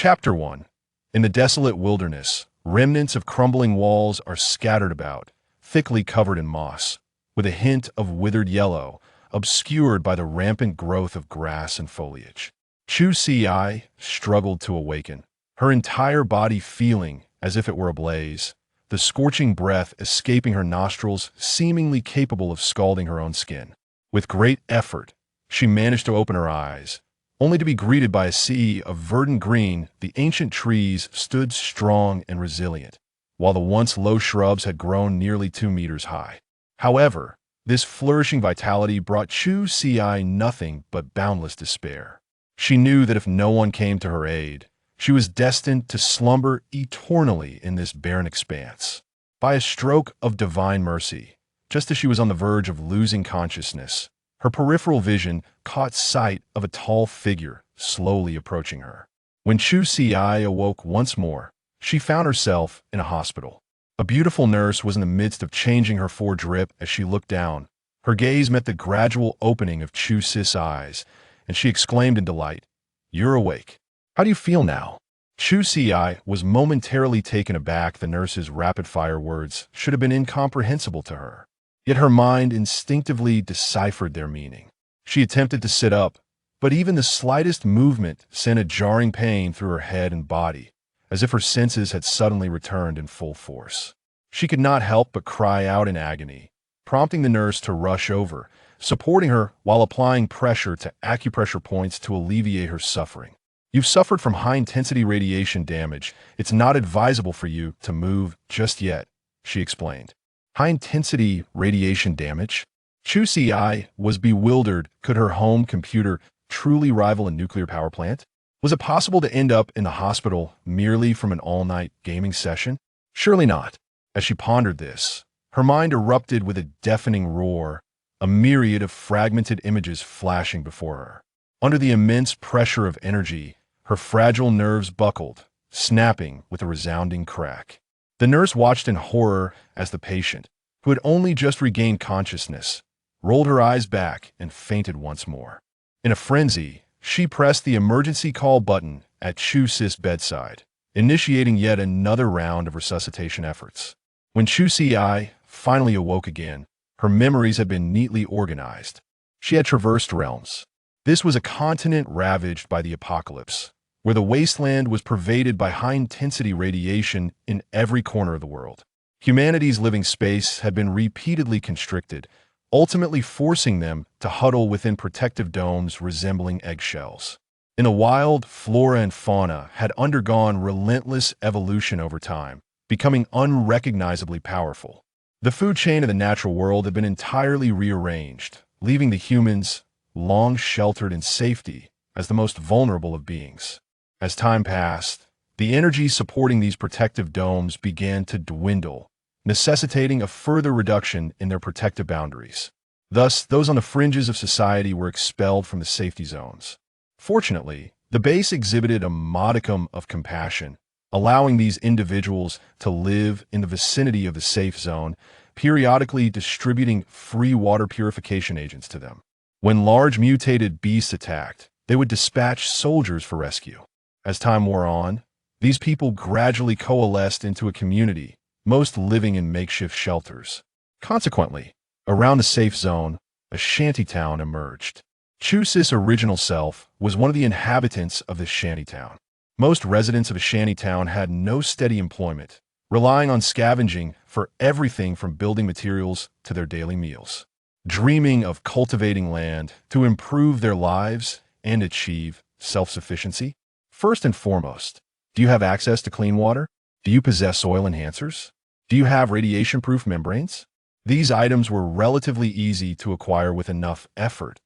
Chapter 1. In the desolate wilderness, remnants of crumbling walls are scattered about, thickly covered in moss, with a hint of withered yellow, obscured by the rampant growth of grass and foliage. Chu Ci struggled to awaken, her entire body feeling as if it were ablaze, the scorching breath escaping her nostrils seemingly capable of scalding her own skin. With great effort, she managed to open her eyes, only to be greeted by a sea of verdant green. The ancient trees stood strong and resilient, while the once low shrubs had grown nearly 2 meters high. However, this flourishing vitality brought Chu Ci nothing but boundless despair. She knew that if no one came to her aid, she was destined to slumber eternally in this barren expanse. By a stroke of divine mercy, just as she was on the verge of losing consciousness, her peripheral vision caught sight of a tall figure slowly approaching her. When Chu Ci awoke once more, she found herself in a hospital. A beautiful nurse was in the midst of changing her drip. As she looked down, her gaze met the gradual opening of Chu Ci's eyes, and she exclaimed in delight, "You're awake. How do you feel now?" Chu Ci was momentarily taken aback. The nurse's rapid-fire words should have been incomprehensible to her, yet her mind instinctively deciphered their meaning. She attempted to sit up, but even the slightest movement sent a jarring pain through her head and body, as if her senses had suddenly returned in full force. She could not help but cry out in agony, prompting the nurse to rush over, supporting her while applying pressure to acupressure points to alleviate her suffering. "You've suffered from high-intensity radiation damage. It's not advisable for you to move just yet," she explained. High-intensity radiation damage? Chu Ci was bewildered. Could her home computer truly rival a nuclear power plant? Was it possible to end up in the hospital merely from an all-night gaming session? Surely not. As she pondered this, her mind erupted with a deafening roar, a myriad of fragmented images flashing before her. Under the immense pressure of energy, her fragile nerves buckled, snapping with a resounding crack. The nurse watched in horror as the patient, who had only just regained consciousness, rolled her eyes back and fainted once more. In a frenzy, she pressed the emergency call button at Chu Ci's bedside, initiating yet another round of resuscitation efforts. When Chu Ci finally awoke again, her memories had been neatly organized. She had traversed realms. This was a continent ravaged by the apocalypse, where the wasteland was pervaded by high-intensity radiation in every corner of the world. Humanity's living space had been repeatedly constricted, ultimately forcing them to huddle within protective domes resembling eggshells. In the wild, flora and fauna had undergone relentless evolution over time, becoming unrecognizably powerful. The food chain of the natural world had been entirely rearranged, leaving the humans, long sheltered in safety, as the most vulnerable of beings. As time passed, the energy supporting these protective domes began to dwindle, necessitating a further reduction in their protective boundaries. Thus, those on the fringes of society were expelled from the safety zones. Fortunately, the base exhibited a modicum of compassion, allowing these individuals to live in the vicinity of the safe zone, periodically distributing free water purification agents to them. When large mutated beasts attacked, they would dispatch soldiers for rescue. As time wore on, these people gradually coalesced into a community, most living in makeshift shelters. Consequently, around the safe zone, a shantytown emerged. Chu Ci's original self was one of the inhabitants of this shantytown. Most residents of a shantytown had no steady employment, relying on scavenging for everything from building materials to their daily meals. Dreaming of cultivating land to improve their lives and achieve self-sufficiency? First and foremost, do you have access to clean water? Do you possess soil enhancers? Do you have radiation-proof membranes? These items were relatively easy to acquire with enough effort.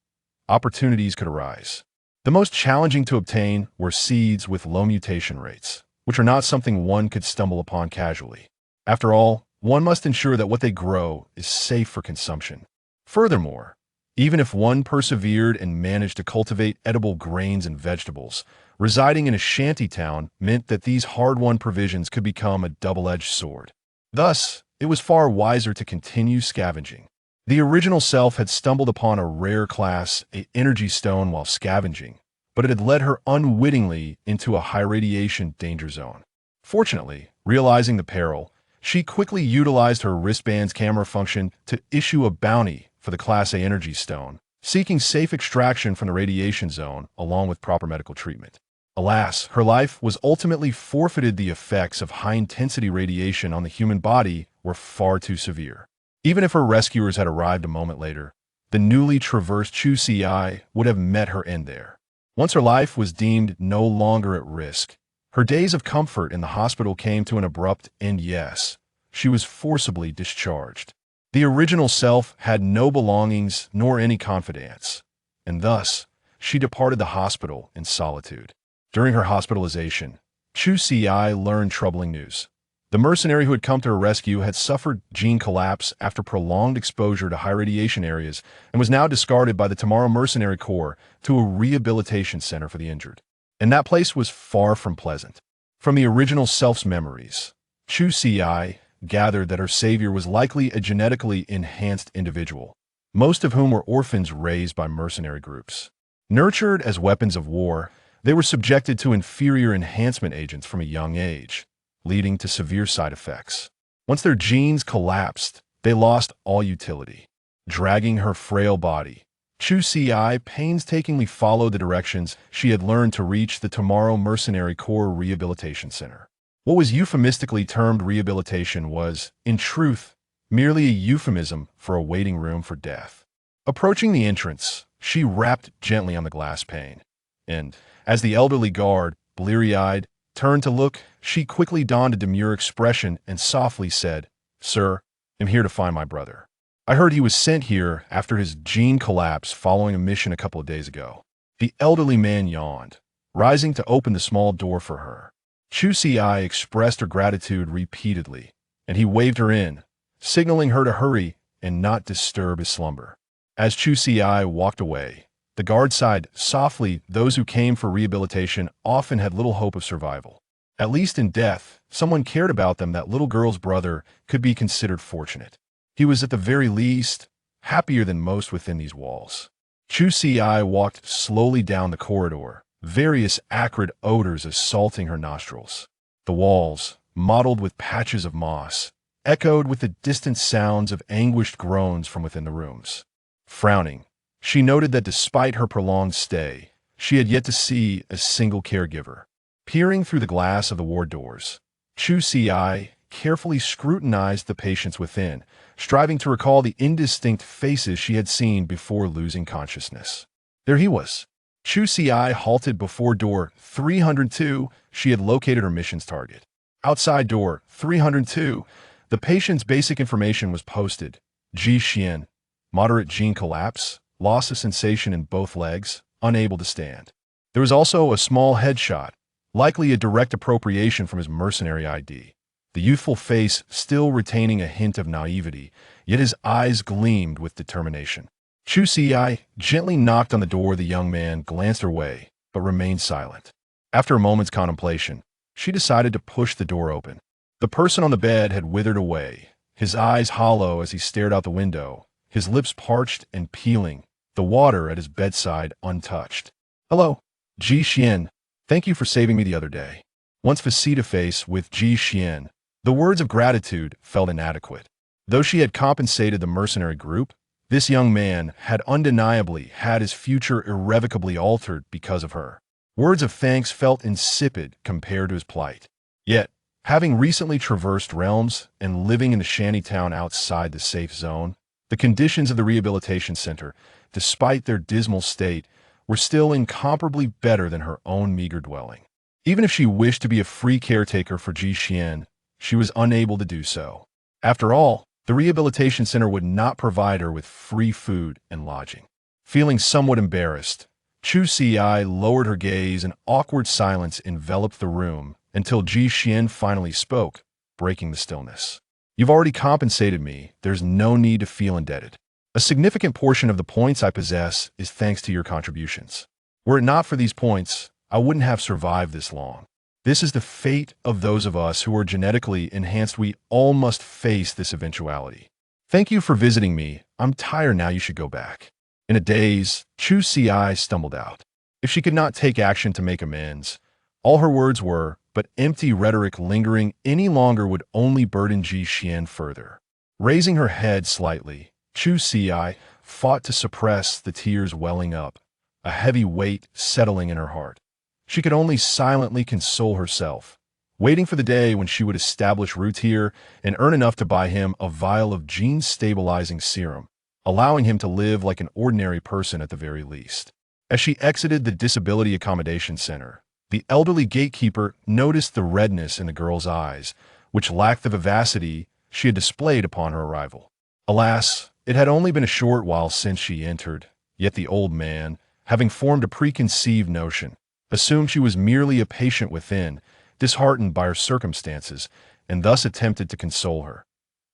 Opportunities could arise. The most challenging to obtain were seeds with low mutation rates, which are not something one could stumble upon casually. After all, one must ensure that what they grow is safe for consumption. Furthermore, even if one persevered and managed to cultivate edible grains and vegetables, residing in a shantytown meant that these hard-won provisions could become a double-edged sword. Thus, it was far wiser to continue scavenging. The original self had stumbled upon a rare class, a energy stone while scavenging, but it had led her unwittingly into a high-radiation danger zone. Fortunately, realizing the peril, she quickly utilized her wristband's camera function to issue a bounty for the Class A Energy Stone, seeking safe extraction from the radiation zone along with proper medical treatment. Alas, her life was ultimately forfeited. The effects of high-intensity radiation on the human body were far too severe. Even if her rescuers had arrived a moment later, the newly traversed Chu Ci would have met her end there. Once her life was deemed no longer at risk, her days of comfort in the hospital came to an abrupt end. Yes, she was forcibly discharged. The original self had no belongings nor any confidence, and thus she departed the hospital in solitude. During her hospitalization, Chu Ci learned troubling news. The mercenary who had come to her rescue had suffered gene collapse after prolonged exposure to high radiation areas and was now discarded by the Tomorrow Mercenary Corps to a rehabilitation center for the injured. And that place was far from pleasant. From the original self's memories, Chu Ci gathered that her savior was likely a genetically enhanced individual, most of whom were orphans raised by mercenary groups. Nurtured as weapons of war, they were subjected to inferior enhancement agents from a young age, leading to severe side effects. Once their genes collapsed, they lost all utility. Dragging her frail body, Chu Ci painstakingly followed the directions she had learned to reach the Tomorrow Mercenary Corps Rehabilitation Center. What was euphemistically termed rehabilitation was, in truth, merely a euphemism for a waiting room for death. Approaching the entrance, she rapped gently on the glass pane, and, as the elderly guard, bleary-eyed, turned to look, she quickly donned a demure expression and softly said, "Sir, I'm here to find my brother. I heard he was sent here after his gene collapse following a mission a couple of days ago." The elderly man yawned, rising to open the small door for her. Chu Ci expressed her gratitude repeatedly, and he waved her in, signaling her to hurry and not disturb his slumber. As Chu Ci walked away, the guard sighed softly. Those who came for rehabilitation often had little hope of survival. At least in death, someone cared about them. That little girl's brother could be considered fortunate. He was at the very least happier than most within these walls. Chu Ci walked slowly down the corridor, various acrid odors assaulting her nostrils. The walls, mottled with patches of moss, echoed with the distant sounds of anguished groans from within the rooms. Frowning, she noted that despite her prolonged stay, she had yet to see a single caregiver. Peering through the glass of the ward doors, Chu Ci carefully scrutinized the patients within, striving to recall the indistinct faces she had seen before losing consciousness. There he was. Chu Ci halted before door 302. She had located her mission's target. Outside door 302, the patient's basic information was posted. Ji Xian, moderate gene collapse, loss of sensation in both legs, unable to stand. There was also a small headshot, likely a direct appropriation from his mercenary ID. The youthful face still retaining a hint of naivety, yet his eyes gleamed with determination. Chu Ci gently knocked on the door. The young man glanced her way, but remained silent. After a moment's contemplation, she decided to push the door open. The person on the bed had withered away, his eyes hollow as he stared out the window, his lips parched and peeling, the water at his bedside untouched. "Hello, Ji Xian. Thank you for saving me the other day." Once face-to-face with Ji Xian, the words of gratitude felt inadequate. Though she had compensated the mercenary group, this young man had undeniably had his future irrevocably altered because of her. Words of thanks felt insipid compared to his plight. Yet, having recently traversed realms and living in the shanty town outside the safe zone, the conditions of the rehabilitation center, despite their dismal state, were still incomparably better than her own meager dwelling. Even if she wished to be a free caretaker for Ji Xian, she was unable to do so. After all, the rehabilitation center would not provide her with free food and lodging. Feeling somewhat embarrassed, Chu Ci lowered her gaze and awkward silence enveloped the room until Ji Xian finally spoke, breaking the stillness. "You've already compensated me. There's no need to feel indebted. A significant portion of the points I possess is thanks to your contributions. Were it not for these points, I wouldn't have survived this long. This is the fate of those of us who are genetically enhanced. We all must face this eventuality. Thank you for visiting me. I'm tired now. You should go back." In a daze, Chu Ci stumbled out. If she could not take action to make amends, all her words were, but empty rhetoric lingering any longer would only burden Ji Xian further. Raising her head slightly, Chu Ci fought to suppress the tears welling up, a heavy weight settling in her heart. She could only silently console herself, waiting for the day when she would establish roots here and earn enough to buy him a vial of gene-stabilizing serum, allowing him to live like an ordinary person at the very least. As she exited the Disability Accommodation Center, the elderly gatekeeper noticed the redness in the girl's eyes, which lacked the vivacity she had displayed upon her arrival. Alas, it had only been a short while since she entered, yet the old man, having formed a preconceived notion, assumed she was merely a patient within, disheartened by her circumstances, and thus attempted to console her.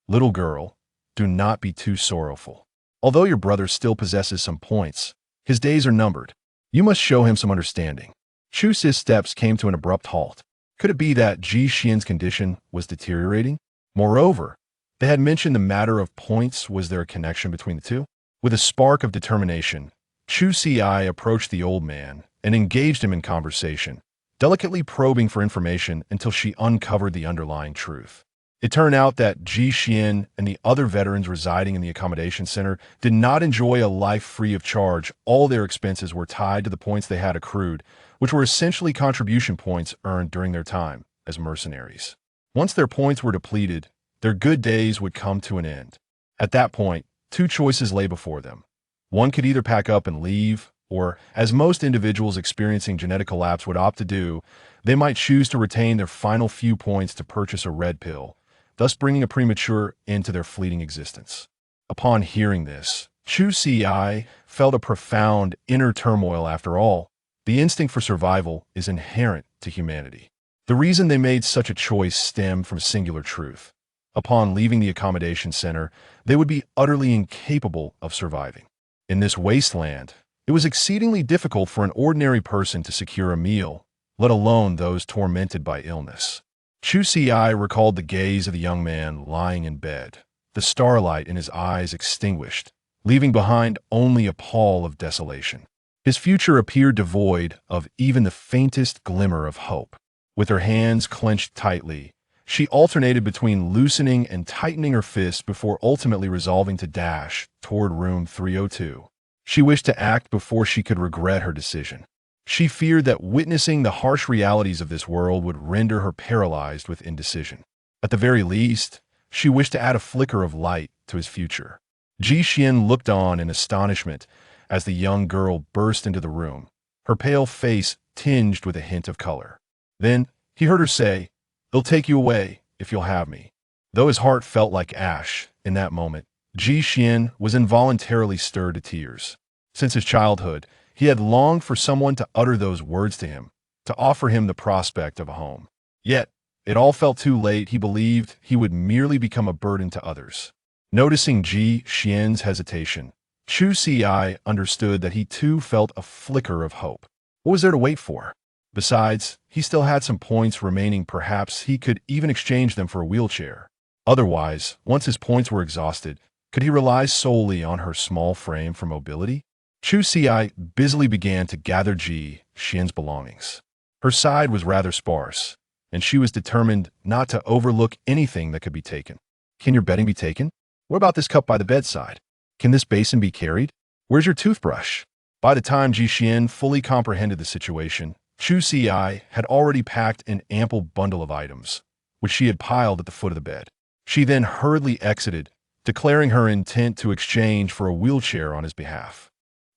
"Little girl, do not be too sorrowful. Although your brother still possesses some points, his days are numbered. You must show him some understanding." Chu Si's steps came to an abrupt halt. Could it be that Ji Xian's condition was deteriorating? Moreover, they had mentioned the matter of points. Was there a connection between the two? With a spark of determination, Chu Ci approached the old man and engaged him in conversation, delicately probing for information until she uncovered the underlying truth. It turned out that Ji Xian and the other veterans residing in the accommodation center did not enjoy a life free of charge. All their expenses were tied to the points they had accrued, which were essentially contribution points earned during their time as mercenaries. Once their points were depleted, their good days would come to an end. At that point, two choices lay before them. One could either pack up and leave, or, as most individuals experiencing genetic collapse would opt to do, they might choose to retain their final few points to purchase a red pill, thus bringing a premature end to their fleeting existence. Upon hearing this, Chu Ci felt a profound inner turmoil. After all, the instinct for survival is inherent to humanity. The reason they made such a choice stemmed from a singular truth. Upon leaving the accommodation center, they would be utterly incapable of surviving. In this wasteland, it was exceedingly difficult for an ordinary person to secure a meal, let alone those tormented by illness. Chu Ci recalled the gaze of the young man lying in bed, the starlight in his eyes extinguished, leaving behind only a pall of desolation. His future appeared devoid of even the faintest glimmer of hope. With her hands clenched tightly, she alternated between loosening and tightening her fists before ultimately resolving to dash toward room 302. She wished to act before she could regret her decision. She feared that witnessing the harsh realities of this world would render her paralyzed with indecision. At the very least, she wished to add a flicker of light to his future. Ji Xian looked on in astonishment as the young girl burst into the room, her pale face tinged with a hint of color. Then he heard her say, "They'll take you away if you'll have me." Though his heart felt like ash in that moment, Ji Xian was involuntarily stirred to tears. Since his childhood, he had longed for someone to utter those words to him, to offer him the prospect of a home. Yet, it all felt too late. He believed he would merely become a burden to others. Noticing Ji Xian's hesitation, Chu Ci understood that he too felt a flicker of hope. What was there to wait for? Besides, he still had some points remaining. Perhaps he could even exchange them for a wheelchair. Otherwise, once his points were exhausted, could he rely solely on her small frame for mobility? Chu Ci busily began to gather Ji Xian's belongings. Her side was rather sparse, and she was determined not to overlook anything that could be taken. Can your bedding be taken? What about this cup by the bedside? Can this basin be carried? Where's your toothbrush? By the time Ji Xian fully comprehended the situation, Chu Ci had already packed an ample bundle of items, which she had piled at the foot of the bed. She then hurriedly exited, declaring her intent to exchange for a wheelchair on his behalf.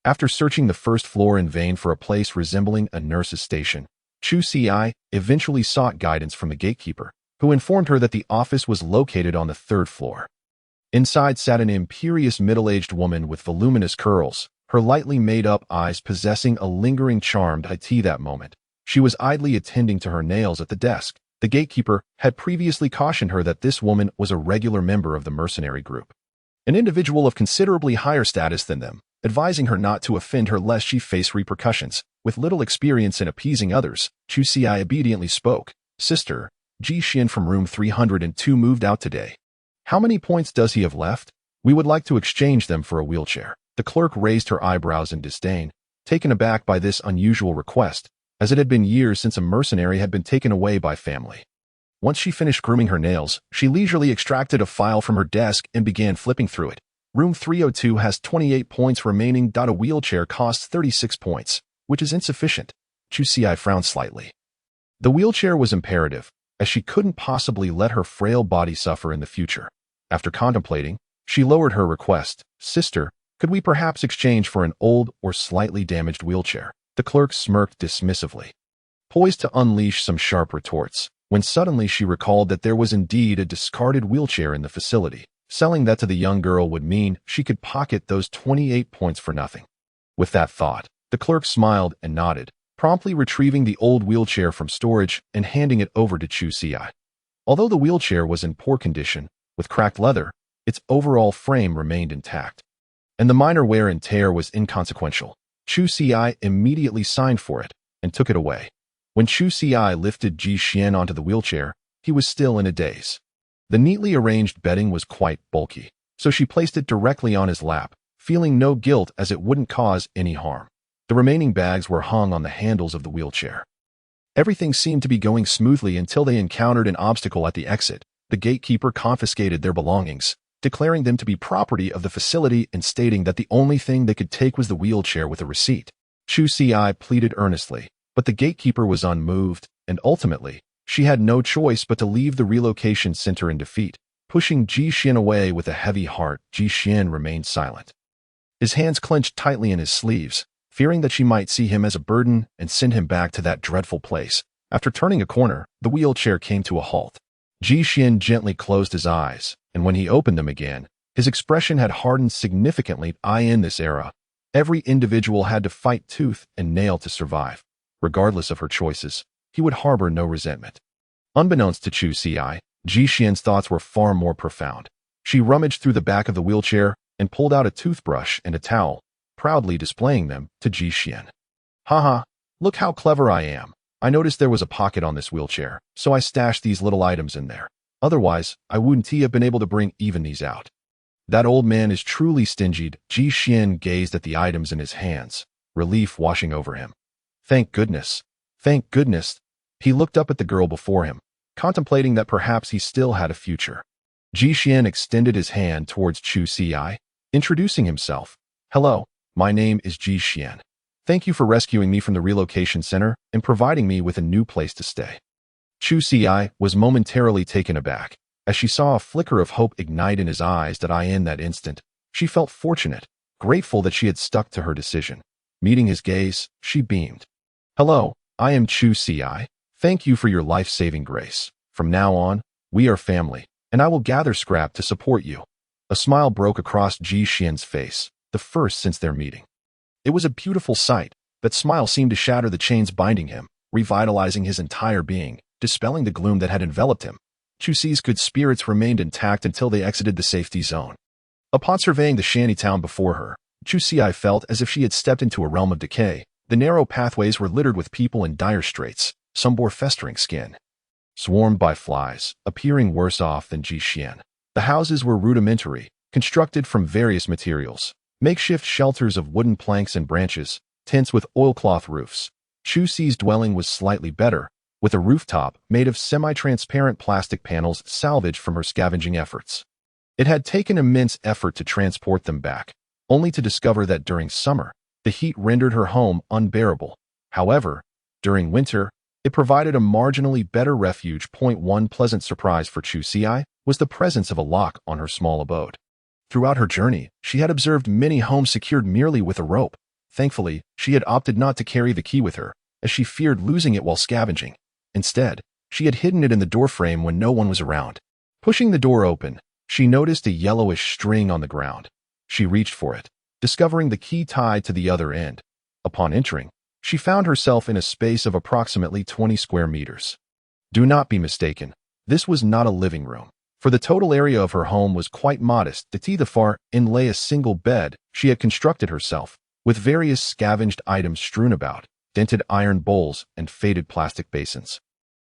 After searching the first floor in vain for a place resembling a nurse's station, Chu Ci eventually sought guidance from the gatekeeper, who informed her that the office was located on the third floor. Inside sat an imperious middle-aged woman with voluminous curls, her lightly made-up eyes possessing a lingering charm to that moment. She was idly attending to her nails at the desk. The gatekeeper had previously cautioned her that this woman was a regular member of the mercenary group, an individual of considerably higher status than them, advising her not to offend her lest she face repercussions. With little experience in appeasing others, Chu Ci obediently spoke. "Sister, Ji Xian from room 302 moved out today. How many points does he have left? We would like to exchange them for a wheelchair." The clerk raised her eyebrows in disdain. taken aback by this unusual request, as it had been years since a mercenary had been taken away by family. Once she finished grooming her nails, she leisurely extracted a file from her desk and began flipping through it. Room 302 has 28 points remaining. A wheelchair costs 36 points, which is insufficient. Chusi frowned slightly. The wheelchair was imperative, as she couldn't possibly let her frail body suffer in the future. After contemplating, she lowered her request. Sister, could we perhaps exchange for an old or slightly damaged wheelchair? The clerk smirked dismissively, poised to unleash some sharp retorts, when suddenly she recalled that there was indeed a discarded wheelchair in the facility. Selling that to the young girl would mean she could pocket those 28 points for nothing. With that thought, the clerk smiled and nodded, promptly retrieving the old wheelchair from storage and handing it over to Chusi. Although the wheelchair was in poor condition, with cracked leather, its overall frame remained intact, and the minor wear and tear was inconsequential. Chusi immediately signed for it and took it away. When Chusi lifted Ji Xian onto the wheelchair, he was still in a daze. The neatly arranged bedding was quite bulky, so she placed it directly on his lap, feeling no guilt as it wouldn't cause any harm. The remaining bags were hung on the handles of the wheelchair. Everything seemed to be going smoothly until they encountered an obstacle at the exit. The gatekeeper confiscated their belongings, declaring them to be property of the facility and stating that the only thing they could take was the wheelchair with a receipt. Chusi pleaded earnestly, but the gatekeeper was unmoved, and ultimately, she had no choice but to leave the relocation center in defeat. Pushing Ji Xian away with a heavy heart, Ji Xian remained silent. His hands clenched tightly in his sleeves, fearing that she might see him as a burden and send him back to that dreadful place. After turning a corner, the wheelchair came to a halt. Ji Xian gently closed his eyes, and when he opened them again, his expression had hardened significantly. In this era, every individual had to fight tooth and nail to survive. Regardless of her choices, he would harbor no resentment. Unbeknownst to Chusi, Ji Xian's thoughts were far more profound. She rummaged through the back of the wheelchair and pulled out a toothbrush and a towel, proudly displaying them to Ji Xian. Haha, look how clever I am. I noticed there was a pocket on this wheelchair, so I stashed these little items in there. Otherwise, I wouldn't have been able to bring even these out. That old man is truly stingy. Ji Xian gazed at the items in his hands, relief washing over him. Thank goodness. Thank goodness. He looked up at the girl before him, contemplating that perhaps he still had a future. Ji Xian extended his hand towards Chusi, introducing himself. Hello, my name is Ji Xian. Thank you for rescuing me from the relocation center and providing me with a new place to stay. Chusi was momentarily taken aback, as she saw a flicker of hope ignite in his eyes. In that instant, she felt fortunate, grateful that she had stuck to her decision. Meeting his gaze, she beamed. Hello, I am Chusi. Thank you for your life-saving grace. From now on, we are family, and I will gather scrap to support you. A smile broke across Ji Xian's face, the first since their meeting. It was a beautiful sight. That smile seemed to shatter the chains binding him, revitalizing his entire being, dispelling the gloom that had enveloped him. Chusi's good spirits remained intact until they exited the safety zone. Upon surveying the shantytown before her, Chusi felt as if she had stepped into a realm of decay. The narrow pathways were littered with people in dire straits. Some bore festering skin, swarmed by flies, appearing worse off than Ji Xian. The houses were rudimentary, constructed from various materials. Makeshift shelters of wooden planks and branches, tents with oilcloth roofs. Chusi's dwelling was slightly better, with a rooftop made of semi-transparent plastic panels salvaged from her scavenging efforts. It had taken immense effort to transport them back, only to discover that during summer, the heat rendered her home unbearable. However, during winter, it provided a marginally better refuge. One pleasant surprise for Chusi was the presence of a lock on her small abode. Throughout her journey, she had observed many homes secured merely with a rope. Thankfully, she had opted not to carry the key with her, as she feared losing it while scavenging. Instead, she had hidden it in the doorframe when no one was around. Pushing the door open, she noticed a yellowish string on the ground. She reached for it, discovering the key tied to the other end. Upon entering, she found herself in a space of approximately 20 square meters. Do not be mistaken, this was not a living room, for the total area of her home was quite modest. To the far end lay a single bed she had constructed herself, with various scavenged items strewn about, dented iron bowls and faded plastic basins,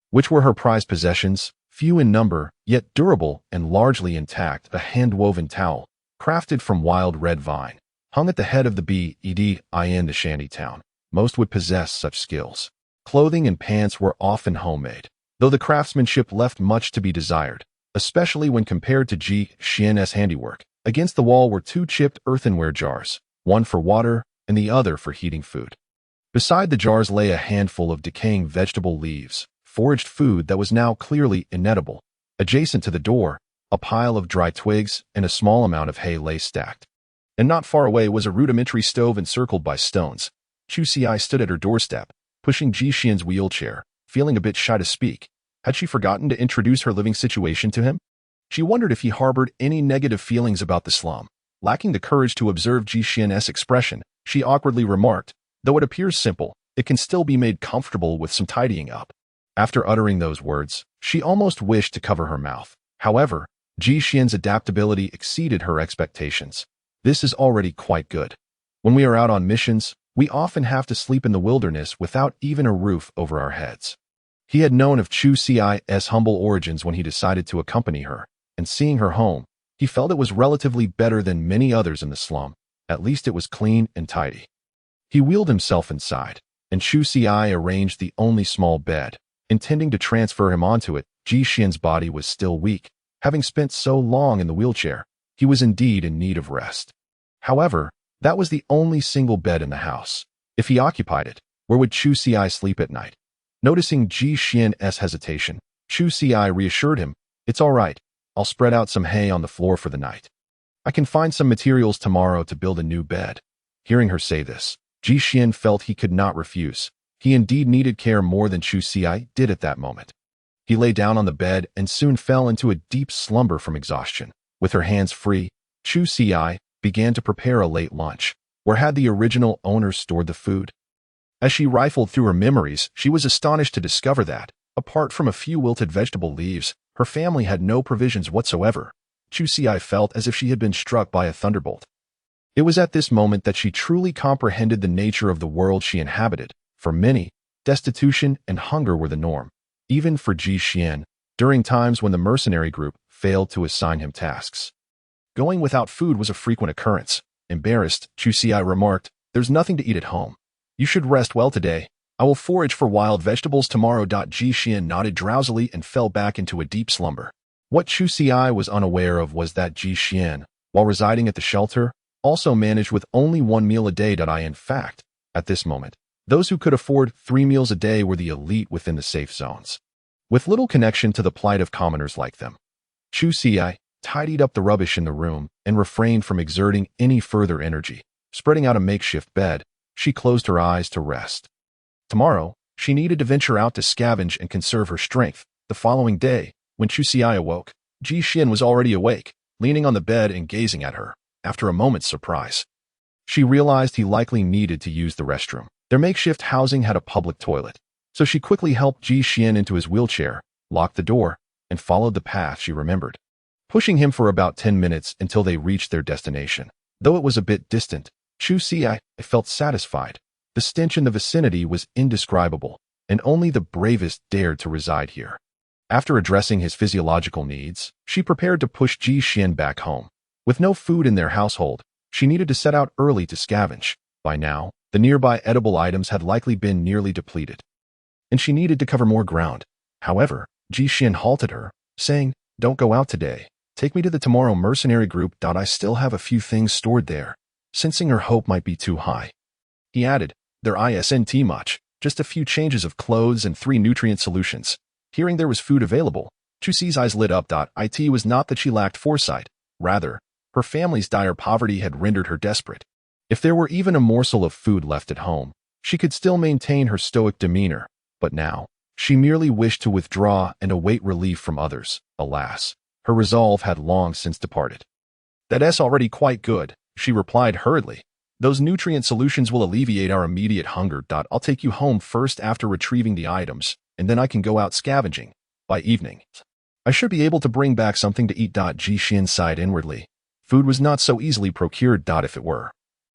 which were her prized possessions, few in number, yet durable and largely intact. A hand-woven towel, crafted from wild red vine, hung at the head of the bedin the shanty town. Most would possess such skills. Clothing and pants were often homemade, though the craftsmanship left much to be desired, especially when compared to Xian's handiwork. Against the wall were two chipped earthenware jars, one for water and the other for heating food. Beside the jars lay a handful of decaying vegetable leaves, foraged food that was now clearly inedible. Adjacent to the door, a pile of dry twigs and a small amount of hay lay stacked. And not far away was a rudimentary stove encircled by stones. Chu Xi stood at her doorstep, pushing Ji Xian's wheelchair, feeling a bit shy to speak. Had she forgotten to introduce her living situation to him? She wondered if he harbored any negative feelings about the slum. Lacking the courage to observe Ji Xian's expression, she awkwardly remarked, "Though it appears simple, it can still be made comfortable with some tidying up." After uttering those words, she almost wished to cover her mouth. However, Ji Xian's adaptability exceeded her expectations. "This is already quite good. When we are out on missions, we often have to sleep in the wilderness without even a roof over our heads." He had known of Chu Xi's humble origins when he decided to accompany her, and seeing her home, he felt it was relatively better than many others in the slum. At least it was clean and tidy. He wheeled himself inside, and Chu Xi arranged the only small bed, intending to transfer him onto it. Ji Xian's body was still weak. Having spent so long in the wheelchair, he was indeed in need of rest. However, that was the only single bed in the house. If he occupied it, where would Chu Xi sleep at night? Noticing Ji Xian's hesitation, Chu Xi reassured him, "It's all right. I'll spread out some hay on the floor for the night. I can find some materials tomorrow to build a new bed." Hearing her say this, Ji Xian felt he could not refuse. He indeed needed care more than Chu Xi did at that moment. He lay down on the bed and soon fell into a deep slumber from exhaustion. With her hands free, Chu Xi began to prepare a late lunch. Where had the original owners stored the food? As she rifled through her memories, she was astonished to discover that, apart from a few wilted vegetable leaves, her family had no provisions whatsoever. Chu Xi felt as if she had been struck by a thunderbolt. It was at this moment that she truly comprehended the nature of the world she inhabited. For many, destitution and hunger were the norm. Even for Ji Xian, during times when the mercenary group failed to assign him tasks. Going without food was a frequent occurrence. Embarrassed, Chu Xi remarked, "There's nothing to eat at home. You should rest well today. I will forage for wild vegetables tomorrow." Ji Xian nodded drowsily and fell back into a deep slumber. What Chu Xi was unaware of was that Ji Xian, while residing at the shelter, also managed with only one meal a day. In fact, at this moment, those who could afford 3 meals a day were the elite within the safe zones, with little connection to the plight of commoners like them. Chu Xi tidied up the rubbish in the room and refrained from exerting any further energy. Spreading out a makeshift bed, she closed her eyes to rest. Tomorrow, she needed to venture out to scavenge and conserve her strength. The following day, when Chu Xi awoke, Ji Xian was already awake, leaning on the bed and gazing at her. After a moment's surprise, she realized he likely needed to use the restroom. Their makeshift housing had a public toilet, so she quickly helped Ji Xian into his wheelchair, locked the door, and followed the path she remembered, pushing him for about 10 minutes until they reached their destination. Though it was a bit distant, Chu Xi felt satisfied. The stench in the vicinity was indescribable, and only the bravest dared to reside here. After addressing his physiological needs, she prepared to push Ji Xian back home. With no food in their household, she needed to set out early to scavenge. By now, the nearby edible items had likely been nearly depleted, and she needed to cover more ground. However, Ji Xian halted her, saying, "Don't go out today. Take me to the tomorrow mercenary group. I still have a few things stored there." Sensing her hope might be too high, he added, "There isn't much, just a few changes of clothes and 3 nutrient solutions." Hearing there was food available, Chu Xi's eyes lit up. It was not that she lacked foresight. Rather, her family's dire poverty had rendered her desperate. If there were even a morsel of food left at home, she could still maintain her stoic demeanor. But now, she merely wished to withdraw and await relief from others. Alas, her resolve had long since departed. "That's already quite good," she replied hurriedly. "Those nutrient solutions will alleviate our immediate hunger. I'll take you home first after retrieving the items, and then I can go out scavenging. By evening, I should be able to bring back something to eat." Ji Xian sighed inwardly. Food was not so easily procured. If it were,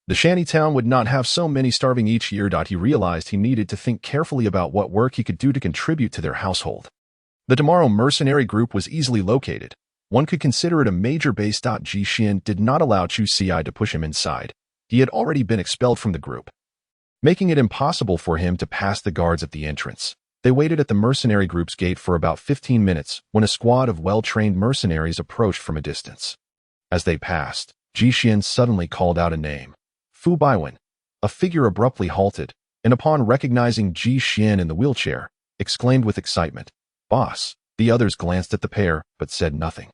the shanty town would not have so many starving each year. He realized he needed to think carefully about what work he could do to contribute to their household. The tomorrow mercenary group was easily located. One could consider it a major base. Ji Xian did not allow Chu Xi to push him inside. he had already been expelled from the group, making it impossible for him to pass the guards at the entrance. They waited at the mercenary group's gate for about 15 minutes when a squad of well-trained mercenaries approached from a distance. As they passed, Ji Xian suddenly called out a name. Fu Baiwen. A figure abruptly halted, and upon recognizing Ji Xian in the wheelchair, exclaimed with excitement, "Boss!" The others glanced at the pair, but said nothing,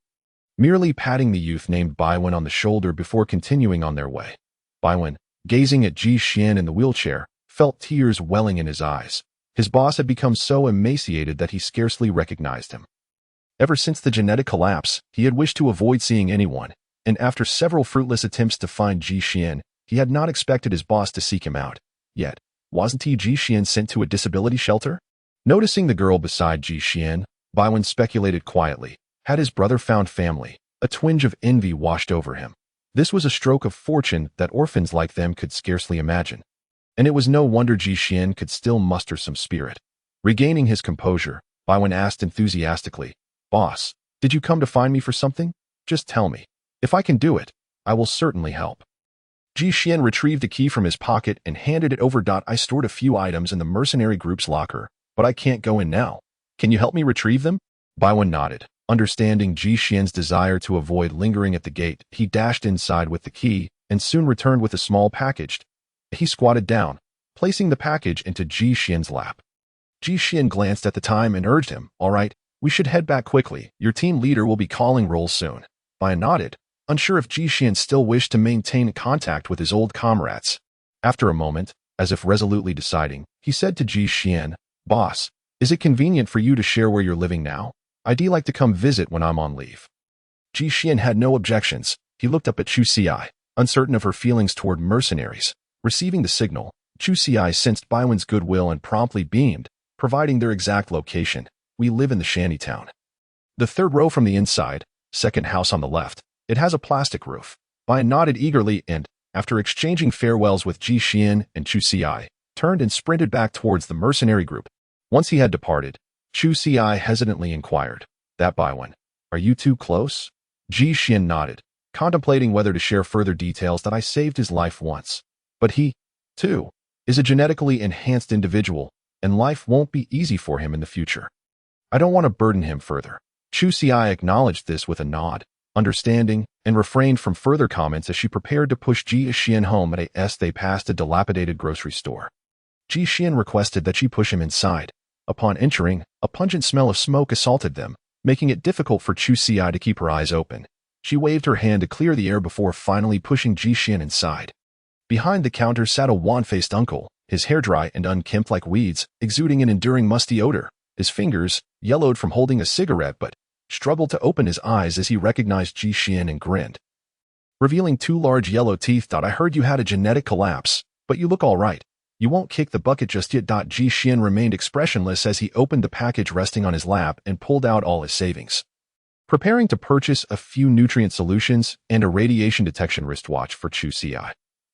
merely patting the youth named Baiwen on the shoulder before continuing on their way. Baiwen, gazing at Ji Xian in the wheelchair, felt tears welling in his eyes. His boss had become so emaciated that he scarcely recognized him. Ever since the genetic collapse, he had wished to avoid seeing anyone, and after several fruitless attempts to find Ji Xian, he had not expected his boss to seek him out. Yet, wasn't Ji Xian sent to a disability shelter? Noticing the girl beside Ji Xian, Baiwen speculated quietly. Had his brother found family? A twinge of envy washed over him. This was a stroke of fortune that orphans like them could scarcely imagine. And it was no wonder Ji Xian could still muster some spirit. Regaining his composure, Baiwen asked enthusiastically, "Boss, did you come to find me for something? Just tell me. If I can do it, I will certainly help." Ji Xian retrieved a key from his pocket and handed it over. "I stored a few items in the mercenary group's locker, but I can't go in now. Can you help me retrieve them?" Baiwen nodded. Understanding Ji Xian's desire to avoid lingering at the gate, he dashed inside with the key and soon returned with a small package. He squatted down, placing the package into Ji Xian's lap. Ji Xian glanced at the time and urged him, "All right, we should head back quickly. Your team leader will be calling roll soon." Baiwen nodded, unsure if Ji Xian still wished to maintain contact with his old comrades. After a moment, as if resolutely deciding, he said to Ji Xian, "Boss, is it convenient for you to share where you're living now? I'd like to come visit when I'm on leave." Ji Xian had no objections. He looked up at Chu Xi, uncertain of her feelings toward mercenaries. Receiving the signal, Chu Xi sensed Baiwen's goodwill and promptly beamed, providing their exact location. "We live in the shanty town. The third row from the inside, second house on the left. It has a plastic roof." Baiwen nodded eagerly and, after exchanging farewells with Ji Xian and Chu Xi, turned and sprinted back towards the mercenary group. Once he had departed, Chu Xi hesitantly inquired, "That Baiwen, are you too close?" Ji Xian nodded, contemplating whether to share further details. "That I saved his life once. But he, too, is a genetically enhanced individual, and life won't be easy for him in the future. I don't want to burden him further." Chu Xi acknowledged this with a nod, understanding, and refrained from further comments as she prepared to push Ji Xian home. As they passed a dilapidated grocery store, Ji Xian requested that she push him inside. Upon entering, a pungent smell of smoke assaulted them, making it difficult for Chu Xi to keep her eyes open. She waved her hand to clear the air before finally pushing Ji Xian inside. Behind the counter sat a wan-faced uncle, his hair dry and unkempt like weeds, exuding an enduring musty odor. His fingers, yellowed from holding a cigarette, but struggled to open his eyes as he recognized Ji Xian and grinned, revealing two large yellow teeth. "I heard you had a genetic collapse, but you look all right. You won't kick the bucket just yet." Ji Xian remained expressionless as he opened the package resting on his lap and pulled out all his savings, preparing to purchase a few nutrient solutions and a radiation detection wristwatch for Chu Xi.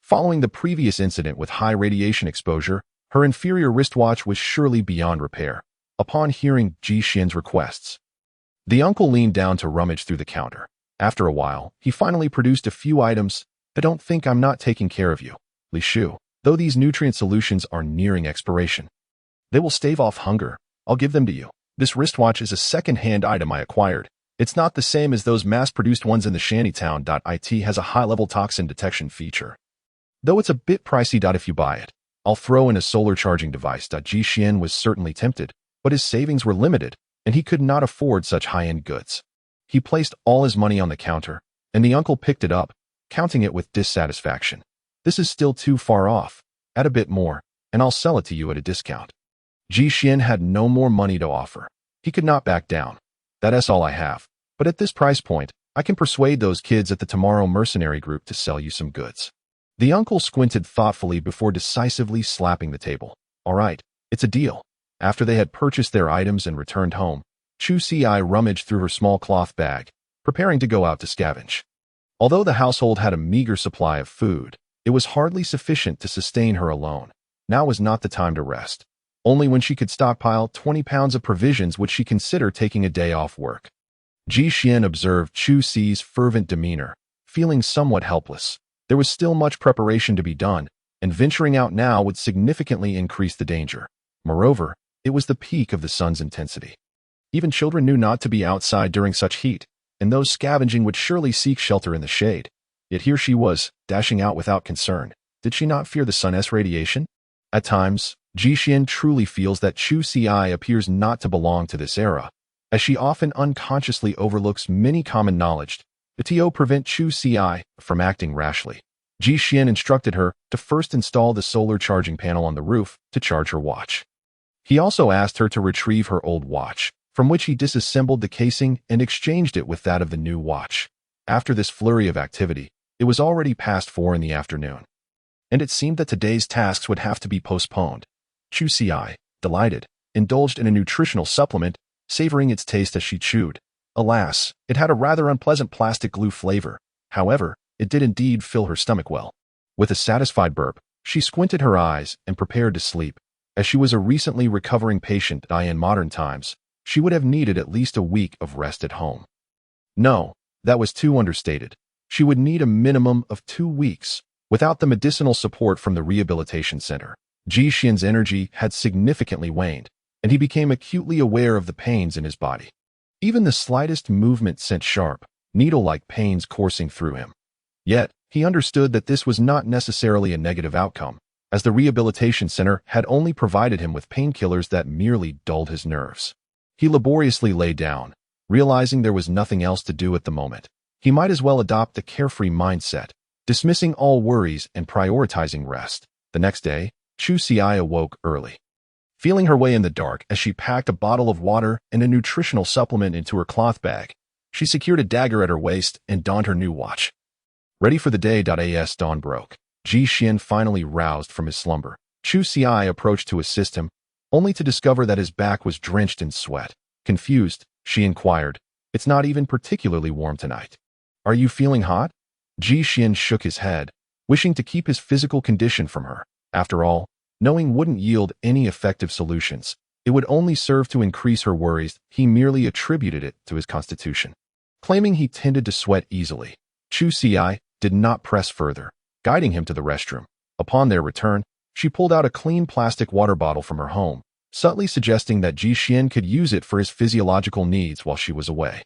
Following the previous incident with high radiation exposure, her inferior wristwatch was surely beyond repair. Upon hearing Ji Xian's requests, the uncle leaned down to rummage through the counter. After a while, he finally produced a few items. "I don't think I'm not taking care of you, Li Shu. Though these nutrient solutions are nearing expiration, they will stave off hunger. I'll give them to you. This wristwatch is a second-hand item I acquired. It's not the same as those mass-produced ones in the shantytown. It has a high-level toxin detection feature, though it's a bit pricey. If you buy it, I'll throw in a solar charging device." Ji Xian was certainly tempted, but his savings were limited, and he could not afford such high-end goods. He placed all his money on the counter, and the uncle picked it up, counting it with dissatisfaction. "This is still too far off. Add a bit more, and I'll sell it to you at a discount." Ji Xian had no more money to offer. He could not back down. "That's all I have. But at this price point, I can persuade those kids at the Tomorrow Mercenary Group to sell you some goods." The uncle squinted thoughtfully before decisively slapping the table. "All right, it's a deal." After they had purchased their items and returned home, Chu Xi rummaged through her small cloth bag, preparing to go out to scavenge. Although the household had a meager supply of food, it was hardly sufficient to sustain her alone. Now was not the time to rest. Only when she could stockpile 20 pounds of provisions would she consider taking a day off work. Ji Xian observed Chu Xi's fervent demeanor, feeling somewhat helpless. There was still much preparation to be done, and venturing out now would significantly increase the danger. Moreover, it was the peak of the sun's intensity. Even children knew not to be outside during such heat, and those scavenging would surely seek shelter in the shade. Yet here she was, dashing out without concern. Did she not fear the sun's radiation? At times, Jixin truly feels that Chu Xi appears not to belong to this era, as she often unconsciously overlooks many common knowledge to prevent Chu Xi from acting rashly. Jixin instructed her to first install the solar charging panel on the roof to charge her watch. He also asked her to retrieve her old watch, from which he disassembled the casing and exchanged it with that of the new watch. After this flurry of activity, it was already past 4 in the afternoon, and it seemed that today's tasks would have to be postponed. Chu Xi, delighted, indulged in a nutritional supplement, savoring its taste as she chewed. Alas, it had a rather unpleasant plastic glue flavor. However, it did indeed fill her stomach well. With a satisfied burp, she squinted her eyes and prepared to sleep. As she was a recently recovering patient in modern times, she would have needed at least a week of rest at home. No, that was too understated. She would need a minimum of 2 weeks. Without the medicinal support from the rehabilitation center, Jixin's energy had significantly waned, and he became acutely aware of the pains in his body. Even the slightest movement sent sharp, needle-like pains coursing through him. Yet, he understood that this was not necessarily a negative outcome, as the rehabilitation center had only provided him with painkillers that merely dulled his nerves. He laboriously lay down, realizing there was nothing else to do at the moment. He might as well adopt the carefree mindset, dismissing all worries and prioritizing rest. The next day, Chu Xi awoke early. Feeling her way in the dark as she packed a bottle of water and a nutritional supplement into her cloth bag, she secured a dagger at her waist and donned her new watch. Ready for the day. As dawn broke, Jixin finally roused from his slumber. Chu Xi approached to assist him, only to discover that his back was drenched in sweat. Confused, she inquired, "It's not even particularly warm tonight. Are you feeling hot?" Jixin shook his head, wishing to keep his physical condition from her. After all, knowing wouldn't yield any effective solutions. It would only serve to increase her worries. He merely attributed it to his constitution. Claiming he tended to sweat easily, Chu Xi did not press further, guiding him to the restroom. Upon their return, she pulled out a clean plastic water bottle from her home, subtly suggesting that Jixin could use it for his physiological needs while she was away.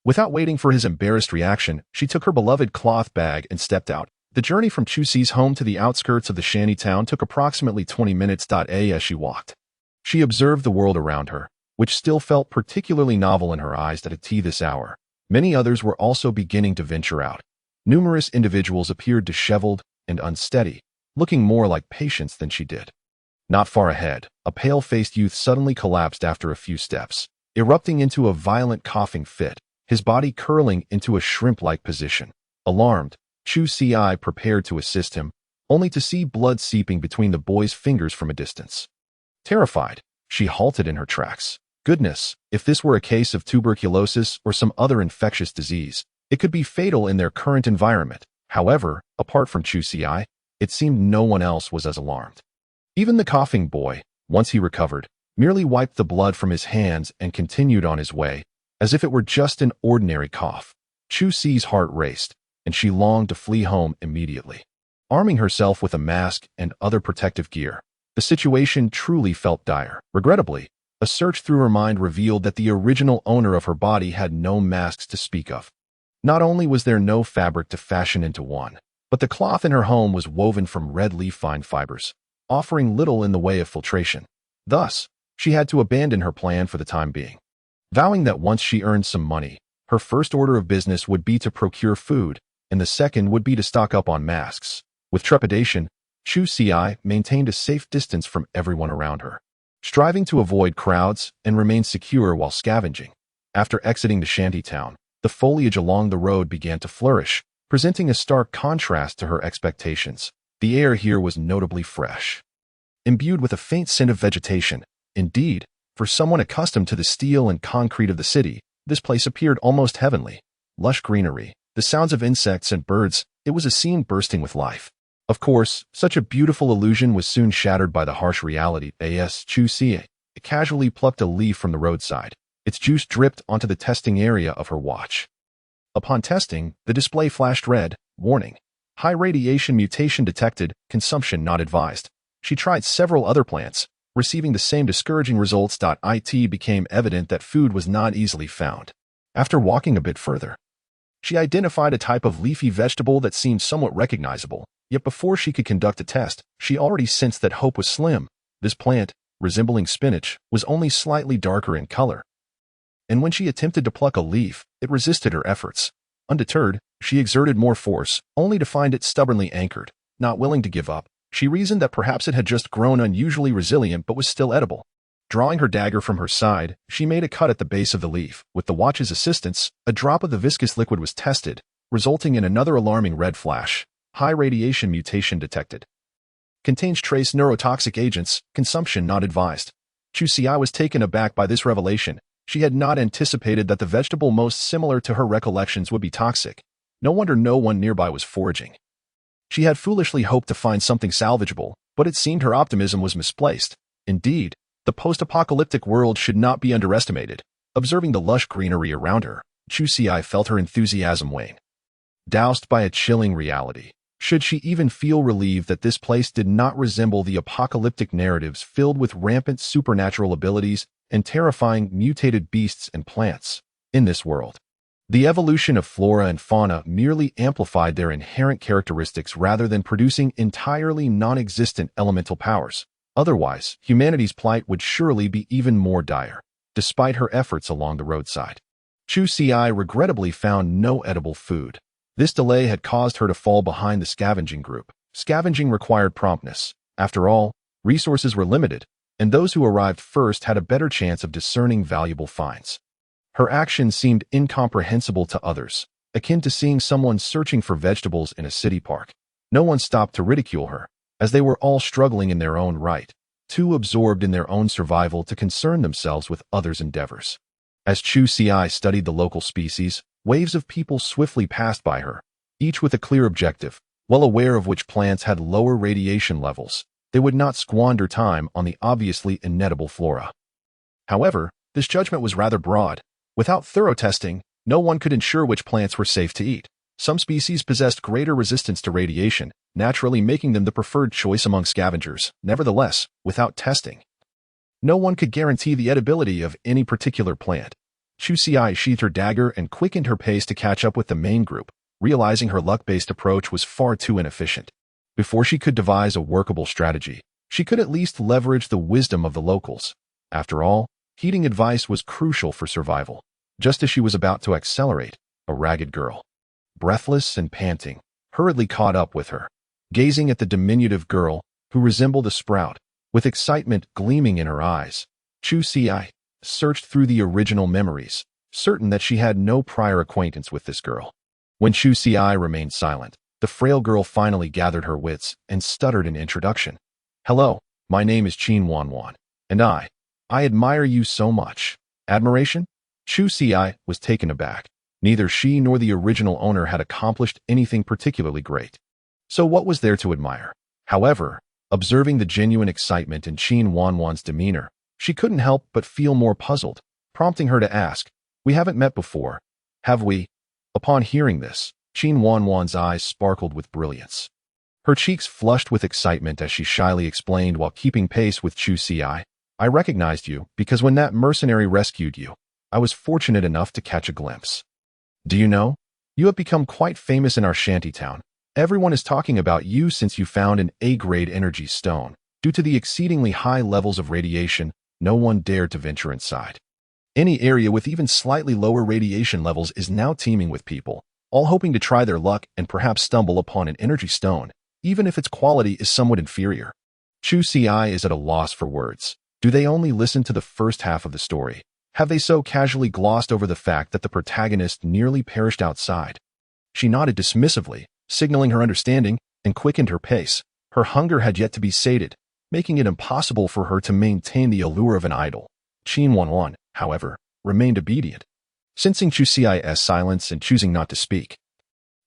Without waiting for his embarrassed reaction, she took her beloved cloth bag and stepped out. The journey from Chu Xi's home to the outskirts of the shanty town took approximately 20 minutes. As she walked, she observed the world around her, which still felt particularly novel in her eyes at this hour. Many others were also beginning to venture out. Numerous individuals appeared disheveled and unsteady, looking more like patients than she did. Not far ahead, a pale-faced youth suddenly collapsed after a few steps, erupting into a violent coughing fit, his body curling into a shrimp-like position. Alarmed, Chu Xi prepared to assist him, only to see blood seeping between the boy's fingers from a distance. Terrified, she halted in her tracks. Goodness, if this were a case of tuberculosis or some other infectious disease, it could be fatal in their current environment. However, apart from Chu Xi, it seemed no one else was as alarmed. Even the coughing boy, once he recovered, merely wiped the blood from his hands and continued on his way, as if it were just an ordinary cough. Chu Xi's heart raced, and she longed to flee home immediately. Arming herself with a mask and other protective gear, the situation truly felt dire. Regrettably, a search through her mind revealed that the original owner of her body had no masks to speak of. Not only was there no fabric to fashion into one, but the cloth in her home was woven from red leaf fine fibers, offering little in the way of filtration. Thus, she had to abandon her plan for the time being. Vowing that once she earned some money, her first order of business would be to procure food, and the second would be to stock up on masks. With trepidation, Chu Xi maintained a safe distance from everyone around her, striving to avoid crowds and remain secure while scavenging. After exiting the shanty town, the foliage along the road began to flourish, presenting a stark contrast to her expectations. The air here was notably fresh, imbued with a faint scent of vegetation. Indeed, for someone accustomed to the steel and concrete of the city, this place appeared almost heavenly. Lush greenery, the sounds of insects and birds, it was a scene bursting with life. Of course, such a beautiful illusion was soon shattered by the harsh reality. Chu Xi casually plucked a leaf from the roadside. Its juice dripped onto the testing area of her watch. Upon testing, the display flashed red, warning. High radiation mutation detected, consumption not advised. She tried several other plants, receiving the same discouraging results. It became evident that food was not easily found. After walking a bit further, she identified a type of leafy vegetable that seemed somewhat recognizable, yet before she could conduct a test, she already sensed that hope was slim. This plant, resembling spinach, was only slightly darker in color. And when she attempted to pluck a leaf, it resisted her efforts. Undeterred, she exerted more force, only to find it stubbornly anchored. Not willing to give up, she reasoned that perhaps it had just grown unusually resilient but was still edible. Drawing her dagger from her side, she made a cut at the base of the leaf. With the watch's assistance, a drop of the viscous liquid was tested, resulting in another alarming red flash. High radiation mutation detected. Contains trace neurotoxic agents, consumption not advised. Chu Xi was taken aback by this revelation. She had not anticipated that the vegetable most similar to her recollections would be toxic. No wonder no one nearby was foraging. She had foolishly hoped to find something salvageable, but it seemed her optimism was misplaced. Indeed, the post-apocalyptic world should not be underestimated. Observing the lush greenery around her, Chu Xi felt her enthusiasm wane. Doused by a chilling reality, should she even feel relieved that this place did not resemble the apocalyptic narratives filled with rampant supernatural abilities and terrifying mutated beasts and plants? In this world, the evolution of flora and fauna merely amplified their inherent characteristics rather than producing entirely non-existent elemental powers. Otherwise, humanity's plight would surely be even more dire. Despite her efforts along the roadside, Chu Xi regrettably found no edible food. This delay had caused her to fall behind the scavenging group. Scavenging required promptness. After all, resources were limited, and those who arrived first had a better chance of discerning valuable finds. Her actions seemed incomprehensible to others, akin to seeing someone searching for vegetables in a city park. No one stopped to ridicule her, as they were all struggling in their own right, too absorbed in their own survival to concern themselves with others' endeavors. As Chu Xi studied the local species, waves of people swiftly passed by her, each with a clear objective. Well aware of which plants had lower radiation levels, they would not squander time on the obviously inedible flora. However, this judgment was rather broad. Without thorough testing, no one could ensure which plants were safe to eat. Some species possessed greater resistance to radiation, naturally making them the preferred choice among scavengers. Nevertheless, without testing, no one could guarantee the edibility of any particular plant. Chu Xi sheathed her dagger and quickened her pace to catch up with the main group, realizing her luck-based approach was far too inefficient. Before she could devise a workable strategy, she could at least leverage the wisdom of the locals. After all, heeding advice was crucial for survival. Just as she was about to accelerate, a ragged girl, breathless and panting, hurriedly caught up with her. Gazing at the diminutive girl, who resembled a sprout, with excitement gleaming in her eyes, Chu Xi searched through the original memories, certain that she had no prior acquaintance with this girl. When Chu Xi remained silent, the frail girl finally gathered her wits and stuttered an introduction. "Hello, my name is Qin Wanwan, and I admire you so much." Admiration? Chu Xi was taken aback. Neither she nor the original owner had accomplished anything particularly great. So what was there to admire? However, observing the genuine excitement in Qin Wanwan's demeanor, she couldn't help but feel more puzzled, prompting her to ask, "We haven't met before, have we?" Upon hearing this, Qin Wanwan's eyes sparkled with brilliance. Her cheeks flushed with excitement as she shyly explained while keeping pace with Chu Xi. "I recognized you because when that mercenary rescued you, I was fortunate enough to catch a glimpse. Do you know, you have become quite famous in our shantytown. Everyone is talking about you since you found an A-grade energy stone. Due to the exceedingly high levels of radiation, no one dared to venture inside. Any area with even slightly lower radiation levels is now teeming with people, all hoping to try their luck and perhaps stumble upon an energy stone, even if its quality is somewhat inferior." Chu Xi is at a loss for words. Do they only listen to the first half of the story? Have they so casually glossed over the fact that the protagonist nearly perished outside? She nodded dismissively, signaling her understanding, and quickened her pace. Her hunger had yet to be sated, making it impossible for her to maintain the allure of an idol. Qin Wanwan, however, remained obedient, sensing Chu Xi's silence and choosing not to speak,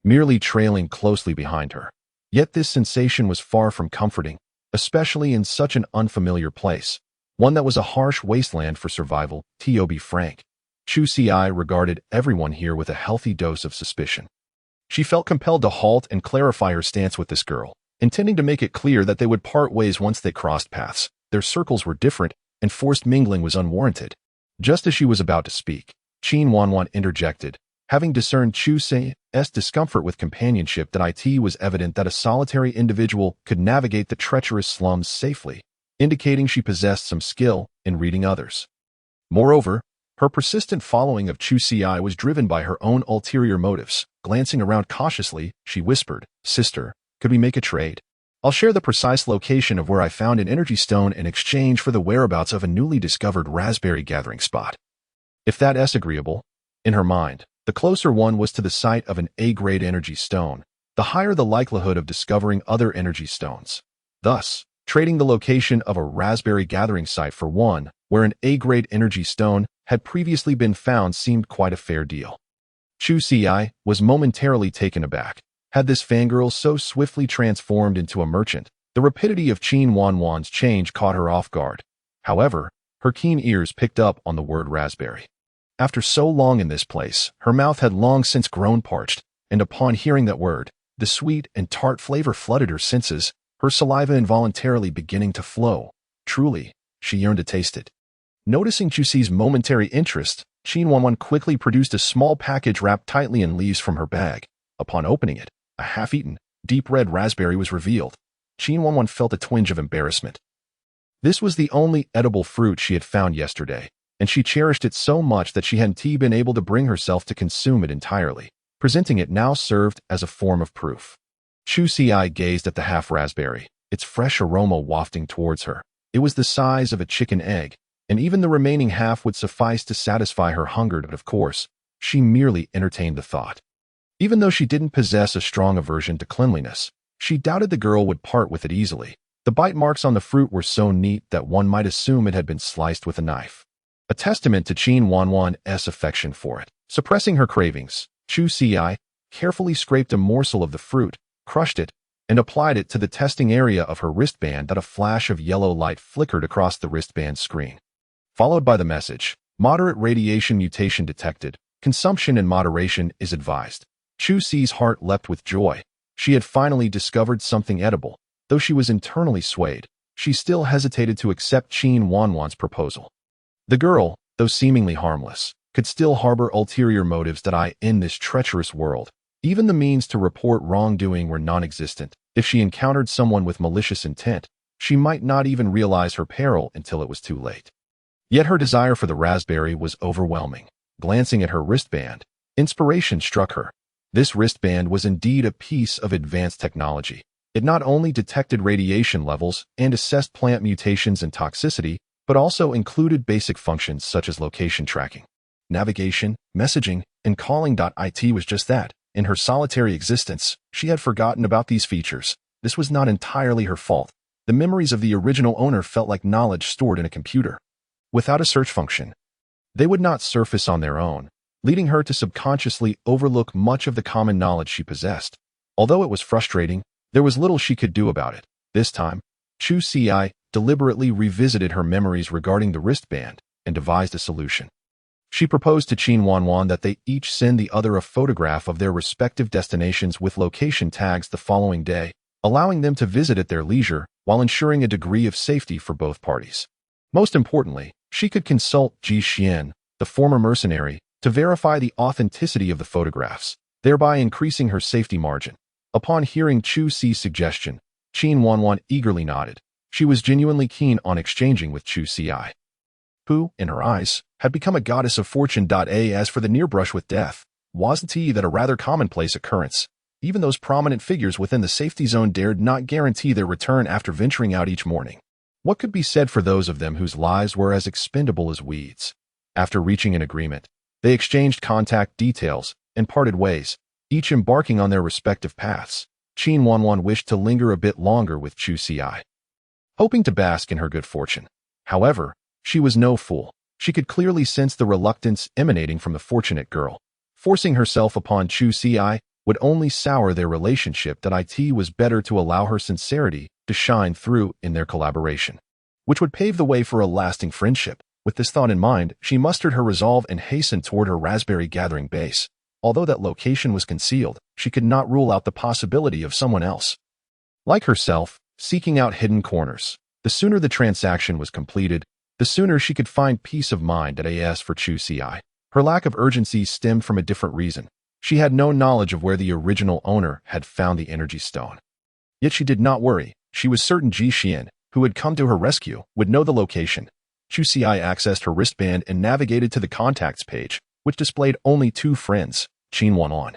merely trailing closely behind her. Yet this sensation was far from comforting, especially in such an unfamiliar place, one that was a harsh wasteland for survival. To be frank, Chu Xi regarded everyone here with a healthy dose of suspicion. She felt compelled to halt and clarify her stance with this girl, intending to make it clear that they would part ways once they crossed paths. Their circles were different, and forced mingling was unwarranted. Just as she was about to speak, Qin Wanwan interjected. Having discerned Chu Sei's discomfort with companionship, that it was evident that a solitary individual could navigate the treacherous slums safely, indicating she possessed some skill in reading others. Moreover, her persistent following of Chu Sei was driven by her own ulterior motives. Glancing around cautiously, she whispered, "Sister, could we make a trade? I'll share the precise location of where I found an energy stone in exchange for the whereabouts of a newly discovered raspberry gathering spot." If that's agreeable. In her mind, the closer one was to the site of an A-grade energy stone, the higher the likelihood of discovering other energy stones. Thus, trading the location of a raspberry gathering site for one where an A-grade energy stone had previously been found seemed quite a fair deal. Chu Sei was momentarily taken aback. Had this fangirl so swiftly transformed into a merchant? The rapidity of Qin Wanwan's change caught her off guard. However, her keen ears picked up on the word raspberry. After so long in this place, her mouth had long since grown parched, and upon hearing that word, the sweet and tart flavor flooded her senses, her saliva involuntarily beginning to flow. Truly, she yearned to taste it. Noticing Chu Sei's momentary interest, Qin Wanwan quickly produced a small package wrapped tightly in leaves from her bag. Upon opening it, a half-eaten, deep red raspberry was revealed. Qin Wanwan felt a twinge of embarrassment. This was the only edible fruit she had found yesterday, and she cherished it so much that she hadn't been able to bring herself to consume it entirely. Presenting it now served as a form of proof. Chu Sei gazed at the half-raspberry, its fresh aroma wafting towards her. It was the size of a chicken egg, and even the remaining half would suffice to satisfy her hunger, but of course, she merely entertained the thought. Even though she didn't possess a strong aversion to cleanliness, she doubted the girl would part with it easily. The bite marks on the fruit were so neat that one might assume it had been sliced with a knife. A testament to Qin Wanwan's affection for it. Suppressing her cravings, Chu Sei carefully scraped a morsel of the fruit, crushed it, and applied it to the testing area of her wristband. That a flash of yellow light flickered across the wristband screen, followed by the message, "Moderate radiation mutation detected. Consumption in moderation is advised." Chu Sei's heart leapt with joy. She had finally discovered something edible. Though she was internally swayed, she still hesitated to accept Qin Wanwan's proposal. The girl, though seemingly harmless, could still harbor ulterior motives that in this treacherous world. Even the means to report wrongdoing were non-existent. If she encountered someone with malicious intent, she might not even realize her peril until it was too late. Yet her desire for the raspberry was overwhelming. Glancing at her wristband, inspiration struck her. This wristband was indeed a piece of advanced technology. It not only detected radiation levels and assessed plant mutations and toxicity, but also included basic functions such as location tracking, navigation, messaging, and calling. It was just that. In her solitary existence, she had forgotten about these features. This was not entirely her fault. The memories of the original owner felt like knowledge stored in a computer. Without a search function, they would not surface on their own, leading her to subconsciously overlook much of the common knowledge she possessed. Although it was frustrating, there was little she could do about it. This time, Chu Sei deliberately revisited her memories regarding the wristband and devised a solution. She proposed to Qin Wanwan that they each send the other a photograph of their respective destinations with location tags the following day, allowing them to visit at their leisure while ensuring a degree of safety for both parties. Most importantly, she could consult Ji Xian, the former mercenary, to verify the authenticity of the photographs, thereby increasing her safety margin. Upon hearing Chu Sei's suggestion, Qin Wanwan eagerly nodded. She was genuinely keen on exchanging with Chu Sei, who, in her eyes, had become a goddess of fortune. As for the near brush with death, wasn't that a rather commonplace occurrence? Even those prominent figures within the safety zone dared not guarantee their return after venturing out each morning. What could be said for those of them whose lives were as expendable as weeds? After reaching an agreement, they exchanged contact details and parted ways, each embarking on their respective paths. Qin Wanwan wished to linger a bit longer with Chu Sei, hoping to bask in her good fortune. However, she was no fool. She could clearly sense the reluctance emanating from the fortunate girl. Forcing herself upon Chu Sei would only sour their relationship. It was better to allow her sincerity to shine through in their collaboration, which would pave the way for a lasting friendship. With this thought in mind, she mustered her resolve and hastened toward her raspberry gathering base. although that location was concealed, she could not rule out the possibility of someone else. Like herself, seeking out hidden corners. The sooner the transaction was completed, the sooner she could find peace of mind. As for Chu Si, her lack of urgency stemmed from a different reason. She had no knowledge of where the original owner had found the energy stone. Yet she did not worry. She was certain Ji Xian, who had come to her rescue, would know the location. Chu Si accessed her wristband and navigated to the contacts page, which displayed only two friends, Qin Wanwan,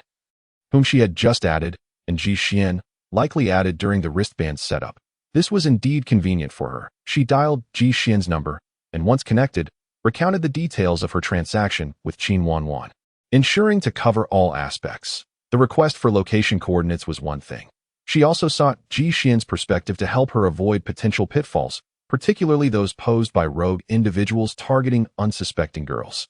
whom she had just added, and Ji Xian, likely added during the wristband setup. This was indeed convenient for her. She dialed Ji Xian's number, and once connected, recounted the details of her transaction with Qin Wanwan, ensuring to cover all aspects. The request for location coordinates was one thing. She also sought Ji Xian's perspective to help her avoid potential pitfalls, particularly those posed by rogue individuals targeting unsuspecting girls.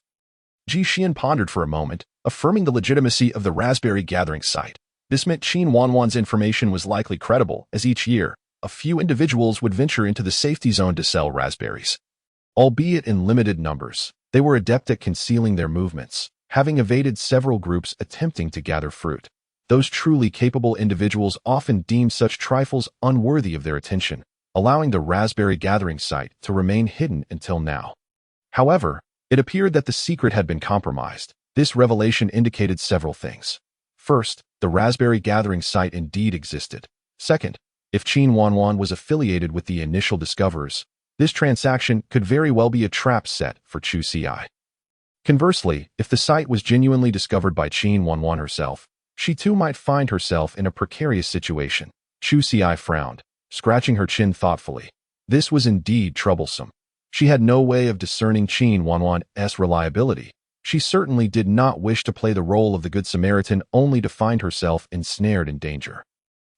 Ji Xian pondered for a moment, affirming the legitimacy of the raspberry gathering site. This meant Qin Wanwan's information was likely credible, as each year, a few individuals would venture into the safety zone to sell raspberries. Albeit in limited numbers, they were adept at concealing their movements, having evaded several groups attempting to gather fruit. Those truly capable individuals often deemed such trifles unworthy of their attention, allowing the raspberry gathering site to remain hidden until now. However, it appeared that the secret had been compromised. This revelation indicated several things. First, the raspberry gathering site indeed existed. Second, if Qin Wanwan was affiliated with the initial discoverers, this transaction could very well be a trap set for Chu Si. Conversely, if the site was genuinely discovered by Qin Wanwan herself, she too might find herself in a precarious situation. Chu Si frowned, scratching her chin thoughtfully. This was indeed troublesome. She had no way of discerning Qin Wanwan's reliability. She certainly did not wish to play the role of the Good Samaritan only to find herself ensnared in danger.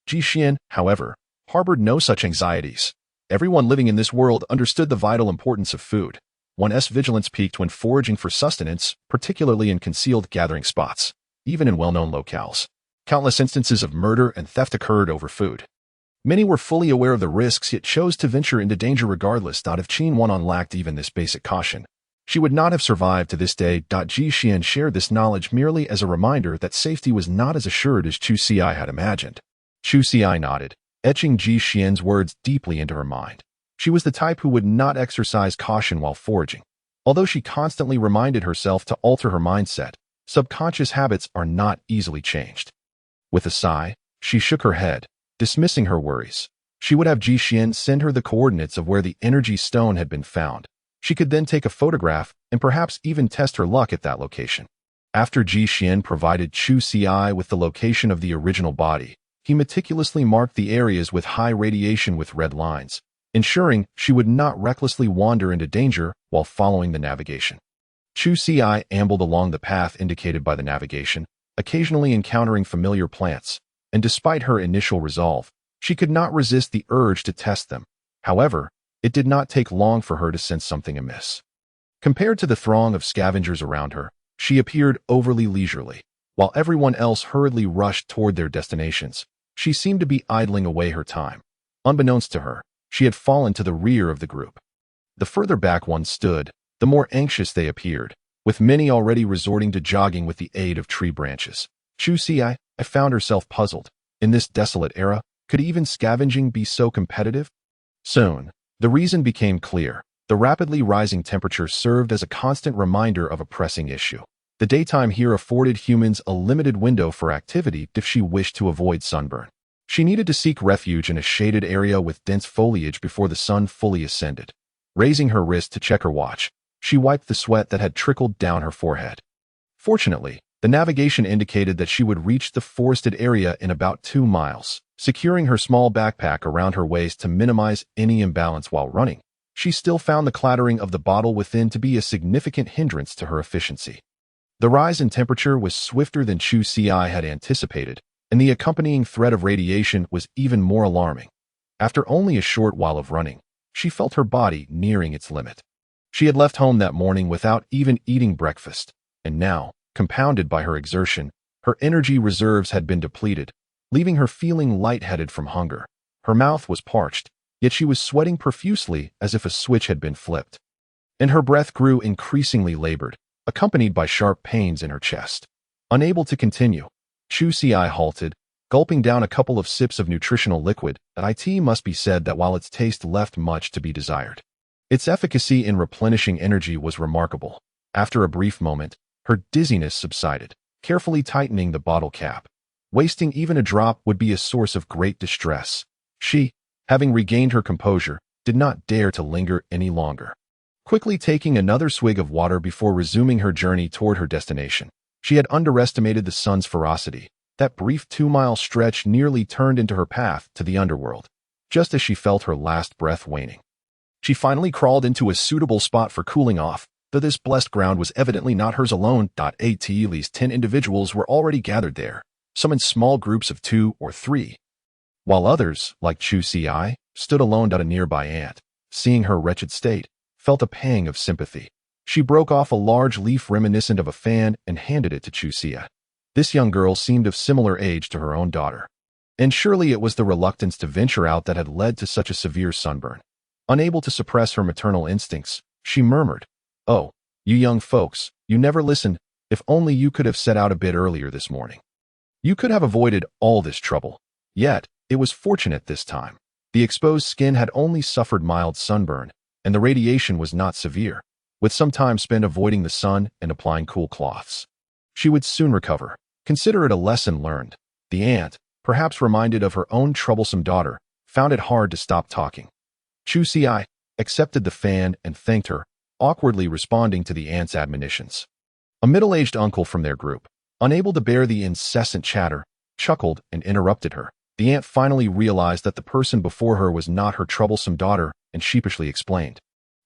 Ji Xian, however, harbored no such anxieties. Everyone living in this world understood the vital importance of food. One's vigilance peaked when foraging for sustenance, particularly in concealed gathering spots, even in well-known locales. Countless instances of murder and theft occurred over food. Many were fully aware of the risks yet chose to venture into danger regardless. If Qin Wanwan lacked even this basic caution, she would not have survived to this day. Ji Xian shared this knowledge merely as a reminder that safety was not as assured as Chu Si had imagined. Chu Si nodded, etching Ji Xian's words deeply into her mind. She was the type who would not exercise caution while foraging. Although she constantly reminded herself to alter her mindset, subconscious habits are not easily changed. With a sigh, she shook her head, dismissing her worries. She would have Ji Xian send her the coordinates of where the energy stone had been found. She could then take a photograph and perhaps even test her luck at that location. After Ji Xian provided Chu Si with the location of the original body, he meticulously marked the areas with high radiation with red lines, ensuring she would not recklessly wander into danger while following the navigation. Chu Si ambled along the path indicated by the navigation, occasionally encountering familiar plants, and despite her initial resolve, she could not resist the urge to test them. However, it did not take long for her to sense something amiss. Compared to the throng of scavengers around her, she appeared overly leisurely. While everyone else hurriedly rushed toward their destinations, she seemed to be idling away her time. Unbeknownst to her, she had fallen to the rear of the group. The further back one stood, the more anxious they appeared, with many already resorting to jogging with the aid of tree branches. Chu Si found herself puzzled. In this desolate era, could even scavenging be so competitive? Soon, the reason became clear. The rapidly rising temperature served as a constant reminder of a pressing issue. The daytime here afforded humans a limited window for activity if she wished to avoid sunburn. She needed to seek refuge in a shaded area with dense foliage before the sun fully ascended. Raising her wrist to check her watch, she wiped the sweat that had trickled down her forehead. Fortunately, the navigation indicated that she would reach the forested area in about 2 miles. Securing her small backpack around her waist to minimize any imbalance while running, she still found the clattering of the bottle within to be a significant hindrance to her efficiency. The rise in temperature was swifter than Chu Si had anticipated, and the accompanying threat of radiation was even more alarming. After only a short while of running, she felt her body nearing its limit. She had left home that morning without even eating breakfast, and now, compounded by her exertion, her energy reserves had been depleted, leaving her feeling lightheaded from hunger. Her mouth was parched, yet she was sweating profusely as if a switch had been flipped. And her breath grew increasingly labored, accompanied by sharp pains in her chest. Unable to continue, Chu Si halted, gulping down a couple of sips of nutritional liquid. It must be said that while its taste left much to be desired, its efficacy in replenishing energy was remarkable. After a brief moment, her dizziness subsided, carefully tightening the bottle cap. Wasting even a drop would be a source of great distress. She, having regained her composure, did not dare to linger any longer. Quickly taking another swig of water before resuming her journey toward her destination, she had underestimated the sun's ferocity. That brief 2-mile stretch nearly turned into her path to the underworld, just as she felt her last breath waning. She finally crawled into a suitable spot for cooling off, though this blessed ground was evidently not hers alone. At least 10 individuals were already gathered there, some in small groups of 2 or 3, while others, like Chu Si, stood alone at a nearby ant. Seeing her wretched state, felt a pang of sympathy. She broke off a large leaf reminiscent of a fan and handed it to Chu Si. This young girl seemed of similar age to her own daughter, and surely it was the reluctance to venture out that had led to such a severe sunburn. Unable to suppress her maternal instincts, she murmured, "Oh, you young folks, you never listened. If only you could have set out a bit earlier this morning. You could have avoided all this trouble." Yet, it was fortunate this time. The exposed skin had only suffered mild sunburn, and the radiation was not severe. With some time spent avoiding the sun and applying cool cloths, she would soon recover. Consider it a lesson learned. The ant, perhaps reminded of her own troublesome daughter, found it hard to stop talking. Chu Si accepted the fan and thanked her, awkwardly responding to the ant's admonitions. A middle-aged uncle from their group, unable to bear the incessant chatter, chuckled and interrupted her. The ant finally realized that the person before her was not her troublesome daughter and sheepishly explained,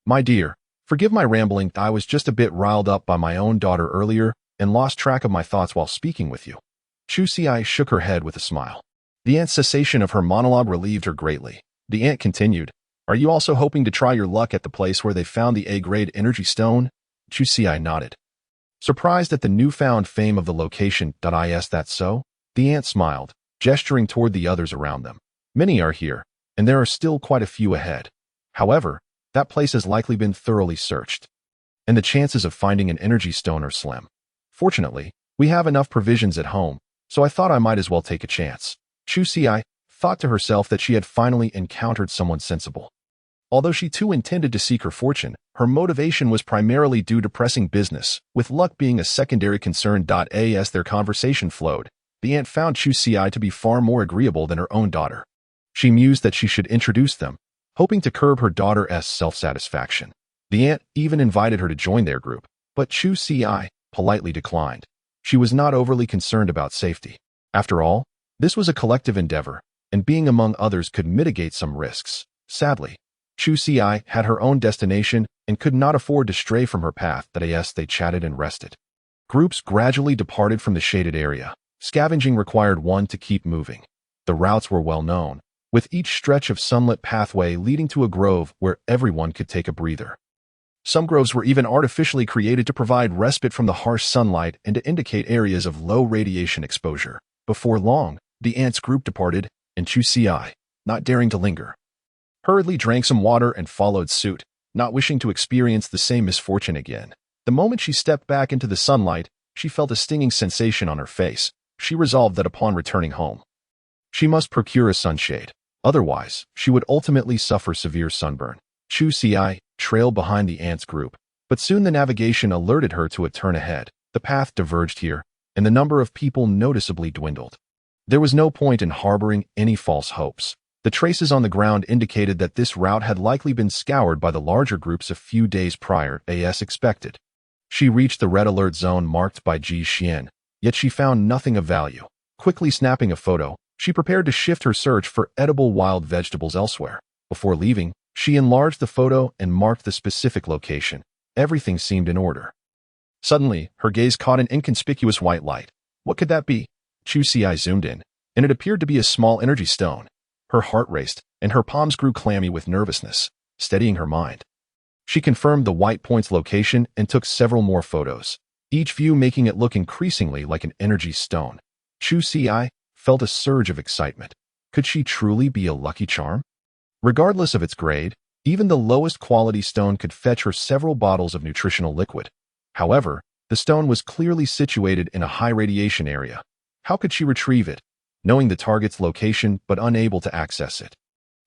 "My dear, forgive my rambling. I was just a bit riled up by my own daughter earlier and lost track of my thoughts while speaking with you." Chu Si shook her head with a smile. The ant's cessation of her monologue relieved her greatly. The ant continued, "Are you also hoping to try your luck at the place where they found the A-grade energy stone?" Chu Si nodded, surprised at the newfound fame of the location. Is that so? The ant smiled, gesturing toward the others around them. "Many are here, and there are still quite a few ahead. However, that place has likely been thoroughly searched, and the chances of finding an energy stone are slim. Fortunately, we have enough provisions at home, so I thought I might as well take a chance." Chu Si thought to herself that she had finally encountered someone sensible. Although she too intended to seek her fortune, her motivation was primarily due to pressing business, with luck being a secondary concern. As their conversation flowed, the ant found Chu Si to be far more agreeable than her own daughter. She mused that she should introduce them, hoping to curb her daughter's self-satisfaction. The ant even invited her to join their group, but Chu Si politely declined. She was not overly concerned about safety. After all, this was a collective endeavor, and being among others could mitigate some risks. Sadly, Chu Si had her own destination and could not afford to stray from her path. They chatted and rested. Groups gradually departed from the shaded area. Scavenging required one to keep moving. The routes were well known, with each stretch of sunlit pathway leading to a grove where everyone could take a breather. Some groves were even artificially created to provide respite from the harsh sunlight and to indicate areas of low radiation exposure. Before long, the ants' group departed, and Chu Si, not daring to linger, hurriedly drank some water and followed suit, not wishing to experience the same misfortune again. The moment she stepped back into the sunlight, she felt a stinging sensation on her face. She resolved that upon returning home, she must procure a sunshade. Otherwise, she would ultimately suffer severe sunburn. Chu Si trailed behind the ants' group, but soon the navigation alerted her to a turn ahead. The path diverged here, and the number of people noticeably dwindled. There was no point in harboring any false hopes. The traces on the ground indicated that this route had likely been scoured by the larger groups a few days prior, as expected. She reached the red alert zone marked by Ji Xian, yet she found nothing of value. Quickly snapping a photo, she prepared to shift her search for edible wild vegetables elsewhere. Before leaving, she enlarged the photo and marked the specific location. Everything seemed in order. Suddenly, her gaze caught an inconspicuous white light. What could that be? Chu Si zoomed in, and it appeared to be a small energy stone. Her heart raced, and her palms grew clammy with nervousness. Steadying her mind, she confirmed the white point's location and took several more photos, each view making it look increasingly like an energy stone. Chu Si felt a surge of excitement. Could she truly be a lucky charm? Regardless of its grade, even the lowest quality stone could fetch her several bottles of nutritional liquid. However, The stone was clearly situated in a high radiation area. How could she retrieve it, knowing the target's location but unable to access it?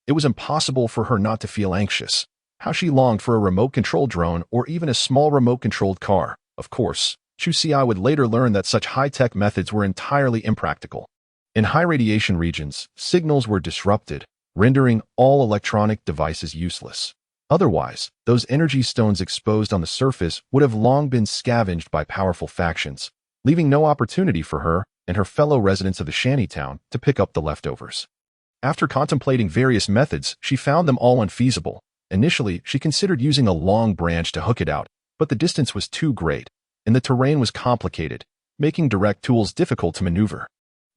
It was impossible for her not to feel anxious. How she longed for a remote-controlled drone or even a small remote-controlled car. Of course, Chu Xi would later learn that such high-tech methods were entirely impractical. In high-radiation regions, signals were disrupted, rendering all electronic devices useless. Otherwise, those energy stones exposed on the surface would have long been scavenged by powerful factions, leaving no opportunity for her and her fellow residents of the shantytown to pick up the leftovers. After contemplating various methods, she found them all unfeasible. Initially, she considered using a long branch to hook it out, but the distance was too great, and the terrain was complicated, making direct tools difficult to maneuver.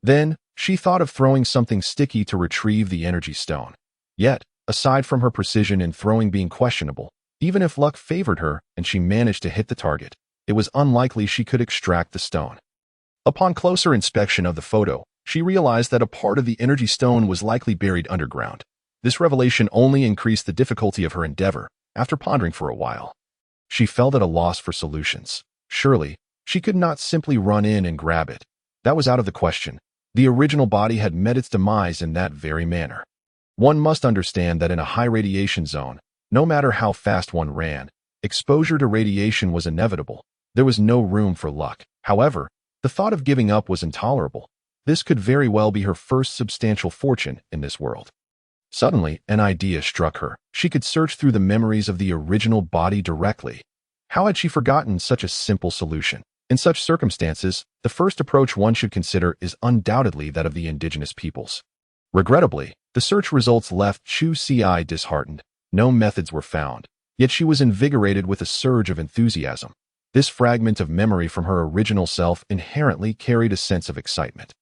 Then, she thought of throwing something sticky to retrieve the energy stone. Yet, aside from her precision in throwing being questionable, even if luck favored her and she managed to hit the target, it was unlikely she could extract the stone. Upon closer inspection of the photo, she realized that a part of the energy stone was likely buried underground. This revelation only increased the difficulty of her endeavor. After pondering for a while, she felt at a loss for solutions. Surely, she could not simply run in and grab it. That was out of the question. The original body had met its demise in that very manner. One must understand that in a high radiation zone, no matter how fast one ran, exposure to radiation was inevitable. There was no room for luck. However, the thought of giving up was intolerable. This could very well be her first substantial fortune in this world. Suddenly, an idea struck her. She could search through the memories of the original body directly. How had she forgotten such a simple solution? In such circumstances, the first approach one should consider is undoubtedly that of the indigenous peoples. Regrettably, the search results left Chu Xi disheartened. No methods were found, yet she was invigorated with a surge of enthusiasm. This fragment of memory from her original self inherently carried a sense of excitement.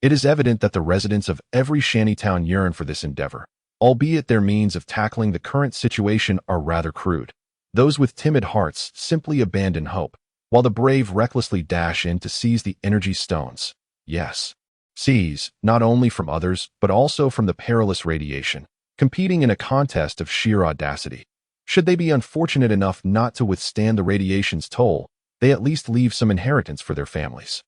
It is evident that the residents of every shantytown yearn for this endeavor, albeit their means of tackling the current situation are rather crude. Those with timid hearts simply abandon hope, while the brave recklessly dash in to seize the energy stones. Yes, seize, not only from others, but also from the perilous radiation, competing in a contest of sheer audacity. Should they be unfortunate enough not to withstand the radiation's toll, they at least leave some inheritance for their families.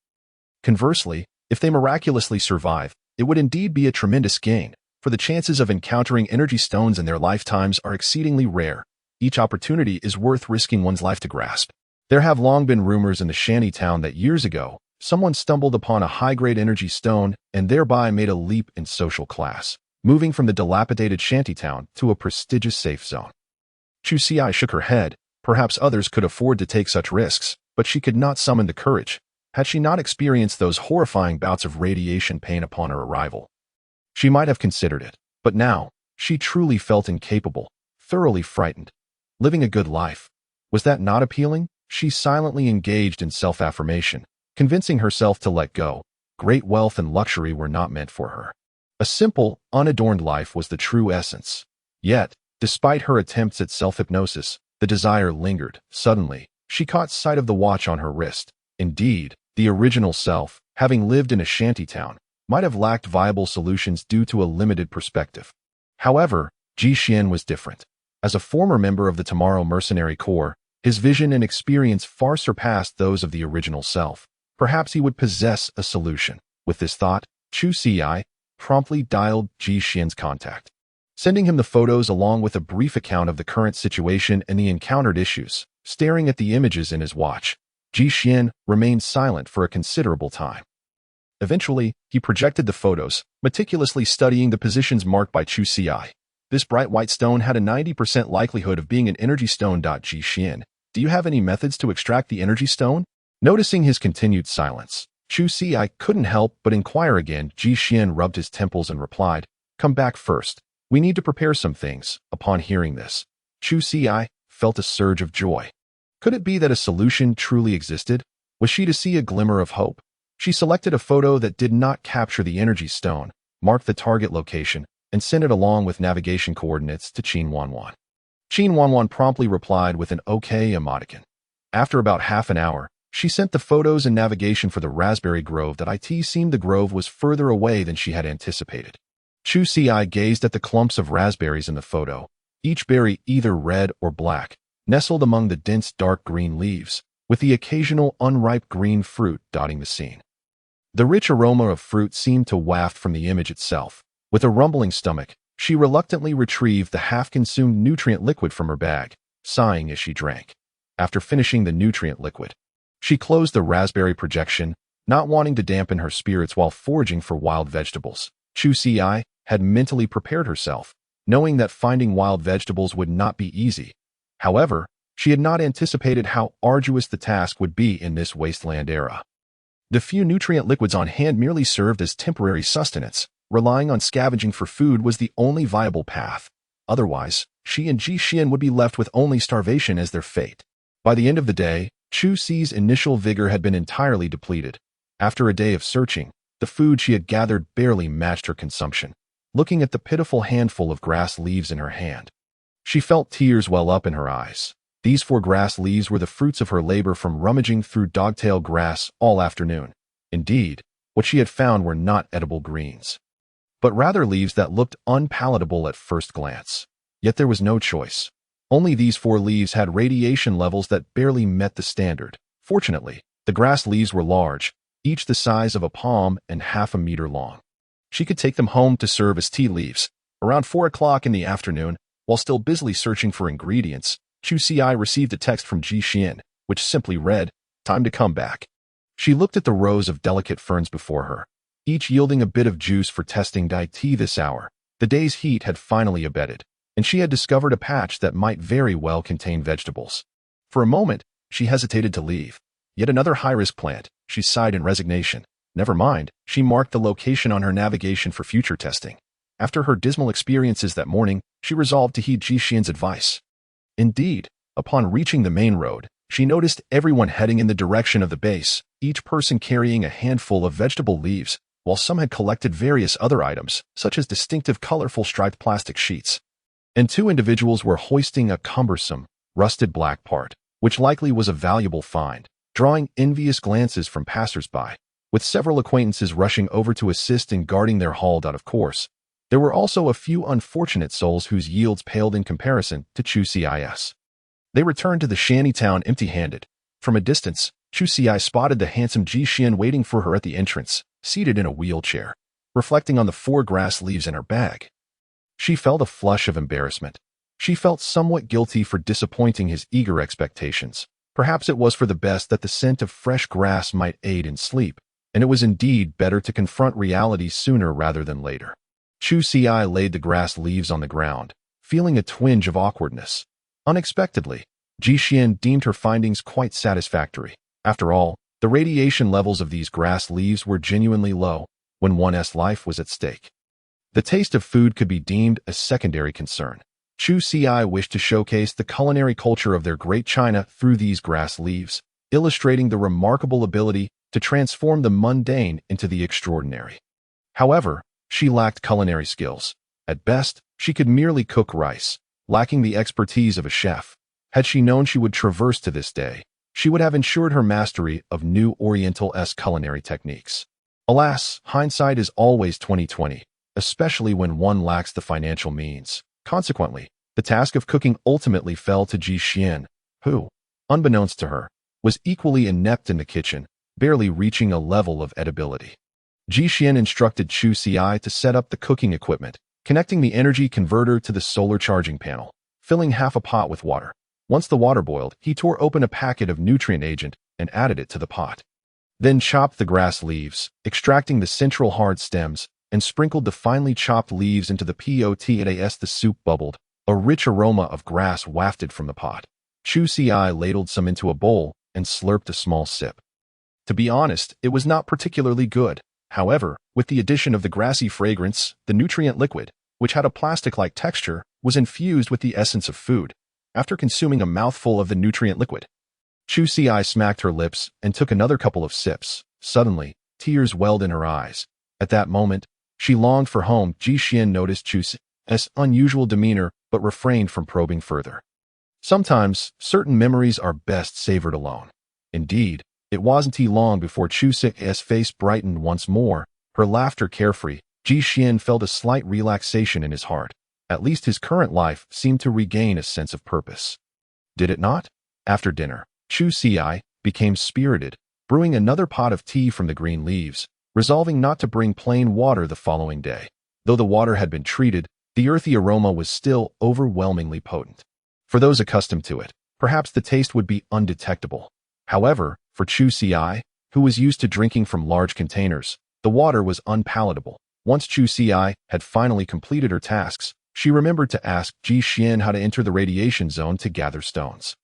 Conversely, if they miraculously survive, it would indeed be a tremendous gain, for the chances of encountering energy stones in their lifetimes are exceedingly rare. Each opportunity is worth risking one's life to grasp. There have long been rumors in the shantytown that years ago, someone stumbled upon a high-grade energy stone and thereby made a leap in social class, moving from the dilapidated shantytown to a prestigious safe zone. Chu Xi shook her head. Perhaps others could afford to take such risks, but she could not summon the courage. Had she not experienced those horrifying bouts of radiation pain upon her arrival, she might have considered it. But now, she truly felt incapable, thoroughly frightened. Living a good life, was that not appealing? She silently engaged in self-affirmation, convincing herself to let go. Great wealth and luxury were not meant for her. A simple, unadorned life was the true essence. Yet, despite her attempts at self-hypnosis, the desire lingered. Suddenly, she caught sight of the watch on her wrist. Indeed, the original self, having lived in a shantytown, might have lacked viable solutions due to a limited perspective. However, Ji Xian was different. As a former member of the Tomorrow Mercenary Corps, his vision and experience far surpassed those of the original self. Perhaps he would possess a solution. With this thought, Chu Xi promptly dialed Ji Xian's contact, sending him the photos along with a brief account of the current situation and the encountered issues. Staring at the images in his watch, Ji Xian remained silent for a considerable time. Eventually, he projected the photos, meticulously studying the positions marked by Chu Xi. This bright white stone had a 90% likelihood of being an energy stone. Ji Xian, do you have any methods to extract the energy stone? Noticing his continued silence, Chu Xi couldn't help but inquire again. Ji Xian rubbed his temples and replied, "Come back first. We need to prepare some things." Upon hearing this, Chu Xi felt a surge of joy. Could it be that a solution truly existed? Was she to see a glimmer of hope? She selected a photo that did not capture the energy stone, marked the target location, and sent it along with navigation coordinates to Qin Wanwan. Qin Wanwan promptly replied with an OK emoticon. After about half an hour, she sent the photos and navigation for the raspberry grove. It seemed the grove was further away than she had anticipated. Chu Xi gazed at the clumps of raspberries in the photo, each berry either red or black, nestled among the dense dark green leaves. with the occasional unripe green fruit dotting the scene. The rich aroma of fruit seemed to waft from the image itself. With a rumbling stomach, she reluctantly retrieved the half-consumed nutrient liquid from her bag, sighing as she drank. After finishing the nutrient liquid, she closed the raspberry projection, not wanting to dampen her spirits while foraging for wild vegetables. Chu Ci had mentally prepared herself, knowing that finding wild vegetables would not be easy. However, she had not anticipated how arduous the task would be in this wasteland era. The few nutrient liquids on hand merely served as temporary sustenance. Relying on scavenging for food was the only viable path. Otherwise, she and Ji Xian would be left with only starvation as their fate. By the end of the day, Chu Ci's initial vigor had been entirely depleted. After a day of searching, the food she had gathered barely matched her consumption. Looking at the pitiful handful of grass leaves in her hand, she felt tears well up in her eyes. These 4 grass leaves were the fruits of her labor from rummaging through dogtail grass all afternoon. Indeed, what she had found were not edible greens, but rather leaves that looked unpalatable at first glance. Yet there was no choice. Only these 4 leaves had radiation levels that barely met the standard. Fortunately, the grass leaves were large, each the size of a palm and half a meter long. She could take them home to serve as tea leaves. Around 4 o'clock in the afternoon, while still busily searching for ingredients, Chu Ci received a text from Ji Xian, which simply read, "Time to come back." She looked at the rows of delicate ferns before her, each yielding a bit of juice for testing Dai tea this hour. The day's heat had finally abated, and she had discovered a patch that might very well contain vegetables. For a moment, she hesitated to leave. Yet another high-risk plant, she sighed in resignation. Never mind, she marked the location on her navigation for future testing. After her dismal experiences that morning, she resolved to heed Ji Xian's advice. Indeed, upon reaching the main road, she noticed everyone heading in the direction of the base, each person carrying a handful of vegetable leaves, while some had collected various other items, such as distinctive colorful striped plastic sheets. And 2 individuals were hoisting a cumbersome, rusted black part, which likely was a valuable find, drawing envious glances from passers-by, with several acquaintances rushing over to assist in guarding their hauled out of course. There were also a few unfortunate souls whose yields paled in comparison to Chu Ci's. They returned to the shanty town empty-handed. From a distance, Chu Ci spotted the handsome Ji Xian waiting for her at the entrance, seated in a wheelchair, reflecting on the 4 grass leaves in her bag. She felt a flush of embarrassment. She felt somewhat guilty for disappointing his eager expectations. Perhaps it was for the best that the scent of fresh grass might aid in sleep, and it was indeed better to confront reality sooner rather than later. Chu Ci laid the grass leaves on the ground, feeling a twinge of awkwardness. Unexpectedly, Ji Xian deemed her findings quite satisfactory. After all, the radiation levels of these grass leaves were genuinely low when one's life was at stake. The taste of food could be deemed a secondary concern. Chu Ci wished to showcase the culinary culture of their Great China through these grass leaves, illustrating the remarkable ability to transform the mundane into the extraordinary. However, she lacked culinary skills. At best, she could merely cook rice, lacking the expertise of a chef. Had she known she would traverse to this day, she would have ensured her mastery of new Oriental-esque culinary techniques. Alas, hindsight is always 20/20, especially when one lacks the financial means. Consequently, the task of cooking ultimately fell to Ji Xian, who, unbeknownst to her, was equally inept in the kitchen, barely reaching a level of edibility. Ji Xian instructed Chu Ci to set up the cooking equipment, connecting the energy converter to the solar charging panel, filling half a pot with water. Once the water boiled, he tore open a packet of nutrient agent and added it to the pot. Then chopped the grass leaves, extracting the central hard stems, and sprinkled the finely chopped leaves into the pot. As the soup bubbled, a rich aroma of grass wafted from the pot. Chu Ci ladled some into a bowl and slurped a small sip. To be honest, it was not particularly good. However, with the addition of the grassy fragrance, the nutrient liquid, which had a plastic-like texture, was infused with the essence of food. After consuming a mouthful of the nutrient liquid, Chu Ci smacked her lips and took another couple of sips. Suddenly, tears welled in her eyes. At that moment, she longed for home. Ji Xian noticed Chu Ci's unusual demeanor but refrained from probing further. Sometimes, certain memories are best savored alone. Indeed, it wasn't long before Chu Ci's face brightened once more, her laughter carefree. Ji Xian felt a slight relaxation in his heart. At least his current life seemed to regain a sense of purpose. Did it not? After dinner, Chu Ci, became spirited, brewing another pot of tea from the green leaves, resolving not to bring plain water the following day. Though the water had been treated, the earthy aroma was still overwhelmingly potent. For those accustomed to it, perhaps the taste would be undetectable. However, for Chu Ci, who was used to drinking from large containers, the water was unpalatable. Once Chu Ci had finally completed her tasks, she remembered to ask Ji Xian how to enter the radiation zone to gather stones.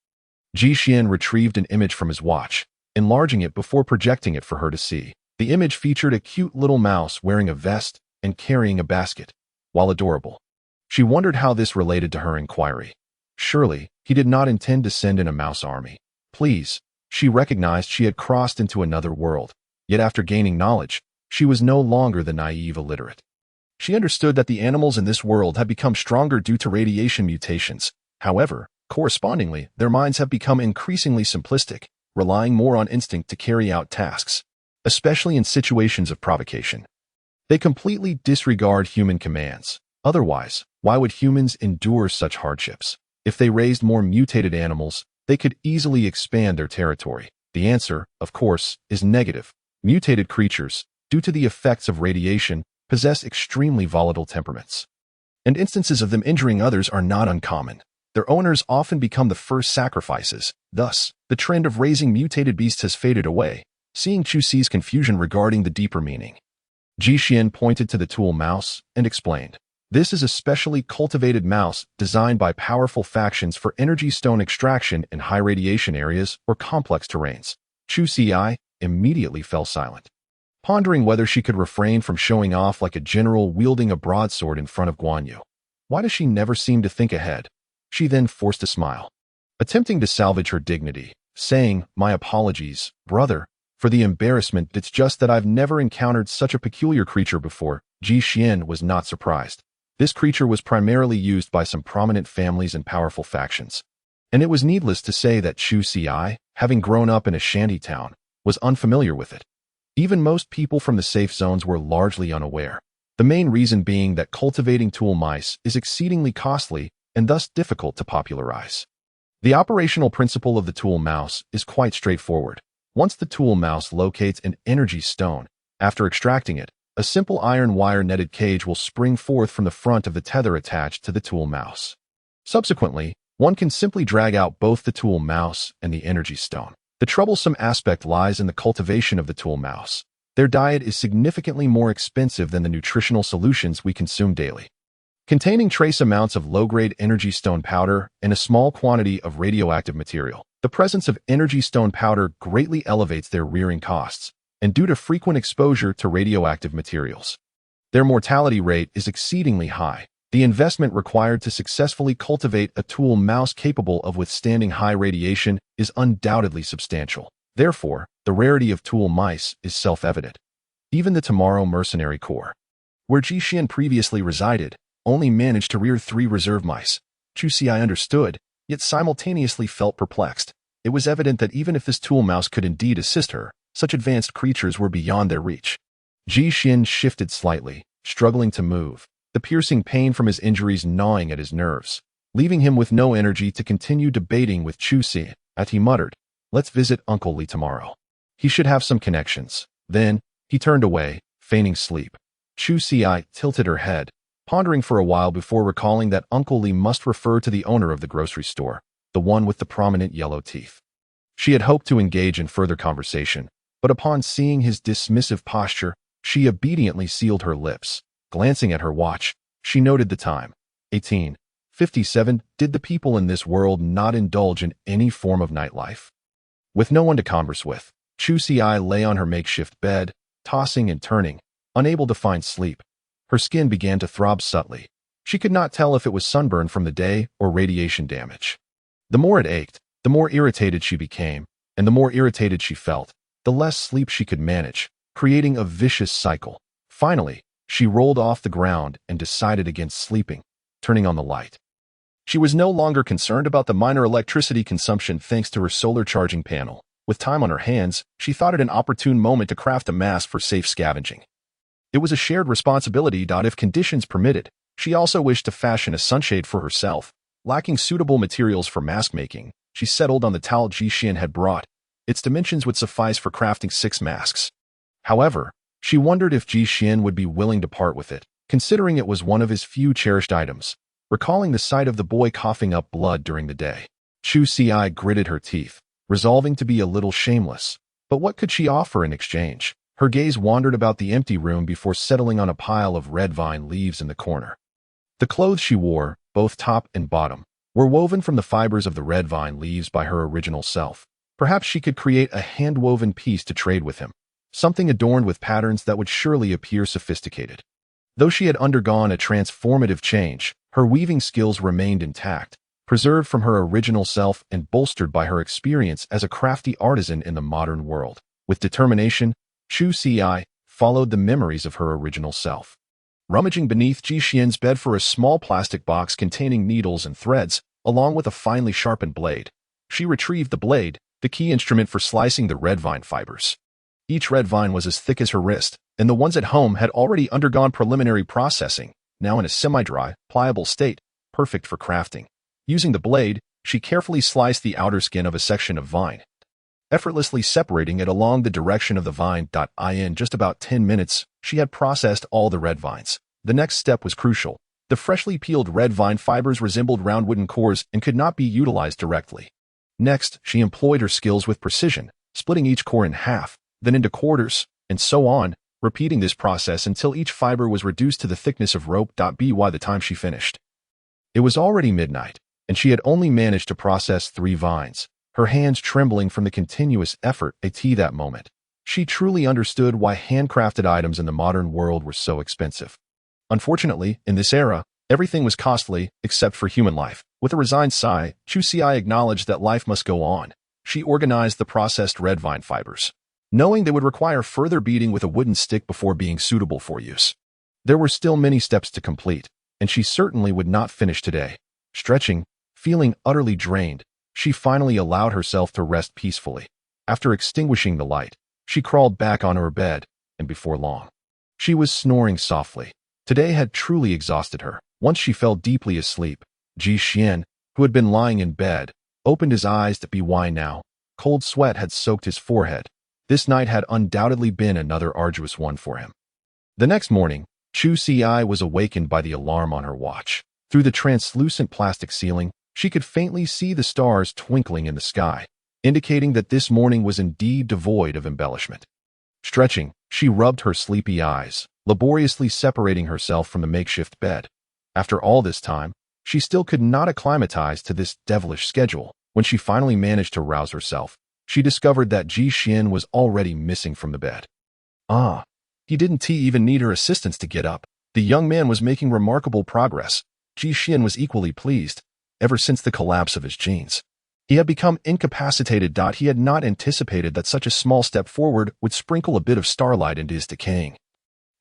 Ji Xian retrieved an image from his watch, enlarging it before projecting it for her to see. The image featured a cute little mouse wearing a vest and carrying a basket. While adorable, she wondered how this related to her inquiry. Surely, he did not intend to send in a mouse army. Please, she recognized she had crossed into another world. Yet after gaining knowledge, she was no longer the naive illiterate. She understood that the animals in this world had become stronger due to radiation mutations. However, correspondingly, their minds have become increasingly simplistic, relying more on instinct to carry out tasks, especially in situations of provocation. They completely disregard human commands. Otherwise, why would humans endure such hardships? If they raised more mutated animals, they could easily expand their territory. The answer, of course, is negative. Mutated creatures, due to the effects of radiation, possess extremely volatile temperaments. And instances of them injuring others are not uncommon. Their owners often become the first sacrifices. Thus, the trend of raising mutated beasts has faded away, seeing Chu Ci's confusion regarding the deeper meaning. Ji Xian pointed to the tool mouse and explained, "This is a specially cultivated mouse designed by powerful factions for energy stone extraction in high radiation areas or complex terrains." Chu Ci immediately fell silent, pondering whether she could refrain from showing off like a general wielding a broadsword in front of Guan Yu. Why does she never seem to think ahead? She then forced a smile, attempting to salvage her dignity, saying, "My apologies, brother, for the embarrassment. It's just that I've never encountered such a peculiar creature before." Ji Xian was not surprised. This creature was primarily used by some prominent families and powerful factions. And it was needless to say that Chu Ci, having grown up in a shanty town, was unfamiliar with it. Even most people from the safe zones were largely unaware. The main reason being that cultivating tool mice is exceedingly costly and thus difficult to popularize. The operational principle of the tool mouse is quite straightforward. Once the tool mouse locates an energy stone, after extracting it, a simple iron wire netted cage will spring forth from the front of the tether attached to the tool mouse. Subsequently, one can simply drag out both the tool mouse and the energy stone. The troublesome aspect lies in the cultivation of the tool mouse. Their diet is significantly more expensive than the nutritional solutions we consume daily. Containing trace amounts of low-grade energy stone powder and a small quantity of radioactive material, the presence of energy stone powder greatly elevates their rearing costs, and due to frequent exposure to radioactive materials, their mortality rate is exceedingly high. The investment required to successfully cultivate a tool mouse capable of withstanding high radiation is undoubtedly substantial. Therefore, the rarity of tool mice is self-evident. Even the Tomorrow Mercenary Corps, where Ji Xian previously resided, only managed to rear 3 reserve mice. Chu Ci understood, yet simultaneously felt perplexed. It was evident that even if this tool mouse could indeed assist her, such advanced creatures were beyond their reach. Ji Xian shifted slightly, struggling to move, the piercing pain from his injuries gnawing at his nerves, leaving him with no energy to continue debating with Chu Ci. As he muttered, "Let's visit Uncle Li tomorrow. He should have some connections." Then, he turned away, feigning sleep. Chu Ci tilted her head, pondering for a while before recalling that Uncle Li must refer to the owner of the grocery store, the one with the prominent yellow teeth. She had hoped to engage in further conversation, but upon seeing his dismissive posture, she obediently sealed her lips. Glancing at her watch, she noted the time. 18:57. Did the people in this world not indulge in any form of nightlife? With no one to converse with, Chu Ci lay on her makeshift bed, tossing and turning, unable to find sleep. Her skin began to throb subtly. She could not tell if it was sunburn from the day or radiation damage. The more it ached, the more irritated she became, and the more irritated she felt, the less sleep she could manage, creating a vicious cycle. Finally, she rolled off the ground and decided against sleeping, turning on the light. She was no longer concerned about the minor electricity consumption thanks to her solar charging panel. With time on her hands, she thought it an opportune moment to craft a mask for safe scavenging. It was a shared responsibility. If conditions permitted, she also wished to fashion a sunshade for herself. Lacking suitable materials for mask making, she settled on the towel Ji Xian had brought, Its dimensions would suffice for crafting 6 masks. However, she wondered if Ji Xian would be willing to part with it, considering it was one of his few cherished items. Recalling the sight of the boy coughing up blood during the day, Chu Ci gritted her teeth, resolving to be a little shameless. But what could she offer in exchange? Her gaze wandered about the empty room before settling on a pile of red vine leaves in the corner. The clothes she wore, both top and bottom, were woven from the fibers of the red vine leaves by her original self. Perhaps she could create a hand-woven piece to trade with him, something adorned with patterns that would surely appear sophisticated. Though she had undergone a transformative change, her weaving skills remained intact, preserved from her original self and bolstered by her experience as a crafty artisan in the modern world. With determination, Chu Ci followed the memories of her original self. Rummaging beneath Ji Xian's bed for a small plastic box containing needles and threads, along with a finely sharpened blade, she retrieved the blade, the key instrument for slicing the red vine fibers. Each red vine was as thick as her wrist, and the ones at home had already undergone preliminary processing, now in a semi-dry, pliable state, perfect for crafting. Using the blade, she carefully sliced the outer skin of a section of vine, effortlessly separating it along the direction of the vine. In just about 10 minutes, she had processed all the red vines. The next step was crucial. The freshly peeled red vine fibers resembled round wooden cores and could not be utilized directly. Next, she employed her skills with precision, splitting each core in half, then into quarters, and so on, repeating this process until each fiber was reduced to the thickness of rope. By the time she finished, it was already midnight, and she had only managed to process 3 vines, her hands trembling from the continuous effort. That moment, she truly understood why handcrafted items in the modern world were so expensive. Unfortunately, in this era, everything was costly except for human life. With a resigned sigh, Chu Ci acknowledged that life must go on. She organized the processed red vine fibers, knowing they would require further beating with a wooden stick before being suitable for use. There were still many steps to complete, and she certainly would not finish today. Stretching, feeling utterly drained, she finally allowed herself to rest peacefully. After extinguishing the light, she crawled back onto her bed, and before long, she was snoring softly. Today had truly exhausted her. Once she fell deeply asleep, Ji Xian, who had been lying in bed, opened his eyes. Why now? Cold sweat had soaked his forehead. This night had undoubtedly been another arduous one for him. The next morning, Chu Ci was awakened by the alarm on her watch. Through the translucent plastic ceiling, she could faintly see the stars twinkling in the sky, indicating that this morning was indeed devoid of embellishment. Stretching, she rubbed her sleepy eyes, laboriously separating herself from the makeshift bed. After all this time, she still could not acclimatize to this devilish schedule. When she finally managed to rouse herself, she discovered that Ji Xian was already missing from the bed. He didn't even need her assistance to get up. The young man was making remarkable progress. Ji Xian was equally pleased. Ever since the collapse of his genes, he had become incapacitated. He had not anticipated that such a small step forward would sprinkle a bit of starlight into his decaying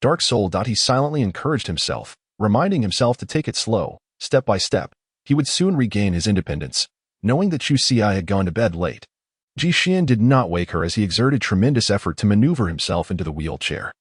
dark soul. He silently encouraged himself, reminding himself to take it slow, step by step. He would soon regain his independence. Knowing that Chu Ci had gone to bed late, Ji Xian did not wake her as he exerted tremendous effort to maneuver himself into the wheelchair.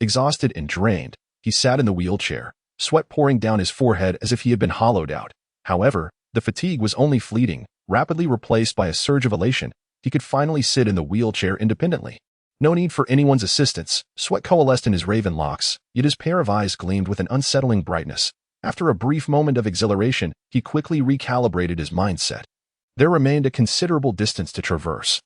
Exhausted and drained, he sat in the wheelchair, sweat pouring down his forehead as if he had been hollowed out. However, the fatigue was only fleeting, rapidly replaced by a surge of elation. He could finally sit in the wheelchair independently. No need for anyone's assistance. Sweat coalesced in his raven locks, yet his pair of eyes gleamed with an unsettling brightness. After a brief moment of exhilaration, he quickly recalibrated his mindset. There remained a considerable distance to traverse,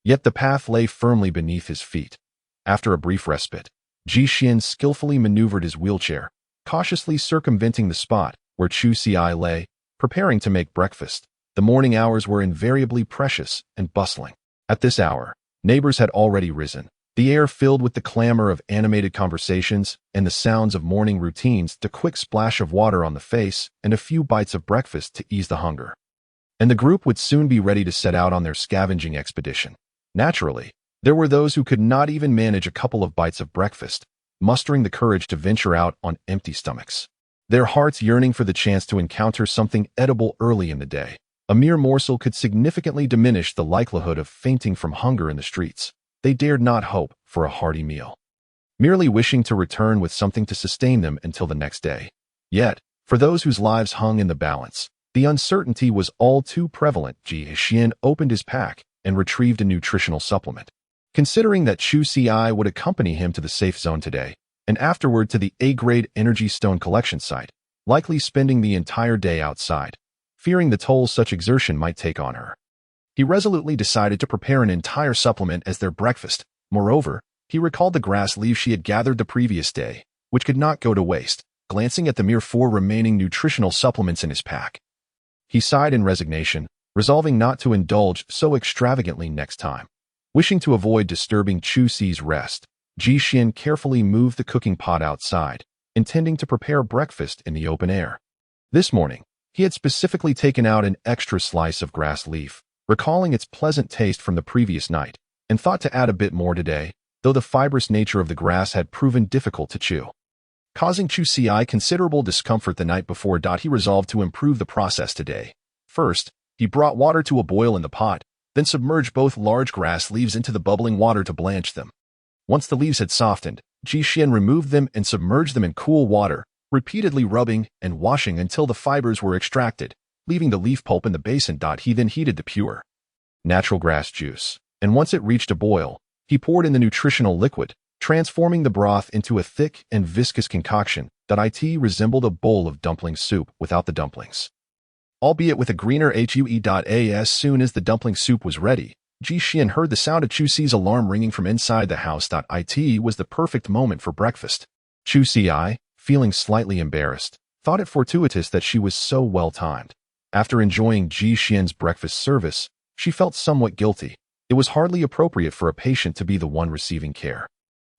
yet the path lay firmly beneath his feet. After a brief respite, Ji Xian skillfully maneuvered his wheelchair, cautiously circumventing the spot where Chu Ci lay, preparing to make breakfast. The morning hours were invariably precious and bustling. At this hour, neighbors had already risen, the air filled with the clamor of animated conversations and the sounds of morning routines. The quick splash of water on the face and a few bites of breakfast to ease the hunger. And the group would soon be ready to set out on their scavenging expedition. Naturally, there were those who could not even manage a couple of bites of breakfast, mustering the courage to venture out on empty stomachs, their hearts yearning for the chance to encounter something edible early in the day. A mere morsel could significantly diminish the likelihood of fainting from hunger in the streets. They dared not hope for a hearty meal, merely wishing to return with something to sustain them until the next day. Yet, for those whose lives hung in the balance, the uncertainty was all too prevalent. Ji Xian opened his pack, and retrieved a nutritional supplement. Considering that Chu Si would accompany him to the safe zone today, and afterward to the A-grade energy stone collection site, likely spending the entire day outside, fearing the toll such exertion might take on her, he resolutely decided to prepare an entire supplement as their breakfast. Moreover, he recalled the grass leaves she had gathered the previous day, which could not go to waste. Glancing at the mere 4 remaining nutritional supplements in his pack, he sighed in resignation, resolving not to indulge so extravagantly next time. Wishing to avoid disturbing Chu Si's rest, Ji Xian carefully moved the cooking pot outside, intending to prepare breakfast in the open air. This morning, he had specifically taken out an extra slice of grass leaf, recalling its pleasant taste from the previous night, and thought to add a bit more today, though the fibrous nature of the grass had proven difficult to chew. Causing Chu Si considerable discomfort the night before, he resolved to improve the process today. First, he brought water to a boil in the pot, then submerged both large grass leaves into the bubbling water to blanch them. Once the leaves had softened, Ji Xian removed them and submerged them in cool water, repeatedly rubbing and washing until the fibers were extracted, leaving the leaf pulp in the basin. He then heated the pure, natural grass juice, and once it reached a boil, he poured in the nutritional liquid, transforming the broth into a thick and viscous concoction that resembled a bowl of dumpling soup without the dumplings, albeit with a greener hue. As soon as the dumpling soup was ready, Ji Xian heard the sound of Chu Si's alarm ringing from inside the house. It was the perfect moment for breakfast. Chu Si, feeling slightly embarrassed, thought it fortuitous that she was so well-timed. After enjoying Ji Xian's breakfast service, she felt somewhat guilty. It was hardly appropriate for a patient to be the one receiving care,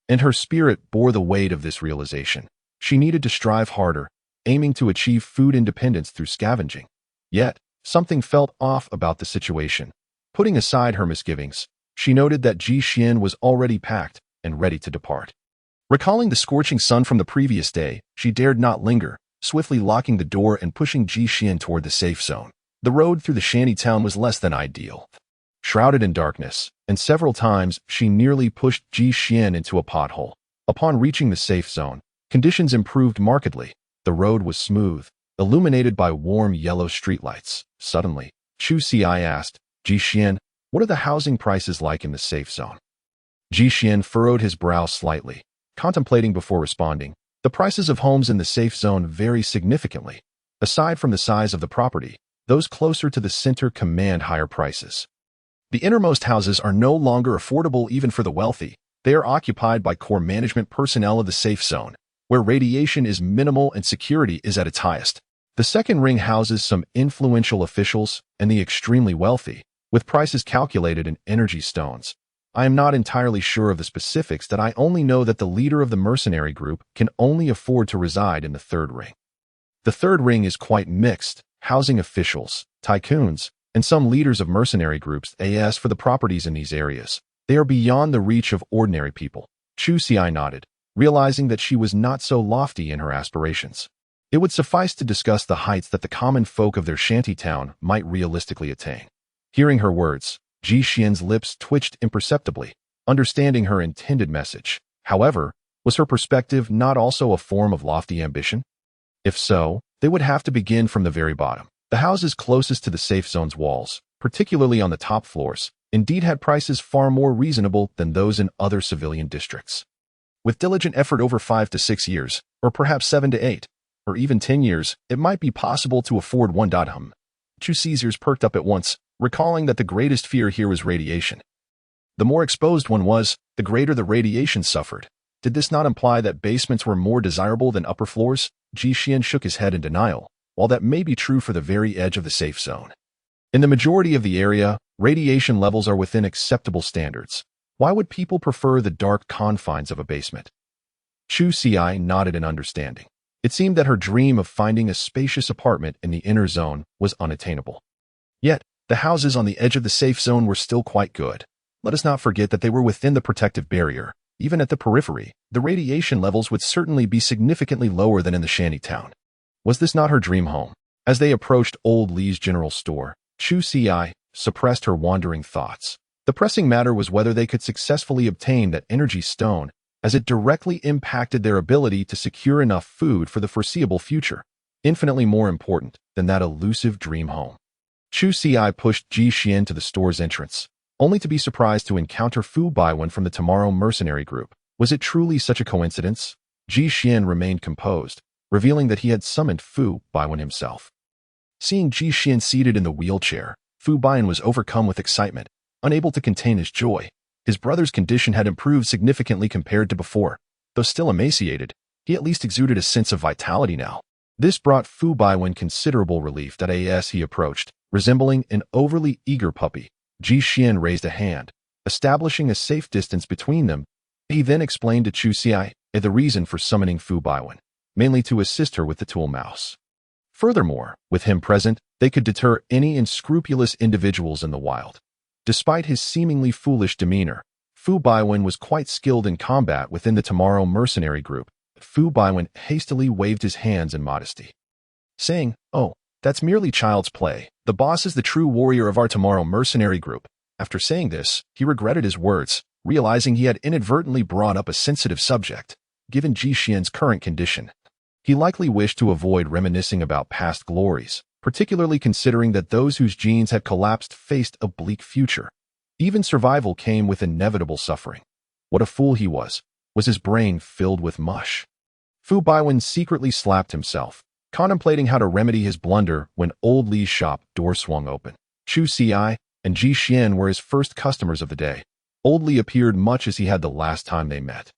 and her spirit bore the weight of this realization. She needed to strive harder, aiming to achieve food independence through scavenging. Yet, something felt off about the situation. Putting aside her misgivings, she noted that Ji Xian was already packed and ready to depart. Recalling the scorching sun from the previous day, she dared not linger, swiftly locking the door and pushing Ji Xian toward the safe zone. The road through the shanty town was less than ideal, shrouded in darkness, and several times she nearly pushed Ji Xian into a pothole. Upon reaching the safe zone, conditions improved markedly. The road was smooth, illuminated by warm yellow streetlights. Suddenly, Chu Si asked, "Ji Xian, what are the housing prices like in the safe zone?" Ji Xian furrowed his brow slightly, contemplating before responding. The prices of homes in the safe zone vary significantly. Aside from the size of the property, those closer to the center command higher prices. The innermost houses are no longer affordable even for the wealthy. They are occupied by core management personnel of the safe zone, where radiation is minimal and security is at its highest. The second ring houses some influential officials and the extremely wealthy, with prices calculated in energy stones. I am not entirely sure of the specifics. I only know that the leader of the mercenary group can only afford to reside in the third ring. The third ring is quite mixed, housing officials, tycoons, and some leaders of mercenary groups. As for the properties in these areas, they are beyond the reach of ordinary people. Chu Si nodded, realizing that she was not so lofty in her aspirations. It would suffice to discuss the heights that the common folk of their shanty town might realistically attain. Hearing her words, Ji Xian's lips twitched imperceptibly, understanding her intended message. However, was her perspective not also a form of lofty ambition? If so, they would have to begin from the very bottom. The houses closest to the safe zone's walls, particularly on the top floors, indeed had prices far more reasonable than those in other civilian districts. With diligent effort over 5 to 6 years, or perhaps 7 to 8, or even 10 years, it might be possible to afford one. Chu Si's ears perked up at once, recalling that the greatest fear here was radiation. The more exposed one was, the greater the radiation suffered. Did this not imply that basements were more desirable than upper floors? Ji Xian shook his head in denial. While that may be true for the very edge of the safe zone, in the majority of the area, radiation levels are within acceptable standards. Why would people prefer the dark confines of a basement? Chu Si nodded in understanding. It seemed that her dream of finding a spacious apartment in the inner zone was unattainable. Yet, the houses on the edge of the safe zone were still quite good. Let us not forget that they were within the protective barrier. Even at the periphery, the radiation levels would certainly be significantly lower than in the shanty town. Was this not her dream home? As they approached Old Lee's general store, Chu Si suppressed her wandering thoughts. The pressing matter was whether they could successfully obtain that energy stone, as it directly impacted their ability to secure enough food for the foreseeable future, infinitely more important than that elusive dream home. Chu Si pushed Ji Xian to the store's entrance, only to be surprised to encounter Fu Baiwen from the Tomorrow mercenary group. Was it truly such a coincidence? Ji Xian remained composed, revealing that he had summoned Fu Baiwen himself. Seeing Ji Xian seated in the wheelchair, Fu Baiwen was overcome with excitement, unable to contain his joy. His brother's condition had improved significantly compared to before. Though still emaciated, he at least exuded a sense of vitality now. This brought Fu Baiwen considerable relief that as he approached, resembling an overly eager puppy. Ji Xian raised a hand, establishing a safe distance between them. He then explained to Chu Xi the reason for summoning Fu Baiwen, mainly to assist her with the tool mouse. Furthermore, with him present, they could deter any unscrupulous individuals in the wild. Despite his seemingly foolish demeanor, Fu Baiwen was quite skilled in combat within the Tomorrow mercenary group. Fu Baiwen hastily waved his hands in modesty, saying, "Oh, that's merely child's play. The boss is the true warrior of our Tomorrow mercenary group." After saying this, he regretted his words, realizing he had inadvertently brought up a sensitive subject. Given Ji Xian's current condition, he likely wished to avoid reminiscing about past glories, particularly considering that those whose genes had collapsed faced a bleak future. Even survival came with inevitable suffering. What a fool he was. Was his brain filled with mush? Fu Baiwen secretly slapped himself, contemplating how to remedy his blunder when Old Li's shop door swung open. Chu Xi and Ji Xian were his first customers of the day. Old Li appeared much as he had the last time they met,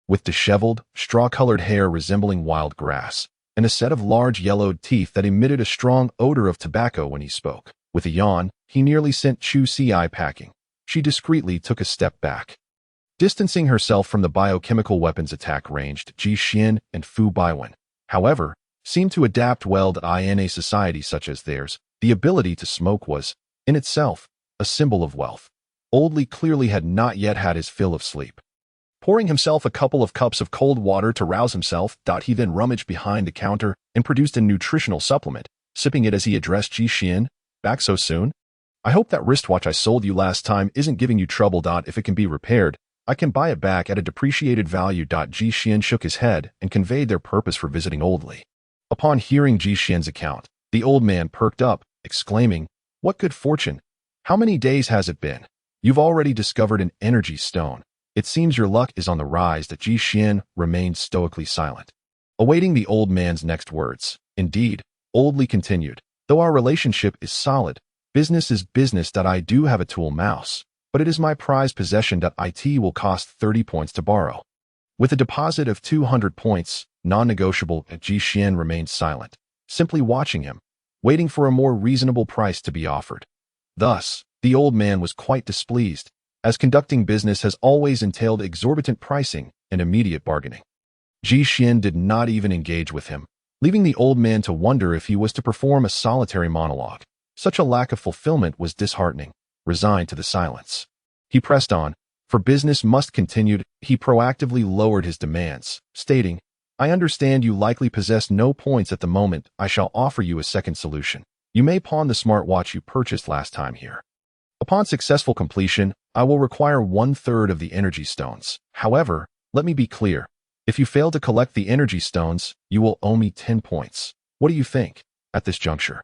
with disheveled, straw-colored hair resembling wild grass, and a set of large yellowed teeth that emitted a strong odor of tobacco when he spoke. With a yawn, he nearly sent Chu Xi packing. She discreetly took a step back, distancing herself from the biochemical weapons attack ranged. Ji Xian and Fu Baiwen, however, seemed to adapt well to in a society such as theirs. The ability to smoke was, in itself, a symbol of wealth. Old Li clearly had not yet had his fill of sleep. Pouring himself a couple of cups of cold water to rouse himself, he then rummaged behind the counter and produced a nutritional supplement, sipping it as he addressed Ji Xian. "Back so soon? I hope that wristwatch I sold you last time isn't giving you trouble. If it can be repaired, I can buy it back at a depreciated value." Ji Xian shook his head and conveyed their purpose for visiting Old Li. Upon hearing Ji Xian's account, the old man perked up, exclaiming, "What good fortune! How many days has it been? You've already discovered an energy stone. It seems your luck is on the rise." Ji Xian remained stoically silent, awaiting the old man's next words. "Indeed," Old Li continued, "though our relationship is solid, business is business. I do have a tool mouse, but it is my prized possession. It will cost 30 points to borrow, with a deposit of 200 points, non-negotiable." Ji Xian remained silent, simply watching him, waiting for a more reasonable price to be offered. Thus, the old man was quite displeased, as conducting business has always entailed exorbitant pricing and immediate bargaining. Ji Xian did not even engage with him, leaving the old man to wonder if he was to perform a solitary monologue. Such a lack of fulfillment was disheartening. Resigned to the silence, he pressed on, for business must continue. He proactively lowered his demands, stating, "I understand you likely possess no points at the moment. I shall offer you a second solution. You may pawn the smartwatch you purchased last time here. Upon successful completion, I will require 1/3 of the energy stones. However, let me be clear. If you fail to collect the energy stones, you will owe me 10 points. What do you think?" At this juncture,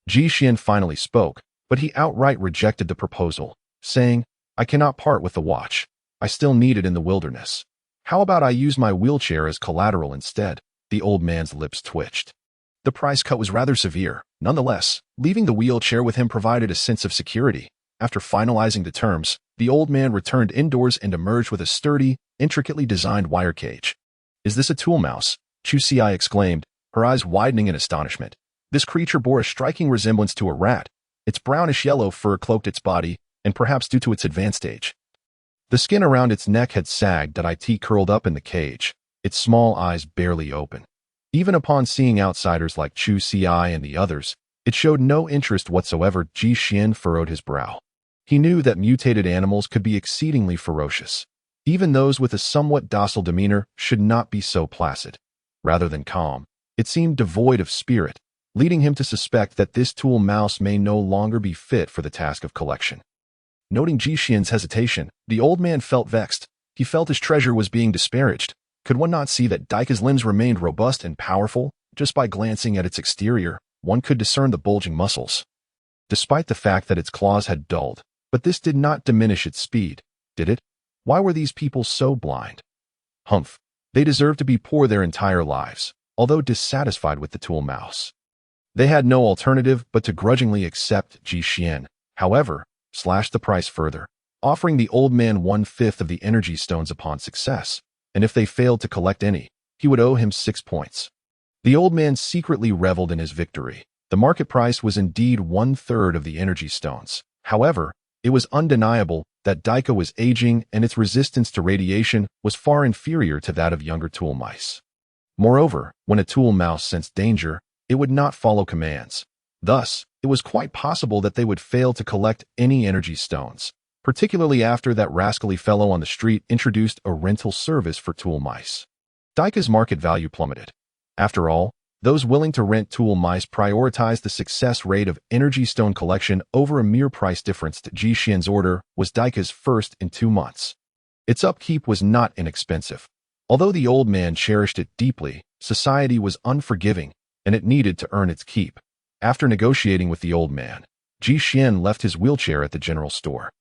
Ji Xian finally spoke, but he outright rejected the proposal, saying, "I cannot part with the watch. I still need it in the wilderness. How about I use my wheelchair as collateral instead?" The old man's lips twitched. The price cut was rather severe. Nonetheless, leaving the wheelchair with him provided a sense of security. After finalizing the terms, the old man returned indoors and emerged with a sturdy, intricately designed wire cage. "Is this a tool mouse?" Chu Xi exclaimed, her eyes widening in astonishment. This creature bore a striking resemblance to a rat. Its brownish-yellow fur cloaked its body, and perhaps due to its advanced age, the skin around its neck had sagged. It curled up in the cage, its small eyes barely open. Even upon seeing outsiders like Chu Xi and the others, it showed no interest whatsoever. Ji Xian furrowed his brow. He knew that mutated animals could be exceedingly ferocious. Even those with a somewhat docile demeanor should not be so placid. Rather than calm, it seemed devoid of spirit, leading him to suspect that this tool mouse may no longer be fit for the task of collection. Noting Ji Xian's hesitation, the old man felt vexed. He felt his treasure was being disparaged. Could one not see that Daika's limbs remained robust and powerful? Just by glancing at its exterior, one could discern the bulging muscles. Despite the fact that its claws had dulled, But this did not diminish its speed, did it? Why were these people so blind? Humph. They deserved to be poor their entire lives, although dissatisfied with the tool mouse. They had no alternative but to grudgingly accept Ji Xian, however, slashed the price further, offering the old man 1/5 of the energy stones upon success, and if they failed to collect any, he would owe him 6 points. The old man secretly reveled in his victory. The market price was indeed 1/3 of the energy stones. However, it was undeniable that Daika was aging and its resistance to radiation was far inferior to that of younger tool mice. Moreover, when a tool mouse sensed danger, it would not follow commands. Thus, it was quite possible that they would fail to collect any energy stones, particularly after that rascally fellow on the street introduced a rental service for tool mice. Daika's market value plummeted. After all, those willing to rent tool mice prioritized the success rate of energy stone collection over a mere price difference. Ji Xian's order was Daika's first in 2 months. Its upkeep was not inexpensive. Although the old man cherished it deeply, society was unforgiving, and it needed to earn its keep. After negotiating with the old man, Ji Xian left his wheelchair at the general store,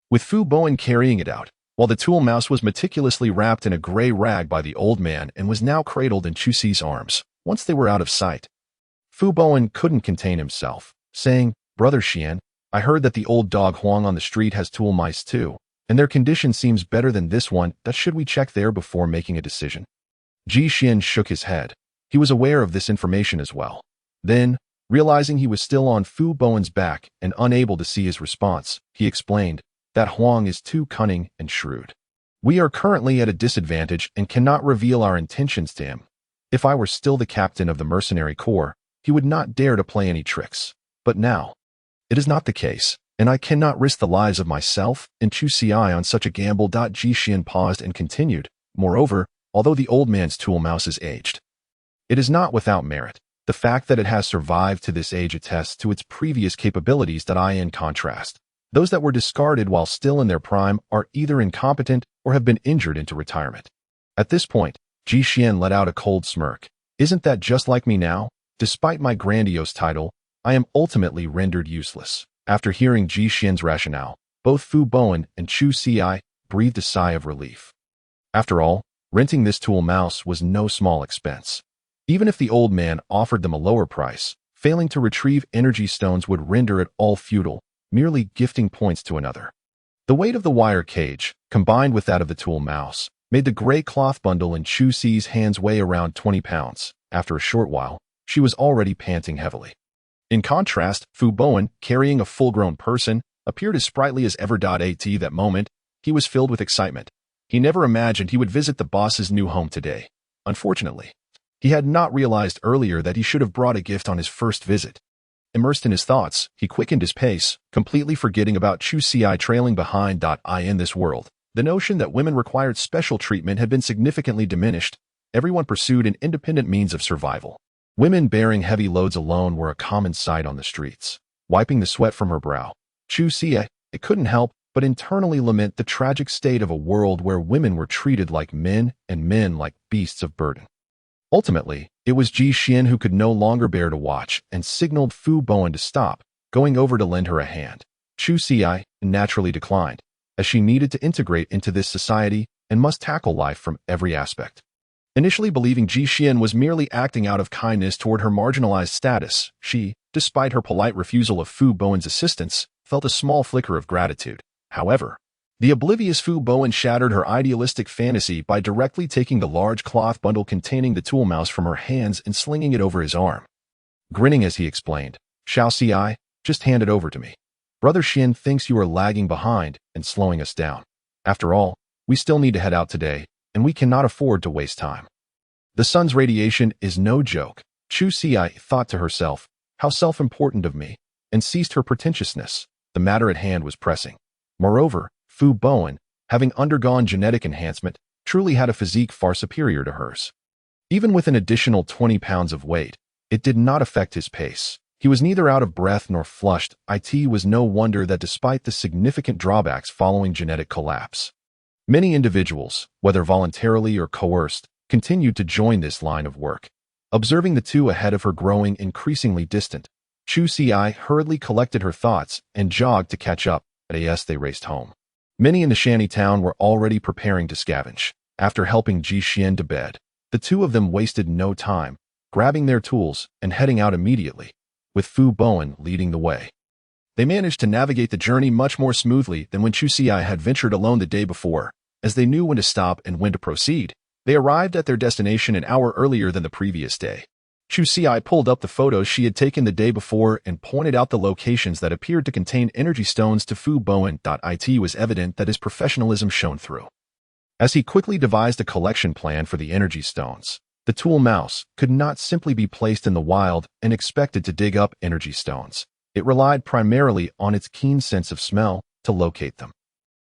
with Fu Bowen carrying it out, while the tool mouse was meticulously wrapped in a gray rag by the old man and was now cradled in Chu Si's arms. Once they were out of sight, Fu Bowen couldn't contain himself, saying, "Brother Xian, I heard that the old dog Huang on the street has tool mice too, and their condition seems better than this one. Should we check there before making a decision?" Ji Xian shook his head. He was aware of this information as well. Then, realizing he was still on Fu Bowen's back and unable to see his response, he explained that Huang is too cunning and shrewd. We are currently at a disadvantage and cannot reveal our intentions to him. If I were still the captain of the mercenary corps, he would not dare to play any tricks. But now, it is not the case, and I cannot risk the lives of myself and Chu Si on such a gamble. Ji Xian paused and continued, "Moreover, although the old man's tool mouse is aged, it is not without merit. The fact that it has survived to this age attests to its previous capabilities. In contrast, those that were discarded while still in their prime are either incompetent or have been injured into retirement." At this point, Ji Xian let out a cold smirk. "Isn't that just like me now? Despite my grandiose title, I am ultimately rendered useless." After hearing Ji Xian's rationale, both Fu Bowen and Chu Si breathed a sigh of relief. After all, renting this tool mouse was no small expense. Even if the old man offered them a lower price, failing to retrieve energy stones would render it all futile, merely gifting points to another. The weight of the wire cage, combined with that of the tool mouse, made the gray cloth bundle in Chu Si's hands weigh around 20 pounds. After a short while, she was already panting heavily. In contrast, Fu Bowen, carrying a full-grown person, appeared as sprightly as ever. At that moment, he was filled with excitement. He never imagined he would visit the boss's new home today. Unfortunately, he had not realized earlier that he should have brought a gift on his first visit. Immersed in his thoughts, he quickened his pace, completely forgetting about Chu Si trailing behind. In this world, the notion that women required special treatment had been significantly diminished. Everyone pursued an independent means of survival. Women bearing heavy loads alone were a common sight on the streets. Wiping the sweat from her brow, Chu Si, it couldn't help but internally lament the tragic state of a world where women were treated like men and men like beasts of burden. Ultimately, it was Ji Xian who could no longer bear to watch and signaled Fu Bowen to stop, going over to lend her a hand. Chu Si naturally declined, as she needed to integrate into this society and must tackle life from every aspect. Initially believing Ji Xian was merely acting out of kindness toward her marginalized status, she, despite her polite refusal of Fu Bowen's assistance, felt a small flicker of gratitude. However, the oblivious Fu Bowen shattered her idealistic fantasy by directly taking the large cloth bundle containing the tool mouse from her hands and slinging it over his arm. Grinning as he explained, "Xiao Si, just hand it over to me. Brother Xian thinks you are lagging behind and slowing us down. After all, we still need to head out today, and we cannot afford to waste time. The sun's radiation is no joke." Chu Si thought to herself, "How self-important of me," and ceased her pretentiousness. The matter at hand was pressing. Moreover, Fu Bowen, having undergone genetic enhancement, truly had a physique far superior to hers. Even with an additional 20 pounds of weight, it did not affect his pace. He was neither out of breath nor flushed. It was no wonder that despite the significant drawbacks following genetic collapse, many individuals, whether voluntarily or coerced, continued to join this line of work. Observing the two ahead of her growing increasingly distant, Chu Si hurriedly collected her thoughts and jogged to catch up. as they raced home. Many in the shanty town were already preparing to scavenge. After helping Ji Xian to bed, the two of them wasted no time, grabbing their tools and heading out immediately, with Fu Bowen leading the way. They managed to navigate the journey much more smoothly than when Chu Xi had ventured alone the day before, as they knew when to stop and when to proceed. They arrived at their destination an hour earlier than the previous day. Chu Xi pulled up the photos she had taken the day before and pointed out the locations that appeared to contain energy stones to Fu Bowen. It was evident that his professionalism shone through. As he quickly devised a collection plan for the energy stones, the tool mouse could not simply be placed in the wild and expected to dig up energy stones. It relied primarily on its keen sense of smell to locate them.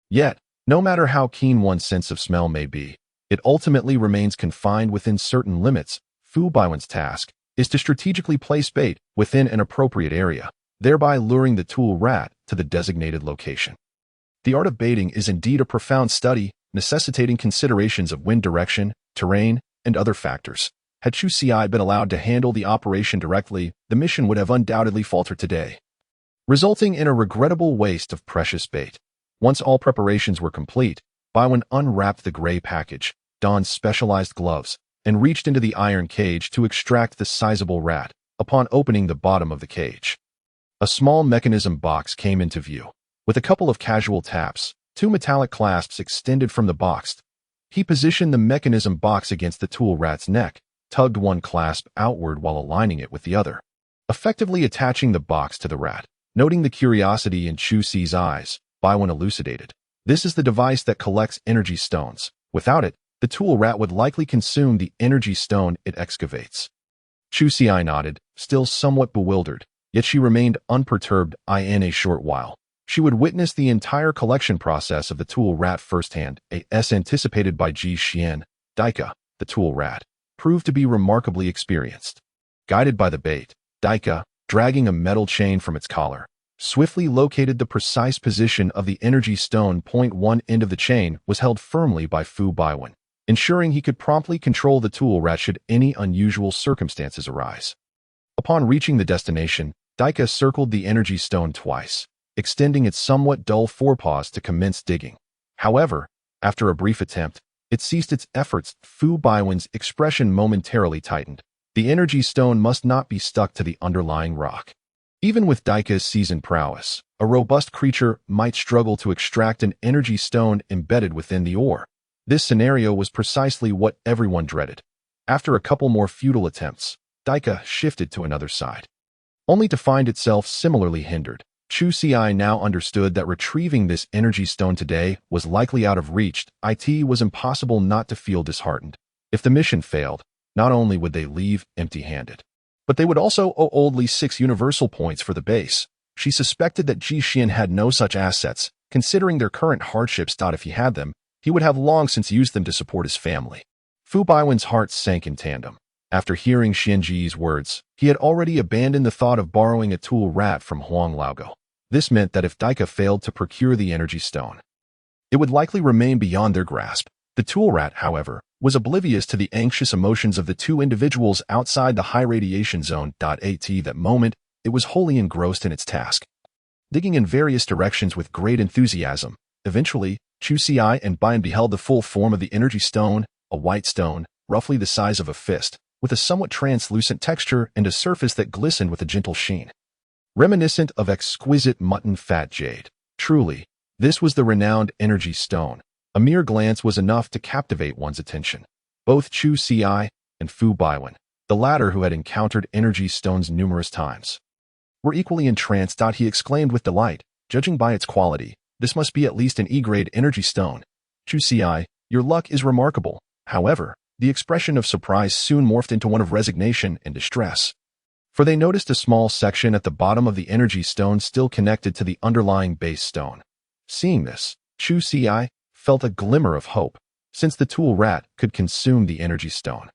Yet, no matter how keen one's sense of smell may be, it ultimately remains confined within certain limits. Fu Baiwen's task is to strategically place bait within an appropriate area, thereby luring the tool rat to the designated location. The art of baiting is indeed a profound study, necessitating considerations of wind direction, terrain, and other factors. Had Chu Xi been allowed to handle the operation directly, the mission would have undoubtedly faltered today, resulting in a regrettable waste of precious bait. Once all preparations were complete, Baiwen unwrapped the gray package, donned specialized gloves, and reached into the iron cage to extract the sizable rat. Upon opening the bottom of the cage, a small mechanism box came into view. With a couple of casual taps, two metallic clasps extended from the box. He positioned the mechanism box against the tool rat's neck, tugged one clasp outward while aligning it with the other, effectively attaching the box to the rat. Noting the curiosity in Chu Xi's eyes, Baiwen elucidated. This is the device that collects energy stones. Without it, the tool rat would likely consume the energy stone it excavates. Chu Xi nodded, still somewhat bewildered, yet she remained unperturbed. In a short while, she would witness the entire collection process of the tool rat firsthand. As anticipated by Ji Xian, Daika, the tool rat, proved to be remarkably experienced. Guided by the bait, Daika, dragging a metal chain from its collar, swiftly located the precise position of the energy stone. One end of the chain was held firmly by Fu Baiwen, ensuring he could promptly control the tool rat should any unusual circumstances arise. Upon reaching the destination, Daika circled the energy stone twice, extending its somewhat dull forepaws to commence digging. However, after a brief attempt, it ceased its efforts. Fu Baiwen's expression momentarily tightened. The energy stone must not be stuck to the underlying rock. Even with Daika's seasoned prowess, a robust creature might struggle to extract an energy stone embedded within the ore. This scenario was precisely what everyone dreaded. After a couple more futile attempts, Daika shifted to another side, only to find itself similarly hindered. Chu Xi now understood that retrieving this energy stone today was likely out of reach. It was impossible not to feel disheartened. If the mission failed, not only would they leave empty-handed, but they would also owe only 6 universal points for the base. She suspected that Ji Xian had no such assets, considering their current hardships. If he had them, he would have long since used them to support his family. Fu Baiwen's heart sank in tandem. After hearing Xianji's words, he had already abandoned the thought of borrowing a tool rat from Huang Laogo. This meant that if Daika failed to procure the energy stone, it would likely remain beyond their grasp. The tool rat, however, was oblivious to the anxious emotions of the two individuals outside the high radiation zone. At that moment, it was wholly engrossed in its task, digging in various directions with great enthusiasm. Eventually, Chu Xi and Baiwen beheld the full form of the energy stone, a white stone, roughly the size of a fist, with a somewhat translucent texture and a surface that glistened with a gentle sheen, reminiscent of exquisite mutton fat jade. Truly, this was the renowned energy stone. A mere glance was enough to captivate one's attention. Both Chu Xi and Fu Baiwen, the latter who had encountered energy stones numerous times, were equally entranced. He exclaimed with delight, judging by its quality, this must be at least an E-grade energy stone. Chu Xi, your luck is remarkable. However, the expression of surprise soon morphed into one of resignation and distress, for they noticed a small section at the bottom of the energy stone still connected to the underlying base stone. Seeing this, Chu Xi felt a glimmer of hope. Since the tool rat could consume the energy stone,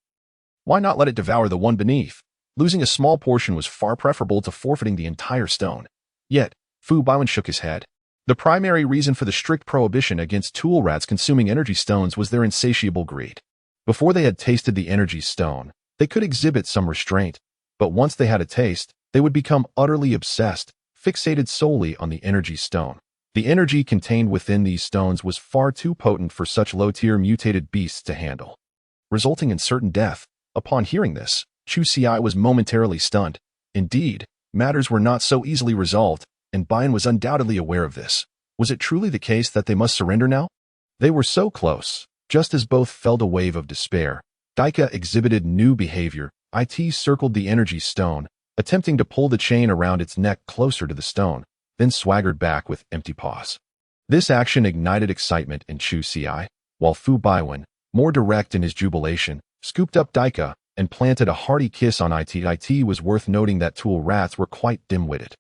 why not let it devour the one beneath? Losing a small portion was far preferable to forfeiting the entire stone. Yet, Fu Baiwen shook his head. The primary reason for the strict prohibition against tool rats consuming energy stones was their insatiable greed. Before they had tasted the energy stone, they could exhibit some restraint, but once they had a taste, they would become utterly obsessed, fixated solely on the energy stone. The energy contained within these stones was far too potent for such low-tier mutated beasts to handle, resulting in certain death. Upon hearing this, Chu Xiai was momentarily stunned. Indeed, matters were not so easily resolved, and Bian was undoubtedly aware of this. Was it truly the case that they must surrender now? They were so close. Just as both felt a wave of despair, Daika exhibited new behavior. It circled the energy stone, attempting to pull the chain around its neck closer to the stone, then swaggered back with empty paws. This action ignited excitement in Chu Xiai, while Fu Baiwen, more direct in his jubilation, scooped up Daika and planted a hearty kiss on it. It was worth noting that tool rats were quite dim-witted.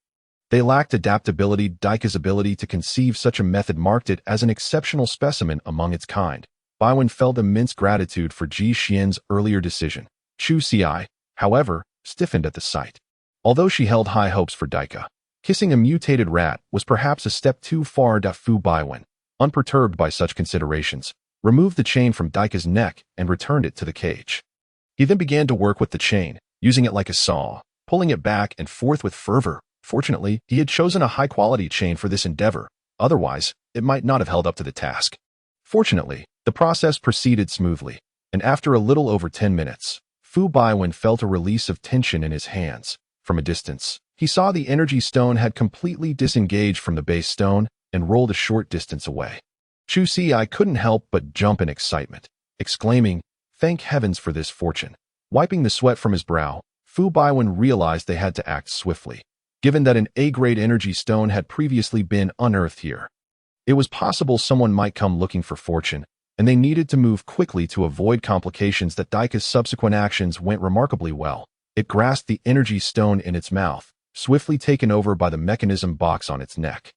They lacked adaptability. Daika's ability to conceive such a method marked it as an exceptional specimen among its kind. Baiwen felt immense gratitude for Ji Xian's earlier decision. Chu Xiai, however, stiffened at the sight. Although she held high hopes for Daika, kissing a mutated rat was perhaps a step too far. Fu Baiwen, unperturbed by such considerations, removed the chain from Daika's neck and returned it to the cage. He then began to work with the chain, using it like a saw, pulling it back and forth with fervor. Fortunately, he had chosen a high-quality chain for this endeavor, otherwise, it might not have held up to the task. Fortunately, the process proceeded smoothly, and after a little over 10 minutes, Fu Baiwen felt a release of tension in his hands. From a distance, he saw the energy stone had completely disengaged from the base stone and rolled a short distance away. Chu Xiai couldn't help but jump in excitement, exclaiming, "Thank heavens for this fortune." Wiping the sweat from his brow, Fu Baiwen realized they had to act swiftly, given that an A-grade energy stone had previously been unearthed here. It was possible someone might come looking for fortune, and they needed to move quickly to avoid complications. That Daika's subsequent actions went remarkably well. It grasped the energy stone in its mouth, swiftly taken over by the mechanism box on its neck,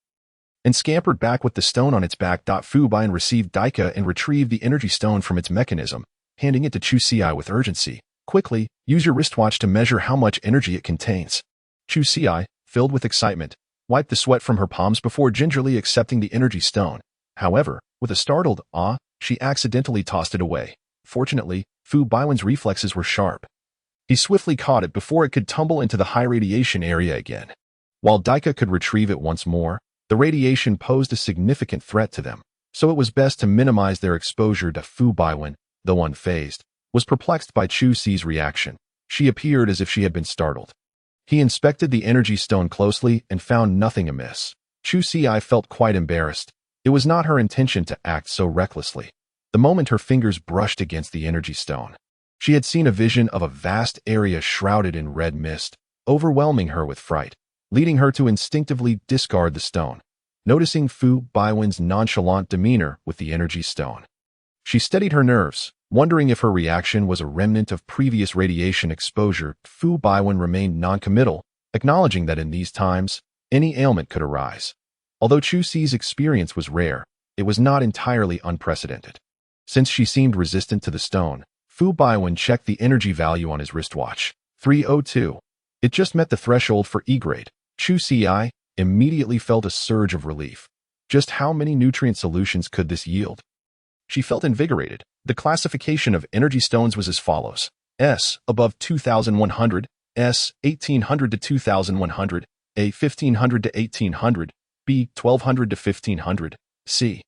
and scampered back with the stone on its back. Fu Baiwen received Daika and retrieved the energy stone from its mechanism, handing it to Chu Xiai with urgency. "Quickly, use your wristwatch to measure how much energy it contains." Chu Xiai, filled with excitement, wiped the sweat from her palms before gingerly accepting the energy stone. However, with a startled "ah," she accidentally tossed it away. Fortunately, Fu Baiwen's reflexes were sharp. He swiftly caught it before it could tumble into the high radiation area again. While Daika could retrieve it once more, the radiation posed a significant threat to them, so it was best to minimize their exposure. Fu Baiwen, though unfazed, was perplexed by Chu Xi's reaction. She appeared as if she had been startled. He inspected the energy stone closely and found nothing amiss. Chu Xiai felt quite embarrassed. It was not her intention to act so recklessly. The moment her fingers brushed against the energy stone, she had seen a vision of a vast area shrouded in red mist, overwhelming her with fright, leading her to instinctively discard the stone. Noticing Fu Baiwen's nonchalant demeanor with the energy stone, she steadied her nerves, wondering if her reaction was a remnant of previous radiation exposure. Fu Baiwen remained noncommittal, acknowledging that in these times, any ailment could arise. Although Chu Xi's experience was rare, it was not entirely unprecedented. Since she seemed resistant to the stone, Fu Baiwen checked the energy value on his wristwatch. 302. It just met the threshold for E-grade. Chu Xiai immediately felt a surge of relief. Just how many nutrient solutions could this yield? She felt invigorated. The classification of energy stones was as follows: S, above 2,100, S, 1,800 to 2,100, A, 1,500 to 1,800, B, 1,200 to 1,500, C,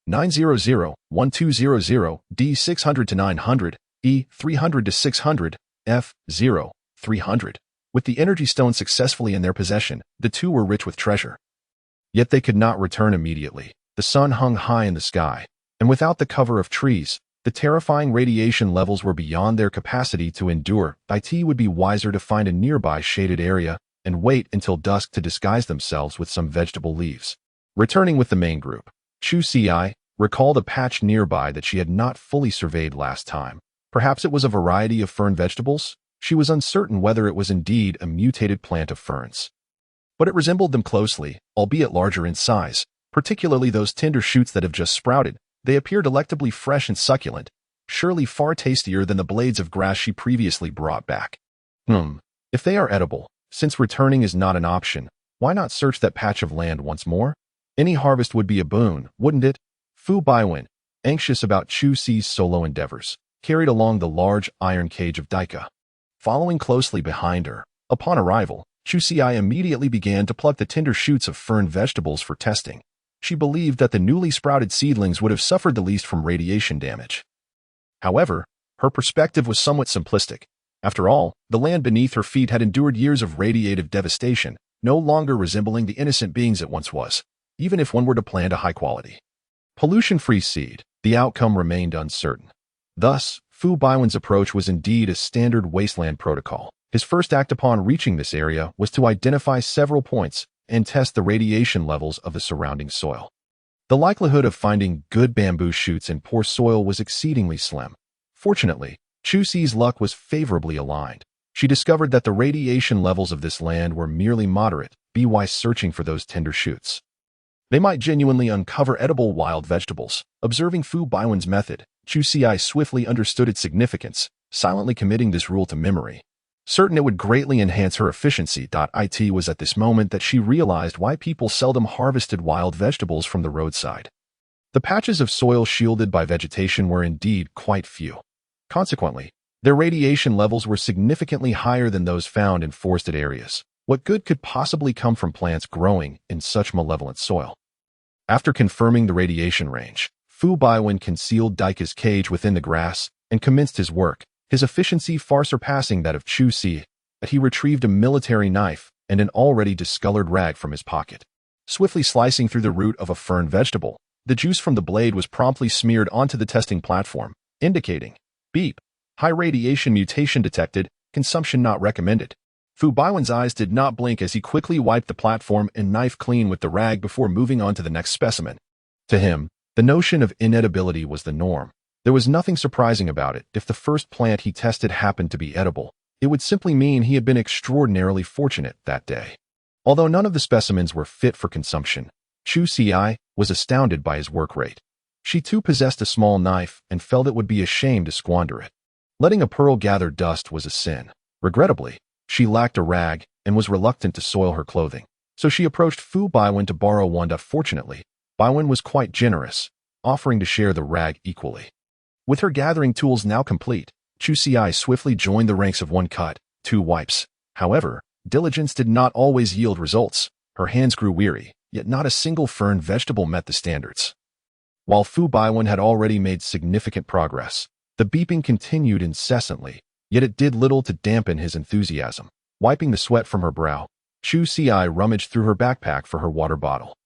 900, 1,200, D, 600 to 900, E, 300 to 600, F, 0, 300. With the energy stone successfully in their possession, the two were rich with treasure. Yet they could not return immediately. The sun hung high in the sky, and without the cover of trees, the terrifying radiation levels were beyond their capacity to endure. It would be wiser to find a nearby shaded area and wait until dusk to disguise themselves with some vegetable leaves. Returning with the main group, Chu Xiai recalled a patch nearby that she had not fully surveyed last time. Perhaps it was a variety of fern vegetables? She was uncertain whether it was indeed a mutated plant of ferns. But it resembled them closely, albeit larger in size, particularly those tender shoots that have just sprouted. They appeared delectably fresh and succulent, surely far tastier than the blades of grass she previously brought back. If they are edible, since returning is not an option, why not search that patch of land once more? Any harvest would be a boon, wouldn't it? Fu Baiwen, anxious about Chu Xi's solo endeavors, carried along the large iron cage of Daika. Following closely behind her, upon arrival, Chu Xiai immediately began to pluck the tender shoots of fern vegetables for testing. she believed that the newly sprouted seedlings would have suffered the least from radiation damage. However, her perspective was somewhat simplistic. After all, the land beneath her feet had endured years of radiative devastation, no longer resembling the innocent beings it once was, even if one were to plant a high-quality, pollution-free seed. The outcome remained uncertain. Thus, Fu Baiwen's approach was indeed a standard wasteland protocol. His first act upon reaching this area was to identify several points and test the radiation levels of the surrounding soil. The likelihood of finding good bamboo shoots in poor soil was exceedingly slim. Fortunately, Chu Si's luck was favorably aligned. She discovered that the radiation levels of this land were merely moderate. Be wise searching for those tender shoots. They might genuinely uncover edible wild vegetables. Observing Fu Baiwen's method, Chu Si swiftly understood its significance, silently committing this rule to memory. Certain it would greatly enhance her efficiency. It was at this moment that she realized why people seldom harvested wild vegetables from the roadside. The patches of soil shielded by vegetation were indeed quite few. Consequently, their radiation levels were significantly higher than those found in forested areas. What good could possibly come from plants growing in such malevolent soil? After confirming the radiation range, Fu Baiwen concealed Daika's cage within the grass and commenced his work, his efficiency far surpassing that of Chu Si. He retrieved a military knife and an already discolored rag from his pocket. Swiftly slicing through the root of a fern vegetable, the juice from the blade was promptly smeared onto the testing platform, indicating, beep, high radiation mutation detected, consumption not recommended. Fu Baiwen's eyes did not blink as he quickly wiped the platform and knife clean with the rag before moving on to the next specimen. To him, the notion of inedibility was the norm. There was nothing surprising about it. If the first plant he tested happened to be edible, it would simply mean he had been extraordinarily fortunate that day. Although none of the specimens were fit for consumption, Chu Si was astounded by his work rate. She too possessed a small knife and felt it would be a shame to squander it. Letting a pearl gather dust was a sin. Regrettably, she lacked a rag and was reluctant to soil her clothing, so she approached Fu Baiwen to borrow one. Fortunately, Baiwen was quite generous, offering to share the rag equally. With her gathering tools now complete, Chu Si swiftly joined the ranks of one cut, two wipes. However, diligence did not always yield results. Her hands grew weary, yet not a single fern vegetable met the standards. While Fu Baiwen had already made significant progress, the beeping continued incessantly, yet it did little to dampen his enthusiasm. Wiping the sweat from her brow, Chu Si rummaged through her backpack for her water bottle.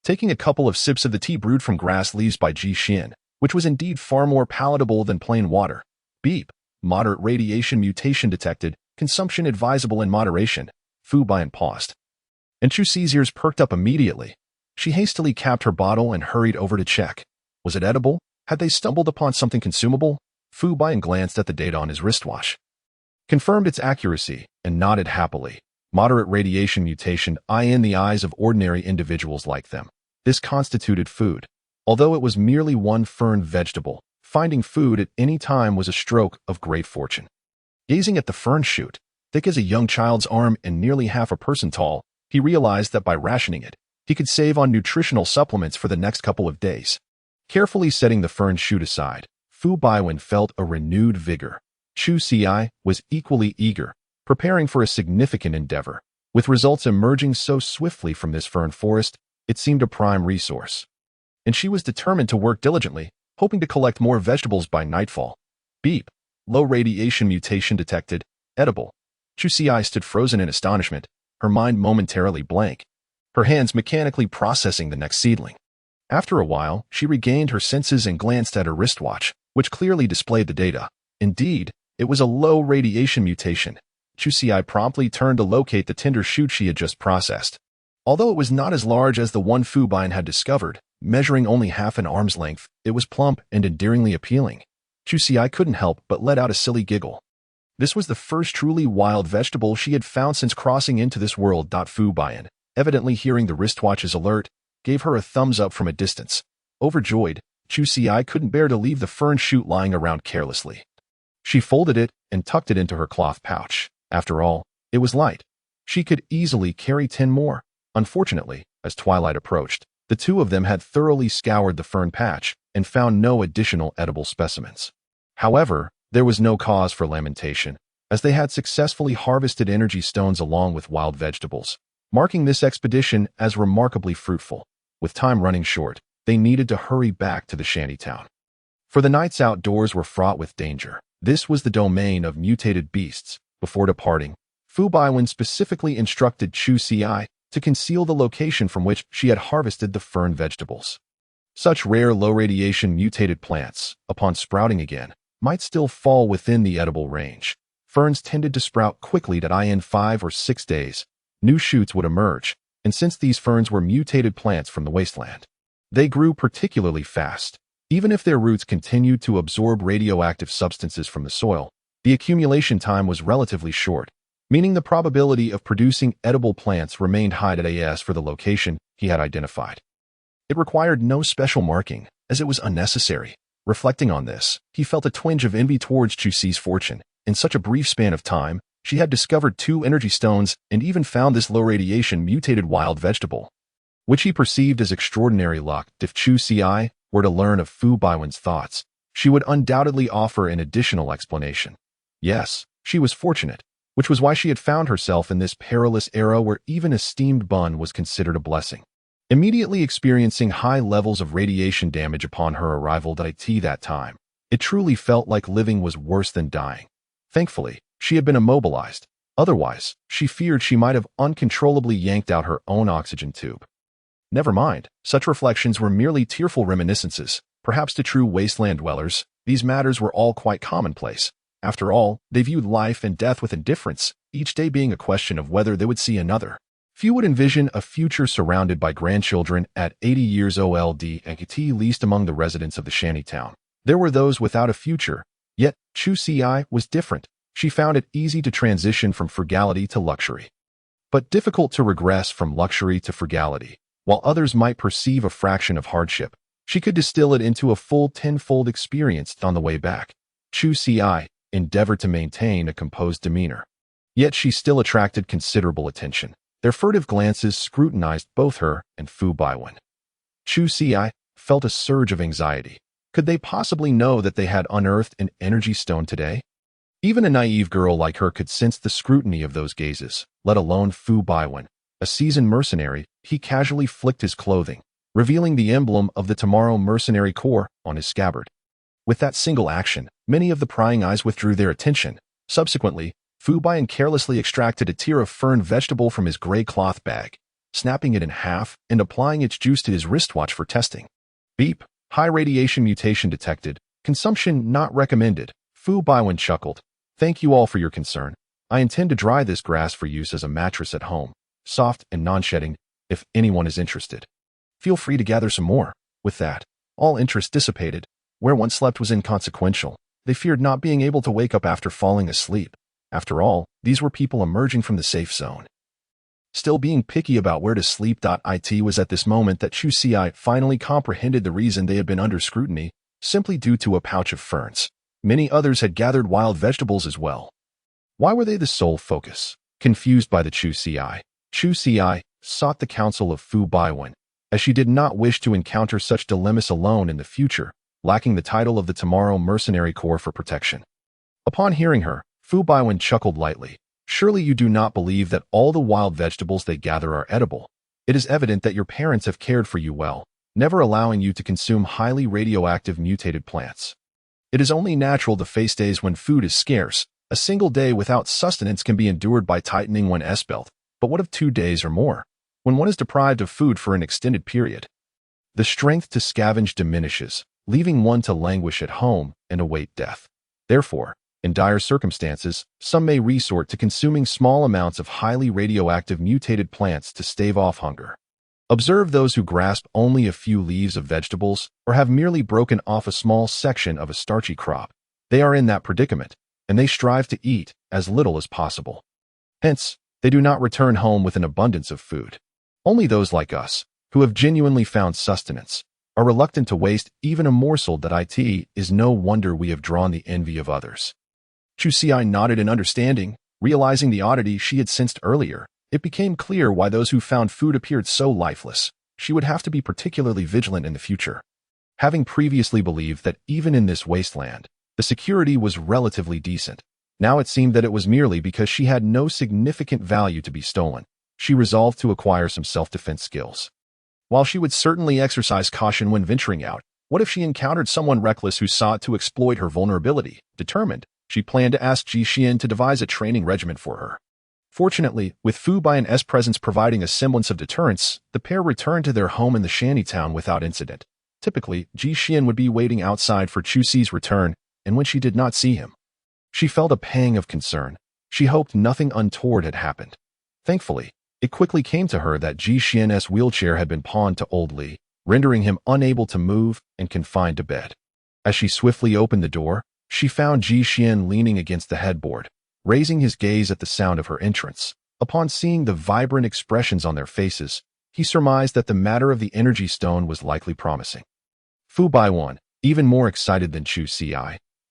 Taking a couple of sips of the tea brewed from grass leaves by Ji Xin, which was indeed far more palatable than plain water. Beep, moderate radiation mutation detected, consumption advisable in moderation. Fu Baiwen paused, and Chu Si's ears perked up immediately. She hastily capped her bottle and hurried over to check. Was it edible? Had they stumbled upon something consumable? Fu Baiwen glanced at the data on his wristwatch, confirmed its accuracy, and nodded happily. Moderate radiation mutation in the eyes of ordinary individuals like them. This constituted food. Although it was merely one fern vegetable, finding food at any time was a stroke of great fortune. Gazing at the fern shoot, thick as a young child's arm and nearly half a person tall, he realized that by rationing it, he could save on nutritional supplements for the next couple of days. Carefully setting the fern shoot aside, Fu Baiwen felt a renewed vigor. Chu Si was equally eager, preparing for a significant endeavor. With results emerging so swiftly from this fern forest, it seemed a prime resource. And she was determined to work diligently, hoping to collect more vegetables by nightfall. Beep. Low radiation mutation detected. Edible. Chu Si stood frozen in astonishment, her mind momentarily blank, her hands mechanically processing the next seedling. After a while, she regained her senses and glanced at her wristwatch, which clearly displayed the data. Indeed, it was a low radiation mutation. Chu Si promptly turned to locate the tender shoot she had just processed. Although it was not as large as the one Fu Baiwen had discovered, measuring only half an arm's length, it was plump and endearingly appealing. Chu Si couldn't help but let out a silly giggle. This was the first truly wild vegetable she had found since crossing into this world. Fu Baiwen, evidently hearing the wristwatch's alert, gave her a thumbs up from a distance. Overjoyed, Chu Si couldn't bear to leave the fern shoot lying around carelessly. She folded it and tucked it into her cloth pouch. After all, it was light. She could easily carry 10 more. Unfortunately, as twilight approached, the two of them had thoroughly scoured the fern patch and found no additional edible specimens. However, there was no cause for lamentation, as they had successfully harvested energy stones along with wild vegetables, marking this expedition as remarkably fruitful. With time running short, they needed to hurry back to the shantytown. For the nights outdoors were fraught with danger. This was the domain of mutated beasts. Before departing, Fu Baiwen specifically instructed Chu Xi to conceal the location from which she had harvested the fern vegetables. Such rare low-radiation mutated plants, upon sprouting again, might still fall within the edible range. Ferns tended to sprout quickly that in 5 or 6 days, new shoots would emerge, and since these ferns were mutated plants from the wasteland, they grew particularly fast. Even if their roots continued to absorb radioactive substances from the soil, the accumulation time was relatively short, meaning the probability of producing edible plants remained high for the location he had identified. It required no special marking, as it was unnecessary. Reflecting on this, he felt a twinge of envy towards Chu Xi's fortune. In such a brief span of time, she had discovered 2 energy stones and even found this low-radiation mutated wild vegetable, which he perceived as extraordinary luck. If Chu Xi were to learn of Fu Baiwen's thoughts, she would undoubtedly offer an additional explanation. Yes, she was fortunate, which was why she had found herself in this perilous era where even a steamed bun was considered a blessing. Immediately experiencing high levels of radiation damage upon her arrival at that time, it truly felt like living was worse than dying. Thankfully, she had been immobilized. Otherwise, she feared she might have uncontrollably yanked out her own oxygen tube. Never mind, such reflections were merely tearful reminiscences. Perhaps to true wasteland dwellers, these matters were all quite commonplace. After all, they viewed life and death with indifference, each day being a question of whether they would see another. Few would envision a future surrounded by grandchildren at 80 years old, and at least among the residents of the shantytown. There were those without a future, yet Chu Xi was different. She found it easy to transition from frugality to luxury, but difficult to regress from luxury to frugality. While others might perceive a fraction of hardship, she could distill it into a full 10-fold experience on the way back. Chu Xi endeavored to maintain a composed demeanor, yet she still attracted considerable attention. Their furtive glances scrutinized both her and Fu Baiwen. Chu Xi felt a surge of anxiety. Could they possibly know that they had unearthed an energy stone today? Even a naive girl like her could sense the scrutiny of those gazes, let alone Fu Baiwen. A seasoned mercenary, he casually flicked his clothing, revealing the emblem of the Tomorrow Mercenary Corps on his scabbard. With that single action, many of the prying eyes withdrew their attention. Subsequently, Fu Baiwen carelessly extracted a tier of fern vegetable from his gray cloth bag, snapping it in half and applying its juice to his wristwatch for testing. Beep. High radiation mutation detected. Consumption not recommended. Fu Baiwen chuckled. Thank you all for your concern. I intend to dry this grass for use as a mattress at home, soft and non-shedding, if anyone is interested. Feel free to gather some more. With that, all interest dissipated. Where one slept was inconsequential. They feared not being able to wake up after falling asleep. After all, these were people emerging from the safe zone. Still being picky about where to sleep. It was at this moment that Chu Xi finally comprehended the reason they had been under scrutiny, simply due to a pouch of ferns. Many others had gathered wild vegetables as well. Why were they the sole focus? Confused by the Chu Xi sought the counsel of Fu Baiwen, as she did not wish to encounter such dilemmas alone in the future, lacking the title of the Tomorrow Mercenary Corps for protection. Upon hearing her, Fu Baiwen chuckled lightly. Surely you do not believe that all the wild vegetables they gather are edible. It is evident that your parents have cared for you well, never allowing you to consume highly radioactive mutated plants. It is only natural to face days when food is scarce. A single day without sustenance can be endured by tightening one's belt, but what of 2 days or more, when one is deprived of food for an extended period? The strength to scavenge diminishes, leaving one to languish at home and await death. Therefore, in dire circumstances, some may resort to consuming small amounts of highly radioactive mutated plants to stave off hunger. Observe those who grasp only a few leaves of vegetables or have merely broken off a small section of a starchy crop. They are in that predicament, and they strive to eat as little as possible. Hence, they do not return home with an abundance of food. Only those like us, who have genuinely found sustenance, are reluctant to waste even a morsel. It is no wonder we have drawn the envy of others. Chu Xi nodded in understanding, realizing the oddity she had sensed earlier. It became clear why those who found food appeared so lifeless. She would have to be particularly vigilant in the future. Having previously believed that even in this wasteland, the security was relatively decent, now it seemed that it was merely because she had no significant value to be stolen. She resolved to acquire some self-defense skills. While she would certainly exercise caution when venturing out, what if she encountered someone reckless who sought to exploit her vulnerability? Determined, she planned to ask Ji Xian to devise a training regimen for her. Fortunately, with Fu Baiyan's presence providing a semblance of deterrence, the pair returned to their home in the shantytown without incident. Typically, Ji Xian would be waiting outside for Chu Si's return, and when she did not see him, she felt a pang of concern. She hoped nothing untoward had happened. Thankfully, it quickly came to her that Ji Xian's wheelchair had been pawned to old Li, rendering him unable to move and confined to bed. As she swiftly opened the door, she found Ji Xian leaning against the headboard, raising his gaze at the sound of her entrance. Upon seeing the vibrant expressions on their faces, he surmised that the matter of the energy stone was likely promising. Fu Baiyan, even more excited than Chu Si,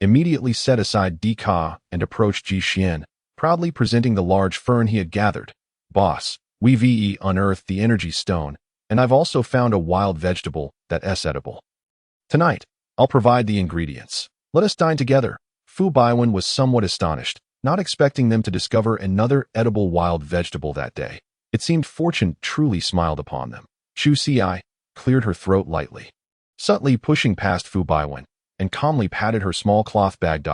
immediately set aside Di Ka and approached Ji Xian, proudly presenting the large fern he had gathered. Boss, we've unearthed the energy stone, and I've also found a wild vegetable that's edible. Tonight, I'll provide the ingredients. Let us dine together. Fu Baiyan was somewhat astonished, not expecting them to discover another edible wild vegetable that day. It seemed fortune truly smiled upon them. Chu Si cleared her throat lightly, subtly pushing past Fu Baiyan, and calmly patted her small cloth bag.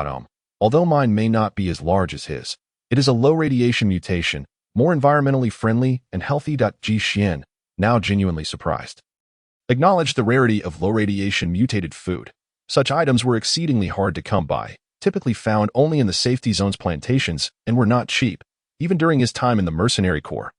Although mine may not be as large as his, it is a low-radiation mutation, more environmentally friendly and healthy. Ji Xian, now genuinely surprised, acknowledged the rarity of low-radiation mutated food. Such items were exceedingly hard to come by, typically found only in the safety zone's plantations, and were not cheap, even during his time in the mercenary corps.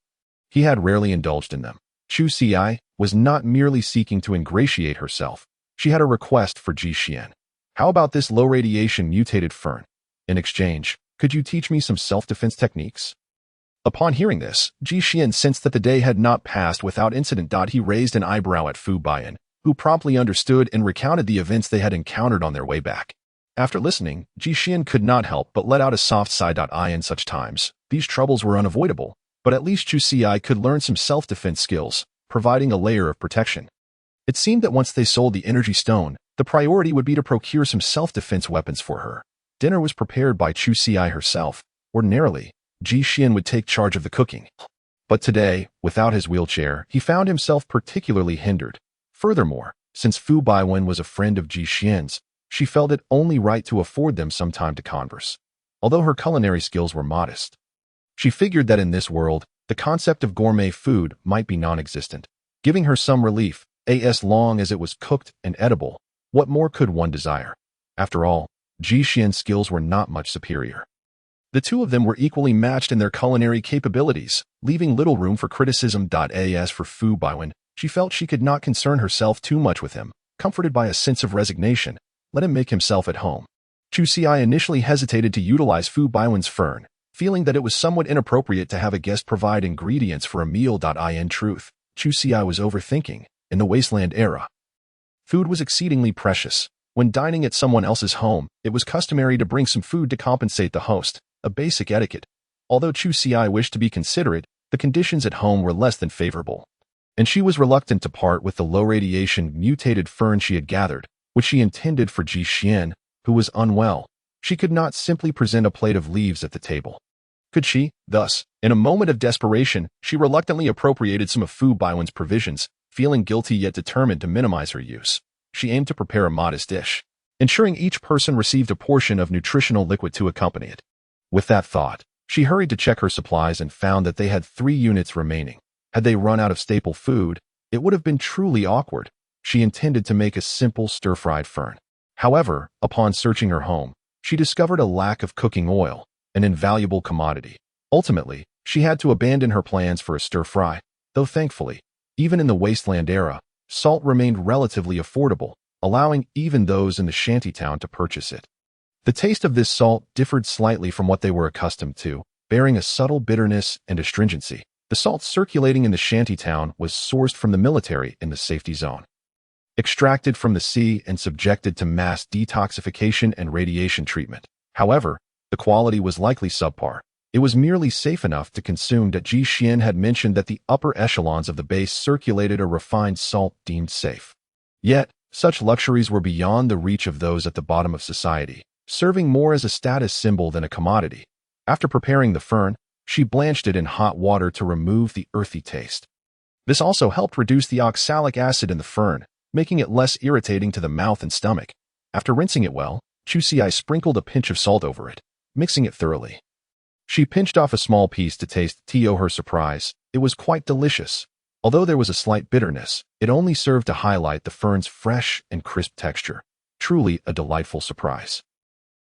He had rarely indulged in them. Chu Si was not merely seeking to ingratiate herself. She had a request for Ji Xian. How about this low-radiation mutated fern? In exchange, could you teach me some self-defense techniques? Upon hearing this, Ji Xian sensed that the day had not passed without incident. He raised an eyebrow at Fu Baiyan, who promptly understood and recounted the events they had encountered on their way back. After listening, Ji Xian could not help but let out a soft sigh. In such times, these troubles were unavoidable, but at least Chu Si could learn some self-defense skills, providing a layer of protection. It seemed that once they sold the energy stone, the priority would be to procure some self-defense weapons for her. Dinner was prepared by Chu Si herself. Ordinarily, Ji Xian would take charge of the cooking. But today, without his wheelchair, he found himself particularly hindered. Furthermore, since Fu Baiyan was a friend of Ji Xian's, she felt it only right to afford them some time to converse. Although her culinary skills were modest, she figured that in this world, the concept of gourmet food might be non-existent. Giving her some relief, as long as it was cooked and edible, what more could one desire? After all, Ji Xian's skills were not much superior. The two of them were equally matched in their culinary capabilities, leaving little room for criticism. As for Fu Baiyan, she felt she could not concern herself too much with him. Comforted by a sense of resignation, let him make himself at home. Chu Si initially hesitated to utilize Fu Baiyan's fern, feeling that it was somewhat inappropriate to have a guest provide ingredients for a meal. In truth, Chu Si was overthinking. In the wasteland era, food was exceedingly precious. When dining at someone else's home, it was customary to bring some food to compensate the host, a basic etiquette. Although Chu Si wished to be considerate, the conditions at home were less than favorable, and she was reluctant to part with the low-radiation mutated fern she had gathered, which she intended for Ji Xian, who was unwell. She could not simply present a plate of leaves at the table. Could she? Thus, in a moment of desperation, she reluctantly appropriated some of Fu Baiyan's provisions, feeling guilty yet determined to minimize her use. She aimed to prepare a modest dish, ensuring each person received a portion of nutritional liquid to accompany it. With that thought, she hurried to check her supplies and found that they had 3 units remaining. Had they run out of staple food, it would have been truly awkward. She intended to make a simple stir-fried fern. However, upon searching her home, she discovered a lack of cooking oil, an invaluable commodity. Ultimately, she had to abandon her plans for a stir-fry, though thankfully, even in the wasteland era, salt remained relatively affordable, allowing even those in the shantytown to purchase it. The taste of this salt differed slightly from what they were accustomed to, bearing a subtle bitterness and astringency. The salt circulating in the shantytown was sourced from the military in the safety zone, extracted from the sea and subjected to mass detoxification and radiation treatment. However, the quality was likely subpar. It was merely safe enough to consume. Ji Xian had mentioned that the upper echelons of the base circulated a refined salt deemed safe. Yet, such luxuries were beyond the reach of those at the bottom of society, serving more as a status symbol than a commodity. After preparing the fern, she blanched it in hot water to remove the earthy taste. This also helped reduce the oxalic acid in the fern, making it less irritating to the mouth and stomach. After rinsing it well, Chusi sprinkled a pinch of salt over it, mixing it thoroughly. She pinched off a small piece to taste. To her surprise, it was quite delicious. Although there was a slight bitterness, it only served to highlight the fern's fresh and crisp texture. Truly a delightful surprise.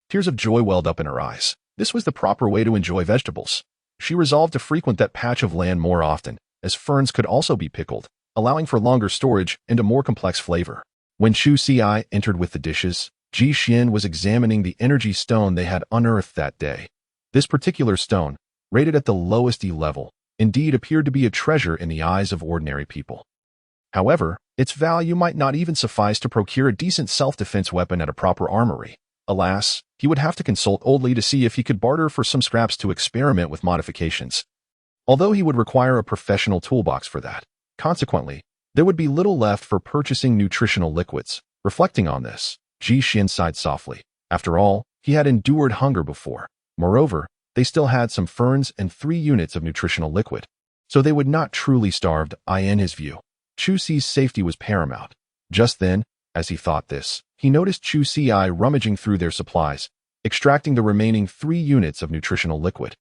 Tears of joy welled up in her eyes. This was the proper way to enjoy vegetables. She resolved to frequent that patch of land more often, as ferns could also be pickled, allowing for longer storage and a more complex flavor. When Chu Xi entered with the dishes, Ji Xian was examining the energy stone they had unearthed that day. This particular stone, rated at the lowest E level, indeed appeared to be a treasure in the eyes of ordinary people. However, its value might not even suffice to procure a decent self-defense weapon at a proper armory. Alas, he would have to consult Old Li to see if he could barter for some scraps to experiment with modifications. Although he would require a professional toolbox for that. Consequently, there would be little left for purchasing nutritional liquids. Reflecting on this, Ji Xian sighed softly. After all, he had endured hunger before. Moreover, they still had some ferns and 3 units of nutritional liquid. So they would not truly starve. In his view, Chu Xi's safety was paramount. Just then, as he thought this, he noticed Chu Xi rummaging through their supplies, extracting the remaining 3 units of nutritional liquid.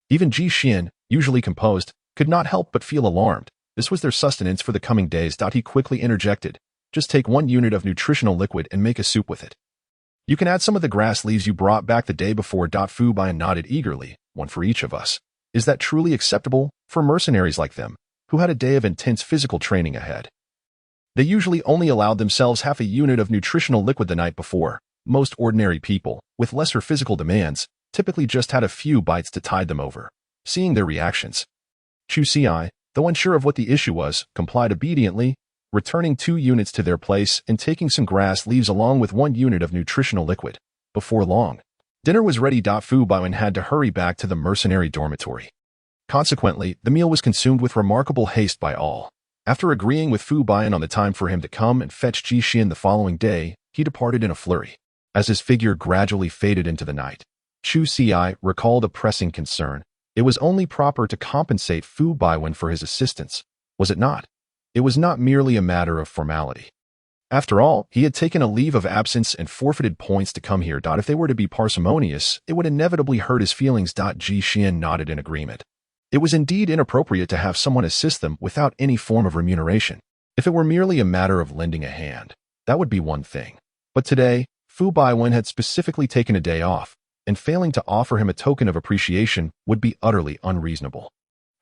Even Ji Xian, usually composed, could not help but feel alarmed. This was their sustenance for the coming days. He quickly interjected, "Just take 1 unit of nutritional liquid and make a soup with it. You can add some of the grass leaves you brought back the day before." Fu Bai nodded eagerly, "1 for each of us. Is that truly acceptable for mercenaries like them, who had a day of intense physical training ahead? They usually only allowed themselves half a unit of nutritional liquid the night before. Most ordinary people, with lesser physical demands, typically just had a few bites to tide them over." Seeing their reactions, Chu Xi, though unsure of what the issue was, complied obediently, returning 2 units to their place and taking some grass leaves along with 1 unit of nutritional liquid. Before long, dinner was ready. Fu Baoan had to hurry back to the mercenary dormitory. Consequently, the meal was consumed with remarkable haste by all. After agreeing with Fu Baoan on the time for him to come and fetch Ji Xian the following day, he departed in a flurry. As his figure gradually faded into the night, Chu Xi recalled a pressing concern. It was only proper to compensate Fu Baoan for his assistance, was it not? It was not merely a matter of formality. After all, he had taken a leave of absence and forfeited points to come here. If they were to be parsimonious, it would inevitably hurt his feelings. Ji Xian nodded in agreement. It was indeed inappropriate to have someone assist them without any form of remuneration. If it were merely a matter of lending a hand, that would be one thing. But today, Fu Baoan had specifically taken a day off, and failing to offer him a token of appreciation would be utterly unreasonable.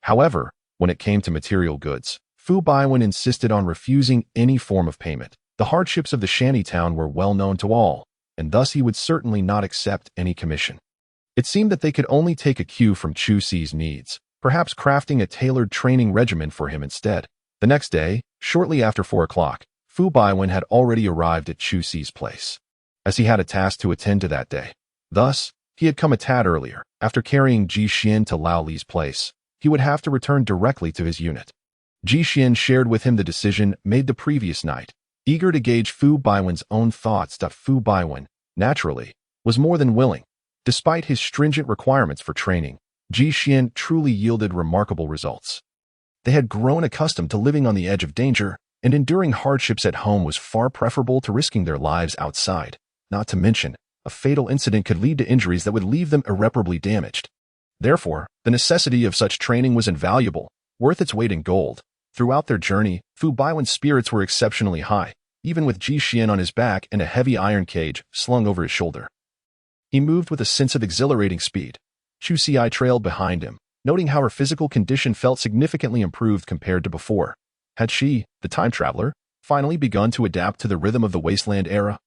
However, when it came to material goods, Fu Baoan insisted on refusing any form of payment. The hardships of the shanty town were well known to all, and thus he would certainly not accept any commission. It seemed that they could only take a cue from Chu Xi's needs, perhaps crafting a tailored training regimen for him instead. The next day, shortly after 4 o'clock, Fu Baoan had already arrived at Chu Xi's place, as he had a task to attend to that day. Thus, he had come a tad earlier. After carrying Ji Xian to Lao Li's place, he would have to return directly to his unit. Ji Xian shared with him the decision made the previous night, eager to gauge Fu Baoan's own thoughts. Fu Baoan, naturally, was more than willing. Despite his stringent requirements for training, Ji Xian truly yielded remarkable results. They had grown accustomed to living on the edge of danger, and enduring hardships at home was far preferable to risking their lives outside. Not to mention, a fatal incident could lead to injuries that would leave them irreparably damaged. Therefore, the necessity of such training was invaluable, worth its weight in gold. Throughout their journey, Fu Baoan's spirits were exceptionally high, even with Ji Xian on his back and a heavy iron cage slung over his shoulder. He moved with a sense of exhilarating speed. Chu Xi trailed behind him, noting how her physical condition felt significantly improved compared to before. Had she, the time traveler, finally begun to adapt to the rhythm of the wasteland era?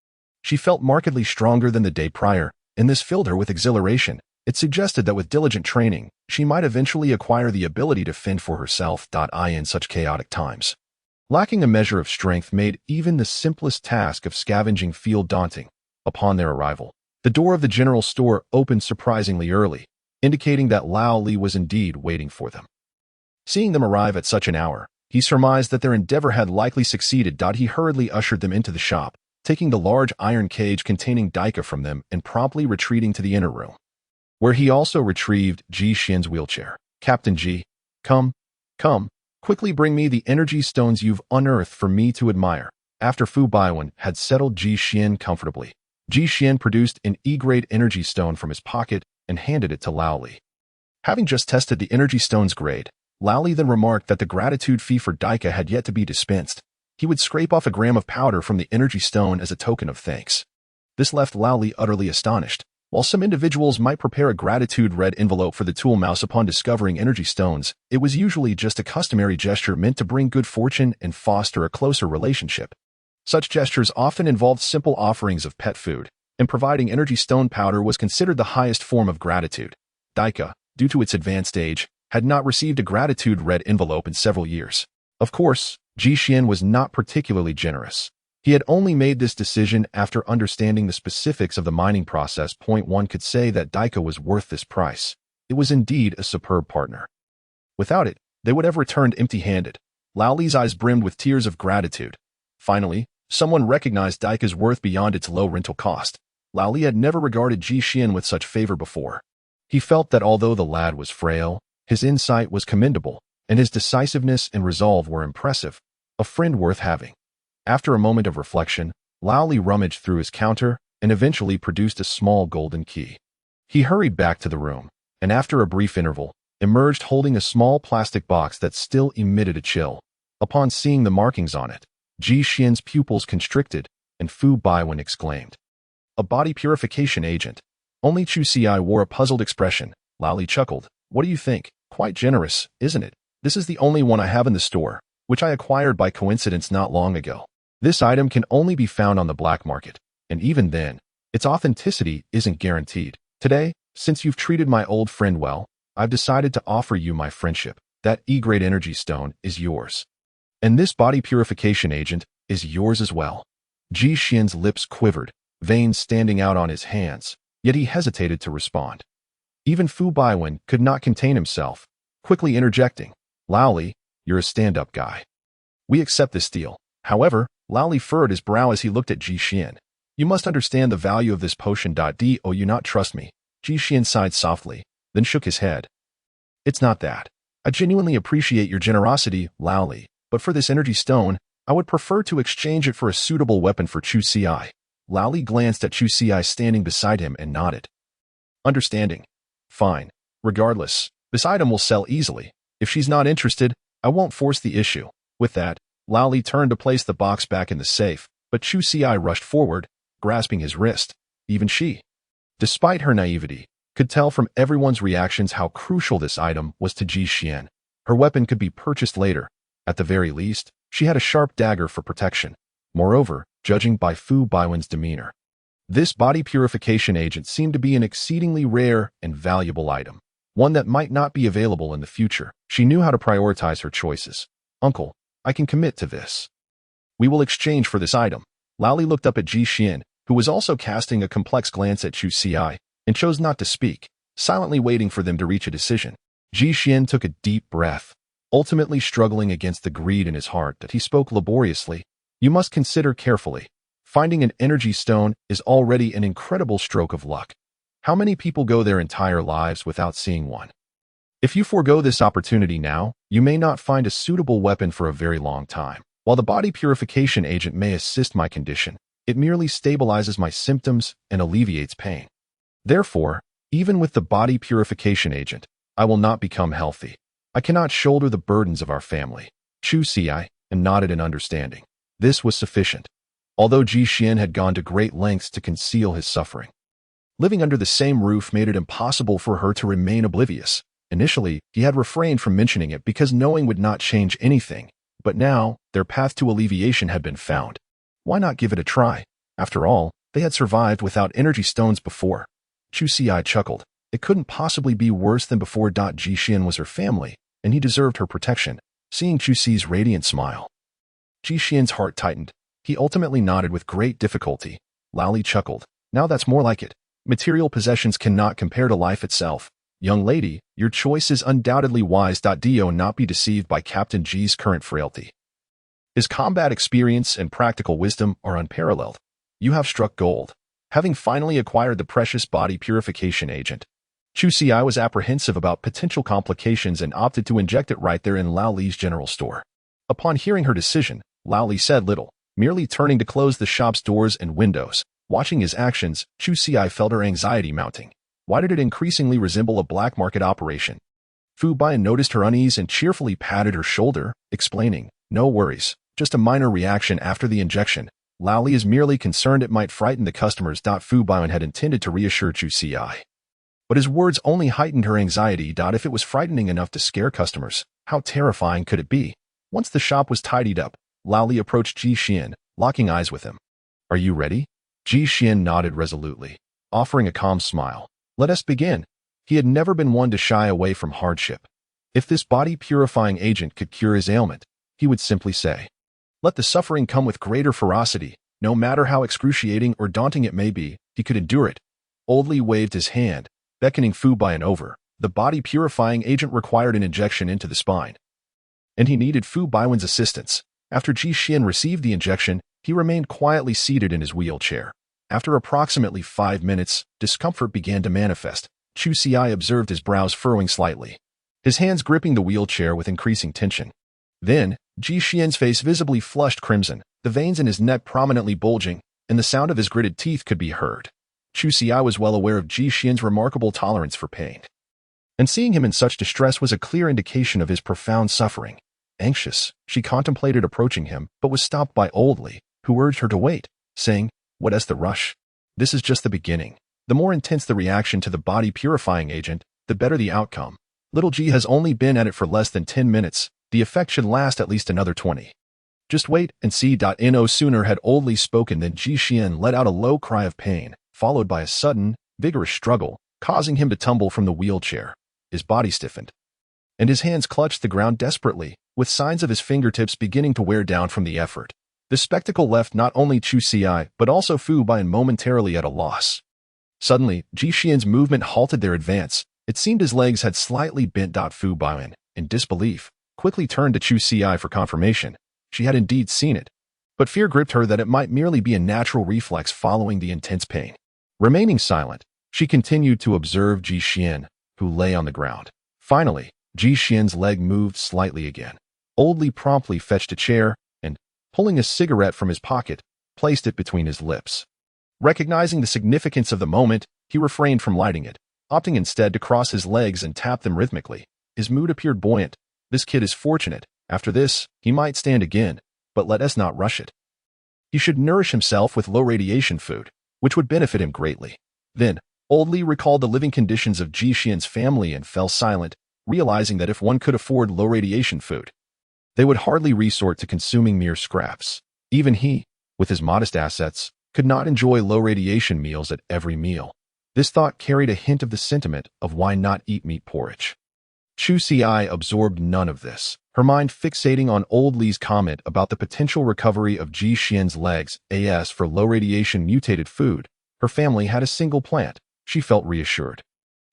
She felt markedly stronger than the day prior, and this filled her with exhilaration. It suggested that with diligent training, she might eventually acquire the ability to fend for herself. In such chaotic times, lacking a measure of strength made even the simplest task of scavenging feel daunting. Upon their arrival, the door of the general store opened surprisingly early, indicating that Lao Li was indeed waiting for them. Seeing them arrive at such an hour, he surmised that their endeavor had likely succeeded. He hurriedly ushered them into the shop, taking the large iron cage containing Daika from them and promptly retreating to the inner room, where he also retrieved Ji Xian's wheelchair. "Captain Ji, come, Quickly bring me the energy stones you've unearthed for me to admire. After Fu Baiwen had settled Ji Xian comfortably, Ji Xian produced an E-grade energy stone from his pocket and handed it to Lao Li. Having just tested the energy stone's grade, Lao Li then remarked that the gratitude fee for Daika had yet to be dispensed. He would scrape off a gram of powder from the energy stone as a token of thanks. This left Lao Li utterly astonished. While some individuals might prepare a gratitude red envelope for the tool mouse upon discovering energy stones, it was usually just a customary gesture meant to bring good fortune and foster a closer relationship. Such gestures often involved simple offerings of pet food, and providing energy stone powder was considered the highest form of gratitude. Daika, due to its advanced age, had not received a gratitude red envelope in several years. Of course, Ji Xian was not particularly generous. He had only made this decision after understanding the specifics of the mining process. One could say that Daika was worth this price. It was indeed a superb partner. Without it, they would have returned empty-handed. Lao Li's eyes brimmed with tears of gratitude. Finally, someone recognized Daika's worth beyond its low rental cost. Lao Li had never regarded Ji Xian with such favor before. He felt that although the lad was frail, his insight was commendable, and his decisiveness and resolve were impressive. A friend worth having. After a moment of reflection, Lao Li rummaged through his counter and eventually produced a small golden key. He hurried back to the room, and after a brief interval, emerged holding a small plastic box that still emitted a chill. Upon seeing the markings on it, Ji Xian's pupils constricted, and Fu Baiwen exclaimed, "A body purification agent." Only Chu Xi wore a puzzled expression. Lao Li chuckled. "What do you think? Quite generous, isn't it? This is the only one I have in the store, which I acquired by coincidence not long ago. This item can only be found on the black market, and even then, its authenticity isn't guaranteed. Today, since you've treated my old friend well, I've decided to offer you my friendship. That E-grade energy stone is yours. And this body purification agent is yours as well." Ji Xian's lips quivered, veins standing out on his hands, yet he hesitated to respond. Even Fu Baiwen could not contain himself, quickly interjecting, "Lao Li, you're a stand-up guy. We accept this deal." However, Lao Li furrowed his brow as he looked at Ji Xian. "You must understand the value of this potion. Do you not trust me?" Ji Xian sighed softly, then shook his head. "It's not that. I genuinely appreciate your generosity, Lao Li, but for this energy stone, I would prefer to exchange it for a suitable weapon for Chu Xi." Lao Li glanced at Chu Xi standing beside him and nodded. "Understanding. Fine. Regardless, this item will sell easily. If she's not interested, I won't force the issue." With that, Lao Li turned to place the box back in the safe, but Chu Xi rushed forward, grasping his wrist. Even she, despite her naivety, could tell from everyone's reactions how crucial this item was to Ji Xian. Her weapon could be purchased later. At the very least, she had a sharp dagger for protection. Moreover, judging by Fu Baiwen's demeanor, this body purification agent seemed to be an exceedingly rare and valuable item, one that might not be available in the future. She knew how to prioritize her choices. "Uncle, I can commit to this. We will exchange for this item." Lao Li looked up at Ji Xian, who was also casting a complex glance at Chu Xi, and chose not to speak, silently waiting for them to reach a decision. Ji Xian took a deep breath, ultimately struggling against the greed in his heart that he spoke laboriously. "You must consider carefully. Finding an energy stone is already an incredible stroke of luck. How many people go their entire lives without seeing one? If you forego this opportunity now, you may not find a suitable weapon for a very long time. While the body purification agent may assist my condition, it merely stabilizes my symptoms and alleviates pain. Therefore, even with the body purification agent, I will not become healthy. I cannot shoulder the burdens of our family." Chu Xi nodded in understanding. This was sufficient, although Ji Xian had gone to great lengths to conceal his suffering. Living under the same roof made it impossible for her to remain oblivious. Initially, he had refrained from mentioning it because knowing would not change anything, but now their path to alleviation had been found. Why not give it a try? After all, they had survived without energy stones before. Chu Xi chuckled. It couldn't possibly be worse than before. Ji Xian was her family, and he deserved her protection. Seeing Chu Xi's radiant smile, Ji Xian's heart tightened. He ultimately nodded with great difficulty. Lao Li chuckled. "Now that's more like it. Material possessions cannot compare to life itself. Young lady, your choice is undoubtedly wise. Do not be deceived by Captain Ji's current frailty. His combat experience and practical wisdom are unparalleled. You have struck gold. Having finally acquired the precious body purification agent, Chu Xi was apprehensive about potential complications and opted to inject it right there in Lao Li's general store. Upon hearing her decision, Lao Li said little, merely turning to close the shop's doors and windows. Watching his actions, Chu Xi felt her anxiety mounting. Why did it increasingly resemble a black market operation? Fu Baiyan noticed her unease and cheerfully patted her shoulder, explaining, "No worries, just a minor reaction after the injection. Lao Li is merely concerned it might frighten the customers." Fu Baiyan had intended to reassure Chu Xi. But his words only heightened her anxiety. If it was frightening enough to scare customers, how terrifying could it be? Once the shop was tidied up, Lao Li approached Ji Xian, locking eyes with him. "Are you ready?" Ji Xian nodded resolutely, offering a calm smile. "Let us begin." He had never been one to shy away from hardship. If this body-purifying agent could cure his ailment, he would simply say, "Let the suffering come with greater ferocity, no matter how excruciating or daunting it may be, he could endure it." Old Li waved his hand, beckoning Fu Baiyan over. The body-purifying agent required an injection into the spine, and he needed Fu Baiyan's assistance. After Ji Xian received the injection, he remained quietly seated in his wheelchair. After approximately 5 minutes, discomfort began to manifest. Chu Xi observed his brows furrowing slightly, his hands gripping the wheelchair with increasing tension. Then, Ji Xian's face visibly flushed crimson, the veins in his neck prominently bulging, and the sound of his gritted teeth could be heard. Chu Xi was well aware of Ji Xian's remarkable tolerance for pain, and seeing him in such distress was a clear indication of his profound suffering. Anxious, she contemplated approaching him, but was stopped by Old Li, who urged her to wait, saying, "What's the rush? This is just the beginning. The more intense the reaction to the body-purifying agent, the better the outcome. Little Ji has only been at it for less than 10 minutes. The effect should last at least another 20. Just wait and see." No sooner had Old Li spoken than Ji Xian let out a low cry of pain, followed by a sudden, vigorous struggle, causing him to tumble from the wheelchair. His body stiffened, and his hands clutched the ground desperately, with signs of his fingertips beginning to wear down from the effort. The spectacle left not only Chu Xi but also Fu Baiyan momentarily at a loss. Suddenly, Ji Xian's movement halted their advance. It seemed his legs had slightly bent. Fu Baiyan, in disbelief, quickly turned to Chu Xi for confirmation. She had indeed seen it, but fear gripped her that it might merely be a natural reflex following the intense pain. Remaining silent, she continued to observe Ji Xian, who lay on the ground. Finally, Ji Xian's leg moved slightly again. Old Li promptly fetched a chair and, pulling a cigarette from his pocket, placed it between his lips. Recognizing the significance of the moment, he refrained from lighting it, opting instead to cross his legs and tap them rhythmically. His mood appeared buoyant. This kid is fortunate. After this, he might stand again, but let us not rush it. He should nourish himself with low-radiation food, which would benefit him greatly. Then, Old Li recalled the living conditions of Ji Xian's family and fell silent, realizing that if one could afford low-radiation food, they would hardly resort to consuming mere scraps. Even he, with his modest assets, could not enjoy low-radiation meals at every meal. This thought carried a hint of the sentiment of why not eat meat porridge. Chu Xi absorbed none of this, her mind fixating on Old Li's comment about the potential recovery of Ji Xian's legs. As for low-radiation mutated food, her family had a single plant. She felt reassured.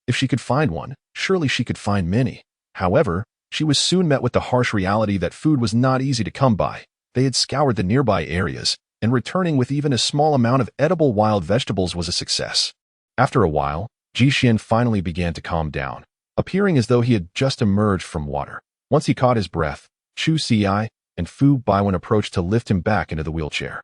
If she could find one, surely she could find many. However, she was soon met with the harsh reality that food was not easy to come by. They had scoured the nearby areas, and returning with even a small amount of edible wild vegetables was a success. After a while, Ji Xian finally began to calm down, appearing as though he had just emerged from water. Once he caught his breath, Chu Xi and Fu Baiyan approached to lift him back into the wheelchair.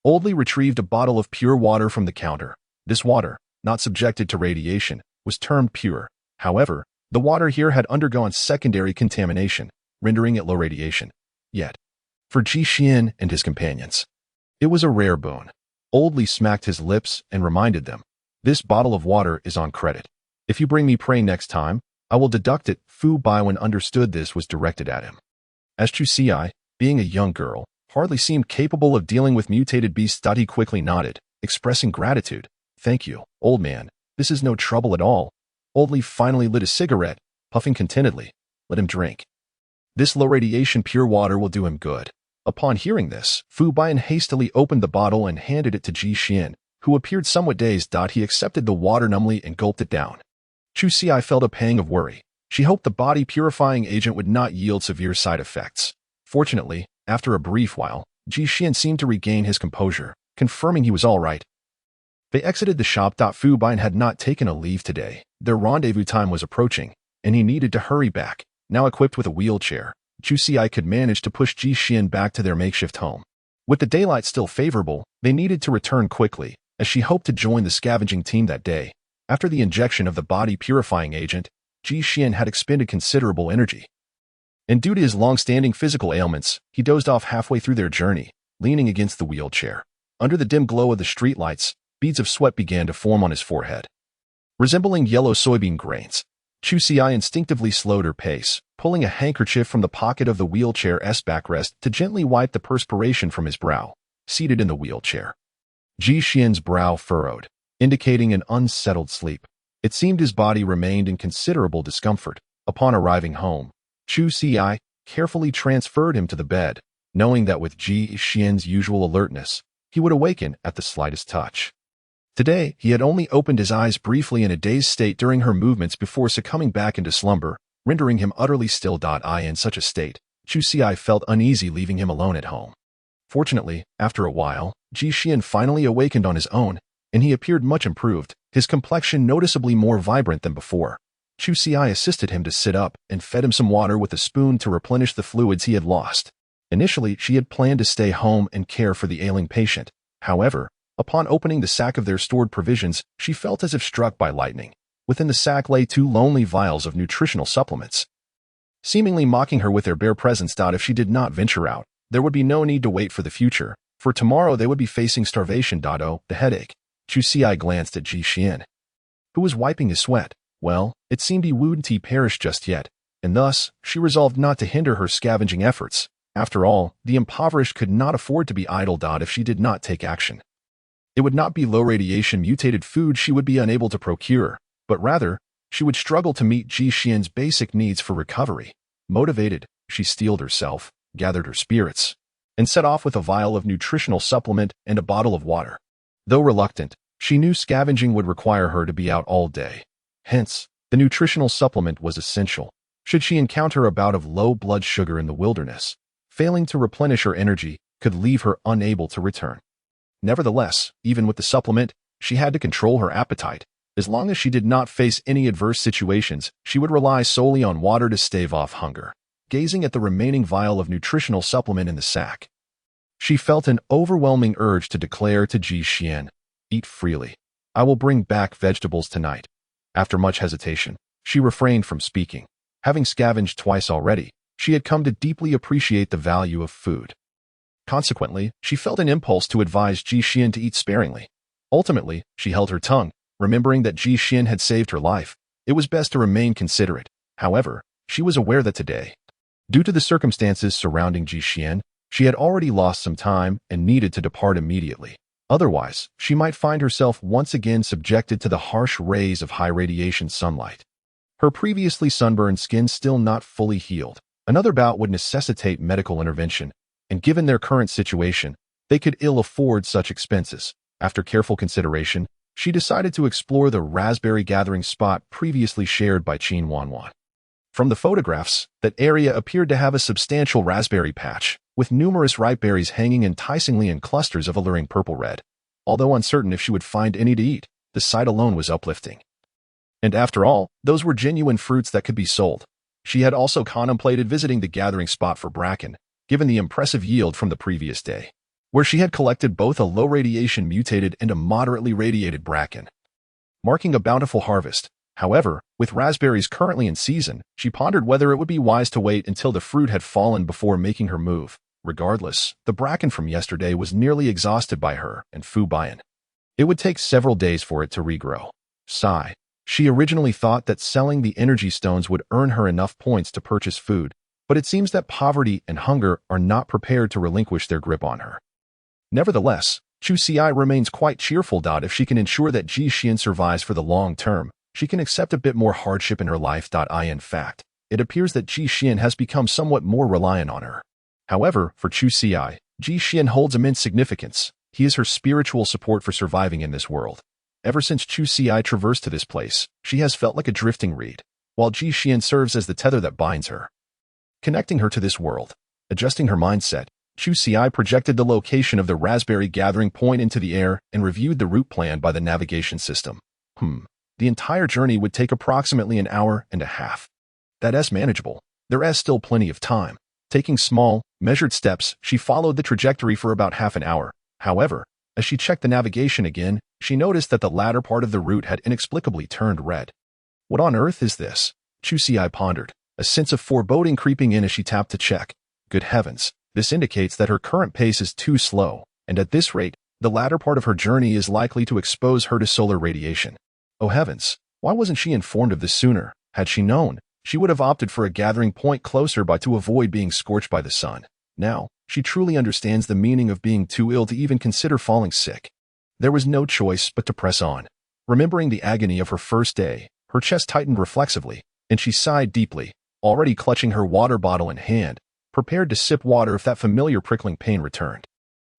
Old Li retrieved a bottle of pure water from the counter. This water, not subjected to radiation, was termed pure. However, the water here had undergone secondary contamination, rendering it low radiation. Yet, for Ji Xian and his companions, it was a rare boon. Old Li smacked his lips and reminded them, "This bottle of water is on credit. If you bring me prey next time, I will deduct it." Fu Baiyan understood this was directed at him. As Chu Xi, being a young girl, hardly seemed capable of dealing with mutated beasts. He quickly nodded, expressing gratitude. "Thank you, old man. This is no trouble at all." Old Li finally lit a cigarette, puffing contentedly. Let him drink. This low-radiation pure water will do him good. Upon hearing this, Fu Baiyan hastily opened the bottle and handed it to Ji Xian, who appeared somewhat dazed. He accepted the water numbly and gulped it down. Chu Xi felt a pang of worry. She hoped the body-purifying agent would not yield severe side effects. Fortunately, after a brief while, Ji Xian seemed to regain his composure, confirming he was all right. They exited the shop. Fu Baiyan had not taken a leave today. Their rendezvous time was approaching, and he needed to hurry back. Now equipped with a wheelchair, Chu Xiai could manage to push Ji Xian back to their makeshift home. With the daylight still favorable, they needed to return quickly, as she hoped to join the scavenging team that day. After the injection of the body-purifying agent, Ji Xian had expended considerable energy. And due to his long-standing physical ailments, he dozed off halfway through their journey, leaning against the wheelchair. Under the dim glow of the streetlights, beads of sweat began to form on his forehead. Resembling yellow soybean grains, Chu Xiai instinctively slowed her pace, pulling a handkerchief from the pocket of the wheelchair's backrest to gently wipe the perspiration from his brow. Seated in the wheelchair, Ji Xian's brow furrowed, indicating an unsettled sleep. It seemed his body remained in considerable discomfort. Upon arriving home, Chu Xiai carefully transferred him to the bed, knowing that with Ji Xian's usual alertness, he would awaken at the slightest touch. Today, he had only opened his eyes briefly in a dazed state during her movements before succumbing back into slumber, rendering him utterly still. In such a state, Chu Xiai felt uneasy leaving him alone at home. Fortunately, after a while, Ji Xian finally awakened on his own, and he appeared much improved, his complexion noticeably more vibrant than before. Chu Xiai assisted him to sit up and fed him some water with a spoon to replenish the fluids he had lost. Initially, she had planned to stay home and care for the ailing patient. However, upon opening the sack of their stored provisions, she felt as if struck by lightning. Within the sack lay 2 lonely vials of nutritional supplements, seemingly mocking her with their bare presence. If she did not venture out, there would be no need to wait for the future, for tomorrow they would be facing starvation. The headache. Chu Xiai glanced at Ji Xian, who was wiping his sweat. Well, it seemed he wouldn't perish just yet, and thus, she resolved not to hinder her scavenging efforts. After all, the impoverished could not afford to be idle. If she did not take action, it would not be low-radiation mutated food she would be unable to procure, but rather, she would struggle to meet Ji Xian's basic needs for recovery. Motivated, she steeled herself, gathered her spirits, and set off with a vial of nutritional supplement and a bottle of water. Though reluctant, she knew scavenging would require her to be out all day. Hence, the nutritional supplement was essential, should she encounter a bout of low blood sugar in the wilderness. Failing to replenish her energy could leave her unable to return. Nevertheless, even with the supplement, she had to control her appetite. As long as she did not face any adverse situations, she would rely solely on water to stave off hunger. Gazing at the remaining vial of nutritional supplement in the sack, she felt an overwhelming urge to declare to Ji Xian, "Eat freely. I will bring back vegetables tonight." After much hesitation, she refrained from speaking. Having scavenged twice already, she had come to deeply appreciate the value of food. Consequently, she felt an impulse to advise Ji Xian to eat sparingly. Ultimately, she held her tongue, remembering that Ji Xian had saved her life. It was best to remain considerate. However, she was aware that today, due to the circumstances surrounding Ji Xian, she had already lost some time and needed to depart immediately. Otherwise, she might find herself once again subjected to the harsh rays of high-radiation sunlight. Her previously sunburned skin still not fully healed. Another bout would necessitate medical intervention, and given their current situation, they could ill afford such expenses. After careful consideration, she decided to explore the raspberry gathering spot previously shared by Qin Wanwan. From the photographs, that area appeared to have a substantial raspberry patch, with numerous ripe berries hanging enticingly in clusters of alluring purple-red. Although uncertain if she would find any to eat, the sight alone was uplifting. And after all, those were genuine fruits that could be sold. She had also contemplated visiting the gathering spot for bracken, given the impressive yield from the previous day, where she had collected both a low-radiation mutated and a moderately radiated bracken, marking a bountiful harvest. However, with raspberries currently in season, she pondered whether it would be wise to wait until the fruit had fallen before making her move. Regardless, the bracken from yesterday was nearly exhausted by her and Fu Bian. It would take several days for it to regrow. Sigh. She originally thought that selling the energy stones would earn her enough points to purchase food, but it seems that poverty and hunger are not prepared to relinquish their grip on her. Nevertheless, Chu Xiai remains quite cheerful. If she can ensure that Ji Xian survives for the long term, she can accept a bit more hardship in her life. In fact, it appears that Ji Xian has become somewhat more reliant on her. However, for Chu Xiai, Ji Xian holds immense significance. He is her spiritual support for surviving in this world. Ever since Chu Xiai traversed to this place, she has felt like a drifting reed, while Ji Xian serves as the tether that binds her, connecting her to this world. Adjusting her mindset, Chu Xiai projected the location of the raspberry gathering point into the air and reviewed the route planned by the navigation system. the entire journey would take approximately an hour and a half. That's manageable. There's still plenty of time. Taking small, measured steps, she followed the trajectory for about half an hour. However, as she checked the navigation again, she noticed that the latter part of the route had inexplicably turned red. What on earth is this? Chusi pondered, a sense of foreboding creeping in as she tapped to check. Good heavens, this indicates that her current pace is too slow, and at this rate, the latter part of her journey is likely to expose her to solar radiation. Oh heavens, why wasn't she informed of this sooner? Had she known, she would have opted for a gathering point closer by to avoid being scorched by the sun. Now, she truly understands the meaning of being too ill to even consider falling sick. There was no choice but to press on. Remembering the agony of her first day, her chest tightened reflexively, and she sighed deeply, already clutching her water bottle in hand, prepared to sip water if that familiar prickling pain returned.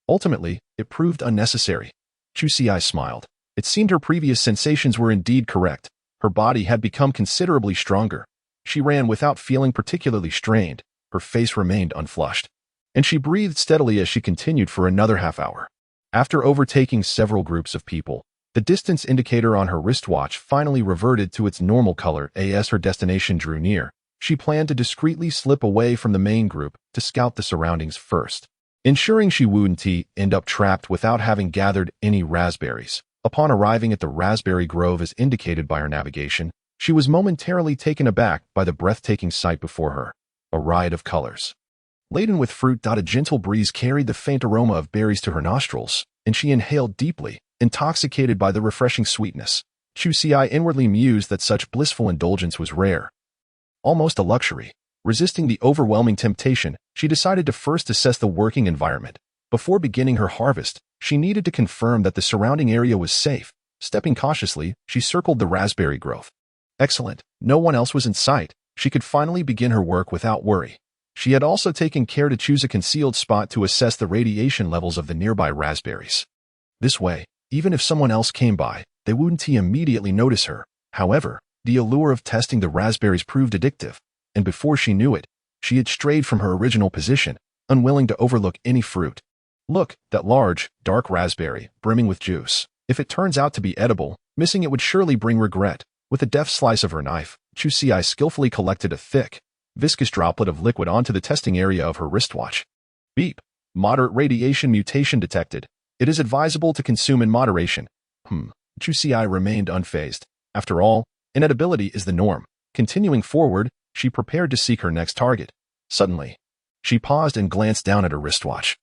Ultimately, it proved unnecessary. Chusi smiled. It seemed her previous sensations were indeed correct. Her body had become considerably stronger. She ran without feeling particularly strained. Her face remained unflushed. And she breathed steadily as she continued for another half hour. After overtaking several groups of people, the distance indicator on her wristwatch finally reverted to its normal color as her destination drew near. She planned to discreetly slip away from the main group to scout the surroundings first, ensuring she wouldn't end up trapped without having gathered any raspberries. Upon arriving at the raspberry grove as indicated by her navigation, she was momentarily taken aback by the breathtaking sight before her. A riot of colors. Laden with fruit, a gentle breeze carried the faint aroma of berries to her nostrils, and she inhaled deeply, intoxicated by the refreshing sweetness. Chusi inwardly mused that such blissful indulgence was rare. Almost a luxury. Resisting the overwhelming temptation, she decided to first assess the working environment. Before beginning her harvest, she needed to confirm that the surrounding area was safe. Stepping cautiously, she circled the raspberry grove. Excellent. No one else was in sight. She could finally begin her work without worry. She had also taken care to choose a concealed spot to assess the radiation levels of the nearby raspberries. This way, even if someone else came by, they wouldn't immediately notice her. However, the allure of testing the raspberries proved addictive, and before she knew it, she had strayed from her original position, unwilling to overlook any fruit. Look, that large, dark raspberry, brimming with juice. If it turns out to be edible, missing it would surely bring regret. With a deft slice of her knife, Chusi skillfully collected a thick, viscous droplet of liquid onto the testing area of her wristwatch. Beep. Moderate radiation mutation detected. It is advisable to consume in moderation. Chusi remained unfazed. After all, inedibility is the norm. Continuing forward, she prepared to seek her next target. Suddenly, she paused and glanced down at her wristwatch.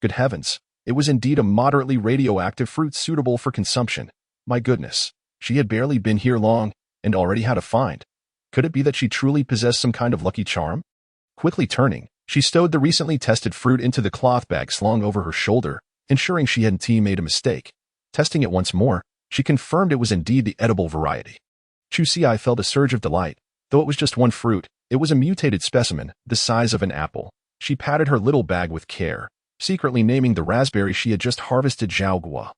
Good heavens, it was indeed a moderately radioactive fruit suitable for consumption. My goodness, she had barely been here long, and already had a find. Could it be that she truly possessed some kind of lucky charm? Quickly turning, she stowed the recently tested fruit into the cloth bag slung over her shoulder, ensuring she hadn't made a mistake. Testing it once more, she confirmed it was indeed the edible variety. Chusi felt a surge of delight. Though it was just one fruit, it was a mutated specimen, the size of an apple. She patted her little bag with care, secretly naming the raspberry she had just harvested Zhaogua.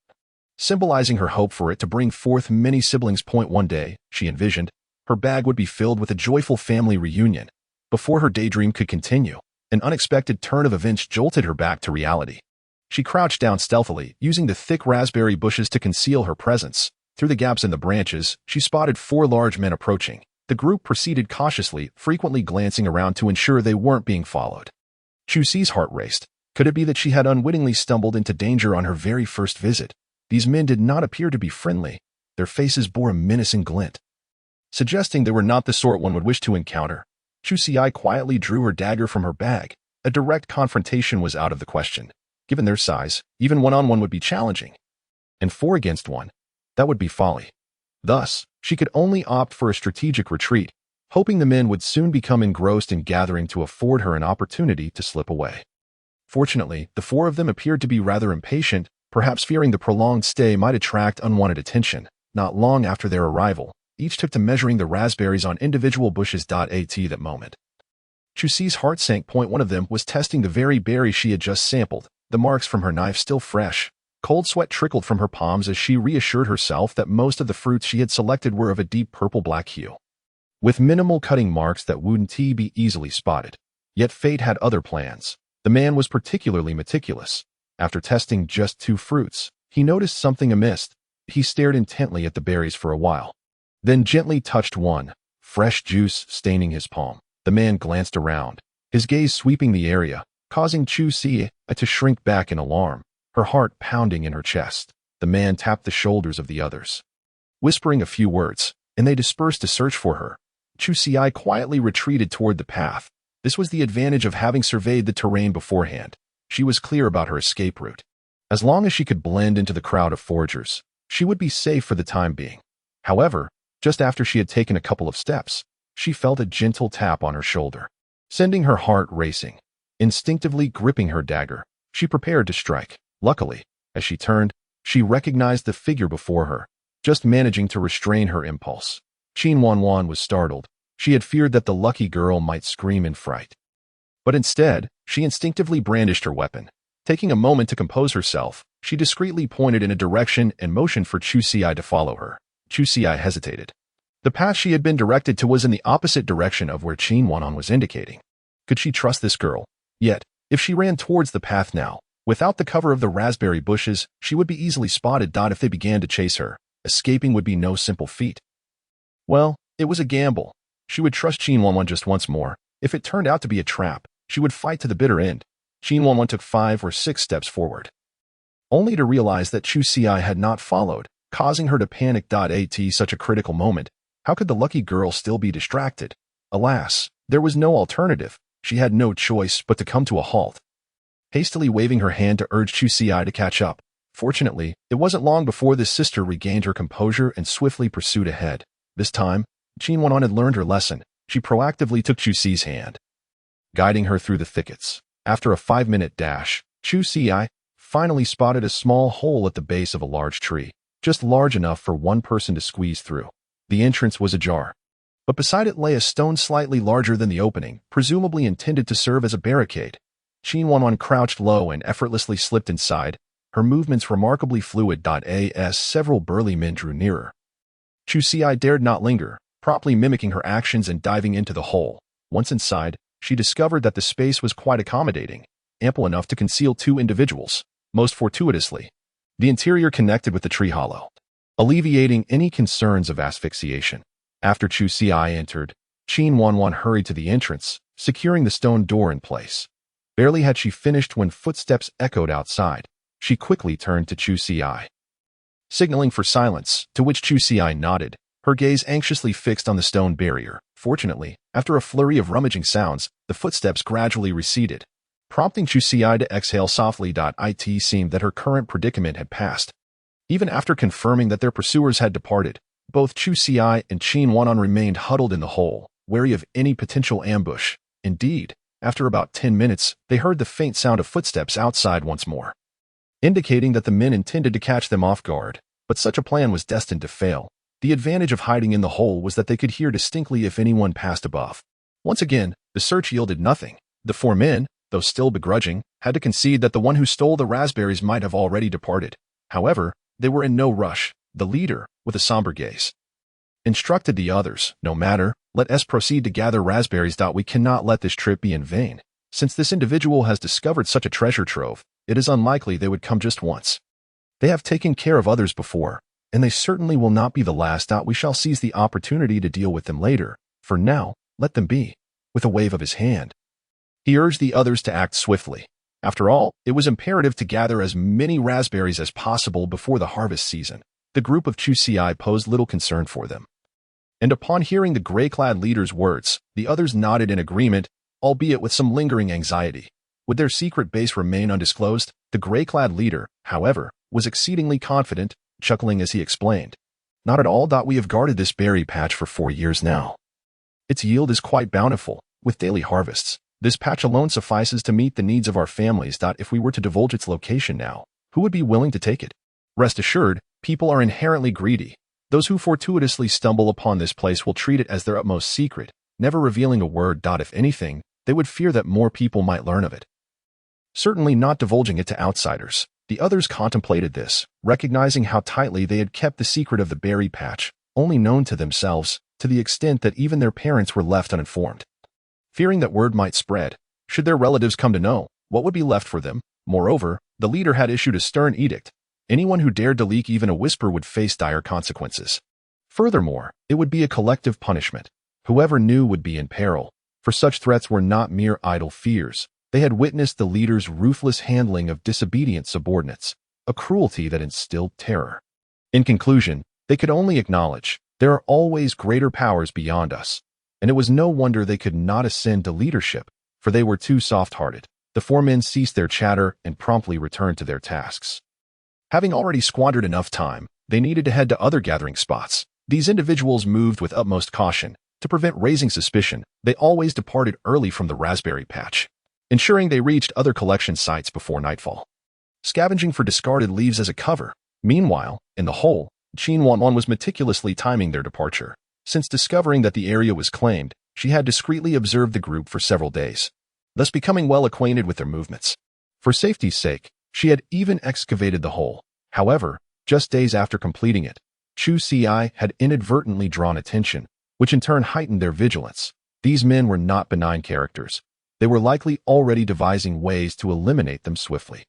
Symbolizing her hope for it to bring forth many siblings. One day, she envisioned, her bag would be filled with a joyful family reunion. Before her daydream could continue, an unexpected turn of events jolted her back to reality. She crouched down stealthily, using the thick raspberry bushes to conceal her presence. Through the gaps in the branches, she spotted 4 large men approaching. The group proceeded cautiously, frequently glancing around to ensure they weren't being followed. Chusi's heart raced. Could it be that she had unwittingly stumbled into danger on her very first visit? These men did not appear to be friendly. Their faces bore a menacing glint, suggesting they were not the sort one would wish to encounter. Chusi quietly drew her dagger from her bag. A direct confrontation was out of the question. Given their size, even one-on-one would be challenging. And 4 against 1, that would be folly. Thus, she could only opt for a strategic retreat, hoping the men would soon become engrossed in gathering to afford her an opportunity to slip away. Fortunately, the 4 of them appeared to be rather impatient, perhaps fearing the prolonged stay might attract unwanted attention. Not long after their arrival, each took to measuring the raspberries on individual bushes. At that moment, Chusi's heart sank. One of them was testing the very berry she had just sampled, the marks from her knife still fresh. Cold sweat trickled from her palms as she reassured herself that most of the fruits she had selected were of a deep purple-black hue, with minimal cutting marks that wouldn't be easily spotted. Yet fate had other plans. The man was particularly meticulous. After testing just 2 fruits, he noticed something amiss. He stared intently at the berries for a while. then gently touched one, fresh juice staining his palm. The man glanced around, his gaze sweeping the area, causing Chu Si to shrink back in alarm, her heart pounding in her chest. The man tapped the shoulders of the others, whispering a few words, and they dispersed to search for her. Chu Si quietly retreated toward the path. This was the advantage of having surveyed the terrain beforehand. She was clear about her escape route. As long as she could blend into the crowd of foragers, she would be safe for the time being. However, just after she had taken a couple of steps, she felt a gentle tap on her shoulder, sending her heart racing. Instinctively gripping her dagger, she prepared to strike. Luckily, as she turned, she recognized the figure before her, just managing to restrain her impulse. Qin Wanwan was startled. She had feared that the lucky girl might scream in fright. But instead, she instinctively brandished her weapon. Taking a moment to compose herself, she discreetly pointed in a direction and motioned for Chu Si to follow her. Chu Si hesitated. The path she had been directed to was in the opposite direction of where Qin Wanwan was indicating. Could she trust this girl? Yet, if she ran towards the path now, without the cover of the raspberry bushes, she would be easily spotted. If they began to chase her, escaping would be no simple feat. Well, it was a gamble. She would trust Qin Wanwan just once more. If it turned out to be a trap, she would fight to the bitter end. Qin Wanwan took 5 or 6 steps forward, only to realize that Chu Si had not followed, causing her to panic. At such a critical moment, how could the lucky girl still be distracted? Alas, there was no alternative. She had no choice but to come to a halt, hastily waving her hand to urge Chu Si to catch up. Fortunately, it wasn't long before this sister regained her composure and swiftly pursued ahead. This time, Qin Wanwan had learned her lesson. She proactively took Chu Si's hand, guiding her through the thickets. After a 5-minute dash, Chu Si finally spotted a small hole at the base of a large tree, just large enough for one person to squeeze through. The entrance was ajar, but beside it lay a stone slightly larger than the opening, presumably intended to serve as a barricade. Qin Wanwan crouched low and effortlessly slipped inside, her movements remarkably fluid. As several burly men drew nearer, Chu Si dared not linger, promptly mimicking her actions and diving into the hole. Once inside, she discovered that the space was quite accommodating, ample enough to conceal 2 individuals. Most fortuitously, the interior connected with the tree hollow, alleviating any concerns of asphyxiation. After Chu Si entered, Qin Wanwan hurried to the entrance, securing the stone door in place. Barely had she finished when footsteps echoed outside. She quickly turned to Chu Si, signaling for silence, to which Chu Si nodded, her gaze anxiously fixed on the stone barrier. Fortunately, after a flurry of rummaging sounds, the footsteps gradually receded, prompting Chu Si to exhale softly. It seemed that her current predicament had passed. Even after confirming that their pursuers had departed, both Chu Si and Qin Wanwan remained huddled in the hole, wary of any potential ambush. Indeed, after about 10 minutes, they heard the faint sound of footsteps outside once more, indicating that the men intended to catch them off guard. But such a plan was destined to fail. The advantage of hiding in the hole was that they could hear distinctly if anyone passed above. Once again, the search yielded nothing. The 4 men, though still begrudging, had to concede that the one who stole the raspberries might have already departed. However, they were in no rush. The leader, with a somber gaze, instructed the others, "No matter, let us proceed to gather raspberries. We cannot let this trip be in vain. Since this individual has discovered such a treasure trove, it is unlikely they would come just once. They have taken care of others before, and they certainly will not be the last. We shall seize the opportunity to deal with them later. For now, let them be." With a wave of his hand, he urged the others to act swiftly. After all, it was imperative to gather as many raspberries as possible before the harvest season. The group of Chu Si posed little concern for them, and upon hearing the gray-clad leader's words, the others nodded in agreement, albeit with some lingering anxiety. Would their secret base remain undisclosed? The gray-clad leader, however, was exceedingly confident, chuckling as he explained, "Not at all. We have guarded this berry patch for 4 years now. Its yield is quite bountiful, with daily harvests. This patch alone suffices to meet the needs of our families. If we were to divulge its location now, who would be willing to take it? Rest assured, people are inherently greedy. Those who fortuitously stumble upon this place will treat it as their utmost secret, never revealing a word. If anything, they would fear that more people might learn of it. Certainly not divulging it to outsiders." The others contemplated this, recognizing how tightly they had kept the secret of the berry patch, only known to themselves, to the extent that even their parents were left uninformed. Fearing that word might spread, should their relatives come to know, what would be left for them? Moreover, the leader had issued a stern edict. Anyone who dared to leak even a whisper would face dire consequences. Furthermore, it would be a collective punishment. Whoever knew would be in peril, for such threats were not mere idle fears. They had witnessed the leader's ruthless handling of disobedient subordinates, a cruelty that instilled terror. In conclusion, they could only acknowledge, there are always greater powers beyond us, and it was no wonder they could not ascend to leadership, for they were too soft-hearted. The four men ceased their chatter and promptly returned to their tasks. Having already squandered enough time, they needed to head to other gathering spots. These individuals moved with utmost caution. To prevent raising suspicion, they always departed early from the raspberry patch, ensuring they reached other collection sites before nightfall. Scavenging for discarded leaves as a cover. Meanwhile, in the hole, Qin Wanwan was meticulously timing their departure. Since discovering that the area was claimed, she had discreetly observed the group for several days, thus becoming well acquainted with their movements. For safety's sake, she had even excavated the hole. However, just days after completing it, Chu Ci had inadvertently drawn attention, which in turn heightened their vigilance. These men were not benign characters. They were likely already devising ways to eliminate them swiftly.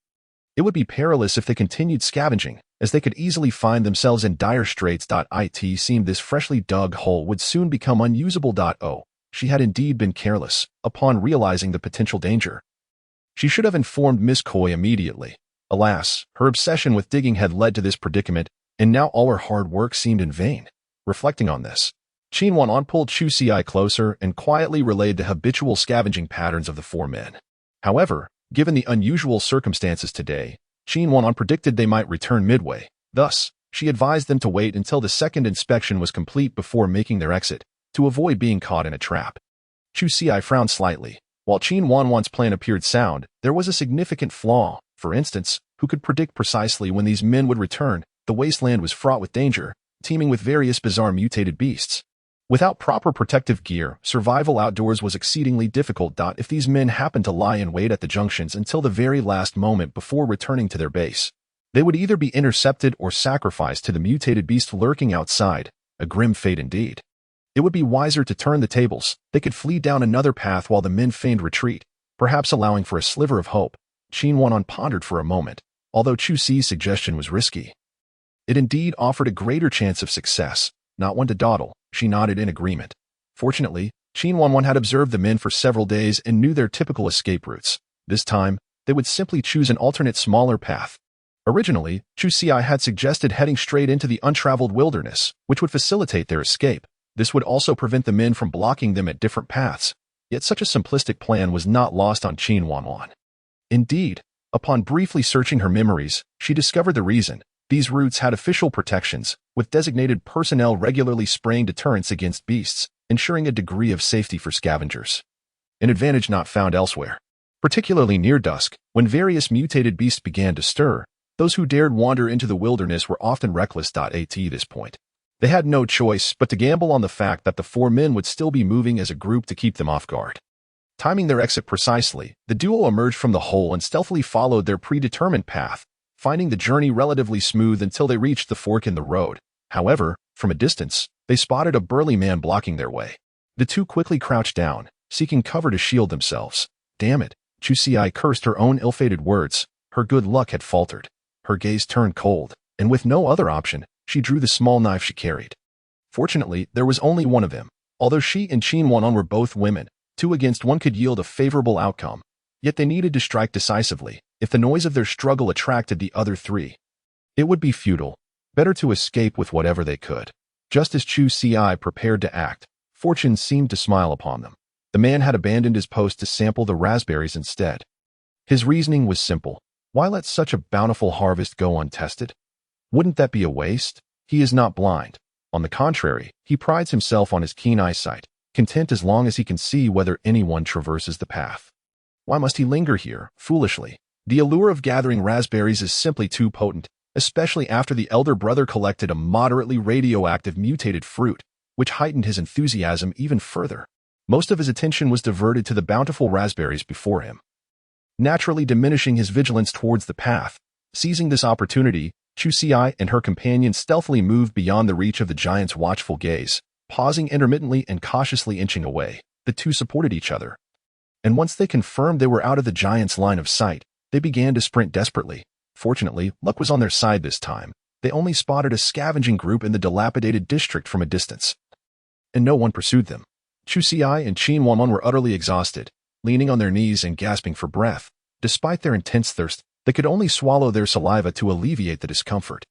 It would be perilous if they continued scavenging, as they could easily find themselves in dire straits. It seemed this freshly dug hole would soon become unusable. She had indeed been careless, upon realizing the potential danger. She should have informed Miss Koi immediately. Alas, her obsession with digging had led to this predicament, and now all her hard work seemed in vain. Reflecting on this, Qin Wanwan pulled Chu Ci closer and quietly relayed the habitual scavenging patterns of the four men. However, given the unusual circumstances today, Qin Wanwan predicted they might return midway. Thus, she advised them to wait until the second inspection was complete before making their exit, to avoid being caught in a trap. Chu Ci frowned slightly. While Qin Wanwan's plan appeared sound, there was a significant flaw. For instance, who could predict precisely when these men would return? The wasteland was fraught with danger, teeming with various bizarre mutated beasts. Without proper protective gear, survival outdoors was exceedingly difficult. If these men happened to lie in wait at the junctions until the very last moment before returning to their base, they would either be intercepted or sacrificed to the mutated beast lurking outside, a grim fate indeed. It would be wiser to turn the tables. They could flee down another path while the men feigned retreat, perhaps allowing for a sliver of hope. Qin Wanwan pondered for a moment, although Chu Ci's suggestion was risky. It indeed offered a greater chance of success. Not one to dawdle, she nodded in agreement. Fortunately, Qin Wanwan had observed the men for several days and knew their typical escape routes. This time, they would simply choose an alternate smaller path. Originally, Chu Ci had suggested heading straight into the untraveled wilderness, which would facilitate their escape. This would also prevent the men from blocking them at different paths. Yet such a simplistic plan was not lost on Qin Wanwan. Indeed, upon briefly searching her memories, she discovered the reason. These routes had official protections, with designated personnel regularly spraying deterrents against beasts, ensuring a degree of safety for scavengers. An advantage not found elsewhere. Particularly near dusk, when various mutated beasts began to stir, those who dared wander into the wilderness were often reckless. At this point, they had no choice but to gamble on the fact that the four men would still be moving as a group to keep them off guard. Timing their exit precisely, the duo emerged from the hole and stealthily followed their predetermined path, finding the journey relatively smooth until they reached the fork in the road. However, from a distance, they spotted a burly man blocking their way. The two quickly crouched down, seeking cover to shield themselves. Damn it, Chu Ci cursed her own ill-fated words. Her good luck had faltered. Her gaze turned cold, and with no other option, she drew the small knife she carried. Fortunately, there was only one of them. Although she and Qin Wanwan were both women, 2 against 1 could yield a favorable outcome. Yet they needed to strike decisively. If the noise of their struggle attracted the other 3, it would be futile. Better to escape with whatever they could. Just as Chu Ci prepared to act, fortune seemed to smile upon them. The man had abandoned his post to sample the raspberries instead. His reasoning was simple. Why let such a bountiful harvest go untested? Wouldn't that be a waste? He is not blind. On the contrary, he prides himself on his keen eyesight, content as long as he can see whether anyone traverses the path. Why must he linger here, foolishly? The allure of gathering raspberries is simply too potent, especially after the elder brother collected a moderately radioactive mutated fruit, which heightened his enthusiasm even further. Most of his attention was diverted to the bountiful raspberries before him, naturally diminishing his vigilance towards the path. Seizing this opportunity, Chu Ci and her companion stealthily moved beyond the reach of the giant's watchful gaze, pausing intermittently and cautiously inching away. The two supported each other, and once they confirmed they were out of the giant's line of sight, they began to sprint desperately. Fortunately, luck was on their side this time. they only spotted a scavenging group in the dilapidated district from a distance. And no one pursued them. Chu Xiai and Qin Wanwan were utterly exhausted, leaning on their knees and gasping for breath. Despite their intense thirst, they could only swallow their saliva to alleviate the discomfort.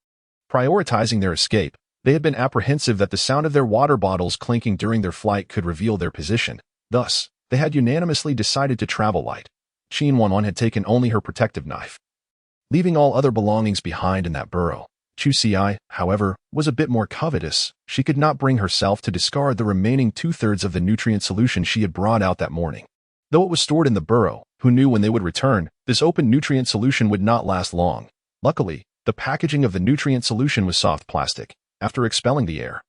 Prioritizing their escape, they had been apprehensive that the sound of their water bottles clinking during their flight could reveal their position. Thus, they had unanimously decided to travel light. Qin Wanwan had taken only her protective knife, leaving all other belongings behind in that burrow. Chu Xiai, however, was a bit more covetous. She could not bring herself to discard the remaining two-thirds of the nutrient solution she had brought out that morning. Though it was stored in the burrow, who knew when they would return, this open nutrient solution would not last long. Luckily, the packaging of the nutrient solution was soft plastic. After expelling the air,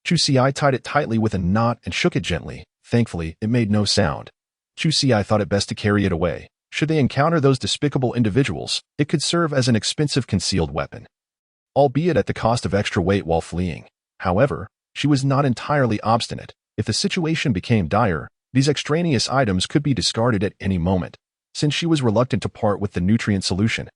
Chu Xiai tied it tightly with a knot and shook it gently. Thankfully, it made no sound. Chu Xiai thought it best to carry it away. Should they encounter those despicable individuals, it could serve as an expensive concealed weapon, albeit at the cost of extra weight while fleeing. However, she was not entirely obstinate. If the situation became dire, these extraneous items could be discarded at any moment. Since she was reluctant to part with the nutrient solution,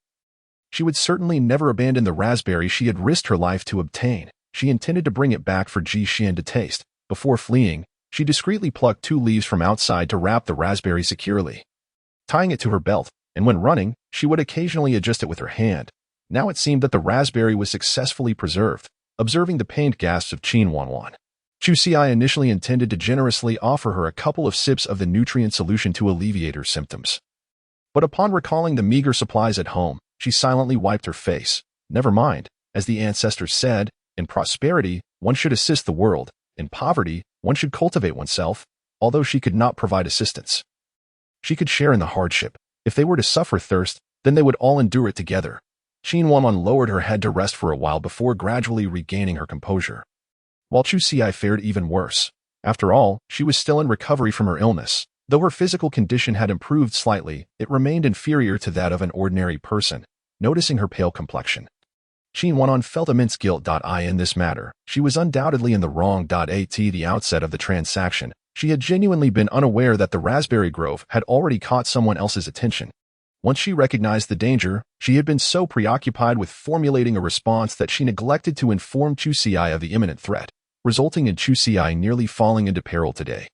she would certainly never abandon the raspberry she had risked her life to obtain. She intended to bring it back for Ji Xian to taste. Before fleeing, she discreetly plucked 2 leaves from outside to wrap the raspberry securely, tying it to her belt, and when running, she would occasionally adjust it with her hand. Now it seemed that the raspberry was successfully preserved. Observing the pained gasps of Qin Wanwan, Chu Xiai initially intended to generously offer her a couple of sips of the nutrient solution to alleviate her symptoms. But upon recalling the meager supplies at home, she silently wiped her face. Never mind, as the ancestors said, in prosperity, one should assist the world. In poverty, one should cultivate oneself. Although she could not provide assistance, she could share in the hardship. If they were to suffer thirst, then they would all endure it together. Qin Wanwan lowered her head to rest for a while before gradually regaining her composure, while Chu Xiai fared even worse. After all, she was still in recovery from her illness. Though her physical condition had improved slightly, it remained inferior to that of an ordinary person. Noticing her pale complexion, Qin Wanwan felt immense guilt. In this matter, she was undoubtedly in the wrong. At the outset of the transaction, she had genuinely been unaware that the raspberry grove had already caught someone else's attention. Once she recognized the danger, she had been so preoccupied with formulating a response that she neglected to inform Chu Xiai of the imminent threat, resulting in Chu Xiai nearly falling into peril today.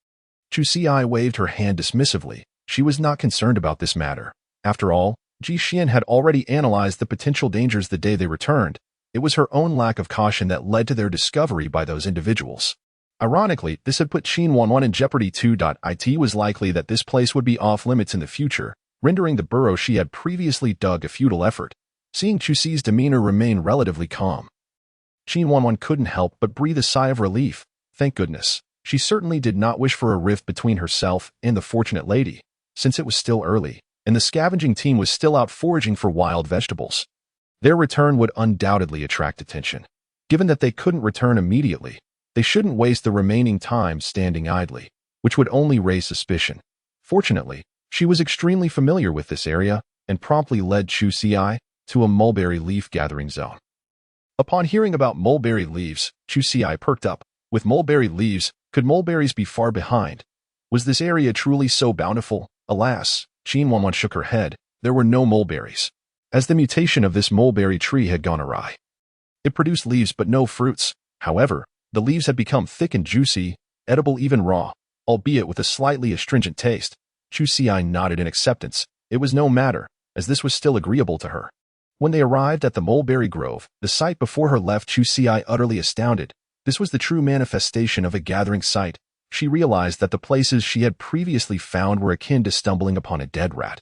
Chu Xiai waved her hand dismissively. She was not concerned about this matter. After all, Ji Xian had already analyzed the potential dangers the day they returned. It was her own lack of caution that led to their discovery by those individuals. Ironically, this had put Qin Wanwan in jeopardy too. It was likely that this place would be off-limits in the future, rendering the burrow she had previously dug a futile effort. Seeing Chu Xi's demeanor remain relatively calm, Qin Wanwan couldn't help but breathe a sigh of relief. Thank goodness. She certainly did not wish for a rift between herself and the fortunate lady, since it was still early, and the scavenging team was still out foraging for wild vegetables. Their return would undoubtedly attract attention. Given that they couldn't return immediately, they shouldn't waste the remaining time standing idly, which would only raise suspicion. Fortunately, she was extremely familiar with this area and promptly led Chu Xiai to a mulberry leaf gathering zone. Upon hearing about mulberry leaves, Chu Xiai perked up. With mulberry leaves, could mulberries be far behind? Was this area truly so bountiful? Alas, Qin Wanwan shook her head. There were no mulberries, as the mutation of this mulberry tree had gone awry. It produced leaves but no fruits. However, the leaves had become thick and juicy, edible even raw, albeit with a slightly astringent taste. Chu Xiai nodded in acceptance. It was no matter, as this was still agreeable to her. When they arrived at the mulberry grove, the sight before her left Chu Xiai utterly astounded. This was the true manifestation of a gathering site. She realized that the places she had previously found were akin to stumbling upon a dead rat,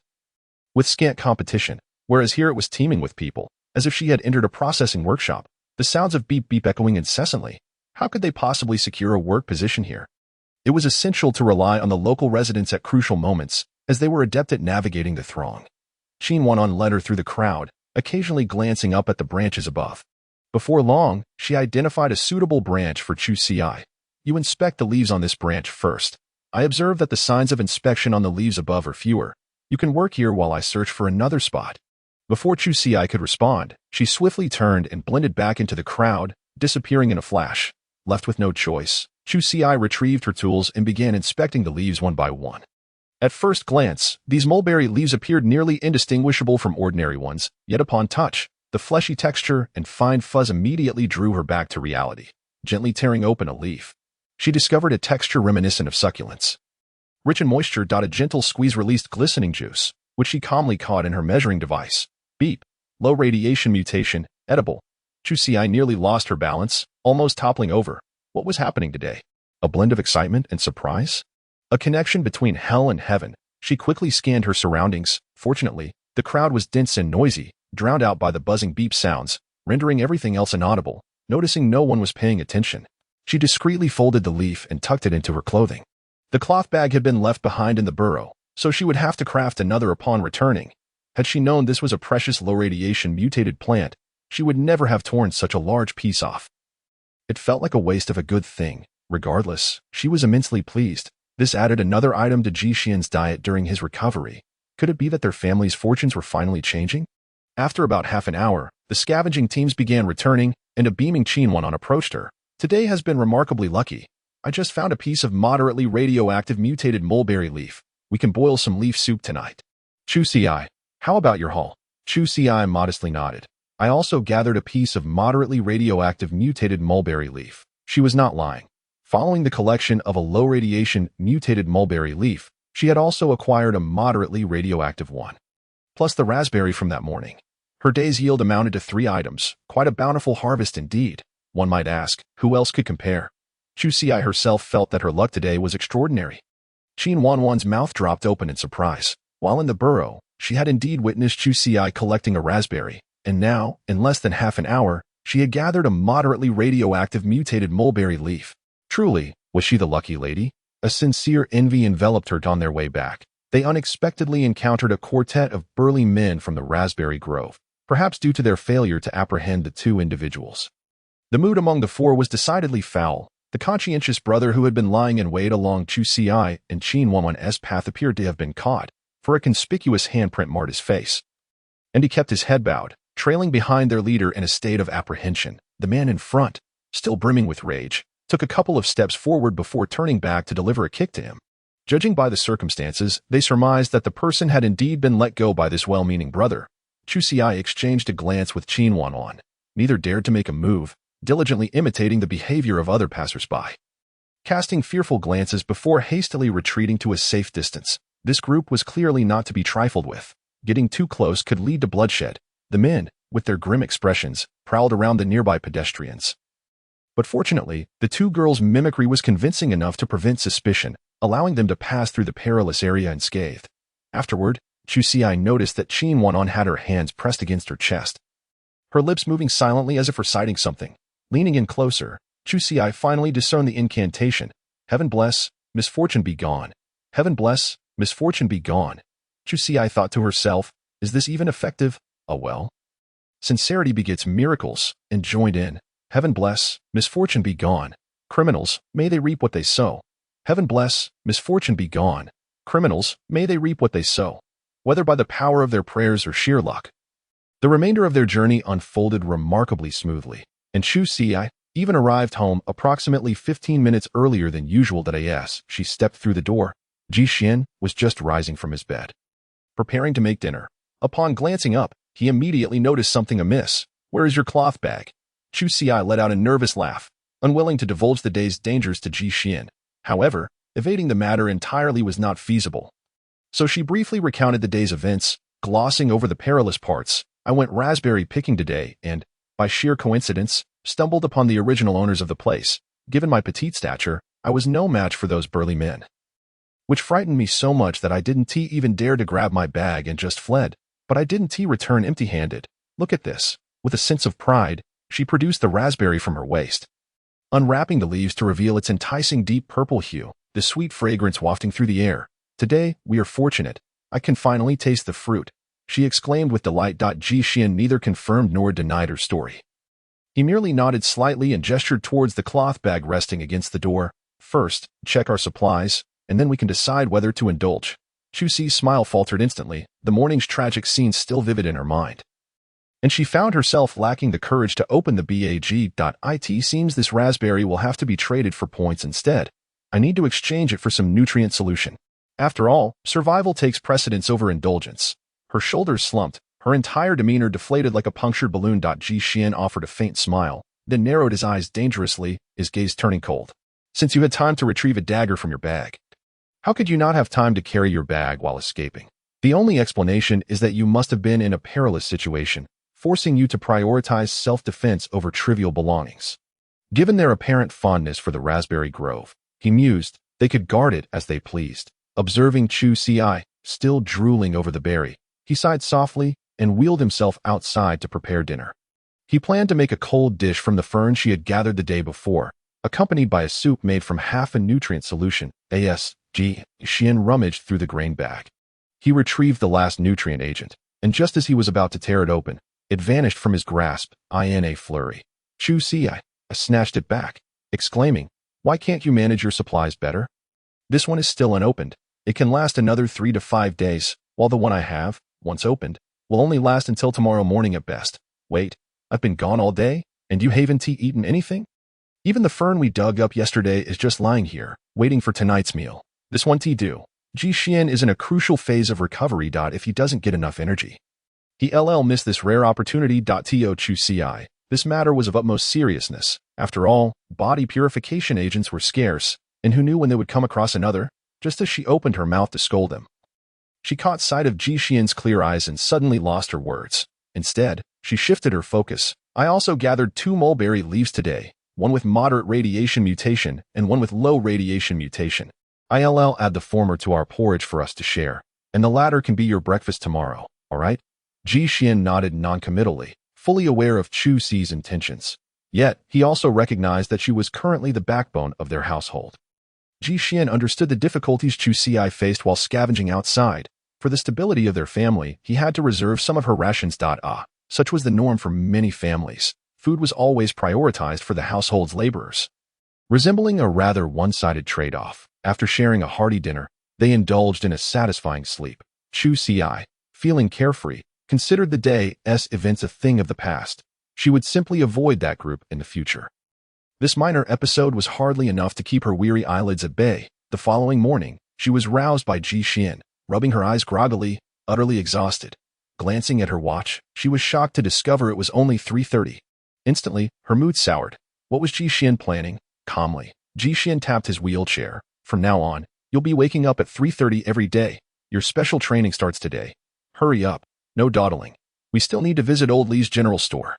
with scant competition, whereas here it was teeming with people, as if she had entered a processing workshop. The sounds of beep-beep echoing incessantly. How could they possibly secure a work position here? It was essential to rely on the local residents at crucial moments, as they were adept at navigating the throng. Qin Wanwan led her through the crowd, occasionally glancing up at the branches above. Before long, she identified a suitable branch for Chu Xiai. You inspect the leaves on this branch first. I observe that the signs of inspection on the leaves above are fewer. You can work here while I search for another spot. Before Chu Xiai could respond, she swiftly turned and blended back into the crowd, disappearing in a flash. Left with no choice, Chu Xiai retrieved her tools and began inspecting the leaves one by one. At first glance, these mulberry leaves appeared nearly indistinguishable from ordinary ones, yet upon touch, The fleshy texture and fine fuzz immediately drew her back to reality. Gently tearing open a leaf, she discovered a texture reminiscent of succulents. Rich in moisture, a gentle squeeze released glistening juice, which she calmly caught in her measuring device. Beep. Low radiation mutation, edible. Chusi nearly lost her balance, almost toppling over. What was happening today? A blend of excitement and surprise? A connection between hell and heaven. She quickly scanned her surroundings. Fortunately, the crowd was dense and noisy, drowned out by the buzzing beep sounds, rendering everything else inaudible. Noticing no one was paying attention, she discreetly folded the leaf and tucked it into her clothing. The cloth bag had been left behind in the burrow, so she would have to craft another upon returning. Had she known this was a precious low-radiation mutated plant, she would never have torn such a large piece off. It felt like a waste of a good thing. Regardless, she was immensely pleased. This added another item to Jixian's diet during his recovery. Could it be that their family's fortunes were finally changing? After about half an hour, the scavenging teams began returning, and a beaming Qinwan approached her. Today has been remarkably lucky. I just found a piece of moderately radioactive mutated mulberry leaf. We can boil some leaf soup tonight. Chu Xi, how about your haul? Chu Xi modestly nodded. I also gathered a piece of moderately radioactive mutated mulberry leaf. She was not lying. Following the collection of a low-radiation mutated mulberry leaf, she had also acquired a moderately radioactive one, plus the raspberry from that morning. Her day's yield amounted to 3 items, quite a bountiful harvest indeed. One might ask, who else could compare? Chu Xi herself felt that her luck today was extraordinary. Qin Wanwan's mouth dropped open in surprise. While in the burrow, she had indeed witnessed Chu Xi collecting a raspberry, and now, in less than half an hour, she had gathered a moderately radioactive mutated mulberry leaf. Truly, was she the lucky lady? A sincere envy enveloped her on their way back. They unexpectedly encountered a quartet of burly men from the raspberry grove, perhaps due to their failure to apprehend the 2 individuals. The mood among the 4 was decidedly foul. The conscientious brother who had been lying in wait along Chu Xi and Qin Wanwan's path appeared to have been caught, for a conspicuous handprint marred his face. And he kept his head bowed, trailing behind their leader in a state of apprehension. The man in front, still brimming with rage, took a couple of steps forward before turning back to deliver a kick to him. Judging by the circumstances, they surmised that the person had indeed been let go by this well-meaning brother. Chu Xi exchanged a glance with Qin Wanwan. Neither dared to make a move, diligently imitating the behavior of other passersby. Casting fearful glances before hastily retreating to a safe distance, this group was clearly not to be trifled with. Getting too close could lead to bloodshed. The men, with their grim expressions, prowled around the nearby pedestrians. But fortunately, the 2 girls' mimicry was convincing enough to prevent suspicion, allowing them to pass through the perilous area unscathed. Afterward, Chu Xi noticed that Qin Wanwan had her hands pressed against her chest, her lips moving silently as if reciting something. Leaning in closer, Chu Xi finally discerned the incantation. Heaven bless, misfortune be gone. Heaven bless, misfortune be gone. Chu Xi thought to herself, is this even effective? Oh well. Sincerity begets miracles, and joined in. Heaven bless, misfortune be gone. Criminals, may they reap what they sow. Heaven bless, misfortune be gone. Criminals, may they reap what they sow, whether by the power of their prayers or sheer luck. The remainder of their journey unfolded remarkably smoothly, and Chu Xi even arrived home approximately 15 minutes earlier than usual. As she stepped through the door, Jixian was just rising from his bed, preparing to make dinner. Upon glancing up, he immediately noticed something amiss. Where is your cloth bag? Chu Xi let out a nervous laugh, unwilling to divulge the day's dangers to Jixian. However, evading the matter entirely was not feasible. So she briefly recounted the day's events, glossing over the perilous parts. I went raspberry picking today and, by sheer coincidence, stumbled upon the original owners of the place. Given my petite stature, I was no match for those burly men, which frightened me so much that I didn't even dare to grab my bag and just fled. But I didn't return empty-handed. Look at this. With a sense of pride, she produced the raspberry from her waist, unwrapping the leaves to reveal its enticing deep purple hue, the sweet fragrance wafting through the air. Today, we are fortunate. I can finally taste the fruit, she exclaimed with delight. Jixian neither confirmed nor denied her story. He merely nodded slightly and gestured towards the cloth bag resting against the door. First, check our supplies, and then we can decide whether to indulge. Chu Xi's smile faltered instantly, the morning's tragic scene still vivid in her mind. And she found herself lacking the courage to open the bag. It seems this raspberry will have to be traded for points instead. I need to exchange it for some nutrient solution. After all, survival takes precedence over indulgence. Her shoulders slumped, Her entire demeanor deflated like a punctured balloon. Ji Xian offered a faint smile, then narrowed his eyes dangerously, his gaze turning cold. Since you had time to retrieve a dagger from your bag, how could you not have time to carry your bag while escaping? The only explanation is that you must have been in a perilous situation, forcing you to prioritize self-defense over trivial belongings. Given their apparent fondness for the raspberry grove, he mused, they could guard it as they pleased. Observing Chu Ci, still drooling over the berry, he sighed softly and wheeled himself outside to prepare dinner. He planned to make a cold dish from the ferns she had gathered the day before, accompanied by a soup made from half a nutrient solution. Ji Xian rummaged through the grain bag. He retrieved the last nutrient agent, and just as he was about to tear it open, it vanished from his grasp, in a flurry. Chu Ci snatched it back, exclaiming, "Why can't you manage your supplies better? This one is still unopened. It can last another 3 to 5 days, while the one I have, once opened, will only last until tomorrow morning at best. Wait, I've been gone all day, and you haven't eaten anything? Even the fern we dug up yesterday is just lying here, waiting for tonight's meal. This one do. Ji Xian is in a crucial phase of recovery. If he doesn't get enough energy, he missed this rare opportunity. To Chu Ci, this matter was of utmost seriousness. After all, body purification agents were scarce, and who knew when they would come across another? Just as she opened her mouth to scold him, she caught sight of Ji Xian's clear eyes and suddenly lost her words. Instead, she shifted her focus. I also gathered 2 mulberry leaves today, one with moderate radiation mutation and one with low radiation mutation. I'll add the former to our porridge for us to share, and the latter can be your breakfast tomorrow, all right? Ji Xian nodded noncommittally, fully aware of Chu Ci's intentions. Yet, he also recognized that she was currently the backbone of their household. Ji Xian understood the difficulties Chu Ci faced while scavenging outside. For the stability of their family, he had to reserve some of her rations. Such was the norm for many families. Food was always prioritized for the household's laborers. Resembling a rather one-sided trade-off, after sharing a hearty dinner, they indulged in a satisfying sleep. Chu Ci, feeling carefree, considered the day's events a thing of the past. She would simply avoid that group in the future. This minor episode was hardly enough to keep her weary eyelids at bay. The following morning, she was roused by Ji Xian, rubbing her eyes groggily, utterly exhausted. Glancing at her watch, she was shocked to discover it was only 3:30. Instantly, her mood soured. What was Ji Xian planning? Calmly, Ji Xian tapped his wheelchair. From now on, you'll be waking up at 3:30 every day. Your special training starts today. Hurry up. No dawdling. We still need to visit Old Lee's general store.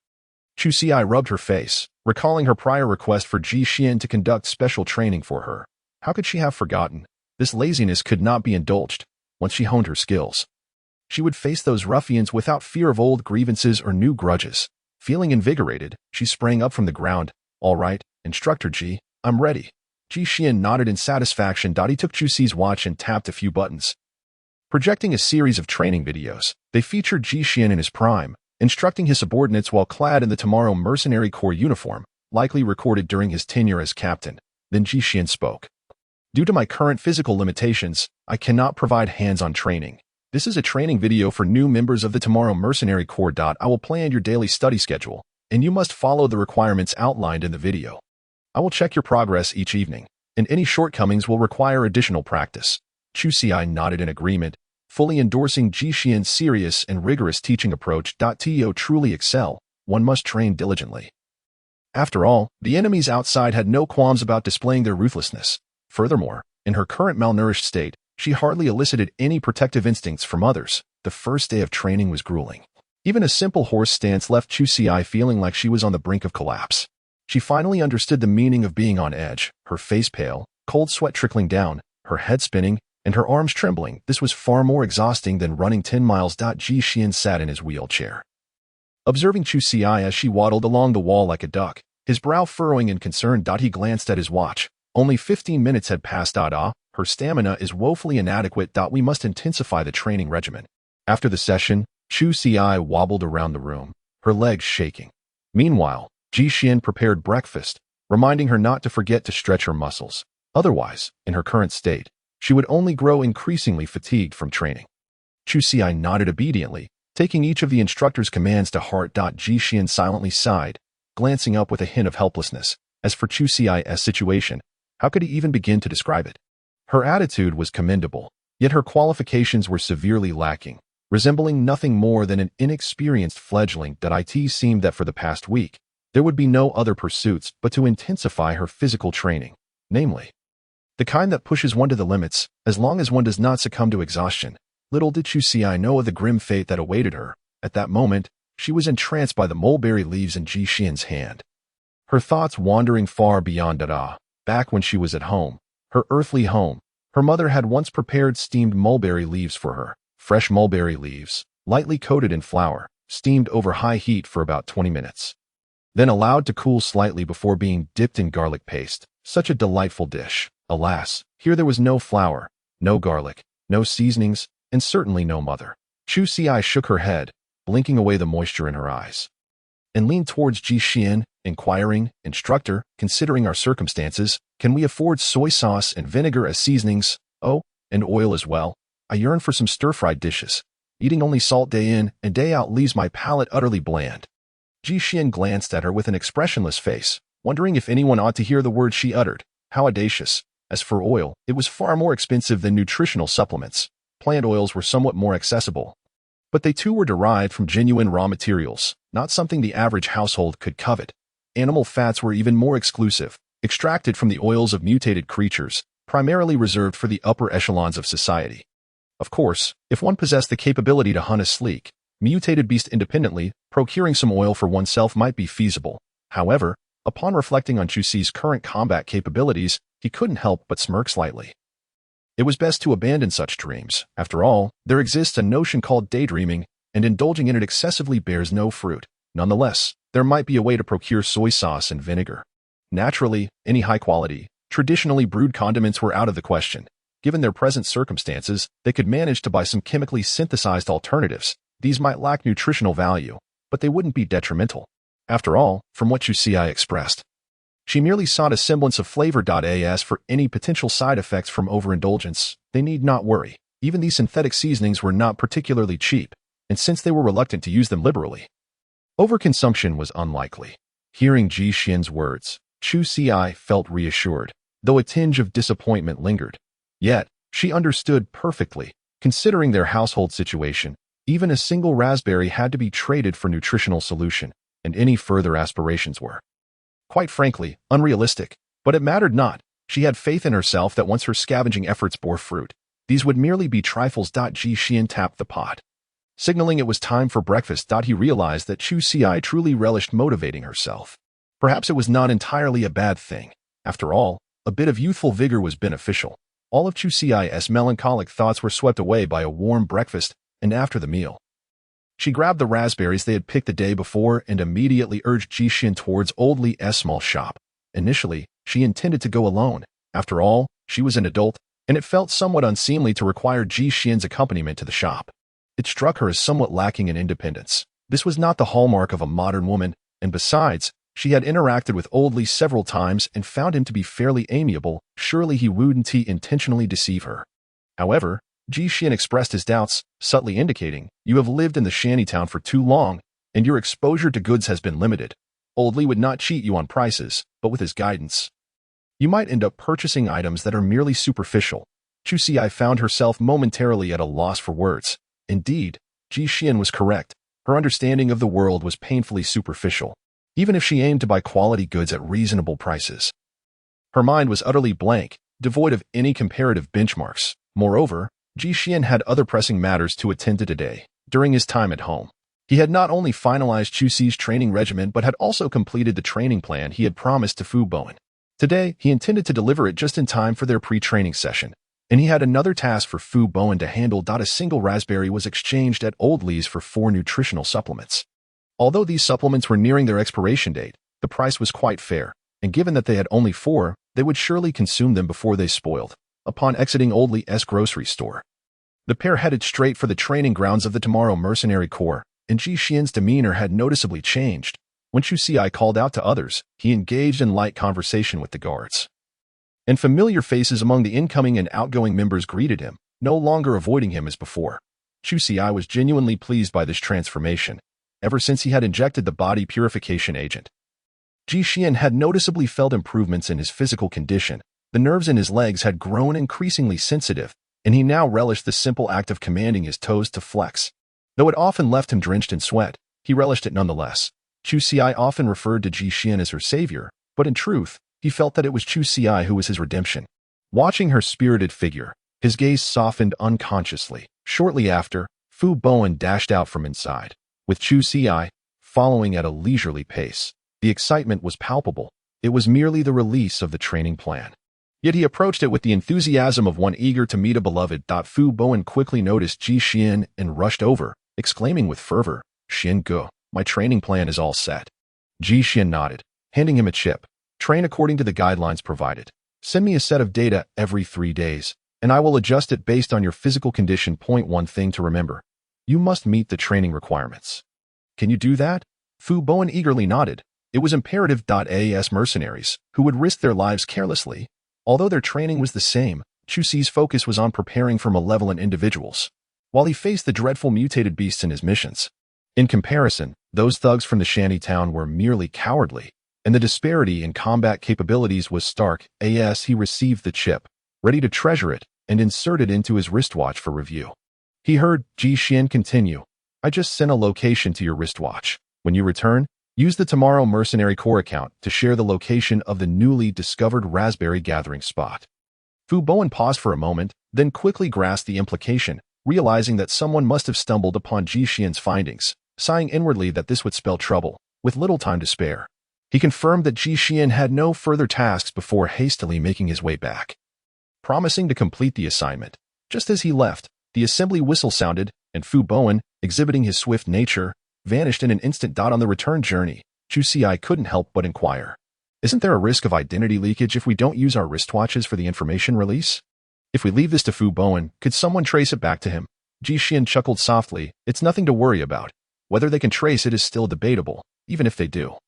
Chu Ci rubbed her face, recalling her prior request for Ji Xian to conduct special training for her. How could she have forgotten? This laziness could not be indulged. Once she honed her skills, she would face those ruffians without fear of old grievances or new grudges. Feeling invigorated, she sprang up from the ground. All right, Instructor Ji, I'm ready. Ji Xian nodded in satisfaction. He took Chu Ci's watch and tapped a few buttons. Projecting a series of training videos, they featured Ji Xian in his prime, instructing his subordinates while clad in the Tomorrow Mercenary Corps uniform, likely recorded during his tenure as captain. Then Ji Xian spoke. Due to my current physical limitations, I cannot provide hands-on training. This is a training video for new members of the Tomorrow Mercenary Corps. I will plan your daily study schedule, and you must follow the requirements outlined in the video. I will check your progress each evening, and any shortcomings will require additional practice. Chu Ci nodded in agreement, fully endorsing Ji Xian's serious and rigorous teaching approach. To truly excel, one must train diligently. After all, the enemies outside had no qualms about displaying their ruthlessness. Furthermore, in her current malnourished state, she hardly elicited any protective instincts from others. The first day of training was grueling. Even a simple horse stance left Chu Ci feeling like she was on the brink of collapse. She finally understood the meaning of being on edge, her face pale, cold sweat trickling down, her head spinning, and her arms trembling. This was far more exhausting than running 10 miles. Ji Xian sat in his wheelchair, observing Chu Ci as she waddled along the wall like a duck, his brow furrowing in concern. He glanced at his watch. Only 15 minutes had passed. Her stamina is woefully inadequate. We must intensify the training regimen. After the session, Chu Ci wobbled around the room, her legs shaking. Meanwhile, Ji Xian prepared breakfast, reminding her not to forget to stretch her muscles. Otherwise, in her current state, she would only grow increasingly fatigued from training. Chu Ci nodded obediently, taking each of the instructor's commands to heart. Ji Xian silently sighed, glancing up with a hint of helplessness. As for Chu Ci's situation, how could he even begin to describe it? Her attitude was commendable, yet her qualifications were severely lacking. Resembling nothing more than an inexperienced fledgling, it seemed that for the past week, there would be no other pursuits but to intensify her physical training, namely, the kind that pushes one to the limits, as long as one does not succumb to exhaustion. Little did Chusi know of the grim fate that awaited her. At that moment, she was entranced by the mulberry leaves in Ji Xian's hand. Her thoughts wandering far beyond Dada, back when she was at home, her earthly home. Her mother had once prepared steamed mulberry leaves for her. Fresh mulberry leaves, lightly coated in flour, steamed over high heat for about 20 minutes. Then allowed to cool slightly before being dipped in garlic paste. Such a delightful dish. Alas, here there was no flour, no garlic, no seasonings, and certainly no mother. Chusi shook her head, blinking away the moisture in her eyes, and leaned towards Ji Xian, inquiring, "Instructor, considering our circumstances, can we afford soy sauce and vinegar as seasonings? Oh, and oil as well? I yearn for some stir-fried dishes. Eating only salt day in and day out leaves my palate utterly bland." Ji Xian glanced at her with an expressionless face, wondering if anyone ought to hear the words she uttered. How audacious. As for oil, it was far more expensive than nutritional supplements. Plant oils were somewhat more accessible, but they too were derived from genuine raw materials, not something the average household could covet. Animal fats were even more exclusive, extracted from the oils of mutated creatures, primarily reserved for the upper echelons of society. Of course, if one possessed the capability to hunt a sleek, mutated beast independently, procuring some oil for oneself might be feasible. However, upon reflecting on Chusi's current combat capabilities, he couldn't help but smirk slightly. It was best to abandon such dreams. After all, there exists a notion called daydreaming, and indulging in it excessively bears no fruit. Nonetheless, there might be a way to procure soy sauce and vinegar. Naturally, any high-quality, traditionally brewed condiments were out of the question. Given their present circumstances, they could manage to buy some chemically synthesized alternatives. These might lack nutritional value, but they wouldn't be detrimental. After all, from what Chusi expressed, she merely sought a semblance of flavor. As for any potential side effects from overindulgence, they need not worry. Even these synthetic seasonings were not particularly cheap, and since they were reluctant to use them liberally, overconsumption was unlikely. Hearing Ji Xian's words, Chusi felt reassured, though a tinge of disappointment lingered. Yet, she understood perfectly. Considering their household situation, even a single raspberry had to be traded for nutritional solution, and any further aspirations were, quite frankly, unrealistic. But it mattered not. She had faith in herself that once her scavenging efforts bore fruit, these would merely be trifles. Ji Xian tapped the pot, signaling it was time for breakfast. He realized that Chusi truly relished motivating herself. Perhaps it was not entirely a bad thing. After all, a bit of youthful vigor was beneficial. All of Chusi's melancholic thoughts were swept away by a warm breakfast, and after the meal, she grabbed the raspberries they had picked the day before and immediately urged Ji Xian towards Old Li's small shop. Initially, she intended to go alone. After all, she was an adult, and it felt somewhat unseemly to require Ji Xian's accompaniment to the shop. It struck her as somewhat lacking in independence. This was not the hallmark of a modern woman, and besides, she had interacted with Old Li several times and found him to be fairly amiable. Surely he wouldn't intentionally deceive her. However, Ji Xian expressed his doubts, subtly indicating, "You have lived in the shantytown for too long, and your exposure to goods has been limited. Old Li would not cheat you on prices, but with his guidance, you might end up purchasing items that are merely superficial." Chusi found herself momentarily at a loss for words. Indeed, Ji Xian was correct. Her understanding of the world was painfully superficial, even if she aimed to buy quality goods at reasonable prices. Her mind was utterly blank, devoid of any comparative benchmarks. Moreover, Ji Xian had other pressing matters to attend to today. During his time at home, he had not only finalized Chusi's training regimen but had also completed the training plan he had promised to Fu Bowen. Today, he intended to deliver it just in time for their pre-training session, and he had another task for Fu Bowen to handle. A single raspberry was exchanged at Old Li's for 4 nutritional supplements. Although these supplements were nearing their expiration date, the price was quite fair, and given that they had only 4, they would surely consume them before they spoiled. Upon exiting Old Li's grocery store, the pair headed straight for the training grounds of the Tomorrow Mercenary Corps, and Ji Xian's demeanor had noticeably changed. When Chusi called out to others, he engaged in light conversation with the guards, and familiar faces among the incoming and outgoing members greeted him, no longer avoiding him as before. Chusi was genuinely pleased by this transformation. Ever since he had injected the body purification agent, Ji Xian had noticeably felt improvements in his physical condition. The nerves in his legs had grown increasingly sensitive, and he now relished the simple act of commanding his toes to flex. Though it often left him drenched in sweat, he relished it nonetheless. Chu Xi often referred to Ji Xian as her savior, but in truth, he felt that it was Chu Xi who was his redemption. Watching her spirited figure, his gaze softened unconsciously. Shortly after, Fu Bowen dashed out from inside, with Chu Xi following at a leisurely pace. The excitement was palpable. It was merely the release of the training plan. Yet he approached it with the enthusiasm of one eager to meet a beloved. Fu Bowen quickly noticed Ji Xian and rushed over, exclaiming with fervor, "Xian Ge, my training plan is all set." Ji Xian nodded, handing him a chip. "Train according to the guidelines provided. Send me a set of data every 3 days, and I will adjust it based on your physical condition. One thing to remember. You must meet the training requirements." "Can you do that?" Fu Bowen eagerly nodded. It was imperative. As mercenaries, who would risk their lives carelessly. Although their training was the same, Chu Xi's focus was on preparing for malevolent individuals, while he faced the dreadful mutated beasts in his missions. In comparison, those thugs from the shanty town were merely cowardly, and the disparity in combat capabilities was stark. As he received the chip, ready to treasure it, and insert it into his wristwatch for review. He heard Ji Xian continue, "I just sent a location to your wristwatch. When you return, use the Tomorrow Mercenary Corps account to share the location of the newly discovered raspberry gathering spot." Fu Bowen paused for a moment, then quickly grasped the implication, realizing that someone must have stumbled upon Ji Xian's findings, sighing inwardly that this would spell trouble, with little time to spare. He confirmed that Ji Xian had no further tasks before hastily making his way back, promising to complete the assignment. Just as he left, the assembly whistle sounded, and Fu Bowen, exhibiting his swift nature, vanished in an instant. On the return journey, Chu Xi couldn't help but inquire, "Isn't there a risk of identity leakage if we don't use our wristwatches for the information release? If we leave this to Fu Bowen, could someone trace it back to him?" Ji Xian chuckled softly. "It's nothing to worry about. Whether they can trace it is still debatable, even if they do.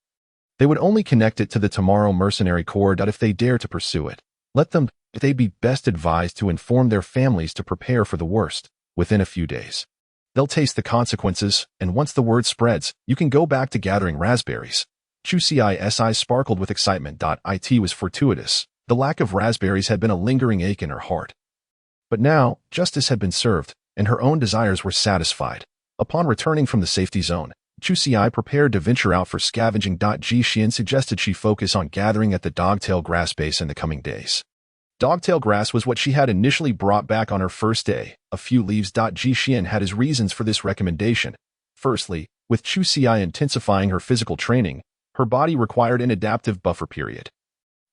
They would only connect it to the Tomorrow Mercenary Corps. If they dare to pursue it, let them. They'd be best advised to inform their families to prepare for the worst. Within a few days, they'll taste the consequences, and once the word spreads, you can go back to gathering raspberries." Chu Xi's eyes sparkled with excitement. It was fortuitous. The lack of raspberries had been a lingering ache in her heart. But now, justice had been served, and her own desires were satisfied. Upon returning from the safety zone, Chu Xi prepared to venture out for scavenging. Ji Xian suggested she focus on gathering at the dogtail grass base in the coming days. Dogtail grass was what she had initially brought back on her first day, a few leaves. Ji Xian had his reasons for this recommendation. Firstly, with Chu Xi intensifying her physical training, her body required an adaptive buffer period.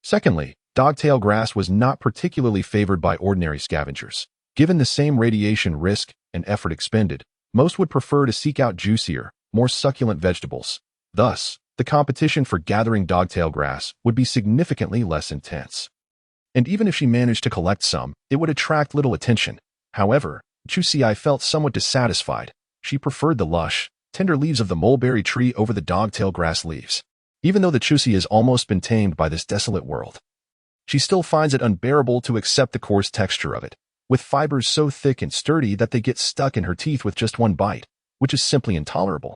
Secondly, dogtail grass was not particularly favored by ordinary scavengers. Given the same radiation risk and effort expended, most would prefer to seek out juicier, more succulent vegetables. Thus, the competition for gathering dogtail grass would be significantly less intense. And even if she managed to collect some, it would attract little attention. However, Chu Xi felt somewhat dissatisfied. She preferred the lush, tender leaves of the mulberry tree over the dogtail grass leaves. Even though the Chu Xi has almost been tamed by this desolate world, she still finds it unbearable to accept the coarse texture of it, with fibers so thick and sturdy that they get stuck in her teeth with just one bite, which is simply intolerable.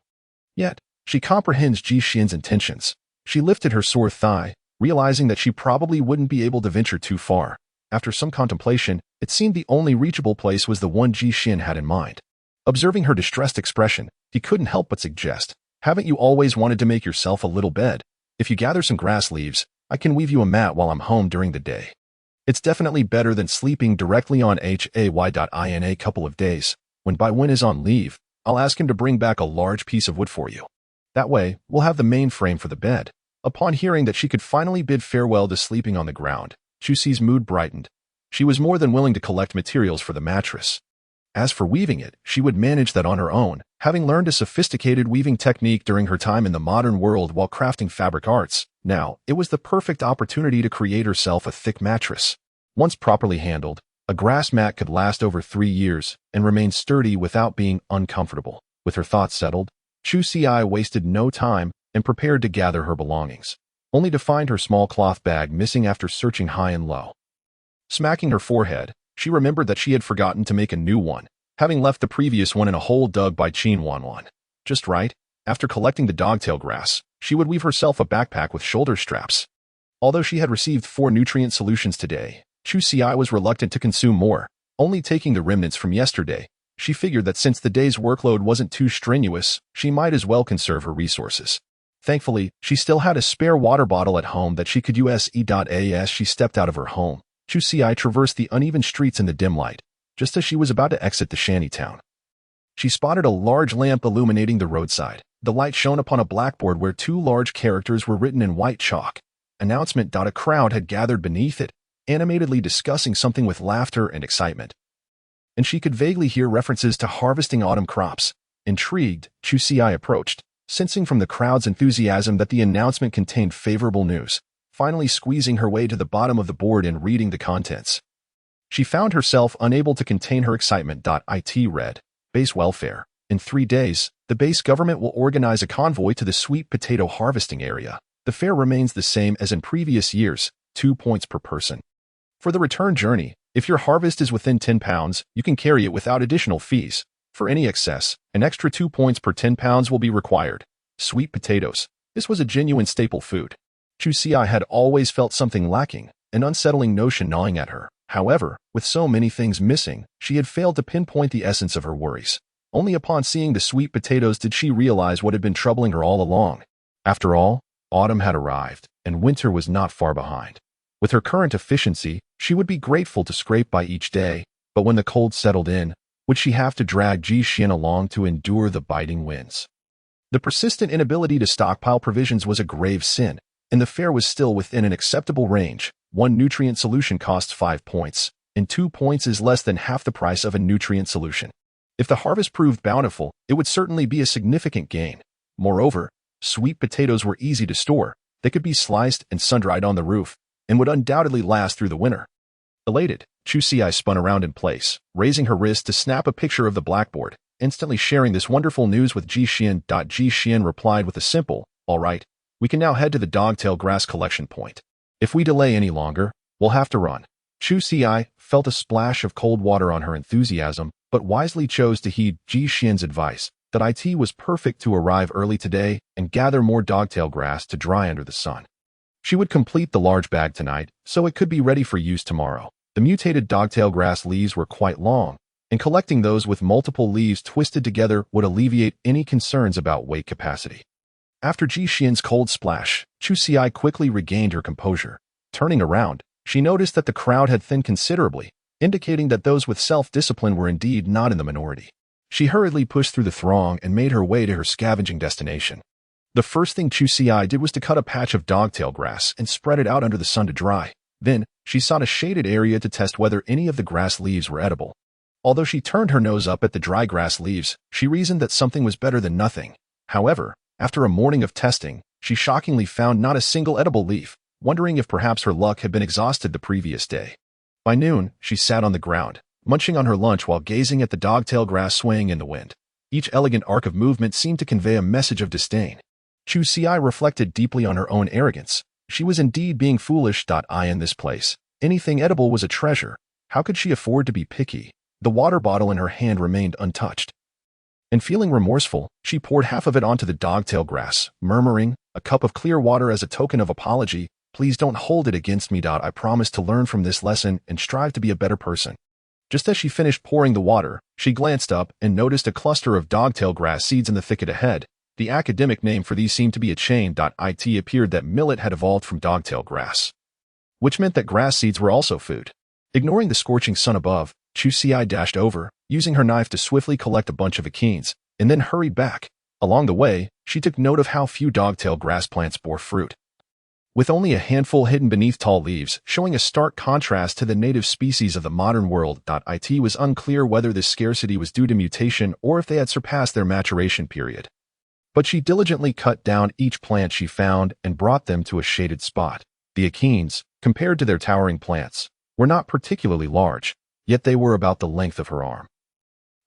Yet, she comprehends Ji Xian's intentions. She lifted her sore thigh, realizing that she probably wouldn't be able to venture too far. After some contemplation, it seemed the only reachable place was the one Ji Xian had in mind. Observing her distressed expression, he couldn't help but suggest, "Haven't you always wanted to make yourself a little bed? If you gather some grass leaves, I can weave you a mat while I'm home during the day. It's definitely better than sleeping directly on hay. In a couple of days, when Baiwen is on leave, I'll ask him to bring back a large piece of wood for you. That way, we'll have the main frame for the bed." Upon hearing that she could finally bid farewell to sleeping on the ground, Chu Xi's mood brightened. She was more than willing to collect materials for the mattress. As for weaving it, she would manage that on her own, having learned a sophisticated weaving technique during her time in the modern world while crafting fabric arts. Now, it was the perfect opportunity to create herself a thick mattress. Once properly handled, a grass mat could last over 3 years and remain sturdy without being uncomfortable. With her thoughts settled, Chu Xi wasted no time and prepared to gather her belongings, only to find her small cloth bag missing after searching high and low. Smacking her forehead, she remembered that she had forgotten to make a new one, having left the previous one in a hole dug by Qin Wanwan. Just right, after collecting the dogtail grass, she would weave herself a backpack with shoulder straps. Although she had received 4 nutrient solutions today, Chu Xi was reluctant to consume more. only taking the remnants from yesterday. She figured that since the day's workload wasn't too strenuous, she might as well conserve her resources. Thankfully, she still had a spare water bottle at home that she could use. As she stepped out of her home, Chusi traversed the uneven streets in the dim light. Just as she was about to exit the shantytown, she spotted a large lamp illuminating the roadside. The light shone upon a blackboard where two large characters were written in white chalk. Announcement. A crowd had gathered beneath it, animatedly discussing something with laughter and excitement. And she could vaguely hear references to harvesting autumn crops. Intrigued, Chusi approached, sensing from the crowd's enthusiasm that the announcement contained favorable news. Finally squeezing her way to the bottom of the board and reading the contents, she found herself unable to contain her excitement. It read, Base welfare. In 3 days, the base government will organize a convoy to the sweet potato harvesting area. The fare remains the same as in previous years, 2 points per person. For the return journey, if your harvest is within 10 pounds, you can carry it without additional fees. For any excess, an extra 2 points per 10 pounds will be required. Sweet potatoes. This was a genuine staple food. Chusi had always felt something lacking, an unsettling notion gnawing at her. However, with so many things missing, she had failed to pinpoint the essence of her worries. Only upon seeing the sweet potatoes did she realize what had been troubling her all along. After all, autumn had arrived, and winter was not far behind. With her current efficiency, she would be grateful to scrape by each day, but when the cold settled in, would she have to drag Ji-Xian along to endure the biting winds? The persistent inability to stockpile provisions was a grave sin, and the fare was still within an acceptable range. One nutrient solution costs 5 points, and 2 points is less than half the price of a nutrient solution. If the harvest proved bountiful, it would certainly be a significant gain. Moreover, sweet potatoes were easy to store. They could be sliced and sun-dried on the roof, and would undoubtedly last through the winter. Elated, Chusi spun around in place, raising her wrist to snap a picture of the blackboard, instantly sharing this wonderful news with Ji-Xian. Ji-Xian replied with a simple, "All right, we can now head to the dogtail grass collection point. If we delay any longer, we'll have to run." Chusi felt a splash of cold water on her enthusiasm, but wisely chose to heed Ji-Xian's advice that it was perfect to arrive early today and gather more dogtail grass to dry under the sun. She would complete the large bag tonight, so it could be ready for use tomorrow. The mutated dogtail grass leaves were quite long, and collecting those with multiple leaves twisted together would alleviate any concerns about weight capacity. After Ji-Xian's cold splash, Chusi quickly regained her composure. Turning around, she noticed that the crowd had thinned considerably, indicating that those with self-discipline were indeed not in the minority. She hurriedly pushed through the throng and made her way to her scavenging destination. The first thing Chusi did was to cut a patch of dogtail grass and spread it out under the sun to dry. Then, she sought a shaded area to test whether any of the grass leaves were edible. Although she turned her nose up at the dry grass leaves, she reasoned that something was better than nothing. However, after a morning of testing, she shockingly found not a single edible leaf, wondering if perhaps her luck had been exhausted the previous day. By noon, she sat on the ground, munching on her lunch while gazing at the dogtail grass swaying in the wind. Each elegant arc of movement seemed to convey a message of disdain. Chusi reflected deeply on her own arrogance. She was indeed being foolish. In this place, anything edible was a treasure. How could she afford to be picky? The water bottle in her hand remained untouched. And feeling remorseful, she poured half of it onto the dogtail grass, murmuring, "A cup of clear water as a token of apology. Please don't hold it against me. I promise to learn from this lesson and strive to be a better person." Just as she finished pouring the water, she glanced up and noticed a cluster of dogtail grass seeds in the thicket ahead. The academic name for these seemed to be a chain. It appeared that millet had evolved from dogtail grass, which meant that grass seeds were also food. Ignoring the scorching sun above, Chusi dashed over, using her knife to swiftly collect a bunch of achenes, and then hurried back. Along the way, she took note of how few dogtail grass plants bore fruit, with only a handful hidden beneath tall leaves, showing a stark contrast to the native species of the modern world. It was unclear whether this scarcity was due to mutation or if they had surpassed their maturation period. But she diligently cut down each plant she found and brought them to a shaded spot. The achenes, compared to their towering plants, were not particularly large, yet they were about the length of her arm.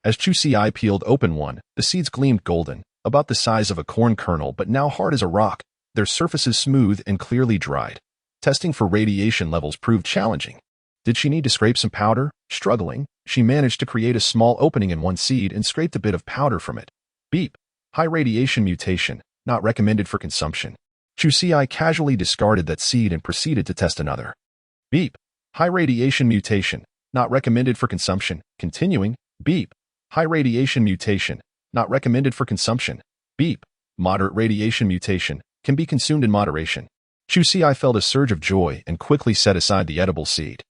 As Chusi peeled open one, the seeds gleamed golden, about the size of a corn kernel but now hard as a rock, their surfaces smooth and clearly dried. Testing for radiation levels proved challenging. Did she need to scrape some powder? Struggling, she managed to create a small opening in one seed and scraped a bit of powder from it. Beep. High radiation mutation, not recommended for consumption. Chusi casually discarded that seed and proceeded to test another. Beep. High radiation mutation, not recommended for consumption. Continuing, beep. High radiation mutation, not recommended for consumption. Beep. Moderate radiation mutation, can be consumed in moderation. Chu Xi felt a surge of joy and quickly set aside the edible seed.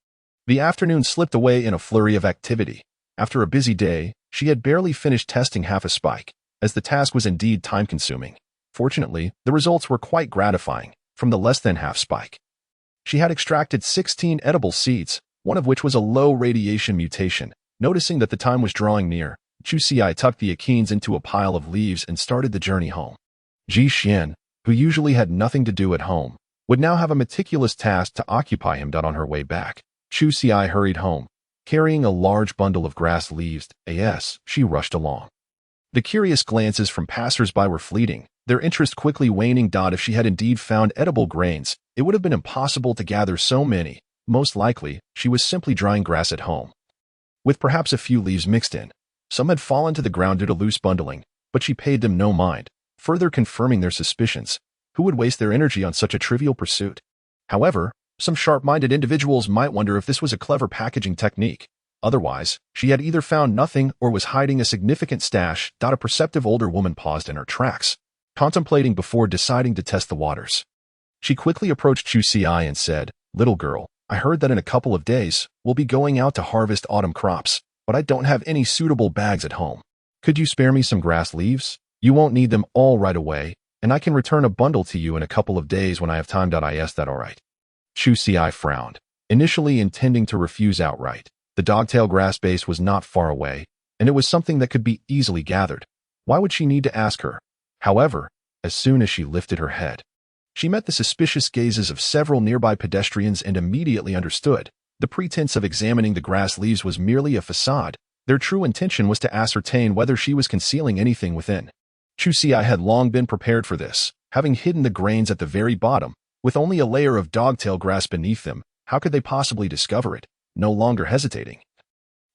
The afternoon slipped away in a flurry of activity. After a busy day, she had barely finished testing half a spike, as the task was indeed time-consuming. Fortunately, the results were quite gratifying, from the less than half spike. She had extracted 16 edible seeds, one of which was a low radiation mutation. Noticing that the time was drawing near, Chu Xi tucked the achenes into a pile of leaves and started the journey home. Ji Xian, who usually had nothing to do at home, would now have a meticulous task to occupy him. On her way back, Chu Xi hurried home. Carrying a large bundle of grass leaves, she rushed along. The curious glances from passers-by were fleeting, their interest quickly waning. If she had indeed found edible grains, it would have been impossible to gather so many. Most likely, she was simply drying grass at home, with perhaps a few leaves mixed in. Some had fallen to the ground due to loose bundling, but she paid them no mind, further confirming their suspicions. Who would waste their energy on such a trivial pursuit? However, some sharp-minded individuals might wonder if this was a clever packaging technique. Otherwise, she had either found nothing or was hiding a significant stash. A perceptive older woman paused in her tracks, contemplating before deciding to test the waters. She quickly approached Chu Xi and said, "Little girl, I heard that in a couple of days, we'll be going out to harvest autumn crops, but I don't have any suitable bags at home. Could you spare me some grass leaves? You won't need them all right away, and I can return a bundle to you in a couple of days when I have time. Is that all right?" Chu Xi frowned, initially intending to refuse outright. The dogtail grass base was not far away, and it was something that could be easily gathered. Why would she need to ask her? However, as soon as she lifted her head, she met the suspicious gazes of several nearby pedestrians and immediately understood. The pretense of examining the grass leaves was merely a facade. Their true intention was to ascertain whether she was concealing anything within. Chu Xi had long been prepared for this, having hidden the grains at the very bottom, with only a layer of dogtail grass beneath them. How could they possibly discover it? No longer hesitating,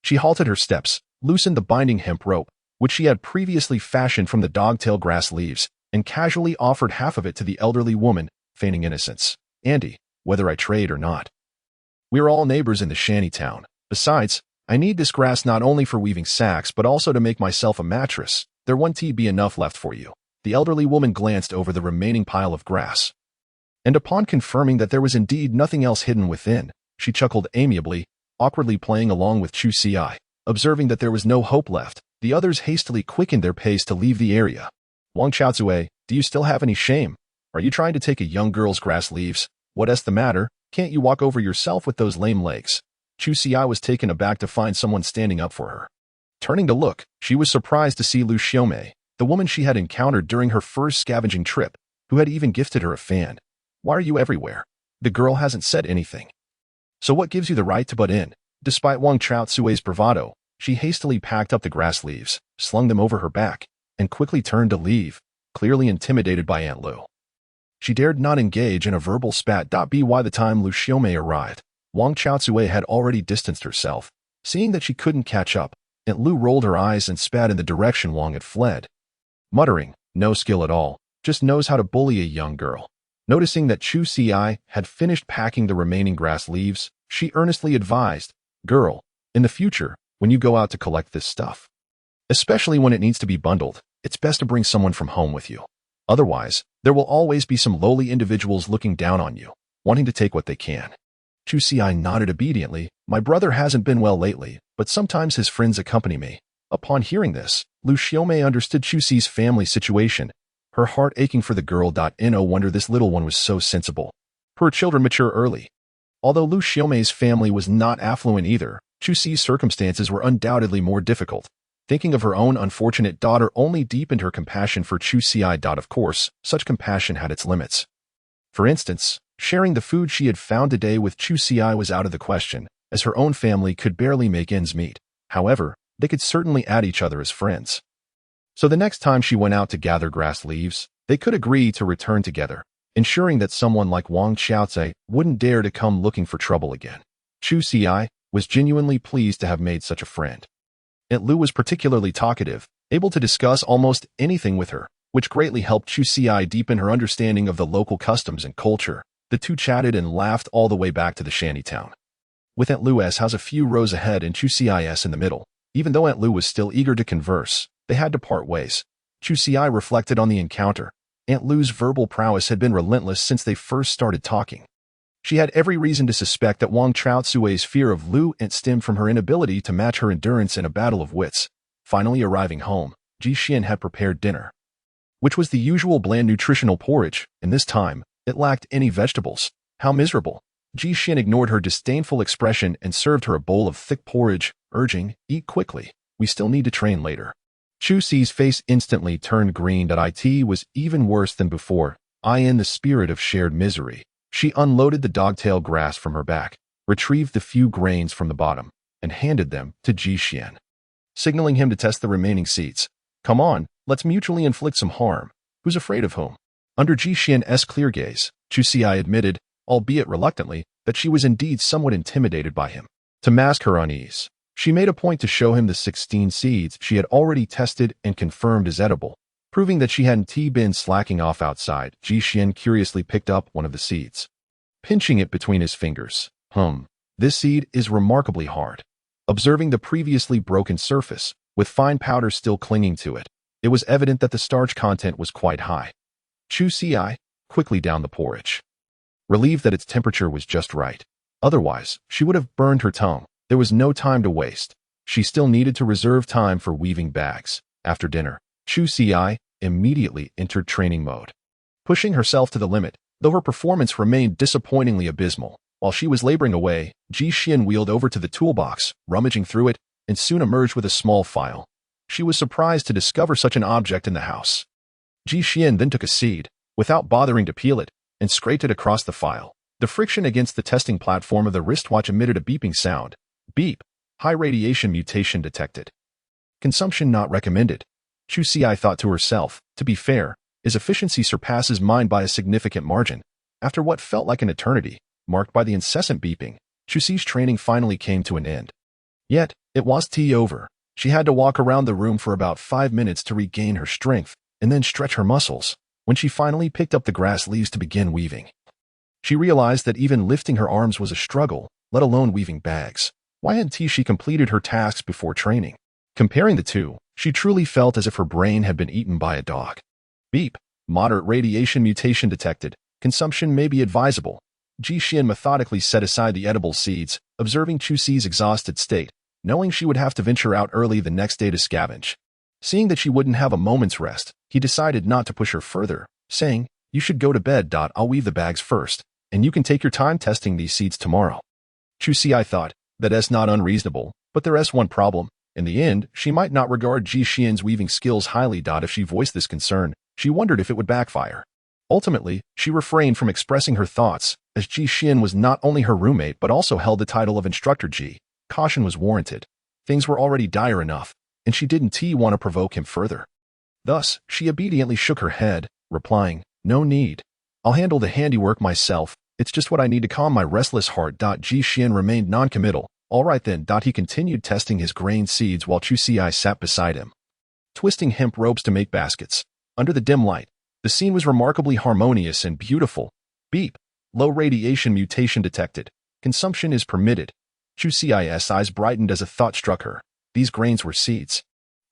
she halted her steps, loosened the binding hemp rope, which she had previously fashioned from the dogtail grass leaves, and casually offered half of it to the elderly woman, feigning innocence. "Andy, whether I trade or not, we're all neighbors in the shanty town. Besides, I need this grass not only for weaving sacks but also to make myself a mattress. There won't be enough left for you." The elderly woman glanced over the remaining pile of grass, and upon confirming that there was indeed nothing else hidden within, she chuckled amiably, awkwardly playing along with Chu Xi. Observing that there was no hope left, the others hastily quickened their pace to leave the area. "Wang Chaozue, do you still have any shame? Are you trying to take a young girl's grass leaves? What's the matter? Can't you walk over yourself with those lame legs?" Chu Xi was taken aback to find someone standing up for her. Turning to look, she was surprised to see Lu Xiaomei, the woman she had encountered during her first scavenging trip, who had even gifted her a fan. "Why are you everywhere? The girl hasn't said anything. So what gives you the right to butt in?" Despite Wang Chaozue's bravado, she hastily packed up the grass leaves, slung them over her back, and quickly turned to leave, clearly intimidated by Aunt Lu. She dared not engage in a verbal spat. By the time Lu Xiaomei arrived, Wang Chaozue had already distanced herself. Seeing that she couldn't catch up, Aunt Lu rolled her eyes and spat in the direction Wang had fled, muttering, "No skill at all, just knows how to bully a young girl." Noticing that Chu Xi had finished packing the remaining grass leaves, she earnestly advised, "Girl, in the future, when you go out to collect this stuff, especially when it needs to be bundled, it's best to bring someone from home with you. Otherwise, there will always be some lowly individuals looking down on you, wanting to take what they can." Chu Xi nodded obediently. "My brother hasn't been well lately, but sometimes his friends accompany me." Upon hearing this, Lu Xiaomei understood Chu Xi's family situation, her heart aching for the girl. No wonder this little one was so sensible. Her children mature early. Although Lu Xiaomei's family was not affluent either, Chu Xi's circumstances were undoubtedly more difficult. Thinking of her own unfortunate daughter only deepened her compassion for Chu Xi. Of course, such compassion had its limits. For instance, sharing the food she had found today with Chu Xi was out of the question, as her own family could barely make ends meet. However, they could certainly add each other as friends. So the next time she went out to gather grass leaves, they could agree to return together, ensuring that someone like Wang Chaozue wouldn't dare to come looking for trouble again. Chu Xi was genuinely pleased to have made such a friend. Aunt Lu was particularly talkative, able to discuss almost anything with her, which greatly helped Chu Xi deepen her understanding of the local customs and culture. The two chatted and laughed all the way back to the shantytown. with Aunt Lu S house a few rows ahead and Chu Cis in the middle. Even though Aunt Lu was still eager to converse, they had to part ways. Chu Ci reflected on the encounter. Aunt Lu's verbal prowess had been relentless since they first started talking. She had every reason to suspect that Wang Chaozui's fear of Lu Ant stemmed from her inability to match her endurance in a battle of wits. Finally arriving home, Ji Xian had prepared dinner, which was the usual bland nutritional porridge, and this time, it lacked any vegetables. How miserable. Ji Xian ignored her disdainful expression and served her a bowl of thick porridge, urging, "Eat quickly, we still need to train later." Chu Ci's face instantly turned green. It was even worse than before. In the spirit of shared misery, she unloaded the dogtail grass from her back, retrieved the few grains from the bottom, and handed them to Ji Xian, signaling him to test the remaining seeds. "Come on, let's mutually inflict some harm. Who's afraid of whom?" Under Ji Xian's clear gaze, Chu Ci admitted, albeit reluctantly, that she was indeed somewhat intimidated by him. To mask her unease, she made a point to show him the 16 seeds she had already tested and confirmed as edible, proving that she hadn't been slacking off outside. Ji Xian curiously picked up one of the seeds, pinching it between his fingers. This seed is remarkably hard." Observing the previously broken surface, with fine powder still clinging to it, it was evident that the starch content was quite high. Chu Ci quickly downed the porridge, relieved that its temperature was just right. Otherwise, she would have burned her tongue. There was no time to waste. She still needed to reserve time for weaving bags. After dinner, Chu Ci immediately entered training mode, pushing herself to the limit, though her performance remained disappointingly abysmal. While she was laboring away, Ji Xian wheeled over to the toolbox, rummaging through it, and soon emerged with a small file. She was surprised to discover such an object in the house. Ji Xian then took a seed, without bothering to peel it, and scraped it across the file. The friction against the testing platform of the wristwatch emitted a beeping sound. Beep. High radiation mutation detected. Consumption not recommended. Chu Ci thought to herself, to be fair, his efficiency surpasses mine by a significant margin. After what felt like an eternity, marked by the incessant beeping, Chu Ci's training finally came to an end. Yet, it was over. She had to walk around the room for about 5 minutes to regain her strength, and then stretch her muscles. When she finally picked up the grass leaves to begin weaving, she realized that even lifting her arms was a struggle, let alone weaving bags. Why hadn't she completed her tasks before training? Comparing the two, she truly felt as if her brain had been eaten by a dog. Beep. Moderate radiation mutation detected. Consumption may be advisable. Ji Xian methodically set aside the edible seeds, observing Chu Ci's exhausted state, knowing she would have to venture out early the next day to scavenge. Seeing that she wouldn't have a moment's rest, he decided not to push her further, saying, "You should go to bed. I'll weave the bags first, and you can take your time testing these seeds tomorrow." Chu Ci thought, that's not unreasonable, but there's one problem. In the end, she might not regard Ji Xian's weaving skills highly. If she voiced this concern, she wondered if it would backfire. Ultimately, she refrained from expressing her thoughts, as Ji Xian was not only her roommate but also held the title of Instructor Ji. Caution was warranted. Things were already dire enough, and she didn't want to provoke him further. Thus, she obediently shook her head, replying, "No need. I'll handle the handiwork myself. It's just what I need to calm my restless heart." Ji Xian remained non-committal. All right then. He continued testing his grain seeds while Chu Ci sat beside him, twisting hemp ropes to make baskets. Under the dim light, the scene was remarkably harmonious and beautiful. Beep. Low radiation mutation detected. Consumption is permitted. Chu Ci's eyes brightened as a thought struck her. These grains were seeds.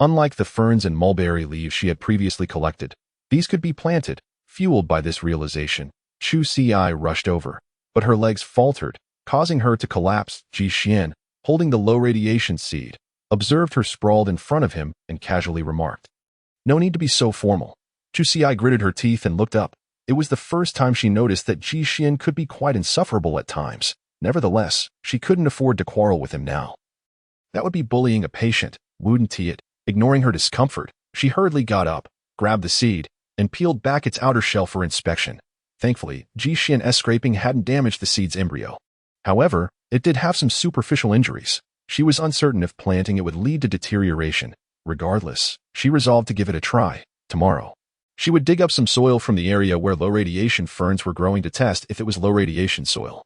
Unlike the ferns and mulberry leaves she had previously collected, these could be planted. Fueled by this realization, Chu Ci rushed over, but her legs faltered, causing her to collapse. Ji Xian, holding the low radiation seed, observed her sprawled in front of him and casually remarked, "No need to be so formal." Chu Ci gritted her teeth and looked up. It was the first time she noticed that Ji Xian could be quite insufferable at times. Nevertheless, she couldn't afford to quarrel with him now. That would be bullying a patient, wouldn't it? Ignoring her discomfort, she hurriedly got up, grabbed the seed, and peeled back its outer shell for inspection. Thankfully, Ji Xian's scraping hadn't damaged the seed's embryo. However, it did have some superficial injuries. She was uncertain if planting it would lead to deterioration. Regardless, she resolved to give it a try. Tomorrow, she would dig up some soil from the area where low-radiation ferns were growing to test if it was low-radiation soil.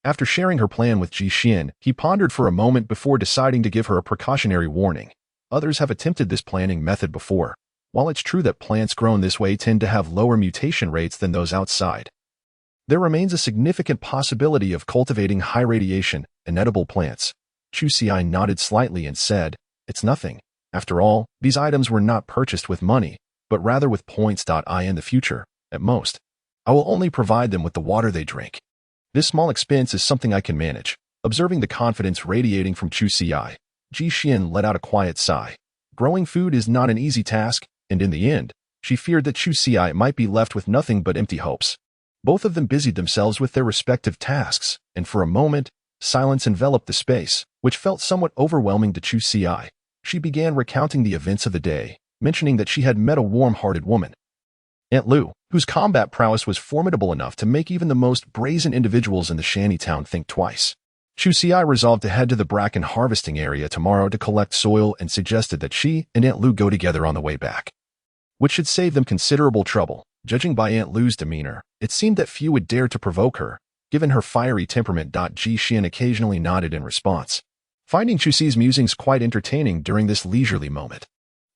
After sharing her plan with Ji Xian, he pondered for a moment before deciding to give her a precautionary warning. Others have attempted this planting method before. While it's true that plants grown this way tend to have lower mutation rates than those outside, there remains a significant possibility of cultivating high-radiation, inedible plants. Chu Xi nodded slightly and said, "It's nothing. After all, these items were not purchased with money, but rather with points. In the future, at most, I will only provide them with the water they drink. This small expense is something I can manage." Observing the confidence radiating from Chu Xi, Ji Xian let out a quiet sigh. Growing food is not an easy task, and in the end, she feared that Chu Xi might be left with nothing but empty hopes. Both of them busied themselves with their respective tasks, and for a moment, silence enveloped the space, which felt somewhat overwhelming to Chu Xi. She began recounting the events of the day, mentioning that she had met a warm-hearted woman, Aunt Lu, whose combat prowess was formidable enough to make even the most brazen individuals in the shantytown think twice. Chu Xi resolved to head to the bracken harvesting area tomorrow to collect soil and suggested that she and Aunt Lu go together on the way back, which should save them considerable trouble. Judging by Aunt Lu's demeanor, it seemed that few would dare to provoke her, given her fiery temperament. Ji Xian occasionally nodded in response, finding Chu Xi's musings quite entertaining during this leisurely moment.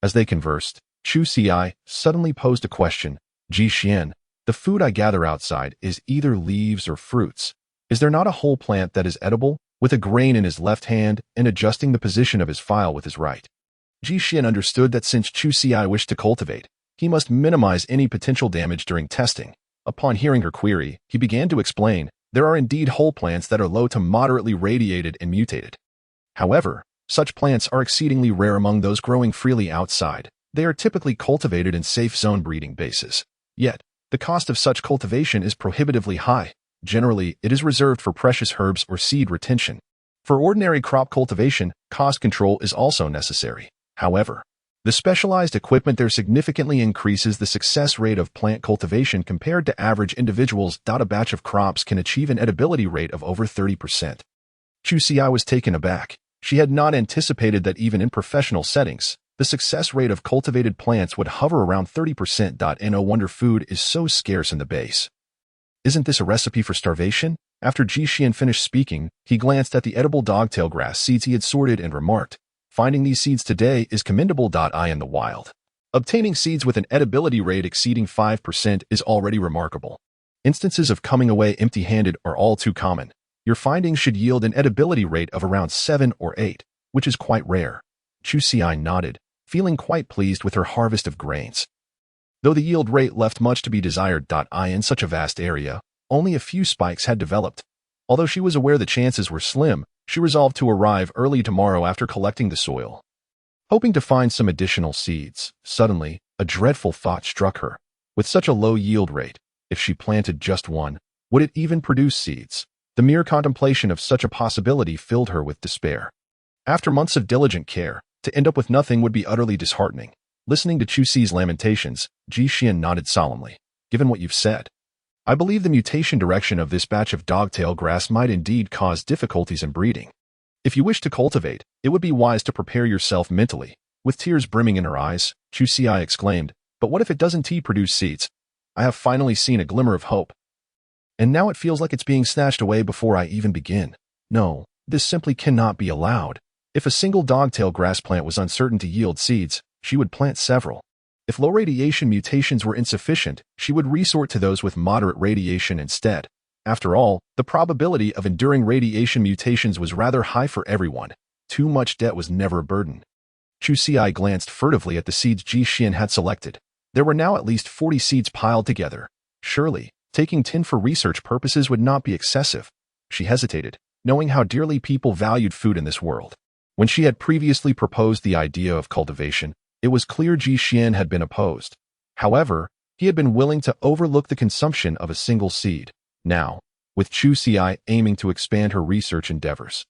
As they conversed, Chu Xi suddenly posed a question. "Ji Xian, the food I gather outside is either leaves or fruits. Is there not a whole plant that is edible?" With a grain in his left hand and adjusting the position of his file with his right, Ji Xian understood that since Chu Xi wished to cultivate, he must minimize any potential damage during testing. Upon hearing her query, he began to explain, "There are indeed whole plants that are low to moderately radiated and mutated. However, such plants are exceedingly rare among those growing freely outside. They are typically cultivated in safe zone breeding bases. Yet, the cost of such cultivation is prohibitively high. Generally, it is reserved for precious herbs or seed retention. For ordinary crop cultivation, cost control is also necessary. However, the specialized equipment there significantly increases the success rate of plant cultivation compared to average individuals. A batch of crops can achieve an edibility rate of over 30%. Chu Xi was taken aback. She had not anticipated that even in professional settings, the success rate of cultivated plants would hover around 30%. No wonder food is so scarce in the base. Isn't this a recipe for starvation? After Ji Xian finished speaking, he glanced at the edible dogtail grass seeds he had sorted and remarked, "Finding these seeds today is commendable. In the wild, obtaining seeds with an edibility rate exceeding 5% is already remarkable. Instances of coming away empty-handed are all too common. Your findings should yield an edibility rate of around 7 or 8, which is quite rare." Chu Xi nodded, feeling quite pleased with her harvest of grains. Though the yield rate left much to be desired. In such a vast area, only a few spikes had developed. Although she was aware the chances were slim, she resolved to arrive early tomorrow after collecting the soil, hoping to find some additional seeds. Suddenly, a dreadful thought struck her. With such a low yield rate, if she planted just one, would it even produce seeds? The mere contemplation of such a possibility filled her with despair. After months of diligent care, to end up with nothing would be utterly disheartening. Listening to Chu Xi's lamentations, Ji Xian nodded solemnly. "Given what you've said, I believe the mutation direction of this batch of dogtail grass might indeed cause difficulties in breeding. If you wish to cultivate, it would be wise to prepare yourself mentally." With tears brimming in her eyes, Chu Xi exclaimed, "But what if it doesn't produce seeds? I have finally seen a glimmer of hope. And now it feels like it's being snatched away before I even begin. No, this simply cannot be allowed. If a single dogtail grass plant was uncertain to yield seeds, she would plant several. If low radiation mutations were insufficient, she would resort to those with moderate radiation instead. After all, the probability of enduring radiation mutations was rather high for everyone. Too much debt was never a burden." Chu Xi glanced furtively at the seeds Ji Xian had selected. There were now at least 40 seeds piled together. Surely, taking 10 for research purposes would not be excessive. She hesitated, knowing how dearly people valued food in this world. When she had previously proposed the idea of cultivation, it was clear Ji Xian had been opposed. However, he had been willing to overlook the consumption of a single seed. Now, with Chu Xi aiming to expand her research endeavors,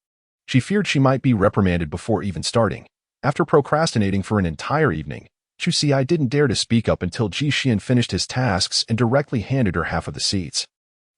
she feared she might be reprimanded before even starting. After procrastinating for an entire evening, Chu Xi didn't dare to speak up until Ji Xian finished his tasks and directly handed her half of the seeds.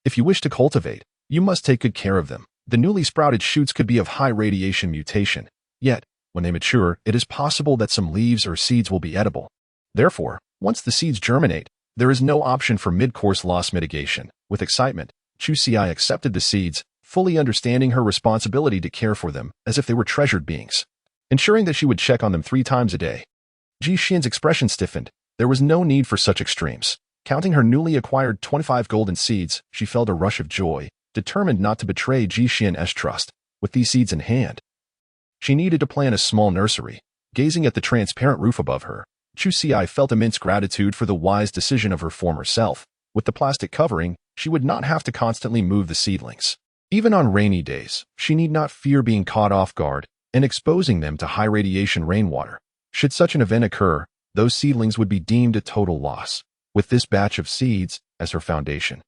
"If you wish to cultivate, you must take good care of them. The newly sprouted shoots could be of high radiation mutation. Yet, when they mature, it is possible that some leaves or seeds will be edible. Therefore, once the seeds germinate, there is no option for mid-course loss mitigation." With excitement, Chu Xi accepted the seeds, fully understanding her responsibility to care for them as if they were treasured beings, ensuring that she would check on them 3 times a day. Ji Xian's expression stiffened. There was no need for such extremes. Counting her newly acquired 25 golden seeds, she felt a rush of joy, determined not to betray Ji Xian's trust. With these seeds in hand, she needed to plan a small nursery. Gazing at the transparent roof above her, Chu Xi felt immense gratitude for the wise decision of her former self. With the plastic covering, she would not have to constantly move the seedlings. Even on rainy days, she need not fear being caught off guard and exposing them to high-radiation rainwater. Should such an event occur, those seedlings would be deemed a total loss. With this batch of seeds as her foundation,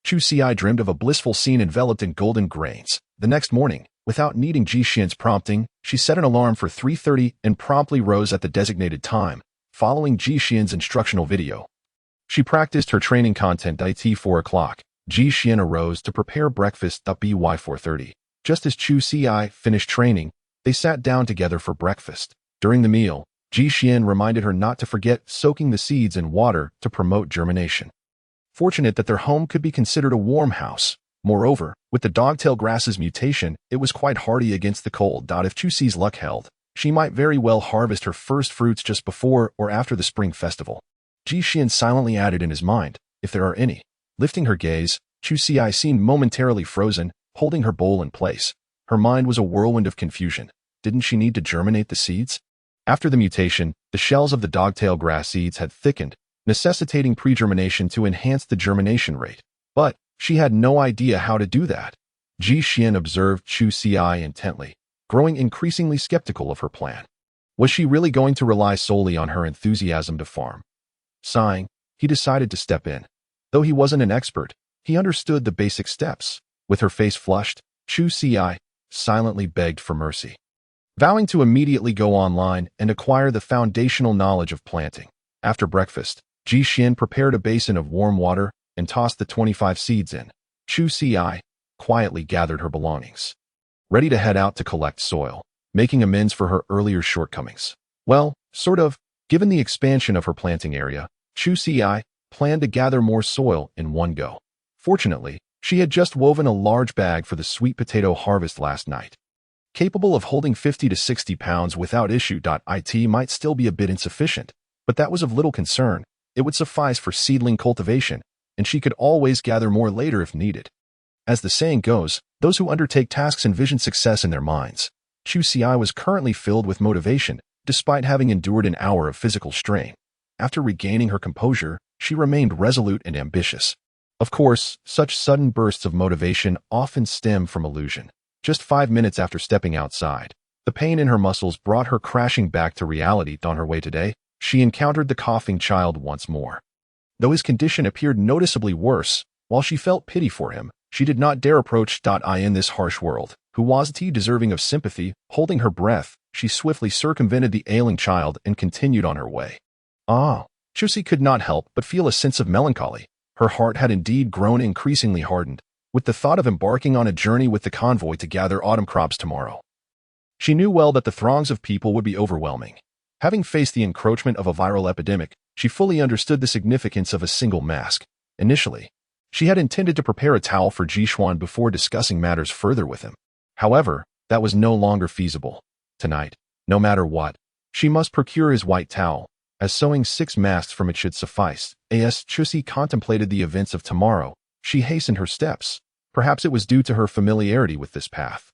Chu Xi dreamed of a blissful scene enveloped in golden grains. The next morning, without needing Ji Xian's prompting, she set an alarm for 3:30 and promptly rose at the designated time, following Ji Xian's instructional video. She practiced her training content at 4 o'clock. Ji Xian arose to prepare breakfast at by 4:30. Just as Chu Xi finished training, they sat down together for breakfast. During the meal, Ji Xian reminded her not to forget soaking the seeds in water to promote germination. Fortunate that their home could be considered a warm house. Moreover, with the dogtail grass's mutation, it was quite hardy against the cold. If Chu Xi's luck held, she might very well harvest her first fruits just before or after the spring festival. Ji Xian silently added in his mind, if there are any. Lifting her gaze, Chu Xi seemed momentarily frozen, holding her bowl in place. Her mind was a whirlwind of confusion. Didn't she need to germinate the seeds? After the mutation, the shells of the dogtail grass seeds had thickened, necessitating pre-germination to enhance the germination rate. But she had no idea how to do that. Ji Xian observed Chu Xi intently, growing increasingly skeptical of her plan. Was she really going to rely solely on her enthusiasm to farm? Sighing, he decided to step in. Though he wasn't an expert, he understood the basic steps. With her face flushed, Chu Xi silently begged for mercy, vowing to immediately go online and acquire the foundational knowledge of planting. After breakfast, Ji Xian prepared a basin of warm water and tossed the 25 seeds in. Chu Xi quietly gathered her belongings, ready to head out to collect soil, making amends for her earlier shortcomings. Well, sort of. Given the expansion of her planting area, Chu Xi planned to gather more soil in one go. Fortunately, she had just woven a large bag for the sweet potato harvest last night. Capable of holding 50 to 60 pounds without issue. It might still be a bit insufficient, but that was of little concern. It would suffice for seedling cultivation, and she could always gather more later if needed. As the saying goes, those who undertake tasks envision success in their minds. Chu Xi was currently filled with motivation, despite having endured an hour of physical strain. After regaining her composure, she remained resolute and ambitious. Of course, such sudden bursts of motivation often stem from illusion. Just 5 minutes after stepping outside, the pain in her muscles brought her crashing back to reality. On her way today, she encountered the coughing child once more. Though his condition appeared noticeably worse, while she felt pity for him, she did not dare approach. In this harsh world, who was he deserving of sympathy? Holding her breath, she swiftly circumvented the ailing child and continued on her way. Chu Xi could not help but feel a sense of melancholy. Her heart had indeed grown increasingly hardened, with the thought of embarking on a journey with the convoy to gather autumn crops tomorrow. She knew well that the throngs of people would be overwhelming. Having faced the encroachment of a viral epidemic, she fully understood the significance of a single mask. Initially, she had intended to prepare a towel for Jixuan before discussing matters further with him. However, that was no longer feasible. Tonight, no matter what, she must procure his white towel, as sewing 6 masks from it should suffice. As Chu Xi contemplated the events of tomorrow, she hastened her steps. Perhaps it was due to her familiarity with this path.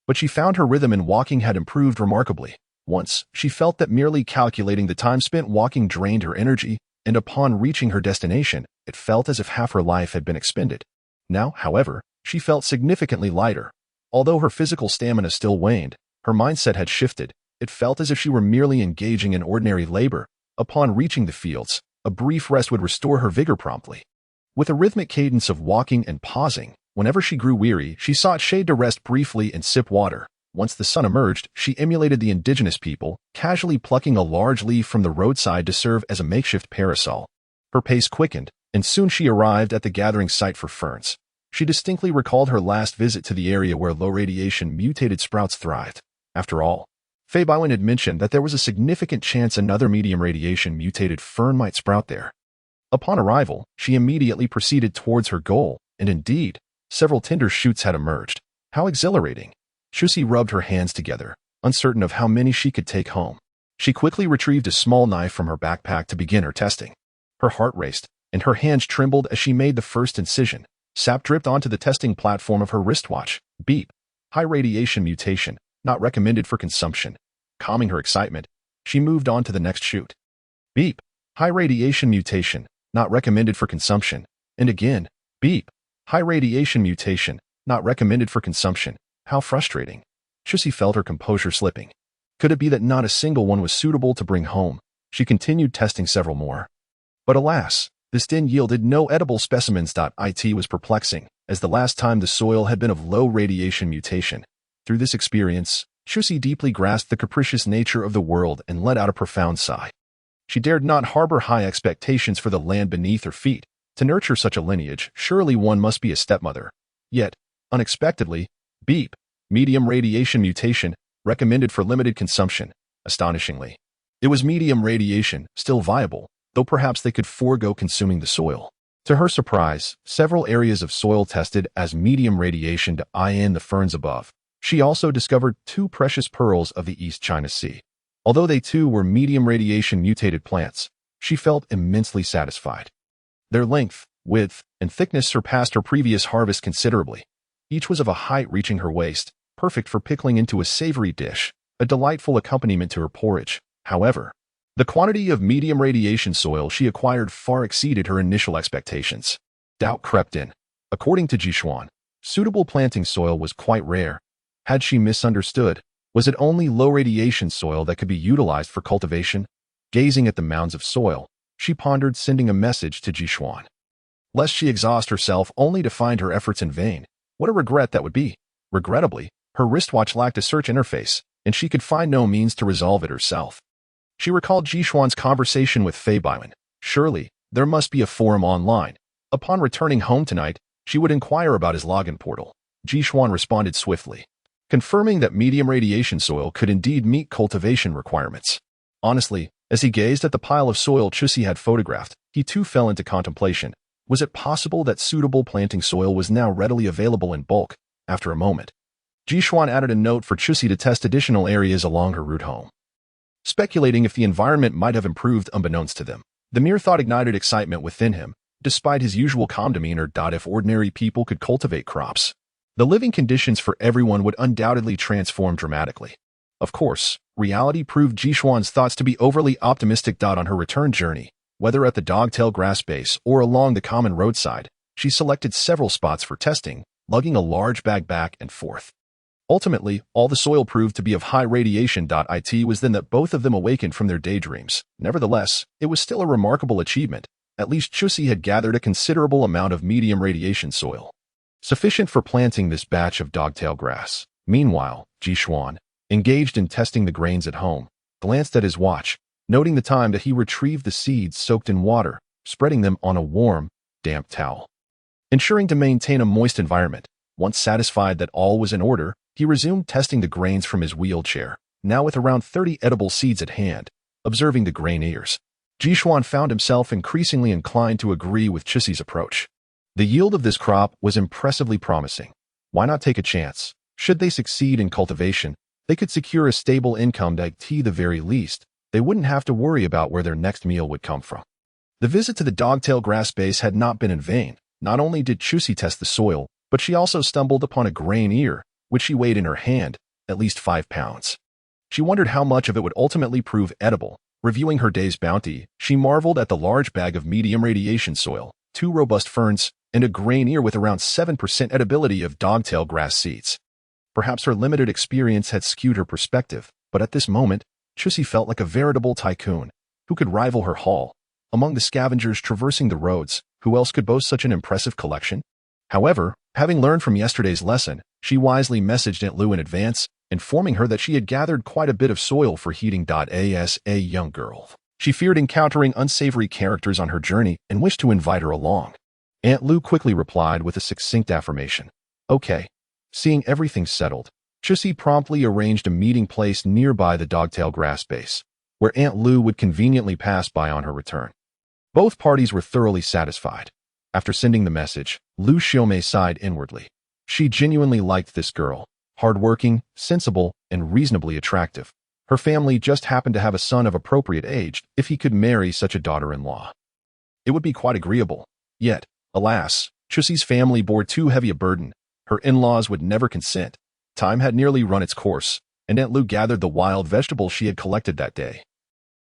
But she found her rhythm in walking had improved remarkably. Once, she felt that merely calculating the time spent walking drained her energy, and upon reaching her destination, it felt as if half her life had been expended. Now, however, she felt significantly lighter. Although her physical stamina still waned, her mindset had shifted. It felt as if she were merely engaging in ordinary labor. Upon reaching the fields, a brief rest would restore her vigor promptly. With a rhythmic cadence of walking and pausing, whenever she grew weary, she sought shade to rest briefly and sip water. Once the sun emerged, she emulated the indigenous people, casually plucking a large leaf from the roadside to serve as a makeshift parasol. Her pace quickened, and soon she arrived at the gathering site for ferns. She distinctly recalled her last visit to the area where low-radiation mutated sprouts thrived. After all, Fei Baiwen had mentioned that there was a significant chance another medium-radiation mutated fern might sprout there. Upon arrival, she immediately proceeded towards her goal, and indeed, several tender shoots had emerged. How exhilarating! Chu Xi rubbed her hands together, uncertain of how many she could take home. She quickly retrieved a small knife from her backpack to begin her testing. Her heart raced, and her hands trembled as she made the first incision. Sap dripped onto the testing platform of her wristwatch. Beep. High radiation mutation, not recommended for consumption. Calming her excitement, she moved on to the next chute. Beep. High radiation mutation, not recommended for consumption. And again, beep. High radiation mutation, not recommended for consumption. How frustrating. Chusi felt her composure slipping. Could it be that not a single one was suitable to bring home? She continued testing several more. But alas, this din yielded no edible specimens. It was perplexing, as the last time the soil had been of low radiation mutation. Through this experience, Chusi deeply grasped the capricious nature of the world and let out a profound sigh. She dared not harbor high expectations for the land beneath her feet. To nurture such a lineage, surely one must be a stepmother. Yet, unexpectedly, beep, medium radiation mutation, recommended for limited consumption. Astonishingly, it was medium radiation, still viable, though perhaps they could forego consuming the soil. To her surprise, several areas of soil tested as medium radiation in the ferns above. She also discovered 2 precious pearls of the East China Sea. Although they too were medium radiation mutated plants, she felt immensely satisfied. Their length, width, and thickness surpassed her previous harvest considerably. Each was of a height reaching her waist, perfect for pickling into a savory dish, a delightful accompaniment to her porridge. However, the quantity of medium radiation soil she acquired far exceeded her initial expectations. Doubt crept in. According to Jishuan, suitable planting soil was quite rare. Had she misunderstood? Was it only low-radiation soil that could be utilized for cultivation? Gazing at the mounds of soil, she pondered sending a message to Jishuan. Lest she exhaust herself only to find her efforts in vain. What a regret that would be. Regrettably, her wristwatch lacked a search interface, and she could find no means to resolve it herself. She recalled Jishuan's conversation with Fei Baiwen. Surely, there must be a forum online. Upon returning home tonight, she would inquire about his login portal. Jishuan responded swiftly, confirming that medium radiation soil could indeed meet cultivation requirements. Honestly, as he gazed at the pile of soil Chusi had photographed, he too fell into contemplation. Was it possible that suitable planting soil was now readily available in bulk? After a moment, Jishuan added a note for Chusi to test additional areas along her route home, speculating if the environment might have improved unbeknownst to them. The mere thought ignited excitement within him, despite his usual calm demeanor. If ordinary people could cultivate crops, the living conditions for everyone would undoubtedly transform dramatically. Of course, reality proved Jishuan's thoughts to be overly optimistic. On her return journey, whether at the dogtail grass base or along the common roadside, she selected several spots for testing, lugging a large bag back and forth. Ultimately, all the soil proved to be of high radiation. It was then that both of them awakened from their daydreams. Nevertheless, it was still a remarkable achievement. At least Chusi had gathered a considerable amount of medium radiation soil, sufficient for planting this batch of dogtail grass. Meanwhile, Jishuan, engaged in testing the grains at home, glanced at his watch, noting the time that he retrieved the seeds soaked in water, spreading them on a warm, damp towel, ensuring to maintain a moist environment. Once satisfied that all was in order, he resumed testing the grains from his wheelchair, now with around 30 edible seeds at hand. Observing the grain ears, Jishuan found himself increasingly inclined to agree with Chusi's approach. The yield of this crop was impressively promising. Why not take a chance? Should they succeed in cultivation, they could secure a stable income. The very least, they wouldn't have to worry about where their next meal would come from. The visit to the dogtail grass base had not been in vain. Not only did Chusi test the soil, but she also stumbled upon a grain ear, which she weighed in her hand, at least 5 pounds. She wondered how much of it would ultimately prove edible. Reviewing her day's bounty, she marveled at the large bag of medium radiation soil, 2 robust ferns, and a grain ear with around 7% edibility of dogtail grass seeds. Perhaps her limited experience had skewed her perspective, but at this moment, Chusi felt like a veritable tycoon. Who could rival her haul? Among the scavengers traversing the roads, who else could boast such an impressive collection? However, having learned from yesterday's lesson, she wisely messaged Aunt Lu in advance, informing her that she had gathered quite a bit of soil for heating. As a young girl, she feared encountering unsavory characters on her journey and wished to invite her along. Aunt Lu quickly replied with a succinct affirmation. Okay. Seeing everything settled, Chusi promptly arranged a meeting place nearby the dogtail grass base, where Aunt Lu would conveniently pass by on her return. Both parties were thoroughly satisfied. After sending the message, Lu Xiaomei sighed inwardly. She genuinely liked this girl, hardworking, sensible, and reasonably attractive. Her family just happened to have a son of appropriate age if he could marry such a daughter-in-law. It would be quite agreeable. Yet, alas, Chusi's family bore too heavy a burden. Her in-laws would never consent. Time had nearly run its course, and Aunt Lu gathered the wild vegetables she had collected that day.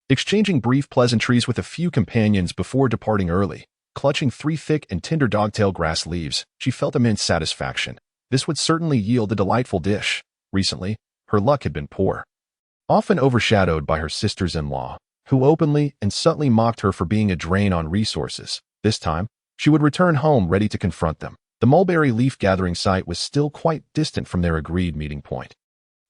Exchanging brief pleasantries with a few companions before departing early, clutching 3 thick and tender dogtail grass leaves, she felt immense satisfaction. This would certainly yield a delightful dish. Recently, her luck had been poor. Often overshadowed by her sisters-in-law, who openly and subtly mocked her for being a drain on resources. This time, she would return home ready to confront them. The mulberry leaf-gathering site was still quite distant from their agreed meeting point.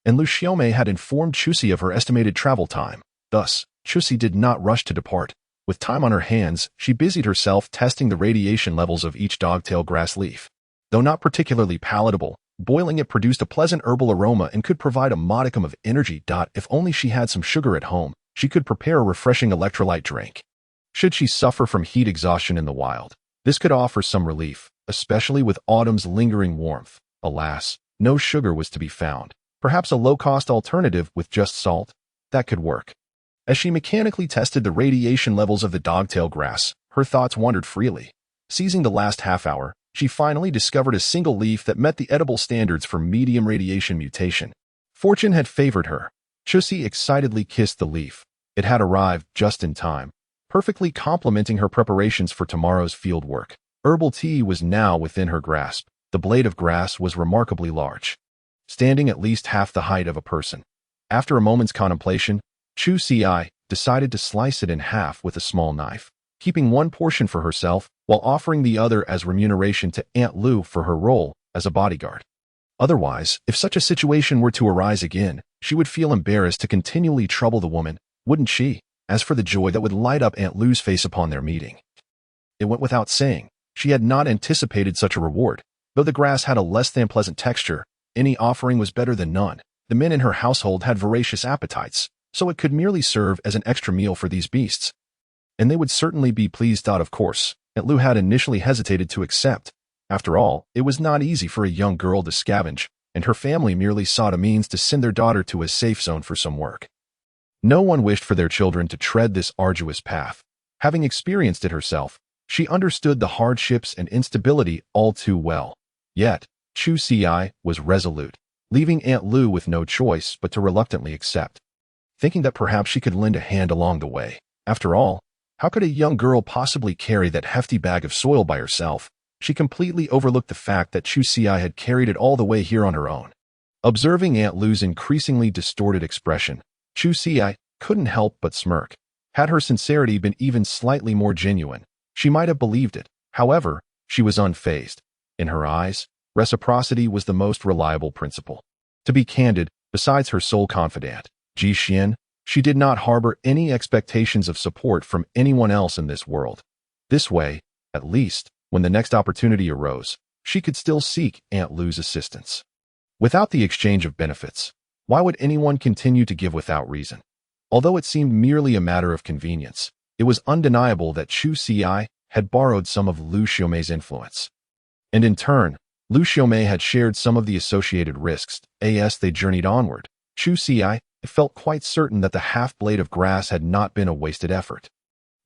And Lu Xiaomei had informed Chusi of her estimated travel time. Thus, Chusi did not rush to depart. With time on her hands, she busied herself testing the radiation levels of each dogtail grass leaf. Though not particularly palatable, boiling it produced a pleasant herbal aroma and could provide a modicum of energy. If only she had some sugar at home, she could prepare a refreshing electrolyte drink. Should she suffer from heat exhaustion in the wild, this could offer some relief, especially with autumn's lingering warmth. Alas, no sugar was to be found. Perhaps a low-cost alternative with just salt? That could work. As she mechanically tested the radiation levels of the dogtail grass, her thoughts wandered freely. Seizing the last half hour, she finally discovered a single leaf that met the edible standards for medium radiation mutation. Fortune had favored her. Chusi excitedly kissed the leaf. It had arrived just in time, perfectly complementing her preparations for tomorrow's field work. Herbal tea was now within her grasp. The blade of grass was remarkably large, standing at least half the height of a person. After a moment's contemplation, Chusi decided to slice it in half with a small knife, keeping one portion for herself while offering the other as remuneration to Aunt Lu for her role as a bodyguard. Otherwise, if such a situation were to arise again, she would feel embarrassed to continually trouble the woman, wouldn't she? As for the joy that would light up Aunt Lu's face upon their meeting, it went without saying. She had not anticipated such a reward. Though the grass had a less than pleasant texture, any offering was better than none. The men in her household had voracious appetites, so it could merely serve as an extra meal for these beasts. And they would certainly be pleased. Of course, Aunt Lu had initially hesitated to accept. After all, it was not easy for a young girl to scavenge, and her family merely sought a means to send their daughter to a safe zone for some work. No one wished for their children to tread this arduous path. Having experienced it herself, she understood the hardships and instability all too well. Yet, Chusi was resolute, leaving Aunt Lu with no choice but to reluctantly accept, thinking that perhaps she could lend a hand along the way. After all, how could a young girl possibly carry that hefty bag of soil by herself? She completely overlooked the fact that Chusi had carried it all the way here on her own. Observing Aunt Lu's increasingly distorted expression, Chusi couldn't help but smirk. Had her sincerity been even slightly more genuine, she might have believed it. However, she was unfazed. In her eyes, reciprocity was the most reliable principle. To be candid, besides her sole confidant, Ji Xian, she did not harbor any expectations of support from anyone else in this world. This way, at least, when the next opportunity arose, she could still seek Aunt Lu's assistance. Without the exchange of benefits, why would anyone continue to give without reason? Although it seemed merely a matter of convenience, it was undeniable that Chusi had borrowed some of Lu Xiaomei's influence. And in turn, Lu Xiaomei had shared some of the associated risks. As they journeyed onward, Chusi felt quite certain that the half-blade of grass had not been a wasted effort.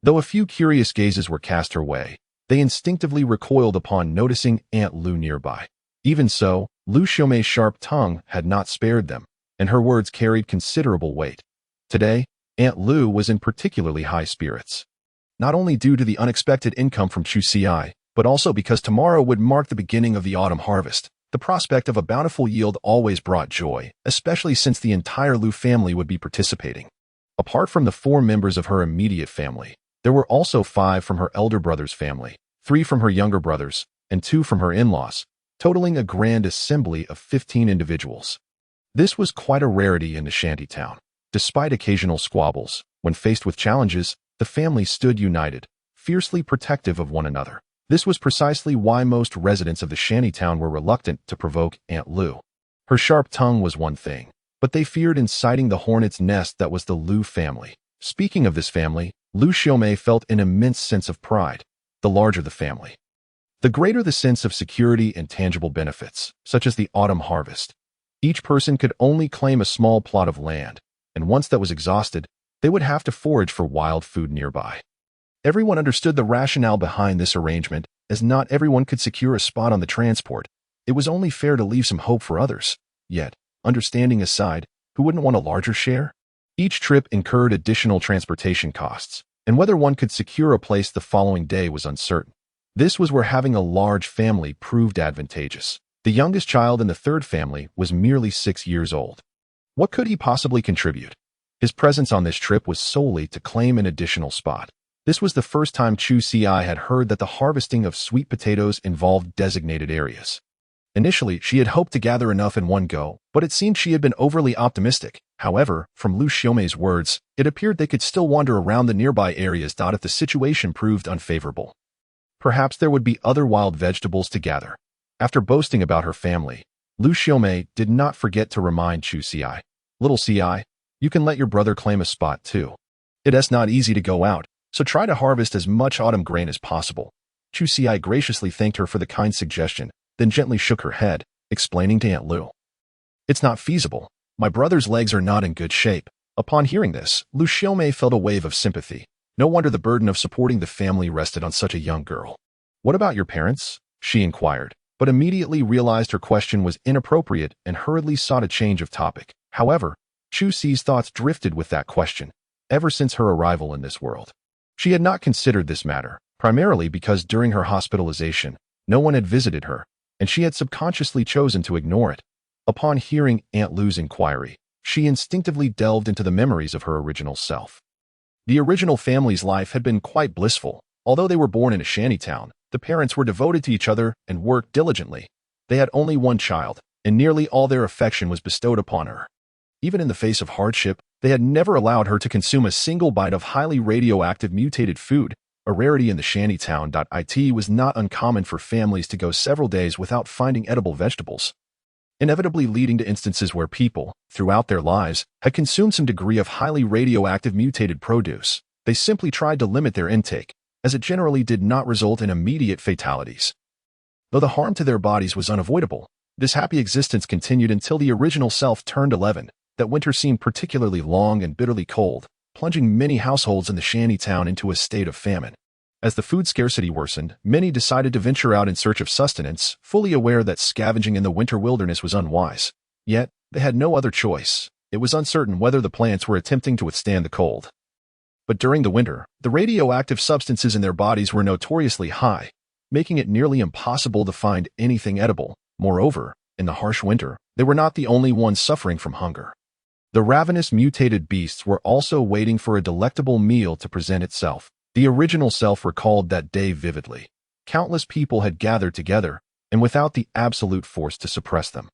Though a few curious gazes were cast her way, they instinctively recoiled upon noticing Aunt Lu nearby. Even so, Lu Xiaomei's sharp tongue had not spared them, and her words carried considerable weight. Today, Aunt Lu was in particularly high spirits, not only due to the unexpected income from Chusi, but also because tomorrow would mark the beginning of the autumn harvest. The prospect of a bountiful yield always brought joy, especially since the entire Lu family would be participating. Apart from the 4 members of her immediate family, there were also 5 from her elder brother's family, 3 from her younger brothers, and 2 from her in-laws, totaling a grand assembly of 15 individuals. This was quite a rarity in the shantytown. Despite occasional squabbles, when faced with challenges, the family stood united, fiercely protective of one another. This was precisely why most residents of the shantytown were reluctant to provoke Aunt Lu. Her sharp tongue was one thing, but they feared inciting the hornet's nest that was the Lu family. Speaking of this family, Lu Xiaomei felt an immense sense of pride. The larger the family, the greater the sense of security and tangible benefits, such as the autumn harvest. Each person could only claim a small plot of land, and once that was exhausted, they would have to forage for wild food nearby. Everyone understood the rationale behind this arrangement, as not everyone could secure a spot on the transport. It was only fair to leave some hope for others. Yet, understanding aside, who wouldn't want a larger share? Each trip incurred additional transportation costs, and whether one could secure a place the following day was uncertain. This was where having a large family proved advantageous. The youngest child in the third family was merely 6 years old. What could he possibly contribute? His presence on this trip was solely to claim an additional spot. This was the first time Chu Si had heard that the harvesting of sweet potatoes involved designated areas. Initially, she had hoped to gather enough in one go, but it seemed she had been overly optimistic. However, from Lu Xiaomei's words, it appeared they could still wander around the nearby areas. If the situation proved unfavorable, perhaps there would be other wild vegetables to gather. After boasting about her family, Lu Xiaomei did not forget to remind Chu Si, "Little Si, you can let your brother claim a spot too. It's not easy to go out, so try to harvest as much autumn grain as possible." Chu Si graciously thanked her for the kind suggestion, then gently shook her head, explaining to Aunt Lu, "It's not feasible. My brother's legs are not in good shape." Upon hearing this, Lu Xiaomei felt a wave of sympathy. No wonder the burden of supporting the family rested on such a young girl. "What about your parents?" she inquired, but immediately realized her question was inappropriate and hurriedly sought a change of topic. However, Chu Si's thoughts drifted with that question, ever since her arrival in this world. She had not considered this matter, primarily because during her hospitalization, no one had visited her, and she had subconsciously chosen to ignore it. Upon hearing Aunt Lu's inquiry, she instinctively delved into the memories of her original self. The original family's life had been quite blissful. Although they were born in a shantytown, the parents were devoted to each other and worked diligently. They had only one child, and nearly all their affection was bestowed upon her. Even in the face of hardship, they had never allowed her to consume a single bite of highly radioactive mutated food, a rarity in the shantytown. It was not uncommon for families to go several days without finding edible vegetables, inevitably leading to instances where people, throughout their lives, had consumed some degree of highly radioactive mutated produce. They simply tried to limit their intake, as it generally did not result in immediate fatalities. Though the harm to their bodies was unavoidable, this happy existence continued until the original self turned 11. That winter seemed particularly long and bitterly cold, plunging many households in the shantytown into a state of famine. As the food scarcity worsened, many decided to venture out in search of sustenance, fully aware that scavenging in the winter wilderness was unwise. Yet, they had no other choice. It was uncertain whether the plants were attempting to withstand the cold. But during the winter, the radioactive substances in their bodies were notoriously high, making it nearly impossible to find anything edible. Moreover, in the harsh winter, they were not the only ones suffering from hunger. The ravenous mutated beasts were also waiting for a delectable meal to present itself. The original self recalled that day vividly. Countless people had gathered together, and without the absolute force to suppress them.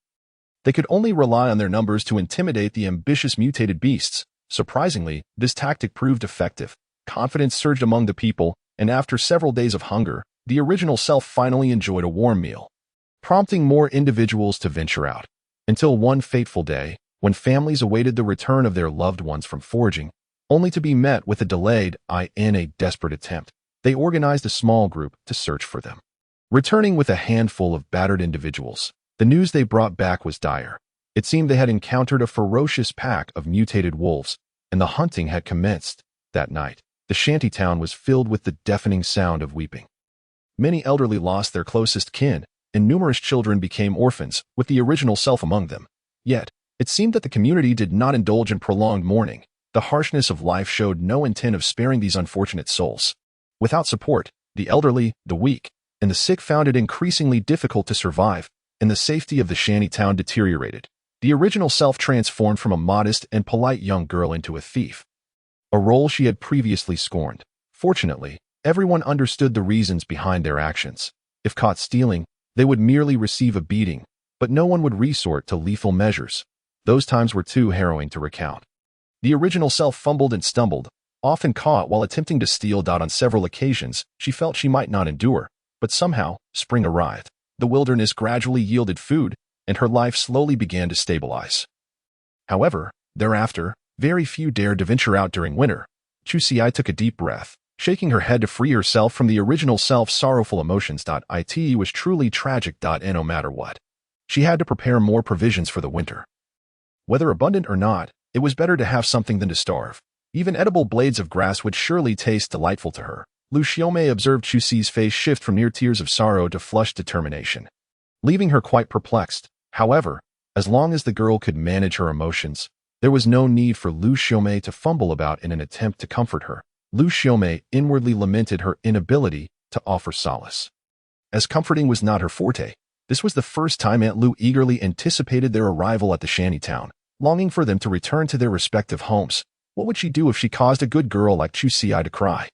They could only rely on their numbers to intimidate the ambitious mutated beasts. Surprisingly, this tactic proved effective. Confidence surged among the people, and after several days of hunger, the original self finally enjoyed a warm meal, prompting more individuals to venture out. Until one fateful day, when families awaited the return of their loved ones from foraging, only to be met with a delayed in a desperate attempt, they organized a small group to search for them. Returning with a handful of battered individuals, the news they brought back was dire. It seemed they had encountered a ferocious pack of mutated wolves, and the hunting had commenced. That night, the shantytown was filled with the deafening sound of weeping. Many elderly lost their closest kin, and numerous children became orphans, with the original self among them. Yet, it seemed that the community did not indulge in prolonged mourning. The harshness of life showed no intent of sparing these unfortunate souls. Without support, the elderly, the weak, and the sick found it increasingly difficult to survive, and the safety of the shantytown deteriorated. The original self transformed from a modest and polite young girl into a thief, a role she had previously scorned. Fortunately, everyone understood the reasons behind their actions. If caught stealing, they would merely receive a beating, but no one would resort to lethal measures. Those times were too harrowing to recount. The original self fumbled and stumbled, often caught while attempting to steal. On several occasions, she felt she might not endure, but somehow, spring arrived. The wilderness gradually yielded food, and her life slowly began to stabilize. However, thereafter, very few dared to venture out during winter. Chu Si took a deep breath, shaking her head to free herself from the original self's sorrowful emotions. It was truly tragic. And no matter what, she had to prepare more provisions for the winter. Whether abundant or not, it was better to have something than to starve. Even edible blades of grass would surely taste delightful to her. Lu Xiaomei observed Chu Si's face shift from near tears of sorrow to flushed determination, leaving her quite perplexed. However, as long as the girl could manage her emotions, there was no need for Lu Xiaomei to fumble about in an attempt to comfort her. Lu Xiaomei inwardly lamented her inability to offer solace. As comforting was not her forte, this was the first time Aunt Lu eagerly anticipated their arrival at the shantytown, longing for them to return to their respective homes. What would she do if she caused a good girl like Chu Si to cry?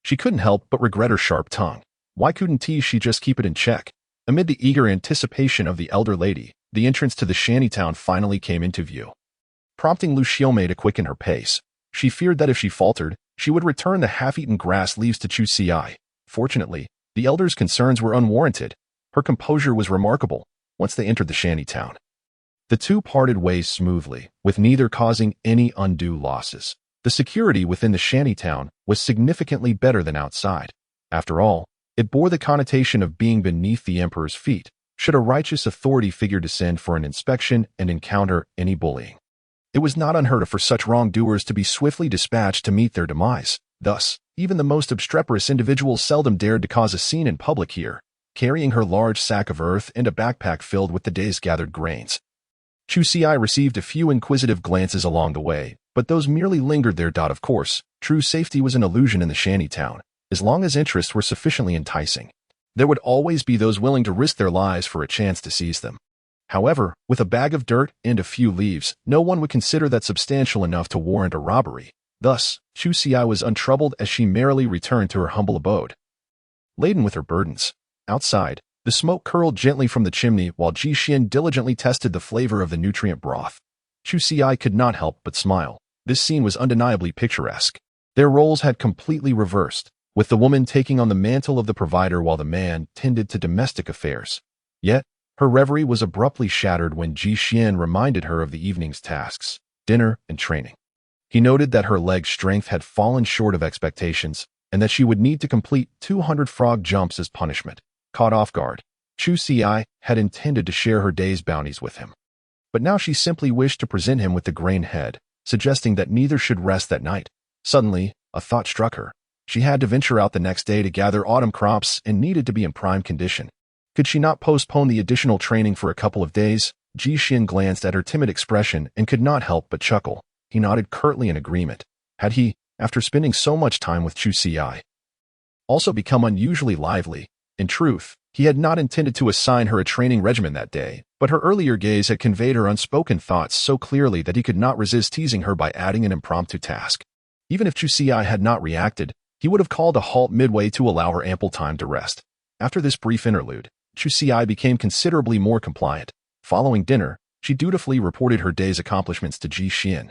She couldn't help but regret her sharp tongue. Why couldn't she just keep it in check? Amid the eager anticipation of the elder lady, the entrance to the shantytown finally came into view, prompting Lu Xiaomei to quicken her pace. She feared that if she faltered, she would return the half-eaten grass leaves to Chu Si. Fortunately, the elder's concerns were unwarranted. Her composure was remarkable once they entered the shantytown. The two parted ways smoothly, with neither causing any undue losses. The security within the shantytown was significantly better than outside. After all, it bore the connotation of being beneath the emperor's feet, should a righteous authority figure descend for an inspection and encounter any bullying. It was not unheard of for such wrongdoers to be swiftly dispatched to meet their demise. Thus, even the most obstreperous individuals seldom dared to cause a scene in public here, carrying her large sack of earth and a backpack filled with the day's gathered grains. Chu Si received a few inquisitive glances along the way, but those merely lingered there. Of course, true safety was an illusion in the shantytown. As long as interests were sufficiently enticing, there would always be those willing to risk their lives for a chance to seize them. However, with a bag of dirt and a few leaves, no one would consider that substantial enough to warrant a robbery. Thus, Chu Si was untroubled as she merrily returned to her humble abode, laden with her burdens. Outside, the smoke curled gently from the chimney while Ji Xian diligently tested the flavor of the nutrient broth. Chu Si could not help but smile. This scene was undeniably picturesque. Their roles had completely reversed, with the woman taking on the mantle of the provider while the man tended to domestic affairs. Yet, her reverie was abruptly shattered when Ji Xian reminded her of the evening's tasks, dinner and training. He noted that her leg strength had fallen short of expectations and that she would need to complete 200 frog jumps as punishment. Caught off guard, Chu Si had intended to share her day's bounties with him. But now she simply wished to present him with the grain head, suggesting that neither should rest that night. Suddenly, a thought struck her. She had to venture out the next day to gather autumn crops and needed to be in prime condition. Could she not postpone the additional training for a couple of days? Ji Xian glanced at her timid expression and could not help but chuckle. He nodded curtly in agreement. Had he, after spending so much time with Chu Si, also become unusually lively? In truth, he had not intended to assign her a training regimen that day, but her earlier gaze had conveyed her unspoken thoughts so clearly that he could not resist teasing her by adding an impromptu task. Even if Chu Si had not reacted, he would have called a halt midway to allow her ample time to rest. After this brief interlude, Chu Si became considerably more compliant. Following dinner, she dutifully reported her day's accomplishments to Ji Xian.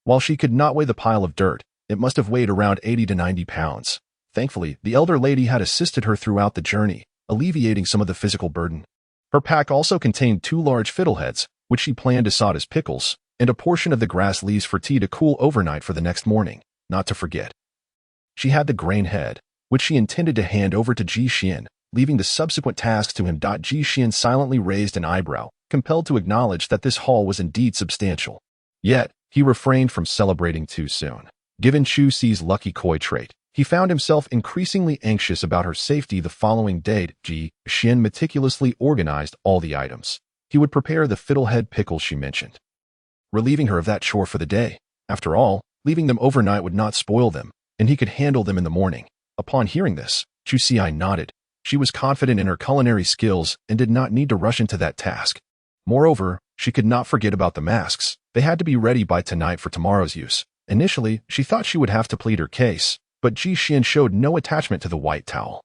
While she could not weigh the pile of dirt, it must have weighed around 80 to 90 pounds. Thankfully, the elder lady had assisted her throughout the journey, alleviating some of the physical burden. Her pack also contained 2 large fiddleheads, which she planned to sod as pickles, and a portion of the grass leaves for tea to cool overnight for the next morning. Not to forget, she had the grain head, which she intended to hand over to Ji Xian, leaving the subsequent tasks to him. Ji Xian silently raised an eyebrow, compelled to acknowledge that this haul was indeed substantial. Yet, he refrained from celebrating too soon. Given Chu Si's lucky koi trait, he found himself increasingly anxious about her safety. The following day, Ji Xian meticulously organized all the items. He would prepare the fiddlehead pickles she mentioned, relieving her of that chore for the day. After all, leaving them overnight would not spoil them, and he could handle them in the morning. Upon hearing this, Chu Si nodded. She was confident in her culinary skills and did not need to rush into that task. Moreover, she could not forget about the masks. They had to be ready by tonight for tomorrow's use. Initially, she thought she would have to plead her case, but Ji Xian showed no attachment to the white towel.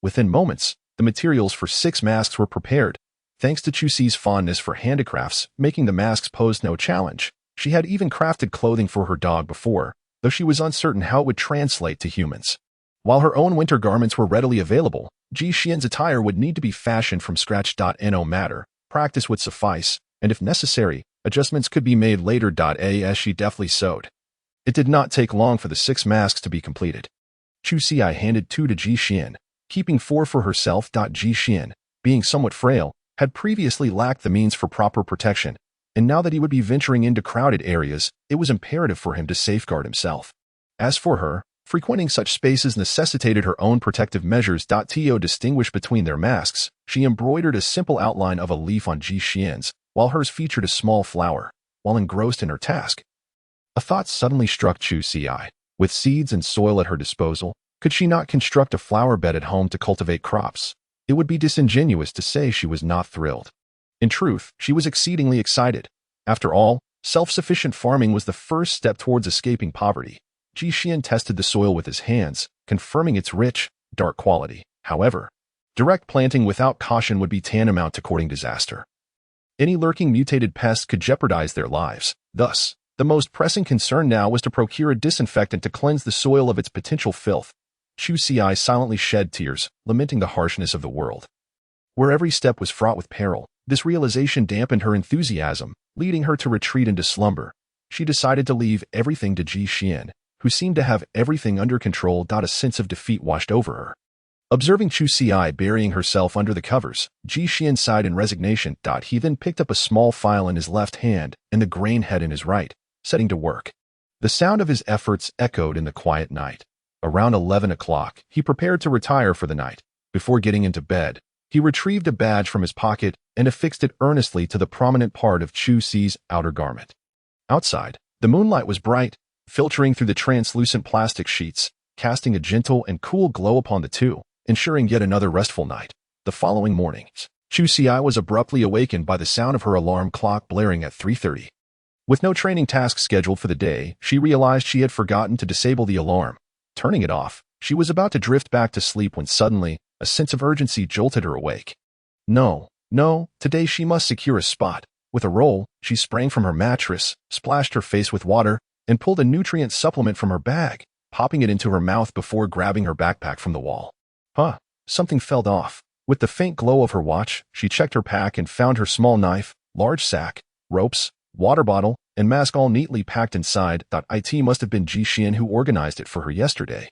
Within moments, the materials for 6 masks were prepared. Thanks to Chu Si's fondness for handicrafts, making the masks posed no challenge. She had even crafted clothing for her dog before, though she was uncertain how it would translate to humans. While her own winter garments were readily available, Ji Xian's attire would need to be fashioned from scratch. No matter, practice would suffice, and if necessary, adjustments could be made later. As she deftly sewed. It did not take long for the 6 masks to be completed. Chu Si handed 2 to Ji Xian, keeping 4 for herself. Ji Xian, being somewhat frail, had previously lacked the means for proper protection, and now that he would be venturing into crowded areas, it was imperative for him to safeguard himself. As for her, Frequenting such spaces necessitated her own protective measures. To distinguish between their masks, she embroidered a simple outline of a leaf on Xian's, while hers featured a small flower. While engrossed in her task, a thought suddenly struck Chu Xi. With seeds and soil at her disposal, could she not construct a flower bed at home to cultivate crops? It would be disingenuous to say she was not thrilled. In truth, she was exceedingly excited. After all, self-sufficient farming was the first step towards escaping poverty. Xian tested the soil with his hands, confirming its rich, dark quality. However, direct planting without caution would be tantamount to courting disaster. Any lurking mutated pest could jeopardize their lives. Thus, the most pressing concern now was to procure a disinfectant to cleanse the soil of its potential filth. Chu Xi silently shed tears, lamenting the harshness of the world. Where every step was fraught with peril, this realization dampened her enthusiasm, leading her to retreat into slumber. She decided to leave everything to Xian, who seemed to have everything under control. A sense of defeat washed over her. Observing Chu Xi burying herself under the covers, Xian sighed in resignation. He then picked up a small file in his left hand and the grain head in his right, setting to work. The sound of his efforts echoed in the quiet night. Around 11 o'clock, he prepared to retire for the night. Before getting into bed, he retrieved a badge from his pocket and affixed it earnestly to the prominent part of Chu Xi's outer garment. Outside, the moonlight was bright, filtering through the translucent plastic sheets, casting a gentle and cool glow upon the two, ensuring yet another restful night. The following morning, Chu Xi was abruptly awakened by the sound of her alarm clock blaring at 3:30. With no training task scheduled for the day, she realized she had forgotten to disable the alarm. Turning it off, she was about to drift back to sleep when suddenly, a sense of urgency jolted her awake. No, today she must secure a spot. With a roll, she sprang from her mattress, splashed her face with water, and pulled a nutrient supplement from her bag, popping it into her mouth before grabbing her backpack from the wall. Something fell off. With the faint glow of her watch, she checked her pack and found her small knife, large sack, ropes, water bottle, and mask all neatly packed inside. It must have been Xian who organized it for her yesterday.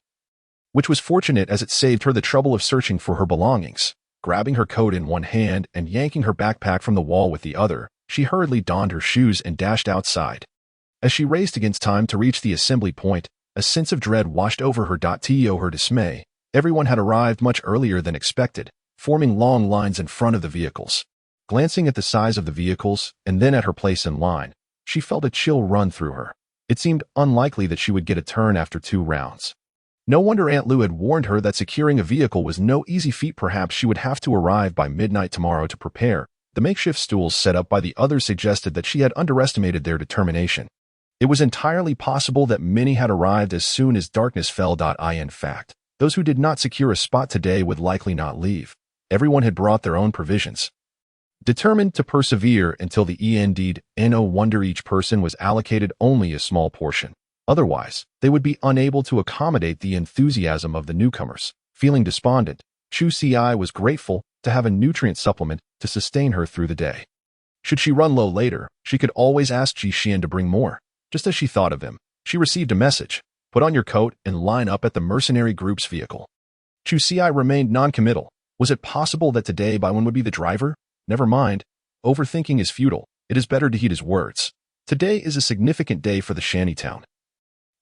Which was fortunate as it saved her the trouble of searching for her belongings. Grabbing her coat in one hand and yanking her backpack from the wall with the other, she hurriedly donned her shoes and dashed outside. As she raced against time to reach the assembly point, a sense of dread washed over her. To her dismay, everyone had arrived much earlier than expected, forming long lines in front of the vehicles. Glancing at the size of the vehicles and then at her place in line, she felt a chill run through her. It seemed unlikely that she would get a turn after 2 rounds. No wonder Aunt Lou had warned her that securing a vehicle was no easy feat. Perhaps she would have to arrive by midnight tomorrow to prepare. The makeshift stools set up by the others suggested that she had underestimated their determination. It was entirely possible that many had arrived as soon as darkness fell. In fact, those who did not secure a spot today would likely not leave. Everyone had brought their own provisions. Determined to persevere until the end, no wonder each person was allocated only a small portion. Otherwise, they would be unable to accommodate the enthusiasm of the newcomers. Feeling despondent, Chu Xi was grateful to have a nutrient supplement to sustain her through the day. Should she run low later, she could always ask Xian to bring more. Just as she thought of him, she received a message. Put on your coat and line up at the mercenary group's vehicle. Chu Xi remained non-committal. Was it possible that today Baiwen would be the driver? Never mind. Overthinking is futile. It is better to heed his words. Today is a significant day for the shantytown.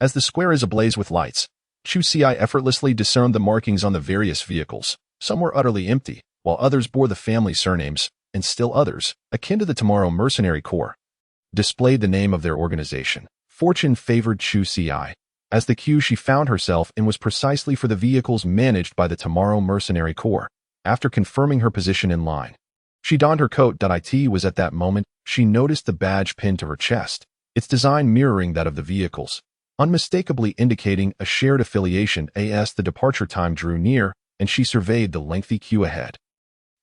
As the square is ablaze with lights, Chu Xi effortlessly discerned the markings on the various vehicles. Some were utterly empty, while others bore the family surnames, and still others, akin to the Tomorrow Mercenary Corps, displayed the name of their organization. Fortune favored Chu Xi, as the queue she found herself in was precisely for the vehicles managed by the Tomorrow Mercenary Corps. After confirming her position in line, she donned her coat. It was at that moment she noticed the badge pinned to her chest, its design mirroring that of the vehicles, unmistakably indicating a shared affiliation. As the departure time drew near, and she surveyed the lengthy queue ahead,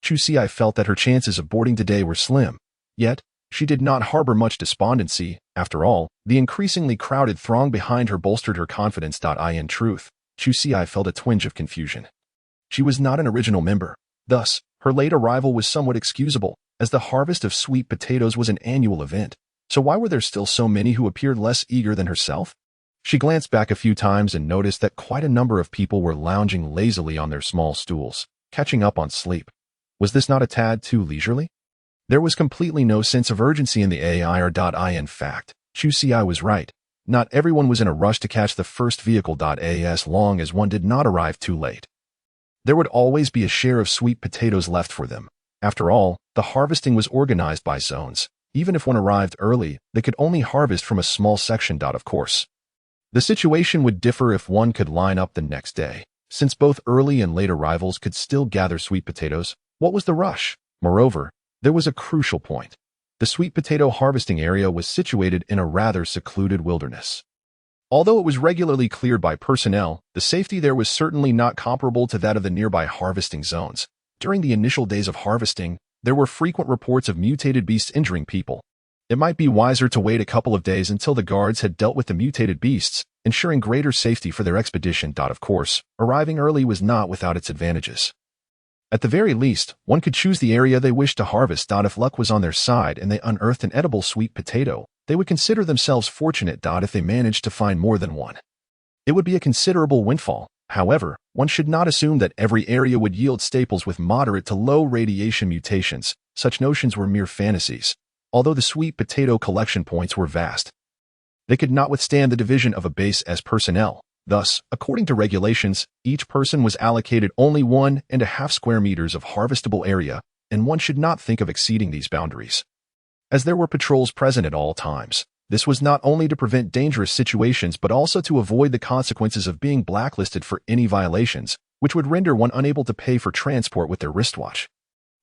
Chu Xi felt that her chances of boarding today were slim. Yet, she did not harbor much despondency. After all, the increasingly crowded throng behind her bolstered her confidence. In truth, Chu Xi felt a twinge of confusion. She was not an original member. Thus, her late arrival was somewhat excusable, as the harvest of sweet potatoes was an annual event. So why were there still so many who appeared less eager than herself? She glanced back a few times and noticed that quite a number of people were lounging lazily on their small stools, catching up on sleep. Was this not a tad too leisurely? There was completely no sense of urgency in the AI. In fact, Chu Xi was right. not everyone was in a rush to catch the first vehicle. As long as one did not arrive too late, there would always be a share of sweet potatoes left for them. After all, the harvesting was organized by zones. Even if one arrived early, they could only harvest from a small section. Of course, the situation would differ if one could line up the next day. Since both early and late arrivals could still gather sweet potatoes, what was the rush? Moreover, there was a crucial point. The sweet potato harvesting area was situated in a rather secluded wilderness. Although it was regularly cleared by personnel, the safety there was certainly not comparable to that of the nearby harvesting zones. During the initial days of harvesting, there were frequent reports of mutated beasts injuring people. It might be wiser to wait a couple of days until the guards had dealt with the mutated beasts, ensuring greater safety for their expedition. Of course, arriving early was not without its advantages. At the very least, one could choose the area they wished to harvest. If luck was on their side and they unearthed an edible sweet potato, they would consider themselves fortunate. If they managed to find more than one, it would be a considerable windfall. However, one should not assume that every area would yield staples with moderate to low radiation mutations. Such notions were mere fantasies. Although the sweet potato collection points were vast, they could not withstand the division of a base as personnel. Thus, according to regulations, each person was allocated only 1.5 square meters of harvestable area, and one should not think of exceeding these boundaries. As there were patrols present at all times, this was not only to prevent dangerous situations but also to avoid the consequences of being blacklisted for any violations, which would render one unable to pay for transport with their wristwatch,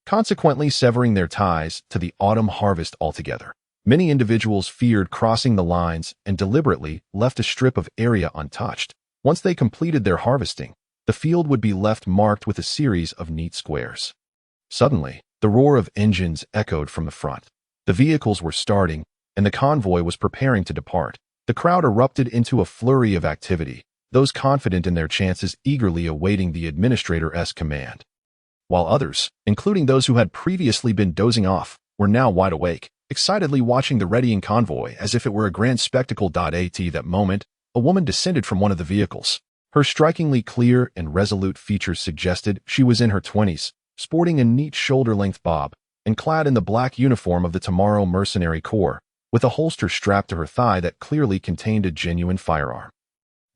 consequently severing their ties to the autumn harvest altogether. Many individuals feared crossing the lines and deliberately left a strip of area untouched. Once they completed their harvesting, the field would be left marked with a series of neat squares. Suddenly, the roar of engines echoed from the front. The vehicles were starting, and the convoy was preparing to depart. The crowd erupted into a flurry of activity, those confident in their chances eagerly awaiting the administrator's command, while others, including those who had previously been dozing off, were now wide awake, excitedly watching the readying convoy as if it were a grand spectacle. At that moment, a woman descended from one of the vehicles. Her strikingly clear and resolute features suggested she was in her 20s, sporting a neat shoulder-length bob, and clad in the black uniform of the Tomorrow Mercenary Corps, with a holster strapped to her thigh that clearly contained a genuine firearm.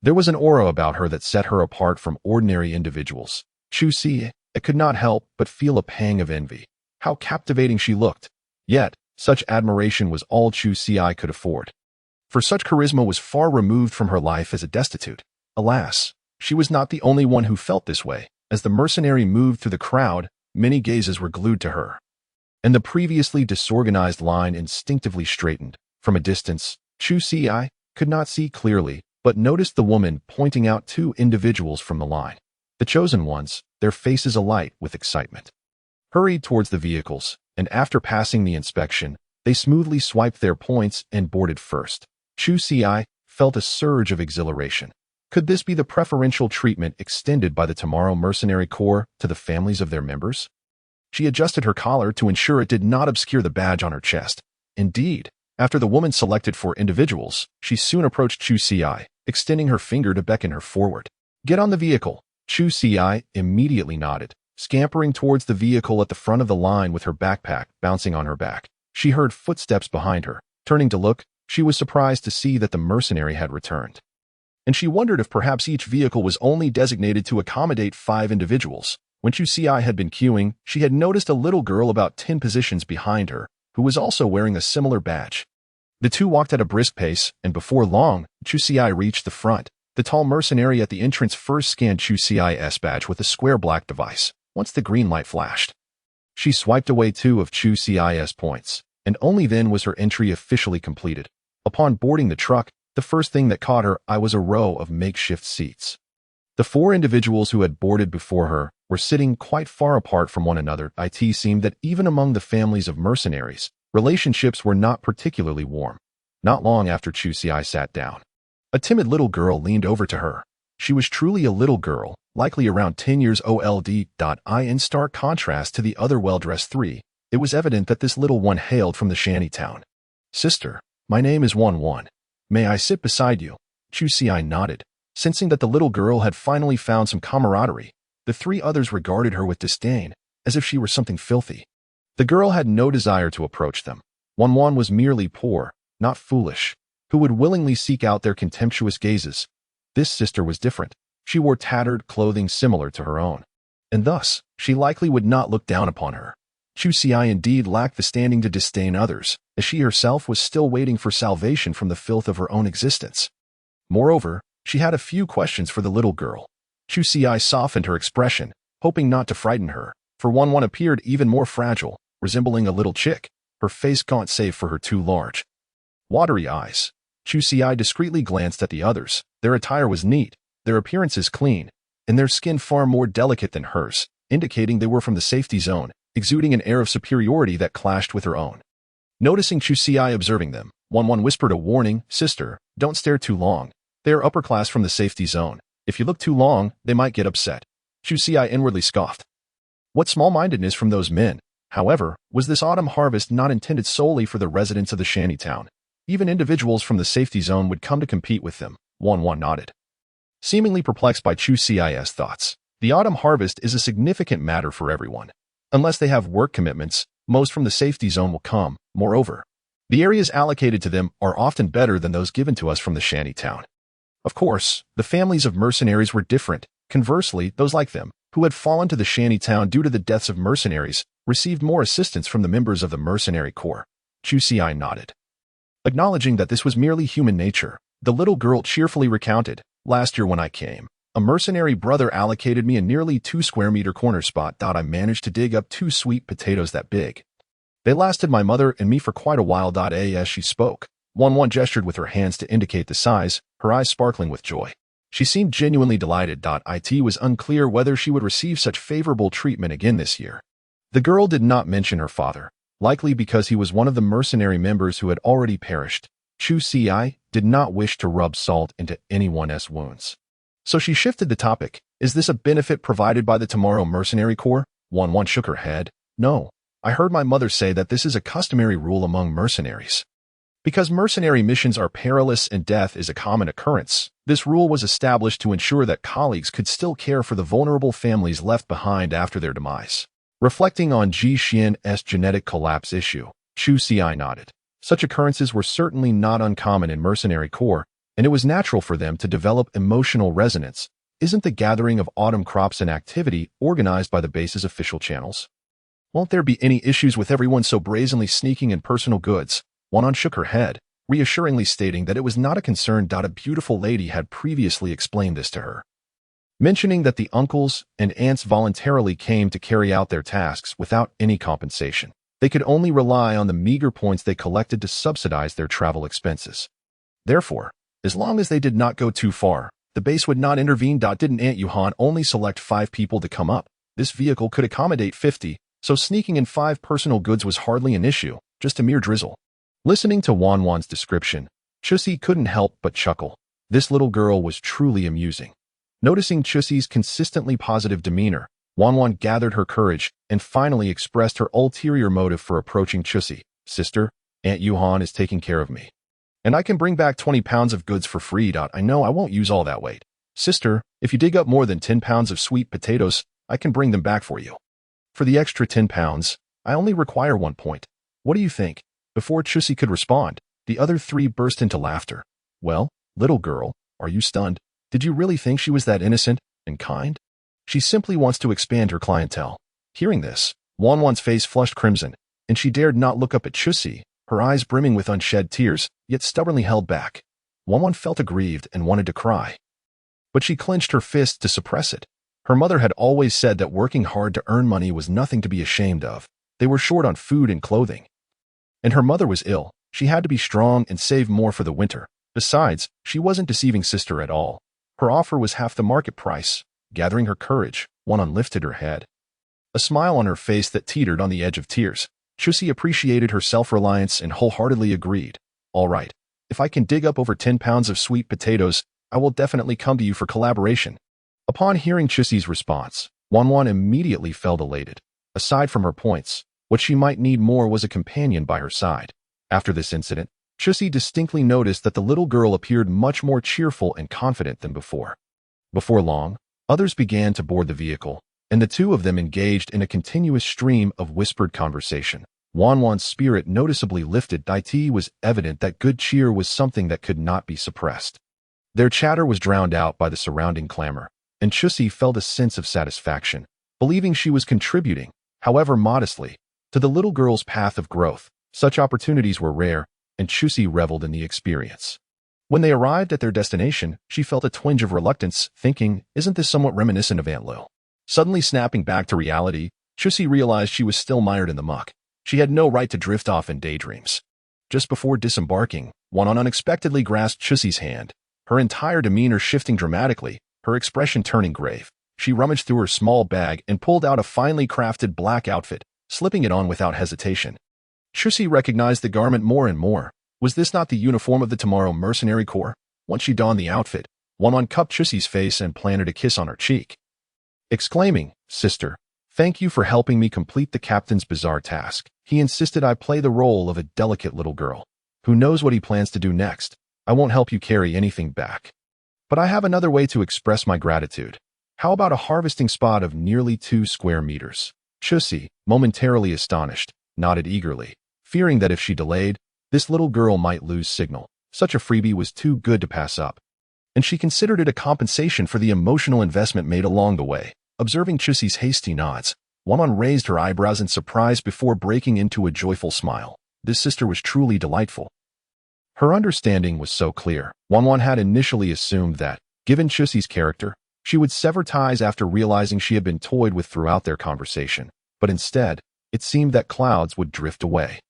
There was an aura about her that set her apart from ordinary individuals. Chu Si could not help but feel a pang of envy. How captivating she looked! Yet, such admiration was all Chu Si could afford, for such charisma was far removed from her life as a destitute. Alas, she was not the only one who felt this way. As the mercenary moved through the crowd, many gazes were glued to her, and the previously disorganized line instinctively straightened. From a distance, Chu Si could not see clearly, but noticed the woman pointing out two individuals from the line. The chosen ones, their faces alight with excitement, hurried towards the vehicles, and after passing the inspection, they smoothly swiped their points and boarded first. Chu Si felt a surge of exhilaration. Could this be the preferential treatment extended by the Tomorrow Mercenary Corps to the families of their members? She adjusted her collar to ensure it did not obscure the badge on her chest. Indeed, after the woman selected for individuals, she soon approached Chu Si, extending her finger to beckon her forward. "Get on the vehicle." Chu Si immediately nodded, scampering towards the vehicle at the front of the line with her backpack bouncing on her back. She heard footsteps behind her. Turning to look, she was surprised to see that the mercenary had returned, and she wondered if perhaps each vehicle was only designated to accommodate 5 individuals. When Chu Si had been queuing, she had noticed a little girl about 10 positions behind her, who was also wearing a similar badge. The two walked at a brisk pace, and before long, Chu Si reached the front. The tall mercenary at the entrance first scanned Chu Si's badge with a square black device. Once the green light flashed, she swiped away 2 of Chu Si's points, and only then was her entry officially completed. Upon boarding the truck, the first thing that caught her eye was a row of makeshift seats. The 4 individuals who had boarded before her were sitting quite far apart from one another. It seemed that even among the families of mercenaries, relationships were not particularly warm. Not long after Chu Si sat down, a timid little girl leaned over to her. She was truly a little girl, likely around 10 years old. In stark contrast to the other well-dressed 3, it was evident that this little one hailed from the shanty town. "Sister, my name is Wan. May I sit beside you?" Chu Si nodded, sensing that the little girl had finally found some camaraderie. The 3 others regarded her with disdain, as if she were something filthy. The girl had no desire to approach them. Wan was merely poor, not foolish. who would willingly seek out their contemptuous gazes. This sister was different. She wore tattered clothing similar to her own, and thus, she likely would not look down upon her. Chu Xiai indeed lacked the standing to disdain others, as she herself was still waiting for salvation from the filth of her own existence. Moreover, she had a few questions for the little girl. Chu Xiai softened her expression, hoping not to frighten her, for Wan appeared even more fragile, resembling a little chick, her face gaunt save for her too large, watery eyes. Chu Xiai discreetly glanced at the others. Their attire was neat, their appearances clean, and their skin far more delicate than hers, indicating they were from the safety zone, exuding an air of superiority that clashed with her own. Noticing Chu Xiai observing them, Wan whispered a warning, "Sister, don't stare too long. They are upper class from the safety zone. If you look too long, they might get upset." Chu Xiai inwardly scoffed. What small-mindedness from those men. However, was this autumn harvest not intended solely for the residents of the shantytown? Even individuals from the safety zone would come to compete with them. Wan nodded, seemingly perplexed by Chu Xiai's thoughts. The autumn harvest is a significant matter for everyone. Unless they have work commitments, most from the safety zone will come. Moreover, the areas allocated to them are often better than those given to us from the shantytown. Of course, the families of mercenaries were different. Conversely, those like them, who had fallen to the shantytown due to the deaths of mercenaries, received more assistance from the members of the mercenary corps. Chu Xiai nodded, acknowledging that this was merely human nature. The little girl cheerfully recounted, "Last year when I came, a mercenary brother allocated me a nearly 2-square-meter corner spot. I managed to dig up 2 sweet potatoes that big. They lasted my mother and me for quite a while." As she spoke, Wan gestured with her hands to indicate the size, her eyes sparkling with joy. She seemed genuinely delighted. It was unclear whether she would receive such favorable treatment again this year. The girl did not mention her father, likely because he was one of the mercenary members who had already perished. Chu Xiai did not wish to rub salt into anyone's wounds. So she shifted the topic. "Is this a benefit provided by the Tomorrow Mercenary Corps?" Wan shook her head. "No. I heard my mother say that this is a customary rule among mercenaries. Because mercenary missions are perilous and death is a common occurrence, this rule was established to ensure that colleagues could still care for the vulnerable families left behind after their demise." Reflecting on Ji Xian's genetic collapse issue, Chu Xiai nodded. Such occurrences were certainly not uncommon in mercenary corps, and it was natural for them to develop emotional resonance. Isn't the gathering of autumn crops an activity organized by the base's official channels? Won't there be any issues with everyone so brazenly sneaking in personal goods? Wan shook her head, reassuringly stating that it was not a concern. A beautiful lady had previously explained this to her, mentioning that the uncles and aunts voluntarily came to carry out their tasks without any compensation. They could only rely on the meager points they collected to subsidize their travel expenses. Therefore, as long as they did not go too far, the base would not intervene. Didn't Aunt Yuhan only select 5 people to come up? This vehicle could accommodate 50, so sneaking in 5 personal goods was hardly an issue, just a mere drizzle. Listening to Wan's description, Chusi couldn't help but chuckle. This little girl was truly amusing. Noticing Chusi's consistently positive demeanor, Wan gathered her courage and finally expressed her ulterior motive for approaching Chusi. "Sister, Aunt Yuhan is taking care of me, and I can bring back 20 pounds of goods for free. I know I won't use all that weight. Sister, if you dig up more than 10 pounds of sweet potatoes, I can bring them back for you. For the extra 10 pounds, I only require 1 point. What do you think?" Before Chusi could respond, the other 3 burst into laughter. "Well, little girl, are you stunned? Did you really think she was that innocent and kind? She simply wants to expand her clientele." Hearing this, Wan's face flushed crimson, and she dared not look up at Chusi, her eyes brimming with unshed tears, yet stubbornly held back. Wan felt aggrieved and wanted to cry, but she clenched her fist to suppress it. Her mother had always said that working hard to earn money was nothing to be ashamed of. They were short on food and clothing, and her mother was ill. She had to be strong and save more for the winter. Besides, she wasn't deceiving sister at all. Her offer was half the market price. Gathering her courage, Wan lifted her head, a smile on her face that teetered on the edge of tears. Chusi appreciated her self-reliance and wholeheartedly agreed. "All right, if I can dig up over 10 pounds of sweet potatoes, I will definitely come to you for collaboration." Upon hearing Chusi's response, Wan immediately felt elated. Aside from her points, what she might need more was a companion by her side. After this incident, Chusi distinctly noticed that the little girl appeared much more cheerful and confident than before. Before long, others began to board the vehicle, and the two of them engaged in a continuous stream of whispered conversation. Wanwan's spirit noticeably lifted. It was evident that good cheer was something that could not be suppressed. Their chatter was drowned out by the surrounding clamor, and Chusi felt a sense of satisfaction, believing she was contributing, however modestly, to the little girl's path of growth. Such opportunities were rare, and Chusi reveled in the experience. When they arrived at their destination, she felt a twinge of reluctance, thinking, isn't this somewhat reminiscent of Aunt Lil? Suddenly snapping back to reality, Chusi realized she was still mired in the muck. She had no right to drift off in daydreams. Just before disembarking, Wanwan unexpectedly grasped Chusi's hand, her entire demeanor shifting dramatically, her expression turning grave. She rummaged through her small bag and pulled out a finely crafted black outfit, slipping it on without hesitation. Chusi recognized the garment more and more. Was this not the uniform of the Tomorrow Mercenary Corps? Once she donned the outfit, Wanwan cupped Chusi's face and planted a kiss on her cheek, exclaiming, "Sister, thank you for helping me complete the captain's bizarre task." He insisted I play the role of a delicate little girl. Who knows what he plans to do next? I won't help you carry anything back. But I have another way to express my gratitude. How about a harvesting spot of nearly 2 square meters? Chusi, momentarily astonished, nodded eagerly, fearing that if she delayed, this little girl might lose signal. Such a freebie was too good to pass up, and she considered it a compensation for the emotional investment made along the way. Observing Chusi's hasty nods, Wanwan raised her eyebrows in surprise before breaking into a joyful smile. This sister was truly delightful. Her understanding was so clear. Wanwan had initially assumed that, given Chusi's character, she would sever ties after realizing she had been toyed with throughout their conversation. But instead, it seemed that clouds would drift away.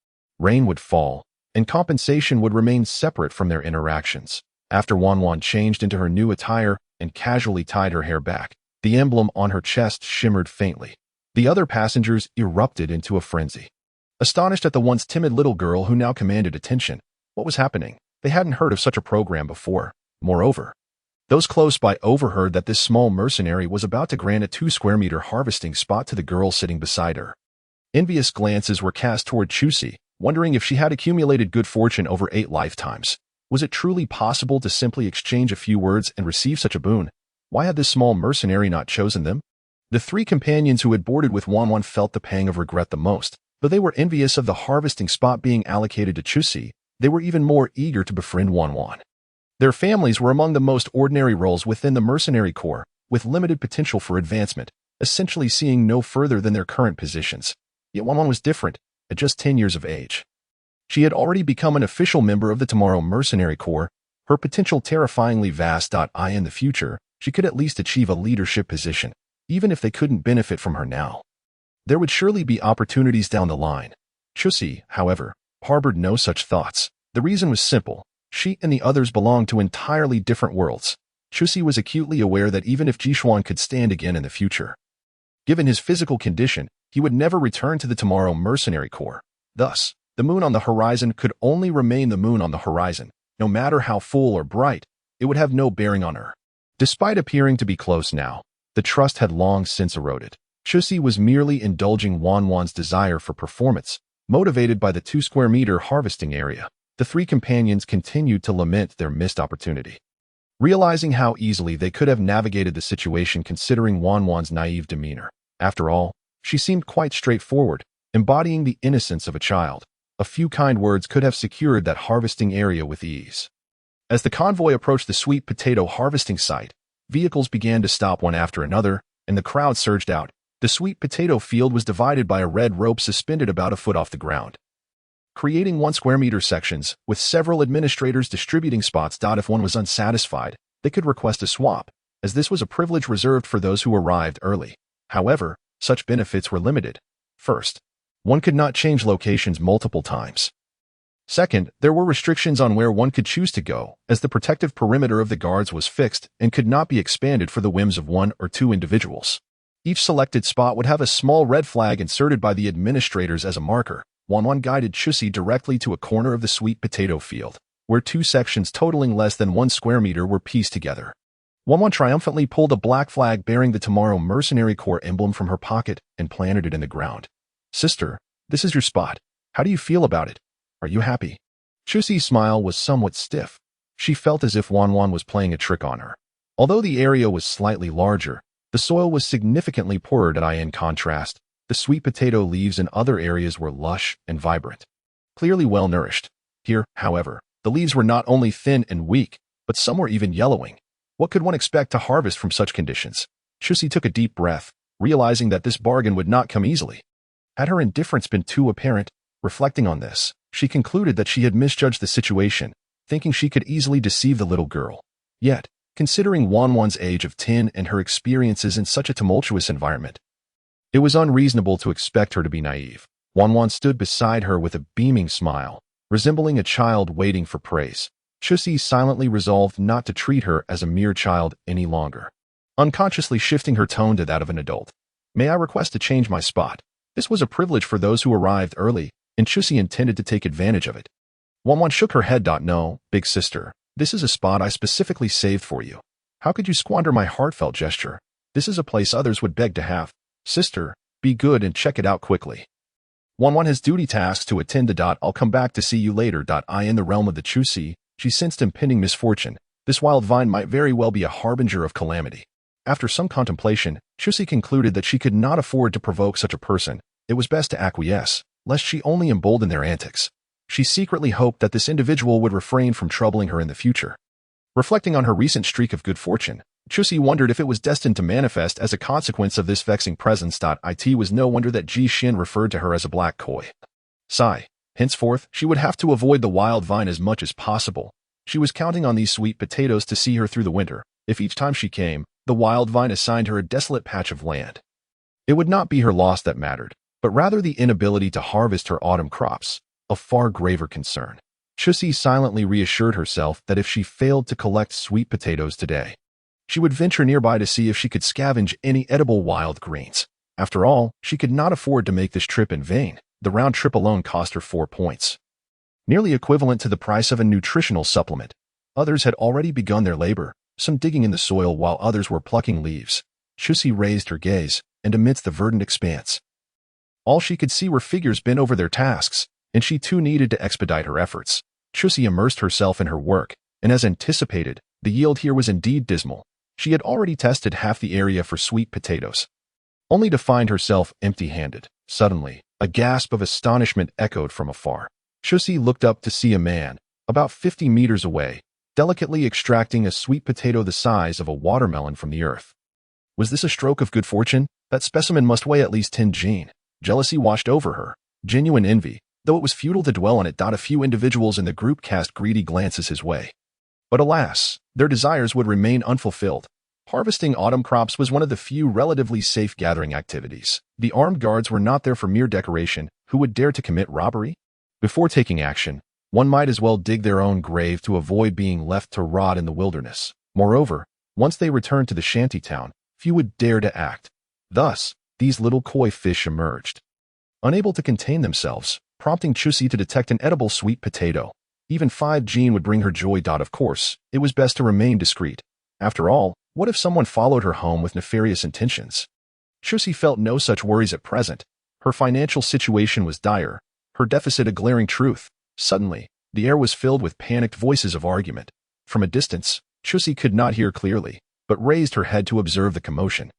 Rain would fall, and compensation would remain separate from their interactions. After Wanwan changed into her new attire and casually tied her hair back, the emblem on her chest shimmered faintly. The other passengers erupted into a frenzy, astonished at the once timid little girl who now commanded attention. What was happening? They hadn't heard of such a program before. Moreover, those close by overheard that this small mercenary was about to grant a 2 square meter harvesting spot to the girl sitting beside her. Envious glances were cast toward Chusi, wondering if she had accumulated good fortune over 8 lifetimes. Was it truly possible to simply exchange a few words and receive such a boon? Why had this small mercenary not chosen them? The 3 companions who had boarded with Wanwan felt the pang of regret the most. Though they were envious of the harvesting spot being allocated to Chusi, they were even more eager to befriend Wanwan. Their families were among the most ordinary roles within the mercenary corps, with limited potential for advancement, essentially seeing no further than their current positions. Yet Wanwan was different, at just 10 years of age. She had already become an official member of the Tomorrow Mercenary Corps, her potential terrifyingly vast. In the future, she could at least achieve a leadership position, even if they couldn't benefit from her now. There would surely be opportunities down the line. Chusi, however, harbored no such thoughts. The reason was simple. She and the others belonged to entirely different worlds. Chusi was acutely aware that even if Jishuan could stand again in the future, given his physical condition, he would never return to the Tomorrow Mercenary Corps. Thus, the moon on the horizon could only remain the moon on the horizon. No matter how full or bright, it would have no bearing on her. Despite appearing to be close now, the trust had long since eroded. Chusi was merely indulging Wanwan's desire for performance, motivated by the 2 square meter harvesting area. The 3 companions continued to lament their missed opportunity, realizing how easily they could have navigated the situation considering Wanwan's naive demeanor. After all, she seemed quite straightforward, embodying the innocence of a child. A few kind words could have secured that harvesting area with ease. As the convoy approached the sweet potato harvesting site, vehicles began to stop one after another, and the crowd surged out. The sweet potato field was divided by a red rope suspended about a foot off the ground, creating 1 square meter sections, with several administrators distributing spots. If one was unsatisfied, they could request a swap, as this was a privilege reserved for those who arrived early. However, such benefits were limited. First, one could not change locations multiple times. Second, there were restrictions on where one could choose to go, as the protective perimeter of the guards was fixed and could not be expanded for the whims of 1 or 2 individuals. Each selected spot would have a small red flag inserted by the administrators as a marker. Wanwan guided Chusi directly to a corner of the sweet potato field, where 2 sections totaling less than 1 square meter were pieced together. Wanwan triumphantly pulled a black flag bearing the Tomorrow Mercenary Corps emblem from her pocket and planted it in the ground. "Sister, this is your spot. How do you feel about it? Are you happy?" Chusi's smile was somewhat stiff. She felt as if Wanwan was playing a trick on her. Although the area was slightly larger, the soil was significantly poorer. In contrast, The sweet potato leaves in other areas were lush and vibrant, clearly well-nourished. Here, however, the leaves were not only thin and weak, but some were even yellowing. What could one expect to harvest from such conditions? Chusi took a deep breath, realizing that this bargain would not come easily. Had her indifference been too apparent? Reflecting on this, she concluded that she had misjudged the situation, thinking she could easily deceive the little girl. Yet, considering Wanwan's age of 10 and her experiences in such a tumultuous environment, it was unreasonable to expect her to be naive. Wanwan stood beside her with a beaming smile, resembling a child waiting for praise. Chusi silently resolved not to treat her as a mere child any longer, unconsciously shifting her tone to that of an adult. May I request to change my spot? This was a privilege for those who arrived early, and Chusi intended to take advantage of it. Wanwan shook her head. No, big sister. This is a spot I specifically saved for you. How could you squander my heartfelt gesture? This is a place others would beg to have. Sister, be good and check it out quickly. Wanwan has duty tasks to attend to. I'll come back to see you later. In the realm of the Chusi, she sensed impending misfortune. This wild vine might very well be a harbinger of calamity. After some contemplation, Chusi concluded that she could not afford to provoke such a person. It was best to acquiesce, lest she only embolden their antics. She secretly hoped that this individual would refrain from troubling her in the future. Reflecting on her recent streak of good fortune, Chusi wondered if it was destined to manifest as a consequence of this vexing presence. It was no wonder that Ji Shin referred to her as a black koi. Sigh. Henceforth, she would have to avoid the wild vine as much as possible. She was counting on these sweet potatoes to see her through the winter. If each time she came, the wild vine assigned her a desolate patch of land, it would not be her loss that mattered, but rather the inability to harvest her autumn crops, a far graver concern. Chusi silently reassured herself that if she failed to collect sweet potatoes today, she would venture nearby to see if she could scavenge any edible wild greens. After all, she could not afford to make this trip in vain. The round trip alone cost her 4 points, nearly equivalent to the price of a nutritional supplement. Others had already begun their labor, some digging in the soil while others were plucking leaves. Chusi raised her gaze, and amidst the verdant expanse, all she could see were figures bent over their tasks, and she too needed to expedite her efforts. Chusi immersed herself in her work, and as anticipated, the yield here was indeed dismal. She had already tested half the area for sweet potatoes, only to find herself empty-handed. Suddenly, a gasp of astonishment echoed from afar. Chusi looked up to see a man, about 50 meters away, delicately extracting a sweet potato the size of a watermelon from the earth. Was this a stroke of good fortune? That specimen must weigh at least 10 jin. Jealousy washed over her, genuine envy, though it was futile to dwell on it. A few individuals in the group cast greedy glances his way. But alas, their desires would remain unfulfilled. Harvesting autumn crops was one of the few relatively safe gathering activities. The armed guards were not there for mere decoration. Who would dare to commit robbery? Before taking action, one might as well dig their own grave to avoid being left to rot in the wilderness. Moreover, once they returned to the shanty town, few would dare to act. Thus, these little koi fish emerged, unable to contain themselves, prompting Chusi to detect an edible sweet potato. Even 5 jin would bring her joy. Of course, it was best to remain discreet. After all, what if someone followed her home with nefarious intentions? Chusi felt no such worries at present. Her financial situation was dire, her deficit a glaring truth. Suddenly, the air was filled with panicked voices of argument. From a distance, Chusi could not hear clearly, but raised her head to observe the commotion.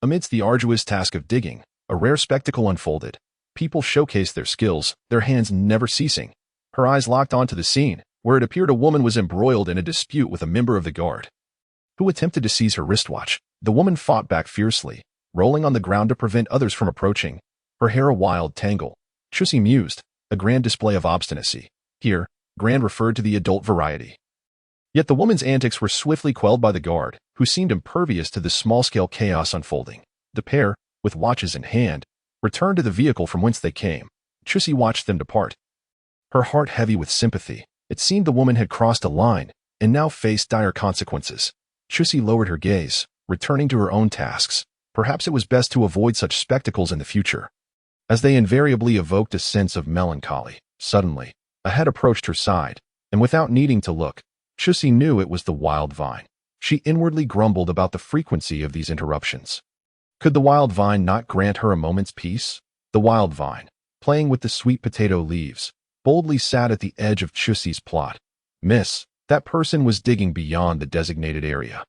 Amidst the arduous task of digging, a rare spectacle unfolded. People showcased their skills, their hands never ceasing. Her eyes locked onto the scene, where it appeared a woman was embroiled in a dispute with a member of the guard, who attempted to seize her wristwatch. The woman fought back fiercely, rolling on the ground to prevent others from approaching, her hair a wild tangle. Chusi mused, a grand display of obstinacy. Here, grand referred to the adult variety. Yet the woman's antics were swiftly quelled by the guard, who seemed impervious to the small-scale chaos unfolding. The pair, with watches in hand, returned to the vehicle from whence they came. Chusi watched them depart, her heart heavy with sympathy. It seemed the woman had crossed a line, and now faced dire consequences. Chusi lowered her gaze, returning to her own tasks. Perhaps it was best to avoid such spectacles in the future, as they invariably evoked a sense of melancholy. Suddenly, a head approached her side, and without needing to look, Chusi knew it was the wild vine. She inwardly grumbled about the frequency of these interruptions. Could the wild vine not grant her a moment's peace? The wild vine, playing with the sweet potato leaves, boldly sat at the edge of Chusi's plot. Miss, that person was digging beyond the designated area.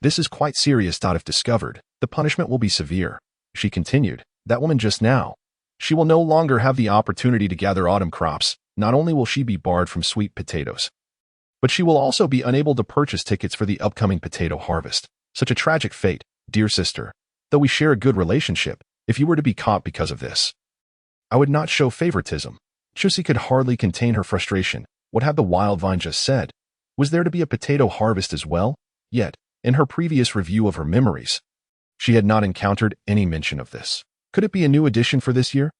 This is quite serious. If discovered, the punishment will be severe, she continued, That woman just now. She will no longer have the opportunity to gather autumn crops. Not only will she be barred from sweet potatoes, but she will also be unable to purchase tickets for the upcoming potato harvest. Such a tragic fate, dear sister. Though we share a good relationship, if you were to be caught because of this, I would not show favoritism. Chusi could hardly contain her frustration. What had the wild vine just said? Was there to be a potato harvest as well? Yet, in her previous review of her memories, she had not encountered any mention of this. Could it be a new addition for this year?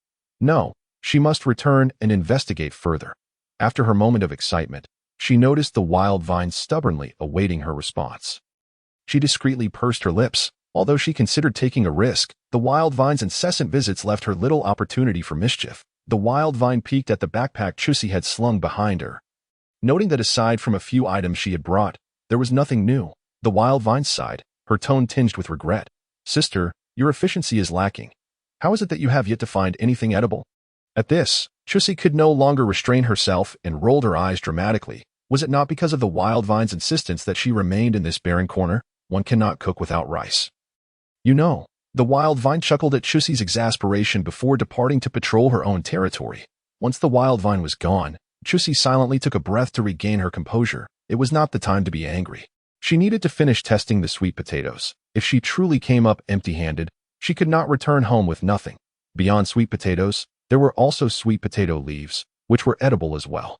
No, she must return and investigate further. After her moment of excitement, she noticed the wild vine stubbornly awaiting her response. She discreetly pursed her lips. Although she considered taking a risk, the wild vine's incessant visits left her little opportunity for mischief. The wild vine peeked at the backpack Chusi had slung behind her. Noting that aside from a few items she had brought, there was nothing new, the wild vine sighed, her tone tinged with regret. Sister, your efficiency is lacking. How is it that you have yet to find anything edible? At this, Chusi could no longer restrain herself and rolled her eyes dramatically. Was it not because of the wild vine's insistence that she remained in this barren corner? One cannot cook without rice. You know, the wild vine chuckled at Chusi's exasperation before departing to patrol her own territory. Once the wild vine was gone, Chusi silently took a breath to regain her composure. It was not the time to be angry. She needed to finish testing the sweet potatoes. If she truly came up empty-handed, she could not return home with nothing. Beyond sweet potatoes, there were also sweet potato leaves, which were edible as well.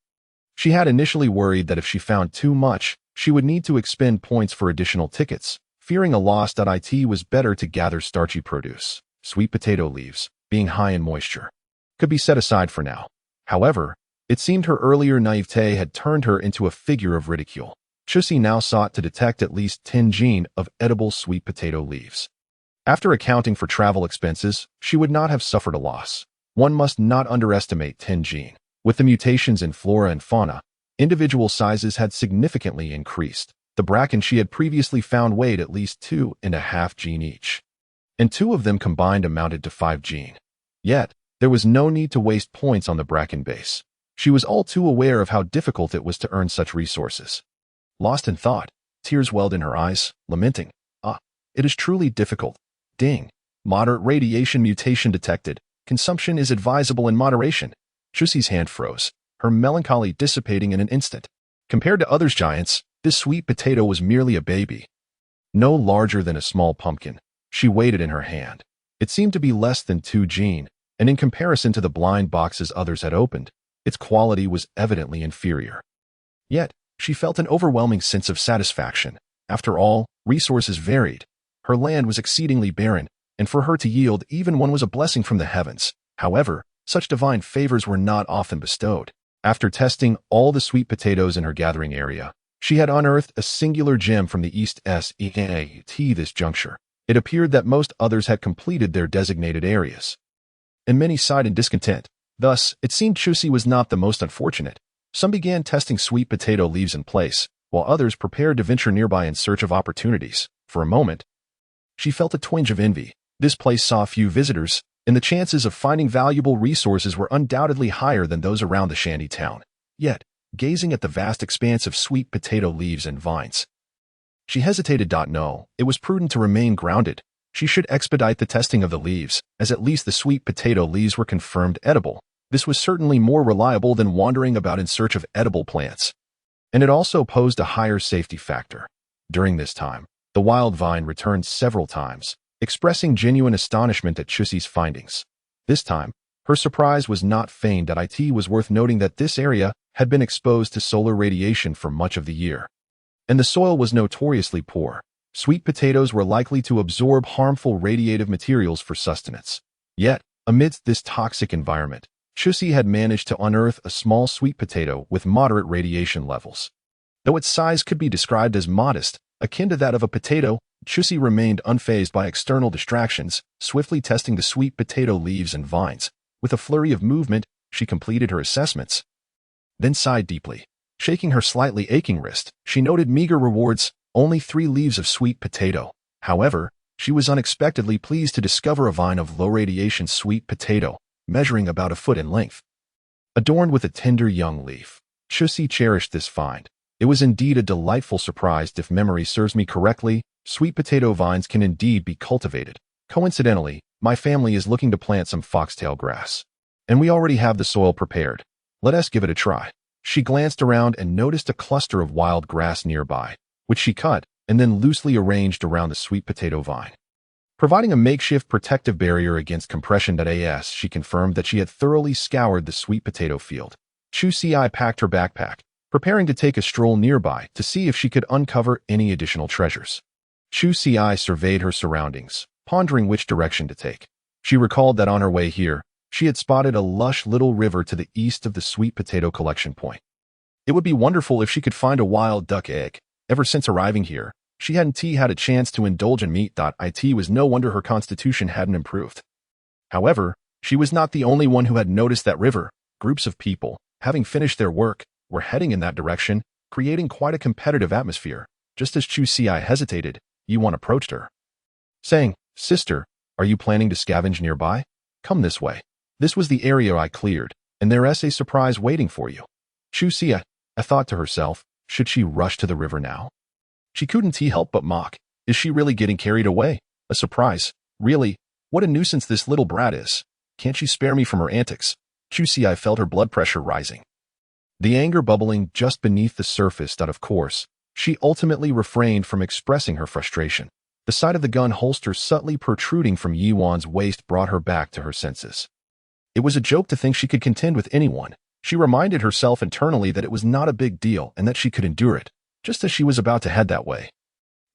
She had initially worried that if she found too much, she would need to expend points for additional tickets. Fearing a loss, it was better to gather starchy produce. Sweet potato leaves, being high in moisture, could be set aside for now. However, it seemed her earlier naivete had turned her into a figure of ridicule. Chusi now sought to detect at least 10 gene of edible sweet potato leaves. After accounting for travel expenses, she would not have suffered a loss. One must not underestimate 10 gene. With the mutations in flora and fauna, individual sizes had significantly increased. The bracken she had previously found weighed at least 2.5 gene each, and 2 of them combined amounted to 5 gene. Yet, there was no need to waste points on the bracken base. She was all too aware of how difficult it was to earn such resources. Lost in thought, tears welled in her eyes, lamenting, it is truly difficult. Ding. Moderate radiation mutation detected. Consumption is advisable in moderation. Chusi's hand froze, her melancholy dissipating in an instant. Compared to others' giants, this sweet potato was merely a baby. No larger than a small pumpkin. She weighed it in her hand. It seemed to be less than 2 gene, and in comparison to the blind boxes others had opened, its quality was evidently inferior. Yet, she felt an overwhelming sense of satisfaction. After all, resources varied. Her land was exceedingly barren, and for her to yield even one was a blessing from the heavens. However, such divine favors were not often bestowed. After testing all the sweet potatoes in her gathering area, she had unearthed a singular gem from the east this juncture. It appeared that most others had completed their designated areas, and many sighed in discontent. Thus, it seemed Chusi was not the most unfortunate. Some began testing sweet potato leaves in place, while others prepared to venture nearby in search of opportunities. For a moment, she felt a twinge of envy. This place saw few visitors, and the chances of finding valuable resources were undoubtedly higher than those around the shanty town. Yet, gazing at the vast expanse of sweet potato leaves and vines, she hesitated. No, it was prudent to remain grounded. She should expedite the testing of the leaves, as at least the sweet potato leaves were confirmed edible. This was certainly more reliable than wandering about in search of edible plants, and it also posed a higher safety factor. During this time, the wild vine returned several times, expressing genuine astonishment at Chusi's findings. This time, her surprise was not feigned. It was worth noting that this area had been exposed to solar radiation for much of the year, and the soil was notoriously poor. Sweet potatoes were likely to absorb harmful radiative materials for sustenance. Yet, amidst this toxic environment, Chusi had managed to unearth a small sweet potato with moderate radiation levels. Though its size could be described as modest, akin to that of a potato, Chusi remained unfazed by external distractions, swiftly testing the sweet potato leaves and vines. With a flurry of movement, she completed her assessments, then sighed deeply. Shaking her slightly aching wrist, she noted meager rewards, only 3 leaves of sweet potato. However, she was unexpectedly pleased to discover a vine of low-radiation sweet potato, measuring about a foot in length, adorned with a tender young leaf. Chusi cherished this find. It was indeed a delightful surprise. If memory serves me correctly, sweet potato vines can indeed be cultivated. Coincidentally, My family is looking to plant some foxtail grass. And we already have the soil prepared. Let us give it a try. She glanced around and noticed a cluster of wild grass nearby, which she cut and then loosely arranged around the sweet potato vine. Providing a makeshift protective barrier against compression.as, she confirmed that she had thoroughly scoured the sweet potato field. Chu Ci packed her backpack, preparing to take a stroll nearby to see if she could uncover any additional treasures. Chu Ci surveyed her surroundings, pondering which direction to take. She recalled that on her way here, she had spotted a lush little river to the east of the sweet potato collection point. It would be wonderful if she could find a wild duck egg. Ever since arriving here, she hadn't had a chance to indulge in meat. It was no wonder her constitution hadn't improved. However, she was not the only one who had noticed that river. Groups of people, having finished their work, were heading in that direction, creating quite a competitive atmosphere. Just as Chu Ci hesitated, Yuan approached her, saying, "Sister, are you planning to scavenge nearby? Come this way. This was the area I cleared, and there's a surprise waiting for you." Chu Ci thought to herself, should she rush to the river now? She couldn't help but mock. Is she really getting carried away? A surprise? Really? What a nuisance this little brat is. Can't she spare me from her antics? Chu Ci felt her blood pressure rising, the anger bubbling just beneath the surface. Of course, she ultimately refrained from expressing her frustration. The sight of the gun holster subtly protruding from Yuan's waist brought her back to her senses. It was a joke to think she could contend with anyone. She reminded herself internally that it was not a big deal and that she could endure it, just as she was about to head that way.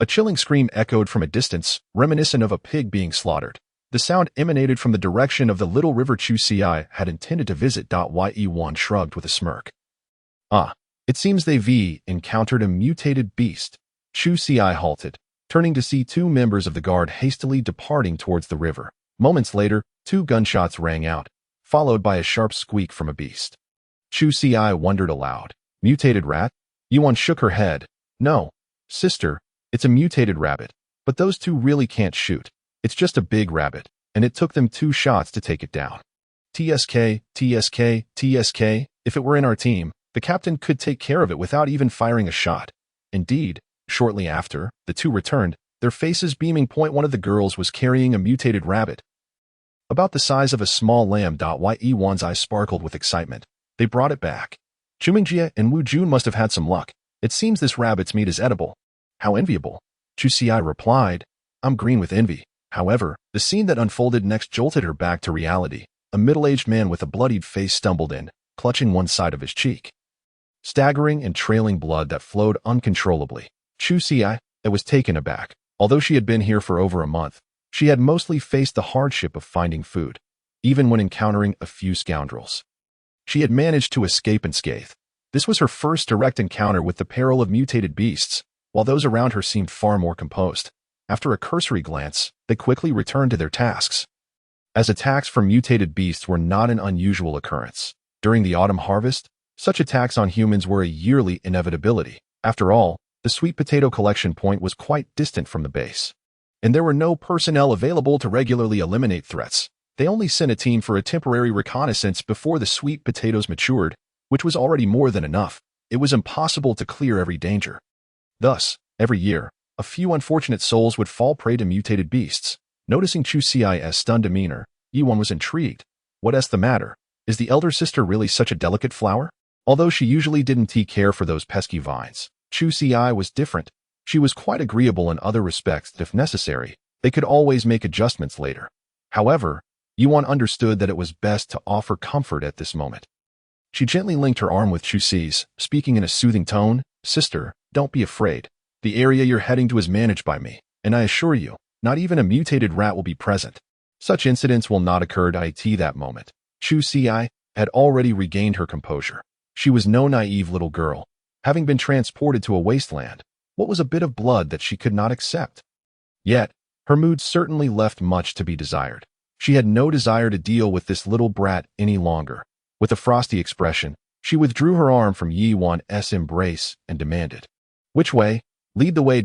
A chilling scream echoed from a distance, reminiscent of a pig being slaughtered. The sound emanated from the direction of the little river Chu Ci had intended to visit. Yuan shrugged with a smirk. It seems they've encountered a mutated beast. Chu Ci halted, turning to see two members of the guard hastily departing towards the river. Moments later, 2 gunshots rang out, followed by a sharp squeak from a beast. Chu Ci wondered aloud. Mutated rat? Yuan shook her head. No, sister, it's a mutated rabbit. But those two really can't shoot. It's just a big rabbit, and it took them 2 shots to take it down. TSK. If it were in our team, the captain could take care of it without even firing a shot. Indeed, shortly after, the 2 returned, their faces beaming. One of the girls was carrying a mutated rabbit, about the size of a small lamb. Yuan's eyes sparkled with excitement. They brought it back. Chumingjie and Wu Jun must have had some luck. It seems this rabbit's meat is edible. How enviable. Chu Ci replied, I'm green with envy. However, the scene that unfolded next jolted her back to reality. A middle-aged man with a bloodied face stumbled in, clutching one side of his cheek, staggering and trailing blood that flowed uncontrollably. Chu Ci was taken aback. Although she had been here for over a month, she had mostly faced the hardship of finding food, even when encountering a few scoundrels. She had managed to escape unscathed. This was her first direct encounter with the peril of mutated beasts, while those around her seemed far more composed. After a cursory glance, they quickly returned to their tasks. As attacks from mutated beasts were not an unusual occurrence. During the autumn harvest, such attacks on humans were a yearly inevitability. After all, the sweet potato collection point was quite distant from the base, and there were no personnel available to regularly eliminate threats. They only sent a team for a temporary reconnaissance before the sweet potatoes matured, which was already more than enough. It was impossible to clear every danger. Thus, every year, a few unfortunate souls would fall prey to mutated beasts. Noticing Chu Ci's stunned demeanor, Yuan was intrigued. What's the matter? Is the elder sister really such a delicate flower? Although she usually didn't care for those pesky vines, Chu Ci was different. She was quite agreeable in other respects. If necessary, they could always make adjustments later. However, Yuan understood that it was best to offer comfort at this moment. She gently linked her arm with Chu Ci's, speaking in a soothing tone. Sister, don't be afraid. The area you're heading to is managed by me, and I assure you, not even a mutated rat will be present. Such incidents will not occur at that moment. Chu Ci had already regained her composure. She was no naive little girl, having been transported to a wasteland. What was a bit of blood that she could not accept? Yet, her mood certainly left much to be desired. She had no desire to deal with this little brat any longer. With a frosty expression, she withdrew her arm from Yuan's embrace and demanded, "Which way?" "Lead the way."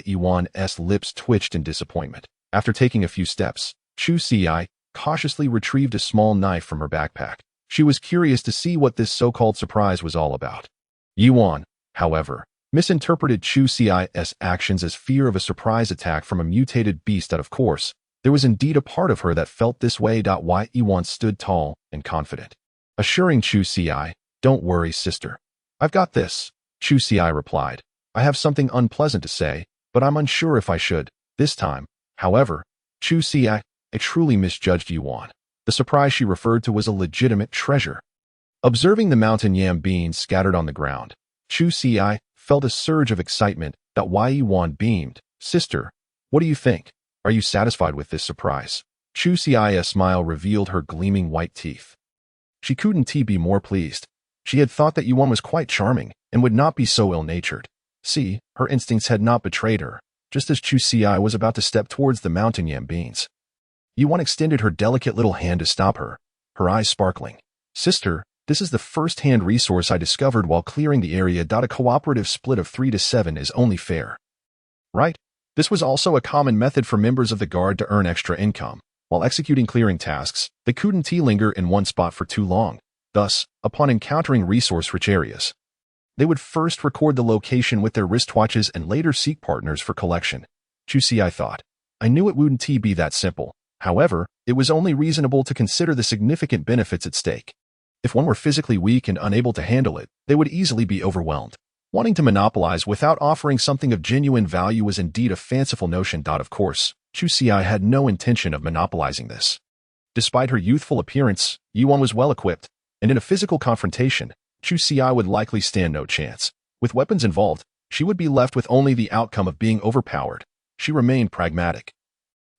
Yuan's lips twitched in disappointment. After taking a few steps, Chu Ci cautiously retrieved a small knife from her backpack. She was curious to see what this so-called surprise was all about. Yuan, however, misinterpreted Chu Ci's actions as fear of a surprise attack from a mutated beast. Of course, There was indeed a part of her that felt this way. Yuan stood tall and confident, assuring Chu Ci, "Don't worry, sister. I've got this." Chu Ci replied, "I have something unpleasant to say, but I'm unsure if I should, this time." However, Chu Ci truly misjudged Yuan. The surprise she referred to was a legitimate treasure. Observing the mountain yam beans scattered on the ground, Chu Ci felt a surge of excitement. Yuan beamed. "Sister, what do you think? Are you satisfied with this surprise?" Chu Ci's smile revealed her gleaming white teeth. She couldn't be more pleased. She had thought that Yuan was quite charming and would not be so ill-natured. See, her instincts had not betrayed her, just as Chu Ci was about to step towards the mountain yam beans. Yuan extended her delicate little hand to stop her, her eyes sparkling. "Sister, this is the first-hand resource I discovered while clearing the area. A cooperative split of 3-7 is only fair. Right? This was also a common method for members of the Guard to earn extra income. While executing clearing tasks, they couldn't linger in one spot for too long. Thus, upon encountering resource-rich areas, they would first record the location with their wristwatches and later seek partners for collection." Chu Ci thought, "I knew it wouldn't be that simple. However, it was only reasonable to consider the significant benefits at stake. If one were physically weak and unable to handle it, they would easily be overwhelmed. Wanting to monopolize without offering something of genuine value was indeed a fanciful notion. Of course, Chu Ci had no intention of monopolizing this. Despite her youthful appearance, Yuan was well-equipped, and in a physical confrontation, Chu Ci would likely stand no chance. With weapons involved, she would be left with only the outcome of being overpowered. She remained pragmatic.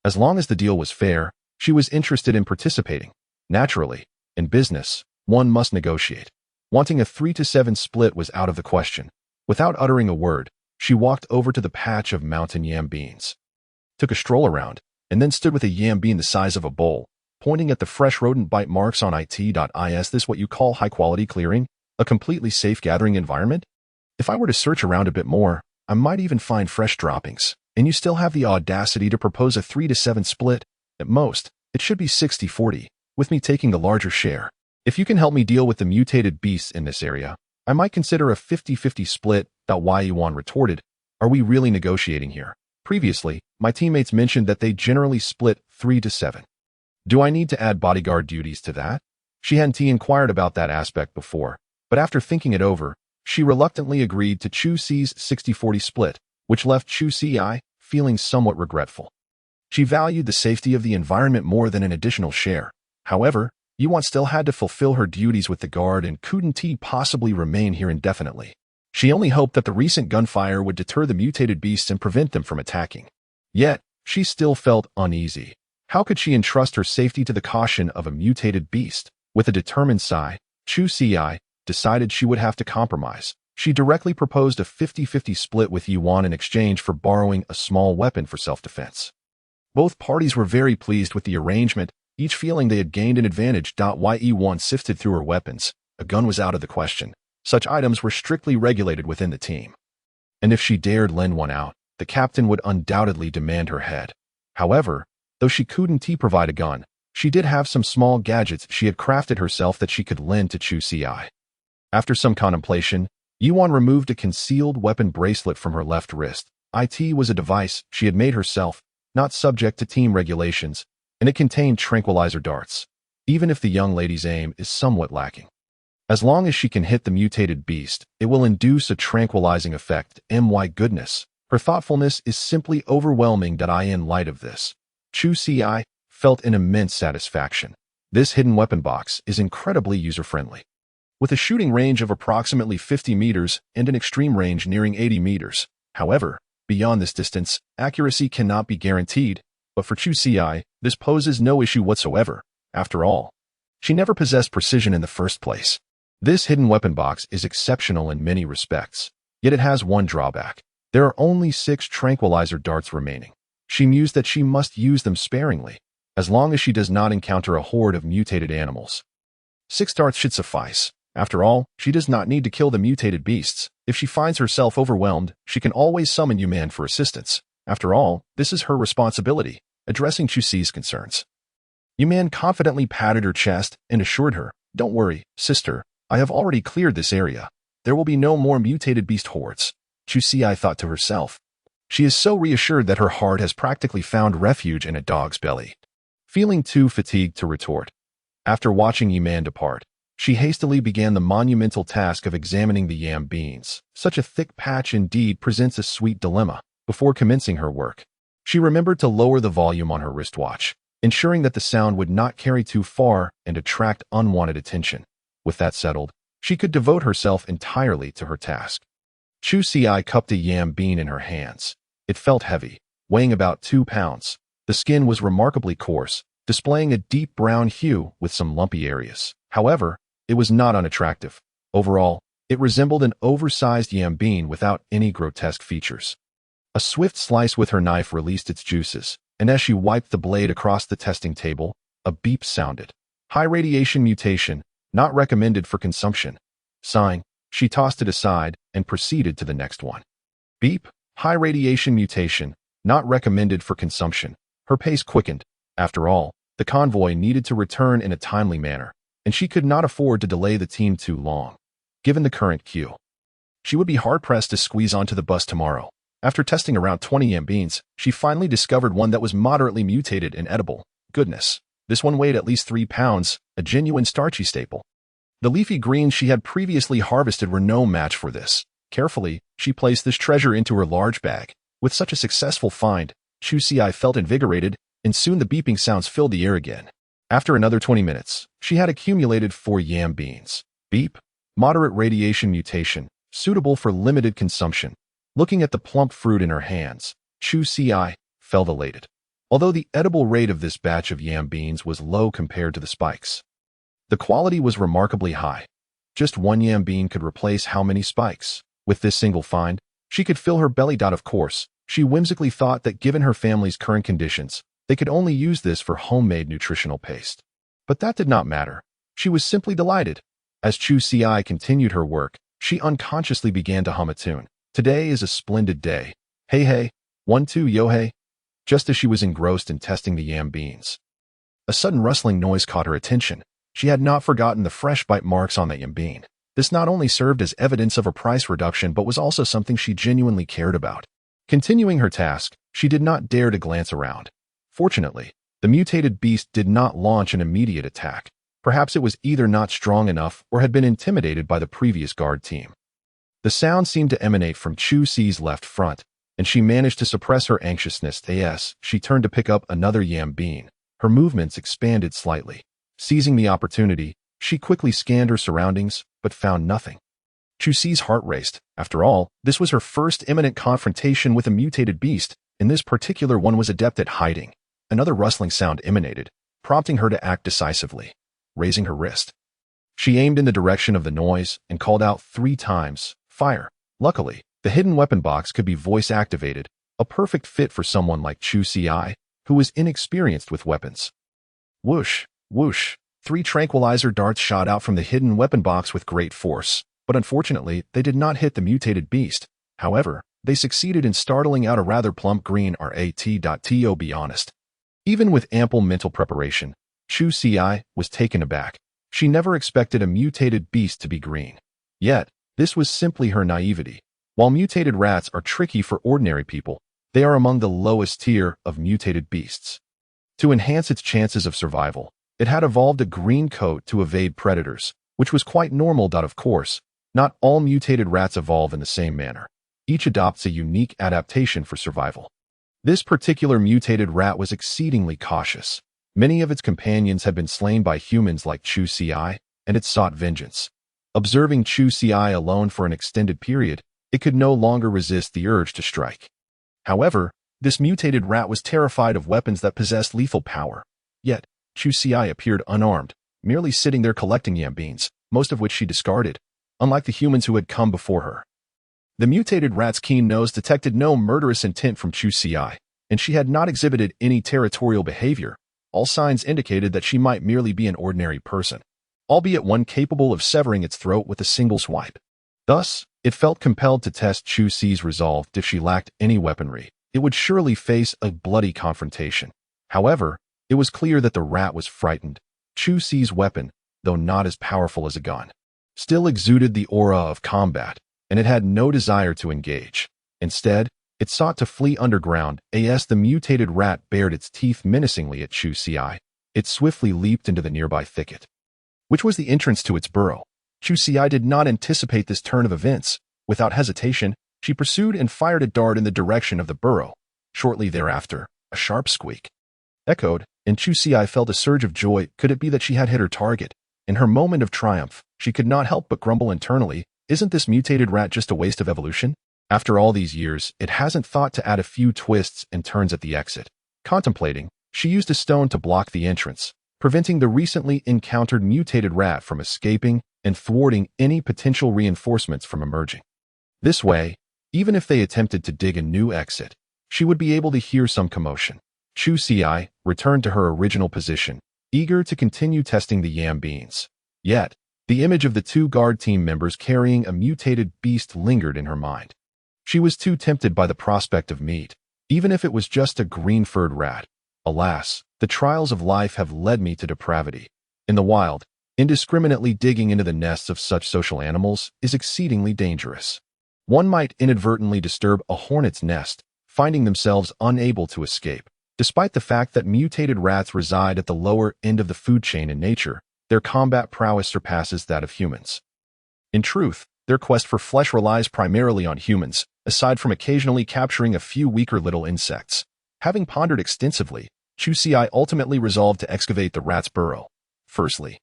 As long as the deal was fair, she was interested in participating. Naturally, in business, one must negotiate. Wanting a 3-7 split was out of the question. Without uttering a word, she walked over to the patch of mountain yam beans, took a stroll around, and then stood with a yam bean the size of a bowl, pointing at the fresh rodent bite marks on it. Is this what you call high-quality clearing? A completely safe gathering environment? If I were to search around a bit more, I might even find fresh droppings. And you still have the audacity to propose a 3-7 split? At most, it should be 60-40, with me taking the larger share. If you can help me deal with the mutated beasts in this area, I might consider a 50-50 split. Yuan retorted, "Are we really negotiating here? Previously, my teammates mentioned that they generally split 3-7. Do I need to add bodyguard duties to that?" She hadn't inquired about that aspect before, but after thinking it over, she reluctantly agreed to Chu Ci's 60-40 split, which left Chu Ci feeling somewhat regretful. She valued the safety of the environment more than an additional share. However, Yuan still had to fulfill her duties with the Guard and couldn't possibly remain here indefinitely. She only hoped that the recent gunfire would deter the mutated beasts and prevent them from attacking. Yet, she still felt uneasy. How could she entrust her safety to the caution of a mutated beast? With a determined sigh, Chu Ci decided she would have to compromise. She directly proposed a 50-50 split with Yuan in exchange for borrowing a small weapon for self-defense. Both parties were very pleased with the arrangement, each feeling they had gained an advantage. Yuan sifted through her weapons. A gun was out of the question. Such items were strictly regulated within the team. And if she dared lend one out, the captain would undoubtedly demand her head. However, though she couldn't provide a gun, she did have some small gadgets she had crafted herself that she could lend to Chu Ci. After some contemplation, Yuan removed a concealed weapon bracelet from her left wrist. It was a device she had made herself, not subject to team regulations, and it contained tranquilizer darts, even if the young lady's aim is somewhat lacking. As long as she can hit the mutated beast, it will induce a tranquilizing effect. My goodness, her thoughtfulness is simply overwhelming. In light of this, Chu Ci felt an immense satisfaction. This hidden weapon box is incredibly user-friendly. With a shooting range of approximately 50 meters and an extreme range nearing 80 meters. However, beyond this distance, accuracy cannot be guaranteed, but for Chu Ci, this poses no issue whatsoever. After all, she never possessed precision in the first place. This hidden weapon box is exceptional in many respects, yet it has one drawback. There are only 6 tranquilizer darts remaining. She mused that she must use them sparingly, as long as she does not encounter a horde of mutated animals. 6 darts should suffice. After all, she does not need to kill the mutated beasts. If she finds herself overwhelmed, she can always summon Yuan for assistance. After all, this is her responsibility. Addressing Chu Ci's concerns, Yuan confidently patted her chest and assured her, "Don't worry, sister. I have already cleared this area. There will be no more mutated beast hordes." Chu Ci thought to herself, She is so reassured that her heart has practically found refuge in a dog's belly. Feeling too fatigued to retort, after watching Yiman depart, she hastily began the monumental task of examining the yam beans. Such a thick patch indeed presents a sweet dilemma. Before commencing her work, she remembered to lower the volume on her wristwatch, ensuring that the sound would not carry too far and attract unwanted attention. With that settled, she could devote herself entirely to her task. Chu Si cupped a yam bean in her hands. It felt heavy, weighing about 2 pounds. The skin was remarkably coarse, displaying a deep brown hue with some lumpy areas. However, it was not unattractive. Overall, it resembled an oversized yam bean without any grotesque features. A swift slice with her knife released its juices, and as she wiped the blade across the testing table, a beep sounded. High radiation mutation, not recommended for consumption. Sighing, she tossed it aside and proceeded to the next one. Beep, high radiation mutation, not recommended for consumption. Her pace quickened. After all, the convoy needed to return in a timely manner, and she could not afford to delay the team too long. Given the current queue, she would be hard-pressed to squeeze onto the bus tomorrow. After testing around 20 yam beans, she finally discovered one that was moderately mutated and edible. Goodness, this one weighed at least 3 pounds, a genuine starchy staple. The leafy greens she had previously harvested were no match for this. Carefully, she placed this treasure into her large bag. With such a successful find, Chu Si felt invigorated, and soon the beeping sounds filled the air again. After another 20 minutes, she had accumulated 4 yam beans. Beep, moderate radiation mutation, suitable for limited consumption. Looking at the plump fruit in her hands, Chu Si felt elated. Although the edible rate of this batch of yam beans was low compared to the spikes, the quality was remarkably high. Just 1 yam bean could replace how many spikes? With this single find, she could fill her belly. Of course, she whimsically thought that given her family's current conditions, they could only use this for homemade nutritional paste. But that did not matter. She was simply delighted. As Chu Si continued her work, she unconsciously began to hum a tune. Today is a splendid day. Hey hey, 1 2 yo hey. Just as she was engrossed in testing the yam beans, a sudden rustling noise caught her attention. She had not forgotten the fresh bite marks on the yam bean. This not only served as evidence of a price reduction but was also something she genuinely cared about. Continuing her task, she did not dare to glance around. Fortunately, the mutated beast did not launch an immediate attack. Perhaps it was either not strong enough or had been intimidated by the previous guard team. The sound seemed to emanate from Chu Si's left front, and she managed to suppress her anxiousness as she turned to pick up another yam bean. Her movements expanded slightly. Seizing the opportunity, she quickly scanned her surroundings, but found nothing. Chu Si's heart raced. After all, this was her first imminent confrontation with a mutated beast, and this particular one was adept at hiding. Another rustling sound emanated, prompting her to act decisively. Raising her wrist, she aimed in the direction of the noise and called out 3 times, "Fire!" Luckily, the hidden weapon box could be voice-activated, a perfect fit for someone like Chu Si, who was inexperienced with weapons. Whoosh, whoosh, 3 tranquilizer darts shot out from the hidden weapon box with great force, but unfortunately, they did not hit the mutated beast. However, they succeeded in startling out a rather plump green rat. To be honest, even with ample mental preparation, Chu Si was taken aback. She never expected a mutated beast to be green. Yet, this was simply her naivety. While mutated rats are tricky for ordinary people, they are among the lowest tier of mutated beasts. To enhance its chances of survival, it had evolved a green coat to evade predators, which was quite normal. Of course, not all mutated rats evolve in the same manner. Each adopts a unique adaptation for survival. This particular mutated rat was exceedingly cautious. Many of its companions had been slain by humans like Chu Si, and it sought vengeance. Observing Chu Si alone for an extended period, it could no longer resist the urge to strike. However, this mutated rat was terrified of weapons that possessed lethal power. Yet, Chu Si appeared unarmed, merely sitting there collecting yam beans, most of which she discarded, unlike the humans who had come before her. The mutated rat's keen nose detected no murderous intent from Chu Si, and she had not exhibited any territorial behavior. All signs indicated that she might merely be an ordinary person, albeit one capable of severing its throat with a single swipe. Thus, it felt compelled to test Chu Si's resolve. If she lacked any weaponry, it would surely face a bloody confrontation. However, it was clear that the rat was frightened. Chu Si's weapon, though not as powerful as a gun, still exuded the aura of combat, and it had no desire to engage. Instead, It sought to flee underground, as the mutated rat bared its teeth menacingly at Chu Xiai. It swiftly leaped into the nearby thicket, which was the entrance to its burrow. Chu Xiai did not anticipate this turn of events. Without hesitation, she pursued and fired a dart in the direction of the burrow. Shortly thereafter, a sharp squeak echoed, and Chu Xiai felt a surge of joy. Could it be that she had hit her target? In her moment of triumph, she could not help but grumble internally, isn't this mutated rat just a waste of evolution? After all these years, it hasn't thought to add a few twists and turns at the exit. Contemplating, she used a stone to block the entrance, preventing the recently encountered mutated rat from escaping and thwarting any potential reinforcements from emerging. This way, even if they attempted to dig a new exit, she would be able to hear some commotion. Chu Xiai returned to her original position, eager to continue testing the yam beans. Yet, the image of the two guard team members carrying a mutated beast lingered in her mind. She was too tempted by the prospect of meat, even if it was just a green-furred rat. Alas, the trials of life have led me to depravity. In the wild, indiscriminately digging into the nests of such social animals is exceedingly dangerous. One might inadvertently disturb a hornet's nest, finding themselves unable to escape. Despite the fact that mutated rats reside at the lower end of the food chain in nature, their combat prowess surpasses that of humans. In truth, their quest for flesh relies primarily on humans, aside from occasionally capturing a few weaker little insects. Having pondered extensively, Chu Xiai ultimately resolved to excavate the rat's burrow. Firstly,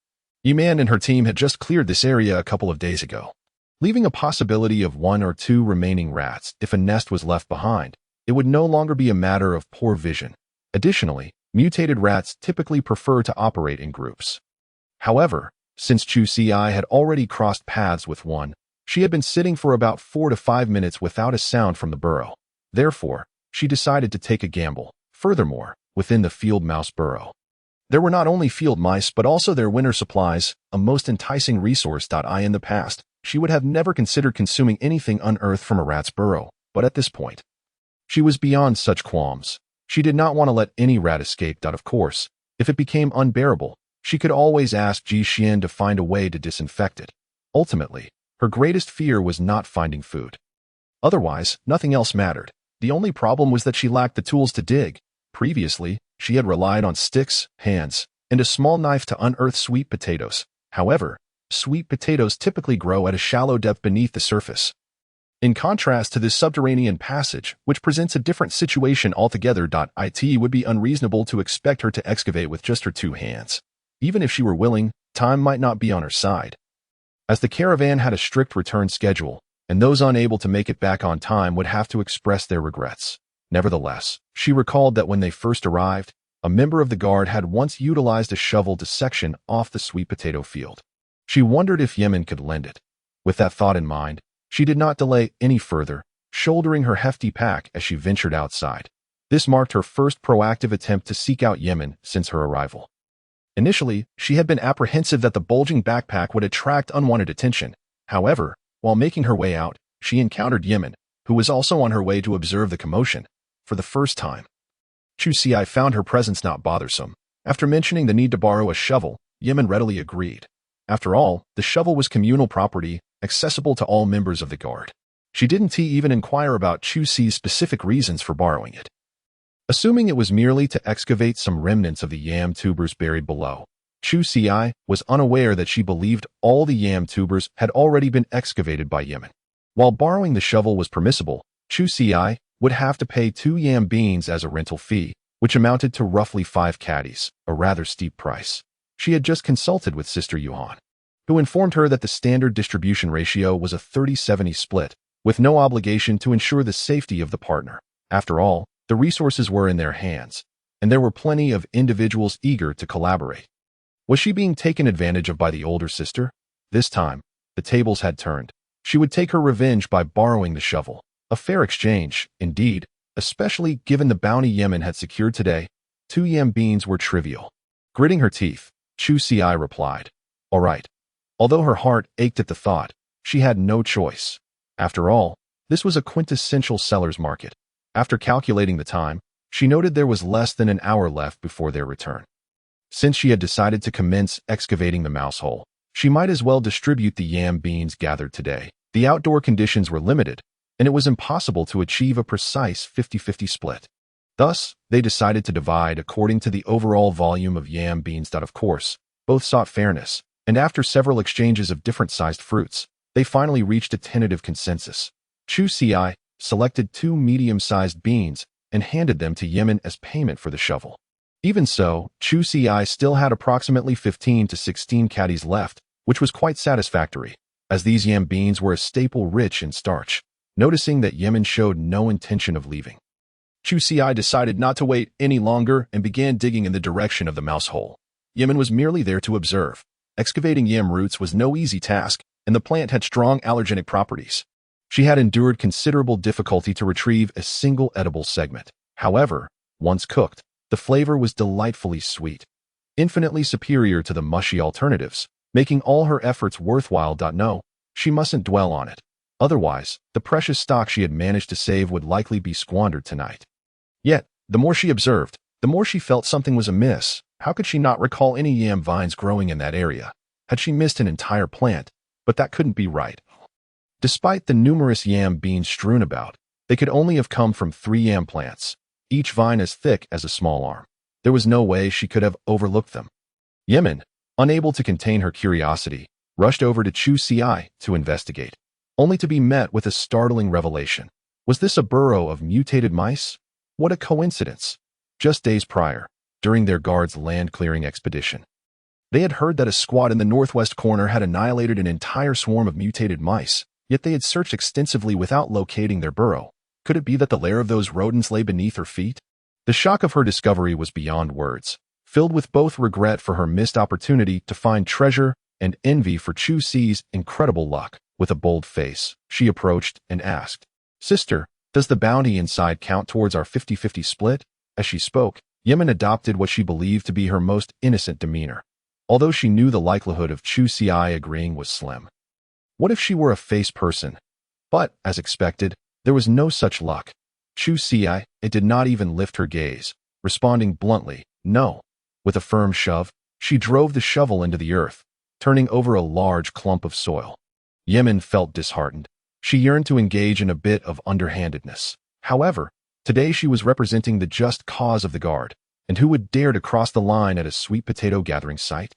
Yiman and her team had just cleared this area a couple of days ago, leaving a possibility of 1 or 2 remaining rats. If a nest was left behind, it would no longer be a matter of poor vision. Additionally, mutated rats typically prefer to operate in groups. However, since Chu Xiai had already crossed paths with one, she had been sitting for about 4 to 5 minutes without a sound from the burrow. Therefore, she decided to take a gamble. Furthermore, within the field mouse burrow, there were not only field mice but also their winter supplies, a most enticing resource. In the past, she would have never considered consuming anything unearthed from a rat's burrow, but at this point, she was beyond such qualms. She did not want to let any rat escape. Of course, if it became unbearable, she could always ask Ji Xian to find a way to disinfect it. Ultimately, her greatest fear was not finding food. Otherwise, nothing else mattered. The only problem was that she lacked the tools to dig. Previously, she had relied on sticks, hands, and a small knife to unearth sweet potatoes. However, sweet potatoes typically grow at a shallow depth beneath the surface. In contrast to this subterranean passage, which presents a different situation altogether. It would be unreasonable to expect her to excavate with just her 2 hands. Even if she were willing, time might not be on her side, as the caravan had a strict return schedule, and those unable to make it back on time would have to express their regrets. Nevertheless, she recalled that when they first arrived, a member of the guard had once utilized a shovel to section off the sweet potato field. She wondered if Yemen could lend it. With that thought in mind, she did not delay any further, shouldering her hefty pack as she ventured outside. This marked her first proactive attempt to seek out Yemen since her arrival. Initially, she had been apprehensive that the bulging backpack would attract unwanted attention. However, while making her way out, she encountered Yemen, who was also on her way to observe the commotion. For the first time, Chu Xiai found her presence not bothersome. After mentioning the need to borrow a shovel, Yemen readily agreed. After all, the shovel was communal property, accessible to all members of the guard. She didn't even inquire about Chu Xi's specific reasons for borrowing it. Assuming it was merely to excavate some remnants of the yam tubers buried below, Chu Xiai was unaware that she believed all the yam tubers had already been excavated by Yemen. While borrowing the shovel was permissible, Chu Xiai would have to pay 2 yam beans as a rental fee, which amounted to roughly 5 caddies, a rather steep price. She had just consulted with Sister Yuan, who informed her that the standard distribution ratio was a 30-70 split, with no obligation to ensure the safety of the partner. After all, the resources were in their hands, and there were plenty of individuals eager to collaborate. Was she being taken advantage of by the older sister? This time, the tables had turned. She would take her revenge by borrowing the shovel. A fair exchange, indeed, especially given the bounty Yemen had secured today. 2 yam beans were trivial. Gritting her teeth, Chu Xiai replied, "All right." Although her heart ached at the thought, she had no choice. After all, this was a quintessential seller's market. After calculating the time, she noted there was less than an hour left before their return. Since she had decided to commence excavating the mouse hole, she might as well distribute the yam beans gathered today. The outdoor conditions were limited, and it was impossible to achieve a precise 50-50 split. Thus, they decided to divide according to the overall volume of yam beans. Of course, both sought fairness, and after several exchanges of different-sized fruits, they finally reached a tentative consensus. Chu Ci selected 2 medium-sized beans and handed them to Yemen as payment for the shovel. Even so, Chu Ci still had approximately 15 to 16 caddies left, which was quite satisfactory, as these yam beans were a staple rich in starch. Noticing that Yemen showed no intention of leaving, Chu Ci decided not to wait any longer and began digging in the direction of the mouse hole. Yemen was merely there to observe. Excavating yam roots was no easy task, and the plant had strong allergenic properties. She had endured considerable difficulty to retrieve a single edible segment. However, once cooked, the flavor was delightfully sweet, infinitely superior to the mushy alternatives, making all her efforts worthwhile. No, she mustn't dwell on it. Otherwise, the precious stock she had managed to save would likely be squandered tonight. Yet, the more she observed, the more she felt something was amiss. How could she not recall any yam vines growing in that area? Had she missed an entire plant? But that couldn't be right. Despite the numerous yam beans strewn about, they could only have come from 3 yam plants, each vine as thick as a small arm. There was no way she could have overlooked them. Yemen, unable to contain her curiosity, rushed over to Chu Ci to investigate, only to be met with a startling revelation. Was this a burrow of mutated mice? What a coincidence! Just days prior, during their guard's land-clearing expedition, they had heard that a squad in the northwest corner had annihilated an entire swarm of mutated mice, yet they had searched extensively without locating their burrow. Could it be that the lair of those rodents lay beneath her feet? The shock of her discovery was beyond words, filled with both regret for her missed opportunity to find treasure and envy for Chu Ci's incredible luck. With a bold face, she approached and asked, "Sister, does the bounty inside count towards our 50-50 split?" As she spoke, Yemen adopted what she believed to be her most innocent demeanor, although she knew the likelihood of Chu Ci agreeing was slim. What if she were a face person? But, as expected, there was no such luck. Chu Ci did not even lift her gaze, responding bluntly, "No." With a firm shove, she drove the shovel into the earth, turning over a large clump of soil. Yemen felt disheartened. She yearned to engage in a bit of underhandedness. However, today she was representing the just cause of the guard, and who would dare to cross the line at a sweet potato gathering site?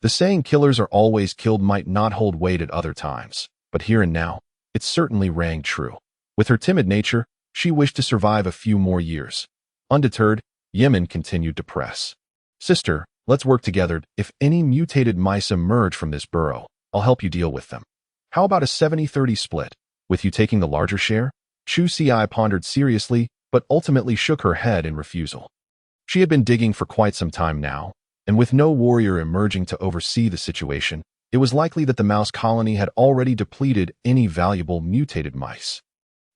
The saying killers are always killed might not hold weight at other times, but here and now, it certainly rang true. With her timid nature, she wished to survive a few more years. Undeterred, Yemen continued to press. "Sister, let's work together. If any mutated mice emerge from this burrow, I'll help you deal with them. How about a 70-30 split, with you taking the larger share?" Chu Ci pondered seriously, but ultimately shook her head in refusal. She had been digging for quite some time now, and with no warrior emerging to oversee the situation, it was likely that the mouse colony had already depleted any valuable mutated mice.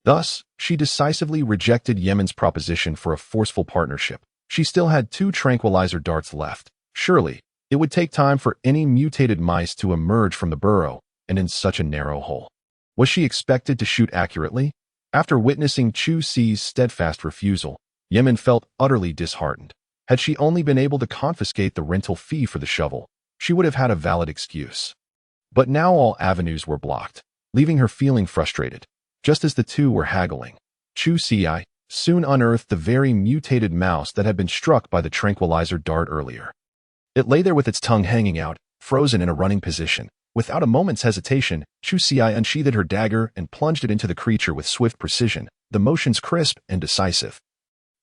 Thus, she decisively rejected Yemen's proposition for a forceful partnership. She still had 2 tranquilizer darts left. Surely, it would take time for any mutated mice to emerge from the burrow, and in such a narrow hole. Was she expected to shoot accurately? After witnessing Chu Ci's steadfast refusal, Yemen felt utterly disheartened. Had she only been able to confiscate the rental fee for the shovel, she would have had a valid excuse. But now all avenues were blocked, leaving her feeling frustrated. Just as the two were haggling, Chu Ci soon unearthed the very mutated mouse that had been struck by the tranquilizer dart earlier. It lay there with its tongue hanging out, frozen in a running position. Without a moment's hesitation, Chu Ci unsheathed her dagger and plunged it into the creature with swift precision, the motions crisp and decisive.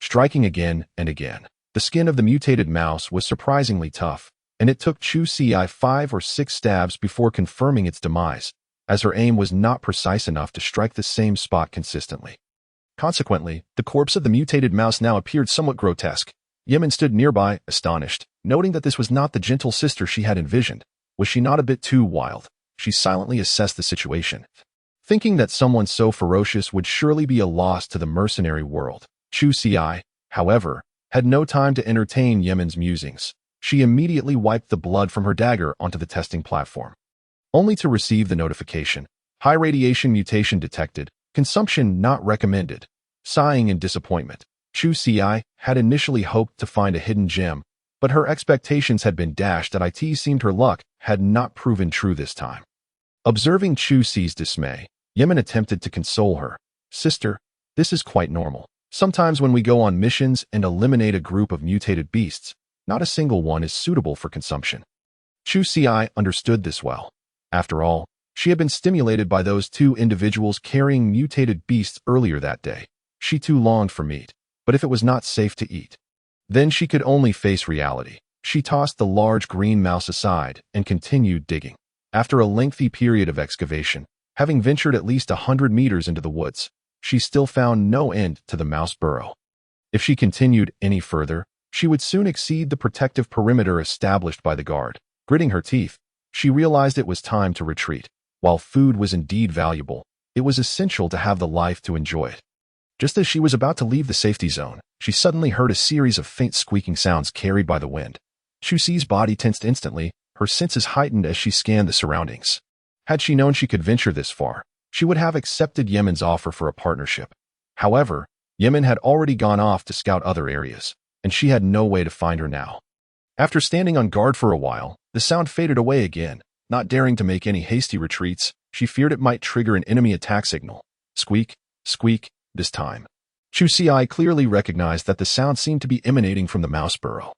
Striking again and again, the skin of the mutated mouse was surprisingly tough, and it took Chu Ci 5 or 6 stabs before confirming its demise, as her aim was not precise enough to strike the same spot consistently. Consequently, the corpse of the mutated mouse now appeared somewhat grotesque. Yemen stood nearby, astonished, noting that this was not the gentle sister she had envisioned. Was she not a bit too wild? She silently assessed the situation, thinking that someone so ferocious would surely be a loss to the mercenary world. Chu Ci, however, had no time to entertain Yemen's musings. She immediately wiped the blood from her dagger onto the testing platform, only to receive the notification: high radiation mutation detected, consumption not recommended. Sighing in disappointment, Chu Ci had initially hoped to find a hidden gem, but her expectations had been dashed. That it seemed her luck had not proven true this time. Observing Chu Ci's dismay, Yemen attempted to console her. Sister, this is quite normal. Sometimes when we go on missions and eliminate a group of mutated beasts, not a single one is suitable for consumption. Chu Xi understood this well. After all, she had been stimulated by those two individuals carrying mutated beasts earlier that day. She too longed for meat, but if it was not safe to eat, then she could only face reality. She tossed the large green mouse aside and continued digging. After a lengthy period of excavation, having ventured at least 100 meters into the woods, she still found no end to the mouse burrow. If she continued any further, she would soon exceed the protective perimeter established by the guard. Gritting her teeth, she realized it was time to retreat. While food was indeed valuable, it was essential to have the life to enjoy it. Just as she was about to leave the safety zone, she suddenly heard a series of faint squeaking sounds carried by the wind. Chu Xi's body tensed instantly, her senses heightened as she scanned the surroundings. Had she known she could venture this far, she would have accepted Yemen's offer for a partnership. However, Yemen had already gone off to scout other areas, and she had no way to find her now. After standing on guard for a while, the sound faded away again. Not daring to make any hasty retreats, she feared it might trigger an enemy attack signal. Squeak, squeak, this time. Chu Xi clearly recognized that the sound seemed to be emanating from the mouse burrow.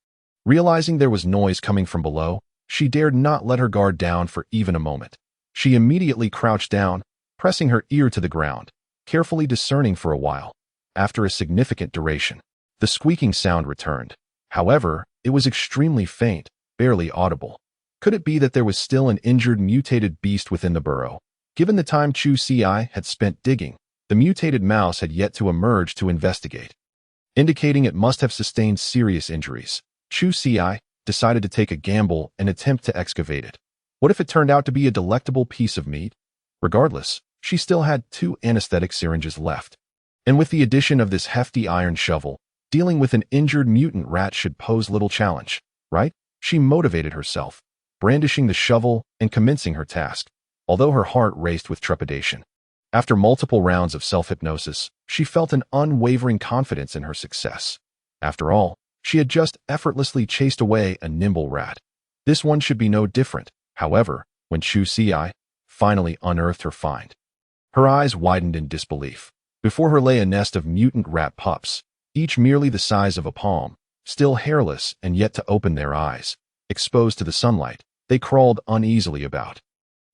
Realizing there was noise coming from below, she dared not let her guard down for even a moment. She immediately crouched down, pressing her ear to the ground, carefully discerning for a while. After a significant duration, the squeaking sound returned. However, it was extremely faint, barely audible. Could it be that there was still an injured mutated beast within the burrow? Given the time Chu Xi had spent digging, the mutated mouse had yet to emerge to investigate, indicating it must have sustained serious injuries. Chu Xi decided to take a gamble and attempt to excavate it. What if it turned out to be a delectable piece of meat? Regardless, she still had 2 anesthetic syringes left. And with the addition of this hefty iron shovel, dealing with an injured mutant rat should pose little challenge, right? She motivated herself, brandishing the shovel and commencing her task, although her heart raced with trepidation. After multiple rounds of self-hypnosis, she felt an unwavering confidence in her success. After all, she had just effortlessly chased away a nimble rat. This one should be no different. However, when Chu Xi finally unearthed her find, her eyes widened in disbelief. Before her lay a nest of mutant rat pups, each merely the size of a palm, still hairless and yet to open their eyes. Exposed to the sunlight, they crawled uneasily about.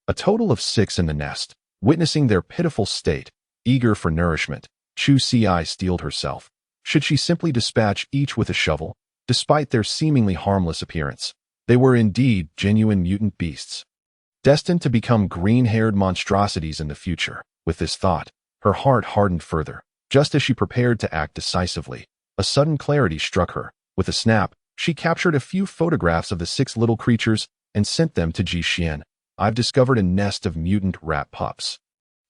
A total of 6 in the nest. Witnessing their pitiful state, eager for nourishment, Chu Xi steeled herself. Should she simply dispatch each with a shovel? Despite their seemingly harmless appearance, they were indeed genuine mutant beasts, destined to become green-haired monstrosities in the future. With this thought, her heart hardened further. Just as she prepared to act decisively, a sudden clarity struck her. With a snap, she captured a few photographs of the 6 little creatures and sent them to Ji Xian. I've discovered a nest of mutant rat pups.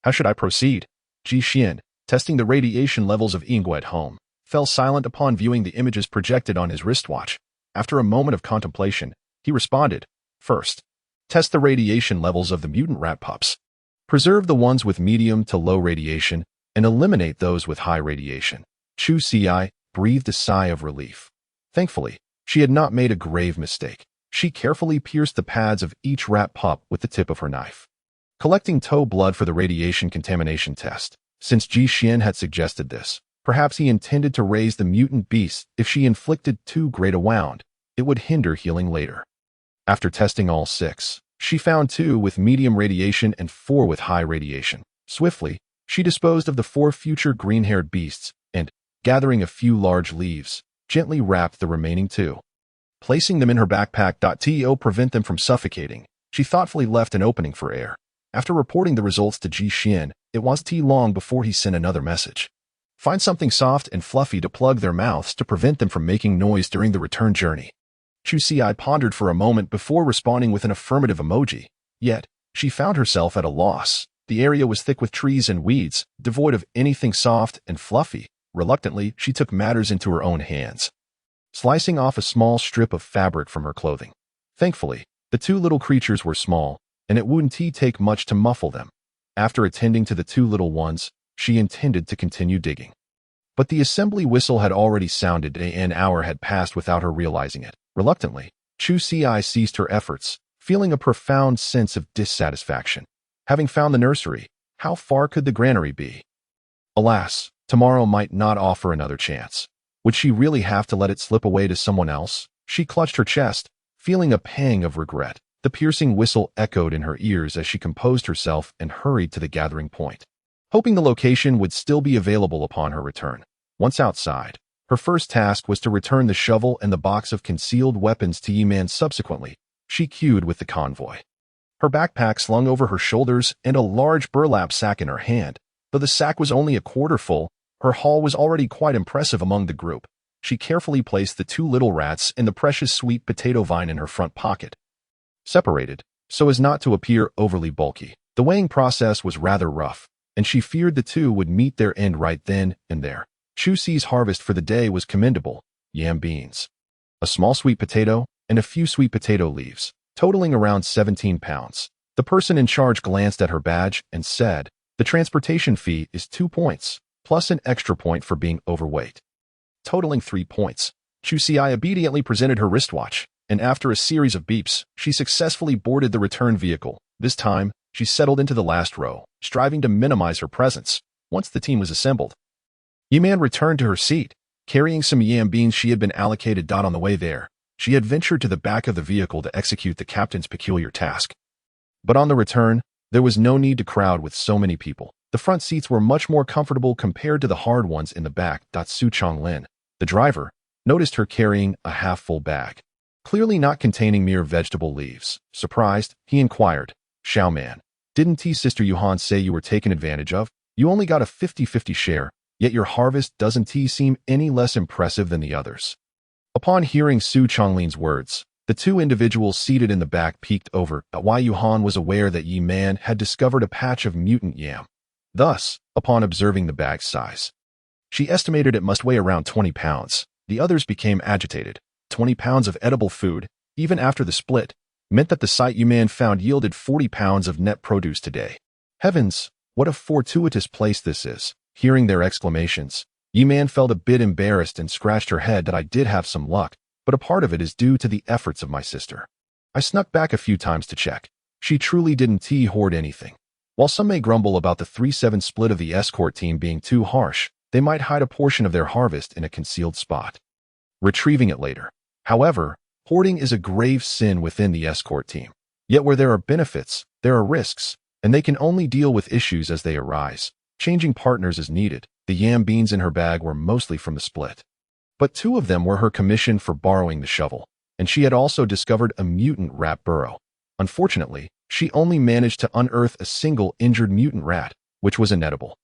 How should I proceed? Ji Xian, testing the radiation levels of Yinggu at home, fell silent upon viewing the images projected on his wristwatch. After a moment of contemplation, he responded, First, test the radiation levels of the mutant rat pups. Preserve the ones with medium to low radiation and eliminate those with high radiation. Chu Xi breathed a sigh of relief. Thankfully, she had not made a grave mistake. She carefully pierced the pads of each rat pup with the tip of her knife, collecting toe blood for the radiation contamination test. Since Ji Xian had suggested this, perhaps he intended to raise the mutant beast. If she inflicted too great a wound, it would hinder healing later. After testing all 6, she found 2 with medium radiation and 4 with high radiation. Swiftly, she disposed of the 4 future green-haired beasts and, gathering a few large leaves, gently wrapped the remaining 2. Placing them in her backpack to prevent them from suffocating, she thoughtfully left an opening for air. After reporting the results to Ji Xian, it wasn't long before he sent another message. Find something soft and fluffy to plug their mouths to prevent them from making noise during the return journey. Chu Xi pondered for a moment before responding with an affirmative emoji. Yet, she found herself at a loss. The area was thick with trees and weeds, devoid of anything soft and fluffy. Reluctantly, she took matters into her own hands, slicing off a small strip of fabric from her clothing. Thankfully, the 2 little creatures were small, and it wouldn't take much to muffle them. After attending to the 2 little ones, she intended to continue digging. But the assembly whistle had already sounded and an hour had passed without her realizing it. Reluctantly, Chu Xi ceased her efforts, feeling a profound sense of dissatisfaction. Having found the nursery, how far could the granary be? Alas, tomorrow might not offer another chance. Would she really have to let it slip away to someone else? She clutched her chest, feeling a pang of regret. The piercing whistle echoed in her ears as she composed herself and hurried to the gathering point, hoping the location would still be available upon her return. Once outside, her first task was to return the shovel and the box of concealed weapons to Yi-Man. Subsequently, she queued with the convoy, her backpack slung over her shoulders and a large burlap sack in her hand. Though the sack was only a quarter full, her haul was already quite impressive among the group. She carefully placed the 2 little rats and the precious sweet potato vine in her front pocket, separated so as not to appear overly bulky. The weighing process was rather rough, and she feared the 2 would meet their end right then and there. Chu Si's harvest for the day was commendable: yam beans, a small sweet potato, and a few sweet potato leaves, totaling around 17 pounds. The person in charge glanced at her badge and said, "The transportation fee is 2 points, plus an extra point for being overweight, totaling 3 points. Chu Si obediently presented her wristwatch, and after a series of beeps, she successfully boarded the return vehicle. This time, she settled into the last row, striving to minimize her presence. Once the team was assembled, Yi-Man returned to her seat, carrying some yam beans she had been allocated. On the way there, she had ventured to the back of the vehicle to execute the captain's peculiar task. But on the return, there was no need to crowd with so many people. The front seats were much more comfortable compared to the hard ones in the back. Su Chonglin, the driver, noticed her carrying a half-full bag, clearly not containing mere vegetable leaves. Surprised, he inquired, "Xiao Man, didn't Sister Yuhan say you were taken advantage of? You only got a 50-50 share, yet your harvest doesn't seem any less impressive than the others." Upon hearing Su Chonglin's words, the 2 individuals seated in the back peeked over at why Yuhan was aware that Yi-Man had discovered a patch of mutant yam. Thus, upon observing the bag's size, she estimated it must weigh around 20 pounds. The others became agitated. 20 pounds of edible food, even after the split, meant that the site Yi-Man found yielded 40 pounds of net produce today. Heavens, what a fortuitous place this is. Hearing their exclamations, Yi-Man felt a bit embarrassed and scratched her head. "That I did have some luck, but a part of it is due to the efforts of my sister. I snuck back a few times to check. She truly didn't hoard anything." While some may grumble about the 3-7 split of the escort team being too harsh, they might hide a portion of their harvest in a concealed spot, retrieving it later. However, hoarding is a grave sin within the escort team. Yet where there are benefits, there are risks, and they can only deal with issues as they arise. Changing partners is needed. The yam beans in her bag were mostly from the split, but 2 of them were her commission for borrowing the shovel, and she had also discovered a mutant rat burrow. Unfortunately, she only managed to unearth a single injured mutant rat, which was inedible,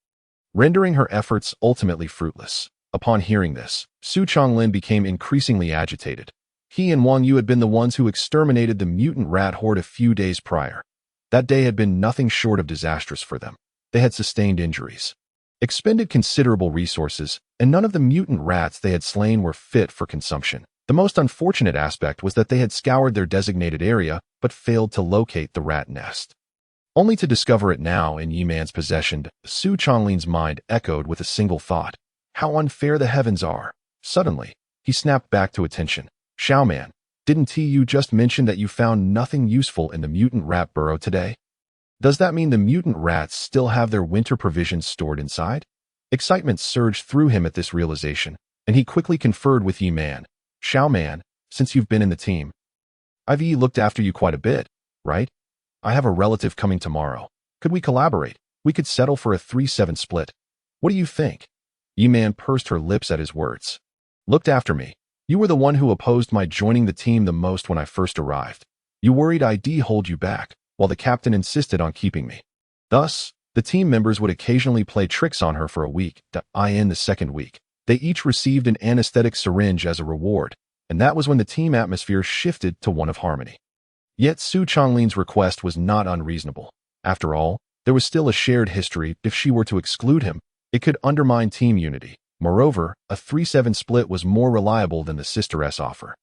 rendering her efforts ultimately fruitless. Upon hearing this, Su Chonglin became increasingly agitated. He and Wang Yu had been the ones who exterminated the mutant rat horde a few days prior. That day had been nothing short of disastrous for them. They had sustained injuries, expended considerable resources, and none of the mutant rats they had slain were fit for consumption. The most unfortunate aspect was that they had scoured their designated area but failed to locate the rat nest, only to discover it now in Yi-Man's possession. Su Chonglin's mind echoed with a single thought: how unfair the heavens are. Suddenly, he snapped back to attention. "Xiao Man, didn't you just mention that you found nothing useful in the mutant rat burrow today? Does that mean the mutant rats still have their winter provisions stored inside?" Excitement surged through him at this realization, and he quickly conferred with Yi-Man. "Xiao Man, since you've been in the team, I've looked after you quite a bit, right? I have a relative coming tomorrow. Could we collaborate? We could settle for a 3-7 split. What do you think?" Yi-Man pursed her lips at his words. "Looked after me. You were the one who opposed my joining the team the most when I first arrived. You worried I'd hold you back, while the captain insisted on keeping me. Thus, the team members would occasionally play tricks on her for a week. In the second week, they each received an anesthetic syringe as a reward, and that was when the team atmosphere shifted to one of harmony." Yet Su Chonglin's request was not unreasonable. After all, there was still a shared history. If she were to exclude him, it could undermine team unity. Moreover, a 3-7 split was more reliable than the Sister S offer.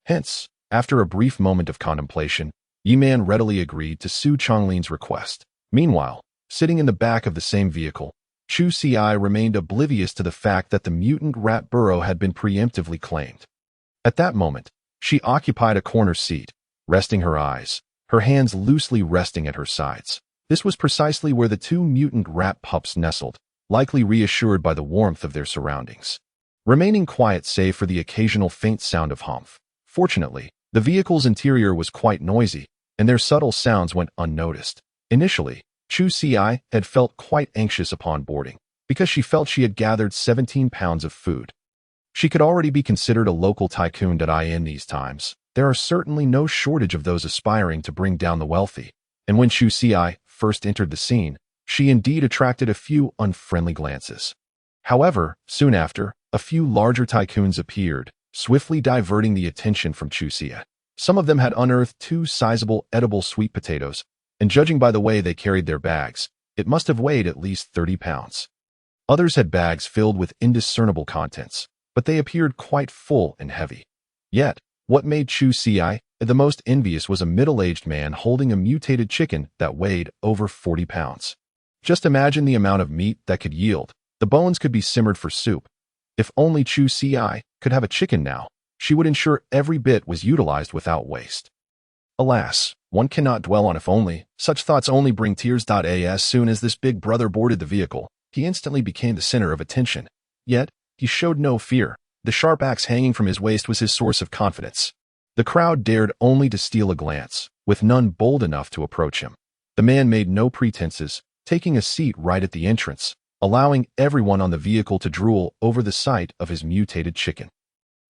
Hence, after a brief moment of contemplation, Yi-Man readily agreed to Su Chonglin's request. Meanwhile, sitting in the back of the same vehicle, Chu Si remained oblivious to the fact that the mutant rat burrow had been preemptively claimed. At that moment, she occupied a corner seat, resting her eyes, her hands loosely resting at her sides. This was precisely where the 2 mutant rat pups nestled. likely reassured by the warmth of their surroundings, remaining quiet save for the occasional faint sound of humph. Fortunately, the vehicle's interior was quite noisy, and their subtle sounds went unnoticed. Initially, Chu Si had felt quite anxious upon boarding, because she felt she had gathered 17 pounds of food. She could already be considered a local tycoon. In these times, there are certainly no shortage of those aspiring to bring down the wealthy, and when Chu Si first entered the scene, she indeed attracted a few unfriendly glances. However, soon after, a few larger tycoons appeared, swiftly diverting the attention from Chu Si. Some of them had unearthed 2 sizable edible sweet potatoes, and judging by the way they carried their bags, it must have weighed at least 30 pounds. Others had bags filled with indiscernible contents, but they appeared quite full and heavy. Yet, what made Chu Si the most envious was a middle-aged man holding a mutated chicken that weighed over 40 pounds. Just imagine the amount of meat that could yield. The bones could be simmered for soup. If only Chu Si could have a chicken now, she would ensure every bit was utilized without waste. Alas, one cannot dwell on if only. Such thoughts only bring tears. As soon as this big brother boarded the vehicle, he instantly became the center of attention. Yet, he showed no fear. The sharp axe hanging from his waist was his source of confidence. The crowd dared only to steal a glance, with none bold enough to approach him. The man made no pretenses, taking a seat right at the entrance, allowing everyone on the vehicle to drool over the sight of his mutated chicken.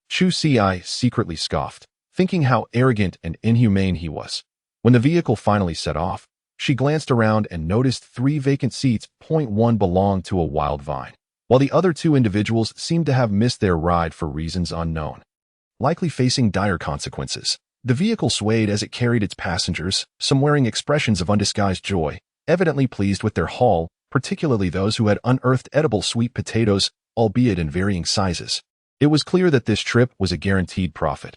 Chu Si secretly scoffed, thinking how arrogant and inhumane he was. When the vehicle finally set off, she glanced around and noticed 3 vacant seats. One belonged to a wild vine, while the other 2 individuals seemed to have missed their ride for reasons unknown, likely facing dire consequences. The vehicle swayed as it carried its passengers, some wearing expressions of undisguised joy, evidently pleased with their haul, particularly those who had unearthed edible sweet potatoes, albeit in varying sizes. It was clear that this trip was a guaranteed profit.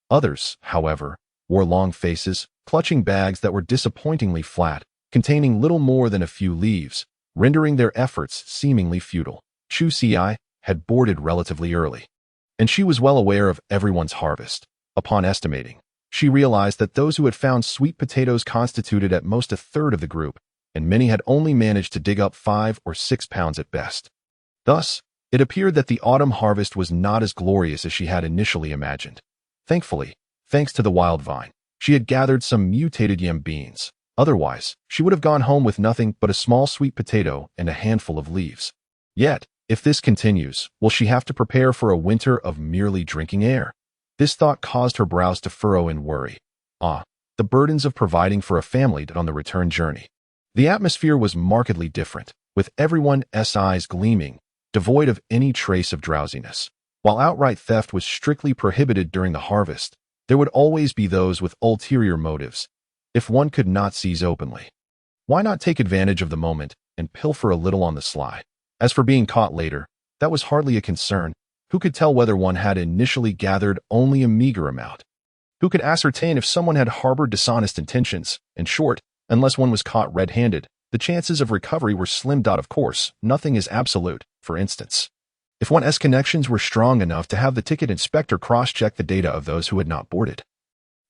Others, however, wore long faces, clutching bags that were disappointingly flat, containing little more than a few leaves, rendering their efforts seemingly futile. Chu Si had boarded relatively early, and she was well aware of everyone's harvest. Upon estimating, she realized that those who had found sweet potatoes constituted at most a third of the group, and many had only managed to dig up 5 or 6 pounds at best. Thus, it appeared that the autumn harvest was not as glorious as she had initially imagined. Thankfully, thanks to the wild vine, she had gathered some mutated yam beans. Otherwise, she would have gone home with nothing but a small sweet potato and a handful of leaves. Yet, if this continues, will she have to prepare for a winter of merely drinking air? This thought caused her brows to furrow in worry. The burdens of providing for a family on the return journey. The atmosphere was markedly different, with everyone's eyes gleaming, devoid of any trace of drowsiness. While outright theft was strictly prohibited during the harvest, there would always be those with ulterior motives. If one could not seize openly, why not take advantage of the moment and pilfer a little on the sly? As for being caught later, that was hardly a concern. Who could tell whether one had initially gathered only a meager amount? Who could ascertain if someone had harbored dishonest intentions? In short, unless one was caught red-handed, the chances of recovery were slim. Of course, nothing is absolute. For instance, if one's connections were strong enough to have the ticket inspector cross-check the data of those who had not boarded,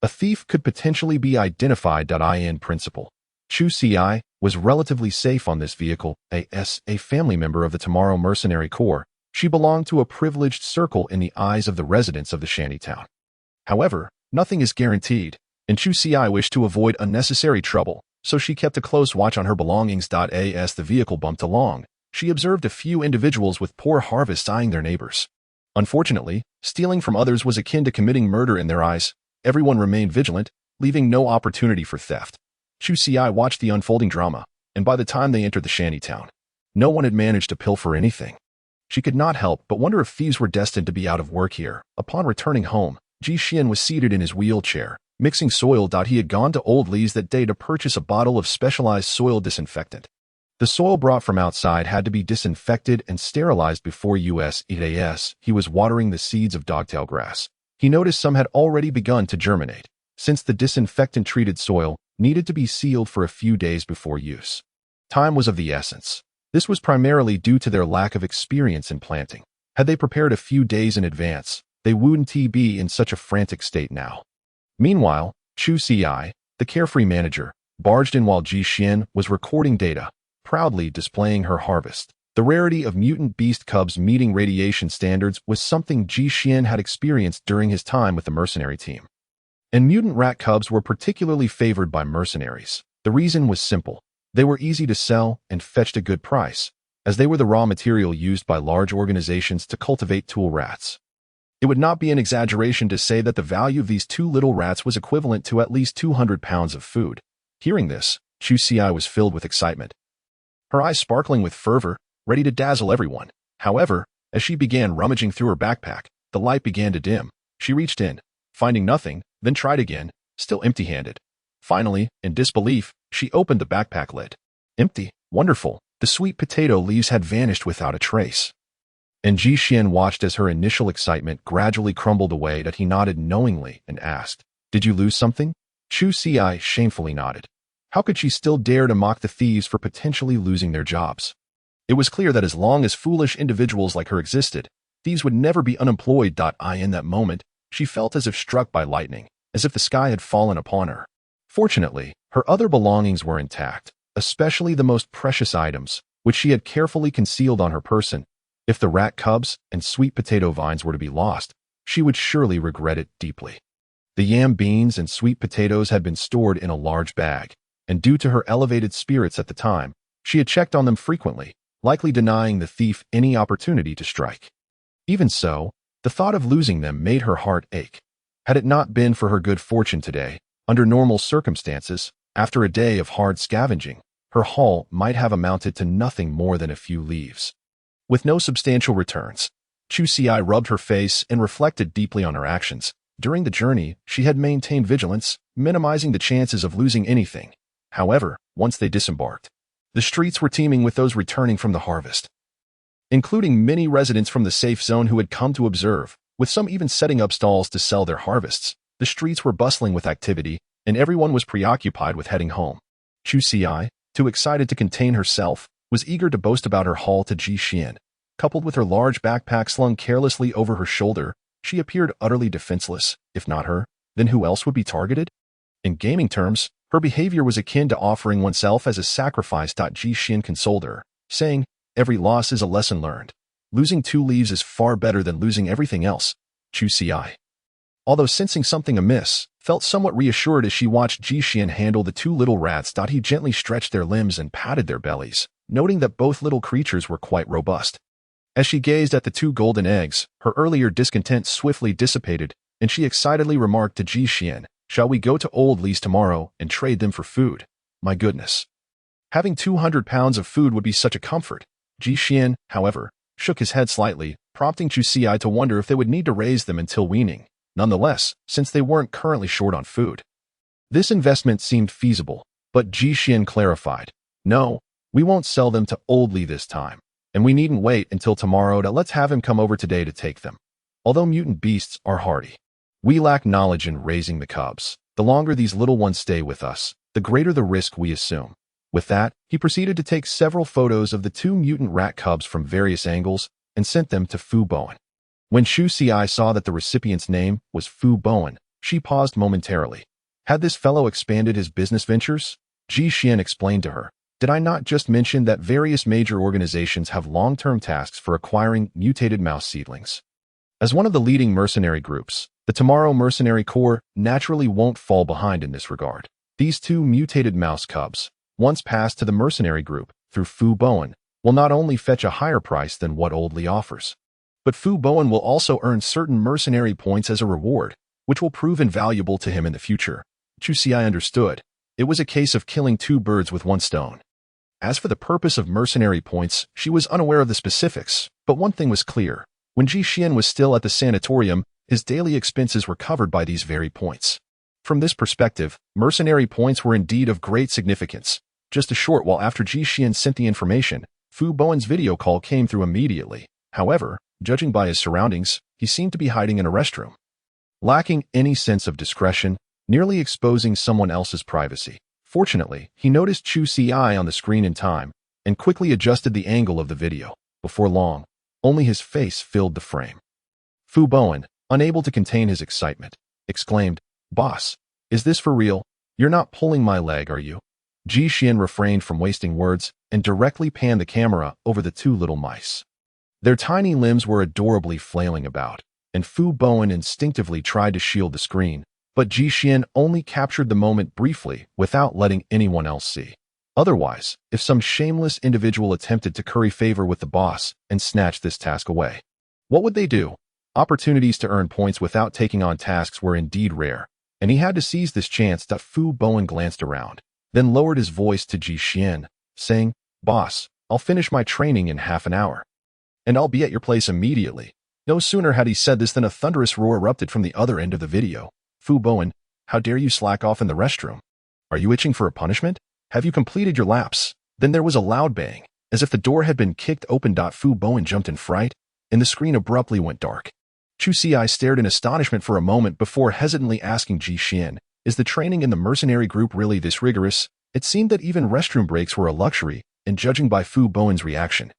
a thief could potentially be identified. In principle, Chu Si was relatively safe on this vehicle. As a family member of the Tomorrow Mercenary Corps, she belonged to a privileged circle in the eyes of the residents of the shantytown. However, nothing is guaranteed, and Chu Si wished to avoid unnecessary trouble, so she kept a close watch on her belongings. As the vehicle bumped along, she observed a few individuals with poor harvests eyeing their neighbors. Unfortunately, stealing from others was akin to committing murder in their eyes. Everyone remained vigilant, leaving no opportunity for theft. Chu Si watched the unfolding drama, and by the time they entered the shantytown, no one had managed to pilfer anything. She could not help but wonder if thieves were destined to be out of work here. Upon returning home, Ji Xian was seated in his wheelchair, mixing soil. He had gone to Old Lee's that day to purchase a bottle of specialized soil disinfectant. The soil brought from outside had to be disinfected and sterilized before he was watering the seeds of dogtail grass. He noticed some had already begun to germinate, since the disinfectant-treated soil needed to be sealed for a few days before use. Time was of the essence. This was primarily due to their lack of experience in planting. Had they prepared a few days in advance, they wouldn't be in such a frantic state now. Meanwhile, Chu Si, the carefree manager, barged in while Ji Xian was recording data, proudly displaying her harvest. The rarity of mutant beast cubs meeting radiation standards was something Ji Xian had experienced during his time with the mercenary team. And mutant rat cubs were particularly favored by mercenaries. The reason was simple. They were easy to sell and fetched a good price, as they were the raw material used by large organizations to cultivate tool rats. It would not be an exaggeration to say that the value of these two little rats was equivalent to at least 200 pounds of food. Hearing this, Chu Xiai was filled with excitement, her eyes sparkling with fervor, ready to dazzle everyone. However, as she began rummaging through her backpack, the light began to dim. She reached in, finding nothing, then tried again, still empty-handed. Finally, in disbelief, she opened the backpack lid. Empty. Wonderful. The sweet potato leaves had vanished without a trace. And Ji Xian watched as her initial excitement gradually crumbled away. That he nodded knowingly and asked, "Did you lose something?" Chu Xiai shamefully nodded. How could she still dare to mock the thieves for potentially losing their jobs? It was clear that as long as foolish individuals like her existed, thieves would never be unemployed. In that moment, she felt as if struck by lightning, as if the sky had fallen upon her. Fortunately, her other belongings were intact, especially the most precious items, which she had carefully concealed on her person. If the rat cubs and sweet potato vines were to be lost, she would surely regret it deeply. The yam beans and sweet potatoes had been stored in a large bag, and due to her elevated spirits at the time, she had checked on them frequently, likely denying the thief any opportunity to strike. Even so, the thought of losing them made her heart ache. Had it not been for her good fortune today, under normal circumstances, after a day of hard scavenging, her haul might have amounted to nothing more than a few leaves. With no substantial returns, Chu Xiai rubbed her face and reflected deeply on her actions. During the journey, she had maintained vigilance, minimizing the chances of losing anything. However, once they disembarked, the streets were teeming with those returning from the harvest, including many residents from the safe zone who had come to observe, with some even setting up stalls to sell their harvests. The streets were bustling with activity, and everyone was preoccupied with heading home. Chu Xiai, too excited to contain herself, was eager to boast about her haul to Ji Xian. Coupled with her large backpack slung carelessly over her shoulder, she appeared utterly defenseless. If not her, then who else would be targeted? In gaming terms, her behavior was akin to offering oneself as a sacrifice. Ji Xian consoled her, saying, "Every loss is a lesson learned. Losing 2 leaves is far better than losing everything else." Chu Xiai, although sensing something amiss, felt somewhat reassured as she watched Ji Xian handle the 2 little rats. He gently stretched their limbs and patted their bellies, noting that both little creatures were quite robust. As she gazed at the 2 golden eggs, her earlier discontent swiftly dissipated, and she excitedly remarked to Ji Xian, "Shall we go to Old Lee's tomorrow and trade them for food? My goodness. Having 200 pounds of food would be such a comfort." Ji Xian, however, shook his head slightly, prompting Chu Xiai to wonder if they would need to raise them until weaning. Nonetheless, since they weren't currently short on food, this investment seemed feasible, but Ji Xian clarified, "No, we won't sell them to Old Lee this time, and we needn't wait until tomorrow. Let's have him come over today to take them. Although mutant beasts are hardy, we lack knowledge in raising the cubs. The longer these little ones stay with us, the greater the risk we assume." With that, he proceeded to take several photos of the 2 mutant rat cubs from various angles and sent them to Fu Bowen. When Chu Xiai saw that the recipient's name was Fu Bowen, she paused momentarily. Had this fellow expanded his business ventures? Ji Xian explained to her, "Did I not just mention that various major organizations have long-term tasks for acquiring mutated mouse seedlings? As one of the leading mercenary groups, the Tomorrow Mercenary Corps naturally won't fall behind in this regard. These 2 mutated mouse cubs, once passed to the mercenary group through Fu Bowen, will not only fetch a higher price than what Old Lee offers, but Fu Bowen will also earn certain mercenary points as a reward, which will prove invaluable to him in the future." Chu Xiai understood. It was a case of killing 2 birds with 1 stone. As for the purpose of mercenary points, she was unaware of the specifics, but one thing was clear. When Ji Xian was still at the sanatorium, his daily expenses were covered by these very points. From this perspective, mercenary points were indeed of great significance. Just a short while after Ji Xian sent the information, Fu Bowen's video call came through immediately. However, judging by his surroundings, he seemed to be hiding in a restroom, lacking any sense of discretion, nearly exposing someone else's privacy. Fortunately, he noticed Chu Xiai on the screen in time, and quickly adjusted the angle of the video. Before long, only his face filled the frame. Fu Bowen, unable to contain his excitement, exclaimed, "Boss, is this for real? You're not pulling my leg, are you?" Ji Xian refrained from wasting words, and directly panned the camera over the two little mice. Their tiny limbs were adorably flailing about, and Fu Bowen instinctively tried to shield the screen, but Ji Xian only captured the moment briefly without letting anyone else see. Otherwise, if some shameless individual attempted to curry favor with the boss and snatch this task away, what would they do? Opportunities to earn points without taking on tasks were indeed rare, and he had to seize this chance. Fu Bowen glanced around, then lowered his voice to Ji Xian, saying, "Boss, I'll finish my training in half an hour, and I'll be at your place immediately." No sooner had he said this than a thunderous roar erupted from the other end of the video. "Fu Bowen, how dare you slack off in the restroom? Are you itching for a punishment? Have you completed your laps?" Then there was a loud bang, as if the door had been kicked open. Fu Bowen jumped in fright, and the screen abruptly went dark. Chu Xi stared in astonishment for a moment before hesitantly asking Ji Xian, "Is the training in the mercenary group really this rigorous?" It seemed that even restroom breaks were a luxury, and judging by Fu Bowen's reaction,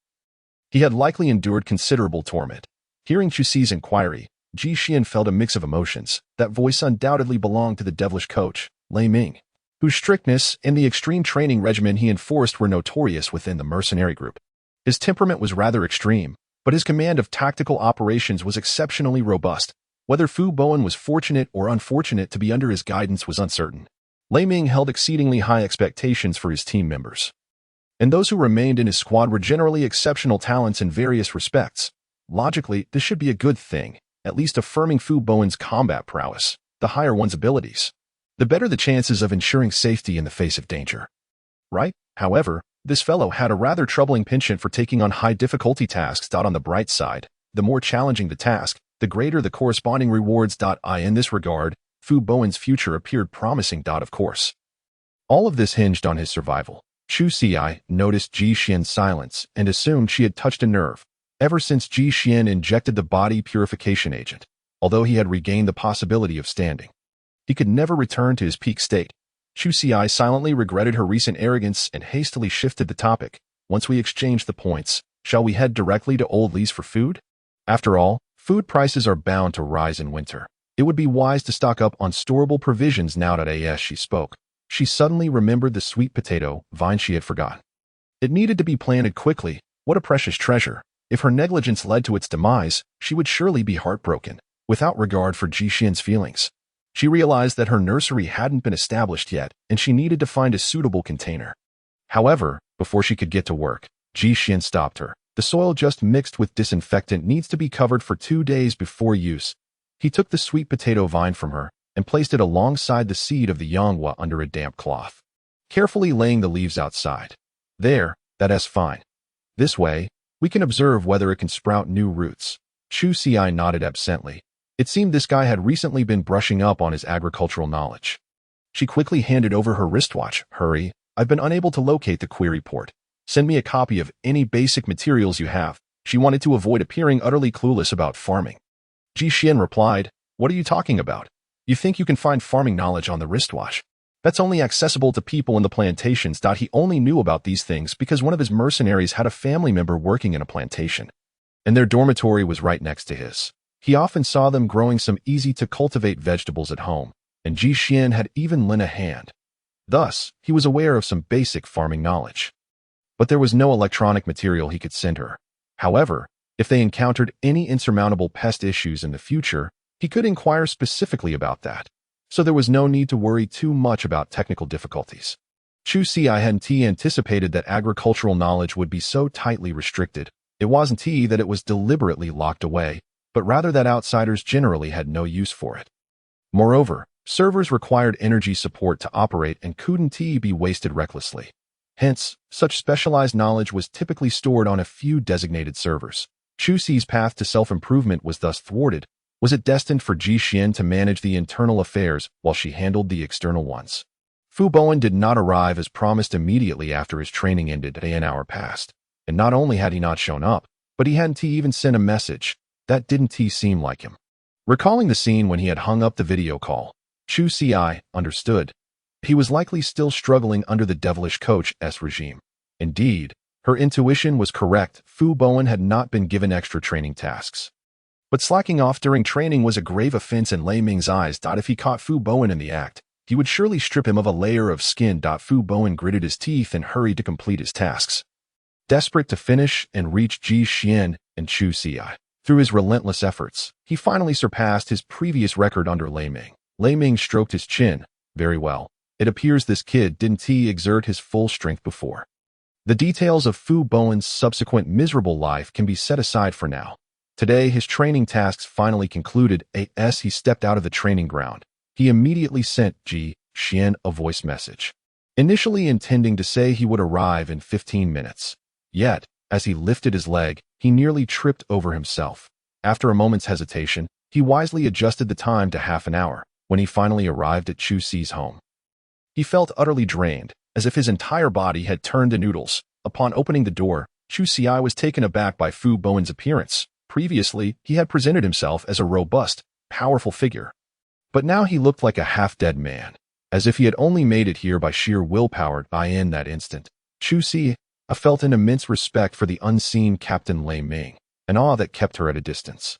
he had likely endured considerable torment. Hearing Chu Xi's inquiry, Ji Xian felt a mix of emotions. That voice undoubtedly belonged to the devilish coach, Lei Ming, whose strictness and the extreme training regimen he enforced were notorious within the mercenary group. His temperament was rather extreme, but his command of tactical operations was exceptionally robust. Whether Fu Bowen was fortunate or unfortunate to be under his guidance was uncertain. Lei Ming held exceedingly high expectations for his team members, and those who remained in his squad were generally exceptional talents in various respects. Logically, this should be a good thing, at least affirming Fu Bowen's combat prowess. The higher one's abilities, the better the chances of ensuring safety in the face of danger. Right? However, this fellow had a rather troubling penchant for taking on high-difficulty tasks. On the bright side, the more challenging the task, the greater the corresponding rewards. In this regard, Fu Bowen's future appeared promising. Of course, all of this hinged on his survival. Chu Xi noticed Ji Xian's silence and assumed she had touched a nerve. Ever since Ji Xian injected the body purification agent, although he had regained the possibility of standing, he could never return to his peak state. Chu Xi silently regretted her recent arrogance and hastily shifted the topic. "Once we exchange the points, shall we head directly to Old Lee's for food? After all, food prices are bound to rise in winter. It would be wise to stock up on storable provisions now." As she spoke, she suddenly remembered the sweet potato vine she had forgotten. It needed to be planted quickly. What a precious treasure! If her negligence led to its demise, she would surely be heartbroken, without regard for Ji Xian's feelings. She realized that her nursery hadn't been established yet, and she needed to find a suitable container. However, before she could get to work, Ji Xian stopped her. "The soil just mixed with disinfectant needs to be covered for 2 days before use." He took the sweet potato vine from her and placed it alongside the seed of the yonghua under a damp cloth, carefully laying the leaves outside. That's fine. This way, we can observe whether it can sprout new roots." Chu Xi nodded absently. It seemed this guy had recently been brushing up on his agricultural knowledge. She quickly handed over her wristwatch. "Hurry, I've been unable to locate the query port. Send me a copy of any basic materials you have." She wanted to avoid appearing utterly clueless about farming. Ji Xian replied, "What are you talking about? You think you can find farming knowledge on the wristwatch? That's only accessible to people in the plantations." He only knew about these things because one of his mercenaries had a family member working in a plantation, and their dormitory was right next to his. He often saw them growing some easy-to-cultivate vegetables at home, and Ji Xian had even lent a hand. Thus, he was aware of some basic farming knowledge. But there was no electronic material he could send her. However, if they encountered any insurmountable pest issues in the future, he could inquire specifically about that. So there was no need to worry too much about technical difficulties. Chu Xi hadn't anticipated that agricultural knowledge would be so tightly restricted. It wasn't that it was deliberately locked away, but rather that outsiders generally had no use for it. Moreover, servers required energy support to operate and couldn't be wasted recklessly. Hence, such specialized knowledge was typically stored on a few designated servers. Chu Xi's path to self-improvement was thus thwarted. Was it destined for Ji Xian to manage the internal affairs while she handled the external ones? Fu Bowen did not arrive as promised immediately after his training ended. An hour passed, and not only had he not shown up, but he hadn't even sent a message. That didn't seem like him. Recalling the scene when he had hung up the video call, Chu Xi understood. He was likely still struggling under the devilish coach's regime. Indeed, her intuition was correct. Fu Bowen had not been given extra training tasks. But slacking off during training was a grave offense in Lei Ming's eyes. If he caught Fu Bowen in the act, he would surely strip him of a layer of skin. Fu Bowen gritted his teeth and hurried to complete his tasks. Desperate to finish and reach Ji Xian and Chu Xi. Through his relentless efforts, he finally surpassed his previous record under Lei Ming. Lei Ming stroked his chin. Very well. It appears this kid didn't exert his full strength before. The details of Fu Bowen's subsequent miserable life can be set aside for now. Today, his training tasks finally concluded. As he stepped out of the training ground, he immediately sent Ji Xian a voice message, initially intending to say he would arrive in 15 minutes. Yet, as he lifted his leg, he nearly tripped over himself. After a moment's hesitation, he wisely adjusted the time to half an hour. When he finally arrived at Chu Xi's home, he felt utterly drained, as if his entire body had turned to noodles. Upon opening the door, Chu Xi was taken aback by Fu Bowen's appearance. Previously, he had presented himself as a robust, powerful figure. But now he looked like a half-dead man, as if he had only made it here by sheer willpower. In that instant, Chu Xi felt an immense respect for the unseen Captain Lei Ming, an awe that kept her at a distance.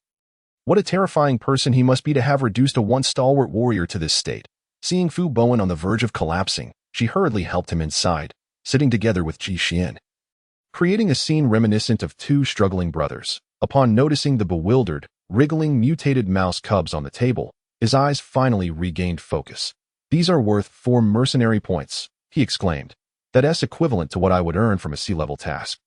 What a terrifying person he must be to have reduced a once stalwart warrior to this state. Seeing Fu Bowen on the verge of collapsing, she hurriedly helped him inside, sitting together with Ji Xian, creating a scene reminiscent of two struggling brothers. Upon noticing the bewildered, wriggling mutated mouse cubs on the table, his eyes finally regained focus. "These are worth 4 mercenary points," he exclaimed. "That's equivalent to what I would earn from a sea-level task.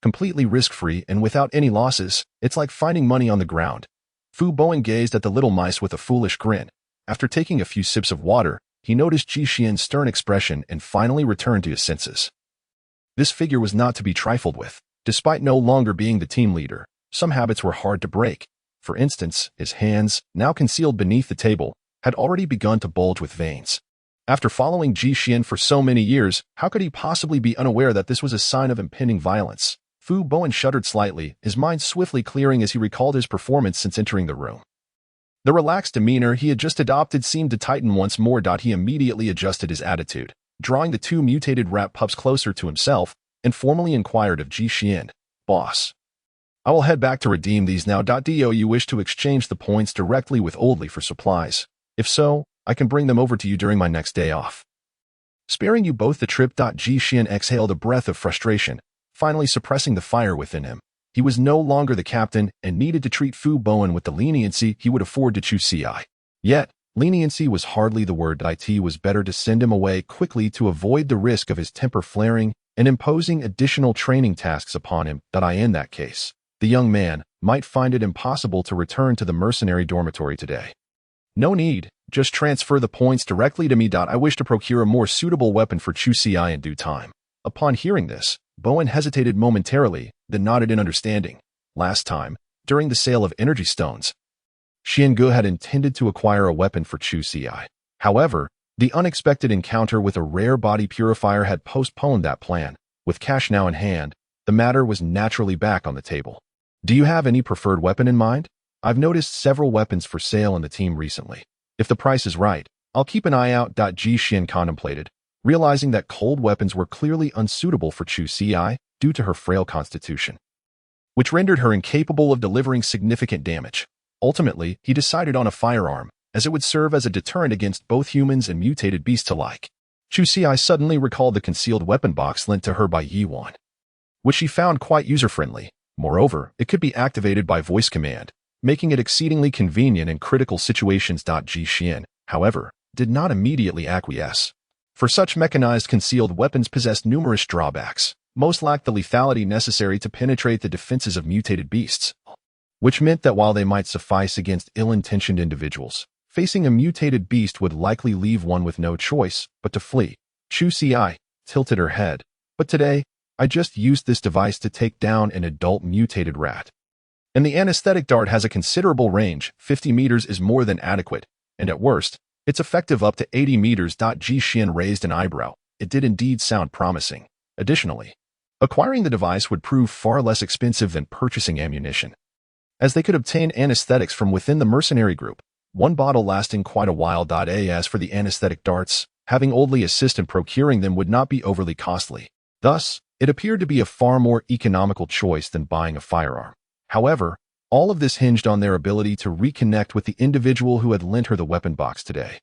Completely risk-free and without any losses, it's like finding money on the ground." Fu Bowen gazed at the little mice with a foolish grin. After taking a few sips of water, he noticed Ji Xian's stern expression and finally returned to his senses. This figure was not to be trifled with. Despite no longer being the team leader, some habits were hard to break. For instance, his hands, now concealed beneath the table, had already begun to bulge with veins. After following Ji Xian for so many years, how could he possibly be unaware that this was a sign of impending violence? Fu Bowen shuddered slightly, his mind swiftly clearing as he recalled his performance since entering the room. The relaxed demeanor he had just adopted seemed to tighten once more. He immediately adjusted his attitude, drawing the 2 mutated rat pups closer to himself, and formally inquired of Ji Xian, "Boss, I will head back to redeem these now. Do you wish to exchange the points directly with Oldley for supplies? If so, I can bring them over to you during my next day off, sparing you both the trip." Ji Xian exhaled a breath of frustration, finally suppressing the fire within him. He was no longer the captain and needed to treat Fu Bowen with the leniency he would afford to Chu Xi. Yet, leniency was hardly the word. It was better to send him away quickly to avoid the risk of his temper flaring and imposing additional training tasks upon him. In that case, the young man might find it impossible to return to the mercenary dormitory today. "No need, just transfer the points directly to me. I wish to procure a more suitable weapon for Chu Xi in due time." Upon hearing this, Bowen hesitated momentarily, then nodded in understanding. Last time, during the sale of energy stones, Xiangu had intended to acquire a weapon for Chu Xi. However, the unexpected encounter with a rare body purifier had postponed that plan. With cash now in hand, the matter was naturally back on the table. "Do you have any preferred weapon in mind? I've noticed several weapons for sale in the team recently. If the price is right, I'll keep an eye out." Ji Xian contemplated, realizing that cold weapons were clearly unsuitable for Chu Xi due to her frail constitution, which rendered her incapable of delivering significant damage. Ultimately, he decided on a firearm, as it would serve as a deterrent against both humans and mutated beasts alike. Chu Xi suddenly recalled the concealed weapon box lent to her by Yi Wan, which she found quite user-friendly. Moreover, it could be activated by voice command, making it exceedingly convenient in critical situations. Ji Xian, however, did not immediately acquiesce. For such mechanized concealed weapons possessed numerous drawbacks. Most lacked the lethality necessary to penetrate the defenses of mutated beasts, which meant that while they might suffice against ill-intentioned individuals, facing a mutated beast would likely leave one with no choice but to flee. Chu Xi tilted her head. "But today, I just used this device to take down an adult mutated rat. And the anesthetic dart has a considerable range. 50 meters is more than adequate, and at worst, it's effective up to 80 meters." Ji Xian raised an eyebrow. It did indeed sound promising. Additionally, acquiring the device would prove far less expensive than purchasing ammunition, as they could obtain anesthetics from within the mercenary group, one bottle lasting quite a while. As for the anesthetic darts, having Oldley assist in procuring them would not be overly costly. Thus, it appeared to be a far more economical choice than buying a firearm. However, all of this hinged on their ability to reconnect with the individual who had lent her the weapon box today.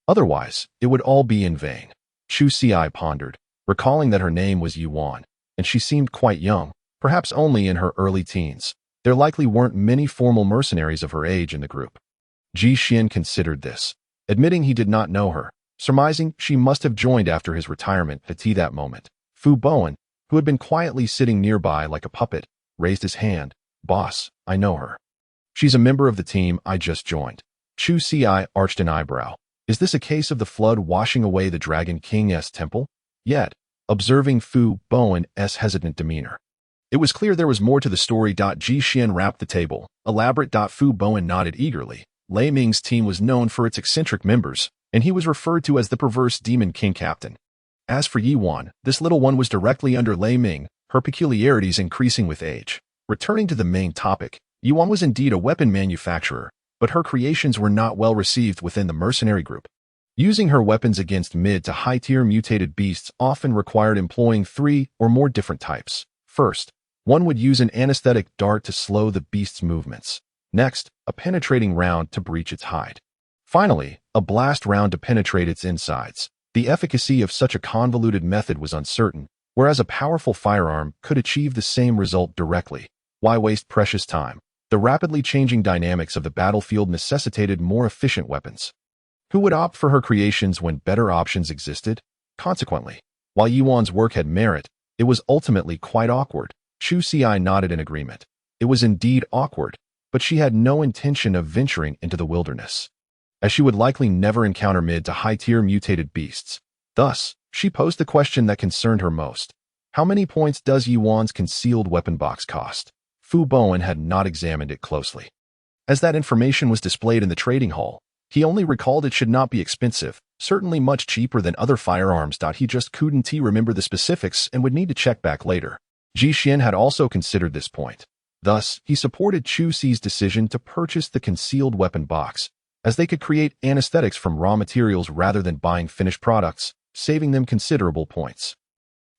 Otherwise, it would all be in vain. Chu Xi pondered, recalling that her name was Yuan, and she seemed quite young, perhaps only in her early teens. There likely weren't many formal mercenaries of her age in the group. Ji Xian considered this, admitting he did not know her, surmising she must have joined after his retirement at that moment. Fu Bowen, who had been quietly sitting nearby like a puppet, raised his hand. Boss, I know her. She's a member of the team I just joined. Chu Xi arched an eyebrow. Is this a case of the flood washing away the Dragon King's temple? Yet, observing Fu Bowen's hesitant demeanor, it was clear there was more to the story. Ji Xian rapped the table. Elaborate. Fu Bowen nodded eagerly. Lei Ming's team was known for its eccentric members, and he was referred to as the perverse demon king captain. As for Yuan, this little one was directly under Lei Ming, her peculiarities increasing with age. Returning to the main topic, Yuan was indeed a weapon manufacturer, but her creations were not well received within the mercenary group. Using her weapons against mid to high-tier mutated beasts often required employing 3 or more different types. First, one would use an anesthetic dart to slow the beast's movements. Next, a penetrating round to breach its hide. Finally, a blast round to penetrate its insides. The efficacy of such a convoluted method was uncertain, whereas a powerful firearm could achieve the same result directly. Why waste precious time? The rapidly changing dynamics of the battlefield necessitated more efficient weapons. Who would opt for her creations when better options existed? Consequently, while Yuan's work had merit, it was ultimately quite awkward. Chu Xi nodded in agreement. It was indeed awkward, but she had no intention of venturing into the wilderness, as she would likely never encounter mid to high-tier mutated beasts. Thus, she posed the question that concerned her most. How many points does Yuan's concealed weapon box cost? Fu Bowen had not examined it closely. As that information was displayed in the trading hall, he only recalled it should not be expensive, certainly much cheaper than other firearms. He just couldn't remember the specifics and would need to check back later. Ji Xian had also considered this point. Thus, he supported Chu Xi's decision to purchase the concealed weapon box, as they could create anesthetics from raw materials rather than buying finished products, saving them considerable points.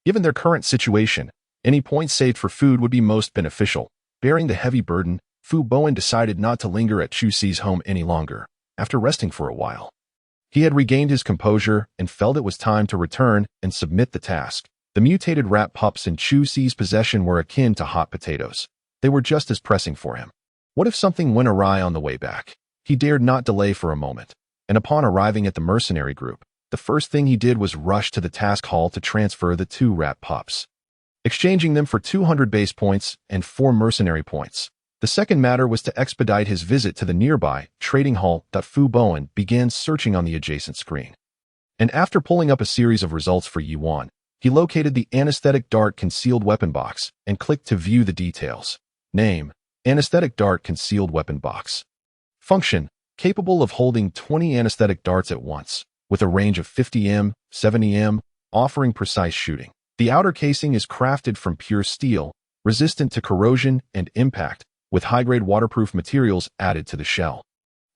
Given their current situation, any points saved for food would be most beneficial. Bearing the heavy burden, Fu Bowen decided not to linger at Chu Xi's home any longer. After resting for a while, he had regained his composure and felt it was time to return and submit the task. The mutated rat pups in Chu Xi's possession were akin to hot potatoes. They were just as pressing for him. What if something went awry on the way back? He dared not delay for a moment, and upon arriving at the mercenary group, the first thing he did was rush to the task hall to transfer the 2 rat pups, exchanging them for 200 base points and 4 mercenary points. The second matter was to expedite his visit to the nearby trading hall. Fu Bowen began searching on the adjacent screen, and after pulling up a series of results for Yuan, he located the anesthetic dart concealed weapon box and clicked to view the details. Name: anesthetic dart concealed weapon box. Function: capable of holding 20 anesthetic darts at once, with a range of 50 m, 70 m, offering precise shooting. The outer casing is crafted from pure steel, resistant to corrosion and impact, with high-grade waterproof materials added to the shell,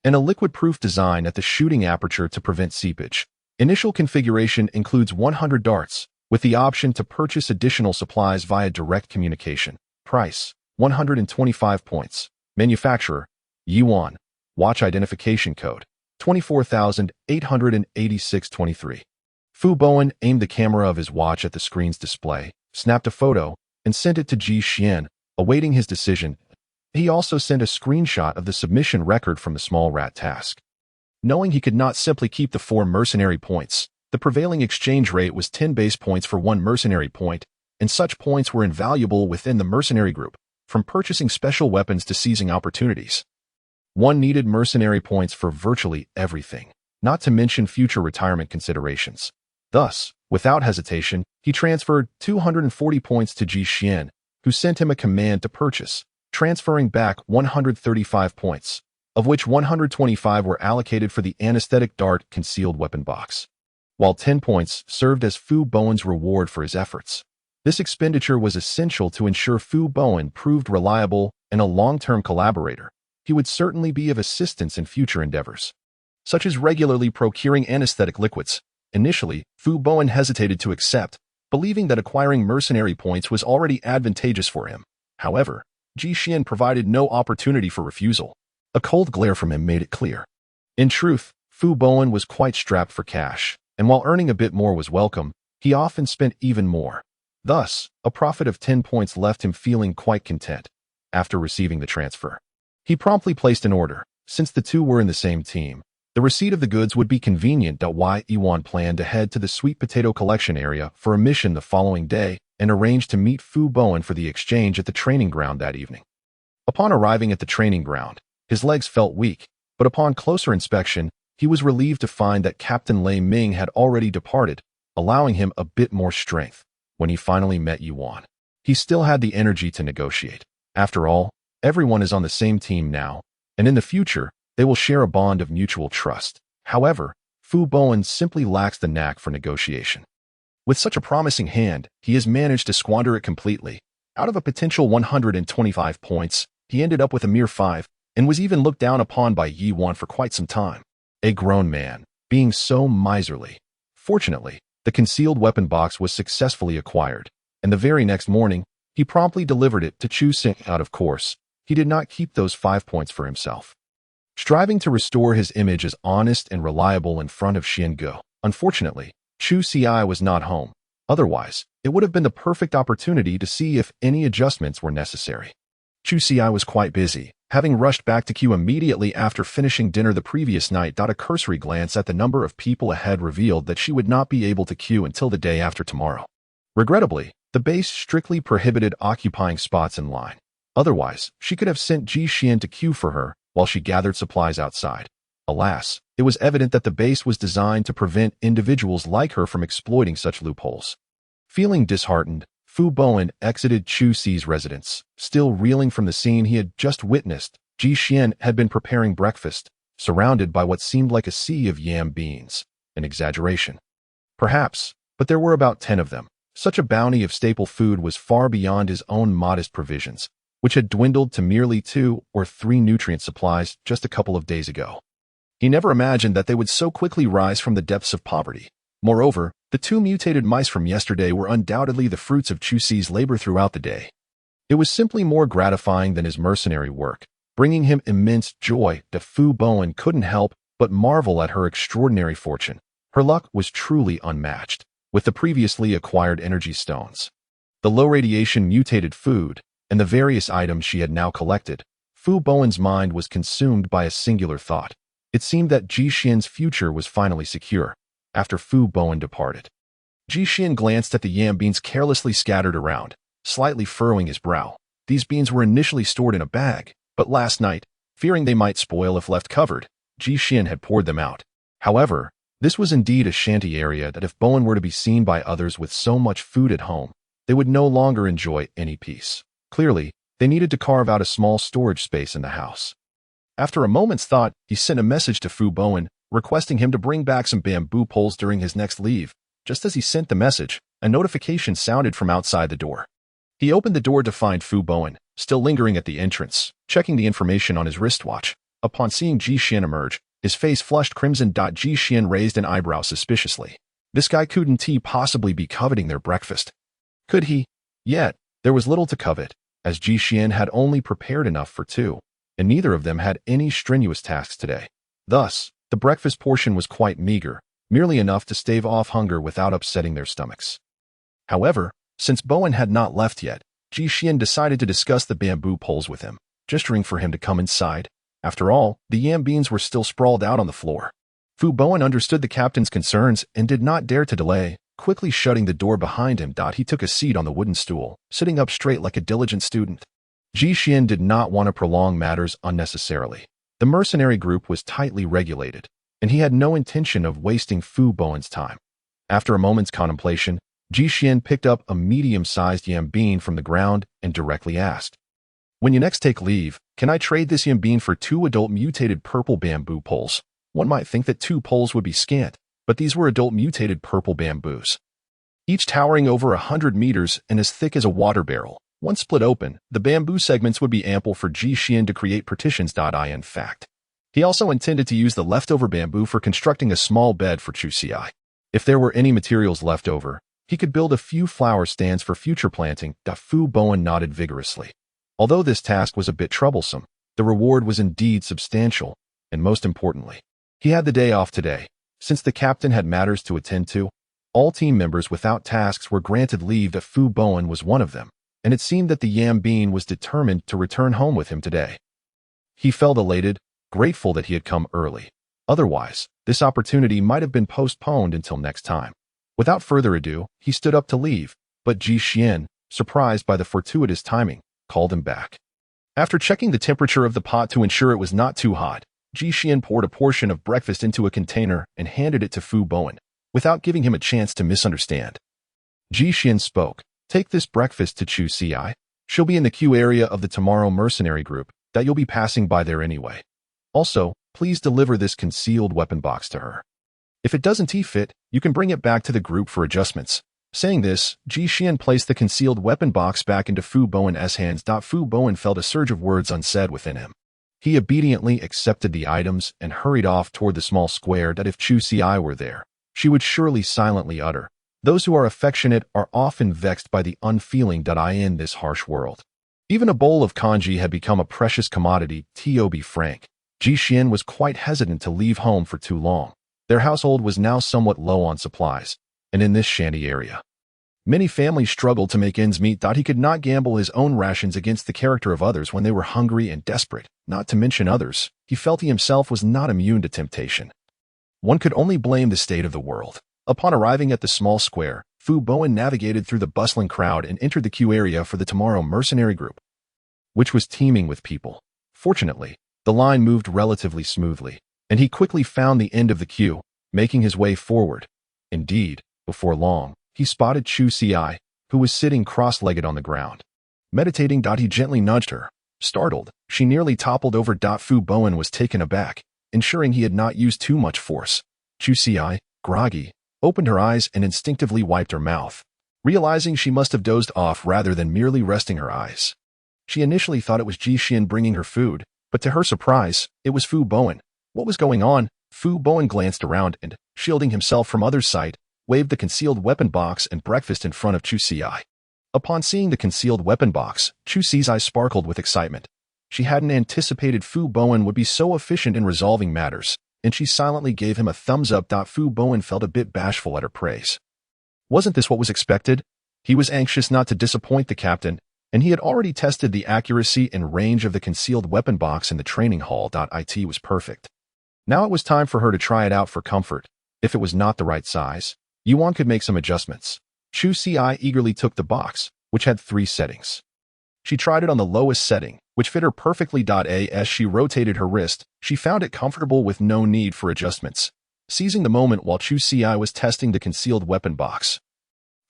and a liquid-proof design at the shooting aperture to prevent seepage. Initial configuration includes 100 darts, with the option to purchase additional supplies via direct communication. Price: 125 points. Manufacturer: Yuan. Watch identification code: 24,88623. Fu Bowen aimed the camera of his watch at the screen's display, snapped a photo, and sent it to Ji Xian, awaiting his decision. He also sent a screenshot of the submission record from the small rat task. Knowing he could not simply keep the 4 mercenary points, the prevailing exchange rate was 10 base points for 1 mercenary point, and such points were invaluable within the mercenary group, from purchasing special weapons to seizing opportunities. One needed mercenary points for virtually everything, not to mention future retirement considerations. Thus, without hesitation, he transferred 240 points to Ji Xian, who sent him a command to purchase, transferring back 135 points, of which 125 were allocated for the anesthetic dart concealed weapon box, while 10 points served as Fu Bowen's reward for his efforts. This expenditure was essential to ensure Fu Bowen proved reliable and a long-term collaborator. He would certainly be of assistance in future endeavors, such as regularly procuring anesthetic liquids. Initially, Fu Bowen hesitated to accept, believing that acquiring mercenary points was already advantageous for him. However, Ji Xian provided no opportunity for refusal. A cold glare from him made it clear. In truth, Fu Bowen was quite strapped for cash, and while earning a bit more was welcome, he often spent even more. Thus, a profit of 10 points left him feeling quite content. After receiving the transfer, he promptly placed an order. Since the two were in the same team, the receipt of the goods would be convenient. Yuan planned to head to the sweet potato collection area for a mission the following day and arranged to meet Fu Bowen for the exchange at the training ground that evening. Upon arriving at the training ground, his legs felt weak, but upon closer inspection, he was relieved to find that Captain Lei Ming had already departed, allowing him a bit more strength. When he finally met Yuan, he still had the energy to negotiate. After all, everyone is on the same team now, and in the future, they will share a bond of mutual trust. However, Fu Bowen simply lacks the knack for negotiation. With such a promising hand, he has managed to squander it completely. Out of a potential 125 points, he ended up with a mere 5, and was even looked down upon by Yuan for quite some time. A grown man, being so miserly. Fortunately, the concealed weapon box was successfully acquired, and the very next morning, he promptly delivered it to Chu Xing. Of course, he did not keep those 5 points for himself. Striving to restore his image as honest and reliable in front of Xiangu, unfortunately, Chu Xi was not home. Otherwise, it would have been the perfect opportunity to see if any adjustments were necessary. Chu Xi was quite busy, having rushed back to queue immediately after finishing dinner the previous night. A cursory glance at the number of people ahead revealed that she would not be able to queue until the day after tomorrow. Regrettably, the base strictly prohibited occupying spots in line. Otherwise, she could have sent Ji Xian to queue for her while she gathered supplies outside. Alas, it was evident that the base was designed to prevent individuals like her from exploiting such loopholes. Feeling disheartened, Fu Bowen exited Chu Xi's residence. Still reeling from the scene he had just witnessed, Ji Xian had been preparing breakfast, surrounded by what seemed like a sea of yam beans. An exaggeration, perhaps, but there were about 10 of them. Such a bounty of staple food was far beyond his own modest provisions, which had dwindled to merely 2 or 3 nutrient supplies just a couple of days ago. He never imagined that they would so quickly rise from the depths of poverty. Moreover, the 2 mutated mice from yesterday were undoubtedly the fruits of Chu Xi's labor throughout the day. It was simply more gratifying than his mercenary work, bringing him immense joy. Fu Bowen couldn't help but marvel at her extraordinary fortune. Her luck was truly unmatched. With the previously acquired energy stones, the low-radiation mutated food, and the various items she had now collected, Fu Bowen's mind was consumed by a singular thought. It seemed that Ji Xian's future was finally secure. After Fu Bowen departed, Ji Xian glanced at the yam beans carelessly scattered around, slightly furrowing his brow. These beans were initially stored in a bag, but last night, fearing they might spoil if left covered, Ji Xian had poured them out. However, this was indeed a shanty area that if Bowen were to be seen by others with so much food at home, they would no longer enjoy any peace. Clearly, they needed to carve out a small storage space in the house. After a moment's thought, he sent a message to Fu Bowen, requesting him to bring back some bamboo poles during his next leave. Just as he sent the message, a notification sounded from outside the door. He opened the door to find Fu Bowen, still lingering at the entrance, checking the information on his wristwatch. Upon seeing Ji Xian emerge, his face flushed crimson. Ji Xian raised an eyebrow suspiciously. This guy couldn't he possibly be coveting their breakfast? Could he? Yet, there was little to covet, as Ji Xian had only prepared enough for 2, and neither of them had any strenuous tasks today. Thus, the breakfast portion was quite meager, merely enough to stave off hunger without upsetting their stomachs. However, since Bowen had not left yet, Ji Xian decided to discuss the bamboo poles with him, gesturing for him to come inside. After all, the yam beans were still sprawled out on the floor. Fu Bowen understood the captain's concerns and did not dare to delay, quickly shutting the door behind him. He took a seat on the wooden stool, sitting up straight like a diligent student. Ji Xian did not want to prolong matters unnecessarily. The mercenary group was tightly regulated, and he had no intention of wasting Fu Bowen's time. After a moment's contemplation, Ji Xian picked up a medium-sized yam bean from the ground and directly asked, "When you next take leave, can I trade this yam bean for 2 adult mutated purple bamboo poles?" One might think that 2 poles would be scant, but these were adult mutated purple bamboos, each towering over 100 meters and as thick as a water barrel. Once split open, the bamboo segments would be ample for Ji Xian to create partitions. In fact, he also intended to use the leftover bamboo for constructing a small bed for Chu Xi. If there were any materials left over, he could build a few flower stands for future planting. Fu Bowen nodded vigorously. Although this task was a bit troublesome, the reward was indeed substantial, and most importantly, He had the day off today. Since the captain had matters to attend to, all team members without tasks were granted leave. Fu Bowen was one of them, and it seemed that the Yam Bean was determined to return home with him today. He felt elated, grateful that he had come early. Otherwise, this opportunity might have been postponed until next time. Without further ado, he stood up to leave, but Ji Xian, surprised by the fortuitous timing, called him back. After checking the temperature of the pot to ensure it was not too hot, Ji Xian poured a portion of breakfast into a container and handed it to Fu Bowen, without giving him a chance to misunderstand. Ji Xian spoke, "Take this breakfast to Chu Ci. She'll be in the queue area of the tomorrow mercenary group, that you'll be passing by there anyway. Also, please deliver this concealed weapon box to her. If it doesn't fit, you can bring it back to the group for adjustments." Saying this, Ji Xian placed the concealed weapon box back into Fu Bowen's hands. Fu Bowen felt a surge of words unsaid within him. He obediently accepted the items and hurried off toward the small square that if Chu Ci were there, she would surely silently utter, "Those who are affectionate are often vexed by the unfeeling I in this harsh world." Even a bowl of congee had become a precious commodity. To be frank, Ji Xian was quite hesitant to leave home for too long. Their household was now somewhat low on supplies, and in this shanty area, many families struggled to make ends meet. He could not gamble his own rations against the character of others when they were hungry and desperate, not to mention others. He felt he himself was not immune to temptation. One could only blame the state of the world. Upon arriving at the small square, Fu Bowen navigated through the bustling crowd and entered the queue area for the tomorrow mercenary group, which was teeming with people. Fortunately, the line moved relatively smoothly, and he quickly found the end of the queue, making his way forward. Indeed, before long, he spotted Chu Ci, who was sitting cross-legged on the ground. Meditating. He gently nudged her. Startled, she nearly toppled over. Fu Bowen was taken aback, ensuring he had not used too much force. Chu Ci, groggy, opened her eyes and instinctively wiped her mouth, realizing she must have dozed off rather than merely resting her eyes. She initially thought it was Ji Xian bringing her food, but to her surprise, it was Fu Bowen. What was going on? Fu Bowen glanced around and, shielding himself from others' sight, waved the concealed weapon box and breakfast in front of Chu Ci. Upon seeing the concealed weapon box, Chu Ci's eyes sparkled with excitement. She hadn't anticipated Fu Bowen would be so efficient in resolving matters, and she silently gave him a thumbs up. Fu Bowen felt a bit bashful at her praise. Wasn't this what was expected? He was anxious not to disappoint the captain, and he had already tested the accuracy and range of the concealed weapon box in the training hall. It was perfect. Now it was time for her to try it out for comfort. If it was not the right size, Yuan could make some adjustments. Chu Ci eagerly took the box, which had 3 settings. She tried it on the lowest setting, which fit her perfectly. As she rotated her wrist, she found it comfortable with no need for adjustments. Seizing the moment while Chu Ci was testing the concealed weapon box,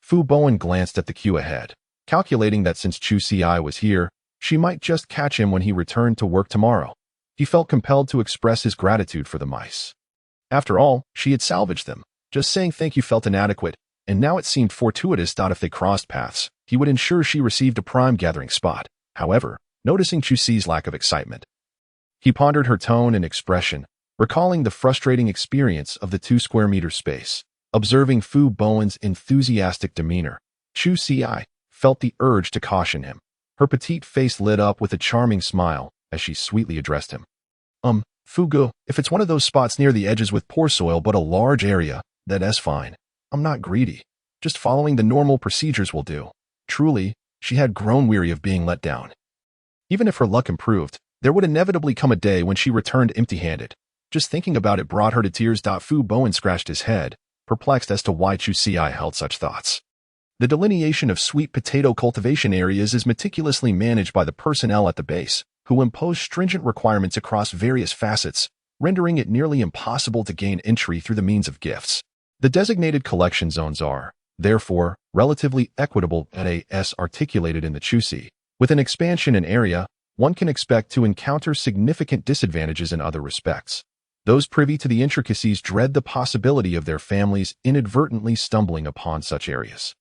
Fu Bowen glanced at the queue ahead, calculating that since Chu Ci was here, she might just catch him when he returned to work tomorrow. He felt compelled to express his gratitude for the mice. After all, she had salvaged them. Just saying thank you felt inadequate, and now it seemed fortuitous. If they crossed paths, he would ensure she received a prime gathering spot. However, noticing Chu Ci's lack of excitement, he pondered her tone and expression, recalling the frustrating experience of the 2 square meter space. Observing Fu Bowen's enthusiastic demeanor, Chu Ci felt the urge to caution him. Her petite face lit up with a charming smile as she sweetly addressed him. Fugu, if it's one of those spots near the edges with poor soil but a large area, that's fine. I'm not greedy. Just following the normal procedures will do." Truly, she had grown weary of being let down. Even if her luck improved, there would inevitably come a day when she returned empty-handed. Just thinking about it brought her to tears. Fu Bowen scratched his head, perplexed as to why Chu Ci held such thoughts. The delineation of sweet potato cultivation areas is meticulously managed by the personnel at the base, who impose stringent requirements across various facets, rendering it nearly impossible to gain entry through the means of gifts. The designated collection zones are, therefore, relatively equitable as articulated in the Chusi. With an expansion in area, one can expect to encounter significant disadvantages in other respects. Those privy to the intricacies dread the possibility of their families inadvertently stumbling upon such areas.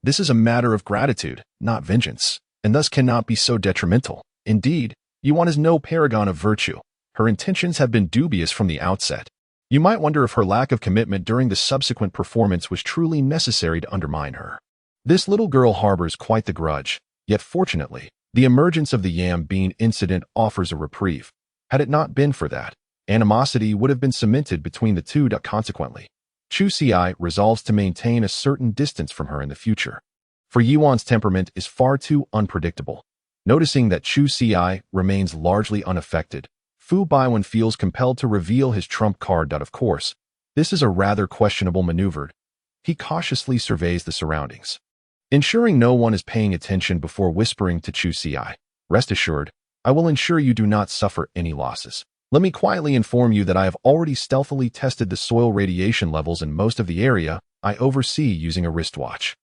This is a matter of gratitude, not vengeance, and thus cannot be so detrimental. Indeed, Yuan is no paragon of virtue. Her intentions have been dubious from the outset. You might wonder if her lack of commitment during the subsequent performance was truly necessary to undermine her. This little girl harbors quite the grudge, yet fortunately, the emergence of the Yam Bean incident offers a reprieve. Had it not been for that, Animosity would have been cemented between the two. Consequently, Chu Xi resolves to maintain a certain distance from her in the future. For Yuan's temperament is far too unpredictable. Noticing that Chu Xi remains largely unaffected, Fu Baiwen feels compelled to reveal his trump card. Of course, this is a rather questionable maneuver. He cautiously surveys the surroundings, ensuring no one is paying attention before whispering to Chu Xi, "Rest assured, I will ensure you do not suffer any losses. Let me quietly inform you that I have already stealthily tested the soil radiation levels in most of the area I oversee using a wristwatch.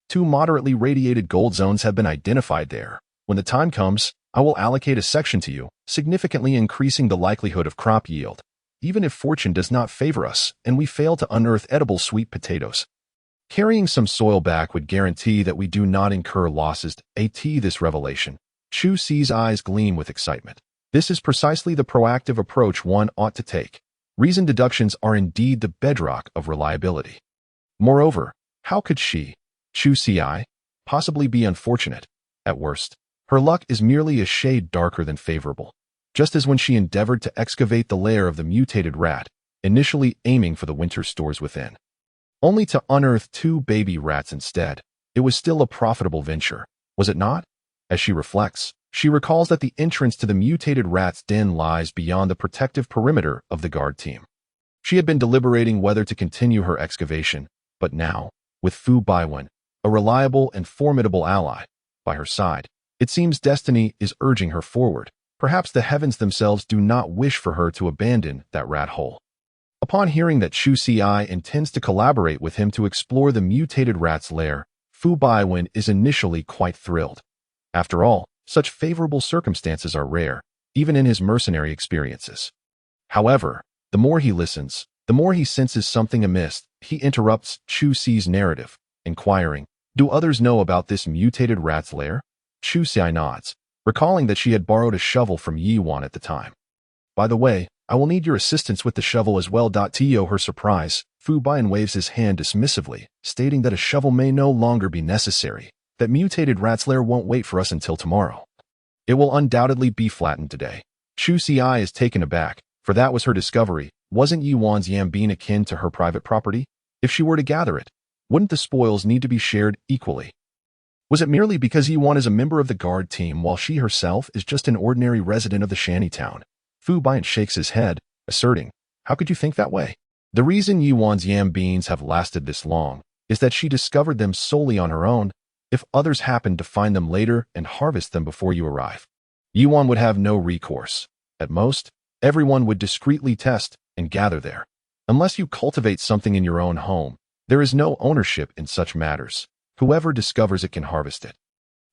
2 moderately radiated gold zones have been identified there. When the time comes, I will allocate a section to you, significantly increasing the likelihood of crop yield, even if fortune does not favor us and we fail to unearth edible sweet potatoes. Carrying some soil back would guarantee that we do not incur losses." This revelation, Chu Xi's eyes gleam with excitement. This is precisely the proactive approach one ought to take. Reasoned deductions are indeed the bedrock of reliability. Moreover, how could she, Chu Xi, possibly be unfortunate? At worst, her luck is merely a shade darker than favorable. Just as when she endeavored to excavate the lair of the mutated rat, initially aiming for the winter stores within, only to unearth 2 baby rats instead, it was still a profitable venture, was it not? As she reflects, she recalls that the entrance to the mutated rat's den lies beyond the protective perimeter of the guard team. She had been deliberating whether to continue her excavation, but now, with Fu Baiwen, a reliable and formidable ally, by her side, it seems destiny is urging her forward. Perhaps the heavens themselves do not wish for her to abandon that rat hole. Upon hearing that Chu Xi intends to collaborate with him to explore the mutated rat's lair, Fu Baiwen is initially quite thrilled. After all, such favorable circumstances are rare, even in his mercenary experiences. However, the more he listens, the more he senses something amiss. He interrupts Chu Xi's narrative, inquiring, "Do others know about this mutated rat's lair?" Chu Xi nods, recalling that she had borrowed a shovel from Yuan at the time. "By the way, I will need your assistance with the shovel as well." To her surprise, Fu Baiwen waves his hand dismissively, stating that a shovel may no longer be necessary. That mutated rat's lair won't wait for us until tomorrow. It will undoubtedly be flattened today. Chu Xi is taken aback, for that was her discovery. Wasn't Yuan's yam bean akin to her private property? If she were to gather it, wouldn't the spoils need to be shared equally? Was it merely because Yuan is a member of the guard team while she herself is just an ordinary resident of the shantytown? Fu Baiwen shakes his head, asserting, "How could you think that way? The reason Yuan's yam beans have lasted this long is that she discovered them solely on her own. If others happened to find them later and harvest them before you arrive, Yuan would have no recourse. At most, everyone would discreetly test and gather there. Unless you cultivate something in your own home, there is no ownership in such matters. Whoever discovers it can harvest it."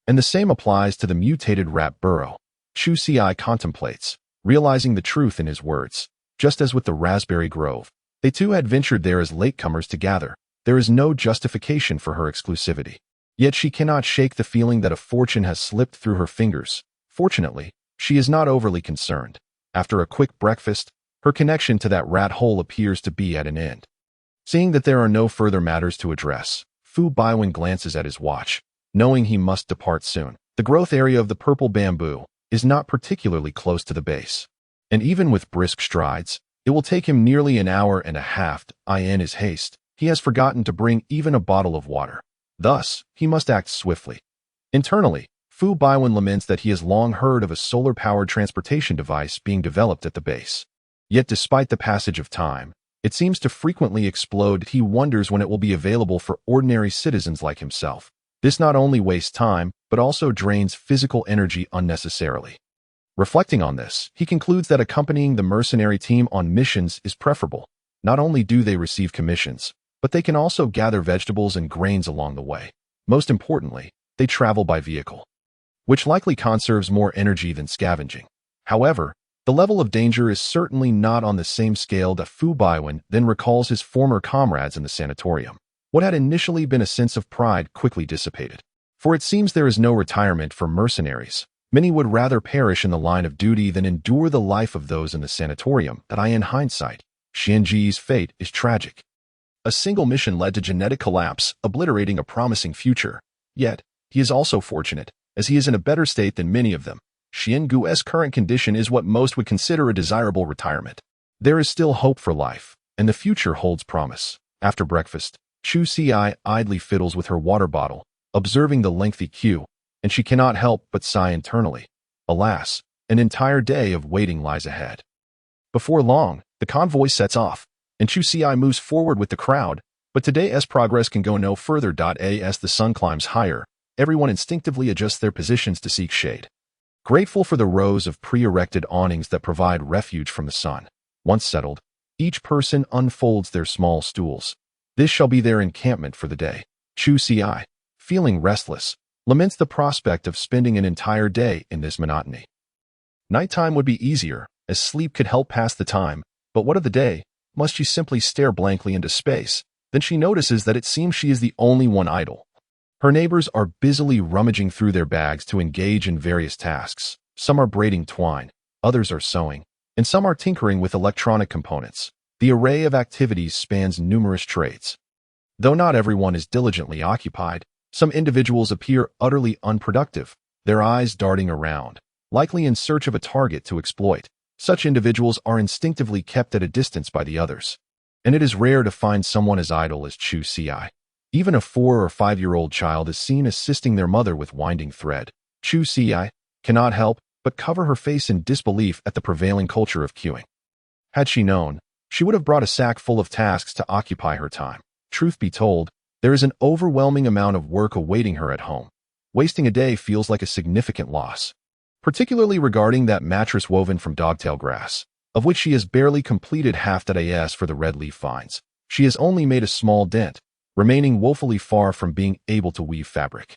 And the same applies to the mutated rat burrow. Chu Xi contemplates, realizing the truth in his words. Just as with the raspberry grove, they too had ventured there as latecomers to gather. There is no justification for her exclusivity. Yet she cannot shake the feeling that a fortune has slipped through her fingers. Fortunately, she is not overly concerned. After a quick breakfast, her connection to that rat hole appears to be at an end. Seeing that there are no further matters to address, Fu Baiwen glances at his watch, knowing he must depart soon. The growth area of the purple bamboo is not particularly close to the base, and even with brisk strides, it will take him nearly an hour and a half. In his haste, he has forgotten to bring even a bottle of water. Thus, he must act swiftly. Internally, Fu Baiwen laments that he has long heard of a solar-powered transportation device being developed at the base. Yet despite the passage of time, it seems to frequently explode. He wonders when it will be available for ordinary citizens like himself. This not only wastes time, but also drains physical energy unnecessarily. Reflecting on this, he concludes that accompanying the mercenary team on missions is preferable. Not only do they receive commissions, but they can also gather vegetables and grains along the way. Most importantly, they travel by vehicle, which likely conserves more energy than scavenging. However, the level of danger is certainly not on the same scale. That Fu Baiwen then recalls his former comrades in the sanatorium. What had initially been a sense of pride quickly dissipated. For it seems there is no retirement for mercenaries. Many would rather perish in the line of duty than endure the life of those in the sanatorium. In hindsight, Xianji's fate is tragic. A single mission led to genetic collapse, obliterating a promising future. Yet, he is also fortunate, as he is in a better state than many of them. Xian Gu's current condition is what most would consider a desirable retirement. There is still hope for life, and the future holds promise. After breakfast, Chu Si idly fiddles with her water bottle, observing the lengthy queue, and she cannot help but sigh internally. Alas, an entire day of waiting lies ahead. Before long, the convoy sets off, and Chu Si moves forward with the crowd, but today's progress can go no further. As the sun climbs higher, everyone instinctively adjusts their positions to seek shade. Grateful for the rows of pre-erected awnings that provide refuge from the sun. Once settled, each person unfolds their small stools. This shall be their encampment for the day. Chu Si, feeling restless, laments the prospect of spending an entire day in this monotony. Nighttime would be easier, as sleep could help pass the time, but what of the day? Must she simply stare blankly into space? Then she notices that it seems she is the only one idle. Her neighbors are busily rummaging through their bags to engage in various tasks. Some are braiding twine, others are sewing, and some are tinkering with electronic components. The array of activities spans numerous trades. Though not everyone is diligently occupied, some individuals appear utterly unproductive, their eyes darting around, likely in search of a target to exploit. Such individuals are instinctively kept at a distance by the others. And it is rare to find someone as idle as Chu Si. Even a 4- or 5-year-old child is seen assisting their mother with winding thread. Chu Si cannot help but cover her face in disbelief at the prevailing culture of queuing. Had she known, she would have brought a sack full of tasks to occupy her time. Truth be told, there is an overwhelming amount of work awaiting her at home. Wasting a day feels like a significant loss, particularly regarding that mattress woven from dogtail grass, of which she has barely completed half that as for the red leaf vines. She has only made a small dent, remaining woefully far from being able to weave fabric.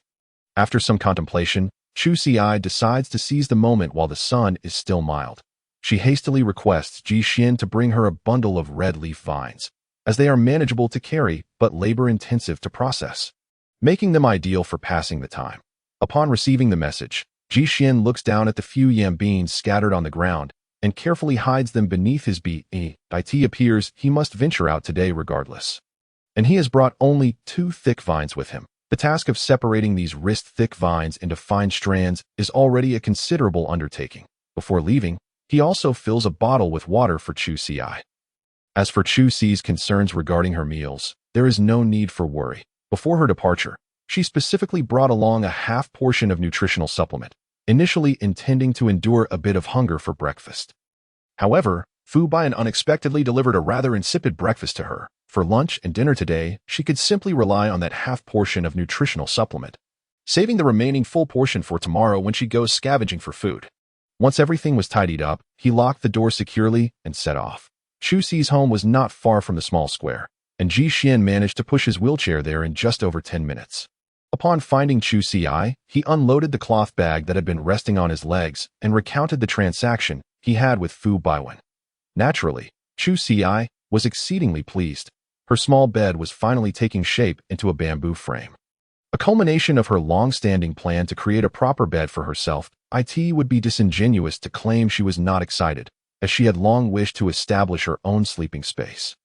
After some contemplation, Chu Si decides to seize the moment while the sun is still mild. She hastily requests Ji Xian to bring her a bundle of red leaf vines, as they are manageable to carry but labor-intensive to process, making them ideal for passing the time. Upon receiving the message, Ji Xian looks down at the few yam beans scattered on the ground and carefully hides them beneath his beak. It appears he must venture out today regardless. And he has brought only 2 thick vines with him. The task of separating these wrist-thick vines into fine strands is already a considerable undertaking. Before leaving, he also fills a bottle with water for Chu Si. As for Chu Si's concerns regarding her meals, there is no need for worry. Before her departure, she specifically brought along a half portion of nutritional supplement, initially intending to endure a bit of hunger for breakfast. However, Fu Bian unexpectedly delivered a rather insipid breakfast to her. For lunch and dinner today, she could simply rely on that half portion of nutritional supplement, saving the remaining full portion for tomorrow when she goes scavenging for food. Once everything was tidied up, he locked the door securely and set off. Chu Si's home was not far from the small square, and Ji Xian managed to push his wheelchair there in just over 10 minutes. Upon finding Chu Si, he unloaded the cloth bag that had been resting on his legs and recounted the transaction he had with Fu Bian. Naturally, Chu Si was exceedingly pleased. Her small bed was finally taking shape into a bamboo frame. A culmination of her long-standing plan to create a proper bed for herself. It would be disingenuous to claim she was not excited, as she had long wished to establish her own sleeping space.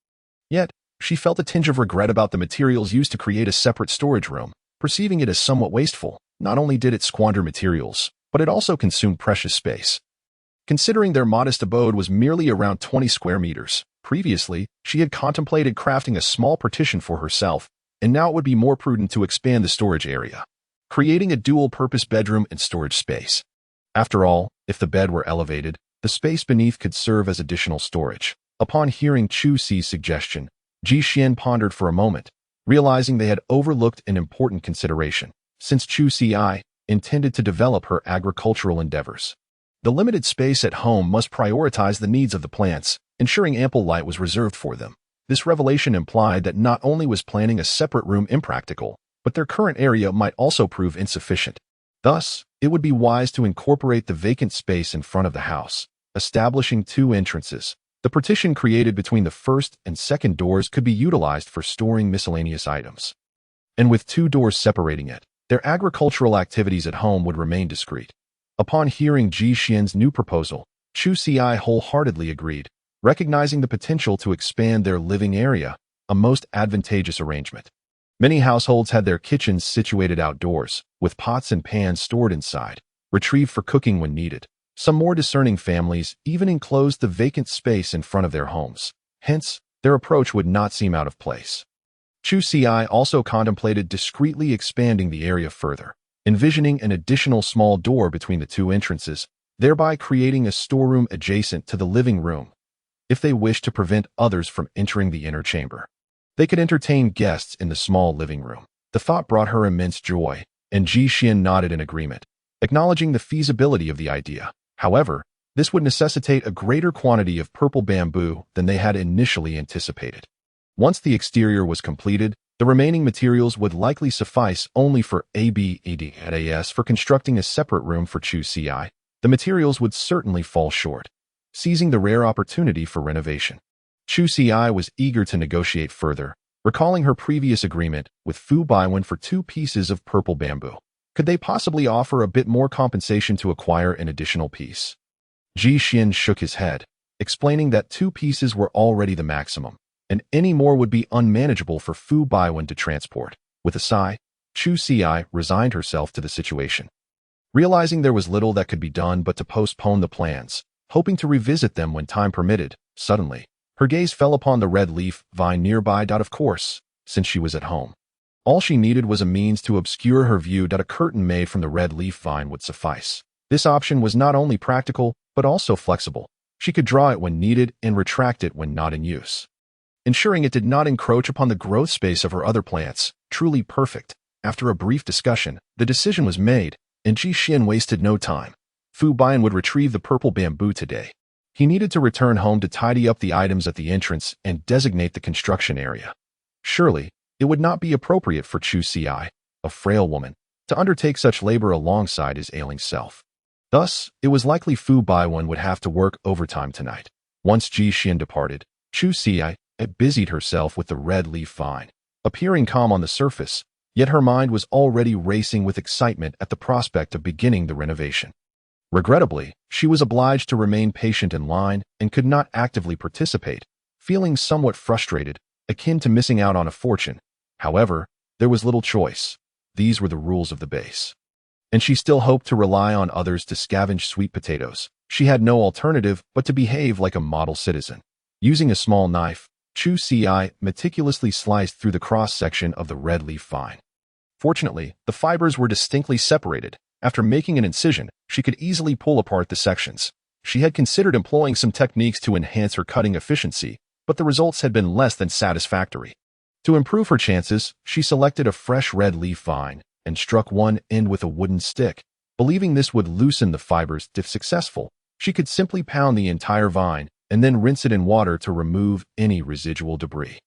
Yet, she felt a tinge of regret about the materials used to create a separate storage room, perceiving it as somewhat wasteful. Not only did it squander materials, but it also consumed precious space. Considering their modest abode was merely around 20 square meters, previously, she had contemplated crafting a small partition for herself, and now it would be more prudent to expand the storage area, creating a dual-purpose bedroom and storage space. After all, if the bed were elevated, the space beneath could serve as additional storage. Upon hearing Chu Si's suggestion, Ji Xian pondered for a moment, realizing they had overlooked an important consideration, since Chu Si intended to develop her agricultural endeavors. The limited space at home must prioritize the needs of the plants, ensuring ample light was reserved for them. This revelation implied that not only was planning a separate room impractical, but their current area might also prove insufficient. Thus, it would be wise to incorporate the vacant space in front of the house, establishing 2 entrances. The partition created between the first and second doors could be utilized for storing miscellaneous items. And with 2 doors separating it, their agricultural activities at home would remain discreet. Upon hearing Ji Xian's new proposal, Chu Si wholeheartedly agreed, recognizing the potential to expand their living area, a most advantageous arrangement. Many households had their kitchens situated outdoors, with pots and pans stored inside, retrieved for cooking when needed. Some more discerning families even enclosed the vacant space in front of their homes. Hence, their approach would not seem out of place. Chu Ci also contemplated discreetly expanding the area further, envisioning an additional small door between the two entrances, thereby creating a storeroom adjacent to the living room. If they wished to prevent others from entering the inner chamber, they could entertain guests in the small living room. The thought brought her immense joy, and Ji Xian nodded in agreement, acknowledging the feasibility of the idea. However, this would necessitate a greater quantity of purple bamboo than they had initially anticipated. Once the exterior was completed, the remaining materials would likely suffice only for ABEDAS for constructing a separate room for Chu Ci. The materials would certainly fall short, seizing the rare opportunity for renovation. Chu Ci was eager to negotiate further, recalling her previous agreement with Fu Baiwen for 2 pieces of purple bamboo. Could they possibly offer a bit more compensation to acquire an additional piece? Ji Xian shook his head, explaining that 2 pieces were already the maximum, and any more would be unmanageable for Fu Baiwen to transport. With a sigh, Chu Ci resigned herself to the situation. Realizing there was little that could be done but to postpone the plans, hoping to revisit them when time permitted, suddenly, her gaze fell upon the red leaf vine nearby. Of course, since she was at home, all she needed was a means to obscure her view. A curtain made from the red leaf vine would suffice. This option was not only practical, but also flexible. She could draw it when needed and retract it when not in use, ensuring it did not encroach upon the growth space of her other plants. Truly perfect. After a brief discussion, the decision was made, and Ji Xian wasted no time. Fu Baiwen would retrieve the purple bamboo today. He needed to return home to tidy up the items at the entrance and designate the construction area. Surely, it would not be appropriate for Chu Ci, a frail woman, to undertake such labor alongside his ailing self. Thus, it was likely Fu Baiwen would have to work overtime tonight. Once Ji Xian departed, Chu Ci busied herself with the red leaf vine, appearing calm on the surface, yet her mind was already racing with excitement at the prospect of beginning the renovation. Regrettably, she was obliged to remain patient in line and could not actively participate, feeling somewhat frustrated, akin to missing out on a fortune. However, there was little choice. These were the rules of the base, and she still hoped to rely on others to scavenge sweet potatoes. She had no alternative but to behave like a model citizen. Using a small knife, Chu Ci meticulously sliced through the cross-section of the red leaf vine. Fortunately, the fibers were distinctly separated. After making an incision, she could easily pull apart the sections. She had considered employing some techniques to enhance her cutting efficiency, but the results had been less than satisfactory. To improve her chances, she selected a fresh red leaf vine and struck one end with a wooden stick. Believing this would loosen the fibers. If successful, she could simply pound the entire vine and then rinse it in water to remove any residual debris.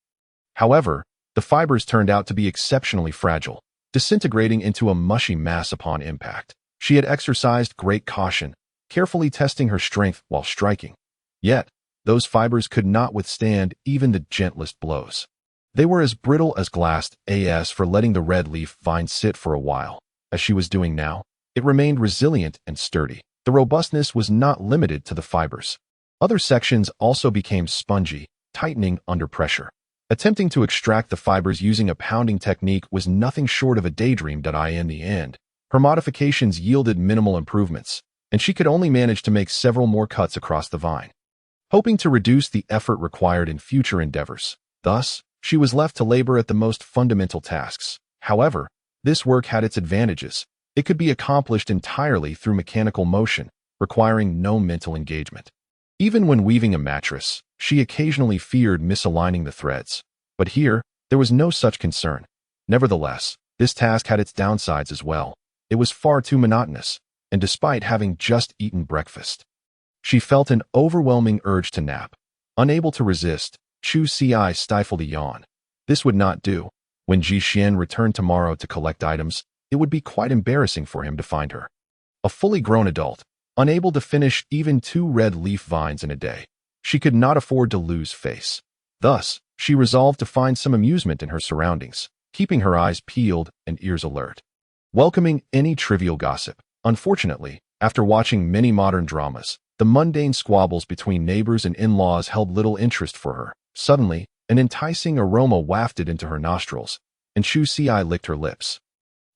However, the fibers turned out to be exceptionally fragile, disintegrating into a mushy mass upon impact. She had exercised great caution, carefully testing her strength while striking. Yet, those fibers could not withstand even the gentlest blows. They were as brittle as glass. As for letting the red leaf vine sit for a while, as she was doing now, it remained resilient and sturdy. The robustness was not limited to the fibers. Other sections also became spongy, tightening under pressure. Attempting to extract the fibers using a pounding technique was nothing short of a daydream. In the end, her modifications yielded minimal improvements, and she could only manage to make several more cuts across the vine, hoping to reduce the effort required in future endeavors. Thus, she was left to labor at the most fundamental tasks. However, this work had its advantages. It could be accomplished entirely through mechanical motion, requiring no mental engagement. Even when weaving a mattress, she occasionally feared misaligning the threads. But here, there was no such concern. Nevertheless, this task had its downsides as well. It was far too monotonous, and despite having just eaten breakfast, she felt an overwhelming urge to nap. Unable to resist, Chu Ci stifled a yawn. This would not do. When Ji Xian returned tomorrow to collect items, it would be quite embarrassing for him to find her, a fully grown adult, unable to finish even 2 red leaf vines in a day. She could not afford to lose face. Thus, she resolved to find some amusement in her surroundings, keeping her eyes peeled and ears alert, welcoming any trivial gossip. Unfortunately, after watching many modern dramas, the mundane squabbles between neighbors and in-laws held little interest for her. Suddenly, an enticing aroma wafted into her nostrils, and Chu Ci licked her lips.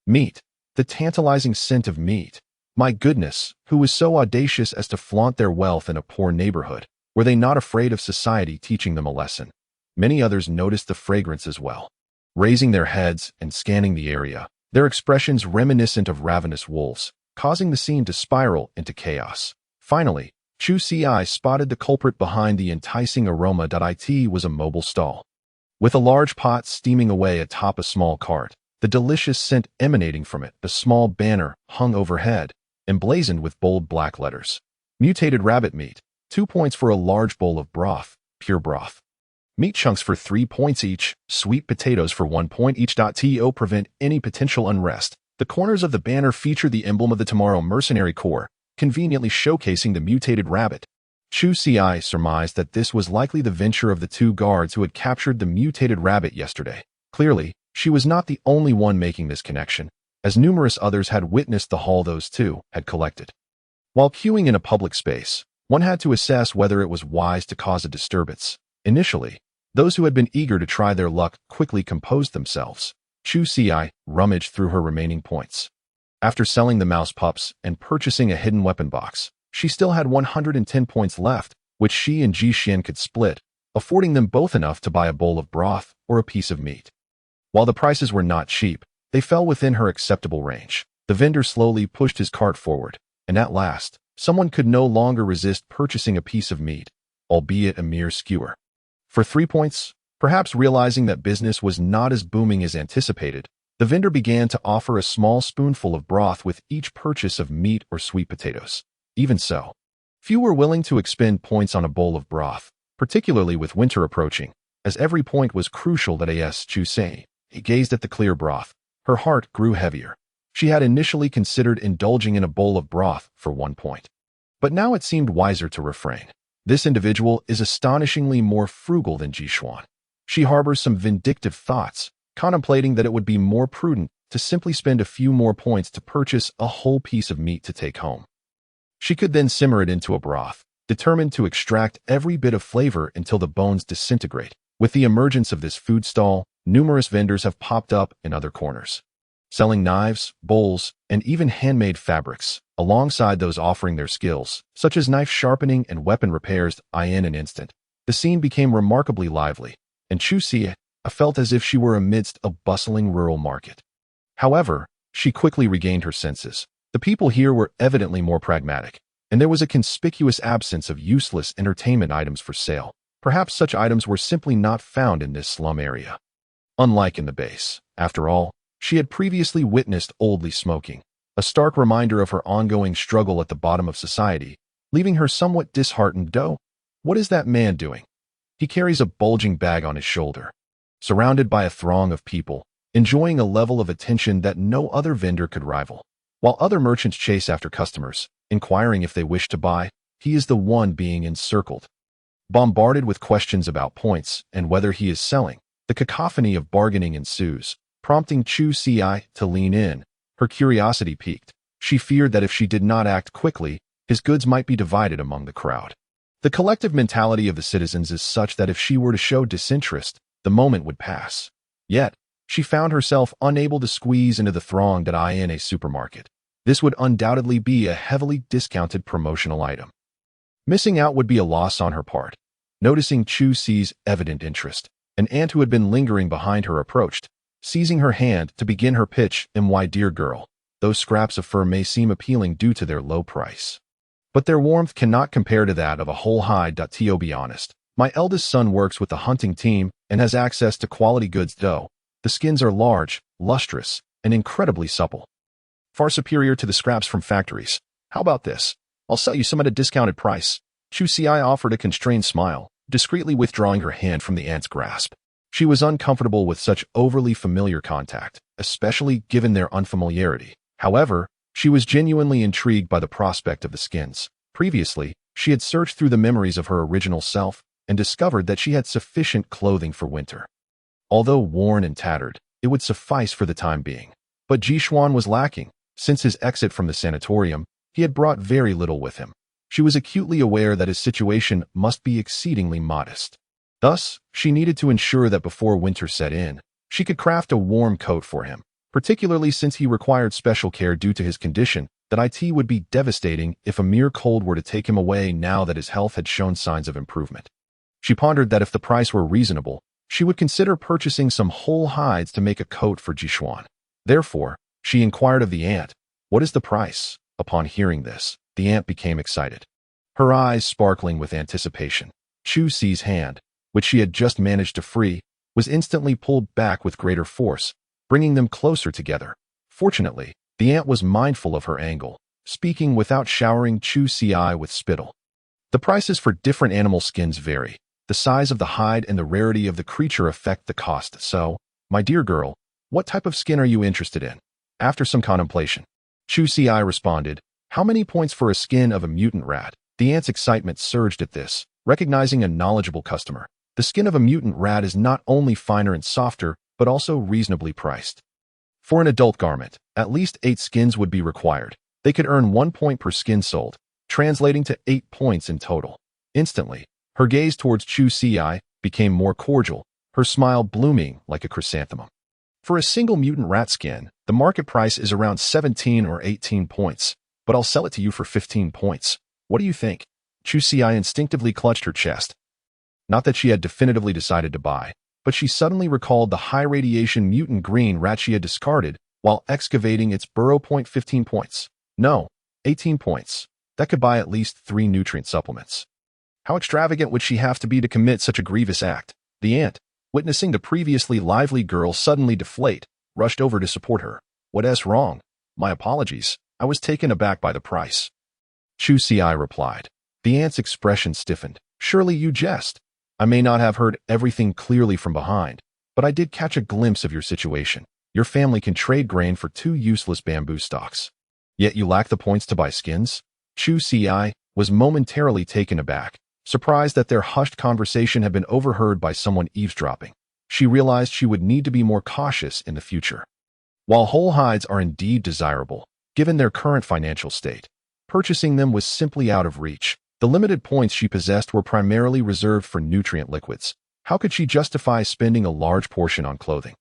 Meat. The tantalizing scent of meat. My goodness, who was so audacious as to flaunt their wealth in a poor neighborhood? Were they not afraid of society teaching them a lesson? Many others noticed the fragrance as well, raising their heads and scanning the area, their expressions reminiscent of ravenous wolves, causing the scene to spiral into chaos. Finally, Chu Ci spotted the culprit behind the enticing aroma. It was a mobile stall, with a large pot steaming away atop a small cart, the delicious scent emanating from it. A small banner hung overhead, emblazoned with bold black letters. Mutated rabbit meat, 2 points for a large bowl of broth, pure broth. Meat chunks for 3 points each, sweet potatoes for 1 point each. To prevent any potential unrest, the corners of the banner feature the emblem of the Tomorrow Mercenary Corps, conveniently showcasing the mutated rabbit. Chu Ci surmised that this was likely the venture of the 2 guards who had captured the mutated rabbit yesterday. Clearly, she was not the only one making this connection, as numerous others had witnessed the haul those 2 had collected. While queuing in a public space, one had to assess whether it was wise to cause a disturbance. Initially, those who had been eager to try their luck quickly composed themselves. Chu Ci rummaged through her remaining points. After selling the mouse pups and purchasing a hidden weapon box, she still had 110 points left, which she and Ji Xian could split, affording them both enough to buy a bowl of broth or a piece of meat. While the prices were not cheap, they fell within her acceptable range. The vendor slowly pushed his cart forward, and at last, someone could no longer resist purchasing a piece of meat, albeit a mere skewer. For 3 points, perhaps realizing that business was not as booming as anticipated, the vendor began to offer a small spoonful of broth with each purchase of meat or sweet potatoes. Even so, few were willing to expend points on a bowl of broth, particularly with winter approaching, as every point was crucial. Chu Ci gazed at the clear broth. Her heart grew heavier. She had initially considered indulging in a bowl of broth for 1 point, but now it seemed wiser to refrain. This individual is astonishingly more frugal than Ji Xuan. She harbors some vindictive thoughts, contemplating that it would be more prudent to simply spend a few more points to purchase a whole piece of meat to take home. She could then simmer it into a broth, determined to extract every bit of flavor until the bones disintegrate. With the emergence of this food stall, numerous vendors have popped up in other corners, selling knives, bowls, and even handmade fabrics, alongside those offering their skills, such as knife sharpening and weapon repairs. In an instant, the scene became remarkably lively, and Chu Ci felt as if she were amidst a bustling rural market. However, she quickly regained her senses. The people here were evidently more pragmatic, and there was a conspicuous absence of useless entertainment items for sale. Perhaps such items were simply not found in this slum area. Unlike in the base, after all, she had previously witnessed oldly smoking, a stark reminder of her ongoing struggle at the bottom of society, leaving her somewhat disheartened. What is that man doing? He carries a bulging bag on his shoulder, surrounded by a throng of people, enjoying a level of attention that no other vendor could rival. While other merchants chase after customers, inquiring if they wish to buy, he is the one being encircled, bombarded with questions about points and whether he is selling. The cacophony of bargaining ensues, prompting Chu Ci to lean in. Her curiosity piqued. She feared that if she did not act quickly, his goods might be divided among the crowd. The collective mentality of the citizens is such that if she were to show disinterest, the moment would pass. Yet, she found herself unable to squeeze into the throng. In a supermarket, this would undoubtedly be a heavily discounted promotional item. Missing out would be a loss on her part. Noticing Chu Ci's evident interest, an aunt who had been lingering behind her approached, seizing her hand to begin her pitch. My dear girl, those scraps of fur may seem appealing due to their low price, but their warmth cannot compare to that of a whole hide. To be honest, my eldest son works with the hunting team and has access to quality goods. The skins are large, lustrous, and incredibly supple, far superior to the scraps from factories. How about this? I'll sell you some at a discounted price. Chu Ci offered a constrained smile, discreetly withdrawing her hand from the aunt's grasp. She was uncomfortable with such overly familiar contact, especially given their unfamiliarity. However, she was genuinely intrigued by the prospect of the skins. Previously, she had searched through the memories of her original self and discovered that she had sufficient clothing for winter. Although worn and tattered, it would suffice for the time being. But Ji Xuan was lacking. Since his exit from the sanatorium, he had brought very little with him. She was acutely aware that his situation must be exceedingly modest. Thus, she needed to ensure that before winter set in, she could craft a warm coat for him, particularly since he required special care due to his condition that it would be devastating if a mere cold were to take him away now that his health had shown signs of improvement. She pondered that if the price were reasonable, she would consider purchasing some whole hides to make a coat for Jishuan. Therefore, she inquired of the ant, "What is the price?" Upon hearing this, the ant became excited, her eyes sparkling with anticipation. Chu Si's hand, which she had just managed to free, was instantly pulled back with greater force, bringing them closer together. Fortunately, the ant was mindful of her angle, speaking without showering Chu Si with spittle. "The prices for different animal skins vary. The size of the hide and the rarity of the creature affect the cost. So, my dear girl, what type of skin are you interested in?" After some contemplation, Chu Si responded, "How many points for a skin of a mutant rat?" The ant's excitement surged at this, recognizing a knowledgeable customer. The skin of a mutant rat is not only finer and softer, but also reasonably priced. For an adult garment, at least 8 skins would be required. They could earn 1 point per skin sold, translating to 8 points in total. Instantly, her gaze towards Chu Si became more cordial, her smile blooming like a chrysanthemum. "For a single mutant rat skin, the market price is around 17 or 18 points, but I'll sell it to you for 15 points. What do you think?" Chu Si instinctively clutched her chest. Not that she had definitively decided to buy, but she suddenly recalled the high-radiation mutant green rat she had discarded while excavating its burrow. 15 points. No, 18 points. That could buy at least 3 nutrient supplements. How extravagant would she have to be to commit such a grievous act? The ant, witnessing the previously lively girl suddenly deflate, rushed over to support her. "What's wrong? My apologies. I was taken aback by the price." Chu Si replied. The ant's expression stiffened. "Surely you jest. I may not have heard everything clearly from behind, but I did catch a glimpse of your situation. Your family can trade grain for 2 useless bamboo stalks. Yet you lack the points to buy skins?" Chu Si was momentarily taken aback, surprised that their hushed conversation had been overheard by someone eavesdropping. She realized she would need to be more cautious in the future. While whole hides are indeed desirable, given their current financial state, purchasing them was simply out of reach. The limited points she possessed were primarily reserved for nutrient liquids. How could she justify spending a large portion on clothing?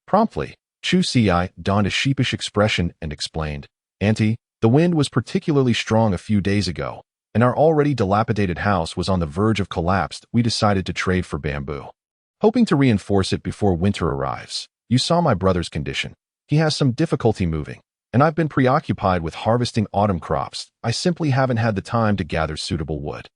Promptly, Chu Si donned a sheepish expression and explained, "Auntie, the wind was particularly strong a few days ago, and our already dilapidated house was on the verge of collapse. We decided to trade for bamboo, hoping to reinforce it before winter arrives. You saw my brother's condition. He has some difficulty moving, and I've been preoccupied with harvesting autumn crops. I simply haven't had the time to gather suitable wood.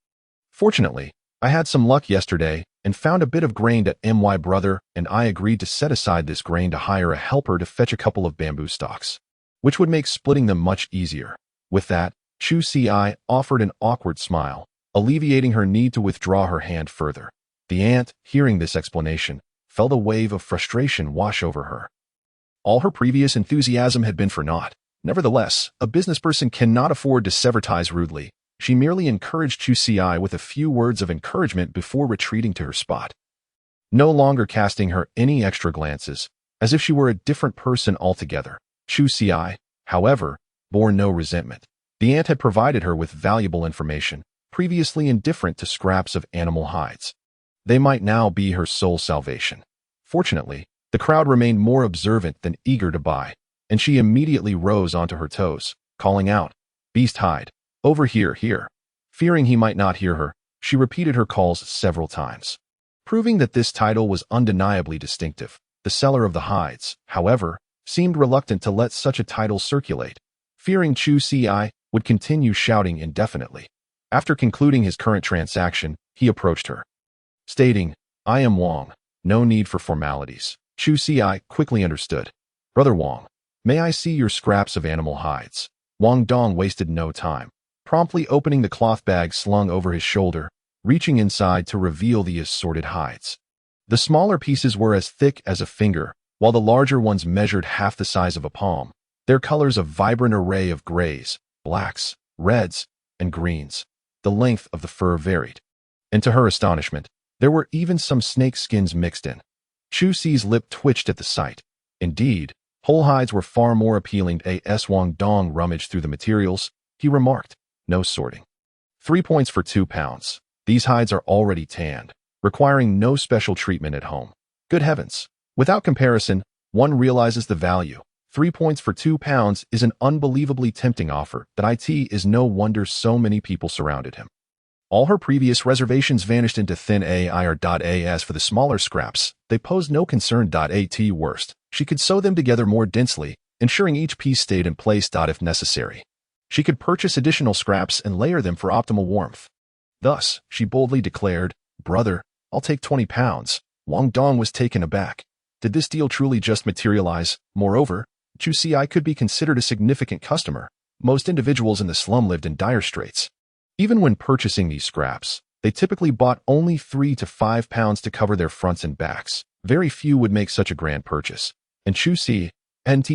Fortunately, I had some luck yesterday and found a bit of grain that my brother and I agreed to set aside this grain to hire a helper to fetch a couple of bamboo stalks, which would make splitting them much easier." With that, Chu Si offered an awkward smile, alleviating her need to withdraw her hand further. The ant, hearing this explanation, felt a wave of frustration wash over her. All her previous enthusiasm had been for naught. Nevertheless, a businessperson cannot afford to sever ties rudely. She merely encouraged Chu Si with a few words of encouragement before retreating to her spot, no longer casting her any extra glances, as if she were a different person altogether. Chu Si, however, bore no resentment. The ant had provided her with valuable information, previously indifferent to scraps of animal hides. They might now be her sole salvation. Fortunately, the crowd remained more observant than eager to buy, and she immediately rose onto her toes, calling out, "Beast hide, over here, here." Fearing he might not hear her, she repeated her calls several times, proving that this title was undeniably distinctive. The seller of the hides, however, seemed reluctant to let such a title circulate, fearing Chu Si would continue shouting indefinitely. After concluding his current transaction, he approached her, stating, "I am Wang. No need for formalities." Chu Si quickly understood. "Brother Wang, may I see your scraps of animal hides?" Wang Dong wasted no time, promptly opening the cloth bag slung over his shoulder, reaching inside to reveal the assorted hides. The smaller pieces were as thick as a finger, while the larger ones measured half the size of a palm. Their colors a vibrant array of grays, blacks, reds, and greens. The length of the fur varied, and to her astonishment, there were even some snake skins mixed in. Chu Si's lip twitched at the sight. Indeed, whole hides were far more appealing. As Wang Dong rummaged through the materials, he remarked, "No sorting. 3 points for 2 pounds. These hides are already tanned, requiring no special treatment at home." Good heavens! Without comparison, one realizes the value. 3 points for £2 is an unbelievably tempting offer that it is no wonder so many people surrounded him. All her previous reservations vanished into thin air. As for the smaller scraps, they posed no concern. At worst, she could sew them together more densely, ensuring each piece stayed in place. If necessary, she could purchase additional scraps and layer them for optimal warmth. Thus, she boldly declared, "Brother, I'll take £20. Wang Dong was taken aback. Did this deal truly just materialize? Moreover, Chu Xi could be considered a significant customer. Most individuals in the slum lived in dire straits. Even when purchasing these scraps, they typically bought only £3 to £5 to cover their fronts and backs. Very few would make such a grand purchase, and Chu Xi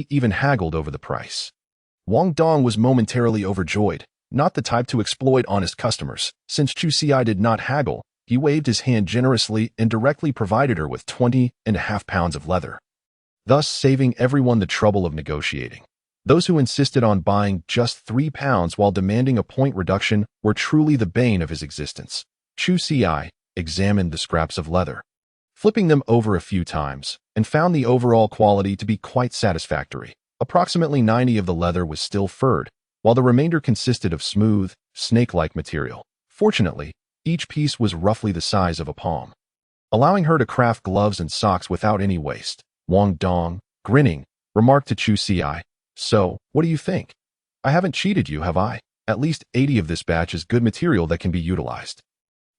even haggled over the price. Wang Dong was momentarily overjoyed, not the type to exploit honest customers. Since Chu Xi did not haggle, he waved his hand generously and directly provided her with 20.5 pounds of leather, thus saving everyone the trouble of negotiating. Those who insisted on buying just £3 while demanding a point reduction were truly the bane of his existence. Chu Xi examined the scraps of leather, flipping them over a few times, and found the overall quality to be quite satisfactory. Approximately 90% of the leather was still furred, while the remainder consisted of smooth, snake-like material. Fortunately, each piece was roughly the size of a palm, allowing her to craft gloves and socks without any waste. Wang Dong, grinning, remarked to Chu Xi, "So, what do you think? I haven't cheated you, have I? At least 80 of this batch is good material that can be utilized,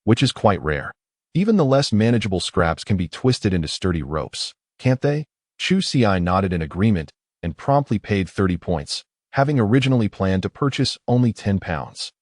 which is quite rare. Even the less manageable scraps can be twisted into sturdy ropes, can't they?" Chu Xi nodded in agreement and promptly paid 30 points, having originally planned to purchase only £10.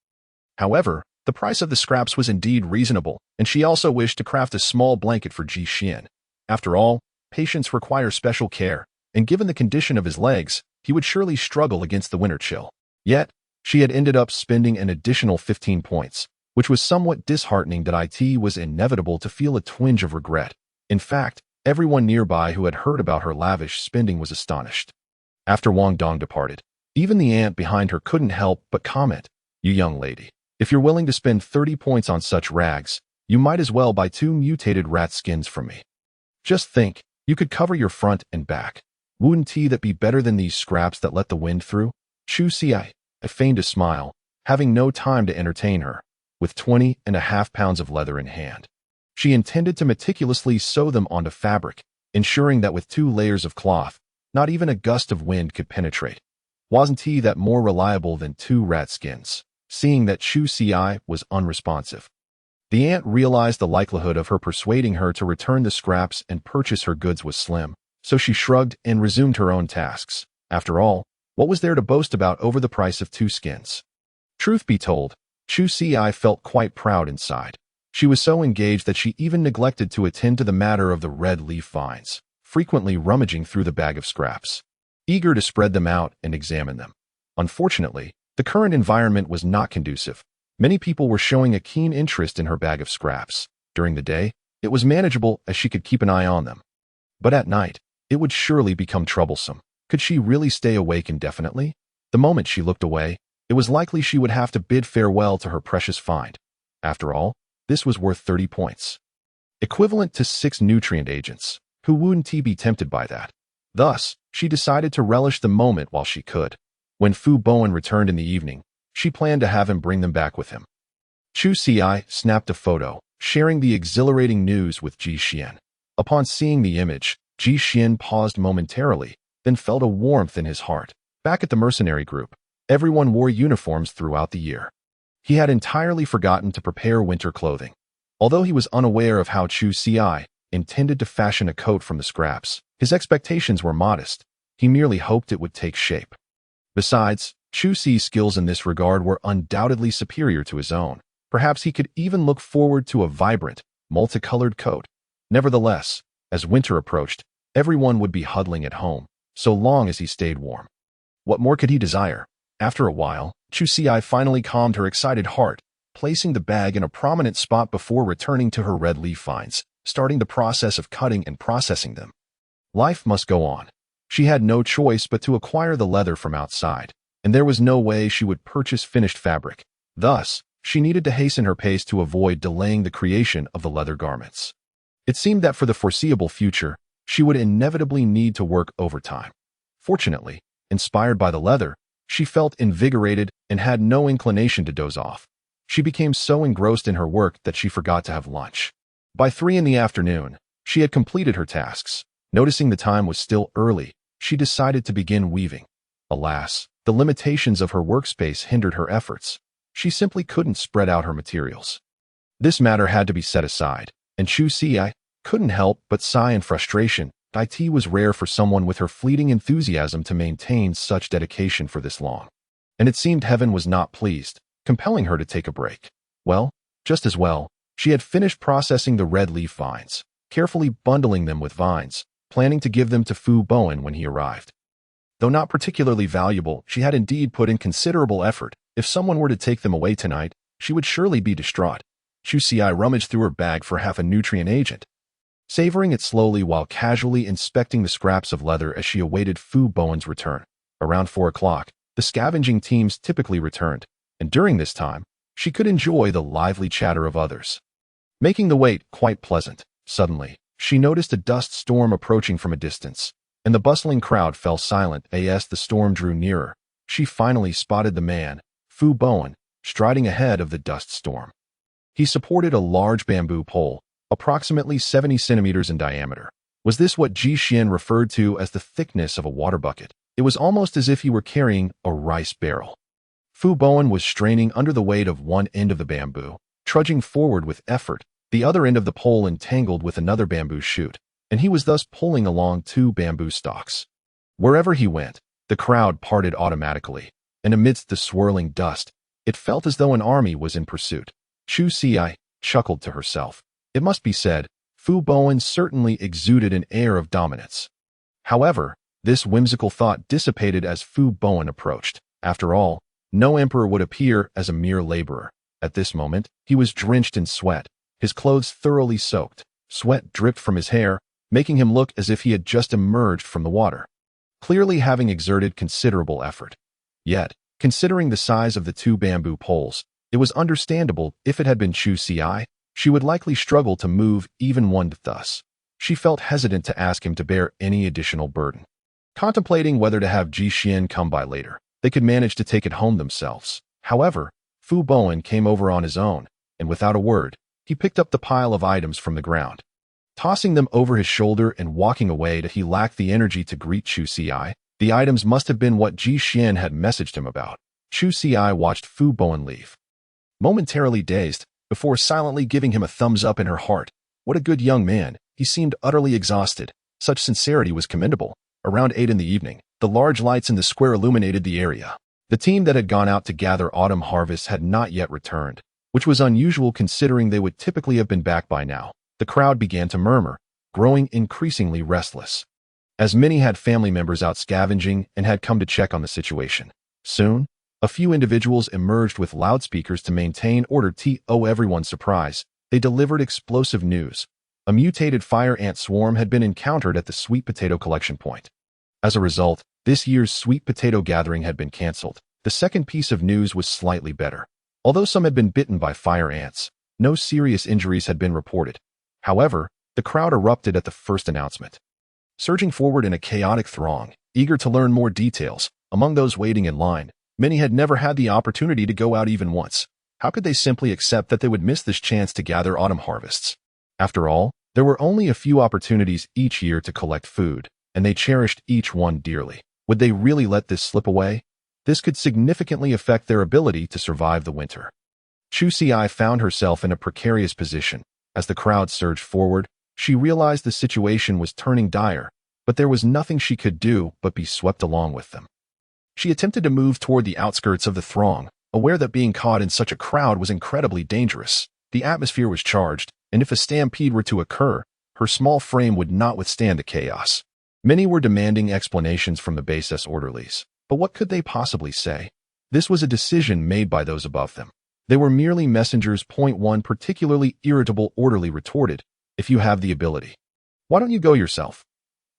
However, the price of the scraps was indeed reasonable, and she also wished to craft a small blanket for Ji Xian. After all, patients require special care, and given the condition of his legs, he would surely struggle against the winter chill. Yet, she had ended up spending an additional 15 points, which was somewhat disheartening. That it was inevitable to feel a twinge of regret. In fact, everyone nearby who had heard about her lavish spending was astonished. After Wang Dong departed, even the ant behind her couldn't help but comment, "You young lady, if you're willing to spend 30 points on such rags, you might as well buy 2 mutated rat skins from me. Just think, you could cover your front and back. Wouldn't that be better than these scraps that let the wind through?" Chu Xi feigned a smile, having no time to entertain her. With 20.5 pounds of leather in hand, she intended to meticulously sew them onto fabric, ensuring that with 2 layers of cloth, not even a gust of wind could penetrate. Wasn't that more reliable than 2 rat skins? Seeing that Chu Xi was unresponsive, the ant realized the likelihood of her persuading her to return the scraps and purchase her goods was slim, so she shrugged and resumed her own tasks. After all, what was there to boast about over the price of 2 skins? Truth be told, Chu Xi felt quite proud inside. She was so engaged that she even neglected to attend to the matter of the red leaf vines, frequently rummaging through the bag of scraps, eager to spread them out and examine them. Unfortunately, the current environment was not conducive. Many people were showing a keen interest in her bag of scraps. During the day, it was manageable as she could keep an eye on them. But at night, it would surely become troublesome. Could she really stay awake indefinitely? The moment she looked away, it was likely she would have to bid farewell to her precious find. After all, this was worth 30 points, equivalent to 6 nutrient agents. Who wouldn't be tempted by that? Thus, she decided to relish the moment while she could. When Fu Bowen returned in the evening, she planned to have him bring them back with him. Chu Xi snapped a photo, sharing the exhilarating news with Ji Xian. Upon seeing the image, Ji Xian paused momentarily, then felt a warmth in his heart. Back at the mercenary group, everyone wore uniforms throughout the year. He had entirely forgotten to prepare winter clothing. Although he was unaware of how Chu Xi intended to fashion a coat from the scraps, his expectations were modest. He merely hoped it would take shape. Besides, Chu Xi's skills in this regard were undoubtedly superior to his own. Perhaps he could even look forward to a vibrant, multicolored coat. Nevertheless, as winter approached, everyone would be huddling at home, so long as he stayed warm. What more could he desire? After a while, Chu Xi finally calmed her excited heart, placing the bag in a prominent spot before returning to her red leaf vines, starting the process of cutting and processing them. Life must go on. She had no choice but to acquire the leather from outside, and there was no way she would purchase finished fabric. Thus, she needed to hasten her pace to avoid delaying the creation of the leather garments. It seemed that for the foreseeable future, she would inevitably need to work overtime. Fortunately, inspired by the leather, she felt invigorated and had no inclination to doze off. She became so engrossed in her work that she forgot to have lunch. By 3 in the afternoon, she had completed her tasks. Noticing the time was still early, she decided to begin weaving. Alas, the limitations of her workspace hindered her efforts. She simply couldn't spread out her materials. This matter had to be set aside, and Chu Ci couldn't help but sigh in frustration. It was rare for someone with her fleeting enthusiasm to maintain such dedication for this long. And it seemed heaven was not pleased, compelling her to take a break. Well, just as well, she had finished processing the red leaf vines, carefully bundling them with vines, planning to give them to Fu Bowen when he arrived. Though not particularly valuable, she had indeed put in considerable effort. If someone were to take them away tonight, she would surely be distraught. Chu Ci rummaged through her bag for half a nutrient agent, savoring it slowly while casually inspecting the scraps of leather as she awaited Fu Bowen's return. Around 4 o'clock, the scavenging teams typically returned, and during this time, she could enjoy the lively chatter of others, making the wait quite pleasant. Suddenly, she noticed a dust storm approaching from a distance, and the bustling crowd fell silent as the storm drew nearer. She finally spotted the man, Fu Bowen, striding ahead of the dust storm. He supported a large bamboo pole, approximately 70 centimeters in diameter. Was this what Ji Xian referred to as the thickness of a water bucket? It was almost as if he were carrying a rice barrel. Fu Bowen was straining under the weight of one end of the bamboo, trudging forward with effort, the other end of the pole entangled with another bamboo shoot, and he was thus pulling along 2 bamboo stalks. Wherever he went, the crowd parted automatically, and amidst the swirling dust, it felt as though an army was in pursuit. Chu Ci chuckled to herself. It must be said, Fu Bowen certainly exuded an air of dominance. However, this whimsical thought dissipated as Fu Bowen approached. After all, no emperor would appear as a mere laborer. At this moment, he was drenched in sweat, his clothes thoroughly soaked. Sweat dripped from his hair, making him look as if he had just emerged from the water, clearly having exerted considerable effort. Yet, considering the size of the 2 bamboo poles, it was understandable if it had been Chu Ci, she would likely struggle to move even one. Thus, she felt hesitant to ask him to bear any additional burden. Contemplating whether to have Ji Xian come by later, they could manage to take it home themselves. However, Fu Bowen came over on his own, and without a word, he picked up the pile of items from the ground. Tossing them over his shoulder and walking away that he lacked the energy to greet Chu Ci, the items must have been what Ji Xian had messaged him about. Chu Ci watched Fu Bowen leave, momentarily dazed, before silently giving him a thumbs up in her heart. What a good young man. He seemed utterly exhausted. Such sincerity was commendable. Around 8 in the evening, the large lights in the square illuminated the area. The team that had gone out to gather autumn harvests had not yet returned, which was unusual considering they would typically have been back by now. The crowd began to murmur, growing increasingly restless, as many had family members out scavenging and had come to check on the situation. Soon, a few individuals emerged with loudspeakers to maintain order. To everyone's surprise, they delivered explosive news. A mutated fire ant swarm had been encountered at the sweet potato collection point. As a result, this year's sweet potato gathering had been cancelled. The second piece of news was slightly better. Although some had been bitten by fire ants, no serious injuries had been reported. However, the crowd erupted at the first announcement, surging forward in a chaotic throng, eager to learn more details. Among those waiting in line, many had never had the opportunity to go out even once. How could they simply accept that they would miss this chance to gather autumn harvests? After all, there were only a few opportunities each year to collect food, and they cherished each one dearly. Would they really let this slip away? This could significantly affect their ability to survive the winter. Chu Ci found herself in a precarious position. As the crowd surged forward, she realized the situation was turning dire, but there was nothing she could do but be swept along with them. She attempted to move toward the outskirts of the throng, aware that being caught in such a crowd was incredibly dangerous. The atmosphere was charged, and if a stampede were to occur, her small frame would not withstand the chaos. Many were demanding explanations from the base's orderlies, but what could they possibly say? This was a decision made by those above them. They were merely messengers. One particularly irritable orderly retorted, "If you have the ability, why don't you go yourself?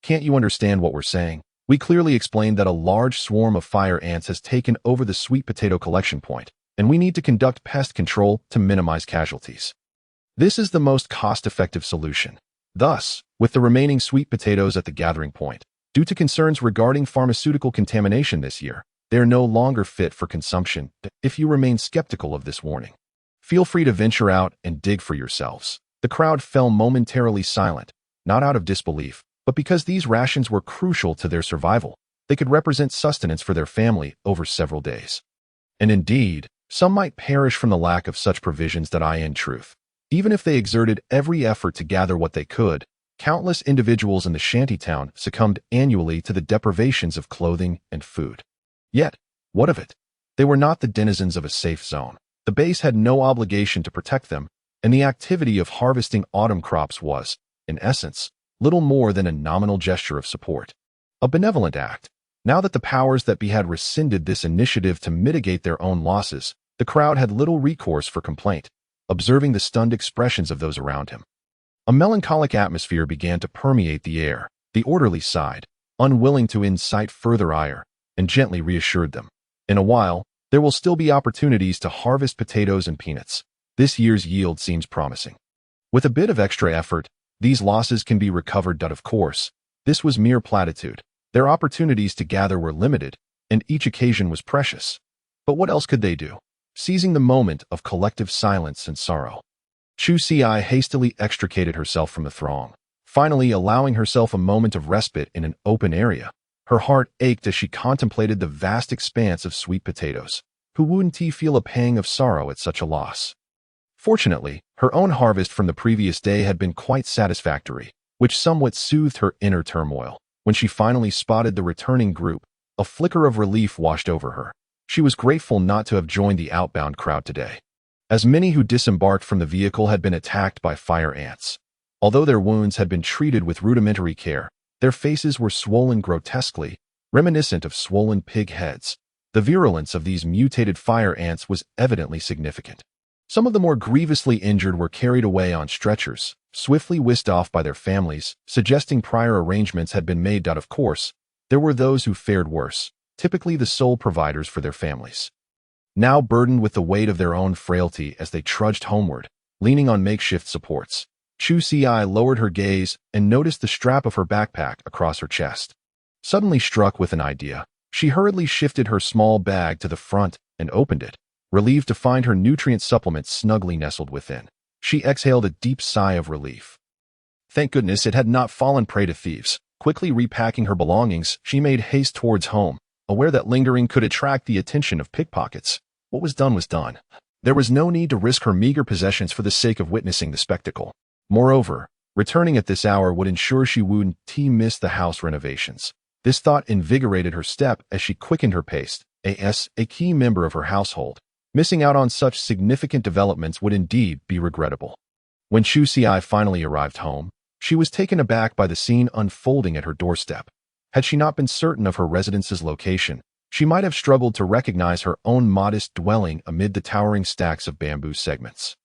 Can't you understand what we're saying? We clearly explained that a large swarm of fire ants has taken over the sweet potato collection point, and we need to conduct pest control to minimize casualties. This is the most cost-effective solution. Thus, with the remaining sweet potatoes at the gathering point, Due to concerns regarding pharmaceutical contamination this year, they are no longer fit for consumption. If you remain skeptical of this warning, feel free to venture out and dig for yourselves. The crowd fell momentarily silent, not out of disbelief, but because these rations were crucial to their survival. They could represent sustenance for their family over several days. And indeed, some might perish from the lack of such provisions. In truth, even if they exerted every effort to gather what they could, countless individuals in the shantytown succumbed annually to the deprivations of clothing and food. Yet, what of it? They were not the denizens of a safe zone. The base had no obligation to protect them, and the activity of harvesting autumn crops was, in essence, little more than a nominal gesture of support. A benevolent act. Now that the powers that be had rescinded this initiative to mitigate their own losses, the crowd had little recourse for complaint, observing the stunned expressions of those around him. A melancholic atmosphere began to permeate the air. The orderly sighed, unwilling to incite further ire, and gently reassured them. In a while, there will still be opportunities to harvest potatoes and peanuts. This year's yield seems promising. With a bit of extra effort, these losses can be recovered. Of course, this was mere platitude. Their opportunities to gather were limited, and each occasion was precious. But what else could they do? Seizing the moment of collective silence and sorrow, Chu Si hastily extricated herself from the throng, finally allowing herself a moment of respite in an open area. Her heart ached as she contemplated the vast expanse of sweet potatoes. Who wouldn't feel a pang of sorrow at such a loss? Fortunately, her own harvest from the previous day had been quite satisfactory, which somewhat soothed her inner turmoil. When she finally spotted the returning group, a flicker of relief washed over her. She was grateful not to have joined the outbound crowd today, as many who disembarked from the vehicle had been attacked by fire ants. Although their wounds had been treated with rudimentary care, their faces were swollen grotesquely, reminiscent of swollen pig heads. The virulence of these mutated fire ants was evidently significant. Some of the more grievously injured were carried away on stretchers, swiftly whisked off by their families, suggesting prior arrangements had been made. Of course, there were those who fared worse, typically the sole providers for their families, now burdened with the weight of their own frailty as they trudged homeward, leaning on makeshift supports. Chu Si lowered her gaze and noticed the strap of her backpack across her chest. Suddenly struck with an idea, she hurriedly shifted her small bag to the front and opened it, relieved to find her nutrient supplements snugly nestled within. She exhaled a deep sigh of relief. Thank goodness it had not fallen prey to thieves. Quickly repacking her belongings, she made haste towards home, aware that lingering could attract the attention of pickpockets. What was done was done. There was no need to risk her meager possessions for the sake of witnessing the spectacle. Moreover, returning at this hour would ensure she wouldn't miss the house renovations. This thought invigorated her step as she quickened her pace. A key member of her household, missing out on such significant developments would indeed be regrettable. When Chu Si finally arrived home, she was taken aback by the scene unfolding at her doorstep. Had she not been certain of her residence's location, she might have struggled to recognize her own modest dwelling amid the towering stacks of bamboo segments,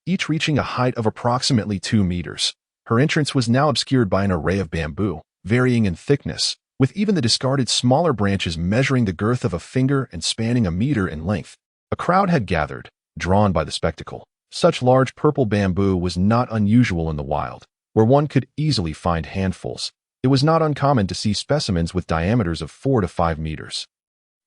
each reaching a height of approximately 2 meters. Her entrance was now obscured by an array of bamboo, varying in thickness, with even the discarded smaller branches measuring the girth of a finger and spanning a meter in length. A crowd had gathered, drawn by the spectacle. Such large purple bamboo was not unusual in the wild, where one could easily find handfuls. It was not uncommon to see specimens with diameters of 4 to 5 meters.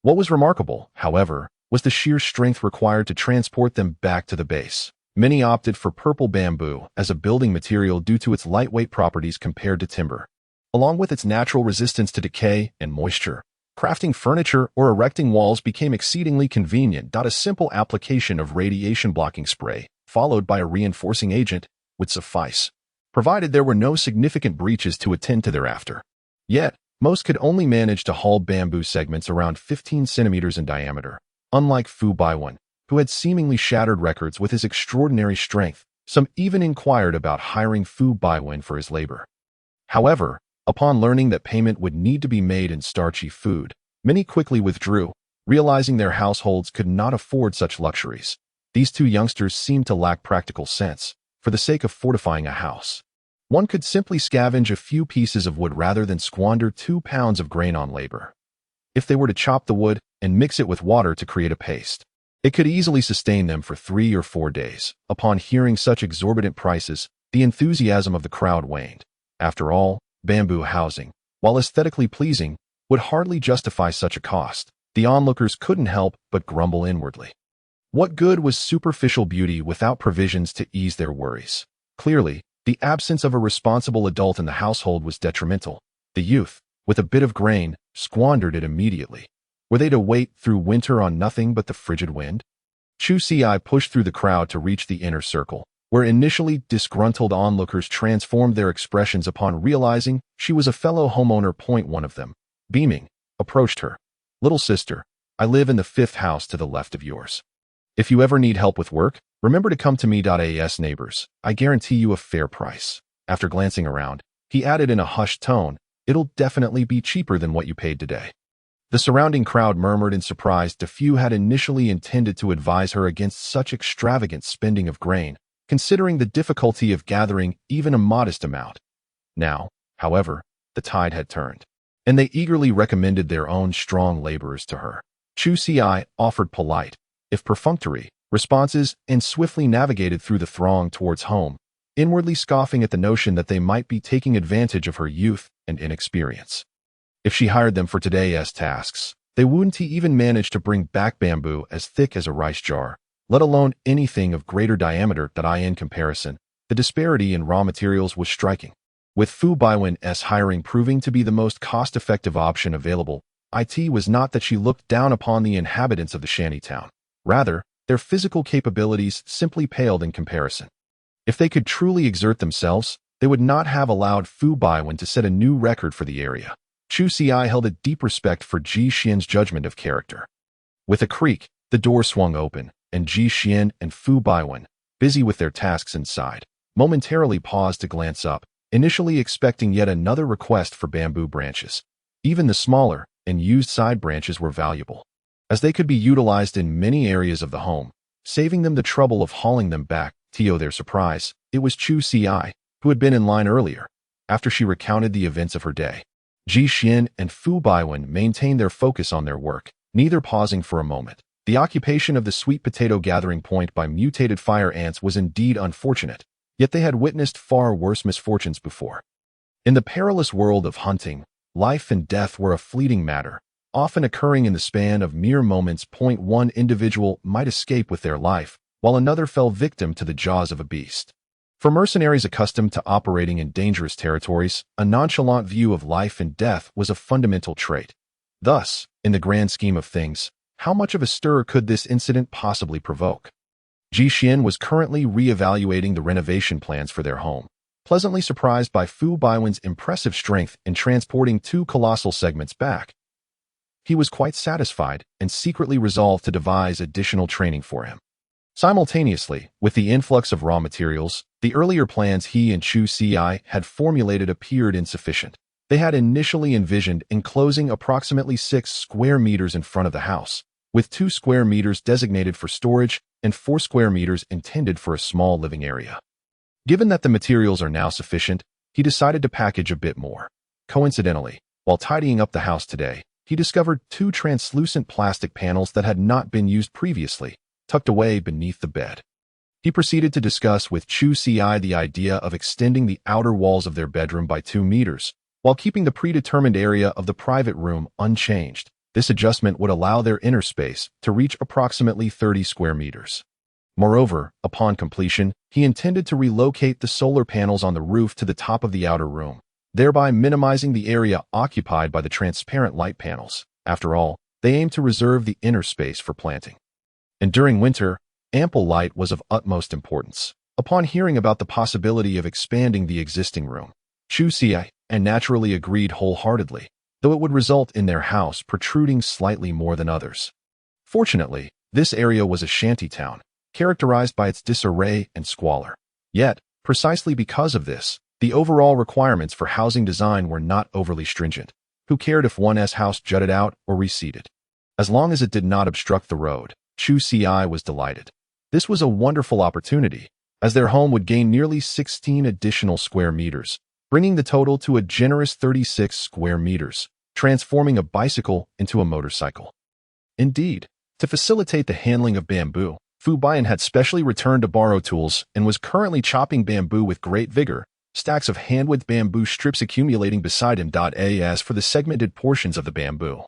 What was remarkable, however, was the sheer strength required to transport them back to the base. Many opted for purple bamboo as a building material due to its lightweight properties compared to timber. Along with its natural resistance to decay and moisture, crafting furniture or erecting walls became exceedingly convenient. A simple application of radiation-blocking spray, followed by a reinforcing agent, would suffice, provided there were no significant breaches to attend to thereafter. Yet, most could only manage to haul bamboo segments around 15 centimeters in diameter. Unlike Fu Baiwen, who had seemingly shattered records with his extraordinary strength, some even inquired about hiring Fu Baiwen for his labor. However, upon learning that payment would need to be made in starchy food, many quickly withdrew, realizing their households could not afford such luxuries. These two youngsters seemed to lack practical sense. For the sake of fortifying a house, one could simply scavenge a few pieces of wood rather than squander 2 pounds of grain on labor. If they were to chop the wood and mix it with water to create a paste, it could easily sustain them for 3 or 4 days. Upon hearing such exorbitant prices, the enthusiasm of the crowd waned. After all, bamboo housing, while aesthetically pleasing, would hardly justify such a cost. The onlookers couldn't help but grumble inwardly. What good was superficial beauty without provisions to ease their worries? Clearly, the absence of a responsible adult in the household was detrimental. The youth, with a bit of grain, squandered it immediately. Were they to wait through winter on nothing but the frigid wind? Chu Si pushed through the crowd to reach the inner circle, where initially disgruntled onlookers transformed their expressions upon realizing she was a fellow homeowner. One of them, beaming, approached her. "Little sister, I live in the 5th house to the left of yours. If you ever need help with work, remember to come to me. As neighbors, I guarantee you a fair price." After glancing around, he added in a hushed tone, "It'll definitely be cheaper than what you paid today." The surrounding crowd murmured in surprise. The few had initially intended to advise her against such extravagant spending of grain, considering the difficulty of gathering even a modest amount. Now, however, the tide had turned, and they eagerly recommended their own strong laborers to her. Chu Si offered polite, if perfunctory, responses and swiftly navigated through the throng towards home, inwardly scoffing at the notion that they might be taking advantage of her youth and inexperience. If she hired them for today's tasks, they wouldn't even manage to bring back bamboo as thick as a rice jar, let alone anything of greater diameter. In comparison, the disparity in raw materials was striking. With Fu Baiwen's hiring proving to be the most cost-effective option available, it was not that she looked down upon the inhabitants of the shantytown. Rather, their physical capabilities simply paled in comparison. If they could truly exert themselves, they would not have allowed Fu Baiwen to set a new record for the area. Chu Si held a deep respect for Ji Xian's judgment of character. With a creak, the door swung open, and Ji Xian and Fu Baiwen, busy with their tasks inside, momentarily paused to glance up, initially expecting yet another request for bamboo branches. Even the smaller and used side branches were valuable, as they could be utilized in many areas of the home, saving them the trouble of hauling them back. To their surprise, it was Chu Si who had been in line earlier. After she recounted the events of her day, Ji Xian and Fu Baiwen maintained their focus on their work, neither pausing for a moment. The occupation of the sweet potato gathering point by mutated fire ants was indeed unfortunate, yet they had witnessed far worse misfortunes before. In the perilous world of hunting, life and death were a fleeting matter, often occurring in the span of mere moments. One individual might escape with their life, while another fell victim to the jaws of a beast. For mercenaries accustomed to operating in dangerous territories, a nonchalant view of life and death was a fundamental trait. Thus, in the grand scheme of things, how much of a stir could this incident possibly provoke? Ji Xian was currently re-evaluating the renovation plans for their home, pleasantly surprised by Fu Baiwen's impressive strength in transporting 2 colossal segments back. He was quite satisfied and secretly resolved to devise additional training for him. Simultaneously, with the influx of raw materials, the earlier plans he and Chu Si had formulated appeared insufficient. They had initially envisioned enclosing approximately 6 square meters in front of the house, with 2 square meters designated for storage and 4 square meters intended for a small living area. Given that the materials are now sufficient, he decided to package a bit more. Coincidentally, while tidying up the house today, he discovered 2 translucent plastic panels that had not been used previously, tucked away beneath the bed. He proceeded to discuss with Chu Si the idea of extending the outer walls of their bedroom by 2 meters, while keeping the predetermined area of the private room unchanged. This adjustment would allow their inner space to reach approximately 30 square meters. Moreover, upon completion, he intended to relocate the solar panels on the roof to the top of the outer room, thereby minimizing the area occupied by the transparent light panels. After all, they aimed to reserve the inner space for planting. And during winter, ample light was of utmost importance. Upon hearing about the possibility of expanding the existing room, Chu Si naturally agreed wholeheartedly, though it would result in their house protruding slightly more than others. Fortunately, this area was a shanty town, characterized by its disarray and squalor. Yet, precisely because of this, the overall requirements for housing design were not overly stringent. Who cared if one's house jutted out or receded? As long as it did not obstruct the road, Chu Si was delighted. This was a wonderful opportunity, as their home would gain nearly 16 additional square meters, bringing the total to a generous 36 square meters, transforming a bicycle into a motorcycle. Indeed, to facilitate the handling of bamboo, Fu Baiwen had specially returned to borrow tools and was currently chopping bamboo with great vigor, stacks of hand-width bamboo strips accumulating beside him. As for the segmented portions of the bamboo,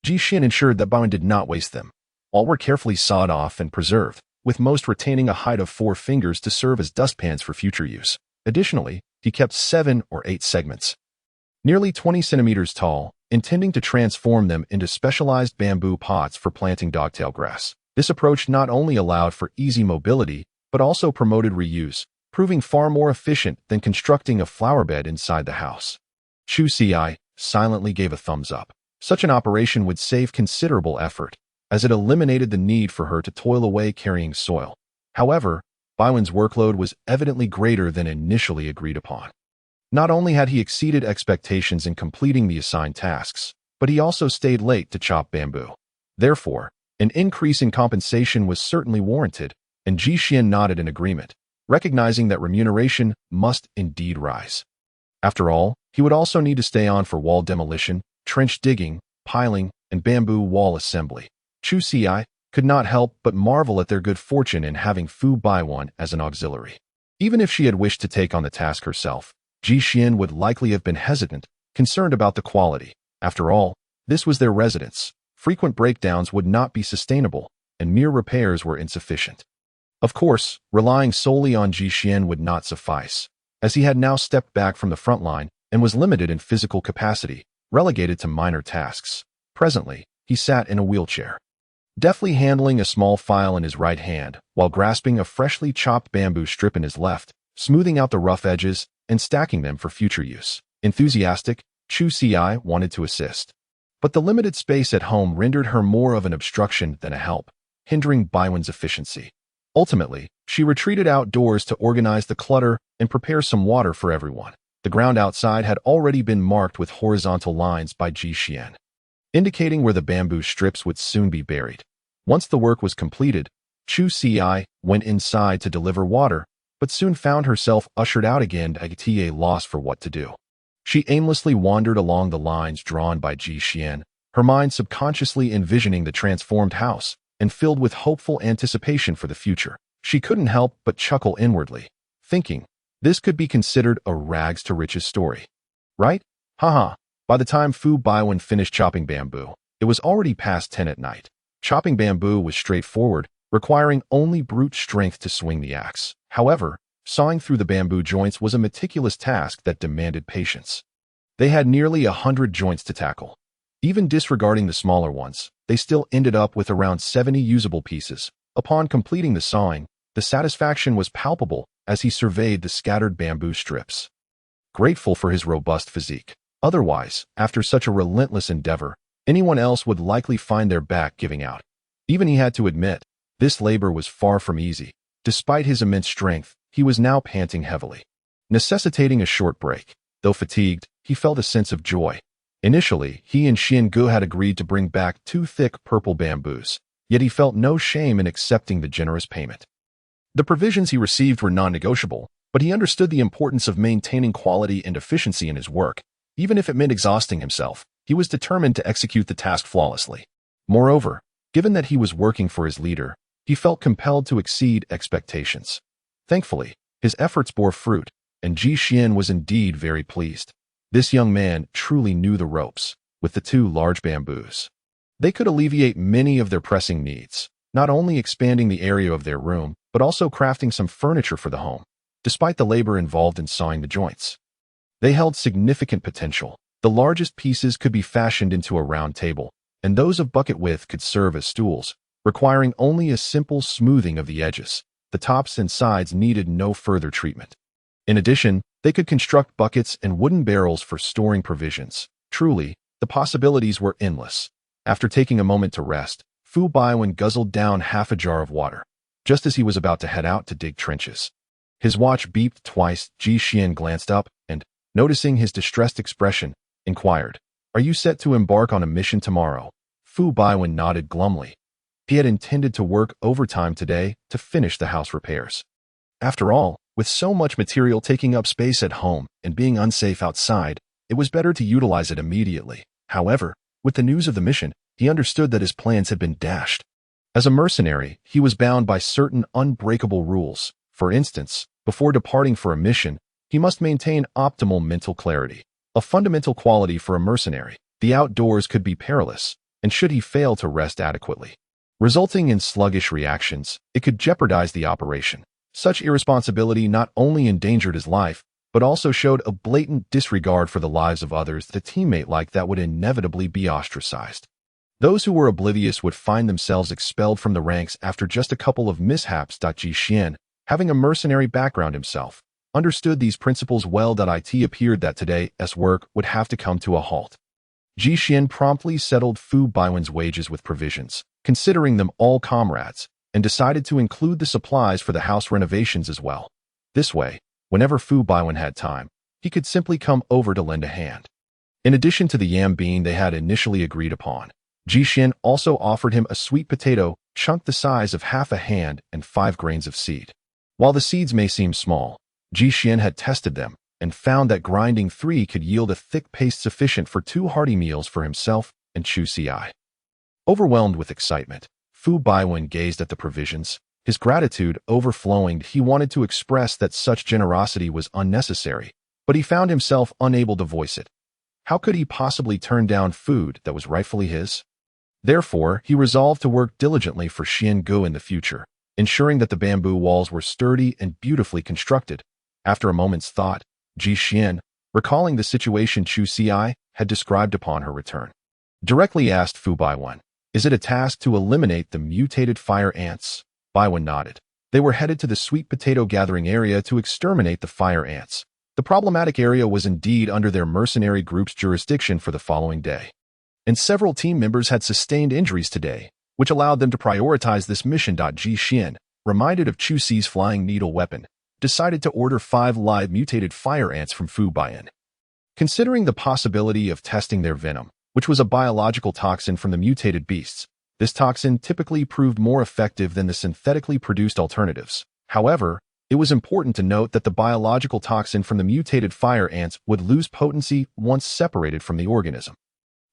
Jishin ensured that Bowen did not waste them. All were carefully sawed off and preserved, with most retaining a height of 4 fingers to serve as dustpans for future use. Additionally, he kept 7 or 8 segments, nearly 20 centimeters tall, intending to transform them into specialized bamboo pots for planting dogtail grass. This approach not only allowed for easy mobility, but also promoted reuse, proving far more efficient than constructing a flower bed inside the house. Chu Si silently gave a thumbs up. Such an operation would save considerable effort, as it eliminated the need for her to toil away carrying soil. However, Bowen's workload was evidently greater than initially agreed upon. Not only had he exceeded expectations in completing the assigned tasks, but he also stayed late to chop bamboo. Therefore, an increase in compensation was certainly warranted, and Jishin nodded in agreement, recognizing that remuneration must indeed rise. After all, he would also need to stay on for wall demolition, trench digging, piling, and bamboo wall assembly. Chu Si could not help but marvel at their good fortune in having Fu Baiwan as an auxiliary. Even if she had wished to take on the task herself, Jishin would likely have been hesitant, concerned about the quality. After all, this was their residence. Frequent breakdowns would not be sustainable, and mere repairs were insufficient. Of course, relying solely on Jishin would not suffice, as he had now stepped back from the front line and was limited in physical capacity, relegated to minor tasks. Presently, he sat in a wheelchair, deftly handling a small file in his right hand, while grasping a freshly chopped bamboo strip in his left, smoothing out the rough edges and stacking them for future use. Enthusiastic, Chu Si wanted to assist, but the limited space at home rendered her more of an obstruction than a help, hindering Baiwen's efficiency. Ultimately, she retreated outdoors to organize the clutter and prepare some water for everyone. The ground outside had already been marked with horizontal lines by Jishin, indicating where the bamboo strips would soon be buried. Once the work was completed, Chu Si went inside to deliver water, but soon found herself ushered out again at a loss for what to do. She aimlessly wandered along the lines drawn by Jishin, her mind subconsciously envisioning the transformed house and filled with hopeful anticipation for the future. She couldn't help but chuckle inwardly, thinking, this could be considered a rags to riches story. Right? Haha. By the time Fu Baiwan finished chopping bamboo, it was already past 10 at night. Chopping bamboo was straightforward, requiring only brute strength to swing the axe. However, sawing through the bamboo joints was a meticulous task that demanded patience. They had nearly 100 joints to tackle. Even disregarding the smaller ones, they still ended up with around 70 usable pieces. Upon completing the sawing, the satisfaction was palpable as he surveyed the scattered bamboo strips, grateful for his robust physique. Otherwise, after such a relentless endeavor, anyone else would likely find their back giving out. Even he had to admit, this labor was far from easy. Despite his immense strength, he was now panting heavily, necessitating a short break. Though fatigued, he felt a sense of joy. Initially, he and Xiangu had agreed to bring back 2 thick purple bamboos, yet he felt no shame in accepting the generous payment. The provisions he received were non-negotiable, but he understood the importance of maintaining quality and efficiency in his work. Even if it meant exhausting himself, he was determined to execute the task flawlessly. Moreover, given that he was working for his leader, he felt compelled to exceed expectations. Thankfully, his efforts bore fruit, and Jishin was indeed very pleased. This young man truly knew the ropes. With the 2 large bamboos, they could alleviate many of their pressing needs, not only expanding the area of their room, but also crafting some furniture for the home. Despite the labor involved in sawing the joints, they held significant potential. The largest pieces could be fashioned into a round table, and those of bucket width could serve as stools, requiring only a simple smoothing of the edges. The tops and sides needed no further treatment. In addition, they could construct buckets and wooden barrels for storing provisions. Truly, the possibilities were endless. After taking a moment to rest, Fu Baiwan guzzled down half a jar of water, just as he was about to head out to dig trenches. His watch beeped twice. Jishin glanced up and, noticing his distressed expression, inquired, "Are you set to embark on a mission tomorrow?" Fu Baiwan nodded glumly. He had intended to work overtime today to finish the house repairs. After all, with so much material taking up space at home and being unsafe outside, it was better to utilize it immediately. However, with the news of the mission, he understood that his plans had been dashed. As a mercenary, he was bound by certain unbreakable rules. For instance, before departing for a mission, he must maintain optimal mental clarity, a fundamental quality for a mercenary. The outdoors could be perilous, and should he fail to rest adequately, resulting in sluggish reactions, it could jeopardize the operation. Such irresponsibility not only endangered his life, but also showed a blatant disregard for the lives of others. The teammate like that would inevitably be ostracized. Those who were oblivious would find themselves expelled from the ranks after just a couple of mishaps. Ji Xian, having a mercenary background himself, understood these principles well. It appeared that today's work would have to come to a halt. Ji Xian promptly settled Fu Baiwen's wages with provisions, considering them all comrades, and decided to include the supplies for the house renovations as well. This way, whenever Fu Baiwen had time, he could simply come over to lend a hand. In addition to the yam bean they had initially agreed upon, Ji Xian also offered him a sweet potato chunk the size of half a hand and 5 grains of seed. While the seeds may seem small, Ji Xian had tested them and found that grinding 3 could yield a thick paste sufficient for 2 hearty meals for himself and Chu Ci. Overwhelmed with excitement, Fu Baiwen gazed at the provisions, his gratitude overflowing. He wanted to express that such generosity was unnecessary, but he found himself unable to voice it. How could he possibly turn down food that was rightfully his? Therefore, he resolved to work diligently for Xian Gu in the future, ensuring that the bamboo walls were sturdy and beautifully constructed. After a moment's thought, Ji Xian, recalling the situation Chu Ci had described upon her return, directly asked Fu Baiwen, "Is it a task to eliminate the mutated fire ants?" Baiwen nodded. They were headed to the sweet potato gathering area to exterminate the fire ants. The problematic area was indeed under their mercenary group's jurisdiction for the following day, and several team members had sustained injuries today, which allowed them to prioritize this mission. Ji Xian, reminded of Chu Ci's flying needle weapon, decided to order 5 live mutated fire ants from Fu Baiwen. Considering the possibility of testing their venom, which was a biological toxin from the mutated beasts, this toxin typically proved more effective than the synthetically produced alternatives. However, it was important to note that the biological toxin from the mutated fire ants would lose potency once separated from the organism.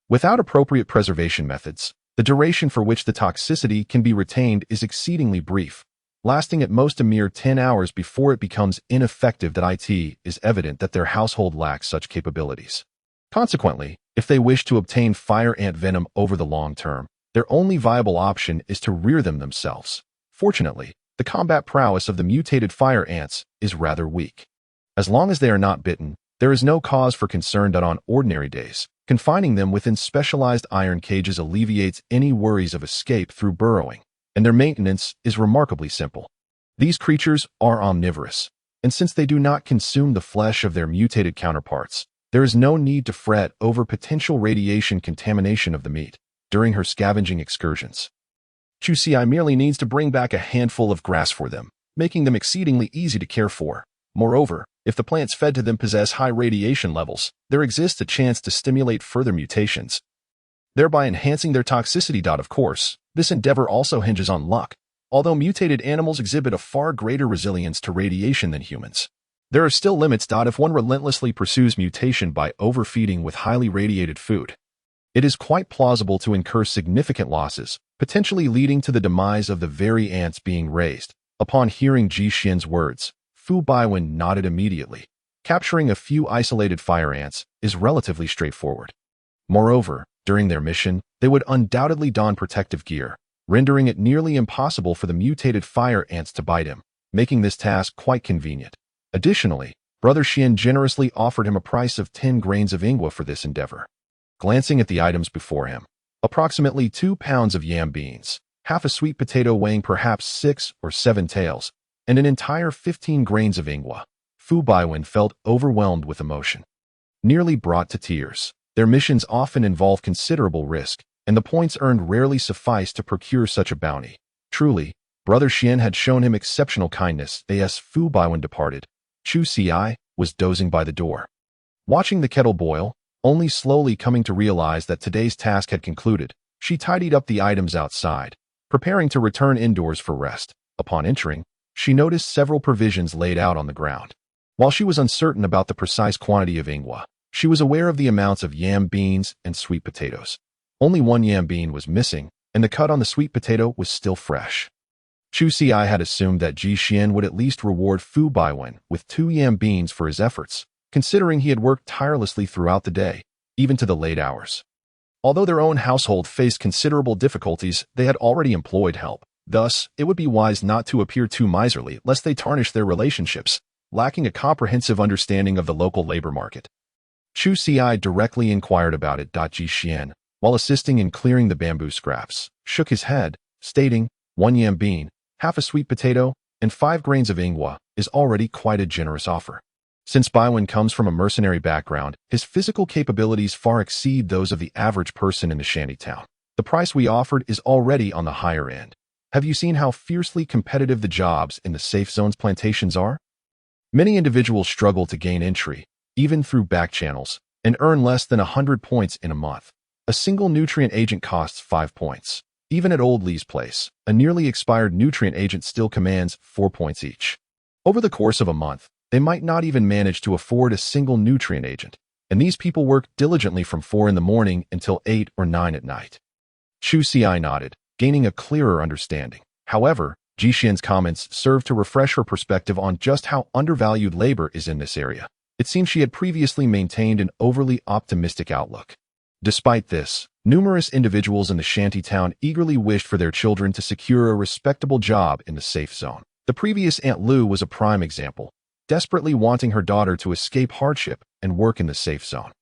Without appropriate preservation methods, the duration for which the toxicity can be retained is exceedingly brief, lasting at most a mere 10 hours before it becomes ineffective. It is evident that their household lacks such capabilities. Consequently, if they wish to obtain fire ant venom over the long term, their only viable option is to rear them themselves. Fortunately, the combat prowess of the mutated fire ants is rather weak. As long as they are not bitten, there is no cause for concern. On ordinary days, confining them within specialized iron cages alleviates any worries of escape through burrowing, and their maintenance is remarkably simple. These creatures are omnivorous, and since they do not consume the flesh of their mutated counterparts, there is no need to fret over potential radiation contamination of the meat during her scavenging excursions. Chu Ci merely needs to bring back a handful of grass for them, making them exceedingly easy to care for. Moreover, if the plants fed to them possess high radiation levels, there exists a chance to stimulate further mutations, thereby enhancing their toxicity. Of course, this endeavor also hinges on luck. Although mutated animals exhibit a far greater resilience to radiation than humans, there are still limits. If one relentlessly pursues mutation by overfeeding with highly radiated food, it is quite plausible to incur significant losses, potentially leading to the demise of the very ants being raised. Upon hearing Ji Xian's words, Fu Baiwen nodded immediately. Capturing a few isolated fire ants is relatively straightforward. Moreover, during their mission, they would undoubtedly don protective gear, rendering it nearly impossible for the mutated fire ants to bite him, making this task quite convenient. Additionally, Brother Xian generously offered him a price of 10 grains of ingwa for this endeavor. Glancing at the items before him, approximately 2 pounds of yam beans, half a sweet potato weighing perhaps 6 or 7 taels, and an entire 15 grains of ingwa, Fu Baiwen felt overwhelmed with emotion. Nearly brought to tears, their missions often involve considerable risk, and the points earned rarely suffice to procure such a bounty. Truly, Brother Xian had shown him exceptional kindness. As Fu Baiwen departed, Chu Ci was dozing by the door, watching the kettle boil, only slowly coming to realize that today's task had concluded. She tidied up the items outside, preparing to return indoors for rest. Upon entering, she noticed several provisions laid out on the ground. While she was uncertain about the precise quantity of ingwa, she was aware of the amounts of yam beans and sweet potatoes. Only one yam bean was missing, and the cut on the sweet potato was still fresh. Chu Xi had assumed that Ji Xian would at least reward Fu Baiwen with 2 yam beans for his efforts, considering he had worked tirelessly throughout the day, even to the late hours. Although their own household faced considerable difficulties, they had already employed help. Thus, it would be wise not to appear too miserly lest they tarnish their relationships, lacking a comprehensive understanding of the local labor market. Chu Xi directly inquired about it. Ji Xian, while assisting in clearing the bamboo scraps, shook his head, stating, 1 yam bean, half a sweet potato, and 5 grains of ingwa is already quite a generous offer. Since Baiwen comes from a mercenary background, his physical capabilities far exceed those of the average person in the shantytown. The price we offered is already on the higher end. Have you seen how fiercely competitive the jobs in the safe zone's plantations are? Many individuals struggle to gain entry, even through back channels, and earn less than 100 points in a month. A single nutrient agent costs 5 points. Even at Old Lee's place, a nearly expired nutrient agent still commands 4 points each. Over the course of a month, they might not even manage to afford a single nutrient agent, and these people work diligently from 4 in the morning until 8 or 9 at night. Chu Xi nodded, gaining a clearer understanding. However, Ji Xian's comments served to refresh her perspective on just how undervalued labor is in this area. It seemed she had previously maintained an overly optimistic outlook. Despite this, numerous individuals in the shantytown eagerly wished for their children to secure a respectable job in the safe zone. The previous Aunt Lu was a prime example, desperately wanting her daughter to escape hardship and work in the safe zone,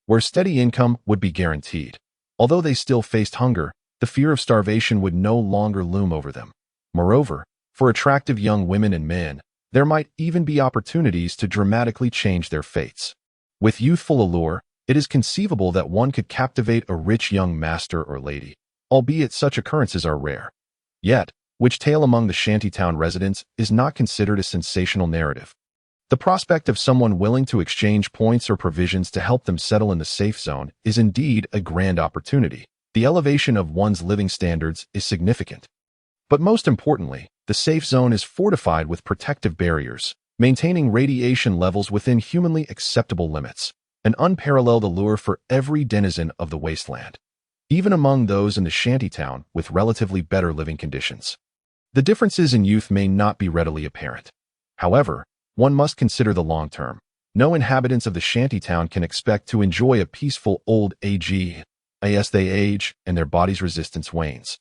where steady income would be guaranteed. Although they still faced hunger, the fear of starvation would no longer loom over them. Moreover, for attractive young women and men, there might even be opportunities to dramatically change their fates. With youthful allure, it is conceivable that one could captivate a rich young master or lady, albeit such occurrences are rare. Yet, which tale among the shantytown residents is not considered a sensational narrative? The prospect of someone willing to exchange points or provisions to help them settle in the safe zone is indeed a grand opportunity. The elevation of one's living standards is significant. But most importantly, the safe zone is fortified with protective barriers, maintaining radiation levels within humanly acceptable limits, an unparalleled allure for every denizen of the wasteland, even among those in the shantytown with relatively better living conditions. The differences in youth may not be readily apparent. However, one must consider the long term. No inhabitants of the shantytown can expect to enjoy a peaceful old age as they age and their body's resistance wanes.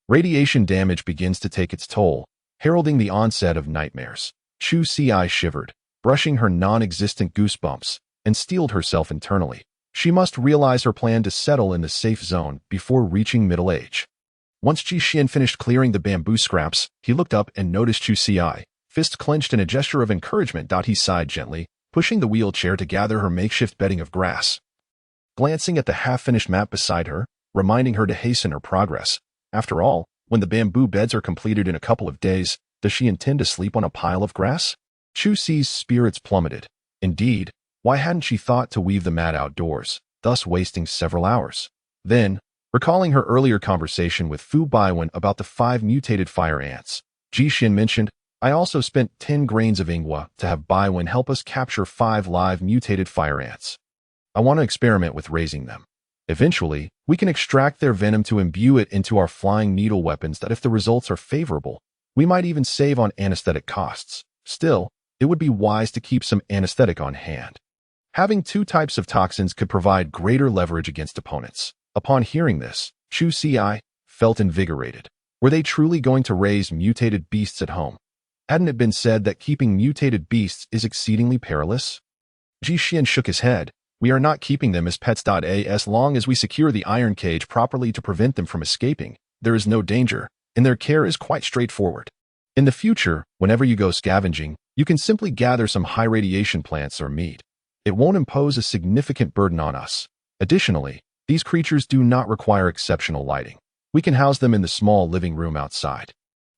Radiation damage begins to take its toll, heralding the onset of nightmares. Chu Xi shivered, brushing her non-existent goosebumps, and steeled herself internally. She must realize her plan to settle in the safe zone before reaching middle age. Once Ji Xian finished clearing the bamboo scraps, he looked up and noticed Chu Xi, fist clenched in a gesture of encouragement. He sighed gently, pushing the wheelchair to gather her makeshift bedding of grass. Glancing at the half-finished map beside her, reminding her to hasten her progress. After all, when the bamboo beds are completed in a couple of days, does she intend to sleep on a pile of grass? Chu Xi's spirits plummeted. Indeed, why hadn't she thought to weave the mat outdoors, thus wasting several hours? Then, recalling her earlier conversation with Fu Baiwen about the 5 mutated fire ants, Ji Xian mentioned, I also spent 10 grains of ingwa to have Baiwen help us capture 5 live mutated fire ants. I want to experiment with raising them. Eventually, we can extract their venom to imbue it into our flying needle weapons that if the results are favorable, we might even save on anesthetic costs. Still, it would be wise to keep some anesthetic on hand. Having 2 types of toxins could provide greater leverage against opponents. Upon hearing this, Chu Xi felt invigorated. Were they truly going to raise mutated beasts at home? Hadn't it been said that keeping mutated beasts is exceedingly perilous? Ji Xian shook his head. We are not keeping them as pets. As long as we secure the iron cage properly to prevent them from escaping, there is no danger, and their care is quite straightforward. In the future, whenever you go scavenging, you can simply gather some high radiation plants or meat. It won't impose a significant burden on us. Additionally, these creatures do not require exceptional lighting. We can house them in the small living room outside.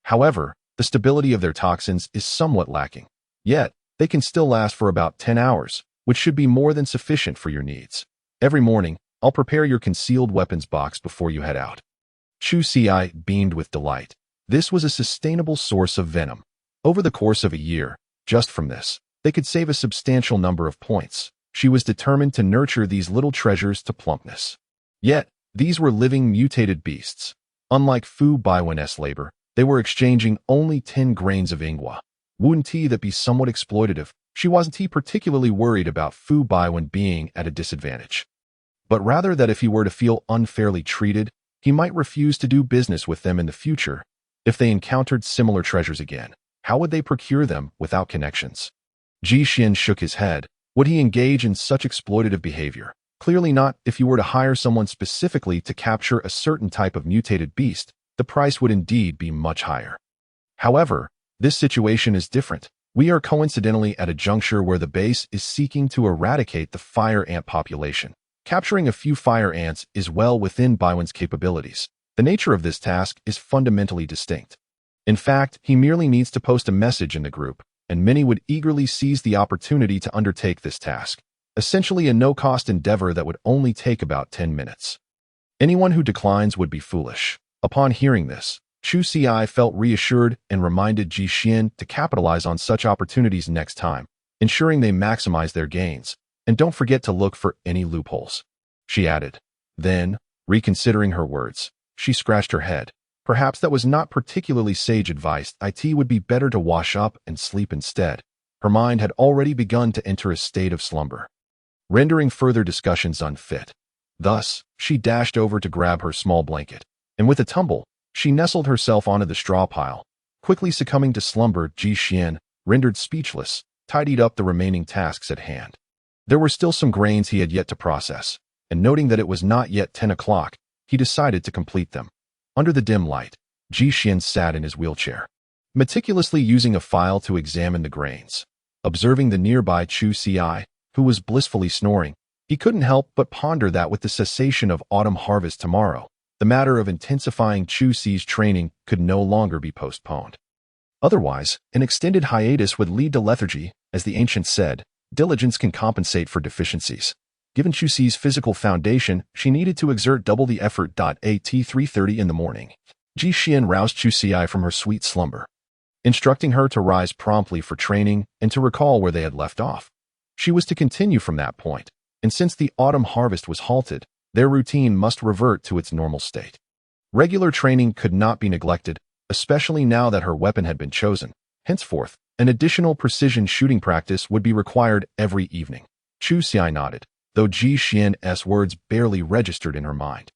However, the stability of their toxins is somewhat lacking. Yet, they can still last for about 10 hours, which should be more than sufficient for your needs. Every morning, I'll prepare your concealed weapons box before you head out. Chu Xi beamed with delight. This was a sustainable source of venom. Over the course of a year, just from this, they could save a substantial number of points. She was determined to nurture these little treasures to plumpness. Yet, these were living mutated beasts. Unlike Fu Baiwen's labor, They were exchanging only 10 grains of ingwa. Wouldn't that be somewhat exploitative? She wasn't particularly worried about Fu Baiwen being at a disadvantage, but rather that if he were to feel unfairly treated, he might refuse to do business with them in the future. If they encountered similar treasures again, how would they procure them without connections? Ji Xian shook his head. Would he engage in such exploitative behavior? Clearly not. If you were to hire someone specifically to capture a certain type of mutated beast, the price would indeed be much higher. However, this situation is different. We are coincidentally at a juncture where the base is seeking to eradicate the fire ant population. Capturing a few fire ants is well within Baiwen's capabilities. The nature of this task is fundamentally distinct. In fact, he merely needs to post a message in the group, and many would eagerly seize the opportunity to undertake this task. Essentially a no-cost endeavor that would only take about 10 minutes. Anyone who declines would be foolish. Upon hearing this, Chu Xi felt reassured and reminded Ji Xian to capitalize on such opportunities next time, ensuring they maximize their gains. And don't forget to look for any loopholes, she added. Then, reconsidering her words, she scratched her head. Perhaps that was not particularly sage advice. It would be better to wash up and sleep instead. Her mind had already begun to enter a state of slumber, rendering further discussions unfit. Thus, she dashed over to grab her small blanket, and with a tumble, she nestled herself onto the straw pile. Quickly succumbing to slumber, Ji Xian, rendered speechless, tidied up the remaining tasks at hand. There were still some grains he had yet to process, and noting that it was not yet 10 o'clock, he decided to complete them. Under the dim light, Ji Xian sat in his wheelchair, meticulously using a file to examine the grains. Observing the nearby Chu Xi, who was blissfully snoring, he couldn't help but ponder that with the cessation of autumn harvest tomorrow, the matter of intensifying Chu Xi's training could no longer be postponed. Otherwise, an extended hiatus would lead to lethargy. As the ancients said, diligence can compensate for deficiencies. Given Chu Xi's physical foundation, she needed to exert double the effort. At 3:30 in the morning, Ji Xian roused Chu Xi from her sweet slumber, instructing her to rise promptly for training and to recall where they had left off. She was to continue from that point, and since the autumn harvest was halted, their routine must revert to its normal state. Regular training could not be neglected, especially now that her weapon had been chosen. Henceforth, an additional precision shooting practice would be required every evening. Chu Xi nodded, though Ji Xian's words barely registered in her mind.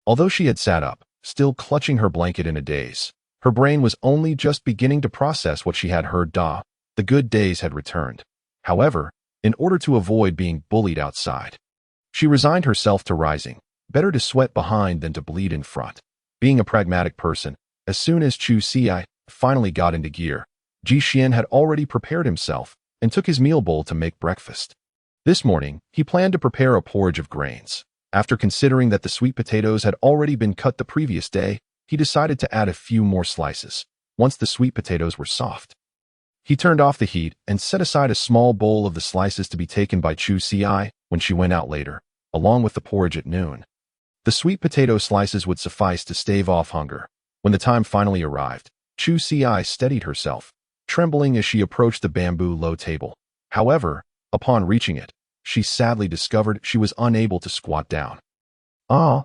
Although she had sat up, still clutching her blanket in a daze, her brain was only just beginning to process what she had heard. The good days had returned. However, in order to avoid being bullied outside, she resigned herself to rising. Better to sweat behind than to bleed in front. Being a pragmatic person, as soon as Chu Xi finally got into gear, Ji Xian had already prepared himself and took his meal bowl to make breakfast. This morning, he planned to prepare a porridge of grains. After considering that the sweet potatoes had already been cut the previous day, he decided to add a few more slices. Once the sweet potatoes were soft, he turned off the heat and set aside a small bowl of the slices to be taken by Chu Xi when she went out later, along with the porridge at noon. The sweet potato slices would suffice to stave off hunger. When the time finally arrived, Chu Xi steadied herself, trembling as she approached the bamboo low table. However, upon reaching it, she sadly discovered she was unable to squat down.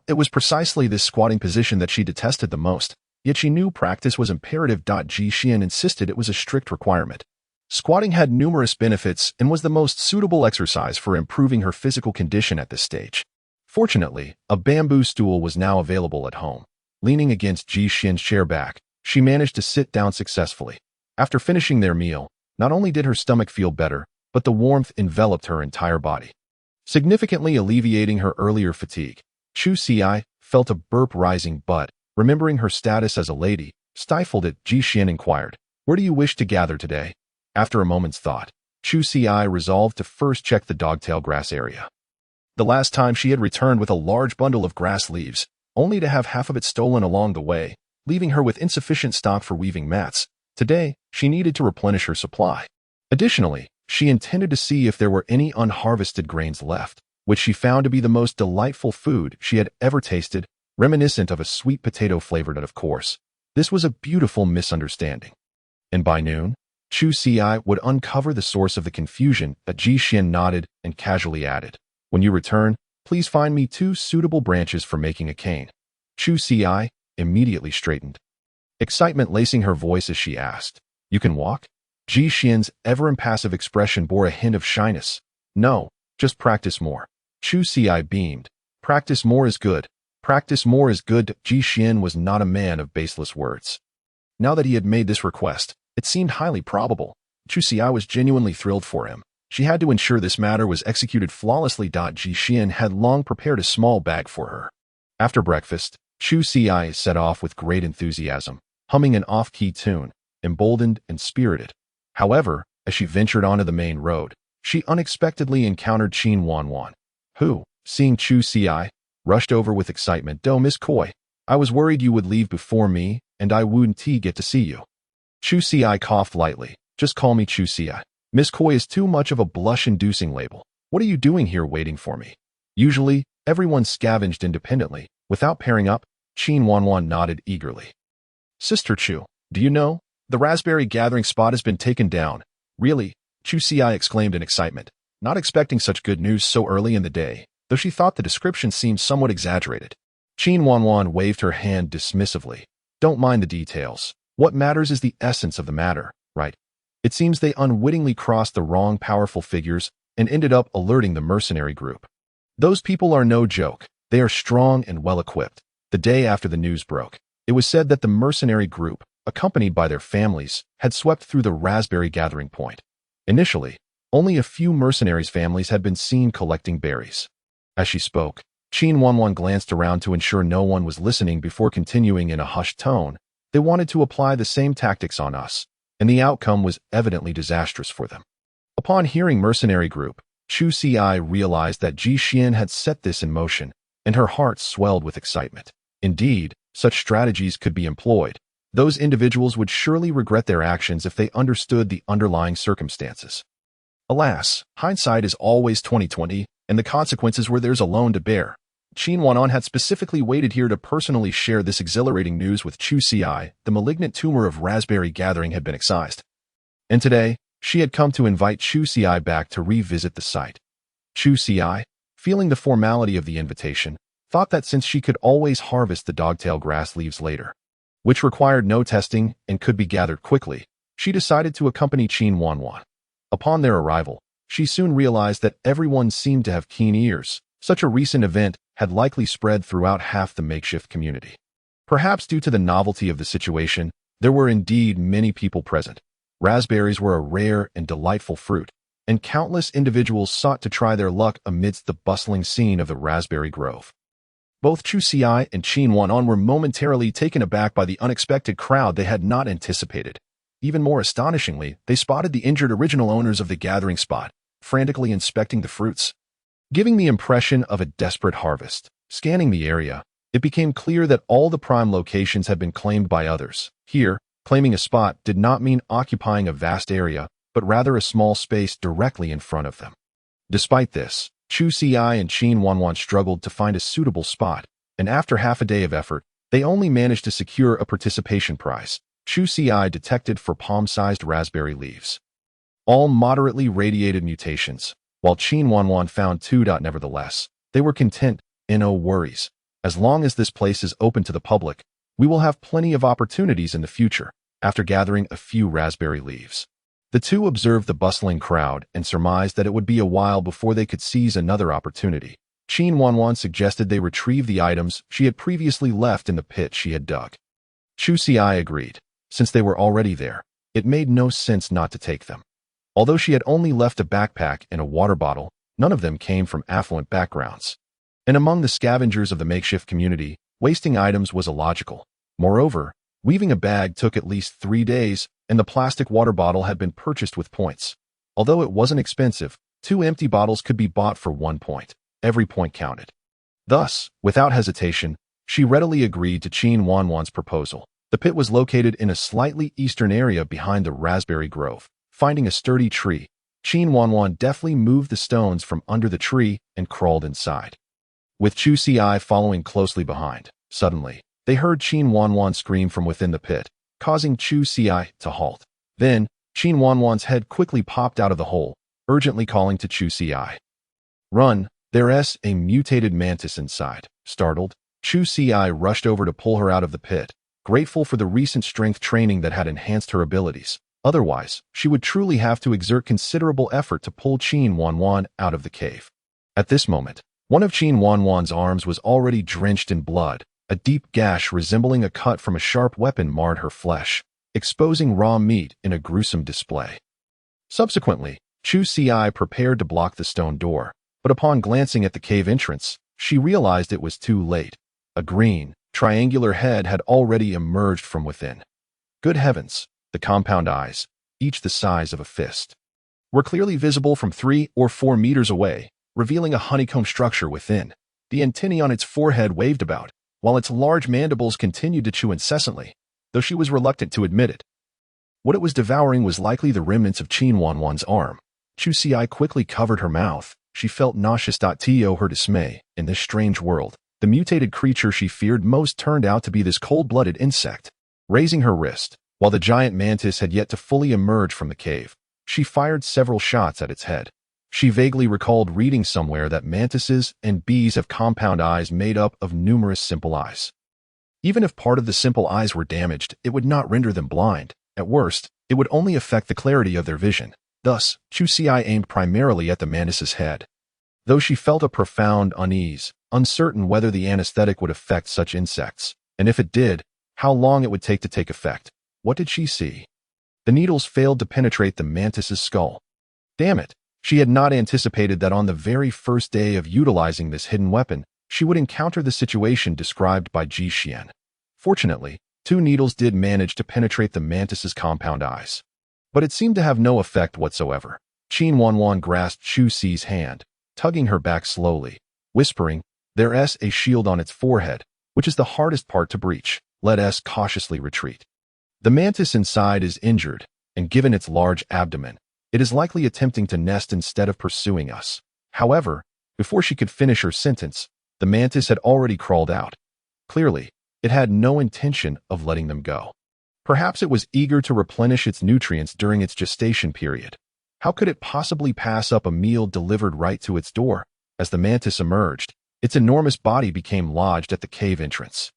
It was precisely this squatting position that she detested the most, yet she knew practice was imperative. Ji Xian insisted it was a strict requirement. Squatting had numerous benefits and was the most suitable exercise for improving her physical condition at this stage. Fortunately, a bamboo stool was now available at home. Leaning against Ji Xian's chair back, she managed to sit down successfully. After finishing their meal, not only did her stomach feel better, but the warmth enveloped her entire body, significantly alleviating her earlier fatigue. Chu Xi felt a burp rising but, remembering her status as a lady, stifled it. Ji Xian inquired, "Where do you wish to gather today?" After a moment's thought, Chu Xi resolved to first check the dogtail grass area. The last time she had returned with a large bundle of grass leaves, only to have half of it stolen along the way, leaving her with insufficient stock for weaving mats. Today, she needed to replenish her supply. Additionally, she intended to see if there were any unharvested grains left, which she found to be the most delightful food she had ever tasted, reminiscent of a sweet potato flavored. Of course, this was a beautiful misunderstanding. And by noon, Chu Xi would uncover the source of the confusion. Ji Xian nodded and casually added, "When you return, please find me 2 suitable branches for making a cane." Chu Xi immediately straightened. excitement lacing her voice as she asked, "You can walk?" Ji Xian's ever-impassive expression bore a hint of shyness. "No, just practice more." Chu Xi beamed. "Practice more is good. Practice more is good." Ji Xian was not a man of baseless words. Now that he had made this request, it seemed highly probable. Chu Xi was genuinely thrilled for him. She had to ensure this matter was executed flawlessly. Ji Xian had long prepared a small bag for her. After breakfast, Chu Xi set off with great enthusiasm, humming an off-key tune, emboldened and spirited. However, as she ventured onto the main road, she unexpectedly encountered Qin Wanwan, who, seeing Chu Xi, rushed over with excitement. "Oh, Miss Koi, I was worried you would leave before me, and I wouldn't get to see you." Chu Xi coughed lightly. "Just call me Chu Xi. Miss Koi is too much of a blush-inducing label. What are you doing here waiting for me?" Usually, everyone scavenged independently, without pairing up. Qin Wanwan nodded eagerly. "Sister Chu, do you know? The raspberry gathering spot has been taken down." "Really?" Chu Xi exclaimed in excitement, not expecting such good news so early in the day, though she thought the description seemed somewhat exaggerated. Qin Wanwan waved her hand dismissively. "Don't mind the details. What matters is the essence of the matter, right? It seems they unwittingly crossed the wrong powerful figures and ended up alerting the mercenary group. Those people are no joke. They are strong and well-equipped." The day after the news broke, it was said that the mercenary group, accompanied by their families, had swept through the raspberry gathering point. Initially, only a few mercenaries' families had been seen collecting berries. As she spoke, Qin Wanwan glanced around to ensure no one was listening before continuing in a hushed tone. "They wanted to apply the same tactics on us, and the outcome was evidently disastrous for them." Upon hearing mercenary group, Chu Xi realized that Ji Xian had set this in motion, and her heart swelled with excitement. Indeed, such strategies could be employed. Those individuals would surely regret their actions if they understood the underlying circumstances. Alas, hindsight is always 20/20, and the consequences were theirs alone to bear. Qin Wanwan had specifically waited here to personally share this exhilarating news with Chu Xi. The malignant tumor of raspberry gathering had been excised. And today, she had come to invite Chu Xi back to revisit the site. Chu Xi, feeling the formality of the invitation, thought that since she could always harvest the dogtail grass leaves later, which required no testing and could be gathered quickly, she decided to accompany Qin Wanwan. Upon their arrival, she soon realized that everyone seemed to have keen ears. Such a recent event had likely spread throughout half the makeshift community. Perhaps due to the novelty of the situation, there were indeed many people present. Raspberries were a rare and delightful fruit, and countless individuals sought to try their luck amidst the bustling scene of the raspberry grove. Both Chu Xi and Qin Wanwan were momentarily taken aback by the unexpected crowd they had not anticipated. Even more astonishingly, they spotted the injured original owners of the gathering spot, frantically inspecting the fruits, giving the impression of a desperate harvest. Scanning the area, it became clear that all the prime locations had been claimed by others. Here, claiming a spot did not mean occupying a vast area, but rather a small space directly in front of them. Despite this, Chu Xi and Qin Wanwan struggled to find a suitable spot, and after half a day of effort, they only managed to secure a participation prize. Chu Xi detected for palm-sized raspberry leaves, all moderately radiated mutations, while Qin Wanwan found two. Nevertheless, they were content, and no worries. As long as this place is open to the public, we will have plenty of opportunities in the future. After gathering a few raspberry leaves, the two observed the bustling crowd and surmised that it would be a while before they could seize another opportunity. Qin Wanwan suggested they retrieve the items she had previously left in the pit she had dug. Chu Xi agreed. Since they were already there, it made no sense not to take them. Although she had only left a backpack and a water bottle, none of them came from affluent backgrounds. And among the scavengers of the makeshift community, wasting items was illogical. Moreover, weaving a bag took at least 3 days, and the plastic water bottle had been purchased with points. Although it wasn't expensive, 2 empty bottles could be bought for 1 point. Every point counted. Thus, without hesitation, she readily agreed to Qin Wanwan's proposal. The pit was located in a slightly eastern area behind the raspberry grove. Finding a sturdy tree, Qin Wanwan deftly moved the stones from under the tree and crawled inside, with Chu Xi following closely behind. Suddenly, they heard Qin Wanwan scream from within the pit, causing Chu Xi to halt. Then, Qin Wanwan's head quickly popped out of the hole, urgently calling to Chu Xi. "Run, there's a mutated mantis inside." Startled, Chu Xi rushed over to pull her out of the pit, grateful for the recent strength training that had enhanced her abilities. Otherwise, she would truly have to exert considerable effort to pull Qin Wanwan out of the cave. At this moment, one of Qin Wanwan's arms was already drenched in blood. A deep gash resembling a cut from a sharp weapon marred her flesh, exposing raw meat in a gruesome display. Subsequently, Chu Ci prepared to block the stone door, but upon glancing at the cave entrance, she realized it was too late. A green, triangular head had already emerged from within. Good heavens, the compound eyes, each the size of a fist, were clearly visible from 3 or 4 meters away, revealing a honeycomb structure within. The antennae on its forehead waved about, while its large mandibles continued to chew incessantly, though she was reluctant to admit it. What it was devouring was likely the remnants of Qin Wanwan's arm. Chu Ci quickly covered her mouth. She felt nauseous. To her dismay, in this strange world, the mutated creature she feared most turned out to be this cold-blooded insect. Raising her wrist, while the giant mantis had yet to fully emerge from the cave, she fired several shots at its head. She vaguely recalled reading somewhere that mantises and bees have compound eyes made up of numerous simple eyes. Even if part of the simple eyes were damaged, it would not render them blind. At worst, it would only affect the clarity of their vision. Thus, Chu Ci aimed primarily at the mantis's head. Though she felt a profound unease, uncertain whether the anesthetic would affect such insects, and if it did, how long it would take to take effect. What did she see? The needles failed to penetrate the mantis's skull. Damn it! She had not anticipated that on the very first day of utilizing this hidden weapon, she would encounter the situation described by Ji Xian. Fortunately, 2 needles did manage to penetrate the mantis's compound eyes. But it seemed to have no effect whatsoever. Qin Wanwan grasped Chu Ci's hand, tugging her back slowly, whispering, "There's a shield on its forehead, which is the hardest part to breach. Let us cautiously retreat. The mantis inside is injured, and given its large abdomen, it is likely attempting to nest instead of pursuing us." However, before she could finish her sentence, the mantis had already crawled out. Clearly, it had no intention of letting them go. Perhaps it was eager to replenish its nutrients during its gestation period. How could it possibly pass up a meal delivered right to its door? As the mantis emerged, its enormous body became lodged at the cave entrance.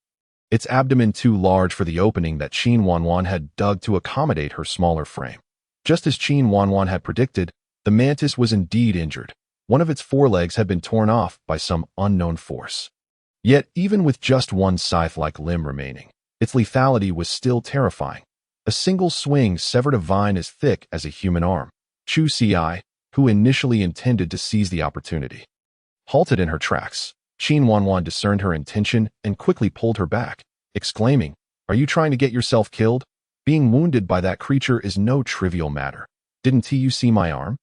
Its abdomen too large for the opening that Qin Wanwan had dug to accommodate her smaller frame. Just as Qin Wanwan had predicted, the mantis was indeed injured. One of its forelegs had been torn off by some unknown force. Yet, even with just one scythe-like limb remaining, its lethality was still terrifying. A single swing severed a vine as thick as a human arm. Chu Ci, who initially intended to seize the opportunity, halted in her tracks. Qin Wanwan discerned her intention and quickly pulled her back, exclaiming, "Are you trying to get yourself killed? Being wounded by that creature is no trivial matter. Didn't you see my arm?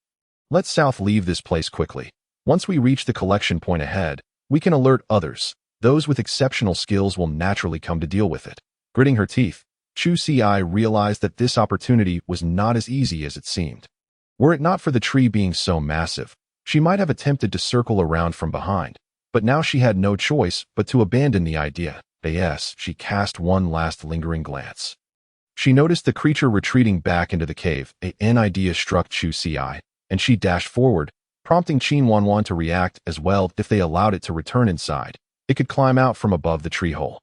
Let's leave this place quickly. Once we reach the collection point ahead, we can alert others. Those with exceptional skills will naturally come to deal with it." Gritting her teeth, Chu Ci realized that this opportunity was not as easy as it seemed. Were it not for the tree being so massive, she might have attempted to circle around from behind, but now she had no choice but to abandon the idea. Yes, she cast one last lingering glance. She noticed the creature retreating back into the cave. An idea struck Chu Ci, and she dashed forward, prompting Qin Wanwan to react as well. If they allowed it to return inside, it could climb out from above the tree hole,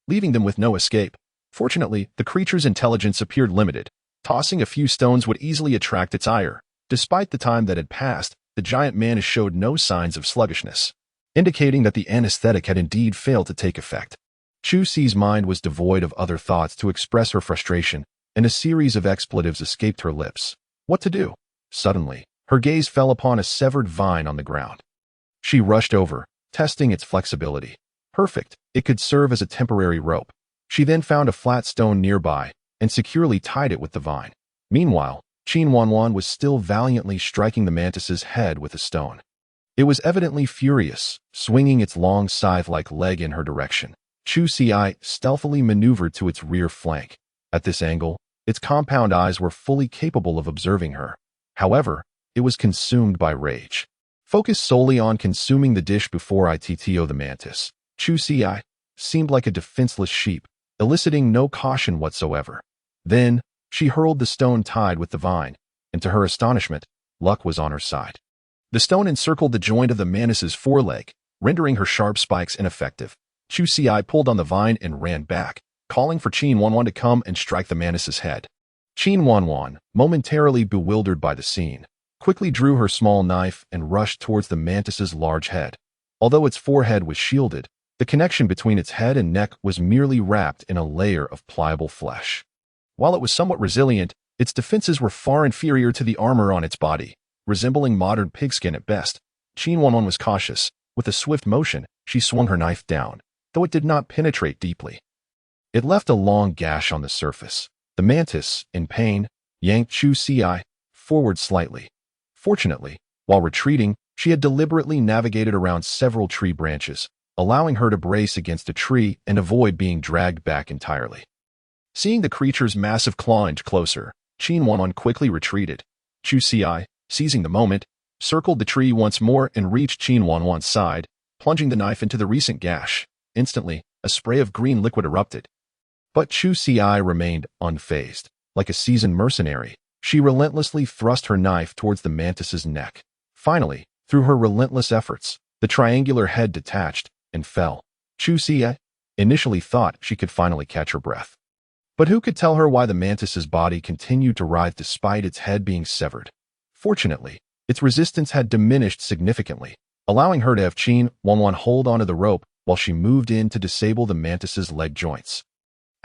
leaving them with no escape. Fortunately, the creature's intelligence appeared limited. Tossing a few stones would easily attract its ire. Despite the time that had passed, the giant mantis showed no signs of sluggishness, indicating that the anesthetic had indeed failed to take effect. Chu Ci's mind was devoid of other thoughts to express her frustration, and a series of expletives escaped her lips. What to do? Suddenly, her gaze fell upon a severed vine on the ground. She rushed over, testing its flexibility. Perfect, it could serve as a temporary rope. She then found a flat stone nearby and securely tied it with the vine. Meanwhile, Qin Wanwan was still valiantly striking the mantis's head with a stone. It was evidently furious, swinging its long scythe-like leg in her direction. Chu Ci stealthily maneuvered to its rear flank. At this angle, its compound eyes were fully capable of observing her. However, it was consumed by rage. Focused solely on consuming the dish before ITTO the mantis, Chu Ci seemed like a defenseless sheep, eliciting no caution whatsoever. Then, she hurled the stone tied with the vine, and to her astonishment, luck was on her side. The stone encircled the joint of the mantis's foreleg, rendering her sharp spikes ineffective. Chu Ci pulled on the vine and ran back, calling for Qin Wanwan to come and strike the mantis's head. Qin Wanwan, momentarily bewildered by the scene, quickly drew her small knife and rushed towards the mantis's large head. Although its forehead was shielded, the connection between its head and neck was merely wrapped in a layer of pliable flesh. While it was somewhat resilient, its defenses were far inferior to the armor on its body, resembling modern pigskin at best. Qin Wanwan was cautious. With a swift motion, she swung her knife down, though it did not penetrate deeply. It left a long gash on the surface. The mantis, in pain, yanked Chu Ci forward slightly. Fortunately, while retreating, she had deliberately navigated around several tree branches, allowing her to brace against a tree and avoid being dragged back entirely. Seeing the creature's massive claw inch closer, Qin Wanwan quickly retreated. Chu Ci, seizing the moment, circled the tree once more and reached Qin Wanwan's side, plunging the knife into the recent gash. Instantly, a spray of green liquid erupted. But Chu Ci remained unfazed. Like a seasoned mercenary, she relentlessly thrust her knife towards the mantis's neck. Finally, through her relentless efforts, the triangular head detached and fell. Chu Ci initially thought she could finally catch her breath. But who could tell her why the mantis's body continued to writhe despite its head being severed? Fortunately, its resistance had diminished significantly, allowing her to have Qin Wanwan hold onto the rope while she moved in to disable the mantis's leg joints.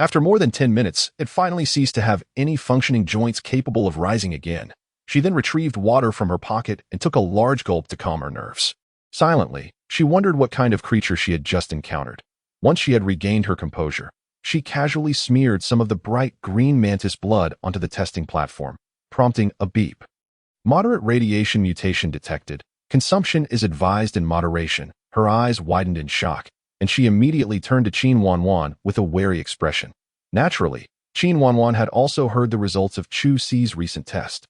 After more than 10 minutes, it finally ceased to have any functioning joints capable of rising again. She then retrieved water from her pocket and took a large gulp to calm her nerves. Silently, she wondered what kind of creature she had just encountered. Once she had regained her composure, she casually smeared some of the bright green mantis blood onto the testing platform, prompting a beep. Moderate radiation mutation detected. Consumption is advised in moderation. Her eyes widened in shock, and she immediately turned to Qin Wanwan with a wary expression. Naturally, Qin Wanwan had also heard the results of Chu Ci's recent test.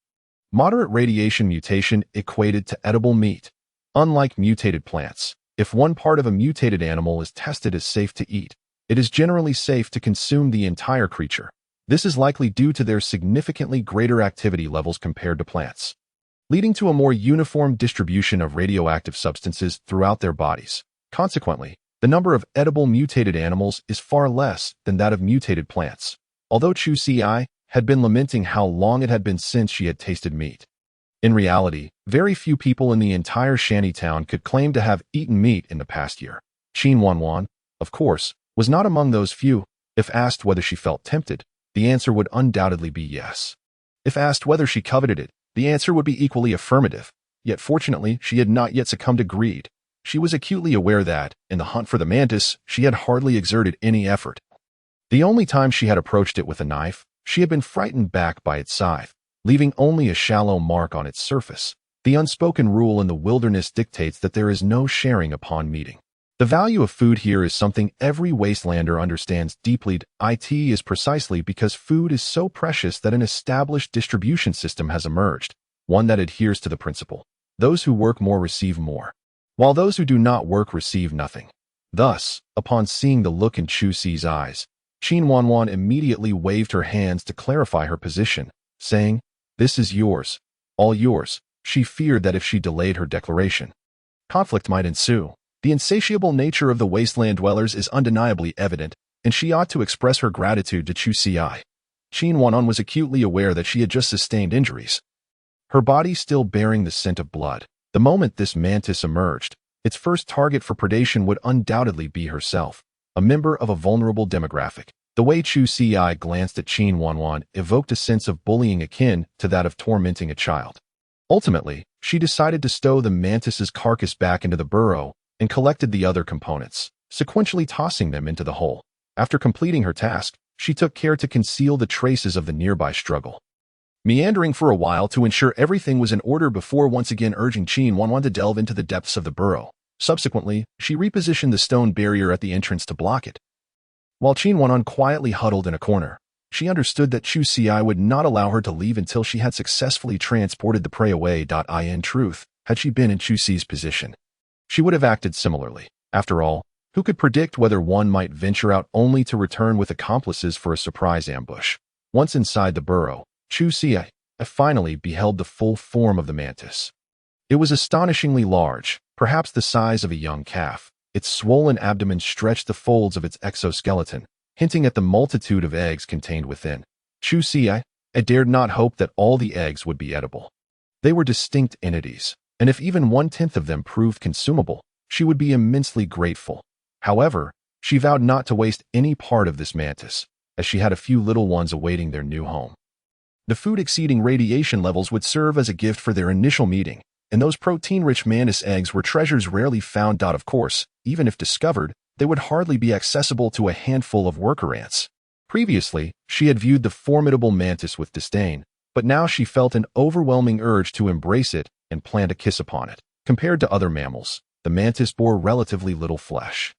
Moderate radiation mutation equated to edible meat. Unlike mutated plants, if one part of a mutated animal is tested as safe to eat, it is generally safe to consume the entire creature. This is likely due to their significantly greater activity levels compared to plants, leading to a more uniform distribution of radioactive substances throughout their bodies. Consequently, the number of edible mutated animals is far less than that of mutated plants. Although Chu Ci had been lamenting how long it had been since she had tasted meat, in reality, very few people in the entire shantytown could claim to have eaten meat in the past year. Qin Wanwan, of course, was not among those few. If asked whether she felt tempted, the answer would undoubtedly be yes. If asked whether she coveted it, the answer would be equally affirmative. Yet fortunately, she had not yet succumbed to greed. She was acutely aware that, in the hunt for the mantis, she had hardly exerted any effort. The only time she had approached it with a knife, she had been frightened back by its scythe, leaving only a shallow mark on its surface. The unspoken rule in the wilderness dictates that there is no sharing upon meeting. The value of food here is something every wastelander understands deeply. It is precisely because food is so precious that an established distribution system has emerged, one that adheres to the principle: those who work more receive more, while those who do not work receive nothing. Thus, upon seeing the look in Chu Ci's eyes, Qin Wanwan immediately waved her hands to clarify her position, saying, "This is yours, all yours." She feared that if she delayed her declaration, conflict might ensue. The insatiable nature of the wasteland dwellers is undeniably evident, and she ought to express her gratitude to Chu Ci. Qin Wanwan was acutely aware that she had just sustained injuries, her body still bearing the scent of blood. The moment this mantis emerged, its first target for predation would undoubtedly be herself, a member of a vulnerable demographic. The way Chu Ci glanced at Qin Wanwan evoked a sense of bullying akin to that of tormenting a child. Ultimately, she decided to stow the mantis's carcass back into the burrow and collected the other components, sequentially tossing them into the hole. After completing her task, she took care to conceal the traces of the nearby struggle, meandering for a while to ensure everything was in order before once again urging Qin Wanwan to delve into the depths of the burrow. Subsequently, she repositioned the stone barrier at the entrance to block it. While Qin Wanwan quietly huddled in a corner, she understood that Chu Ci would not allow her to leave until she had successfully transported the prey away. In truth, had she been in Chu Ci's position, she would have acted similarly. After all, who could predict whether one might venture out only to return with accomplices for a surprise ambush? Once inside the burrow, Chu Ci finally beheld the full form of the mantis. It was astonishingly large, perhaps the size of a young calf. Its swollen abdomen stretched the folds of its exoskeleton, hinting at the multitude of eggs contained within. Chu Xi dared not hope that all the eggs would be edible. They were distinct entities, and if even 1/10 of them proved consumable, she would be immensely grateful. However, she vowed not to waste any part of this mantis, as she had a few little ones awaiting their new home. The food exceeding radiation levels would serve as a gift for their initial meeting, and those protein-rich mantis eggs were treasures rarely found. Of course, even if discovered, they would hardly be accessible to a handful of worker ants. Previously, she had viewed the formidable mantis with disdain, but now she felt an overwhelming urge to embrace it and plant a kiss upon it. Compared to other mammals, the mantis bore relatively little flesh.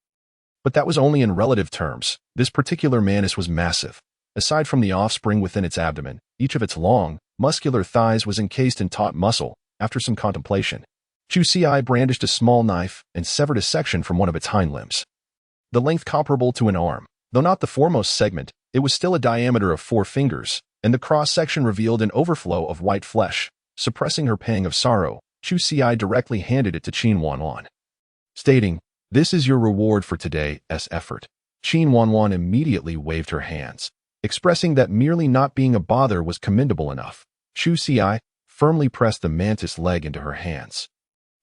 But that was only in relative terms. This particular mantis was massive. Aside from the offspring within its abdomen, each of its long, muscular thighs was encased in taut muscle. After some contemplation, Chu Xi brandished a small knife and severed a section from one of its hind limbs. The length comparable to an arm, though not the foremost segment, it was still a diameter of 4 fingers, and the cross-section revealed an overflow of white flesh. Suppressing her pang of sorrow, Chu Xi directly handed it to Qin Wanwan, stating, "This is your reward for today's effort." Qin Wanwan immediately waved her hands, expressing that merely not being a bother was commendable enough. Chu Xi firmly pressed the mantis leg into her hands.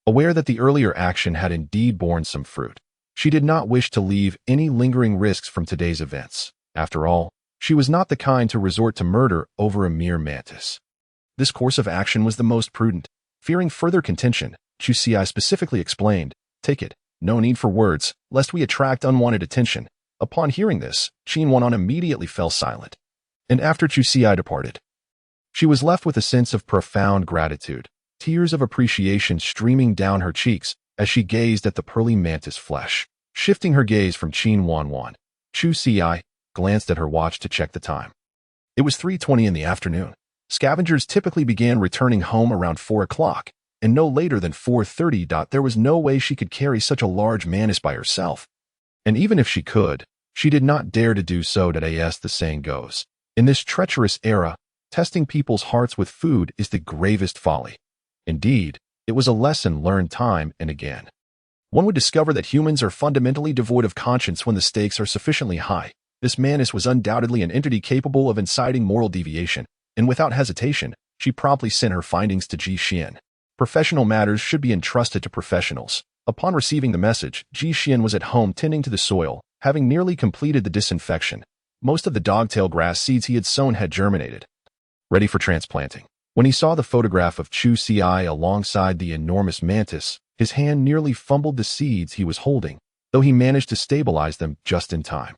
Aware that the earlier action had indeed borne some fruit, she did not wish to leave any lingering risks from today's events. After all, she was not the kind to resort to murder over a mere mantis. This course of action was the most prudent. Fearing further contention, Chu Xi specifically explained, "Take it, no need for words, lest we attract unwanted attention." Upon hearing this, Qin Wanwan immediately fell silent. And after Chu Xi departed, she was left with a sense of profound gratitude, tears of appreciation streaming down her cheeks as she gazed at the pearly mantis flesh. Shifting her gaze from Qin Wanwan, Chu Xi glanced at her watch to check the time. It was 3:20 in the afternoon. Scavengers typically began returning home around 4 o'clock, and no later than 4:30. There was no way she could carry such a large mantis by herself. And even if she could, she did not dare to do so. As the saying goes, in this treacherous era, testing people's hearts with food is the gravest folly. Indeed, it was a lesson learned time and again. One would discover that humans are fundamentally devoid of conscience when the stakes are sufficiently high. This mantis was undoubtedly an entity capable of inciting moral deviation, and without hesitation, she promptly sent her findings to Ji Xian. Professional matters should be entrusted to professionals. Upon receiving the message, Ji Xian was at home tending to the soil, having nearly completed the disinfection. Most of the dogtail grass seeds he had sown had germinated, ready for transplanting. When he saw the photograph of Chu Xi alongside the enormous mantis, his hand nearly fumbled the seeds he was holding, though he managed to stabilize them just in time.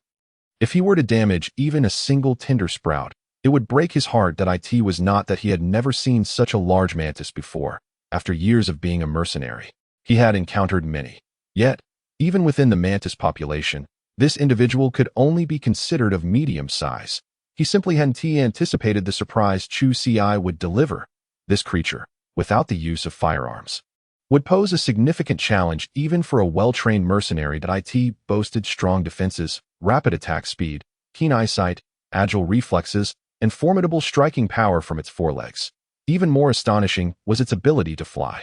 If he were to damage even a single tender sprout, it would break his heart. It was not that he had never seen such a large mantis before. After years of being a mercenary, he had encountered many. Yet, even within the mantis population, this individual could only be considered of medium size. He simply hadn't anticipated the surprise Chu Xi would deliver. This creature, without the use of firearms, would pose a significant challenge even for a well-trained mercenary. It boasted strong defenses, rapid attack speed, keen eyesight, agile reflexes, and formidable striking power from its forelegs. Even more astonishing was its ability to fly.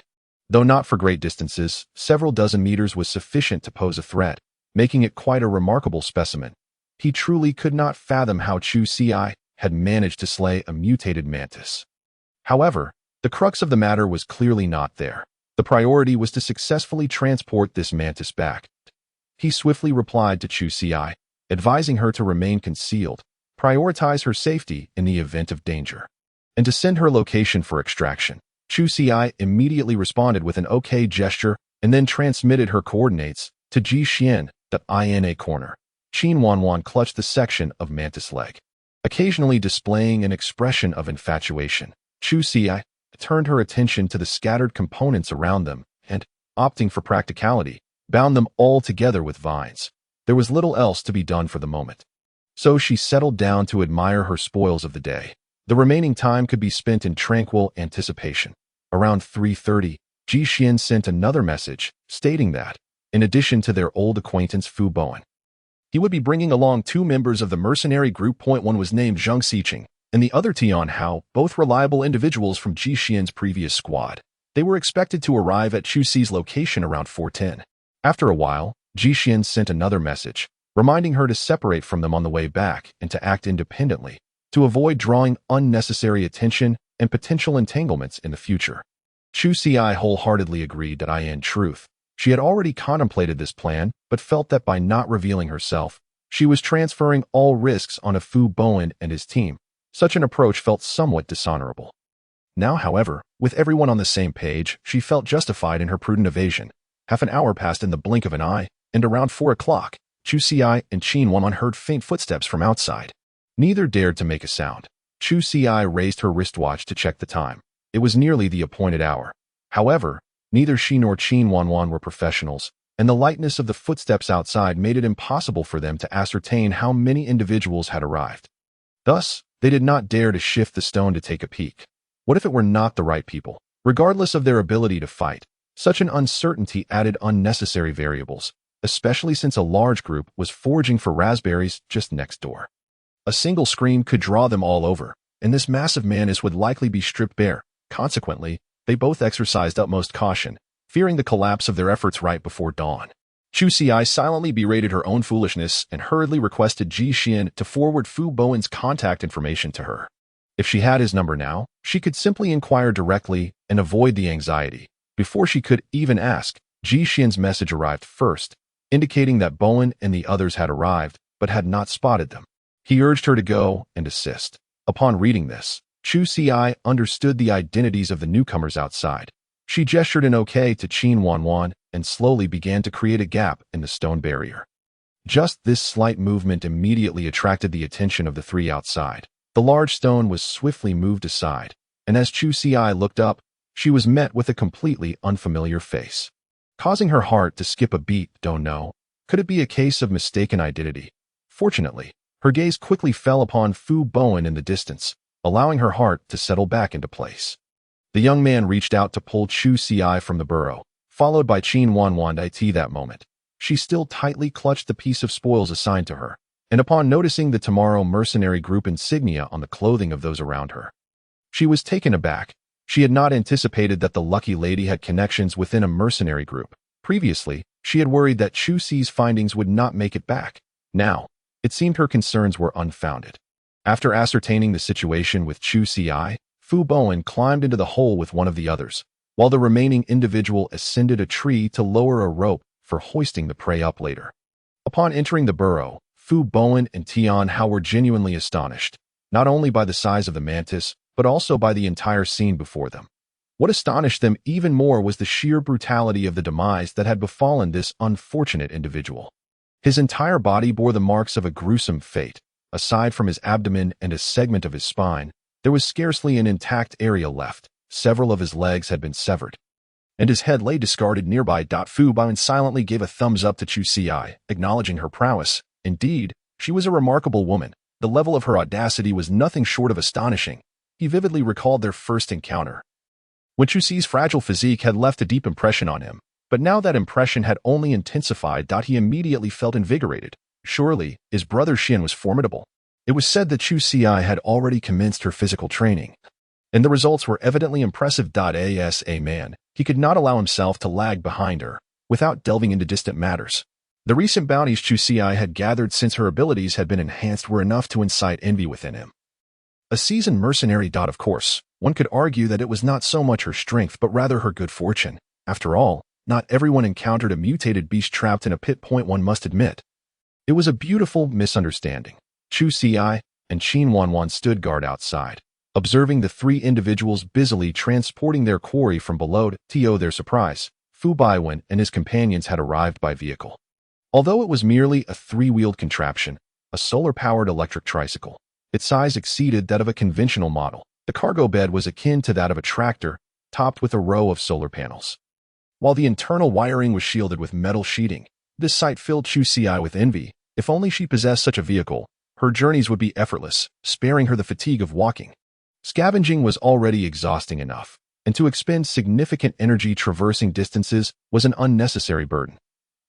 Though not for great distances, several dozen meters was sufficient to pose a threat, making it quite a remarkable specimen. He truly could not fathom how Chu Xi had managed to slay a mutated mantis. However, the crux of the matter was clearly not there. The priority was to successfully transport this mantis back. He swiftly replied to Chu Xi, advising her to remain concealed, prioritize her safety in the event of danger, and to send her location for extraction. Chu Xi immediately responded with an OK gesture and then transmitted her coordinates to Ji Xian, in a corner. Qin Wanwan clutched the section of mantis leg, occasionally displaying an expression of infatuation. Chu Xi turned her attention to the scattered components around them and, opting for practicality, bound them all together with vines. There was little else to be done for the moment, so she settled down to admire her spoils of the day. The remaining time could be spent in tranquil anticipation. Around 3:30, Ji Xian sent another message, stating that, in addition to their old acquaintance Fu Bowen, he would be bringing along 2 members of the mercenary group. One was named Zheng Xiqing, and the other Tian Hao, both reliable individuals from Ji Xian's previous squad. They were expected to arrive at Chu Xi's location around 4:10. After a while, Ji Xian sent another message, reminding her to separate from them on the way back and to act independently, to avoid drawing unnecessary attention and potential entanglements in the future. Chu Si wholeheartedly agreed that in truth, she had already contemplated this plan, but felt that by not revealing herself, she was transferring all risks onto Fu Bowen and his team. Such an approach felt somewhat dishonorable. Now, however, with everyone on the same page, she felt justified in her prudent evasion. Half an hour passed in the blink of an eye, and around 4 o'clock, Chu Si and Qin Wanwan heard faint footsteps from outside. Neither dared to make a sound. Chu Si raised her wristwatch to check the time. It was nearly the appointed hour. However, neither she nor Qin Wanwan were professionals, and the lightness of the footsteps outside made it impossible for them to ascertain how many individuals had arrived. Thus, they did not dare to shift the stone to take a peek. What if it were not the right people? Regardless of their ability to fight, such an uncertainty added unnecessary variables, especially since a large group was foraging for raspberries just next door. A single scream could draw them all over, and this massive menace would likely be stripped bare. Consequently, they both exercised utmost caution, fearing the collapse of their efforts right before dawn. Chu Si silently berated her own foolishness and hurriedly requested Ji Xian to forward Fu Bowen's contact information to her. If she had his number now, she could simply inquire directly and avoid the anxiety. Before she could even ask, Ji Xian's message arrived first, indicating that Bowen and the others had arrived but had not spotted them. He urged her to go and assist. Upon reading this, Chu Si understood the identities of the newcomers outside. She gestured an okay to Qin Wanwan and slowly began to create a gap in the stone barrier. Just this slight movement immediately attracted the attention of the three outside. The large stone was swiftly moved aside, and as Chu Si looked up, she was met with a completely unfamiliar face. Causing her heart to skip a beat, don't know. Could it be a case of mistaken identity? Fortunately, her gaze quickly fell upon Fu Bowen in the distance, allowing her heart to settle back into place. The young man reached out to pull Chu Si from the burrow, followed by Qin Wanwan. At that moment, she still tightly clutched the piece of spoils assigned to her, and upon noticing the Tomorrow mercenary group insignia on the clothing of those around her, she was taken aback. She had not anticipated that the lucky lady had connections within a mercenary group. Previously, she had worried that Chu Si's findings would not make it back. Now, it seemed her concerns were unfounded. After ascertaining the situation with Chu Si, Fu Bowen climbed into the hole with one of the others, while the remaining individual ascended a tree to lower a rope for hoisting the prey up later. Upon entering the burrow, Fu Bowen and Tian Hao were genuinely astonished, not only by the size of the mantis, but also by the entire scene before them. What astonished them even more was the sheer brutality of the demise that had befallen this unfortunate individual. His entire body bore the marks of a gruesome fate. Aside from his abdomen and a segment of his spine, there was scarcely an intact area left. Several of his legs had been severed, and his head lay discarded nearby. Fu Bowen silently gave a thumbs up to Chu Si, acknowledging her prowess. Indeed, she was a remarkable woman. The level of her audacity was nothing short of astonishing. He vividly recalled their first encounter, when Chu Si's fragile physique had left a deep impression on him, but now that impression had only intensified. He immediately felt invigorated. Surely, his brother Xian was formidable. It was said that Chu Si had already commenced her physical training, and the results were evidently impressive. As a man, he could not allow himself to lag behind her, without delving into distant matters. The recent bounties Chu Si had gathered since her abilities had been enhanced were enough to incite envy within him. A seasoned mercenary. Of course, one could argue that it was not so much her strength but rather her good fortune. After all, not everyone encountered a mutated beast trapped in a pit. One must admit. It was a beautiful misunderstanding. Chu Si and Qin Wanwan stood guard outside, observing the three individuals busily transporting their quarry from below. To their surprise, Fu Bowen and his companions had arrived by vehicle. Although it was merely a three-wheeled contraption, a solar-powered electric tricycle, its size exceeded that of a conventional model. The cargo bed was akin to that of a tractor, topped with a row of solar panels, while the internal wiring was shielded with metal sheeting. This sight filled Chu Si with envy. If only she possessed such a vehicle, her journeys would be effortless, sparing her the fatigue of walking. Scavenging was already exhausting enough, and to expend significant energy traversing distances was an unnecessary burden.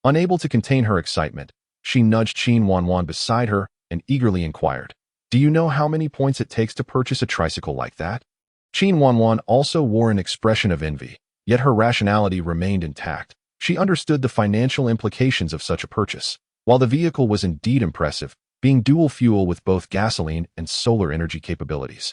Unable to contain her excitement, she nudged Qin Wanwan beside her and eagerly inquired, "Do you know how many points it takes to purchase a tricycle like that?" Qin Wanwan also wore an expression of envy, yet her rationality remained intact. She understood the financial implications of such a purchase. While the vehicle was indeed impressive, being dual fuel with both gasoline and solar energy capabilities.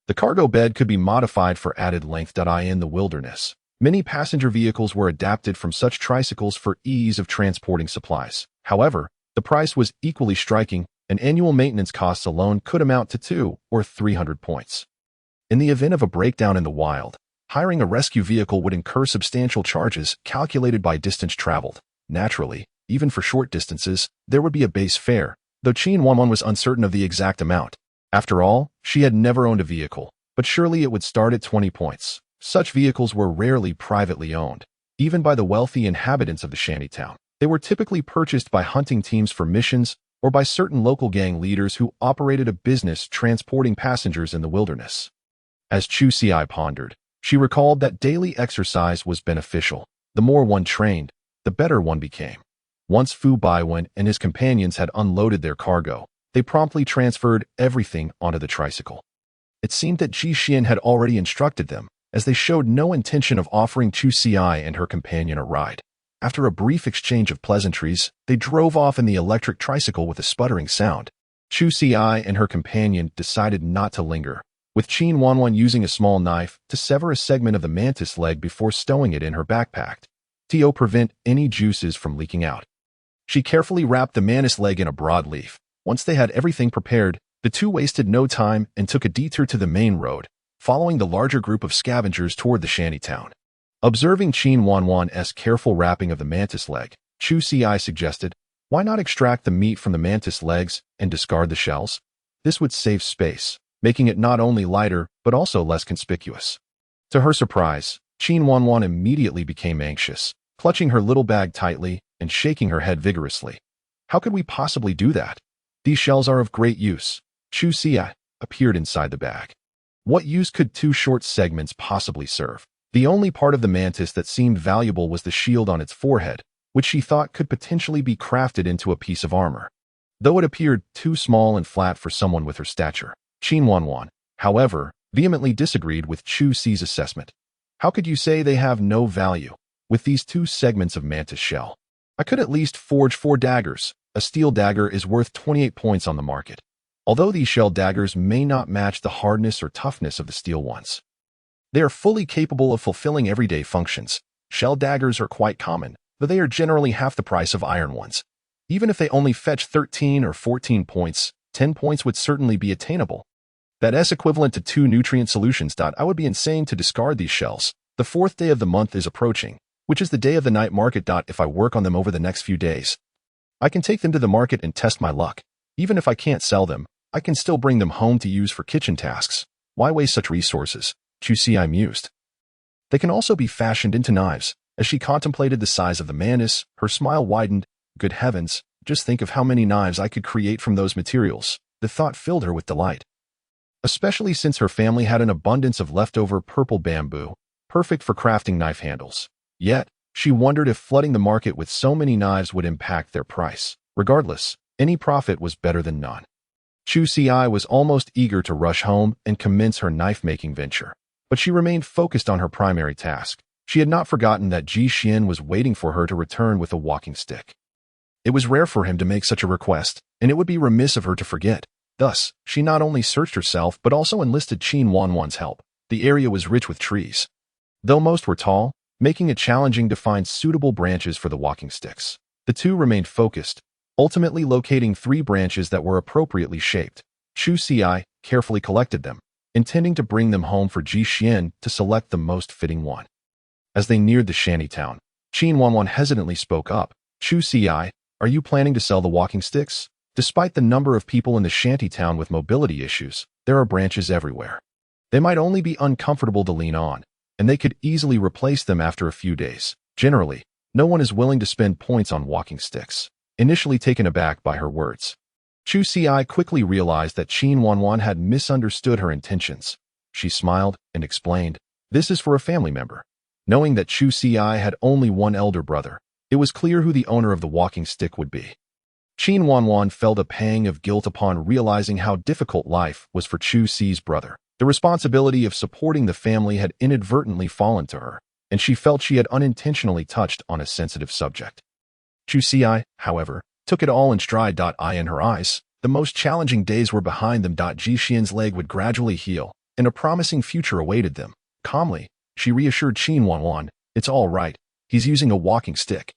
The cargo bed could be modified for added length. In the wilderness, many passenger vehicles were adapted from such tricycles for ease of transporting supplies. However, the price was equally striking, and annual maintenance costs alone could amount to 200 or 300 points. In the event of a breakdown in the wild, hiring a rescue vehicle would incur substantial charges calculated by distance traveled. Naturally, even for short distances, there would be a base fare, though Chin Wanwan was uncertain of the exact amount. After all, she had never owned a vehicle, but surely it would start at 20 points. Such vehicles were rarely privately owned, even by the wealthy inhabitants of the shantytown. They were typically purchased by hunting teams for missions or by certain local gang leaders who operated a business transporting passengers in the wilderness. As Chu Si pondered, she recalled that daily exercise was beneficial. The more one trained, the better one became. Once Fu Baiwen and his companions had unloaded their cargo, they promptly transferred everything onto the tricycle. It seemed that Ji Xian had already instructed them, as they showed no intention of offering Chu Si and her companion a ride. After a brief exchange of pleasantries, they drove off in the electric tricycle with a sputtering sound. Chu Si and her companion decided not to linger, with Chin Wanwan using a small knife to sever a segment of the mantis leg before stowing it in her backpack to prevent any juices from leaking out. She carefully wrapped the mantis leg in a broadleaf. Once they had everything prepared, the two wasted no time and took a detour to the main road, following the larger group of scavengers toward the shantytown. Observing Chin Wanwan's careful wrapping of the mantis leg, Chu Si suggested, why not extract the meat from the mantis legs and discard the shells? This would save space, making it not only lighter but also less conspicuous. To her surprise, Chin Wanwan immediately became anxious, clutching her little bag tightly and shaking her head vigorously. How could we possibly do that? These shells are of great use. Chu Si appeared inside the bag. What use could two short segments possibly serve? The only part of the mantis that seemed valuable was the shield on its forehead, which she thought could potentially be crafted into a piece of armor. Though it appeared too small and flat for someone with her stature, Chin Wanwan, however, vehemently disagreed with Chu Si's assessment. How could you say they have no value? With these two segments of mantis shell, I could at least forge 4 daggers. A steel dagger is worth 28 points on the market, although these shell daggers may not match the hardness or toughness of the steel ones. They are fully capable of fulfilling everyday functions. Shell daggers are quite common, but they are generally half the price of iron ones. Even if they only fetch 13 or 14 points, 10 points would certainly be attainable. That's equivalent to 2 nutrient solutions. I would be insane to discard these shells. The 4th day of the month is approaching, which is the day of the night market. If I work on them over the next few days, I can take them to the market and test my luck. Even if I can't sell them, I can still bring them home to use for kitchen tasks. Why waste such resources? Chu Si mused. They can also be fashioned into knives. As she contemplated the size of the mantis, her smile widened. Good heavens, just think of how many knives I could create from those materials. The thought filled her with delight. Especially since her family had an abundance of leftover purple bamboo, perfect for crafting knife handles. Yet, she wondered if flooding the market with so many knives would impact their price. Regardless, any profit was better than none. Chu Si was almost eager to rush home and commence her knife-making venture, but she remained focused on her primary task. She had not forgotten that Ji Xian was waiting for her to return with a walking stick. It was rare for him to make such a request, and it would be remiss of her to forget. Thus, she not only searched herself but also enlisted Chin Wanwan's help. The area was rich with trees, though most were tall, making it challenging to find suitable branches for the walking sticks. The two remained focused, ultimately locating 3 branches that were appropriately shaped. Chu Si carefully collected them, intending to bring them home for Ji Xian to select the most fitting one. As they neared the shantytown, Chin Wanwan hesitantly spoke up. Chu Si, are you planning to sell the walking sticks? Despite the number of people in the shantytown with mobility issues, there are branches everywhere. They might only be uncomfortable to lean on, and they could easily replace them after a few days. Generally, no one is willing to spend points on walking sticks. Initially taken aback by her words, Chu Si quickly realized that Chin Wanwan had misunderstood her intentions. She smiled and explained, this is for a family member. Knowing that Chu Si had only one elder brother, it was clear who the owner of the walking stick would be. Chin Wanwan felt a pang of guilt upon realizing how difficult life was for Chu Si's brother. The responsibility of supporting the family had inadvertently fallen to her, and she felt she had unintentionally touched on a sensitive subject. Chu Si, however, took it all in stride. Eye in her eyes, the most challenging days were behind them. Ji Xian's leg would gradually heal, and a promising future awaited them. Calmly, she reassured Qin Wanwan, "It's all right. He's using a walking stick."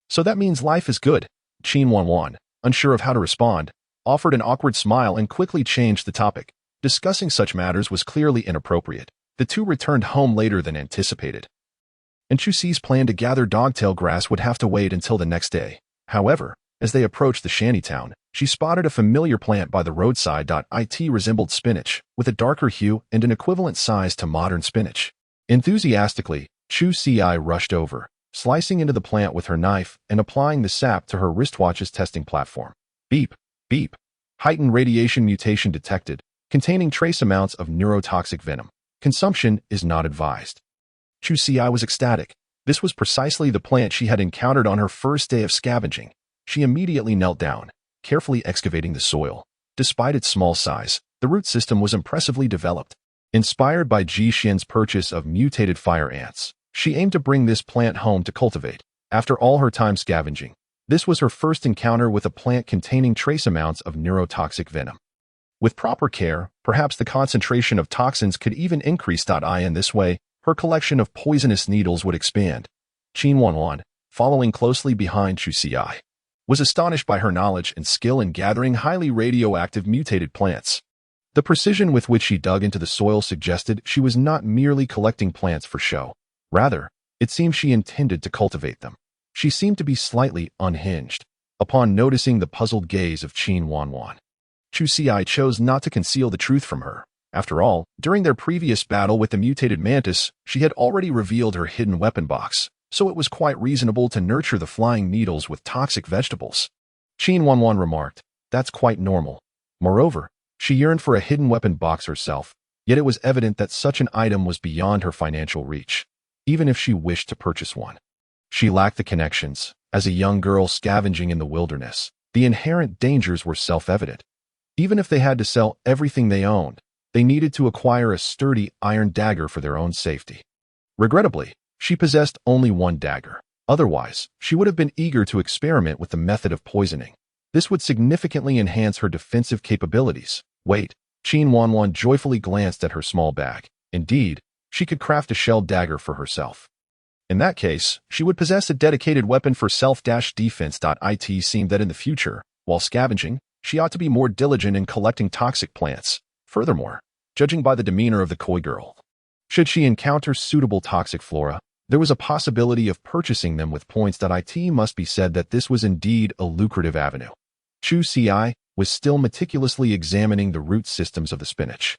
"So that means life is good." Qin Wanwan, unsure of how to respond, offered an awkward smile and quickly changed the topic. Discussing such matters was clearly inappropriate. The two returned home later than anticipated, and Chu Si's plan to gather dogtail grass would have to wait until the next day. However, as they approached the shantytown, she spotted a familiar plant by the roadside. It resembled spinach, with a darker hue and an equivalent size to modern spinach. Enthusiastically, Chu Si rushed over, slicing into the plant with her knife and applying the sap to her wristwatch's testing platform. Beep, beep. Heightened radiation mutation detected, containing trace amounts of neurotoxic venom. Consumption is not advised. Chu Si was ecstatic. This was precisely the plant she had encountered on her first day of scavenging. She immediately knelt down, carefully excavating the soil. Despite its small size, the root system was impressively developed. Inspired by Ji Xian's purchase of mutated fire ants, she aimed to bring this plant home to cultivate. After all her time scavenging, this was her first encounter with a plant containing trace amounts of neurotoxic venom. With proper care, perhaps the concentration of toxins could even increase. In this way, her collection of poisonous needles would expand. Qin Wanwan, following closely behind Chu Si, was astonished by her knowledge and skill in gathering highly radioactive mutated plants. The precision with which she dug into the soil suggested she was not merely collecting plants for show. Rather, it seemed she intended to cultivate them. She seemed to be slightly unhinged. Upon noticing the puzzled gaze of Qin Wanwan, Chu Si chose not to conceal the truth from her. After all, during their previous battle with the mutated mantis, she had already revealed her hidden weapon box, so it was quite reasonable to nurture the flying needles with toxic vegetables. Qin Wanwan remarked, "That's quite normal." Moreover, she yearned for a hidden weapon box herself, yet it was evident that such an item was beyond her financial reach, even if she wished to purchase one. She lacked the connections. As a young girl scavenging in the wilderness, the inherent dangers were self-evident. Even if they had to sell everything they owned, they needed to acquire a sturdy iron dagger for their own safety. Regrettably, she possessed only one dagger. Otherwise, she would have been eager to experiment with the method of poisoning. This would significantly enhance her defensive capabilities. Wait, Qin Wanwan joyfully glanced at her small bag. Indeed, she could craft a shelled dagger for herself. In that case, she would possess a dedicated weapon for self-defense. It seemed that in the future, while scavenging, she ought to be more diligent in collecting toxic plants. Furthermore, judging by the demeanor of the coy girl, should she encounter suitable toxic flora, there was a possibility of purchasing them with points. It must be said that this was indeed a lucrative avenue. Chu Si was still meticulously examining the root systems of the spinach,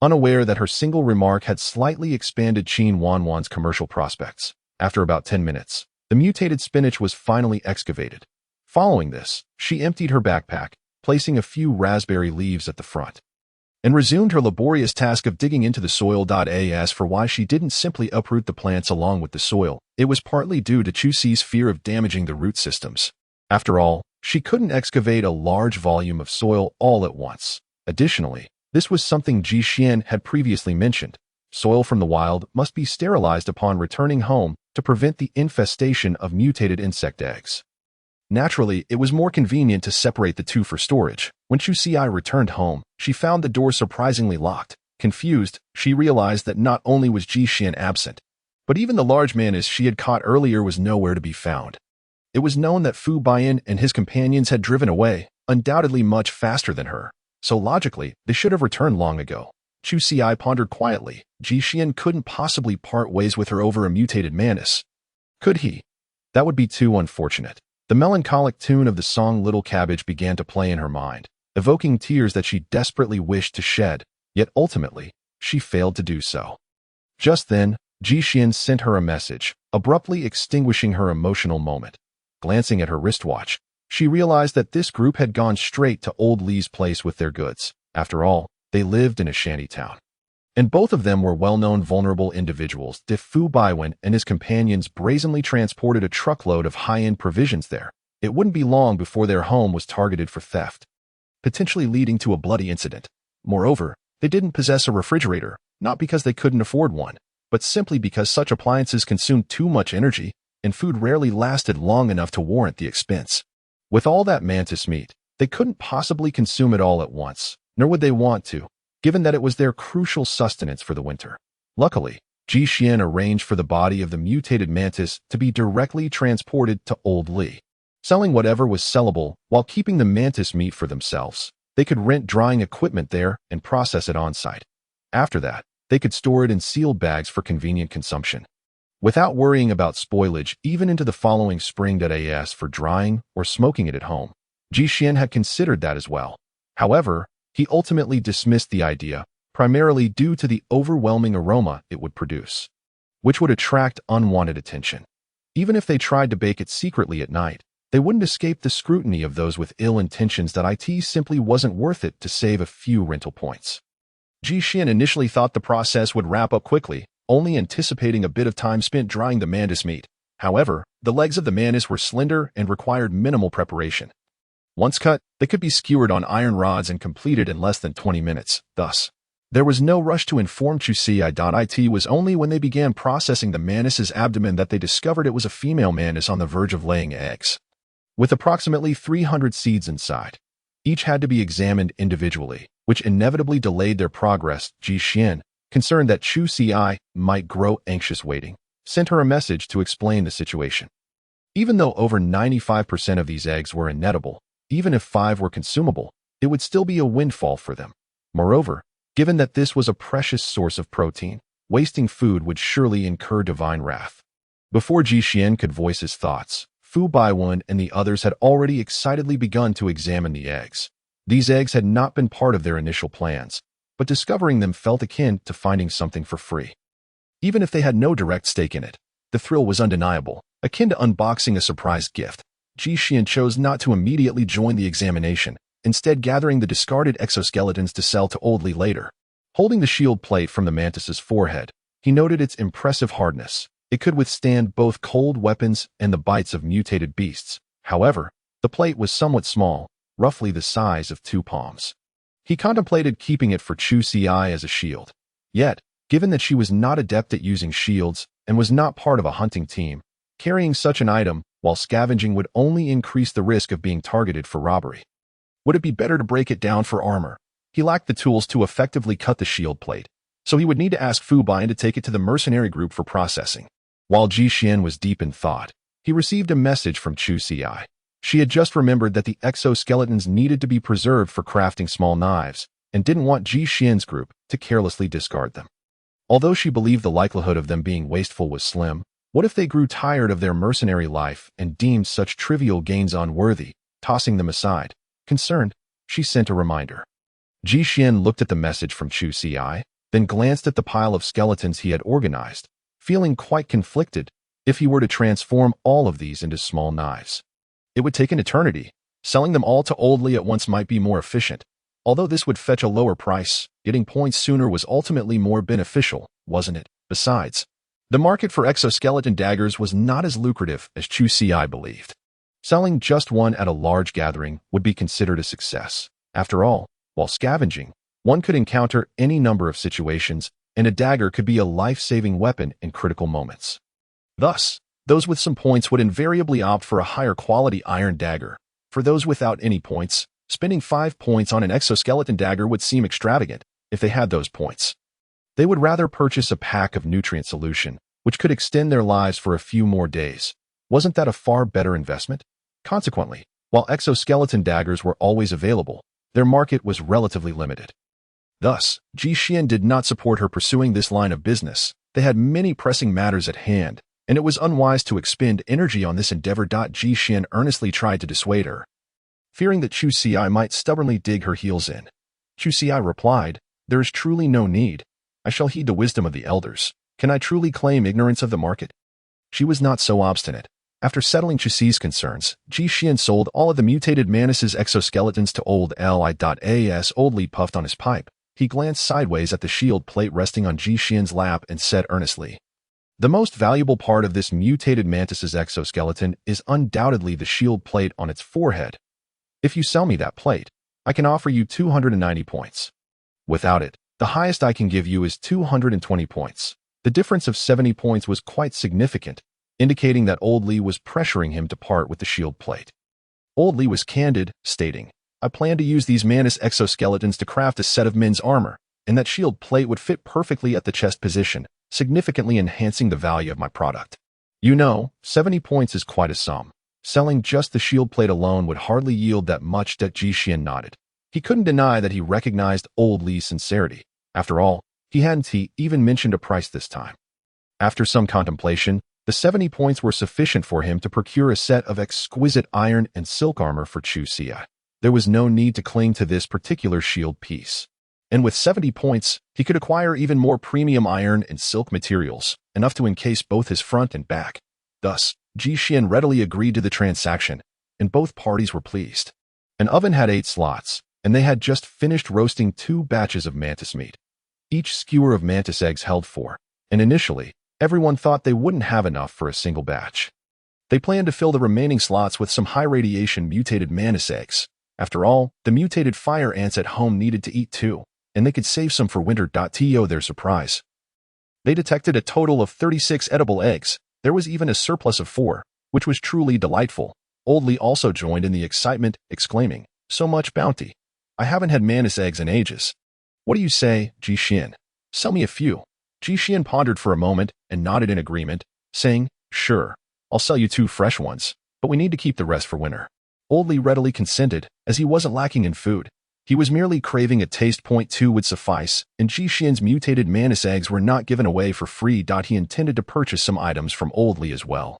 unaware that her single remark had slightly expanded Qin Wanwan's commercial prospects. After about 10 minutes, the mutated spinach was finally excavated. Following this, she emptied her backpack, placing a few raspberry leaves at the front, and resumed her laborious task of digging into the soil. As for why she didn't simply uproot the plants along with the soil, it was partly due to Chu Si's fear of damaging the root systems. After all, she couldn't excavate a large volume of soil all at once. Additionally, this was something Ji Xian had previously mentioned. Soil from the wild must be sterilized upon returning home to prevent the infestation of mutated insect eggs. Naturally, it was more convenient to separate the two for storage. When Chu Si returned home, she found the door surprisingly locked. Confused, she realized that not only was Ji Xian absent, but even the large mantis she had caught earlier was nowhere to be found. It was known that Fu Baiyan and his companions had driven away, undoubtedly much faster than her, so logically, they should have returned long ago. Chu Si pondered quietly. Ji Xian couldn't possibly part ways with her over a mutated mantis. Could he? That would be too unfortunate. The melancholic tune of the song Little Cabbage began to play in her mind, evoking tears that she desperately wished to shed, yet ultimately, she failed to do so. Just then, Ji Xian sent her a message, abruptly extinguishing her emotional moment. Glancing at her wristwatch, she realized that this group had gone straight to Old Lee's place with their goods. After all, they lived in a shanty town, and both of them were well-known vulnerable individuals. Fu Baiyan and his companions brazenly transported a truckload of high-end provisions there. It wouldn't be long before their home was targeted for theft, potentially leading to a bloody incident. Moreover, they didn't possess a refrigerator, not because they couldn't afford one, but simply because such appliances consumed too much energy, and food rarely lasted long enough to warrant the expense. With all that mantis meat, they couldn't possibly consume it all at once, nor would they want to, given that it was their crucial sustenance for the winter. Luckily, Ji Xian arranged for the body of the mutated mantis to be directly transported to Old Li, selling whatever was sellable while keeping the mantis meat for themselves. They could rent drying equipment there and process it on-site. After that, they could store it in sealed bags for convenient consumption, without worrying about spoilage even into the following spring. As for drying or smoking it at home, Ji Xian had considered that as well. However, he ultimately dismissed the idea, primarily due to the overwhelming aroma it would produce, which would attract unwanted attention. Even if they tried to bake it secretly at night, they wouldn't escape the scrutiny of those with ill intentions. It simply wasn't worth it to save a few rental points. Ji Xian initially thought the process would wrap up quickly, only anticipating a bit of time spent drying the mantis meat. However, the legs of the mantis were slender and required minimal preparation. Once cut, they could be skewered on iron rods and completed in less than 20 minutes. Thus, there was no rush to inform Chusi. It was only when they began processing the mantis's abdomen that they discovered it was a female mantis on the verge of laying eggs, with approximately 300 seeds inside. Each had to be examined individually, which inevitably delayed their progress. Ji Xian, concerned that Chusi might grow anxious waiting, sent her a message to explain the situation. Even though over 95% of these eggs were inedible, even if 5 were consumable, it would still be a windfall for them. Moreover, given that this was a precious source of protein, wasting food would surely incur divine wrath. Before Ji Xian could voice his thoughts, Fu Baiwen and the others had already excitedly begun to examine the eggs. These eggs had not been part of their initial plans, but discovering them felt akin to finding something for free. Even if they had no direct stake in it, the thrill was undeniable, akin to unboxing a surprise gift. Ji Xian chose not to immediately join the examination, instead gathering the discarded exoskeletons to sell to Old Li later. Holding the shield plate from the mantis's forehead, he noted its impressive hardness. It could withstand both cold weapons and the bites of mutated beasts. However, the plate was somewhat small, roughly the size of 2 palms. He contemplated keeping it for Chusi as a shield. Yet, given that she was not adept at using shields and was not part of a hunting team, carrying such an item while scavenging would only increase the risk of being targeted for robbery. Would it be better to break it down for armor? He lacked the tools to effectively cut the shield plate, so he would need to ask Fu Baiwen to take it to the mercenary group for processing. While Ji Xian was deep in thought, he received a message from Chusi. She had just remembered that the exoskeletons needed to be preserved for crafting small knives, and didn't want Ji Xian's group to carelessly discard them. Although she believed the likelihood of them being wasteful was slim, what if they grew tired of their mercenary life and deemed such trivial gains unworthy, tossing them aside? Concerned, she sent a reminder. Ji Xian looked at the message from Chusi, then glanced at the pile of skeletons he had organized, feeling quite conflicted. If he were to transform all of these into small knives, it would take an eternity. Selling them all to Old Li at once might be more efficient. Although this would fetch a lower price, getting points sooner was ultimately more beneficial, wasn't it? Besides, the market for exoskeleton daggers was not as lucrative as Chusi believed. Selling just one at a large gathering would be considered a success. After all, while scavenging, one could encounter any number of situations, and a dagger could be a life-saving weapon in critical moments. Thus, those with some points would invariably opt for a higher quality iron dagger. For those without any points, spending 5 points on an exoskeleton dagger would seem extravagant if they had those points. They would rather purchase a pack of nutrient solution, which could extend their lives for a few more days. Wasn't that a far better investment? Consequently, while exoskeleton daggers were always available, their market was relatively limited. Thus, Ji Xian did not support her pursuing this line of business. They had many pressing matters at hand, and it was unwise to expend energy on this endeavor. Ji Xian earnestly tried to dissuade her, fearing that Chusi might stubbornly dig her heels in. Chusi replied, "There is truly no need. I shall heed the wisdom of the elders. Can I truly claim ignorance of the market?" She was not so obstinate. After settling Chusi's concerns, Ji Xian sold all of the mutated mantis's exoskeletons to Old Li. As Old Li puffed on his pipe, he glanced sideways at the shield plate resting on Ji Xian's lap and said earnestly, "The most valuable part of this mutated mantis's exoskeleton is undoubtedly the shield plate on its forehead. If you sell me that plate, I can offer you 290 points. Without it, the highest I can give you is 220 points. The difference of 70 points was quite significant, indicating that Old Li was pressuring him to part with the shield plate. Old Lee was candid, stating, "I plan to use these Mantis exoskeletons to craft a set of men's armor, and that shield plate would fit perfectly at the chest position, significantly enhancing the value of my product. 70 points is quite a sum. Selling just the shield plate alone would hardly yield that much." Jishin nodded. He couldn't deny that he recognized Old Lee's sincerity. After all, he hadn't even mentioned a price this time. After some contemplation, the 70 points were sufficient for him to procure a set of exquisite iron and silk armor for Chu Xia. There was no need to cling to this particular shield piece. And with 70 points, he could acquire even more premium iron and silk materials, enough to encase both his front and back. Thus, Jishin readily agreed to the transaction, and both parties were pleased. An oven had 8 slots, and they had just finished roasting 2 batches of mantis meat. Each skewer of mantis eggs held 4, and initially, everyone thought they wouldn't have enough for a single batch. They planned to fill the remaining slots with some high-radiation mutated mantis eggs. After all, the mutated fire ants at home needed to eat too, and they could save some for winter. To their surprise, they detected a total of 36 edible eggs. There was even a surplus of 4, which was truly delightful. Old Lee also joined in the excitement, exclaiming, "So much bounty. I haven't had mantis eggs in ages. What do you say, Jishin? Sell me a few." Jishin pondered for a moment and nodded in agreement, saying, "Sure, I'll sell you 2 fresh ones, but we need to keep the rest for winter." Old Lee readily consented, as he wasn't lacking in food. He was merely craving a taste. 2 would suffice, and Jishin's mutated mantis eggs were not given away for free. He intended to purchase some items from Old Lee as well.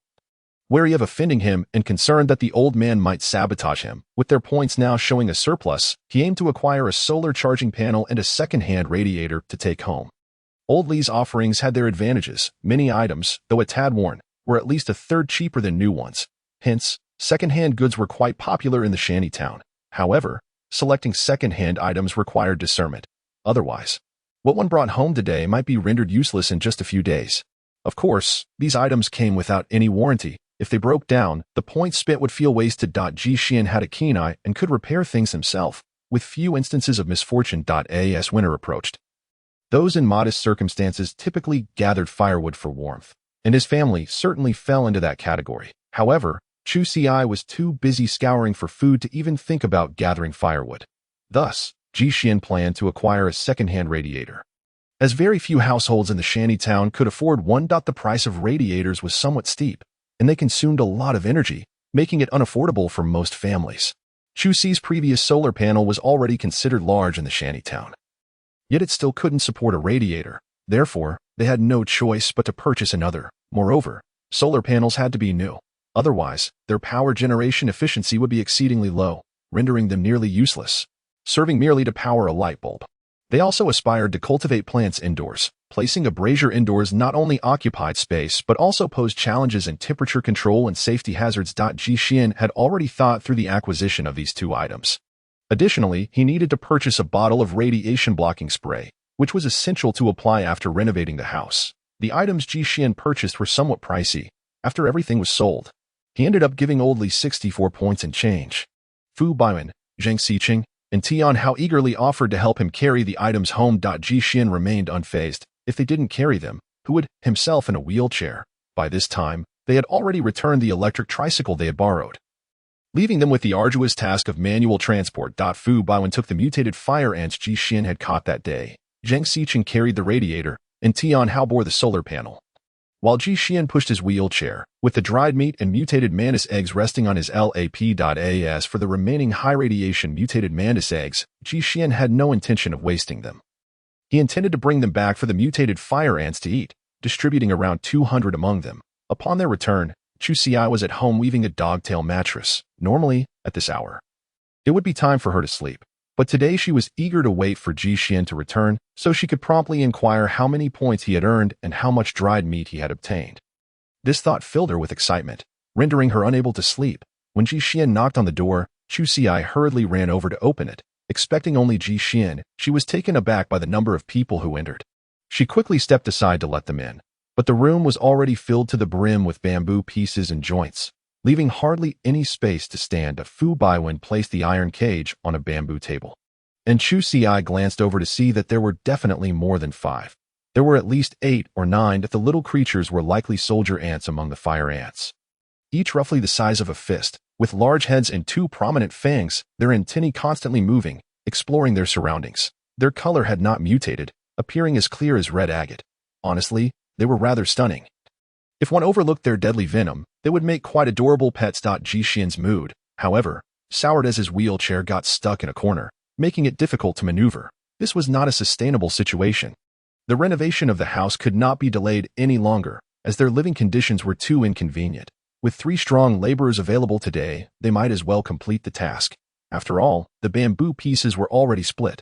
Wary of offending him and concerned that the old man might sabotage him, with their points now showing a surplus, he aimed to acquire a solar charging panel and a second-hand radiator to take home. Old Lee's offerings had their advantages. Many items, though a tad worn, were at least a third cheaper than new ones. Hence, second-hand goods were quite popular in the shanty town. However, selecting second-hand items required discernment. Otherwise, what one brought home today might be rendered useless in just a few days. Of course, these items came without any warranty. If they broke down, the points spent would feel wasted. Jishin had a keen eye and could repair things himself, with few instances of misfortune. As winter approached, those in modest circumstances typically gathered firewood for warmth, and his family certainly fell into that category. However, Chu Xia was too busy scouring for food to even think about gathering firewood. Thus, Jishin planned to acquire a second-hand radiator. As very few households in the shanty town could afford one, the price of radiators was somewhat steep, and they consumed a lot of energy, making it unaffordable for most families. Chu Xi's previous solar panel was already considered large in the shanty town. Yet it still couldn't support a radiator. Therefore, they had no choice but to purchase another. Moreover, solar panels had to be new. Otherwise, their power generation efficiency would be exceedingly low, rendering them nearly useless, serving merely to power a light bulb. They also aspired to cultivate plants indoors. Placing a brazier indoors not only occupied space but also posed challenges in temperature control and safety hazards. Jishin had already thought through the acquisition of these 2 items. Additionally, he needed to purchase a bottle of radiation-blocking spray, which was essential to apply after renovating the house. The items Jishin purchased were somewhat pricey. After everything was sold, he ended up giving Old Lee 64 points in change. Fu Baiwen, Zhang Xiqing, and Tian Hao eagerly offered to help him carry the items home. Jishin remained unfazed. If they didn't carry them, who would, himself in a wheelchair? By this time, they had already returned the electric tricycle they had borrowed, leaving them with the arduous task of manual transport. Fu Baiwen took the mutated fire ants Jishin had caught that day. Zhang Xiqing carried the radiator, and Tian Hao bore the solar panel, while Jishin pushed his wheelchair, with the dried meat and mutated mantis eggs resting on his lap. As for the remaining high-radiation mutated mantis eggs, Jishin had no intention of wasting them. He intended to bring them back for the mutated fire ants to eat, distributing around 200 among them. Upon their return, Chu Xia was at home weaving a dogtail mattress. Normally, at this hour, it would be time for her to sleep. But today she was eager to wait for Jishin to return so she could promptly inquire how many points he had earned and how much dried meat he had obtained. This thought filled her with excitement, rendering her unable to sleep. When Jishin knocked on the door, Chu Xia hurriedly ran over to open it. Expecting only Jishin, she was taken aback by the number of people who entered. She quickly stepped aside to let them in, but the room was already filled to the brim with bamboo pieces and joints, leaving hardly any space to stand. Fu Baiwen placed the iron cage on a bamboo table, and Chu Xia glanced over to see that there were definitely more than 5. There were at least 8 or 9 that the little creatures were likely soldier ants among the fire ants. each roughly the size of a fist, with large heads and two prominent fangs, their antennae constantly moving, exploring their surroundings. Their color had not mutated, appearing as clear as red agate. Honestly, they were rather stunning. If one overlooked their deadly venom, they would make quite adorable pets. Jixian's mood, however, soured as his wheelchair got stuck in a corner, making it difficult to maneuver. This was not a sustainable situation. The renovation of the house could not be delayed any longer, as their living conditions were too inconvenient. With 3 strong laborers available today, they might as well complete the task. After all, the bamboo pieces were already split,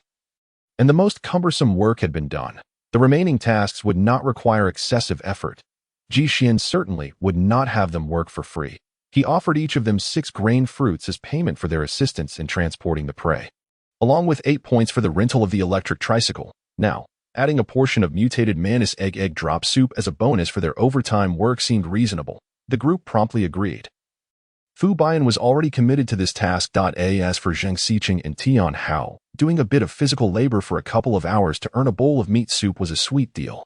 and the most cumbersome work had been done. The remaining tasks would not require excessive effort. Jixian certainly would not have them work for free. He offered each of them 6 grain fruits as payment for their assistance in transporting the prey, along with 8 points for the rental of the electric tricycle. Now, adding a portion of mutated mantis egg drop soup as a bonus for their overtime work seemed reasonable. The group promptly agreed. Fu Baiyan was already committed to this task. As for Zheng Xiqing and Tian Hao, doing a bit of physical labor for a couple of hours to earn a bowl of meat soup was a sweet deal.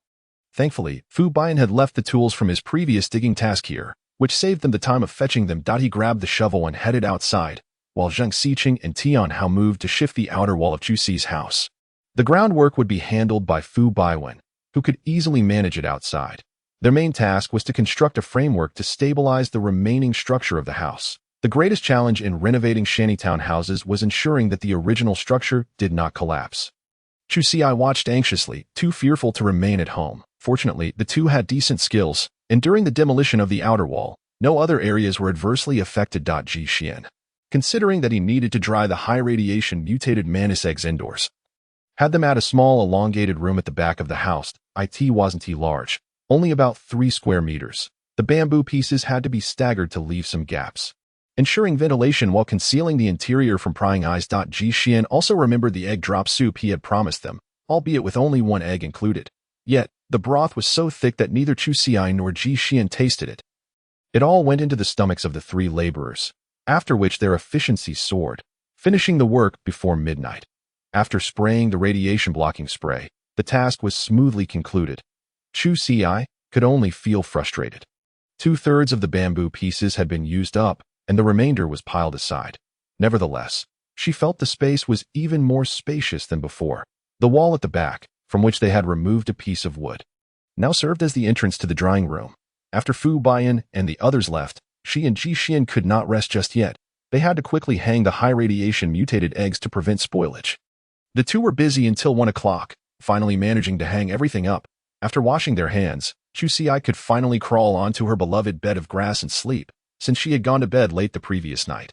Thankfully, Fu Baiyan had left the tools from his previous digging task here, which saved them the time of fetching them. He grabbed the shovel and headed outside, while Zheng Xiqing and Tian Hao moved to shift the outer wall of Chu Si's house. The groundwork would be handled by Fu Baiyan, who could easily manage it outside. Their main task was to construct a framework to stabilize the remaining structure of the house. The greatest challenge in renovating shantytown houses was ensuring that the original structure did not collapse. Chu Si watched anxiously, too fearful to remain at home. Fortunately, the two had decent skills, and during the demolition of the outer wall, no other areas were adversely affected. Jixian, considering that he needed to dry the high-radiation mutated mantis eggs indoors, had them at a small elongated room at the back of the house. It wasn't large, only about 3 square meters. The bamboo pieces had to be staggered to leave some gaps, ensuring ventilation while concealing the interior from prying eyes. Jixian also remembered the egg drop soup he had promised them, albeit with only 1 egg included. Yet, the broth was so thick that neither Chu Si nor Jixian tasted it. It all went into the stomachs of the 3 laborers, after which their efficiency soared, finishing the work before midnight. After spraying the radiation-blocking spray, the task was smoothly concluded. Chu Si could only feel frustrated. 2/3 of the bamboo pieces had been used up, and the remainder was piled aside. Nevertheless, she felt the space was even more spacious than before. The wall at the back, from which they had removed a piece of wood, now served as the entrance to the drying room. After Fu Baiyan and the others left, she and Jixian could not rest just yet. They had to quickly hang the high-radiation mutated eggs to prevent spoilage. The two were busy until 1 o'clock, finally managing to hang everything up. After washing their hands, Chu Si could finally crawl onto her beloved bed of grass and sleep, since she had gone to bed late the previous night.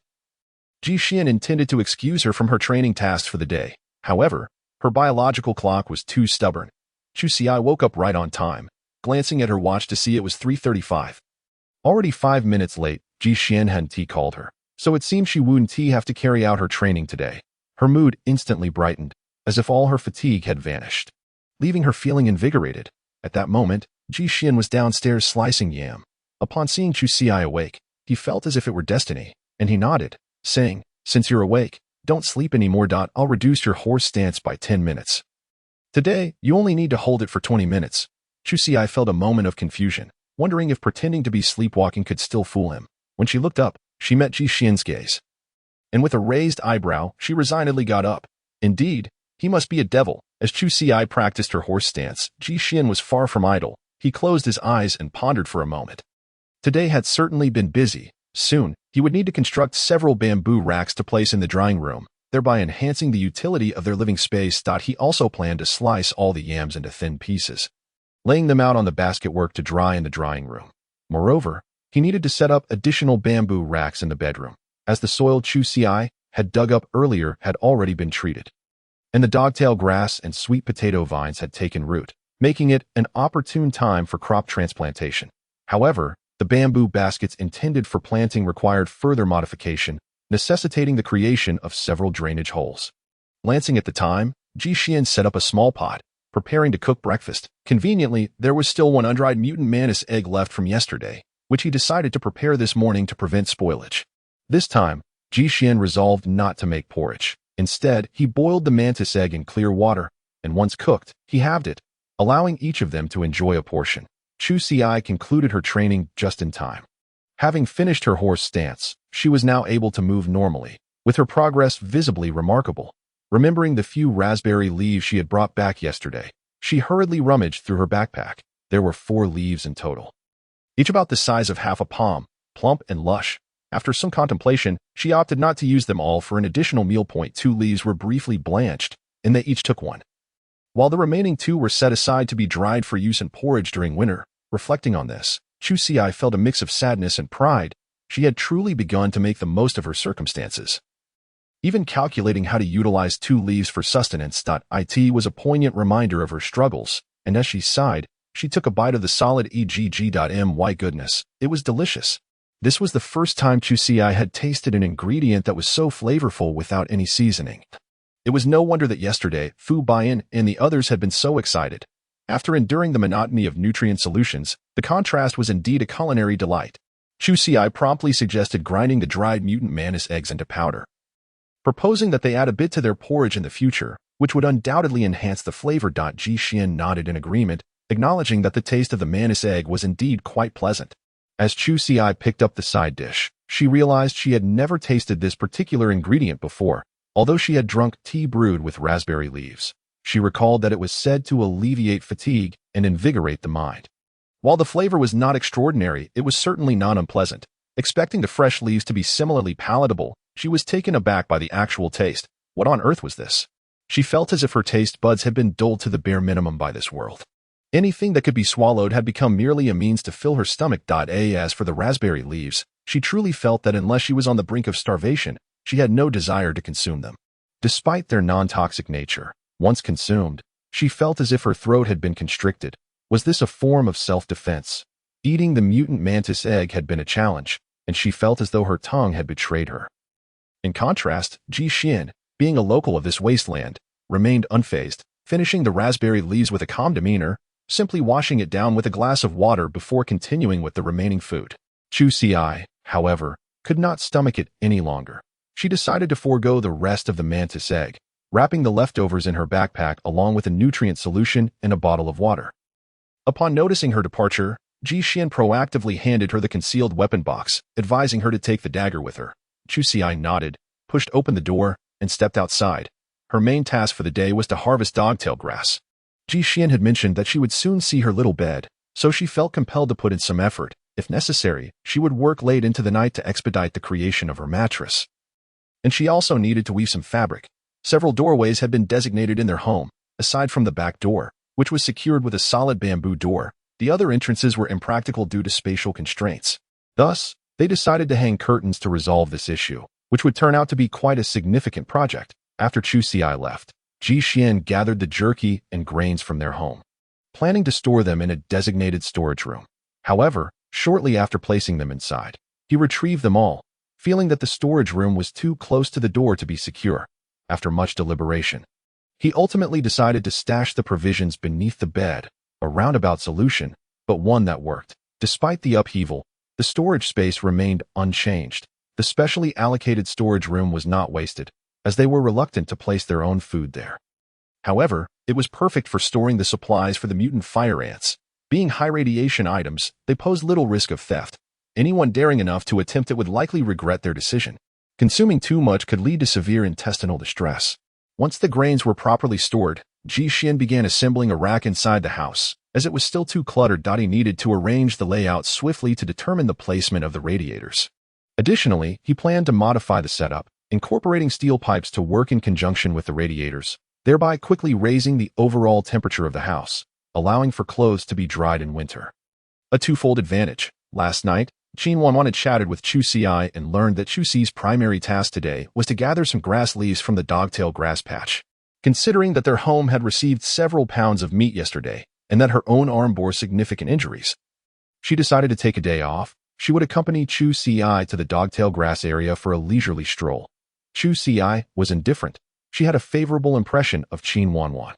Jixian intended to excuse her from her training tasks for the day. However, her biological clock was too stubborn. Chu Si woke up right on time, glancing at her watch to see it was 3:35. Already 5 minutes late, Jixian hadn't called her, so it seemed she wouldn't have to carry out her training today. Her mood instantly brightened, as if all her fatigue had vanished, leaving her feeling invigorated. At that moment, Jixian was downstairs slicing yam. Upon seeing Chu Si awake, he felt as if it were destiny, and he nodded, saying, "Since you're awake, don't sleep anymore. I'll reduce your horse stance by 10 minutes. Today, you only need to hold it for 20 minutes. Chu Si felt a moment of confusion, wondering if pretending to be sleepwalking could still fool him. When she looked up, she met Jixian's gaze, and with a raised eyebrow, she resignedly got up. Indeed, he must be a devil. As Chu Si practiced her horse stance, Jixian was far from idle. He closed his eyes and pondered for a moment. Today had certainly been busy. Soon, he would need to construct several bamboo racks to place in the drying room, thereby enhancing the utility of their living space. He also planned to slice all the yams into thin pieces, laying them out on the basket work to dry in the drying room. Moreover, he needed to set up additional bamboo racks in the bedroom, as the soil Chu Si had dug up earlier had already been treated, and the dogtail grass and sweet potato vines had taken root, making it an opportune time for crop transplantation. However, the bamboo baskets intended for planting required further modification, necessitating the creation of several drainage holes. Glancing at the time, Jixian set up a small pot, preparing to cook breakfast. Conveniently, there was still 1 undried mutant mantis egg left from yesterday, which he decided to prepare this morning to prevent spoilage. This time, Jixian resolved not to make porridge. Instead, he boiled the mantis egg in clear water, and once cooked, he halved it, allowing each of them to enjoy a portion. Chu Si concluded her training just in time. Having finished her horse stance, she was now able to move normally, with her progress visibly remarkable. Remembering the few raspberry leaves she had brought back yesterday, she hurriedly rummaged through her backpack. There were 4 leaves in total, each about the size of half a palm, plump and lush. After some contemplation, she opted not to use them all for an additional meal point. 2 leaves were briefly blanched, and they each took one, while the remaining 2 were set aside to be dried for use in porridge during winter. Reflecting on this, Chu Xi felt a mix of sadness and pride. She had truly begun to make the most of her circumstances. Even calculating how to utilize 2 leaves for sustenance. It was a poignant reminder of her struggles, and as she sighed, she took a bite of the solid egg. My goodness, it was delicious. This was the first time Chu Xi had tasted an ingredient that was so flavorful without any seasoning. It was no wonder that yesterday, Fu Baiyan and the others had been so excited. After enduring the monotony of nutrient solutions, the contrast was indeed a culinary delight. Chu Xi promptly suggested grinding the dried mutant mantis eggs into powder, proposing that they add a bit to their porridge in the future, which would undoubtedly enhance the flavor. Ji Xian nodded in agreement, acknowledging that the taste of the mantis egg was indeed quite pleasant. As Chu Xi picked up the side dish, she realized she had never tasted this particular ingredient before. Although she had drunk tea brewed with raspberry leaves, she recalled that it was said to alleviate fatigue and invigorate the mind. While the flavor was not extraordinary, it was certainly not unpleasant. Expecting the fresh leaves to be similarly palatable, she was taken aback by the actual taste. What on earth was this? She felt as if her taste buds had been dulled to the bare minimum by this world. Anything that could be swallowed had become merely a means to fill her stomach. As for the raspberry leaves, she truly felt that unless she was on the brink of starvation, she had no desire to consume them. Despite their non-toxic nature, once consumed, she felt as if her throat had been constricted. Was this a form of self-defense? Eating the mutant mantis egg had been a challenge, and she felt as though her tongue had betrayed her. In contrast, Ji Xian, being a local of this wasteland, remained unfazed, finishing the raspberry leaves with a calm demeanor, simply washing it down with a glass of water before continuing with the remaining food. Chu Xi, however, could not stomach it any longer. She decided to forego the rest of the mantis egg, wrapping the leftovers in her backpack along with a nutrient solution and a bottle of water. Upon noticing her departure, Ji Xian proactively handed her the concealed weapon box, advising her to take the dagger with her. Chu Xi nodded, pushed open the door, and stepped outside. Her main task for the day was to harvest dogtail grass. Ji Xian had mentioned that she would soon see her little bed, so she felt compelled to put in some effort. If necessary, she would work late into the night to expedite the creation of her mattress. And she also needed to weave some fabric. Several doorways had been designated in their home, aside from the back door, which was secured with a solid bamboo door. The other entrances were impractical due to spatial constraints. Thus, they decided to hang curtains to resolve this issue, which would turn out to be quite a significant project. After Chu Xi left, Ji Xian gathered the jerky and grains from their home, planning to store them in a designated storage room. However, shortly after placing them inside, he retrieved them all, feeling that the storage room was too close to the door to be secure. After much deliberation, he ultimately decided to stash the provisions beneath the bed, a roundabout solution, but one that worked. Despite the upheaval, the storage space remained unchanged. The specially allocated storage room was not wasted, as they were reluctant to place their own food there. However, it was perfect for storing the supplies for the mutant fire ants. Being high radiation items, they posed little risk of theft. Anyone daring enough to attempt it would likely regret their decision. Consuming too much could lead to severe intestinal distress. Once the grains were properly stored, Ji Xian began assembling a rack inside the house. As it was still too cluttered, he needed to arrange the layout swiftly to determine the placement of the radiators. Additionally, he planned to modify the setup, incorporating steel pipes to work in conjunction with the radiators, thereby quickly raising the overall temperature of the house, allowing for clothes to be dried in winter. A twofold advantage. Last night, Qin Wanwan had chatted with Chu Xi and learned that Chu Xi's primary task today was to gather some grass leaves from the dogtail grass patch. Considering that their home had received several pounds of meat yesterday, and that her own arm bore significant injuries, she decided to take a day off. She would accompany Chu Xi to the dogtail grass area for a leisurely stroll. Chu Xi was indifferent. She had a favorable impression of Qin Wanwan.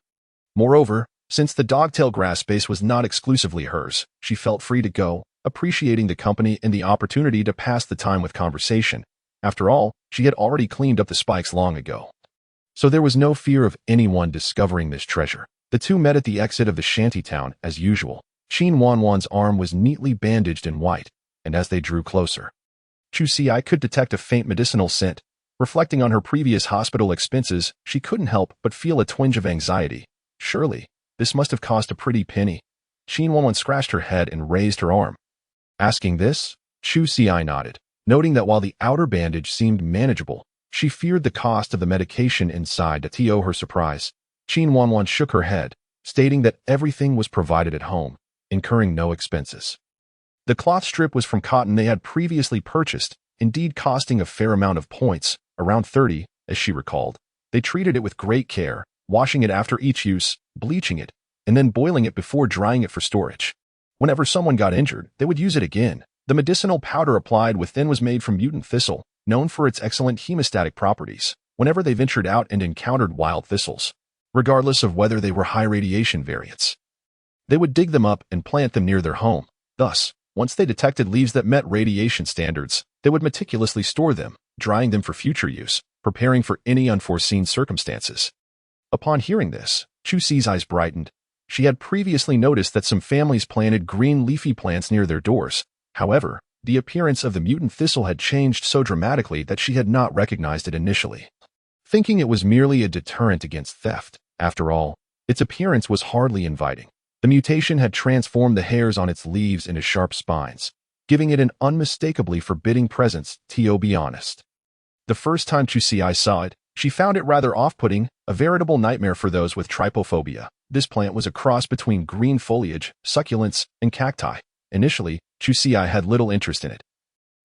Moreover, since the dogtail grass space was not exclusively hers, she felt free to go, appreciating the company and the opportunity to pass the time with conversation. After all, she had already cleaned up the spikes long ago, so there was no fear of anyone discovering this treasure. The two met at the exit of the shantytown as usual. Qin Wanwan's arm was neatly bandaged in white, and as they drew closer, Chu Si could detect a faint medicinal scent. Reflecting on her previous hospital expenses, she couldn't help but feel a twinge of anxiety. Surely, this must have cost a pretty penny. Qin Wanwan scratched her head and raised her arm. Asking this, Chu Si nodded, noting that while the outer bandage seemed manageable, she feared the cost of the medication inside. To her surprise, Qin Wanwan shook her head, stating that everything was provided at home, incurring no expenses. The cloth strip was from cotton they had previously purchased, indeed costing a fair amount of points, around 30, as she recalled. They treated it with great care, washing it after each use, bleaching it, and then boiling it before drying it for storage. Whenever someone got injured, they would use it again. The medicinal powder applied within was made from mutant thistle, known for its excellent hemostatic properties, whenever they ventured out and encountered wild thistles, regardless of whether they were high radiation variants. They would dig them up and plant them near their home. Thus, once they detected leaves that met radiation standards, they would meticulously store them, drying them for future use, preparing for any unforeseen circumstances. Upon hearing this, Chu Si's eyes brightened. She had previously noticed that some families planted green leafy plants near their doors. However, the appearance of the mutant thistle had changed so dramatically that she had not recognized it initially. Thinking it was merely a deterrent against theft, after all, its appearance was hardly inviting. The mutation had transformed the hairs on its leaves into sharp spines, giving it an unmistakably forbidding presence, to be honest. The first time Chu Si saw it, she found it rather off-putting, a veritable nightmare for those with trypophobia. This plant was a cross between green foliage, succulents, and cacti. Initially, Chu Si had little interest in it.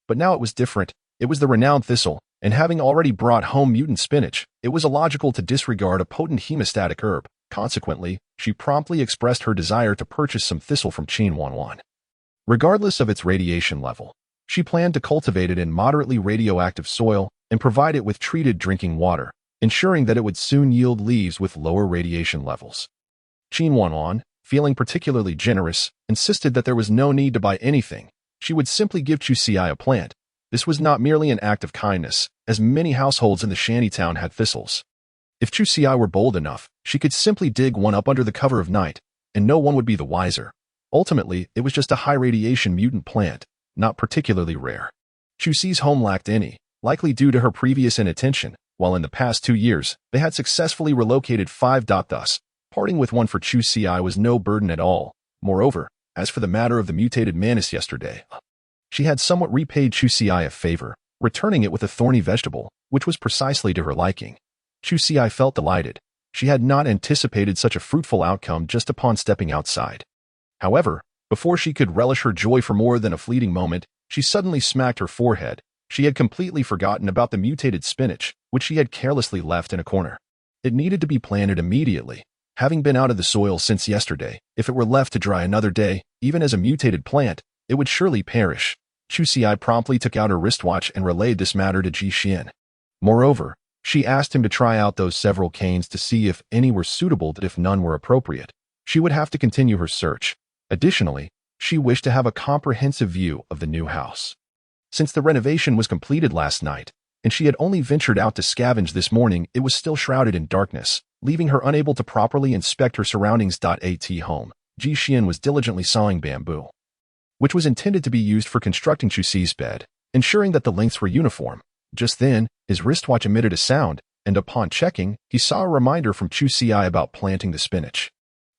But now it was different. It was the renowned thistle, and having already brought home mutant spinach, it was illogical to disregard a potent hemostatic herb. Consequently, she promptly expressed her desire to purchase some thistle from Qin Wanwan. Regardless of its radiation level, she planned to cultivate it in moderately radioactive soil and provide it with treated drinking water, ensuring that it would soon yield leaves with lower radiation levels. Qin Wanwan, feeling particularly generous, insisted that there was no need to buy anything. She would simply give Chu Si a plant. This was not merely an act of kindness, as many households in the shantytown had thistles. If Chu Si were bold enough, she could simply dig one up under the cover of night, and no one would be the wiser. Ultimately, it was just a high-radiation mutant plant, not particularly rare. Chu Si's home lacked any, likely due to her previous inattention, while in the past 2 years, they had successfully relocated 5. Thus, parting with one for Chu Si was no burden at all. Moreover, as for the matter of the mutated mantis yesterday, she had somewhat repaid Chu Si a favor, returning it with a thorny vegetable, which was precisely to her liking. Chu Si felt delighted. She had not anticipated such a fruitful outcome just upon stepping outside. However, before she could relish her joy for more than a fleeting moment, she suddenly smacked her forehead. She had completely forgotten about the mutated spinach, which she had carelessly left in a corner. It needed to be planted immediately. Having been out of the soil since yesterday, if it were left to dry another day, even as a mutated plant, it would surely perish. Chu Si promptly took out her wristwatch and relayed this matter to Ji Xian. Moreover, she asked him to try out those several canes to see if any were suitable, that if none were appropriate, she would have to continue her search. Additionally, she wished to have a comprehensive view of the new house. Since the renovation was completed last night, and she had only ventured out to scavenge this morning, it was still shrouded in darkness, leaving her unable to properly inspect her surroundings. At home, Ji Xian was diligently sawing bamboo, which was intended to be used for constructing Chu Si's bed, ensuring that the lengths were uniform. Just then, his wristwatch emitted a sound, and upon checking, he saw a reminder from Chu Si about planting the spinach.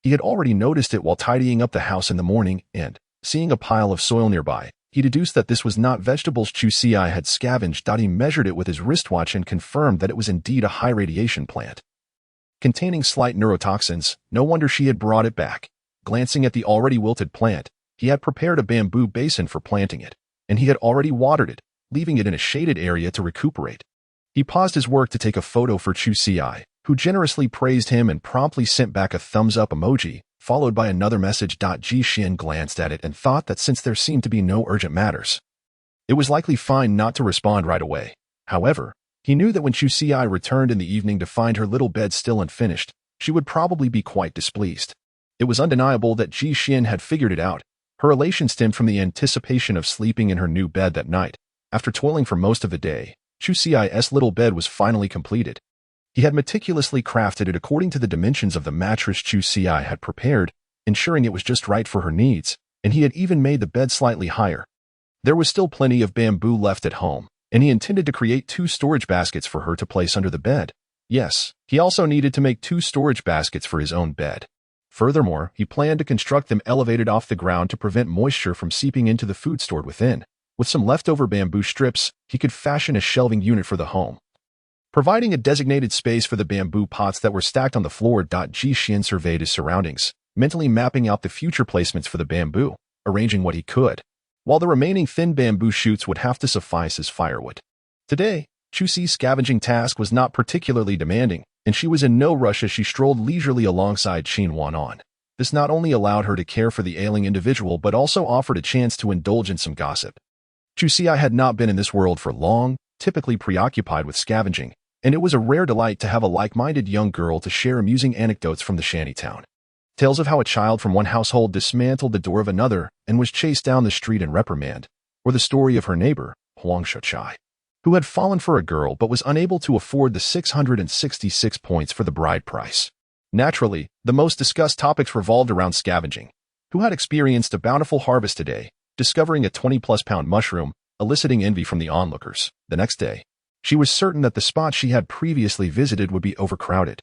He had already noticed it while tidying up the house in the morning, and, seeing a pile of soil nearby, he deduced that this was not vegetables Chu Si had scavenged. He measured it with his wristwatch and confirmed that it was indeed a high-radiation plant, containing slight neurotoxins. No wonder she had brought it back. Glancing at the already wilted plant, he had prepared a bamboo basin for planting it, and he had already watered it, leaving it in a shaded area to recuperate. He paused his work to take a photo for Chu Si, who generously praised him and promptly sent back a thumbs-up emoji, followed by another message. Ji Xian glanced at it and thought that since there seemed to be no urgent matters, it was likely fine not to respond right away. However, he knew that when Chu Si returned in the evening to find her little bed still unfinished, she would probably be quite displeased. It was undeniable that Ji Xian had figured it out. Her elation stemmed from the anticipation of sleeping in her new bed that night. After toiling for most of the day, Chu Si's little bed was finally completed. He had meticulously crafted it according to the dimensions of the mattress Chu Si had prepared, ensuring it was just right for her needs, and he had even made the bed slightly higher. There was still plenty of bamboo left at home, and he intended to create 2 storage baskets for her to place under the bed. Yes, he also needed to make 2 storage baskets for his own bed. Furthermore, he planned to construct them elevated off the ground to prevent moisture from seeping into the food stored within. With some leftover bamboo strips, he could fashion a shelving unit for the home. Providing a designated space for the bamboo pots that were stacked on the floor. Xian surveyed his surroundings, mentally mapping out the future placements for the bamboo, arranging what he could, while the remaining thin bamboo shoots would have to suffice as firewood. Today, Chuxi's scavenging task was not particularly demanding, and she was in no rush as she strolled leisurely alongside Qin Wanan. This not only allowed her to care for the ailing individual but also offered a chance to indulge in some gossip. Chuxi had not been in this world for long, typically preoccupied with scavenging, and it was a rare delight to have a like-minded young girl to share amusing anecdotes from the shantytown. Tales of how a child from one household dismantled the door of another and was chased down the street in reprimand, or the story of her neighbor, Huang Shuchai, who had fallen for a girl but was unable to afford the 666 points for the bride price. Naturally, the most discussed topics revolved around scavenging, who had experienced a bountiful harvest today, discovering a 20-plus pound mushroom, eliciting envy from the onlookers. The next day, she was certain that the spot she had previously visited would be overcrowded.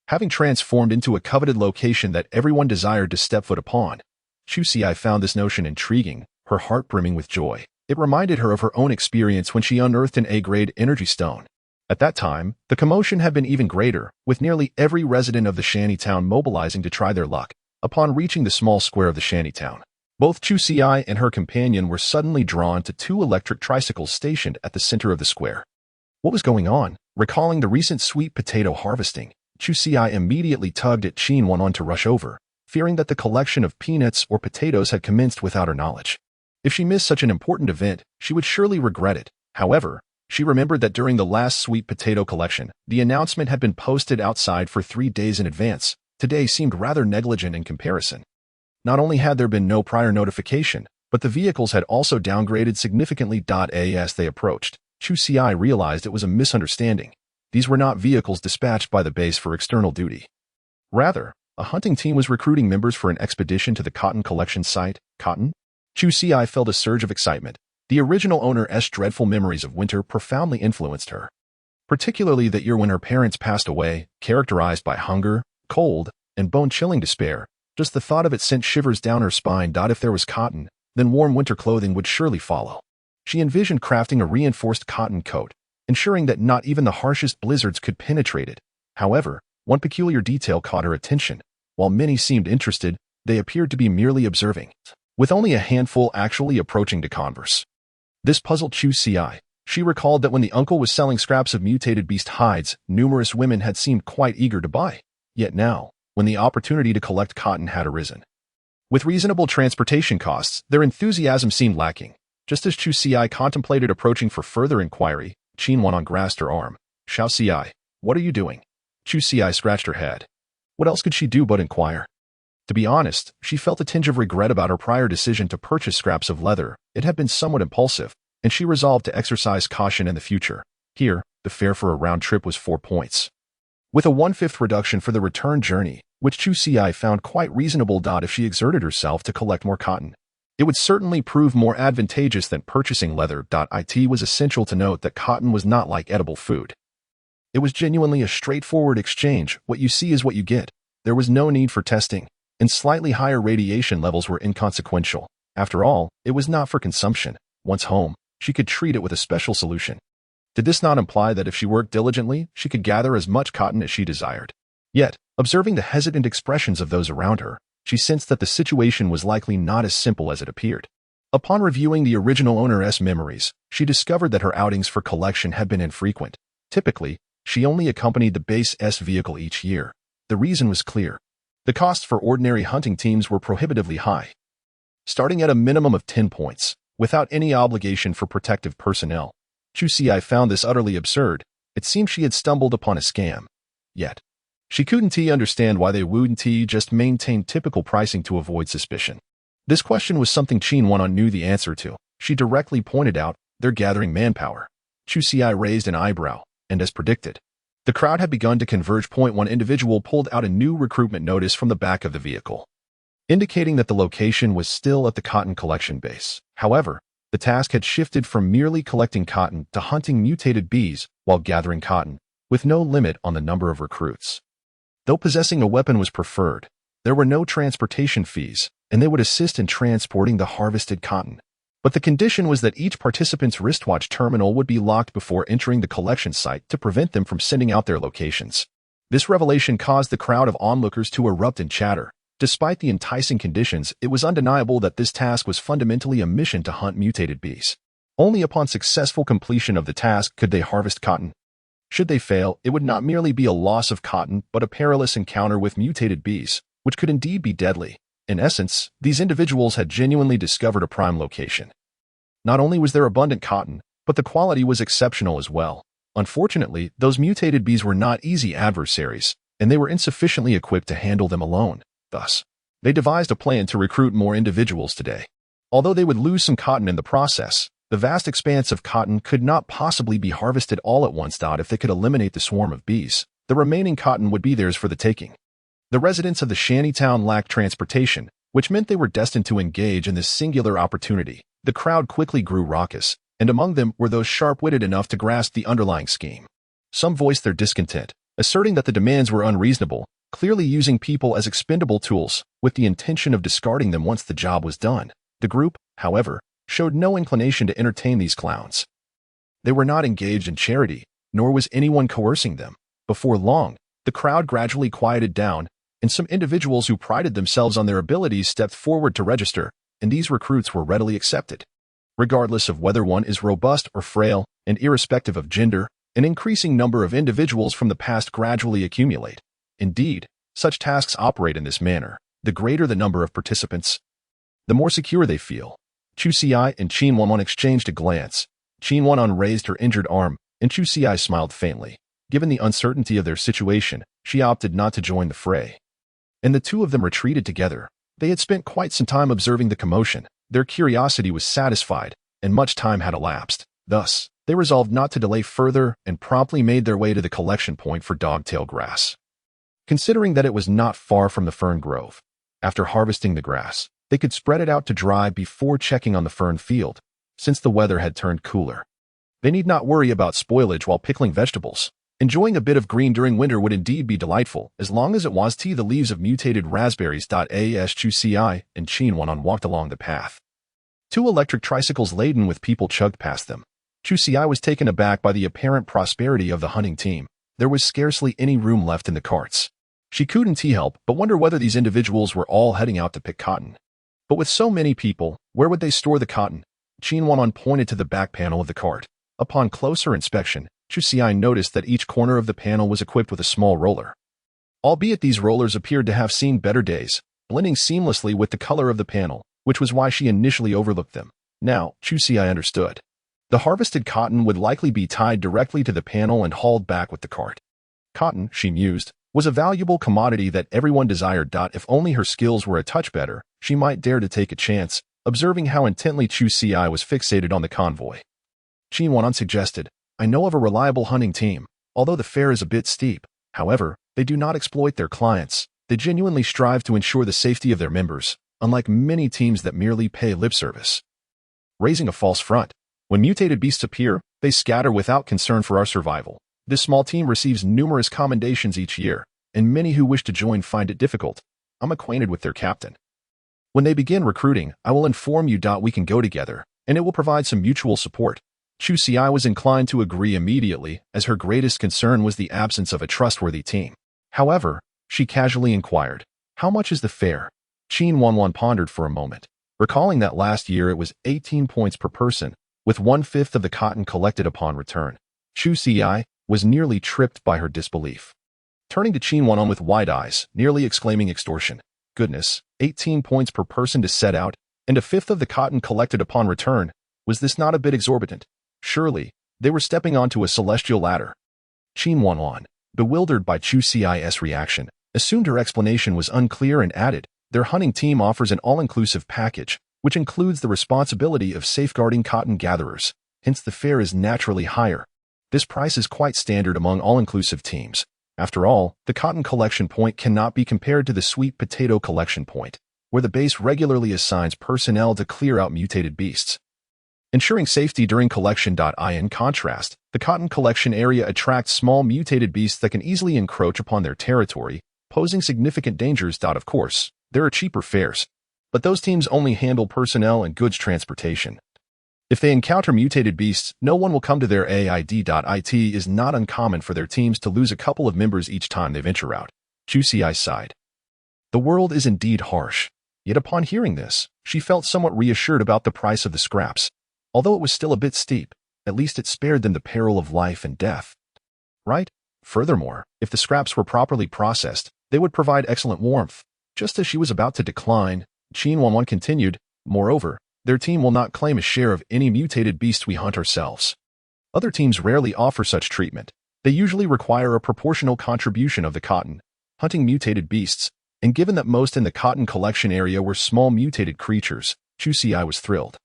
Having transformed into a coveted location that everyone desired to step foot upon, Chuxi found this notion intriguing, her heart brimming with joy. It reminded her of her own experience when she unearthed an A-grade energy stone. At that time, the commotion had been even greater, with nearly every resident of the shantytown mobilizing to try their luck. Upon reaching the small square of the shantytown, both Chuxi and her companion were suddenly drawn to 2 electric tricycles stationed at the center of the square. What was going on? Recalling the recent sweet potato harvesting, Chuxi immediately tugged at Qin Wanan to rush over, fearing that the collection of peanuts or potatoes had commenced without her knowledge. If she missed such an important event, she would surely regret it. However, she remembered that during the last sweet potato collection, the announcement had been posted outside for 3 days in advance. Today seemed rather negligent in comparison. Not only had there been no prior notification, but the vehicles had also downgraded significantly. As they approached, Chuxi realized it was a misunderstanding. These were not vehicles dispatched by the base for external duty. Rather, a hunting team was recruiting members for an expedition to the cotton collection site. Cotton? Chuxi felt a surge of excitement. The original owner's dreadful memories of winter profoundly influenced her. Particularly that year when her parents passed away, characterized by hunger, cold, and bone-chilling despair. Just the thought of it sent shivers down her spine. If there was cotton, then warm winter clothing would surely follow. She envisioned crafting a reinforced cotton coat, ensuring that not even the harshest blizzards could penetrate it. However, one peculiar detail caught her attention. While many seemed interested, they appeared to be merely observing, with only a handful actually approaching to converse. This puzzled Chuxi. She recalled that when the uncle was selling scraps of mutated beast hides, numerous women had seemed quite eager to buy. Yet now, when the opportunity to collect cotton had arisen, with reasonable transportation costs, their enthusiasm seemed lacking. Just as Chuxi contemplated approaching for further inquiry, Qin Wanan grasped her arm. Xiaoxi, what are you doing? Chuxi scratched her head. What else could she do but inquire? To be honest, she felt a tinge of regret about her prior decision to purchase scraps of leather. It had been somewhat impulsive, and she resolved to exercise caution in the future. Here, the fare for a round trip was 4 points, with a 1/5 reduction for the return journey, which Chuxi found quite reasonable. If she exerted herself to collect more cotton, it would certainly prove more advantageous than purchasing leather. It was essential to note that cotton was not like edible food. It was genuinely a straightforward exchange. What you see is what you get. There was no need for testing, and slightly higher radiation levels were inconsequential. After all, it was not for consumption. Once home, she could treat it with a special solution. Did this not imply that if she worked diligently, she could gather as much cotton as she desired? Yet, observing the hesitant expressions of those around her, she sensed that the situation was likely not as simple as it appeared. Upon reviewing the original owner's memories, she discovered that her outings for collection had been infrequent. Typically, she only accompanied the base's vehicle each year. The reason was clear. The costs for ordinary hunting teams were prohibitively high, starting at a minimum of 10 points, without any obligation for protective personnel. Chuxi found this utterly absurd. It seemed she had stumbled upon a scam. Yet, she couldn't understand why they wouldn't just maintain typical pricing to avoid suspicion. This question was something Qin Wanan knew the answer to. She directly pointed out, they're gathering manpower. Chuxi raised an eyebrow, and as predicted, the crowd had begun to converge. One individual pulled out a new recruitment notice from the back of the vehicle, indicating that the location was still at the cotton collection base. However, The task had shifted from merely collecting cotton to hunting mutated bees while gathering cotton, with no limit on the number of recruits. Though possessing a weapon was preferred, there were no transportation fees, and they would assist in transporting the harvested cotton. But the condition was that each participant's wristwatch terminal would be locked before entering the collection site to prevent them from sending out their locations. This revelation caused the crowd of onlookers to erupt in chatter. Despite the enticing conditions, it was undeniable that this task was fundamentally a mission to hunt mutated bees. Only upon successful completion of the task could they harvest cotton. Should they fail, it would not merely be a loss of cotton, but a perilous encounter with mutated bees, which could indeed be deadly. In essence, these individuals had genuinely discovered a prime location. Not only was there abundant cotton, but the quality was exceptional as well. Unfortunately, those mutated bees were not easy adversaries, and they were insufficiently equipped to handle them alone. Thus, they devised a plan to recruit more individuals today. Although they would lose some cotton in the process, the vast expanse of cotton could not possibly be harvested all at once. If they could eliminate the swarm of bees, the remaining cotton would be theirs for the taking. The residents of the shantytown lacked transportation, which meant they were destined to engage in this singular opportunity. The crowd quickly grew raucous, and among them were those sharp-witted enough to grasp the underlying scheme. Some voiced their discontent, asserting that the demands were unreasonable, clearly using people as expendable tools, with the intention of discarding them once the job was done. The group, however, showed no inclination to entertain these clowns. They were not engaged in charity, nor was anyone coercing them. Before long, the crowd gradually quieted down, and some individuals who prided themselves on their abilities stepped forward to register, and these recruits were readily accepted. Regardless of whether one is robust or frail, and irrespective of gender, an increasing number of individuals from the past gradually accumulate. Indeed, such tasks operate in this manner. The greater the number of participants, the more secure they feel. Chu Si and Qin Wanwan exchanged a glance. Qin Wanwan raised her injured arm, and Chu Si smiled faintly. Given the uncertainty of their situation, she opted not to join the fray. And the two of them retreated together. They had spent quite some time observing the commotion. Their curiosity was satisfied, and much time had elapsed. Thus, they resolved not to delay further and promptly made their way to the collection point for dogtail grass. Considering that it was not far from the fern grove, after harvesting the grass, they could spread it out to dry before checking on the fern field, since the weather had turned cooler. They need not worry about spoilage while pickling vegetables. Enjoying a bit of green during winter would indeed be delightful, as long as it was the leaves of mutated raspberries. As Chu Si and Qin Wanwan walked along the path. Two electric tricycles laden with people chugged past them. Chu Si was taken aback by the apparent prosperity of the hunting team. There was scarcely any room left in the carts. She couldn't help but wonder whether these individuals were all heading out to pick cotton. But with so many people, where would they store the cotton? Qin Wanwan pointed to the back panel of the cart. Upon closer inspection, Chu Si noticed that each corner of the panel was equipped with a small roller. Albeit these rollers appeared to have seen better days, blending seamlessly with the color of the panel, which was why she initially overlooked them. Now, Chu Si understood. The harvested cotton would likely be tied directly to the panel and hauled back with the cart. Cotton, she mused, was a valuable commodity that everyone desired. If only her skills were a touch better, she might dare to take a chance, observing how intently Chu Si was fixated on the convoy. Qin Wanwan suggested, I know of a reliable hunting team, although the fare is a bit steep. However, they do not exploit their clients. They genuinely strive to ensure the safety of their members, unlike many teams that merely pay lip service. Raising a false front. When mutated beasts appear, they scatter without concern for our survival. This small team receives numerous commendations each year, and many who wish to join find it difficult. I'm acquainted with their captain. When they begin recruiting, I will inform you. We can go together, and it will provide some mutual support. Chu Si was inclined to agree immediately, as her greatest concern was the absence of a trustworthy team. However, she casually inquired, how much is the fare? Qin Wanwan pondered for a moment, recalling that last year it was 18 points per person, with 1/5 of the cotton collected upon return. Chu Si was nearly tripped by her disbelief. Turning to Qin Wanwan with wide eyes, nearly exclaiming extortion. Goodness, 18 points per person to set out, and 1/5 of the cotton collected upon return. Was this not a bit exorbitant? Surely, they were stepping onto a celestial ladder. Qin Wanwan, bewildered by Chu Si's reaction, assumed her explanation was unclear and added, their hunting team offers an all-inclusive package, which includes the responsibility of safeguarding cotton gatherers, hence the fare is naturally higher. This price is quite standard among all-inclusive teams. After all, the cotton collection point cannot be compared to the sweet potato collection point, where the base regularly assigns personnel to clear out mutated beasts. ensuring safety during collection. In contrast, the cotton collection area attracts small mutated beasts that can easily encroach upon their territory, posing significant dangers. Of course, there are cheaper fares, but those teams only handle personnel and goods transportation. If they encounter mutated beasts, no one will come to their aid. It is not uncommon for their teams to lose a couple of members each time they venture out. Chusi sighed. The world is indeed harsh. Yet upon hearing this, she felt somewhat reassured about the price of the scraps. Although it was still a bit steep, at least it spared them the peril of life and death. Right? Furthermore, if the scraps were properly processed, they would provide excellent warmth. Just as she was about to decline, Qin continued, moreover, their team will not claim a share of any mutated beast we hunt ourselves. Other teams rarely offer such treatment. They usually require a proportional contribution of the cotton, hunting mutated beasts, and given that most in the cotton collection area were small mutated creatures, Chusi was thrilled.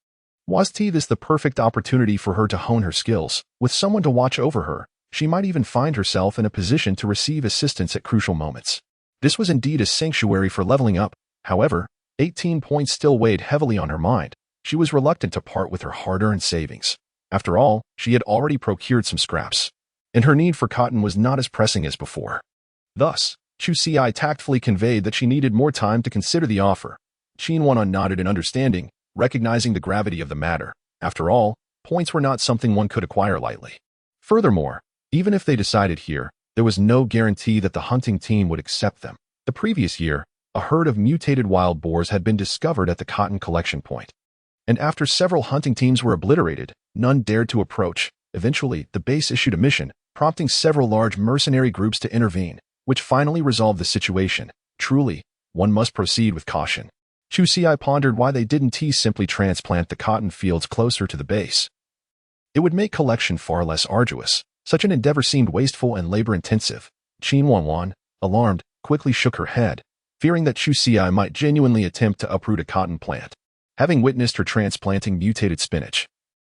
Was this the perfect opportunity for her to hone her skills? With someone to watch over her, she might even find herself in a position to receive assistance at crucial moments. This was indeed a sanctuary for leveling up. However, 18 points still weighed heavily on her mind. She was reluctant to part with her hard-earned savings. After all, she had already procured some scraps, and her need for cotton was not as pressing as before. Thus, Chusi tactfully conveyed that she needed more time to consider the offer. Qin nodded in understanding, recognizing the gravity of the matter. After all, points were not something one could acquire lightly. Furthermore, even if they decided here, there was no guarantee that the hunting team would accept them. The previous year, a herd of mutated wild boars had been discovered at the cotton collection point. And after several hunting teams were obliterated, none dared to approach. Eventually, the base issued a mission, prompting several large mercenary groups to intervene, which finally resolved the situation. Truly, one must proceed with caution. Chusi pondered why they didn't simply transplant the cotton fields closer to the base. It would make collection far less arduous. Such an endeavor seemed wasteful and labor-intensive. Qin, alarmed, quickly shook her head, fearing that Chusi might genuinely attempt to uproot a cotton plant. Having witnessed her transplanting mutated spinach,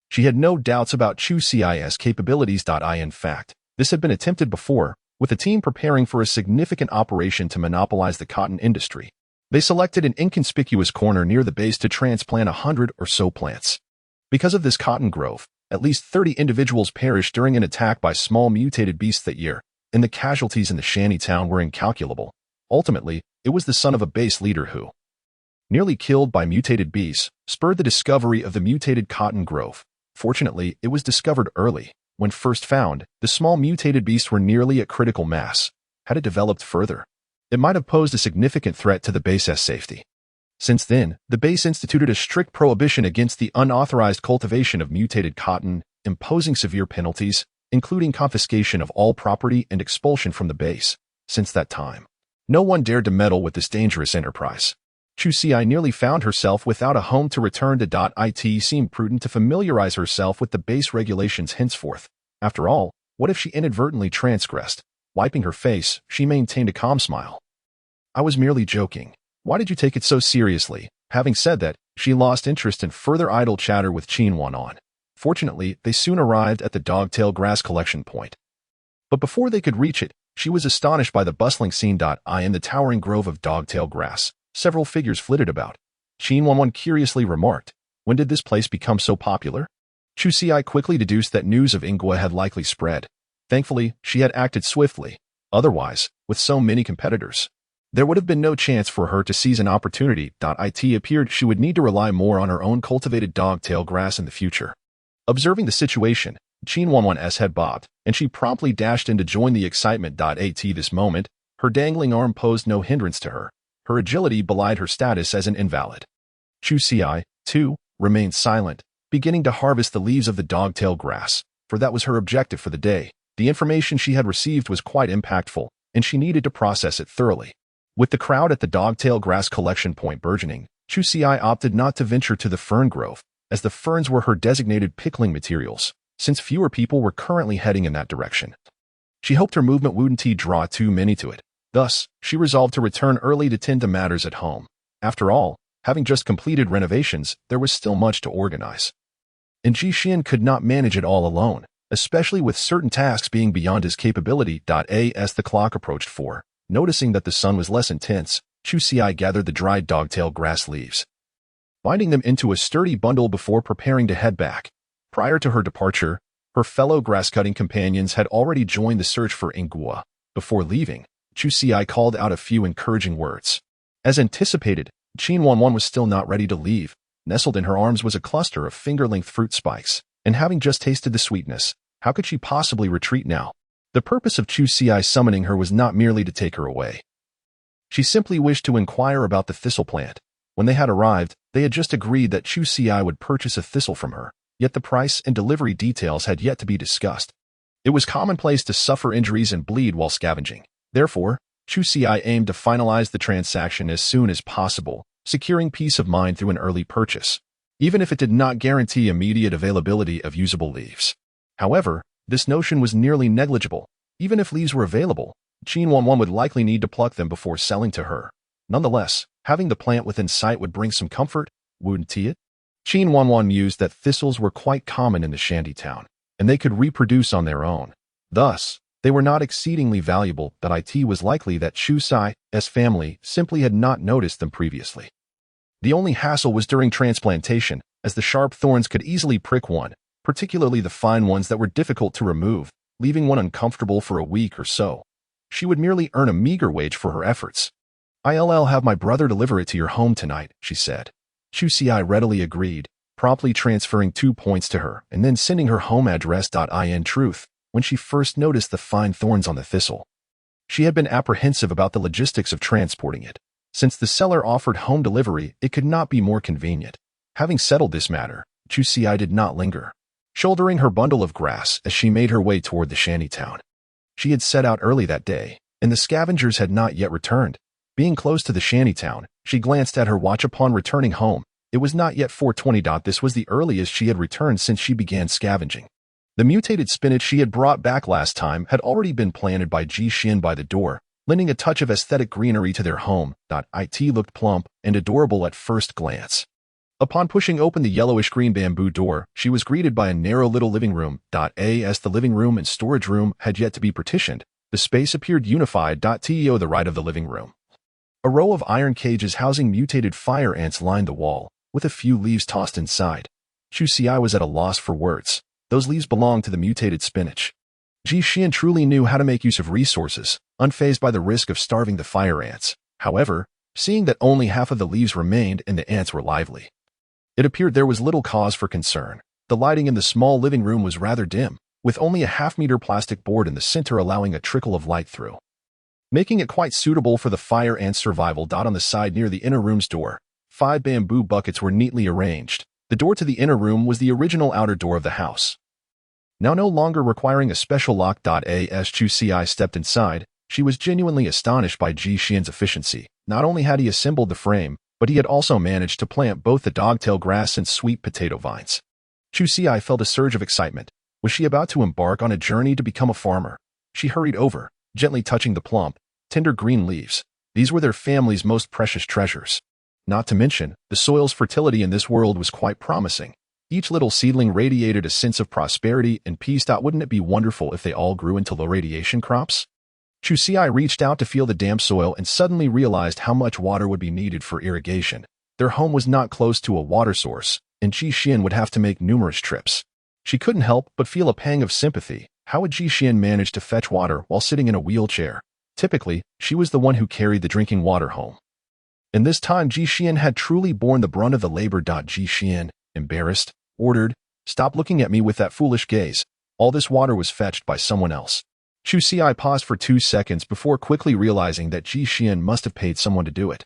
she had no doubts about Chusi's capabilities. In fact, this had been attempted before, with a team preparing for a significant operation to monopolize the cotton industry. They selected an inconspicuous corner near the base to transplant 100 or so plants. Because of this cotton grove, at least 30 individuals perished during an attack by small mutated beasts that year, and the casualties in the shanty town were incalculable. Ultimately, it was the son of a base leader who, nearly killed by mutated beasts, spurred the discovery of the mutated cotton grove. Fortunately, it was discovered early. When first found, the small mutated beasts were nearly at critical mass. Had it developed further, it might have posed a significant threat to the base's safety. Since then, the base instituted a strict prohibition against the unauthorized cultivation of mutated cotton, imposing severe penalties, including confiscation of all property and expulsion from the base. Since that time, no one dared to meddle with this dangerous enterprise. Chusi nearly found herself without a home to return to. It seemed prudent to familiarize herself with the base regulations henceforth. After all, what if she inadvertently transgressed? Wiping her face, she maintained a calm smile. I was merely joking. Why did you take it so seriously? Having said that, she lost interest in further idle chatter with Qin. Fortunately, they soon arrived at the dogtail grass collection point. But before they could reach it, she was astonished by the bustling scene. In the towering grove of dogtail grass, several figures flitted about. Qin curiously remarked, when did this place become so popular? Chusi quickly deduced that news of Ingwe had likely spread. Thankfully, she had acted swiftly. Otherwise, with so many competitors, there would have been no chance for her to seize an opportunity. It appeared she would need to rely more on her own cultivated dogtail grass in the future. Observing the situation, Qin's head bobbed, and she promptly dashed in to join the excitement. At this moment, her dangling arm posed no hindrance to her. Her agility belied her status as an invalid. Chusi, too, remained silent, beginning to harvest the leaves of the dogtail grass, for that was her objective for the day. The information she had received was quite impactful, and she needed to process it thoroughly. With the crowd at the dogtail grass collection point burgeoning, Chusi opted not to venture to the fern grove, as the ferns were her designated pickling materials, since fewer people were currently heading in that direction. She hoped her movement wouldn't draw too many to it. Thus, she resolved to return early to tend to matters at home. After all, having just completed renovations, there was still much to organize. And Jixin could not manage it all alone, especially with certain tasks being beyond his capability. As the clock approached 4, noticing that the sun was less intense, Chusi gathered the dried dogtail grass leaves. binding them into a sturdy bundle before preparing to head back. Prior to her departure, her fellow grass-cutting companions had already joined the search for Ingua. Before leaving, Chu Xiai called out a few encouraging words. As anticipated, Qin Wanwan was still not ready to leave. Nestled in her arms was a cluster of finger-length fruit spikes, and having just tasted the sweetness, how could she possibly retreat now? The purpose of Chu Xiai summoning her was not merely to take her away. She simply wished to inquire about the thistle plant. When they had arrived, they had just agreed that Chu Xiai would purchase a thistle from her, yet the price and delivery details had yet to be discussed. It was commonplace to suffer injuries and bleed while scavenging. Therefore, Chu Xiai aimed to finalize the transaction as soon as possible, securing peace of mind through an early purchase, even if it did not guarantee immediate availability of usable leaves. However, this notion was nearly negligible. Even if leaves were available, Qin Wanwan would likely need to pluck them before selling to her. Nonetheless, having the plant within sight would bring some comfort, wouldn't it? Qin Wanwan mused that thistles were quite common in the shanty town, and they could reproduce on their own. Thus, they were not exceedingly valuable, but it was likely that Chu Xiai's family simply had not noticed them previously. The only hassle was during transplantation, as the sharp thorns could easily prick one, particularly the fine ones that were difficult to remove, leaving one uncomfortable for a week or so. She would merely earn a meager wage for her efforts. "I'll have my brother deliver it to your home tonight," she said. Chu Xiai readily agreed, promptly transferring 2 points to her and then sending her home address. In truth, when she first noticed the fine thorns on the thistle, she had been apprehensive about the logistics of transporting it. Since the seller offered home delivery, it could not be more convenient. Having settled this matter, Chu Xiai did not linger, shouldering her bundle of grass as she made her way toward the shanty town. She had set out early that day, and the scavengers had not yet returned. Being close to the shanty town, she glanced at her watch upon returning home. It was not yet 4:20. This was the earliest she had returned since she began scavenging. The mutated spinach she had brought back last time had already been planted by Ji Xian by the door, lending a touch of aesthetic greenery to their home. It looked plump and adorable at first glance. Upon pushing open the yellowish-green bamboo door, she was greeted by a narrow little living room. As the living room and storage room had yet to be partitioned, the space appeared unified. To the right of the living room, a row of iron cages housing mutated fire ants lined the wall, with a few leaves tossed inside. Chu Xiai was at a loss for words. Those leaves belonged to the mutated spinach. Ji Xian truly knew how to make use of resources, unfazed by the risk of starving the fire ants. However, seeing that only half of the leaves remained and the ants were lively, it appeared there was little cause for concern. The lighting in the small living room was rather dim, with only a half-meter plastic board in the center allowing a trickle of light through, making it quite suitable for the fire ants' survival. On the side near the inner room's door, 5 bamboo buckets were neatly arranged. The door to the inner room was the original outer door of the house, now no longer requiring a special lock. As Chu Xiai stepped inside, she was genuinely astonished by Ji Xian's efficiency. Not only had he assembled the frame, but he had also managed to plant both the dogtail grass and sweet potato vines. Chu Xiai felt a surge of excitement. Was she about to embark on a journey to become a farmer? She hurried over, gently touching the plump, tender green leaves. These were their family's most precious treasures. Not to mention, the soil's fertility in this world was quite promising. Each little seedling radiated a sense of prosperity and peace. Wouldn't it be wonderful if they all grew into low-radiation crops? Chu Xiai reached out to feel the damp soil and suddenly realized how much water would be needed for irrigation. Their home was not close to a water source, and Ji Xian would have to make numerous trips. She couldn't help but feel a pang of sympathy. How would Ji Xian manage to fetch water while sitting in a wheelchair? Typically, she was the one who carried the drinking water home. And this time Ji Xian had truly borne the brunt of the labor. Ji Xian, embarrassed, ordered, "Stop looking at me with that foolish gaze. All this water was fetched by someone else." Chu Xiai paused for 2 seconds before quickly realizing that Ji Xian must have paid someone to do it,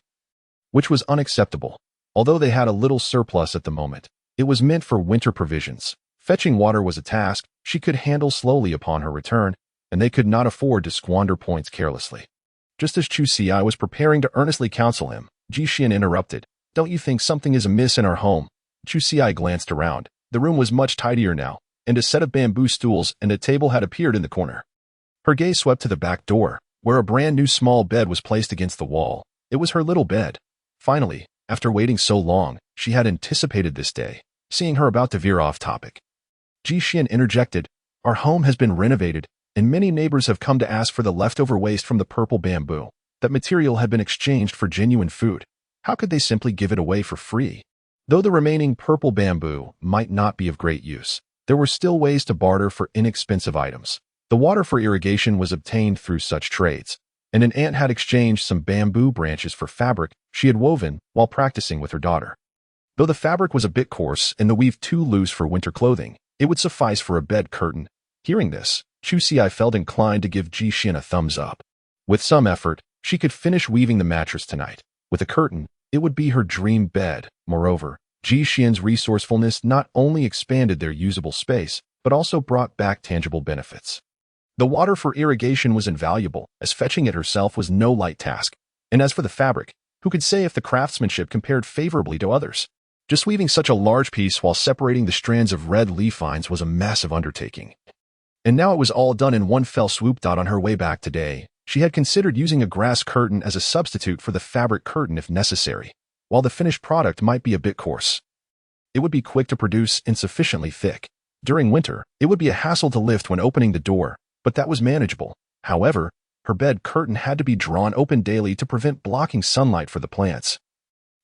which was unacceptable. Although they had a little surplus at the moment, it was meant for winter provisions. Fetching water was a task she could handle slowly upon her return, and they could not afford to squander points carelessly. Just as Chu Xiai was preparing to earnestly counsel him, Ji Xian interrupted. "Don't you think something is amiss in our home?" Chu Xiai glanced around. The room was much tidier now, and a set of bamboo stools and a table had appeared in the corner. Her gaze swept to the back door, where a brand new small bed was placed against the wall. It was her little bed. Finally, after waiting so long, she had anticipated this day. Seeing her about to veer off topic, Ji Xian interjected, "Our home has been renovated, and many neighbors have come to ask for the leftover waste from the purple bamboo. That material had been exchanged for genuine food. How could they simply give it away for free?" Though the remaining purple bamboo might not be of great use, there were still ways to barter for inexpensive items. The water for irrigation was obtained through such trades, and an aunt had exchanged some bamboo branches for fabric she had woven while practicing with her daughter. Though the fabric was a bit coarse and the weave too loose for winter clothing, it would suffice for a bed curtain. Hearing this, Chu Xi felt inclined to give Ji Xian a thumbs up. With some effort, she could finish weaving the mattress tonight. With a curtain, it would be her dream bed. Moreover, Ji Xian's resourcefulness not only expanded their usable space, but also brought back tangible benefits. The water for irrigation was invaluable, as fetching it herself was no light task. And as for the fabric, who could say if the craftsmanship compared favorably to others? Just weaving such a large piece while separating the strands of red leaf vines was a massive undertaking. And now it was all done in one fell swoop. On her way back today, she had considered using a grass curtain as a substitute for the fabric curtain if necessary. While the finished product might be a bit coarse, it would be quick to produce and sufficiently thick. During winter, it would be a hassle to lift when opening the door, but that was manageable. However, her bed curtain had to be drawn open daily to prevent blocking sunlight for the plants.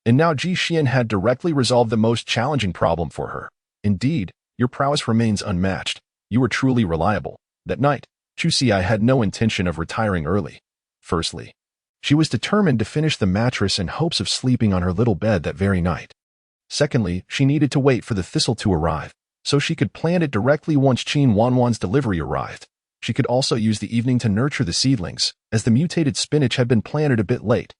And now Ji Xian had directly resolved the most challenging problem for her. Indeed, your prowess remains unmatched. You were truly reliable. That night, Chu Xi had no intention of retiring early. Firstly, she was determined to finish the mattress in hopes of sleeping on her little bed that very night. Secondly, she needed to wait for the thistle to arrive, so she could plant it directly once Qin Wanwan's delivery arrived. She could also use the evening to nurture the seedlings, as the mutated spinach had been planted a bit late,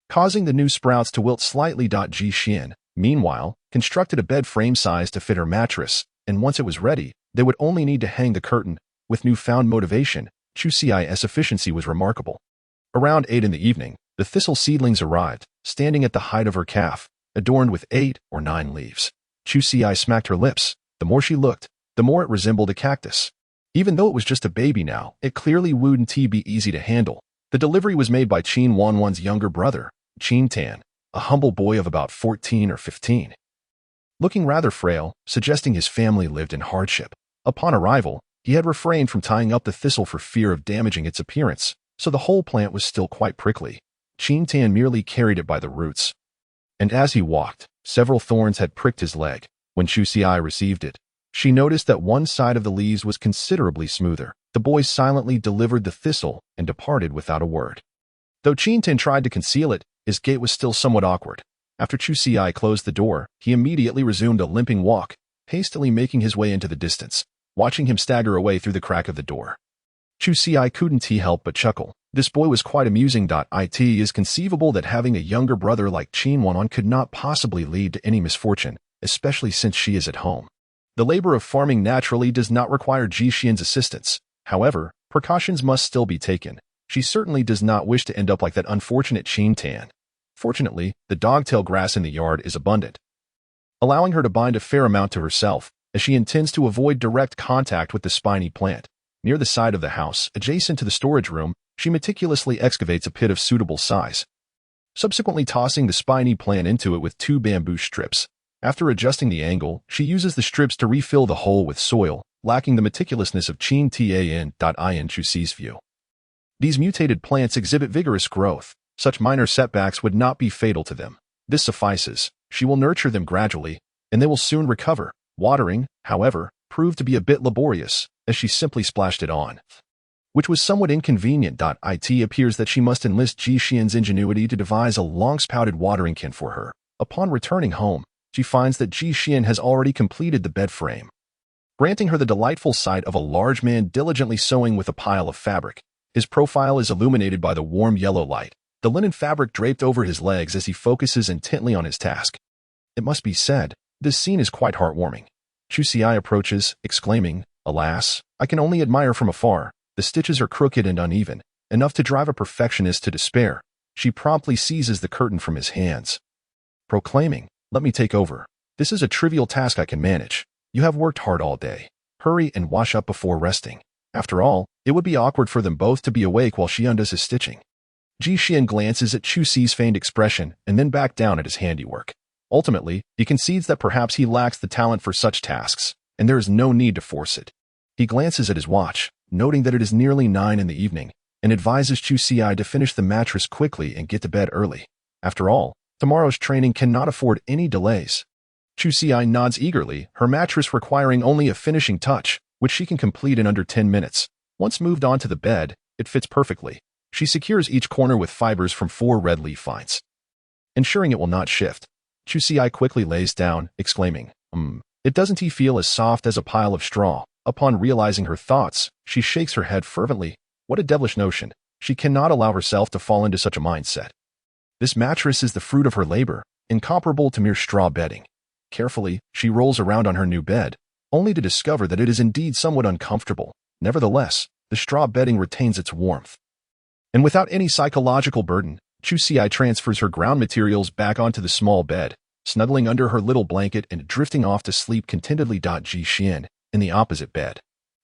causing the new sprouts to wilt slightly. Ji Xian, meanwhile, constructed a bed frame size to fit her mattress, and once it was ready, they would only need to hang the curtain. With newfound motivation, Chu Xi's efficiency was remarkable. Around 8 in the evening, the thistle seedlings arrived, standing at the height of her calf, adorned with 8 or 9 leaves. Chu Xi smacked her lips. The more she looked, the more it resembled a cactus. Even though it was just a baby now, it clearly wouldn't be easy to handle. The delivery was made by Qin Wanwan's younger brother, Qin Tan, a humble boy of about 14 or 15. Looking rather frail, suggesting his family lived in hardship. Upon arrival, he had refrained from tying up the thistle for fear of damaging its appearance, so the whole plant was still quite prickly. Qin Tan merely carried it by the roots. And as he walked, several thorns had pricked his leg. When Chu Xi received it, she noticed that one side of the leaves was considerably smoother. The boy silently delivered the thistle and departed without a word. Though Qin Tan tried to conceal it, his gait was still somewhat awkward. After Chu Xi closed the door, he immediately resumed a limping walk, hastily making his way into the distance. Watching him stagger away through the crack of the door, Chu Xi couldn't help but chuckle. This boy was quite amusing. It is conceivable that having a younger brother like Qin Wanwan could not possibly lead to any misfortune, especially since she is at home. The labor of farming naturally does not require Ji Xian's assistance. However, precautions must still be taken. She certainly does not wish to end up like that unfortunate Qin Tan. Fortunately, the dogtail grass in the yard is abundant, allowing her to bind a fair amount to herself, as she intends to avoid direct contact with the spiny plant. Near the side of the house, adjacent to the storage room, she meticulously excavates a pit of suitable size, subsequently tossing the spiny plant into it with 2 bamboo strips. After adjusting the angle, she uses the strips to refill the hole with soil, lacking the meticulousness of Qin Tan. In Chu Xi's view, these mutated plants exhibit vigorous growth. Such minor setbacks would not be fatal to them. This suffices. She will nurture them gradually, and they will soon recover. Watering, however, proved to be a bit laborious, as she simply splashed it on, which was somewhat inconvenient. It appears that she must enlist Ji Xian's ingenuity to devise a long-spouted watering can for her. Upon returning home, she finds that Ji Xian has already completed the bed frame, granting her the delightful sight of a large man diligently sewing with a pile of fabric. His profile is illuminated by the warm yellow light, the linen fabric draped over his legs as he focuses intently on his task. It must be said, this scene is quite heartwarming. Chu Xi approaches, exclaiming, "Alas, I can only admire from afar. The stitches are crooked and uneven, enough to drive a perfectionist to despair." She promptly seizes the curtain from his hands, proclaiming, "Let me take over. This is a trivial task I can manage. You have worked hard all day. Hurry and wash up before resting." After all, it would be awkward for them both to be awake while she undoes his stitching. Ji Xian glances at Chu Xi's feigned expression and then back down at his handiwork. Ultimately, he concedes that perhaps he lacks the talent for such tasks, and there is no need to force it. He glances at his watch, noting that it is nearly 9 in the evening, and advises Chu Xi to finish the mattress quickly and get to bed early. After all, tomorrow's training cannot afford any delays. Chu Xi nods eagerly, her mattress requiring only a finishing touch, which she can complete in under 10 minutes. Once moved onto the bed, it fits perfectly. She secures each corner with fibers from 4 red leaf vines, ensuring it will not shift. Chu Xi quickly lays down, exclaiming, It doesn't he feel as soft as a pile of straw. Upon realizing her thoughts, she shakes her head fervently. What a devilish notion. She cannot allow herself to fall into such a mindset. This mattress is the fruit of her labor, incomparable to mere straw bedding. Carefully, she rolls around on her new bed, only to discover that it is indeed somewhat uncomfortable. Nevertheless, the straw bedding retains its warmth. And without any psychological burden, Chu Xi transfers her ground materials back onto the small bed, snuggling under her little blanket and drifting off to sleep contentedly. Ji Xian, in the opposite bed,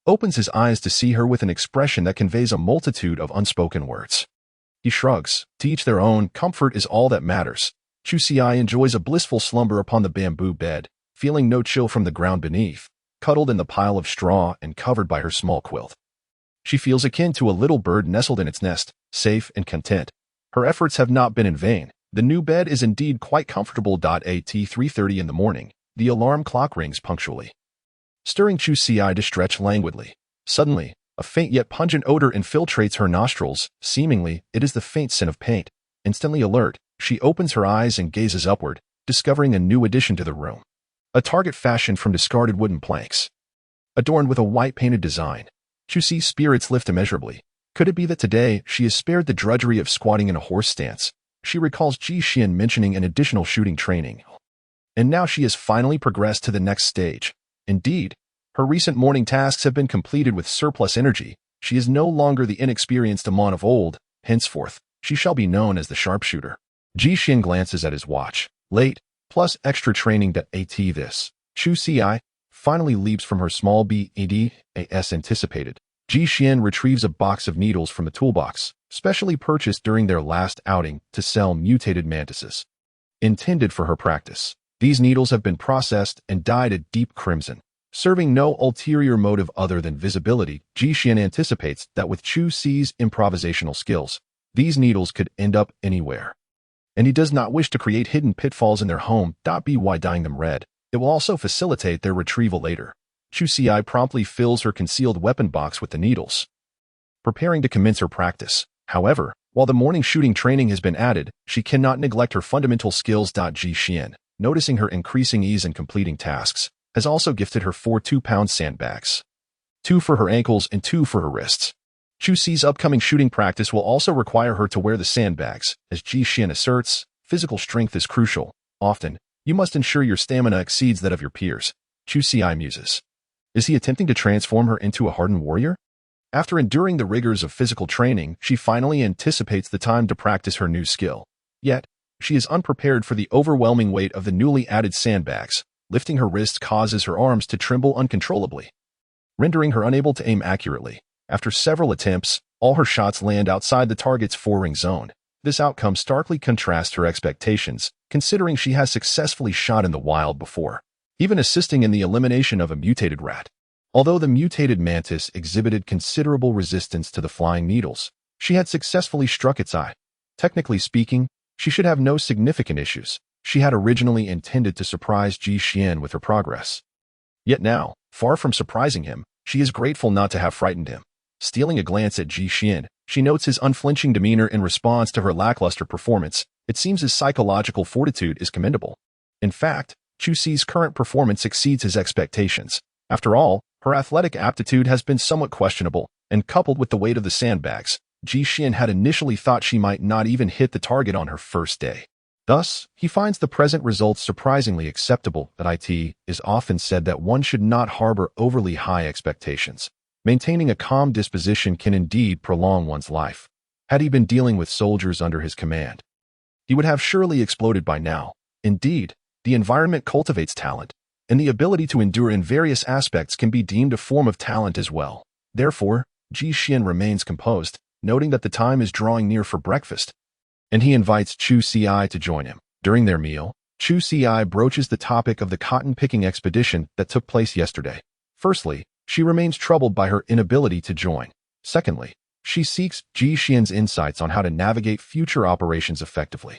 opens his eyes to see her with an expression that conveys a multitude of unspoken words. He shrugs. To each their own, comfort is all that matters. Chu Xi enjoys a blissful slumber upon the bamboo bed, feeling no chill from the ground beneath, cuddled in the pile of straw and covered by her small quilt. She feels akin to a little bird nestled in its nest, safe and content. Her efforts have not been in vain. The new bed is indeed quite comfortable. At 3:30 in the morning, the alarm clock rings punctually, stirring Chu Xi to stretch languidly. Suddenly, a faint yet pungent odor infiltrates her nostrils. Seemingly, it is the faint scent of paint. Instantly alert, she opens her eyes and gazes upward, discovering a new addition to the room. A target fashioned from discarded wooden planks, adorned with a white painted design. Chu Xi's spirits lift immeasurably. Could it be that today she is spared the drudgery of squatting in a horse stance? She recalls Ji Xian mentioning an additional shooting training. And now she has finally progressed to the next stage. Indeed, her recent morning tasks have been completed with surplus energy. She is no longer the inexperienced Amon of old. Henceforth, she shall be known as the sharpshooter. Ji Xian glances at his watch. Late, plus extra training. This. Chu Xi finally leaps from her small bed as anticipated. Ji Xian retrieves a box of needles from a toolbox, specially purchased during their last outing to sell mutated mantises, intended for her practice. These needles have been processed and dyed a deep crimson, serving no ulterior motive other than visibility. Ji Xian anticipates that with Chu Xi's improvisational skills, these needles could end up anywhere. And he does not wish to create hidden pitfalls in their home. By dyeing them red, it will also facilitate their retrieval later. Chu Xi promptly fills her concealed weapon box with the needles, preparing to commence her practice. However, while the morning shooting training has been added, she cannot neglect her fundamental skills. Ji Xian, noticing her increasing ease in completing tasks, has also gifted her 4 2-pound sandbags, 2 for her ankles and 2 for her wrists. Chu Xi's upcoming shooting practice will also require her to wear the sandbags. As Ji Xian asserts, physical strength is crucial. Often, you must ensure your stamina exceeds that of your peers. Chu Xi muses. Is he attempting to transform her into a hardened warrior? After enduring the rigors of physical training, she finally anticipates the time to practice her new skill. Yet, she is unprepared for the overwhelming weight of the newly added sandbags. Lifting her wrists causes her arms to tremble uncontrollably, rendering her unable to aim accurately. After several attempts, all her shots land outside the target's 4-ring zone. This outcome starkly contrasts her expectations, considering she has successfully shot in the wild before, even assisting in the elimination of a mutated rat. Although the mutated mantis exhibited considerable resistance to the flying needles, she had successfully struck its eye. Technically speaking, she should have no significant issues. She had originally intended to surprise Ji Xian with her progress. Yet now, far from surprising him, she is grateful not to have frightened him. Stealing a glance at Ji Xian, she notes his unflinching demeanor in response to her lackluster performance. It seems his psychological fortitude is commendable. In fact, Chu Xi's current performance exceeds his expectations. After all, her athletic aptitude has been somewhat questionable, and coupled with the weight of the sandbags, Ji Xian had initially thought she might not even hit the target on her first day. Thus, he finds the present results surprisingly acceptable. It is often said that one should not harbor overly high expectations. Maintaining a calm disposition can indeed prolong one's life. Had he been dealing with soldiers under his command, he would have surely exploded by now. Indeed, the environment cultivates talent, and the ability to endure in various aspects can be deemed a form of talent as well. Therefore, Ji Xian remains composed, noting that the time is drawing near for breakfast, and he invites Chu Xi to join him. During their meal, Chu Xi broaches the topic of the cotton-picking expedition that took place yesterday. Firstly, she remains troubled by her inability to join. Secondly, she seeks Ji Xian's insights on how to navigate future operations effectively.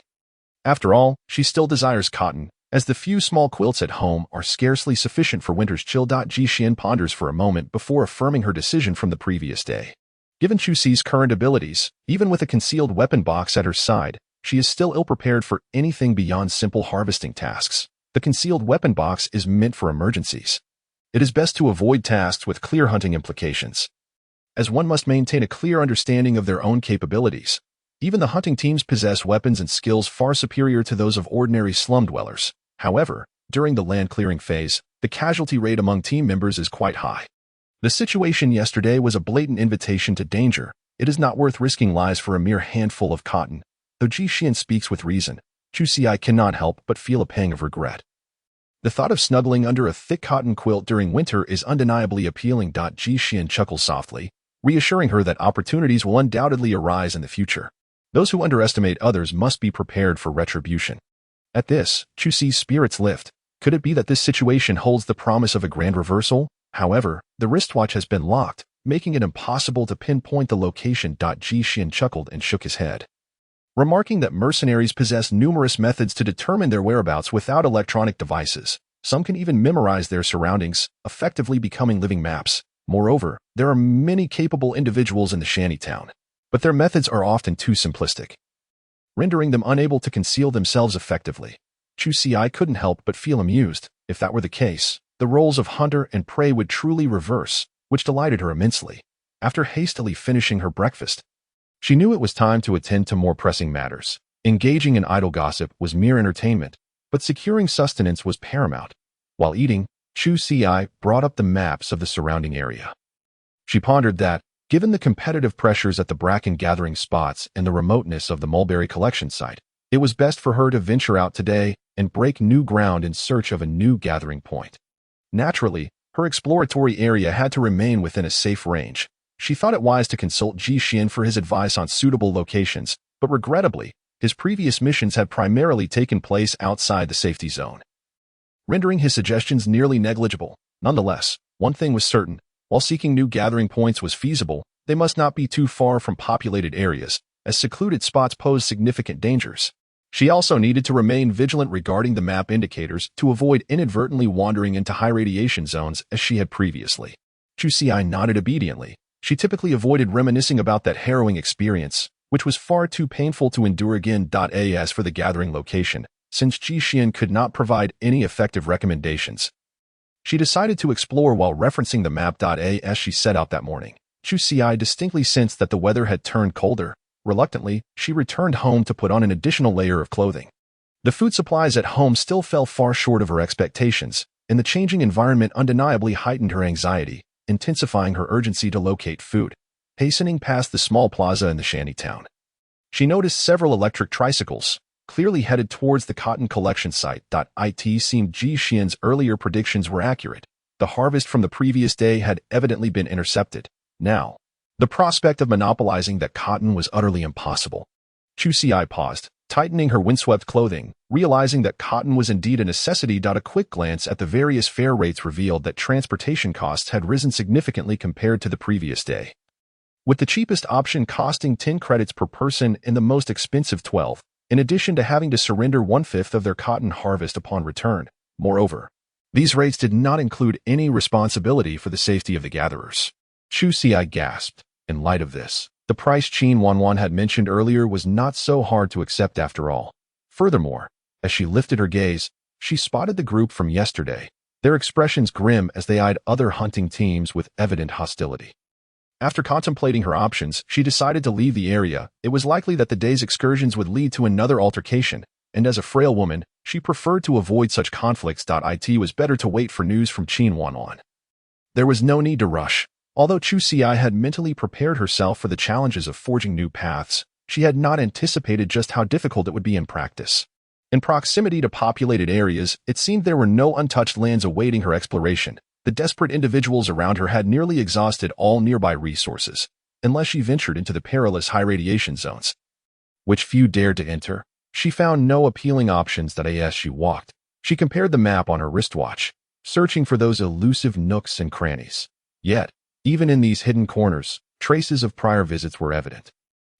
After all, she still desires cotton, as the few small quilts at home are scarcely sufficient for winter's chill. Ji Xian ponders for a moment before affirming her decision from the previous day. Given Chu Xi's current abilities, even with a concealed weapon box at her side, she is still ill-prepared for anything beyond simple harvesting tasks. The concealed weapon box is meant for emergencies. It is best to avoid tasks with clear hunting implications, as one must maintain a clear understanding of their own capabilities. Even the hunting teams possess weapons and skills far superior to those of ordinary slum dwellers. However, during the land clearing phase, the casualty rate among team members is quite high. The situation yesterday was a blatant invitation to danger. It is not worth risking lives for a mere handful of cotton. Though Ji Xian speaks with reason, Chu Xi cannot help but feel a pang of regret. The thought of snuggling under a thick cotton quilt during winter is undeniably appealing. Ji Xian chuckles softly, reassuring her that opportunities will undoubtedly arise in the future. Those who underestimate others must be prepared for retribution. At this, Chu Xi's spirits lift. Could it be that this situation holds the promise of a grand reversal? However, the wristwatch has been locked, making it impossible to pinpoint the location. Ji Xian chuckled and shook his head, remarking that mercenaries possess numerous methods to determine their whereabouts without electronic devices. Some can even memorize their surroundings, effectively becoming living maps. Moreover, there are many capable individuals in the shantytown, but their methods are often too simplistic, rendering them unable to conceal themselves effectively. Chu Xi couldn't help but feel amused. If that were the case, the roles of hunter and prey would truly reverse, which delighted her immensely. After hastily finishing her breakfast, she knew it was time to attend to more pressing matters. Engaging in idle gossip was mere entertainment, but securing sustenance was paramount. While eating, Chu Xi brought up the maps of the surrounding area. She pondered that, given the competitive pressures at the bracken gathering spots and the remoteness of the mulberry collection site, it was best for her to venture out today and break new ground in search of a new gathering point. Naturally, her exploratory area had to remain within a safe range. She thought it wise to consult Ji Xian for his advice on suitable locations, but regrettably, his previous missions had primarily taken place outside the safety zone, rendering his suggestions nearly negligible. Nonetheless, one thing was certain: while seeking new gathering points was feasible, they must not be too far from populated areas, as secluded spots pose significant dangers. She also needed to remain vigilant regarding the map indicators to avoid inadvertently wandering into high radiation zones as she had previously. Chu Xi nodded obediently. She typically avoided reminiscing about that harrowing experience, which was far too painful to endure again. As for the gathering location, since Ji Xian could not provide any effective recommendations, she decided to explore while referencing the map. As she set out that morning, Chu Xi distinctly sensed that the weather had turned colder. Reluctantly, she returned home to put on an additional layer of clothing. The food supplies at home still fell far short of her expectations, and the changing environment undeniably heightened her anxiety, intensifying her urgency to locate food. Hastening past the small plaza in the shantytown, she noticed several electric tricycles, clearly headed towards the cotton collection site. It seemed Ji Xian's earlier predictions were accurate. The harvest from the previous day had evidently been intercepted. Now, the prospect of monopolizing that cotton was utterly impossible. Chu Xi paused, tightening her windswept clothing, realizing that cotton was indeed a necessity. A quick glance at the various fare rates revealed that transportation costs had risen significantly compared to the previous day, with the cheapest option costing 10 credits per person and the most expensive 12, in addition to having to surrender 1/5 of their cotton harvest upon return. Moreover, these rates did not include any responsibility for the safety of the gatherers. Chu Xi gasped. In light of this, the price Qin Wanwan had mentioned earlier was not so hard to accept after all. Furthermore, as she lifted her gaze, she spotted the group from yesterday, their expressions grim as they eyed other hunting teams with evident hostility. After contemplating her options, she decided to leave the area. It was likely that the day's excursions would lead to another altercation, and as a frail woman, she preferred to avoid such conflicts. It was better to wait for news from Qin Wanwan. There was no need to rush. Although Chu Xi had mentally prepared herself for the challenges of forging new paths, she had not anticipated just how difficult it would be in practice. In proximity to populated areas, it seemed there were no untouched lands awaiting her exploration. The desperate individuals around her had nearly exhausted all nearby resources, unless she ventured into the perilous high radiation zones, which few dared to enter. She found no appealing options. As she walked, she compared the map on her wristwatch, searching for those elusive nooks and crannies. Yet, even in these hidden corners, traces of prior visits were evident,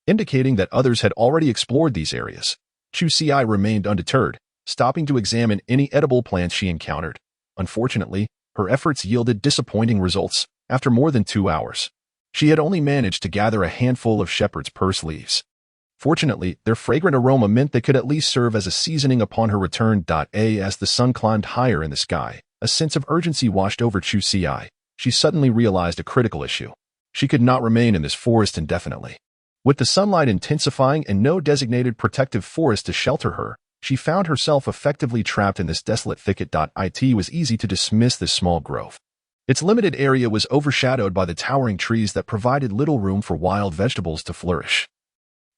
indicating that others had already explored these areas. Chu Xi remained undeterred. stopping to examine any edible plants she encountered. Unfortunately, her efforts yielded disappointing results. After more than 2 hours, she had only managed to gather a handful of shepherd's purse leaves. Fortunately, their fragrant aroma meant they could at least serve as a seasoning upon her return. As the sun climbed higher in the sky, a sense of urgency washed over Chu Xi. She suddenly realized a critical issue. She could not remain in this forest indefinitely. With the sunlight intensifying and no designated protective forest to shelter her, she found herself effectively trapped in this desolate thicket. It was easy to dismiss this small grove. Its limited area was overshadowed by the towering trees that provided little room for wild vegetables to flourish,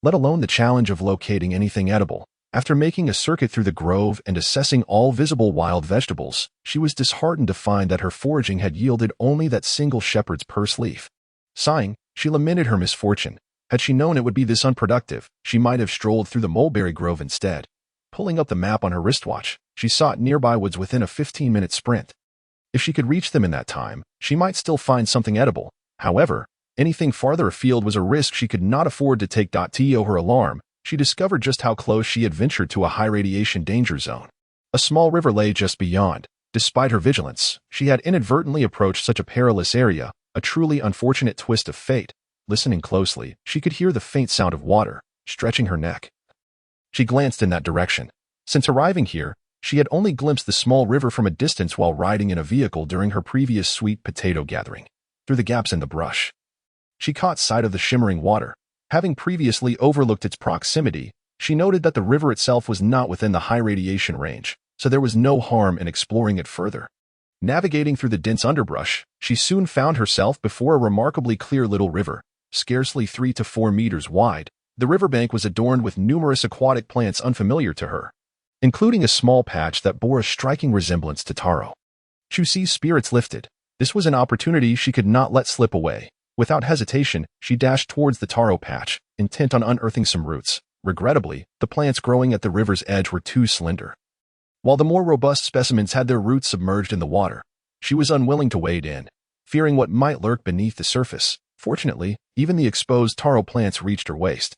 let alone the challenge of locating anything edible. After making a circuit through the grove and assessing all visible wild vegetables, she was disheartened to find that her foraging had yielded only that single shepherd's purse leaf. Sighing, she lamented her misfortune. Had she known it would be this unproductive, she might have strolled through the mulberry grove instead. Pulling up the map on her wristwatch, she sought nearby woods within a 15-minute sprint. If she could reach them in that time, she might still find something edible. However, anything farther afield was a risk she could not afford to take. To her alarm, she discovered just how close she had ventured to a high-radiation danger zone. A small river lay just beyond. Despite her vigilance, she had inadvertently approached such a perilous area, a truly unfortunate twist of fate. Listening closely, she could hear the faint sound of water, stretching her neck. She glanced in that direction. Since arriving here, she had only glimpsed the small river from a distance while riding in a vehicle during her previous sweet potato gathering. Through the gaps in the brush, she caught sight of the shimmering water. Having previously overlooked its proximity, she noted that the river itself was not within the high radiation range, so there was no harm in exploring it further. Navigating through the dense underbrush, she soon found herself before a remarkably clear little river, scarcely 3 to 4 meters wide. The riverbank was adorned with numerous aquatic plants unfamiliar to her, including a small patch that bore a striking resemblance to taro. Chu Xi's spirits lifted. This was an opportunity she could not let slip away. Without hesitation, she dashed towards the taro patch, intent on unearthing some roots. Regrettably, the plants growing at the river's edge were too slender, while the more robust specimens had their roots submerged in the water. She was unwilling to wade in, fearing what might lurk beneath the surface. Fortunately, even the exposed taro plants reached her waist,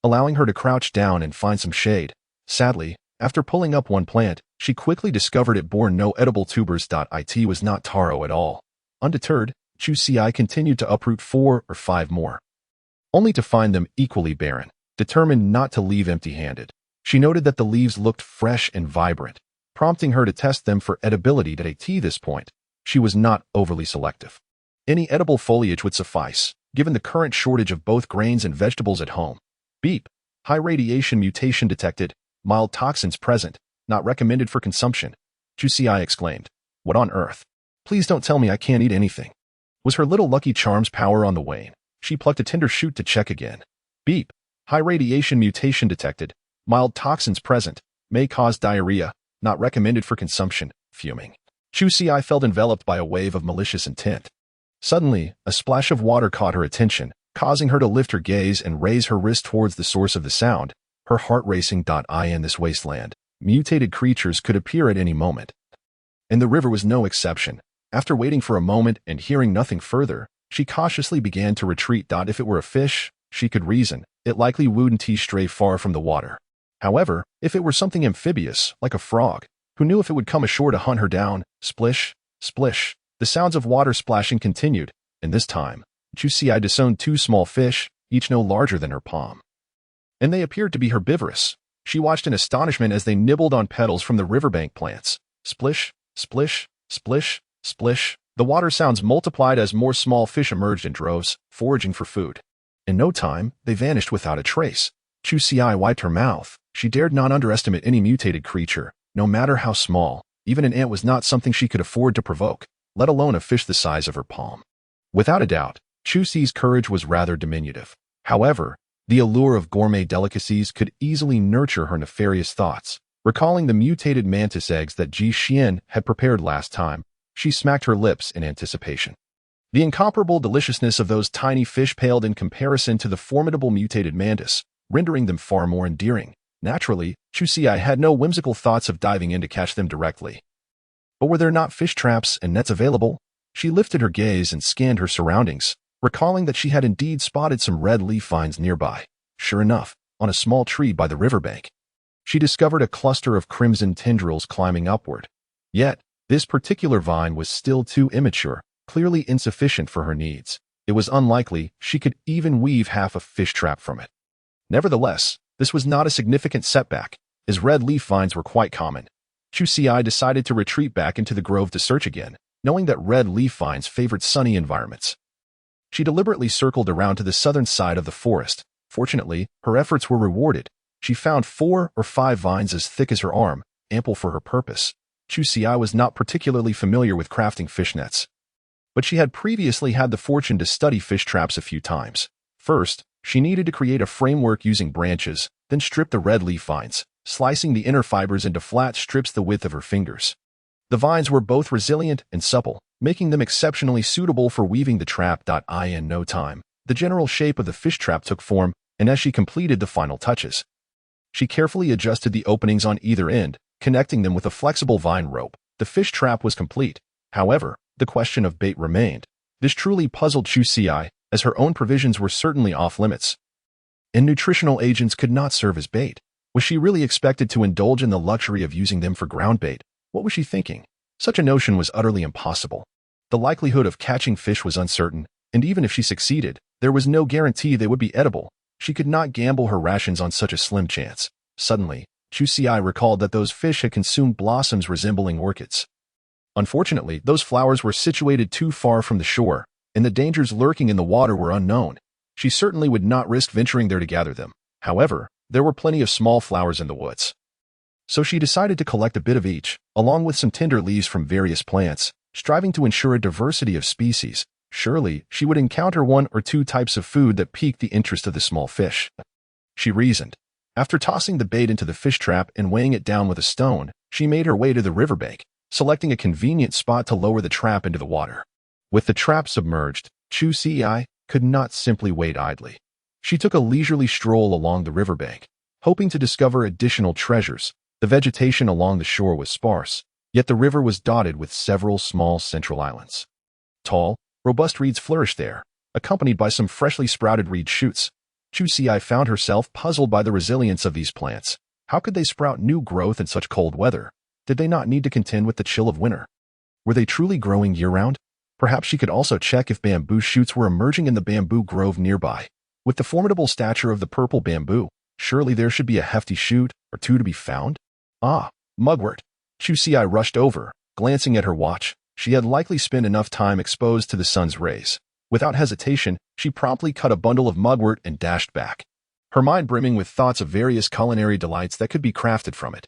allowing her to crouch down and find some shade. Sadly, after pulling up one plant, she quickly discovered it bore no edible tubers. It was not taro at all. Undeterred, Chu Xi continued to uproot 4 or 5 more, only to find them equally barren. Determined not to leave empty-handed, she noted that the leaves looked fresh and vibrant, prompting her to test them for edibility. At this point, she was not overly selective. Any edible foliage would suffice, given the current shortage of both grains and vegetables at home. Beep. High radiation mutation detected. Mild toxins present. Not recommended for consumption. Chu Xi exclaimed. What on earth? Please don't tell me I can't eat anything. Was her little Lucky Charms power on the wane? She plucked a tender shoot to check again. Beep. High radiation mutation detected. Mild toxins present. May cause diarrhea. Not recommended for consumption. Fuming, Chu Xi felt enveloped by a wave of malicious intent. Suddenly, a splash of water caught her attention, causing her to lift her gaze and raise her wrist towards the source of the sound, her heart racing. In this wasteland, mutated creatures could appear at any moment, and the river was no exception. After waiting for a moment and hearing nothing further, she cautiously began to retreat. If it were a fish, she could reason, it likely wouldn't stray far from the water. However, if it were something amphibious, like a frog, who knew if it would come ashore to hunt her down? Splish, splish. The sounds of water splashing continued, and this time, Chu Xi disowned 2 small fish, each no larger than her palm, and they appeared to be herbivorous. She watched in astonishment as they nibbled on petals from the riverbank plants. Splish, splish, splish, splish. The water sounds multiplied as more small fish emerged in droves, foraging for food. In no time, they vanished without a trace. Chu Xi wiped her mouth. She dared not underestimate any mutated creature, no matter how small. Even an ant was not something she could afford to provoke, let alone a fish the size of her palm. Without a doubt, Chu Xi's courage was rather diminutive. However, the allure of gourmet delicacies could easily nurture her nefarious thoughts. Recalling the mutated mantis eggs that Ji Xian had prepared last time, she smacked her lips in anticipation. The incomparable deliciousness of those tiny fish paled in comparison to the formidable mutated mantis, rendering them far more endearing. Naturally, Chu Xi had no whimsical thoughts of diving in to catch them directly. But were there not fish traps and nets available? She lifted her gaze and scanned her surroundings, recalling that she had indeed spotted some red leaf vines nearby. Sure enough, on a small tree by the riverbank, She discovered a cluster of crimson tendrils climbing upward. Yet, this particular vine was still too immature, clearly insufficient for her needs. It was unlikely she could even weave half a fish trap from it. Nevertheless, this was not a significant setback, as red leaf vines were quite common. Chusi decided to retreat back into the grove to search again, knowing that red leaf vines favored sunny environments. She deliberately circled around to the southern side of the forest. Fortunately, her efforts were rewarded. She found 4 or 5 vines as thick as her arm, ample for her purpose. Chusi was not particularly familiar with crafting fish nets, but she had previously had the fortune to study fish traps a few times. First, she needed to create a framework using branches, then strip the red leaf vines, slicing the inner fibers into flat strips the width of her fingers. The vines were both resilient and supple, making them exceptionally suitable for weaving the trap. In no time, the general shape of the fish trap took form, and as she completed the final touches, she carefully adjusted the openings on either end, connecting them with a flexible vine rope. The fish trap was complete. However, the question of bait remained. This truly puzzled Chusi, as her own provisions were certainly off-limits, and nutritional agents could not serve as bait. Was she really expected to indulge in the luxury of using them for ground bait? What was she thinking? Such a notion was utterly impossible. The likelihood of catching fish was uncertain, and even if she succeeded, there was no guarantee they would be edible. She could not gamble her rations on such a slim chance. Suddenly, Chusi recalled that those fish had consumed blossoms resembling orchids. Unfortunately, those flowers were situated too far from the shore, and the dangers lurking in the water were unknown. She certainly would not risk venturing there to gather them. However, there were plenty of small flowers in the woods. So she decided to collect a bit of each, along with some tender leaves from various plants, striving to ensure a diversity of species. Surely, she would encounter 1 or 2 types of food that piqued the interest of the small fish. She reasoned. After tossing the bait into the fish trap and weighing it down with a stone, she made her way to the riverbank, selecting a convenient spot to lower the trap into the water. With the trap submerged, Chusi could not simply wait idly. She took a leisurely stroll along the riverbank, hoping to discover additional treasures. The vegetation along the shore was sparse, yet the river was dotted with several small central islands. Tall, robust reeds flourished there, accompanied by some freshly sprouted reed shoots. Chusi found herself puzzled by the resilience of these plants. How could they sprout new growth in such cold weather? Did they not need to contend with the chill of winter? Were they truly growing year-round? Perhaps she could also check if bamboo shoots were emerging in the bamboo grove nearby. With the formidable stature of the purple bamboo, surely there should be a hefty shoot or 2 to be found? Ah, mugwort. Chusi rushed over, glancing at her watch. She had likely spent enough time exposed to the sun's rays. Without hesitation, she promptly cut a bundle of mugwort and dashed back, her mind brimming with thoughts of various culinary delights that could be crafted from it.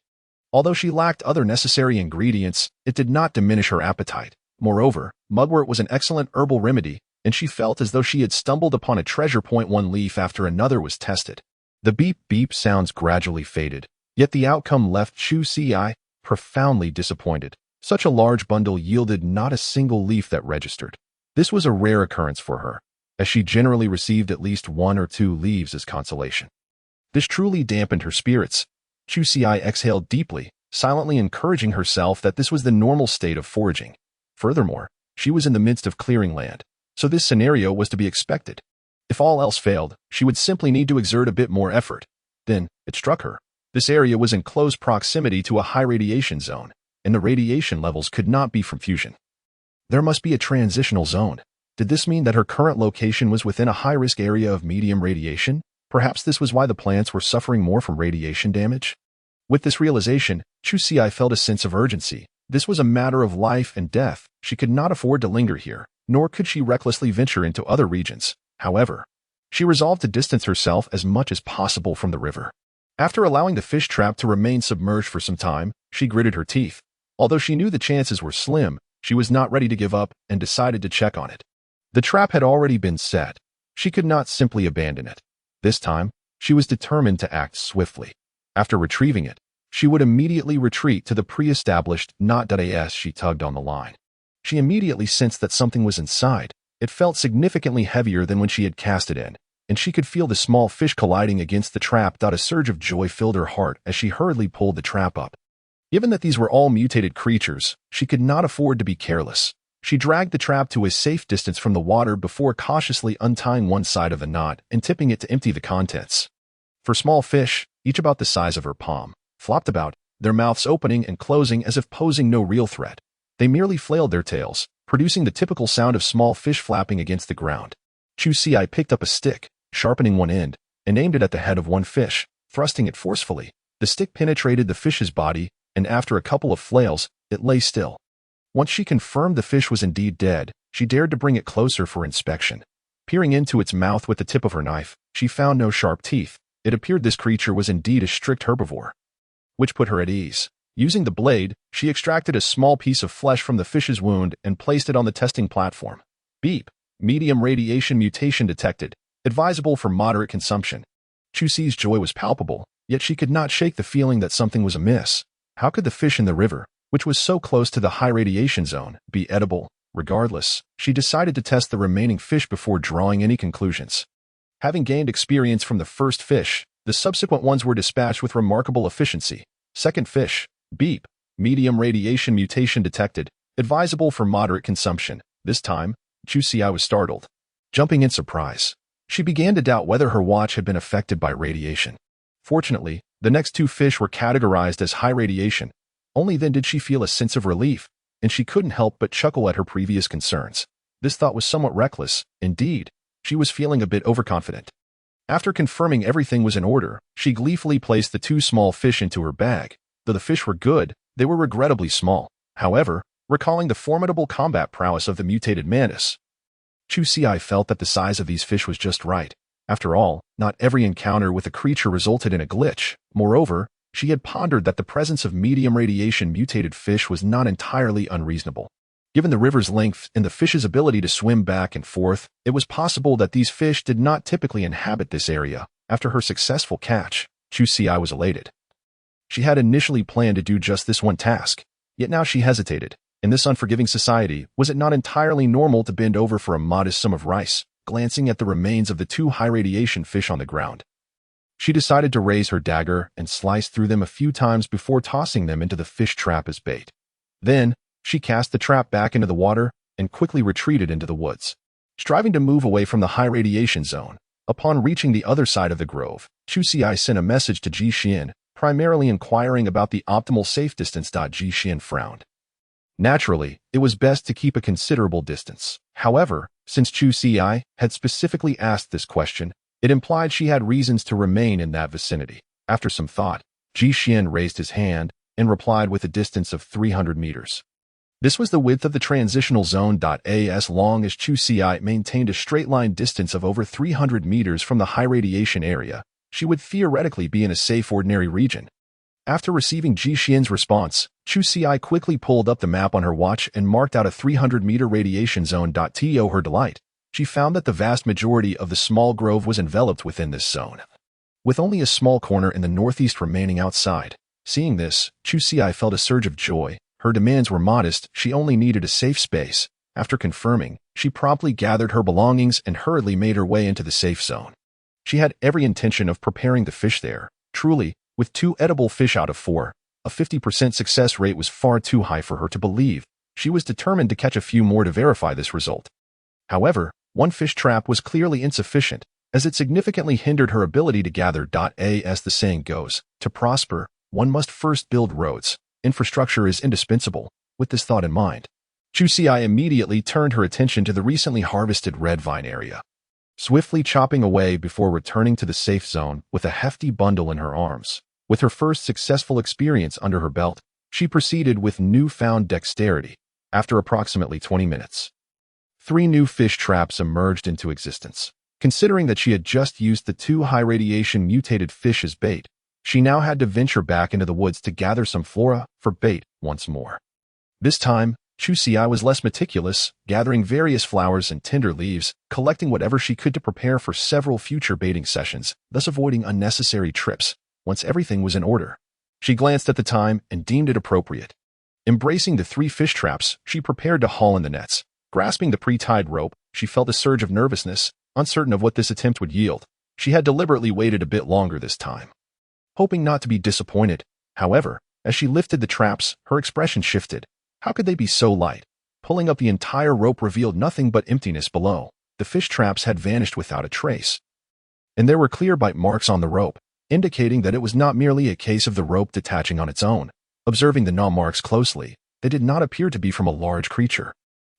Although she lacked other necessary ingredients, it did not diminish her appetite. Moreover, mugwort was an excellent herbal remedy, and she felt as though she had stumbled upon a treasure. 1 leaf after another was tested. The beep-beep sounds gradually faded, yet the outcome left Chusi profoundly disappointed. Such a large bundle yielded not a single leaf that registered. This was a rare occurrence for her, as she generally received at least 1 or 2 leaves as consolation. This truly dampened her spirits. Chusi exhaled deeply, silently encouraging herself that this was the normal state of foraging. Furthermore, she was in the midst of clearing land, so this scenario was to be expected. If all else failed, she would simply need to exert a bit more effort. Then, it struck her. This area was in close proximity to a high radiation zone, and the radiation levels could not be from fusion. There must be a transitional zone. Did this mean that her current location was within a high-risk area of medium radiation? Perhaps this was why the plants were suffering more from radiation damage? With this realization, Chusi felt a sense of urgency. This was a matter of life and death. She could not afford to linger here, nor could she recklessly venture into other regions. However, she resolved to distance herself as much as possible from the river. After allowing the fish trap to remain submerged for some time, she gritted her teeth. Although she knew the chances were slim, she was not ready to give up and decided to check on it. The trap had already been set. She could not simply abandon it. This time, she was determined to act swiftly. After retrieving it, she would immediately retreat to the pre-established knot. She tugged on the line. She immediately sensed that something was inside. It felt significantly heavier than when she had cast it in, and she could feel the small fish colliding against the trap. A surge of joy filled her heart as she hurriedly pulled the trap up. Given that these were all mutated creatures, she could not afford to be careless. She dragged the trap to a safe distance from the water before cautiously untying one side of the knot and tipping it to empty the contents. For small fish, each about the size of her palm, flopped about, their mouths opening and closing as if posing no real threat. They merely flailed their tails, producing the typical sound of small fish flapping against the ground. Chu Xi picked up a stick, sharpening one end, and aimed it at the head of one fish, thrusting it forcefully. The stick penetrated the fish's body, and after a couple of flails, it lay still. Once she confirmed the fish was indeed dead, she dared to bring it closer for inspection. Peering into its mouth with the tip of her knife, she found no sharp teeth. It appeared this creature was indeed a strict herbivore, which put her at ease. Using the blade, she extracted a small piece of flesh from the fish's wound and placed it on the testing platform. Beep. Medium radiation mutation detected. Advisable for moderate consumption. Chu Xi's joy was palpable, yet she could not shake the feeling that something was amiss. How could the fish in the river, which was so close to the high radiation zone, be edible? Regardless, she decided to test the remaining fish before drawing any conclusions. Having gained experience from the first fish, the subsequent ones were dispatched with remarkable efficiency. Second fish. Beep. Medium radiation mutation detected. Advisable for moderate consumption. This time, Chu Xi was startled. Jumping in surprise, she began to doubt whether her watch had been affected by radiation. Fortunately, the next two fish were categorized as high radiation. Only then did she feel a sense of relief, and she couldn't help but chuckle at her previous concerns. This thought was somewhat reckless. Indeed, she was feeling a bit overconfident. After confirming everything was in order, she gleefully placed the two small fish into her bag. Though the fish were good, they were regrettably small. However, recalling the formidable combat prowess of the mutated mantis, Chu Xi felt that the size of these fish was just right. After all, not every encounter with a creature resulted in a glitch. Moreover, she had pondered that the presence of medium radiation mutated fish was not entirely unreasonable. Given the river's length and the fish's ability to swim back and forth, it was possible that these fish did not typically inhabit this area. After her successful catch, Chu Xi was elated. She had initially planned to do just this one task, yet now she hesitated. In this unforgiving society, was it not entirely normal to bend over for a modest sum of rice, glancing at the remains of the two high-radiation fish on the ground? She decided to raise her dagger and slice through them a few times before tossing them into the fish trap as bait. Then, she cast the trap back into the water and quickly retreated into the woods. Striving to move away from the high-radiation zone, upon reaching the other side of the grove, Chu Xi sent a message to Ji Xian, primarily inquiring about the optimal safe distance. Ji Xian frowned. Naturally, it was best to keep a considerable distance. However, since Chu Xi had specifically asked this question, it implied she had reasons to remain in that vicinity. After some thought, Ji Xian raised his hand and replied with a distance of 300 meters. This was the width of the transitional zone. As long as Chu Xi maintained a straight-line distance of over 300 meters from the high-radiation area, she would theoretically be in a safe ordinary region. After receiving Ji Xian's response, Chu Xi quickly pulled up the map on her watch and marked out a 300-meter radiation zone. To her delight, she found that the vast majority of the small grove was enveloped within this zone, with only a small corner in the northeast remaining outside. Seeing this, Chu Xi felt a surge of joy. Her demands were modest, she only needed a safe space. After confirming, she promptly gathered her belongings and hurriedly made her way into the safe zone. She had every intention of preparing the fish there. Truly, with 2 edible fish out of 4, a 50% success rate was far too high for her to believe. She was determined to catch a few more to verify this result. However, one fish trap was clearly insufficient, as it significantly hindered her ability to gather. As the saying goes, to prosper, one must first build roads. Infrastructure is indispensable. With this thought in mind, Chu Xi immediately turned her attention to the recently harvested red vine area, swiftly chopping away before returning to the safe zone with a hefty bundle in her arms. With her first successful experience under her belt, she proceeded with newfound dexterity. After approximately 20 minutes, 3 new fish traps emerged into existence. Considering that she had just used the 2 high-radiation mutated fish as bait, she now had to venture back into the woods to gather some flora for bait once more. This time, Chu Xi was less meticulous, gathering various flowers and tender leaves, collecting whatever she could to prepare for several future baiting sessions, thus avoiding unnecessary trips. Once everything was in order, she glanced at the time and deemed it appropriate. Embracing the 3 fish traps, she prepared to haul in the nets. Grasping the pre-tied rope, she felt a surge of nervousness, uncertain of what this attempt would yield. She had deliberately waited a bit longer this time, hoping not to be disappointed. However, as she lifted the traps, her expression shifted. How could they be so light? Pulling up the entire rope revealed nothing but emptiness below. The fish traps had vanished without a trace, and there were clear bite marks on the rope. indicating that it was not merely a case of the rope detaching on its own. Observing the gnaw marks closely, they did not appear to be from a large creature.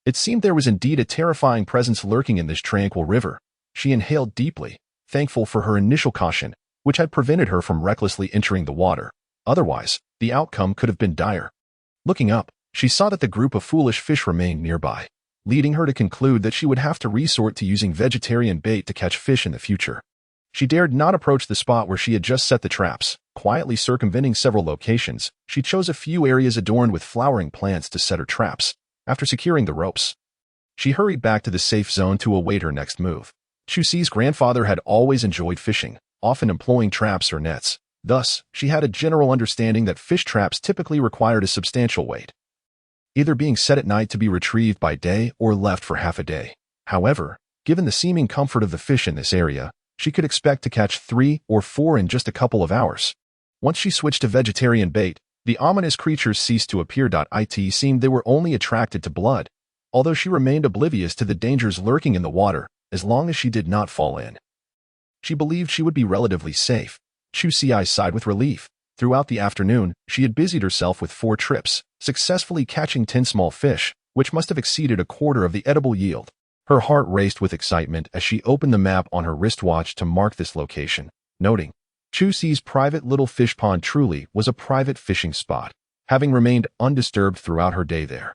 It seemed there was indeed a terrifying presence lurking in this tranquil river. She inhaled deeply, thankful for her initial caution, which had prevented her from recklessly entering the water. Otherwise, the outcome could have been dire. Looking up, she saw that the group of foolish fish remained nearby, leading her to conclude that she would have to resort to using vegetarian bait to catch fish in the future. She dared not approach the spot where she had just set the traps. Quietly circumventing several locations, she chose a few areas adorned with flowering plants to set her traps. After securing the ropes, she hurried back to the safe zone to await her next move. Chusi's grandfather had always enjoyed fishing, often employing traps or nets. Thus, she had a general understanding that fish traps typically required a substantial weight, either being set at night to be retrieved by day or left for half a day. However, given the seeming comfort of the fish in this area, she could expect to catch 3 or 4 in just a couple of hours. Once she switched to vegetarian bait, the ominous creatures ceased to appear. It seemed they were only attracted to blood, although she remained oblivious to the dangers lurking in the water as long as she did not fall in. She believed she would be relatively safe. Chusi sighed with relief. Throughout the afternoon, she had busied herself with 4 trips, successfully catching 10 small fish, which must have exceeded a quarter of the edible yield. Her heart raced with excitement as she opened the map on her wristwatch to mark this location, noting, Chusi's private little fish pond truly was a private fishing spot, having remained undisturbed throughout her day there.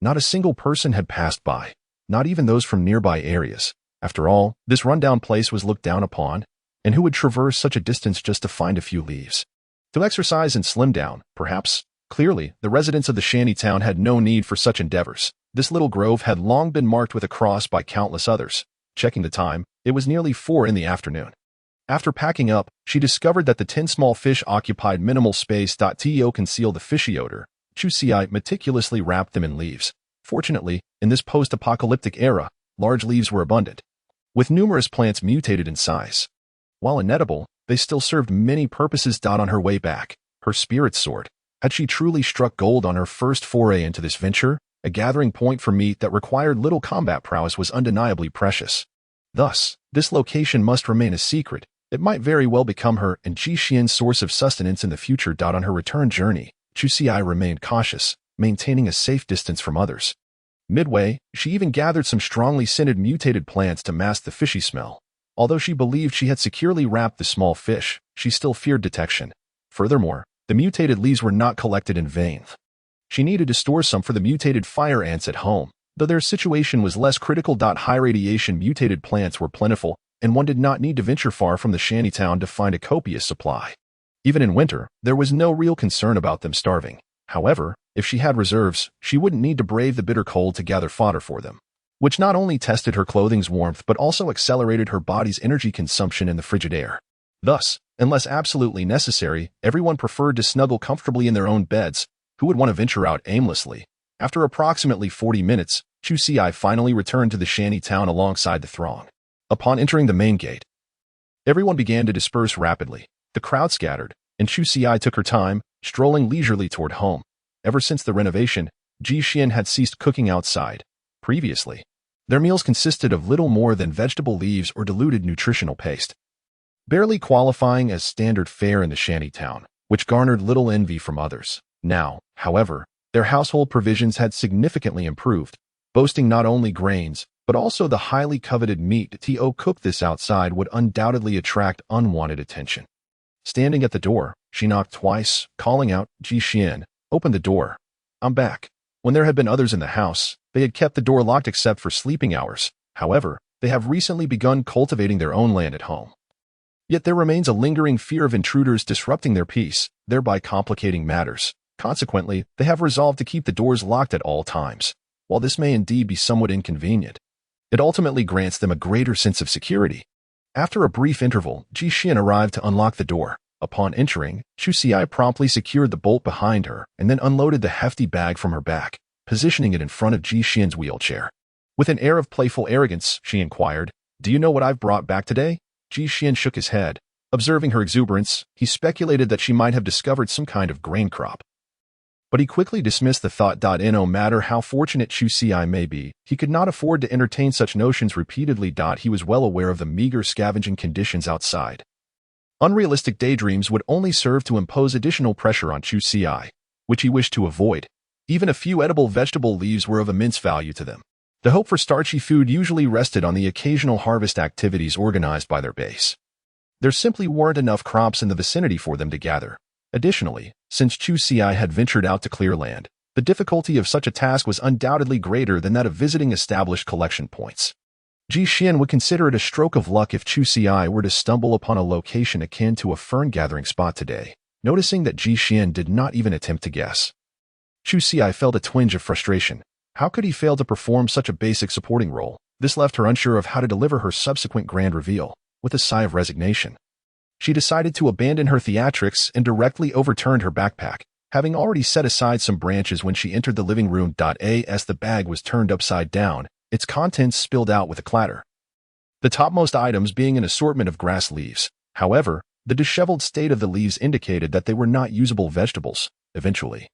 Not a single person had passed by, not even those from nearby areas. After all, this rundown place was looked down upon, and who would traverse such a distance just to find a few leaves? To exercise and slim down, perhaps? Clearly, the residents of the shanty town had no need for such endeavors. This little grove had long been marked with a cross by countless others. Checking the time, it was nearly 4 in the afternoon. After packing up, she discovered that the 10 small fish occupied minimal space. To conceal the fishy odor, Chusi meticulously wrapped them in leaves. Fortunately, in this post-apocalyptic era, large leaves were abundant, with numerous plants mutated in size. While inedible, they still served many purposes. On her way back, her spirits soared. Had she truly struck gold on her first foray into this venture? A gathering point for meat that required little combat prowess was undeniably precious. Thus, this location must remain a secret. It might very well become her and Jixian's source of sustenance in the future. On her return journey, Chusi remained cautious, maintaining a safe distance from others. Midway, she even gathered some strongly scented mutated plants to mask the fishy smell. Although she believed she had securely wrapped the small fish, she still feared detection. Furthermore, the mutated leaves were not collected in vain. She needed to store some for the mutated fire ants at home, though their situation was less critical. High radiation mutated plants were plentiful, and one did not need to venture far from the shantytown to find a copious supply. Even in winter, there was no real concern about them starving. However, if she had reserves, she wouldn't need to brave the bitter cold to gather fodder for them, which not only tested her clothing's warmth but also accelerated her body's energy consumption in the frigid air. Thus, unless absolutely necessary, everyone preferred to snuggle comfortably in their own beds. Who would want to venture out aimlessly? After approximately 40 minutes, Chusi finally returned to the shanty town alongside the throng. Upon entering the main gate, everyone began to disperse rapidly. The crowd scattered, and Chusi took her time, strolling leisurely toward home. Ever since the renovation, Jixian had ceased cooking outside. Previously, their meals consisted of little more than vegetable leaves or diluted nutritional paste, barely qualifying as standard fare in the shanty town, which garnered little envy from others. Now, however, their household provisions had significantly improved, boasting not only grains, but also the highly coveted meat. To cook this outside would undoubtedly attract unwanted attention. Standing at the door, she knocked twice, calling out, Jixian, open the door. I'm back. When there had been others in the house, they had kept the door locked except for sleeping hours. However, they have recently begun cultivating their own land at home. Yet there remains a lingering fear of intruders disrupting their peace, thereby complicating matters. Consequently, they have resolved to keep the doors locked at all times. While this may indeed be somewhat inconvenient, it ultimately grants them a greater sense of security. After a brief interval, Jixian arrived to unlock the door. Upon entering, Chusi promptly secured the bolt behind her and then unloaded the hefty bag from her back, positioning it in front of Jixian's wheelchair. With an air of playful arrogance, she inquired, Do you know what I've brought back today? Jixian shook his head. Observing her exuberance, he speculated that she might have discovered some kind of grain crop. But he quickly dismissed the thought. No matter how fortunate Chusi may be, he could not afford to entertain such notions repeatedly. He was well aware of the meager scavenging conditions outside. Unrealistic daydreams would only serve to impose additional pressure on Chu Si, which he wished to avoid. Even a few edible vegetable leaves were of immense value to them. The hope for starchy food usually rested on the occasional harvest activities organized by their base. There simply weren't enough crops in the vicinity for them to gather. Additionally, since Chu Si had ventured out to clear land, the difficulty of such a task was undoubtedly greater than that of visiting established collection points. Ji Xian would consider it a stroke of luck if Chu Si were to stumble upon a location akin to a fern-gathering spot today, noticing that Ji Xian did not even attempt to guess. Chu Si felt a twinge of frustration. How could he fail to perform such a basic supporting role? This left her unsure of how to deliver her subsequent grand reveal. With a sigh of resignation, she decided to abandon her theatrics and directly overturned her backpack, having already set aside some branches when she entered the living room. As the bag was turned upside down, its contents spilled out with a clatter. The topmost items being an assortment of grass leaves. However, the disheveled state of the leaves indicated that they were not usable vegetables. Eventually,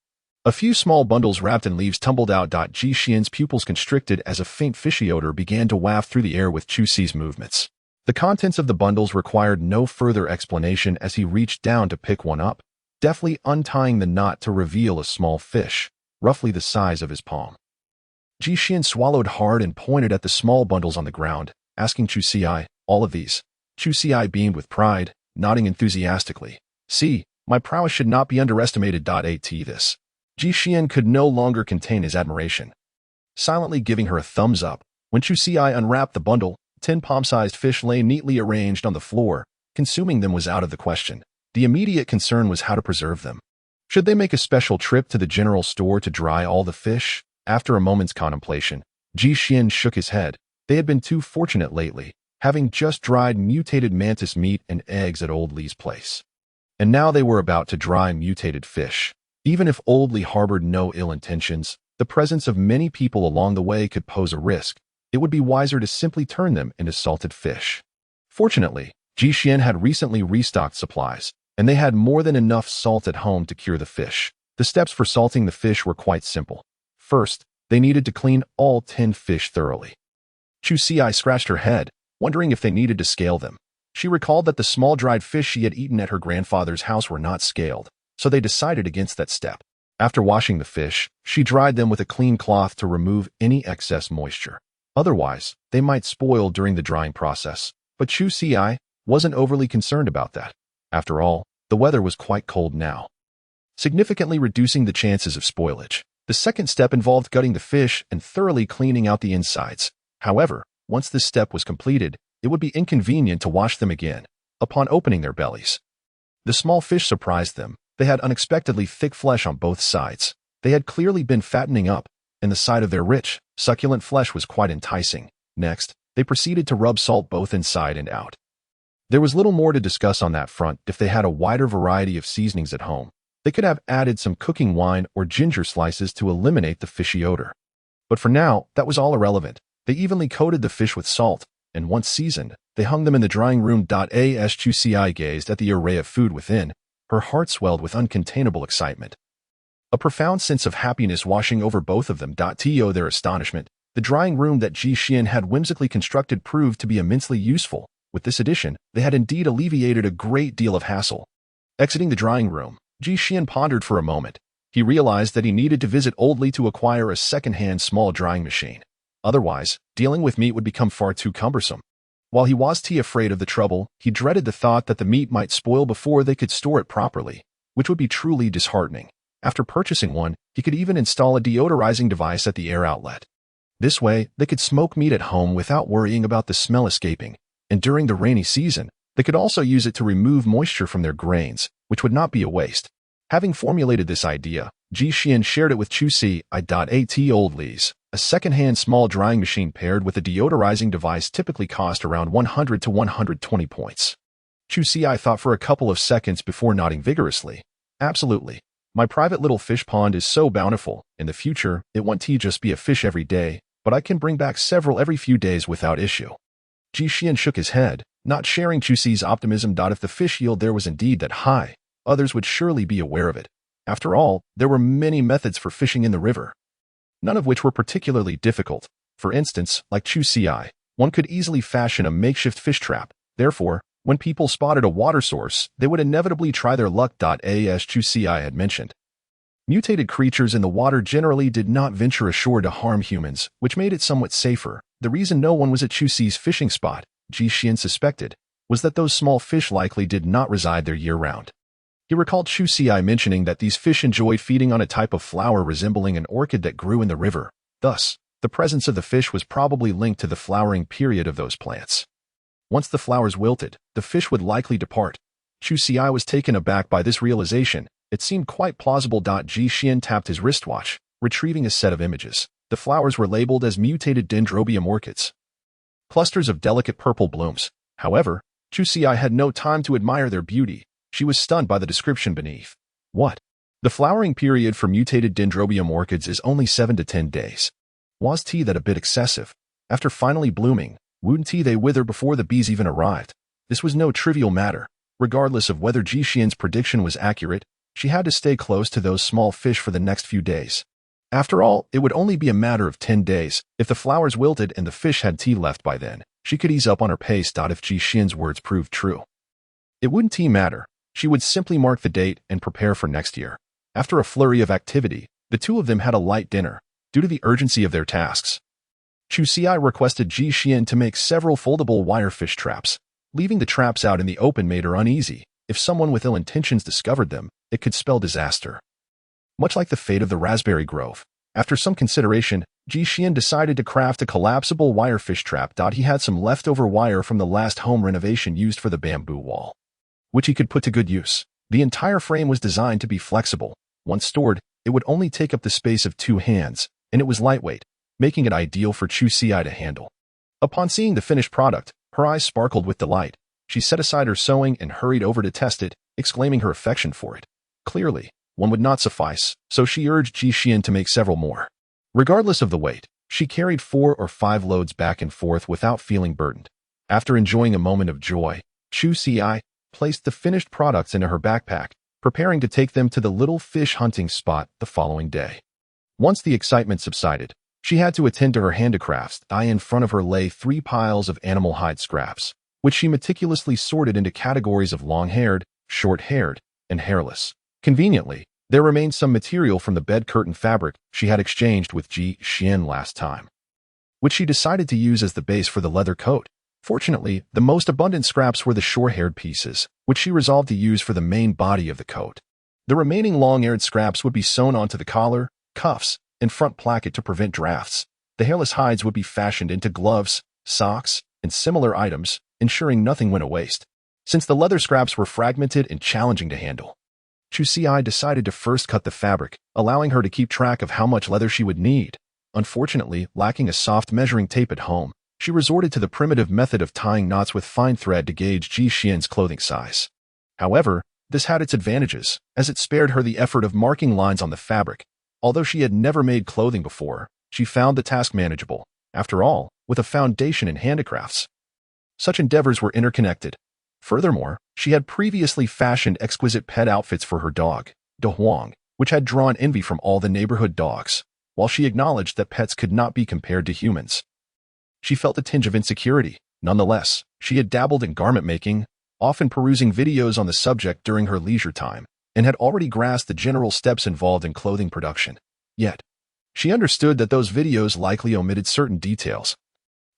a few small bundles wrapped in leaves tumbled out. Ji Xian's pupils constricted as a faint fishy odor began to waft through the air with Chu Si's movements. The contents of the bundles required no further explanation as he reached down to pick one up, deftly untying the knot to reveal a small fish, roughly the size of his palm. Ji Xian swallowed hard and pointed at the small bundles on the ground, asking Chu Si, "All of these?" Chu Si beamed with pride, nodding enthusiastically. "See, my prowess should not be underestimated." This. Ji Xian could no longer contain his admiration. Silently giving her a thumbs up, when Chu Si unwrapped the bundle, 10 palm-sized fish lay neatly arranged on the floor. Consuming them was out of the question. The immediate concern was how to preserve them. Should they make a special trip to the general store to dry all the fish? After a moment's contemplation, Ji Xian shook his head. They had been too fortunate lately, having just dried mutated mantis meat and eggs at Old Lee's place. And now they were about to dry mutated fish. Even if Old Lee harbored no ill intentions, the presence of many people along the way could pose a risk. It would be wiser to simply turn them into salted fish. Fortunately, Ji Xian had recently restocked supplies, and they had more than enough salt at home to cure the fish. The steps for salting the fish were quite simple. First, they needed to clean all 10 fish thoroughly. Chu Si scratched her head, wondering if they needed to scale them. She recalled that the small dried fish she had eaten at her grandfather's house were not scaled, so they decided against that step. After washing the fish, she dried them with a clean cloth to remove any excess moisture. Otherwise, they might spoil during the drying process. But Chu Si wasn't overly concerned about that. After all, the weather was quite cold now, significantly reducing the chances of spoilage. The second step involved gutting the fish and thoroughly cleaning out the insides. However, once this step was completed, it would be inconvenient to wash them again. Upon opening their bellies, the small fish surprised them. They had unexpectedly thick flesh on both sides. They had clearly been fattening up, and the sight of their rich, succulent flesh was quite enticing. Next, they proceeded to rub salt both inside and out. There was little more to discuss on that front. If they had a wider variety of seasonings at home, they could have added some cooking wine or ginger slices to eliminate the fishy odor. But for now, that was all irrelevant. They evenly coated the fish with salt, and once seasoned, they hung them in the drying room. As Chu Si gazed at the array of food within, her heart swelled with uncontainable excitement. A profound sense of happiness washing over both of them. To their astonishment, the drying room that Ji Xian had whimsically constructed proved to be immensely useful. With this addition, they had indeed alleviated a great deal of hassle. Exiting the drying room, Ji Xian pondered for a moment. He realized that he needed to visit Old Lee to acquire a second-hand small drying machine. Otherwise, dealing with meat would become far too cumbersome. While he was afraid of the trouble, he dreaded the thought that the meat might spoil before they could store it properly, which would be truly disheartening. After purchasing one, he could even install a deodorizing device at the air outlet. This way, they could smoke meat at home without worrying about the smell escaping, and during the rainy season, they could also use it to remove moisture from their grains, which would not be a waste. Having formulated this idea, Ji Xian shared it with Chu Si. Old Lee's, a second-hand small drying machine paired with a deodorizing device typically cost around 100 to 120 points. Chu Si thought for a couple of seconds before nodding vigorously. Absolutely. My private little fish pond is so bountiful. In the future, it won't just be a fish every day, but I can bring back several every few days without issue. Ji Xian shook his head, not sharing Chu Si's optimism. If the fish yield there was indeed that high, others would surely be aware of it. After all, there were many methods for fishing in the river, none of which were particularly difficult. For instance, like Chu Si, one could easily fashion a makeshift fish trap. Therefore, When people spotted a water source, they would inevitably try their luck. As Chu Si had mentioned, mutated creatures in the water generally did not venture ashore to harm humans, which made it somewhat safer. The reason no one was at Chu Si's fishing spot, Ji Xian suspected, was that those small fish likely did not reside there year-round. He recalled Chu Si mentioning that these fish enjoyed feeding on a type of flower resembling an orchid that grew in the river. Thus, the presence of the fish was probably linked to the flowering period of those plants. Once the flowers wilted, the fish would likely depart. Chu Si was taken aback by this realization. It seemed quite plausible. Ji Xian tapped his wristwatch, retrieving a set of images. The flowers were labeled as mutated dendrobium orchids. Clusters of delicate purple blooms. However, Chu Si had no time to admire their beauty. She was stunned by the description beneath. What? The flowering period for mutated dendrobium orchids is only 7 to 10 days. Was that a bit excessive? After finally blooming, wouldn't they wither before the bees even arrived? This was no trivial matter. Regardless of whether Ji Xian's prediction was accurate, she had to stay close to those small fish for the next few days. After all, it would only be a matter of 10 days. If the flowers wilted and the fish had tea left by then, she could ease up on her pace. If Ji Xian's words proved true, it wouldn't matter. She would simply mark the date and prepare for next year. After a flurry of activity, the two of them had a light dinner. Due to the urgency of their tasks, Chu Si requested Ji Xian to make several foldable wire fish traps. Leaving the traps out in the open made her uneasy. If someone with ill intentions discovered them, it could spell disaster. Much like the fate of the raspberry grove, after some consideration, Ji Xian decided to craft a collapsible wire fish trap. He had some leftover wire from the last home renovation used for the bamboo wall, which he could put to good use. The entire frame was designed to be flexible. Once stored, it would only take up the space of 2 hands, and it was lightweight, making it ideal for Chu Si to handle. Upon seeing the finished product, her eyes sparkled with delight. She set aside her sewing and hurried over to test it, exclaiming her affection for it. Clearly, one would not suffice, so she urged Ji Xian to make several more. Regardless of the weight, she carried 4 or 5 loads back and forth without feeling burdened. After enjoying a moment of joy, Chu Si placed the finished products into her backpack, preparing to take them to the little fish hunting spot the following day. Once the excitement subsided, she had to attend to her handicrafts. In front of her lay 3 piles of animal hide scraps, which she meticulously sorted into categories of long-haired, short-haired, and hairless. Conveniently, there remained some material from the bed curtain fabric she had exchanged with Ji Xian last time, which she decided to use as the base for the leather coat. Fortunately, the most abundant scraps were the short-haired pieces, which she resolved to use for the main body of the coat. The remaining long-haired scraps would be sewn onto the collar, cuffs, and front placket to prevent drafts. The hairless hides would be fashioned into gloves, socks, and similar items, ensuring nothing went to waste. Since the leather scraps were fragmented and challenging to handle, Chu Si decided to first cut the fabric, allowing her to keep track of how much leather she would need. Unfortunately, lacking a soft measuring tape at home, she resorted to the primitive method of tying knots with fine thread to gauge Ji Xian's clothing size. However, this had its advantages, as it spared her the effort of marking lines on the fabric. Although she had never made clothing before, she found the task manageable. After all, with a foundation in handicrafts, such endeavors were interconnected. Furthermore, she had previously fashioned exquisite pet outfits for her dog, De Huang, which had drawn envy from all the neighborhood dogs. While she acknowledged that pets could not be compared to humans, she felt a tinge of insecurity. Nonetheless, she had dabbled in garment making, often perusing videos on the subject during her leisure time, and had already grasped the general steps involved in clothing production. Yet, she understood that those videos likely omitted certain details,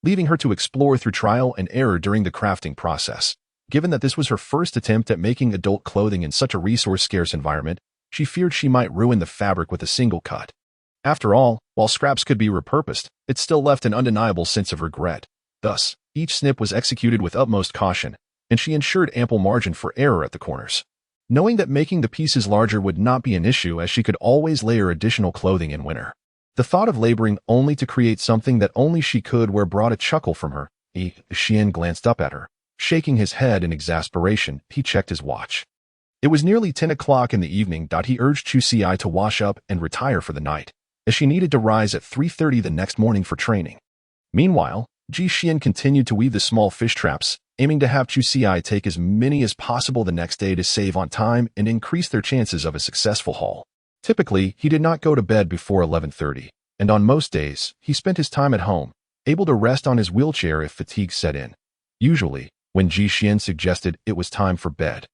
leaving her to explore through trial and error during the crafting process. Given that this was her first attempt at making adult clothing in such a resource-scarce environment, she feared she might ruin the fabric with a single cut. After all, while scraps could be repurposed, it still left an undeniable sense of regret. Thus, each snip was executed with utmost caution, and she ensured ample margin for error at the corners. Knowing that making the pieces larger would not be an issue as she could always layer additional clothing in winter, the thought of laboring only to create something that only she could wear brought a chuckle from her. Xian glanced up at her. Shaking his head in exasperation, he checked his watch. It was nearly 10 o'clock in the evening. He urged Chu Si to wash up and retire for the night, as she needed to rise at 3:30 the next morning for training. Meanwhile, Ji Xian continued to weave the small fish traps, aiming to have Chu Si take as many as possible the next day to save on time and increase their chances of a successful haul. Typically, he did not go to bed before 11:30, and on most days, he spent his time at home, able to rest on his wheelchair if fatigue set in. Usually, when Ji Xian suggested it was time for bed.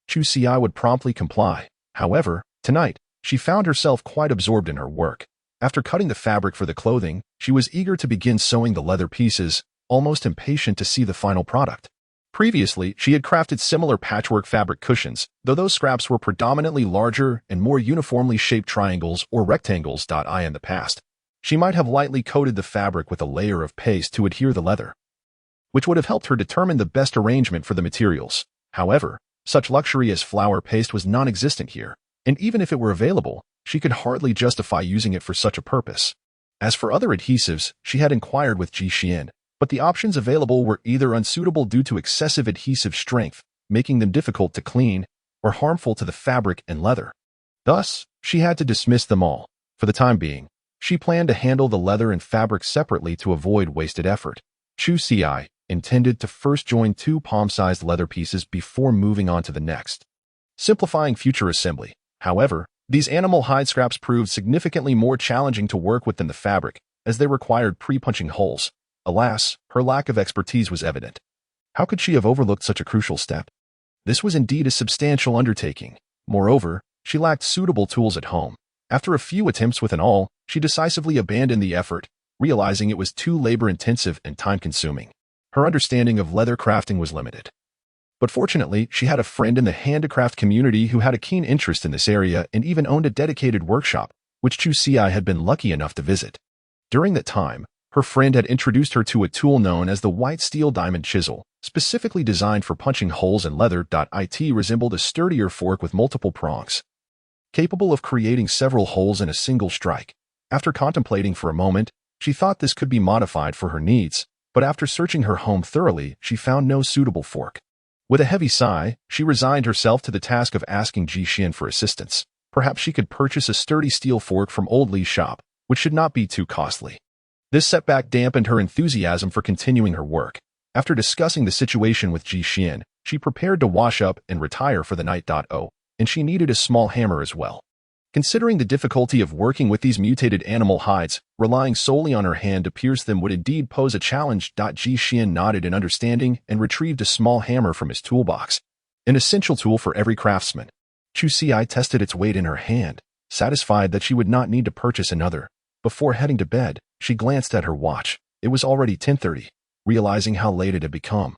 Chu Xi would promptly comply. However, tonight, she found herself quite absorbed in her work. After cutting the fabric for the clothing, she was eager to begin sewing the leather pieces, almost impatient to see the final product. Previously, she had crafted similar patchwork fabric cushions, though those scraps were predominantly larger and more uniformly shaped triangles or rectangles. In the past, she might have lightly coated the fabric with a layer of paste to adhere the leather, which would have helped her determine the best arrangement for the materials. However, such luxury as flour paste was non-existent here, and even if it were available, she could hardly justify using it for such a purpose. As for other adhesives, she had inquired with Ji Xian, but the options available were either unsuitable due to excessive adhesive strength, making them difficult to clean, or harmful to the fabric and leather. Thus, she had to dismiss them all. For the time being, she planned to handle the leather and fabric separately to avoid wasted effort. Chu Xi intended to first join two palm-sized leather pieces before moving on to the next, simplifying future assembly. However, these animal hide scraps proved significantly more challenging to work with than the fabric, as they required pre-punching holes. Alas, her lack of expertise was evident. How could she have overlooked such a crucial step? This was indeed a substantial undertaking. Moreover, she lacked suitable tools at home. After a few attempts with an awl, she decisively abandoned the effort, realizing it was too labor-intensive and time-consuming. Her understanding of leather crafting was limited. But fortunately, she had a friend in the handicraft community who had a keen interest in this area and even owned a dedicated workshop, which Chu Xi had been lucky enough to visit. During that time, her friend had introduced her to a tool known as the white steel diamond chisel, specifically designed for punching holes in leather. It resembled a sturdier fork with multiple prongs, capable of creating several holes in a single strike. After contemplating for a moment, she thought this could be modified for her needs, but after searching her home thoroughly, she found no suitable fork. With a heavy sigh, she resigned herself to the task of asking Ji Xian for assistance. Perhaps she could purchase a sturdy steel fork from Old Li's shop, which should not be too costly. This setback dampened her enthusiasm for continuing her work. After discussing the situation with Ji Xian, she prepared to wash up and retire for the night. And she needed a small hammer as well. Considering the difficulty of working with these mutated animal hides, relying solely on her hand to pierce them would indeed pose a challenge. Ji Xian nodded in understanding and retrieved a small hammer from his toolbox, an essential tool for every craftsman. Chu Xi tested its weight in her hand, satisfied that she would not need to purchase another. Before heading to bed, she glanced at her watch. It was already 10:30, realizing how late it had become.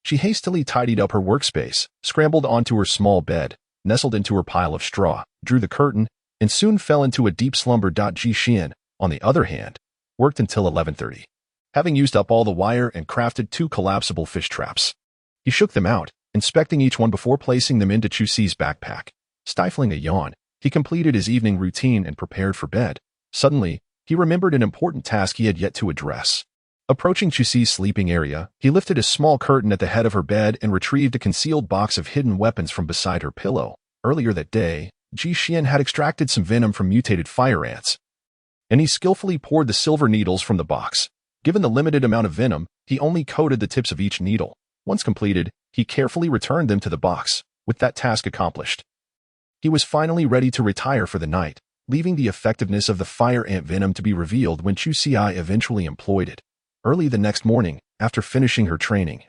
She hastily tidied up her workspace, scrambled onto her small bed, nestled into her pile of straw, drew the curtain, and soon fell into a deep slumber. Ji Xian, on the other hand, worked until 11:30, having used up all the wire and crafted 2 collapsible fish traps. He shook them out, inspecting each one before placing them into Chu Xi's backpack. Stifling a yawn, he completed his evening routine and prepared for bed. Suddenly, he remembered an important task he had yet to address. Approaching Chu Xi's sleeping area, he lifted a small curtain at the head of her bed and retrieved a concealed box of hidden weapons from beside her pillow. Earlier that day, Ji Xian had extracted some venom from mutated fire ants, and he skillfully poured the silver needles from the box. Given the limited amount of venom, he only coated the tips of each needle. Once completed, he carefully returned them to the box. With that task accomplished, he was finally ready to retire for the night, leaving the effectiveness of the fire ant venom to be revealed when Chu Xi eventually employed it. Early the next morning, after finishing her training,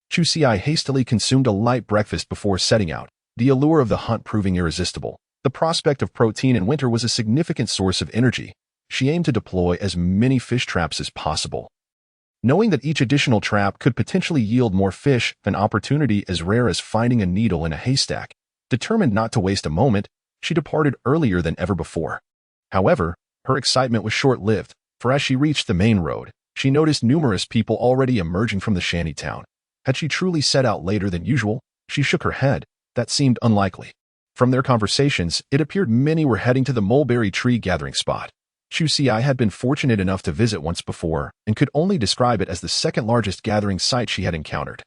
Chu Xi hastily consumed a light breakfast before setting out, the allure of the hunt proving irresistible. The prospect of protein in winter was a significant source of energy. She aimed to deploy as many fish traps as possible, knowing that each additional trap could potentially yield more fish, an opportunity as rare as finding a needle in a haystack. Determined not to waste a moment, she departed earlier than ever before. However, her excitement was short-lived, for as she reached the main road, she noticed numerous people already emerging from the shanty town. Had she truly set out later than usual? She shook her head. That seemed unlikely. From their conversations, it appeared many were heading to the mulberry tree gathering spot. Chu Xi had been fortunate enough to visit once before, and could only describe it as the second largest gathering site she had encountered,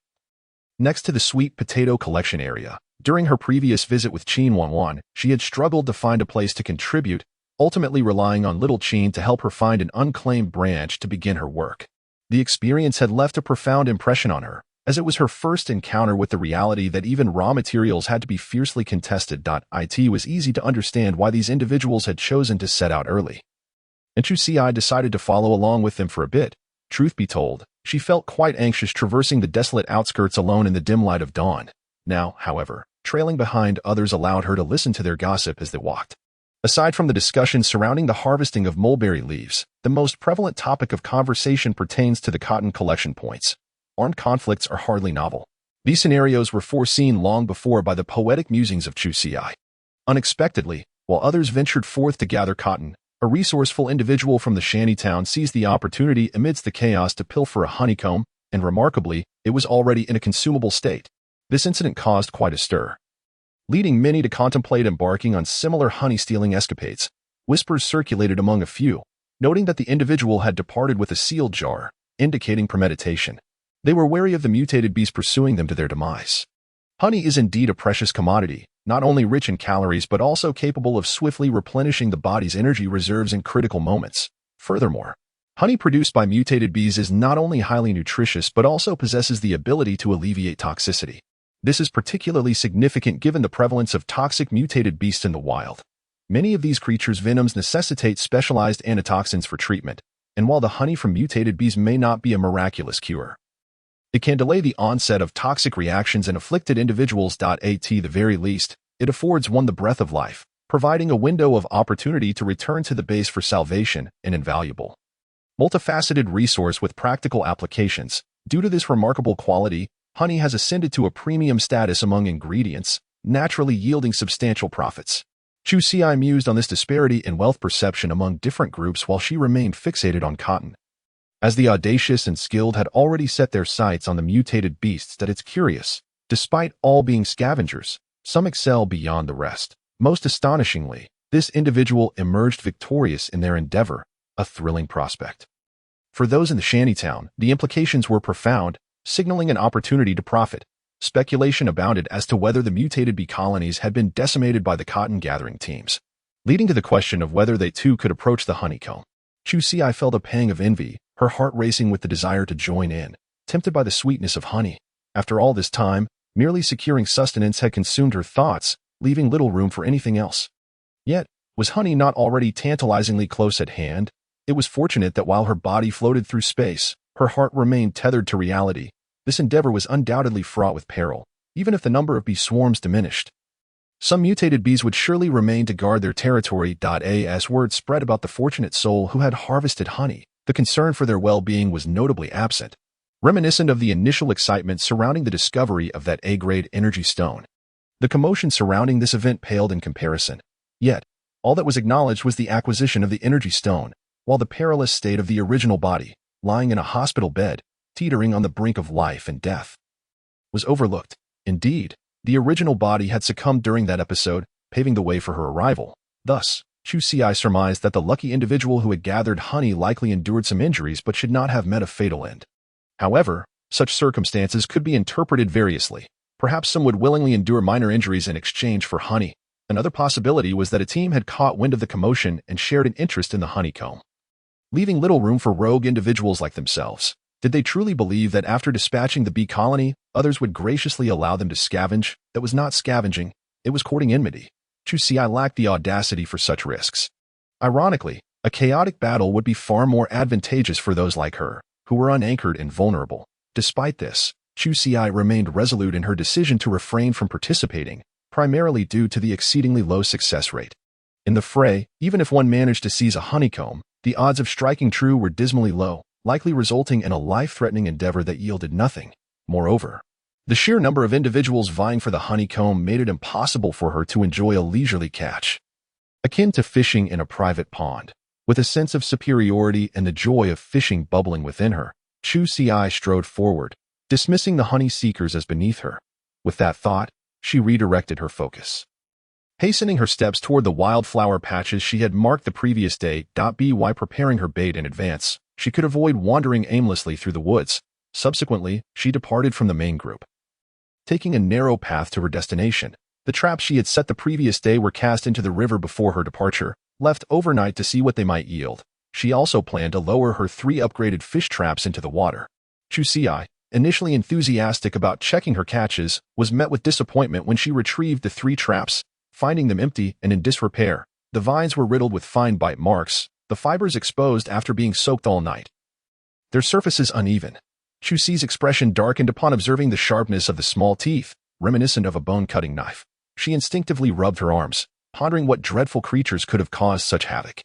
next to the sweet potato collection area. During her previous visit with Qin Wanwan, she had struggled to find a place to contribute, ultimately relying on little Qin to help her find an unclaimed branch to begin her work. The experience had left a profound impression on her, as it was her first encounter with the reality that even raw materials had to be fiercely contested. It was easy to understand why these individuals had chosen to set out early, and Chu Xi decided to follow along with them for a bit. Truth be told, She felt quite anxious traversing the desolate outskirts alone in the dim light of dawn. Now, however, trailing behind others allowed her to listen to their gossip as they walked. Aside from the discussion surrounding the harvesting of mulberry leaves, the most prevalent topic of conversation pertains to the cotton collection points. Armed conflicts are hardly novel. These scenarios were foreseen long before by the poetic musings of Chu Xi. Unexpectedly, while others ventured forth to gather cotton, a resourceful individual from the shantytown seized the opportunity amidst the chaos to pilfer a honeycomb, and remarkably, it was already in a consumable state. This incident caused quite a stir, leading many to contemplate embarking on similar honey-stealing escapades. Whispers circulated among a few, noting that the individual had departed with a sealed jar, indicating premeditation. They were wary of the mutated bees pursuing them to their demise. Honey is indeed a precious commodity, not only rich in calories but also capable of swiftly replenishing the body's energy reserves in critical moments. Furthermore, honey produced by mutated bees is not only highly nutritious but also possesses the ability to alleviate toxicity. This is particularly significant given the prevalence of toxic mutated beasts in the wild. Many of these creatures' venoms necessitate specialized antitoxins for treatment, and while the honey from mutated bees may not be a miraculous cure, it can delay the onset of toxic reactions in afflicted individuals. At the very least, it affords one the breath of life, providing a window of opportunity to return to the base for salvation, an invaluable, multifaceted resource with practical applications. Due to this remarkable quality, honey has ascended to a premium status among ingredients, naturally yielding substantial profits. Chu Xi mused on this disparity in wealth perception among different groups while she remained fixated on cotton. As the audacious and skilled had already set their sights on the mutated beasts, that it's curious, despite all being scavengers, some excel beyond the rest. Most astonishingly, this individual emerged victorious in their endeavor, a thrilling prospect. For those in the shantytown, the implications were profound, signaling an opportunity to profit. Speculation abounded as to whether the mutated bee colonies had been decimated by the cotton-gathering teams, leading to the question of whether they too could approach the honeycomb. Chu Xi felt a pang of envy, her heart racing with the desire to join in, tempted by the sweetness of honey. After all this time, merely securing sustenance had consumed her thoughts, leaving little room for anything else. Yet, was honey not already tantalizingly close at hand? It was fortunate that while her body floated through space, her heart remained tethered to reality. This endeavor was undoubtedly fraught with peril, even if the number of bee swarms diminished. Some mutated bees would surely remain to guard their territory. As word spread about the fortunate soul who had harvested honey, the concern for their well-being was notably absent, reminiscent of the initial excitement surrounding the discovery of that A-grade energy stone. The commotion surrounding this event paled in comparison. Yet, all that was acknowledged was the acquisition of the energy stone, while the perilous state of the original body, lying in a hospital bed, teetering on the brink of life and death, was overlooked. Indeed, the original body had succumbed during that episode, paving the way for her arrival. Thus, Chu Xi surmised that the lucky individual who had gathered honey likely endured some injuries but should not have met a fatal end. However, such circumstances could be interpreted variously. Perhaps some would willingly endure minor injuries in exchange for honey. Another possibility was that a team had caught wind of the commotion and shared an interest in the honeycomb, leaving little room for rogue individuals like themselves. Did they truly believe that after dispatching the bee colony, others would graciously allow them to scavenge? That was not scavenging, it was courting enmity. Chu Xi lacked the audacity for such risks. Ironically, a chaotic battle would be far more advantageous for those like her, who were unanchored and vulnerable. Despite this, Chu Xi remained resolute in her decision to refrain from participating, primarily due to the exceedingly low success rate. In the fray, even if one managed to seize a honeycomb, the odds of striking true were dismally low, likely resulting in a life-threatening endeavor that yielded nothing. Moreover, the sheer number of individuals vying for the honeycomb made it impossible for her to enjoy a leisurely catch, akin to fishing in a private pond. With a sense of superiority and the joy of fishing bubbling within her, Chu Xi strode forward, dismissing the honey seekers as beneath her. With that thought, she redirected her focus, hastening her steps toward the wildflower patches she had marked the previous day. By preparing her bait in advance, she could avoid wandering aimlessly through the woods. Subsequently, she departed from the main group, taking a narrow path to her destination. The traps she had set the previous day were cast into the river before her departure, left overnight to see what they might yield. She also planned to lower her 3 upgraded fish traps into the water. Chu Xi, initially enthusiastic about checking her catches, was met with disappointment when she retrieved the 3 traps, finding them empty and in disrepair. The vines were riddled with fine bite marks, the fibers exposed after being soaked all night, their surfaces uneven. Chusi's expression darkened upon observing the sharpness of the small teeth, reminiscent of a bone-cutting knife. She instinctively rubbed her arms, pondering what dreadful creatures could have caused such havoc.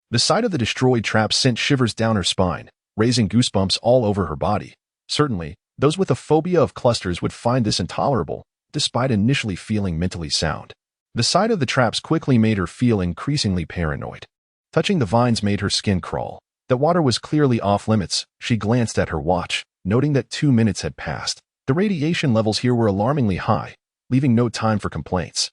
The sight of the destroyed traps sent shivers down her spine, raising goosebumps all over her body. Certainly, those with a phobia of clusters would find this intolerable, despite initially feeling mentally sound. The sight of the traps quickly made her feel increasingly paranoid. Touching the vines made her skin crawl. The water was clearly off limits. She glanced at her watch, noting that 2 minutes had passed. The radiation levels here were alarmingly high, leaving no time for complaints.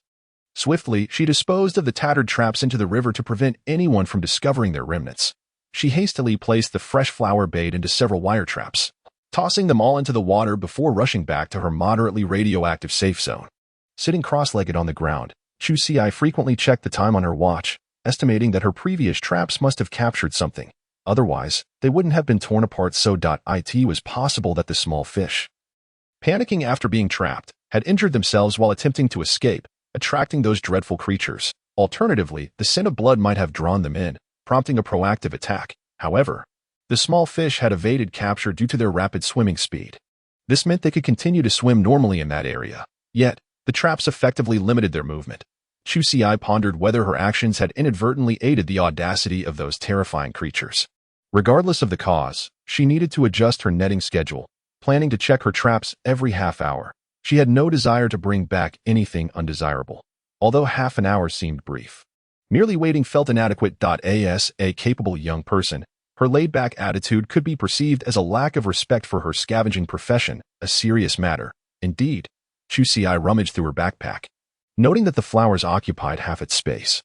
Swiftly, she disposed of the tattered traps into the river to prevent anyone from discovering their remnants. She hastily placed the fresh flower bait into several wire traps, tossing them all into the water before rushing back to her moderately radioactive safe zone. Sitting cross-legged on the ground, Chusi frequently checked the time on her watch, estimating that her previous traps must have captured something. Otherwise, they wouldn't have been torn apart so it was possible that the small fish, panicking after being trapped, had injured themselves while attempting to escape, attracting those dreadful creatures. Alternatively, the scent of blood might have drawn them in, prompting a proactive attack. However, the small fish had evaded capture due to their rapid swimming speed. This meant they could continue to swim normally in that area. Yet, the traps effectively limited their movement. Chusi pondered whether her actions had inadvertently aided the audacity of those terrifying creatures. Regardless of the cause, she needed to adjust her netting schedule, planning to check her traps every half hour. She had no desire to bring back anything undesirable, although half an hour seemed brief. Merely waiting felt inadequate. As a capable young person, her laid-back attitude could be perceived as a lack of respect for her scavenging profession, a serious matter. Indeed, Chusi rummaged through her backpack, noting that the flowers occupied half its space.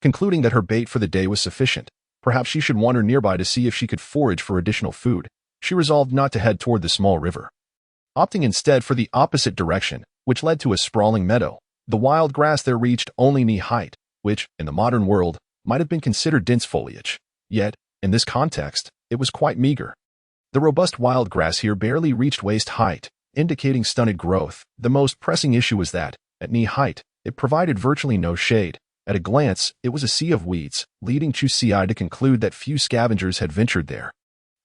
Concluding that her bait for the day was sufficient, perhaps she should wander nearby to see if she could forage for additional food. She resolved not to head toward the small river, opting instead for the opposite direction, which led to a sprawling meadow. The wild grass there reached only knee-height, which, in the modern world, might have been considered dense foliage. Yet, in this context, it was quite meager. The robust wild grass here barely reached waist height, indicating stunted growth. The most pressing issue was that, at knee height, it provided virtually no shade. At a glance, it was a sea of weeds, leading Chusi to conclude that few scavengers had ventured there.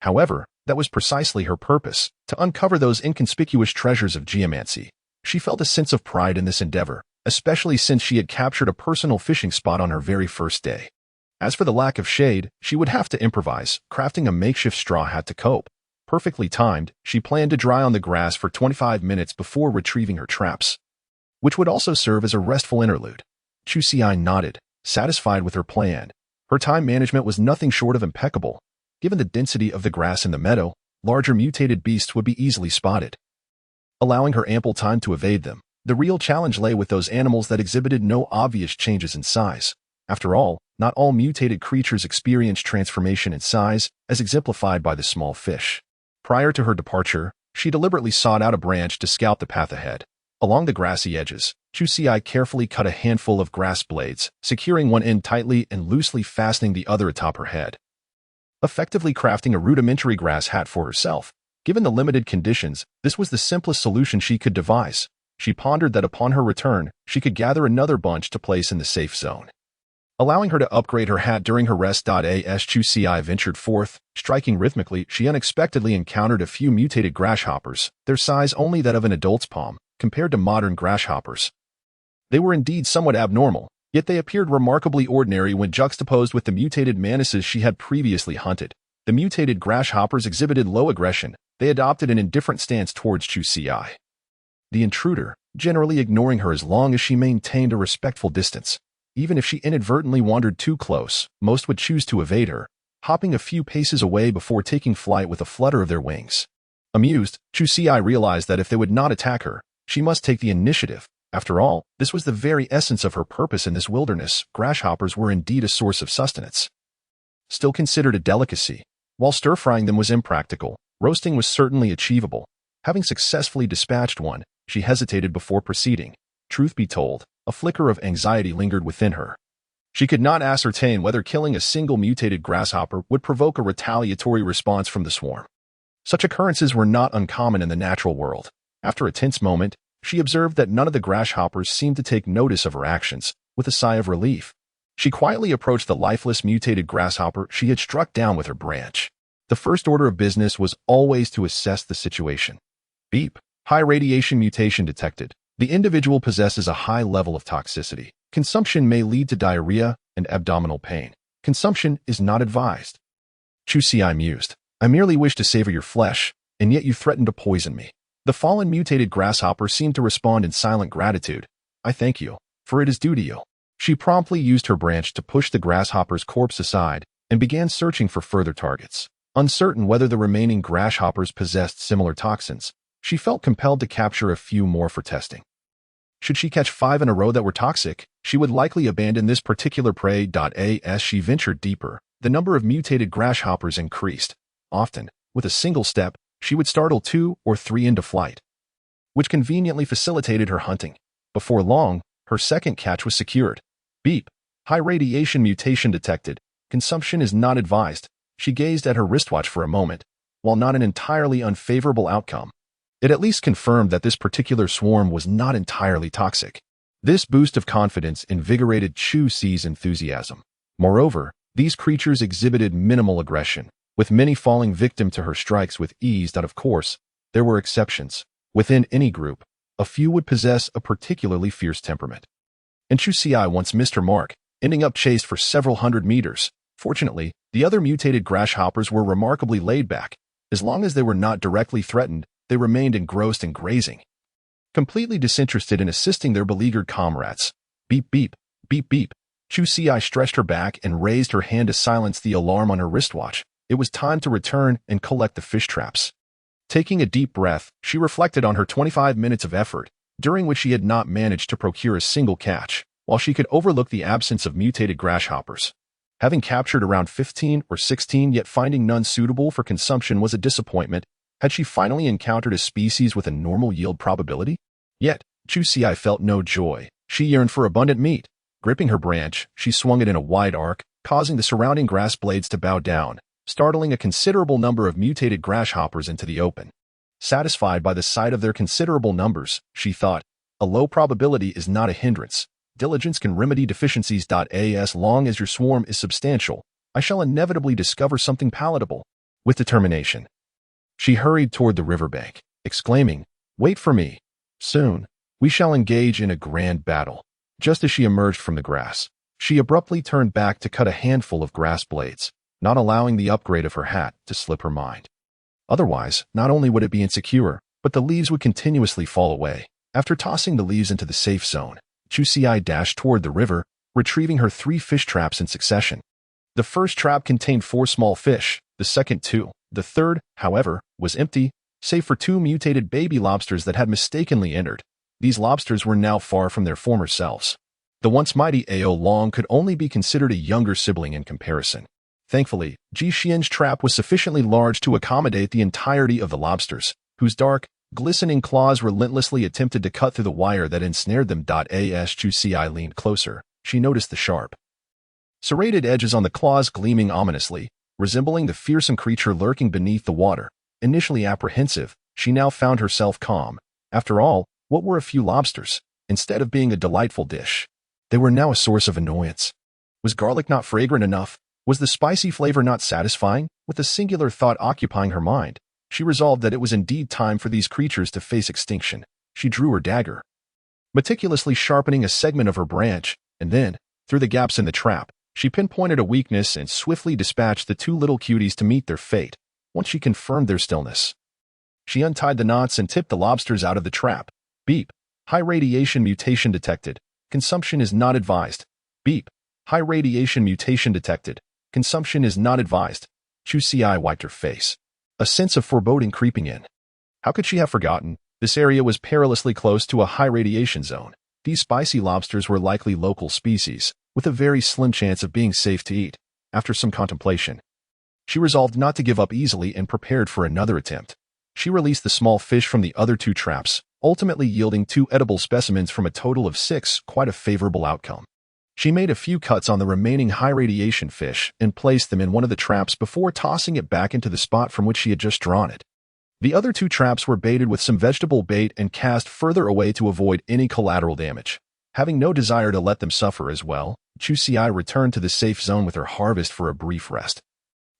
However, that was precisely her purpose, to uncover those inconspicuous treasures of geomancy. She felt a sense of pride in this endeavor, especially since she had captured a personal fishing spot on her very first day. As for the lack of shade, she would have to improvise, crafting a makeshift straw hat to cope. Perfectly timed, she planned to dry on the grass for 25 minutes before retrieving her traps, which would also serve as a restful interlude. Chusi nodded, satisfied with her plan. Her time management was nothing short of impeccable. Given the density of the grass in the meadow, larger mutated beasts would be easily spotted, allowing her ample time to evade them. The real challenge lay with those animals that exhibited no obvious changes in size. After all, not all mutated creatures experience transformation in size, as exemplified by the small fish. Prior to her departure, she deliberately sought out a branch to scout the path ahead. Along the grassy edges, Chusi carefully cut a handful of grass blades, securing one end tightly and loosely fastening the other atop her head, effectively crafting a rudimentary grass hat for herself. Given the limited conditions, this was the simplest solution she could devise. She pondered that upon her return, she could gather another bunch to place in the safe zone, allowing her to upgrade her hat during her rest. As Chusi ventured forth, striking rhythmically, she unexpectedly encountered a few mutated grasshoppers, their size only that of an adult's palm, compared to modern grasshoppers. They were indeed somewhat abnormal, yet they appeared remarkably ordinary when juxtaposed with the mutated manuses she had previously hunted. The mutated grasshoppers exhibited low aggression. They adopted an indifferent stance towards Chusi, the intruder, generally ignoring her as long as she maintained a respectful distance. Even if she inadvertently wandered too close, most would choose to evade her, hopping a few paces away before taking flight with a flutter of their wings. Amused, Chusi realized that if they would not attack her, she must take the initiative. After all, this was the very essence of her purpose in this wilderness. Grasshoppers were indeed a source of sustenance, still considered a delicacy. While stir-frying them was impractical, roasting was certainly achievable. Having successfully dispatched one, she hesitated before proceeding. Truth be told, a flicker of anxiety lingered within her. She could not ascertain whether killing a single mutated grasshopper would provoke a retaliatory response from the swarm. Such occurrences were not uncommon in the natural world. After a tense moment, she observed that none of the grasshoppers seemed to take notice of her actions. With a sigh of relief, she quietly approached the lifeless mutated grasshopper she had struck down with her branch. The first order of business was always to assess the situation. Beep. High radiation mutation detected. The individual possesses a high level of toxicity. Consumption may lead to diarrhea and abdominal pain. Consumption is not advised. Chusi mused. I merely wish to savor your flesh, and yet you threaten to poison me. The fallen mutated grasshopper seemed to respond in silent gratitude. I thank you, for it is due to you. She promptly used her branch to push the grasshopper's corpse aside and began searching for further targets. Uncertain whether the remaining grasshoppers possessed similar toxins, she felt compelled to capture a few more for testing. Should she catch 5 in a row that were toxic, she would likely abandon this particular prey. As she ventured deeper, the number of mutated grasshoppers increased. Often, with a single step, she would startle 2 or 3 into flight, which conveniently facilitated her hunting. Before long, her second catch was secured. Beep. High radiation mutation detected. Consumption is not advised. She gazed at her wristwatch for a moment. While not an entirely unfavorable outcome, it at least confirmed that this particular swarm was not entirely toxic. This boost of confidence invigorated Chusi's enthusiasm. Moreover, these creatures exhibited minimal aggression, with many falling victim to her strikes with ease. Of course, there were exceptions. Within any group, a few would possess a particularly fierce temperament. And Chusi once missed her mark, ending up chased for several hundred meters. Fortunately, the other mutated grasshoppers were remarkably laid back. As long as they were not directly threatened, they remained engrossed in grazing, completely disinterested in assisting their beleaguered comrades. Beep, beep, beep, beep. Chusi stretched her back and raised her hand to silence the alarm on her wristwatch. It was time to return and collect the fish traps. Taking a deep breath, she reflected on her 25 minutes of effort, during which she had not managed to procure a single catch, while she could overlook the absence of mutated grasshoppers. Having captured around 15 or 16 yet finding none suitable for consumption was a disappointment. Had she finally encountered a species with a normal yield probability? Yet, Chusi felt no joy. She yearned for abundant meat. Gripping her branch, she swung it in a wide arc, causing the surrounding grass blades to bow down, startling a considerable number of mutated grasshoppers into the open. Satisfied by the sight of their considerable numbers, she thought, a low probability is not a hindrance. Diligence can remedy deficiencies. As long as your swarm is substantial, I shall inevitably discover something palatable. With determination, she hurried toward the riverbank, exclaiming, Wait for me. Soon, we shall engage in a grand battle. Just as she emerged from the grass, she abruptly turned back to cut a handful of grass blades, not allowing the upgrade of her hat to slip her mind. Otherwise, not only would it be insecure, but the leaves would continuously fall away. After tossing the leaves into the safe zone, Chusi dashed toward the river, retrieving her 3 fish traps in succession. The first trap contained 4 small fish, the second 2. The third, however, was empty, save for 2 mutated baby lobsters that had mistakenly entered. These lobsters were now far from their former selves. The once mighty Ao Long could only be considered a younger sibling in comparison. Thankfully, Ji Xian's trap was sufficiently large to accommodate the entirety of the lobsters, whose dark, glistening claws relentlessly attempted to cut through the wire that ensnared them. As Chusi leaned closer, she noticed the sharp, serrated edges on the claws gleaming ominously, resembling the fearsome creature lurking beneath the water. Initially apprehensive, she now found herself calm. After all, what were a few lobsters? Instead of being a delightful dish, they were now a source of annoyance. Was garlic not fragrant enough? Was the spicy flavor not satisfying? With a singular thought occupying her mind, she resolved that it was indeed time for these creatures to face extinction. She drew her dagger, meticulously sharpening a segment of her branch, and then, through the gaps in the trap, she pinpointed a weakness and swiftly dispatched the 2 little cuties to meet their fate. Once she confirmed their stillness, she untied the knots and tipped the lobsters out of the trap. Beep. High radiation mutation detected. Consumption is not advised. Beep. High radiation mutation detected. Consumption is not advised. Chusi wiped her face, a sense of foreboding creeping in. How could she have forgotten? This area was perilously close to a high radiation zone. These spicy lobsters were likely local species, with a very slim chance of being safe to eat. After some contemplation, she resolved not to give up easily and prepared for another attempt. She released the small fish from the other 2 traps, ultimately yielding 2 edible specimens from a total of 6, quite a favorable outcome. She made a few cuts on the remaining high-radiation fish and placed them in one of the traps before tossing it back into the spot from which she had just drawn it. The other 2 traps were baited with some vegetable bait and cast further away to avoid any collateral damage. Having no desire to let them suffer as well, Chusi returned to the safe zone with her harvest for a brief rest.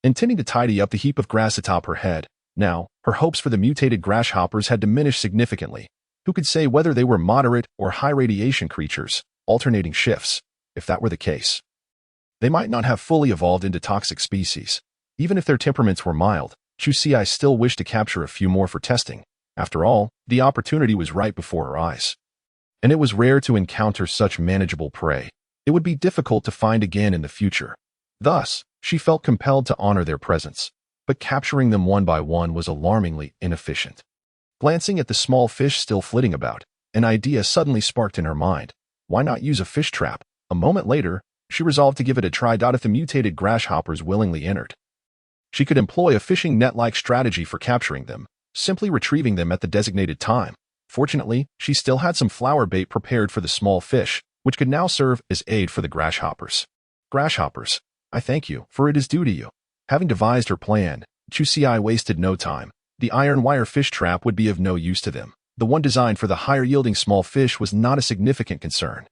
intending to tidy up the heap of grass atop her head. Now, her hopes for the mutated grasshoppers had diminished significantly. Who could say whether they were moderate or high-radiation creatures, alternating shifts? If that were the case, they might not have fully evolved into toxic species. Even if their temperaments were mild, Chusi still wished to capture a few more for testing. After all, the opportunity was right before her eyes. And it was rare to encounter such manageable prey. It would be difficult to find again in the future. Thus, she felt compelled to honor their presence. But capturing them one by one was alarmingly inefficient. Glancing at the small fish still flitting about, an idea suddenly sparked in her mind. Why not use a fish trap? A moment later, she resolved to give it a try. If the mutated grasshoppers willingly entered, she could employ a fishing net-like strategy for capturing them, simply retrieving them at the designated time. Fortunately, she still had some flower bait prepared for the small fish, which could now serve as aid for the grasshoppers. Grasshoppers, I thank you, for it is due to you. Having devised her plan, Chusi wasted no time. The iron wire fish trap would be of no use to them. The one designed for the higher-yielding small fish was not a significant concern.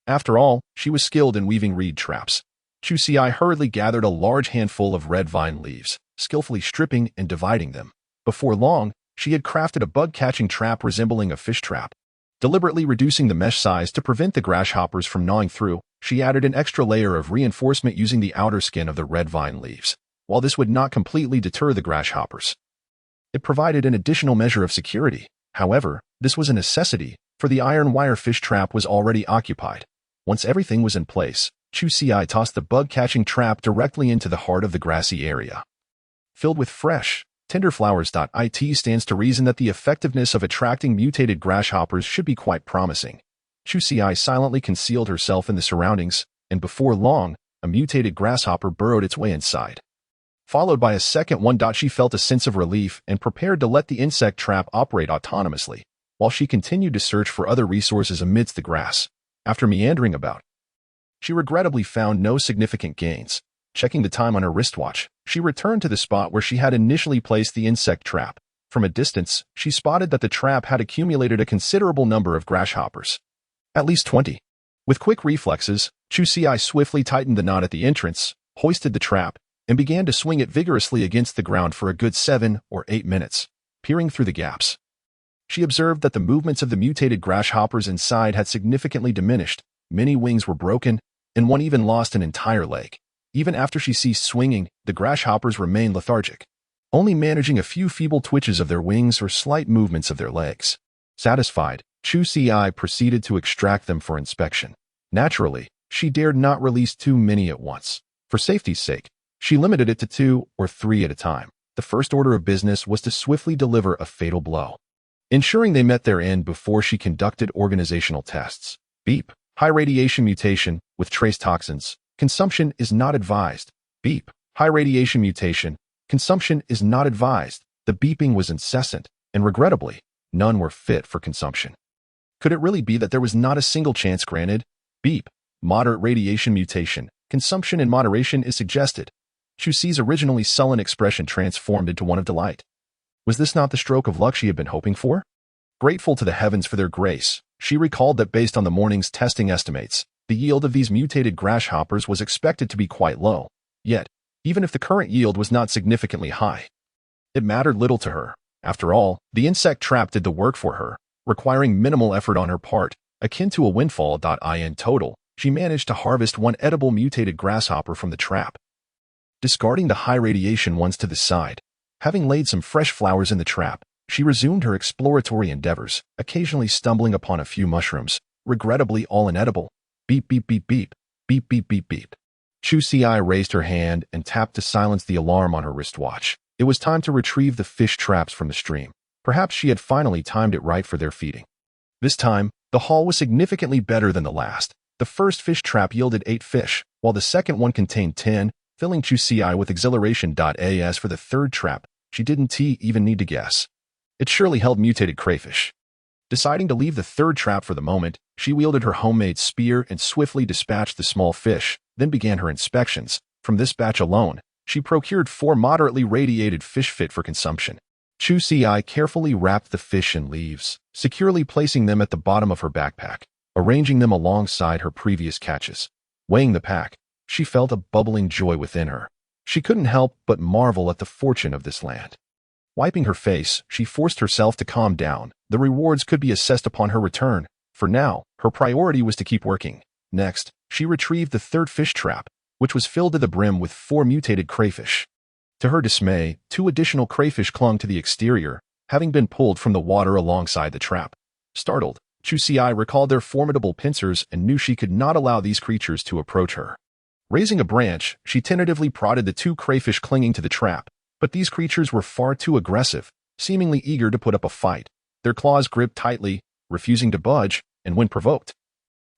After all, she was skilled in weaving reed traps. Chusi hurriedly gathered a large handful of red vine leaves, skillfully stripping and dividing them. Before long, she had crafted a bug-catching trap resembling a fish trap. Deliberately reducing the mesh size to prevent the grasshoppers from gnawing through, she added an extra layer of reinforcement using the outer skin of the red vine leaves. While this would not completely deter the grasshoppers, it provided an additional measure of security. However, this was a necessity, for the iron wire fish trap was already occupied. Once everything was in place, Chusi tossed the bug-catching trap directly into the heart of the grassy area. Filled with fresh, tender flowers. It stands to reason that the effectiveness of attracting mutated grasshoppers should be quite promising. Chusi silently concealed herself in the surroundings, and before long, a mutated grasshopper burrowed its way inside. Followed by a second one. She felt a sense of relief and prepared to let the insect trap operate autonomously, while she continued to search for other resources amidst the grass. After meandering about, she regrettably found no significant gains. Checking the time on her wristwatch, she returned to the spot where she had initially placed the insect trap. From a distance, she spotted that the trap had accumulated a considerable number of grasshoppers. At least 20. With quick reflexes, Chusi swiftly tightened the knot at the entrance, hoisted the trap, and began to swing it vigorously against the ground for a good 7 or 8 minutes. Peering through the gaps, she observed that the movements of the mutated grasshoppers inside had significantly diminished. Many wings were broken, and one even lost an entire leg. Even after she ceased swinging, the grasshoppers remained lethargic, only managing a few feeble twitches of their wings or slight movements of their legs. Satisfied, Chusi proceeded to extract them for inspection. Naturally, she dared not release too many at once. For safety's sake, she limited it to 2 or 3 at a time. The first order of business was to swiftly deliver a fatal blow, ensuring they met their end before she conducted organizational tests. Beep. High radiation mutation with trace toxins. Consumption is not advised. Beep. High radiation mutation. Consumption is not advised. The beeping was incessant, and regrettably, none were fit for consumption. Could it really be that there was not a single chance granted? Beep. Moderate radiation mutation. Consumption in moderation is suggested. Chusi's originally sullen expression transformed into one of delight. Was this not the stroke of luck she had been hoping for? Grateful to the heavens for their grace, she recalled that based on the morning's testing estimates, the yield of these mutated grasshoppers was expected to be quite low. Yet, even if the current yield was not significantly high, it mattered little to her. After all, the insect trap did the work for her, requiring minimal effort on her part, akin to a windfall. In total, she managed to harvest one edible mutated grasshopper from the trap. Discarding the high radiation ones to the side, having laid some fresh flowers in the trap, she resumed her exploratory endeavors, occasionally stumbling upon a few mushrooms, regrettably all inedible. Beep, beep, beep, beep, beep, beep, beep, beep. Chusi raised her hand and tapped to silence the alarm on her wristwatch. It was time to retrieve the fish traps from the stream. Perhaps she had finally timed it right for their feeding. This time, the haul was significantly better than the last. The first fish trap yielded 8 fish, while the second one contained 10, filling Chusi with exhilaration. As for the third trap, she didn't even need to guess. It surely held mutated crayfish. Deciding to leave the third trap for the moment, she wielded her homemade spear and swiftly dispatched the small fish, then began her inspections. From this batch alone, she procured 4 moderately radiated fish fit for consumption. Chusi carefully wrapped the fish in leaves, securely placing them at the bottom of her backpack, arranging them alongside her previous catches. Weighing the pack, she felt a bubbling joy within her. She couldn't help but marvel at the fortune of this land. Wiping her face, she forced herself to calm down. The rewards could be assessed upon her return. For now, her priority was to keep working. Next, she retrieved the third fish trap, which was filled to the brim with 4 mutated crayfish. To her dismay, 2 additional crayfish clung to the exterior, having been pulled from the water alongside the trap. Startled, Chusi recalled their formidable pincers and knew she could not allow these creatures to approach her. Raising a branch, she tentatively prodded the 2 crayfish clinging to the trap, but these creatures were far too aggressive, seemingly eager to put up a fight. Their claws gripped tightly, refusing to budge, and when provoked,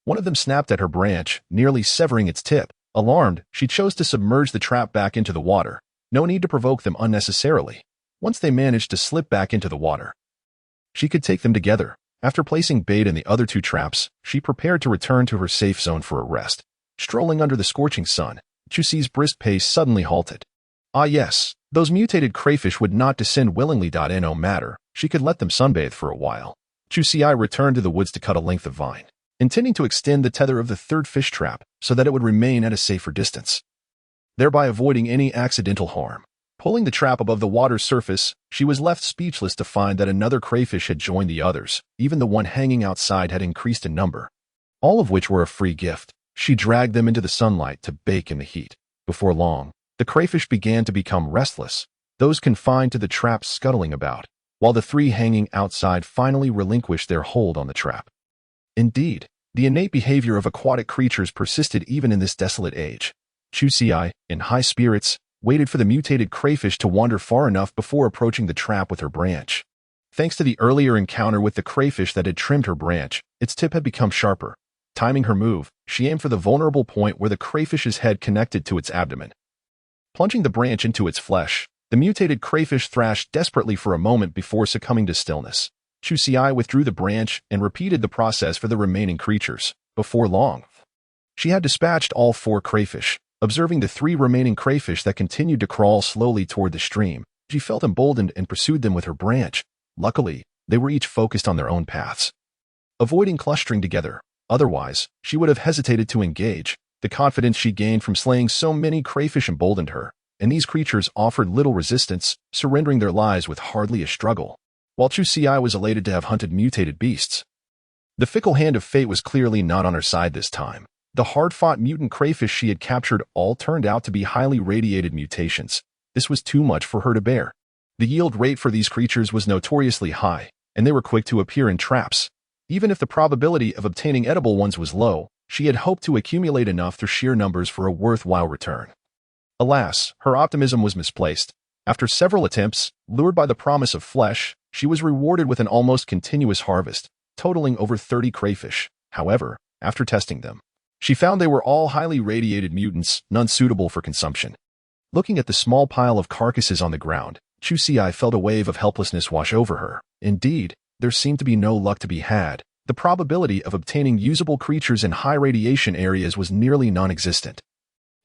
one of them snapped at her branch, nearly severing its tip. Alarmed, she chose to submerge the trap back into the water. No need to provoke them unnecessarily. Once they managed to slip back into the water, she could take them together. After placing bait in the other 2 traps, she prepared to return to her safe zone for a rest. Strolling under the scorching sun, Chusi's brisk pace suddenly halted. Ah yes, those mutated crayfish would not descend willingly. No matter, she could let them sunbathe for a while. Chusi returned to the woods to cut a length of vine, intending to extend the tether of the third fish trap so that it would remain at a safer distance, thereby avoiding any accidental harm. Pulling the trap above the water's surface, she was left speechless to find that another crayfish had joined the others. Even the one hanging outside had increased in number, all of which were a free gift. She dragged them into the sunlight to bake in the heat. Before long, the crayfish began to become restless, those confined to the trap scuttling about, while the 3 hanging outside finally relinquished their hold on the trap. Indeed, the innate behavior of aquatic creatures persisted even in this desolate age. Chusi, in high spirits, waited for the mutated crayfish to wander far enough before approaching the trap with her branch. Thanks to the earlier encounter with the crayfish that had trimmed her branch, its tip had become sharper. Timing her move, she aimed for the vulnerable point where the crayfish's head connected to its abdomen. Plunging the branch into its flesh, the mutated crayfish thrashed desperately for a moment before succumbing to stillness. Chusi withdrew the branch and repeated the process for the remaining creatures. Before long, she had dispatched all 4 crayfish. Observing the 3 remaining crayfish that continued to crawl slowly toward the stream, she felt emboldened and pursued them with her branch. Luckily, they were each focused on their own paths, avoiding clustering together. Otherwise, she would have hesitated to engage. The confidence she gained from slaying so many crayfish emboldened her, and these creatures offered little resistance, surrendering their lives with hardly a struggle. While Chusi was elated to have hunted mutated beasts, the fickle hand of fate was clearly not on her side this time. The hard-fought mutant crayfish she had captured all turned out to be highly radiated mutations. This was too much for her to bear. The yield rate for these creatures was notoriously high, and they were quick to appear in traps. Even if the probability of obtaining edible ones was low, she had hoped to accumulate enough through sheer numbers for a worthwhile return. Alas, her optimism was misplaced. After several attempts, lured by the promise of flesh, she was rewarded with an almost continuous harvest, totaling over 30 crayfish. However, after testing them, she found they were all highly radiated mutants, none suitable for consumption. Looking at the small pile of carcasses on the ground, Chusi felt a wave of helplessness wash over her. Indeed, there seemed to be no luck to be had. The probability of obtaining usable creatures in high radiation areas was nearly non-existent,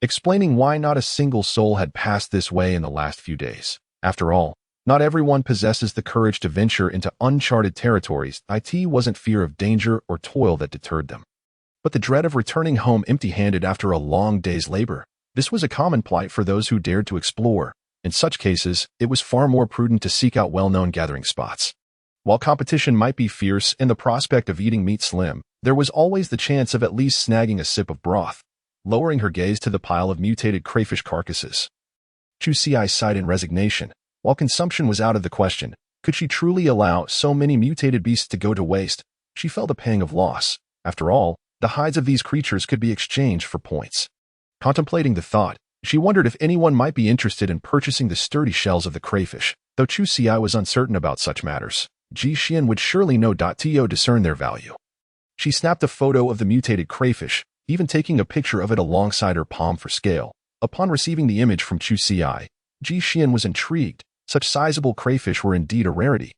explaining why not a single soul had passed this way in the last few days. After all, not everyone possesses the courage to venture into uncharted territories. It wasn't fear of danger or toil that deterred them, but the dread of returning home empty-handed after a long day's labor. This was a common plight for those who dared to explore. In such cases, it was far more prudent to seek out well-known gathering spots. While competition might be fierce and the prospect of eating meat slim, there was always the chance of at least snagging a sip of broth. Lowering her gaze to the pile of mutated crayfish carcasses, Chusi sighed in resignation. While consumption was out of the question, could she truly allow so many mutated beasts to go to waste? She felt a pang of loss. After all, the hides of these creatures could be exchanged for points. Contemplating the thought, she wondered if anyone might be interested in purchasing the sturdy shells of the crayfish. Though Chusi was uncertain about such matters, Ji Xian would surely know to discern their value. She snapped a photo of the mutated crayfish, even taking a picture of it alongside her palm for scale. Upon receiving the image from Chusi, Ji Xian was intrigued. Such sizable crayfish were indeed a rarity.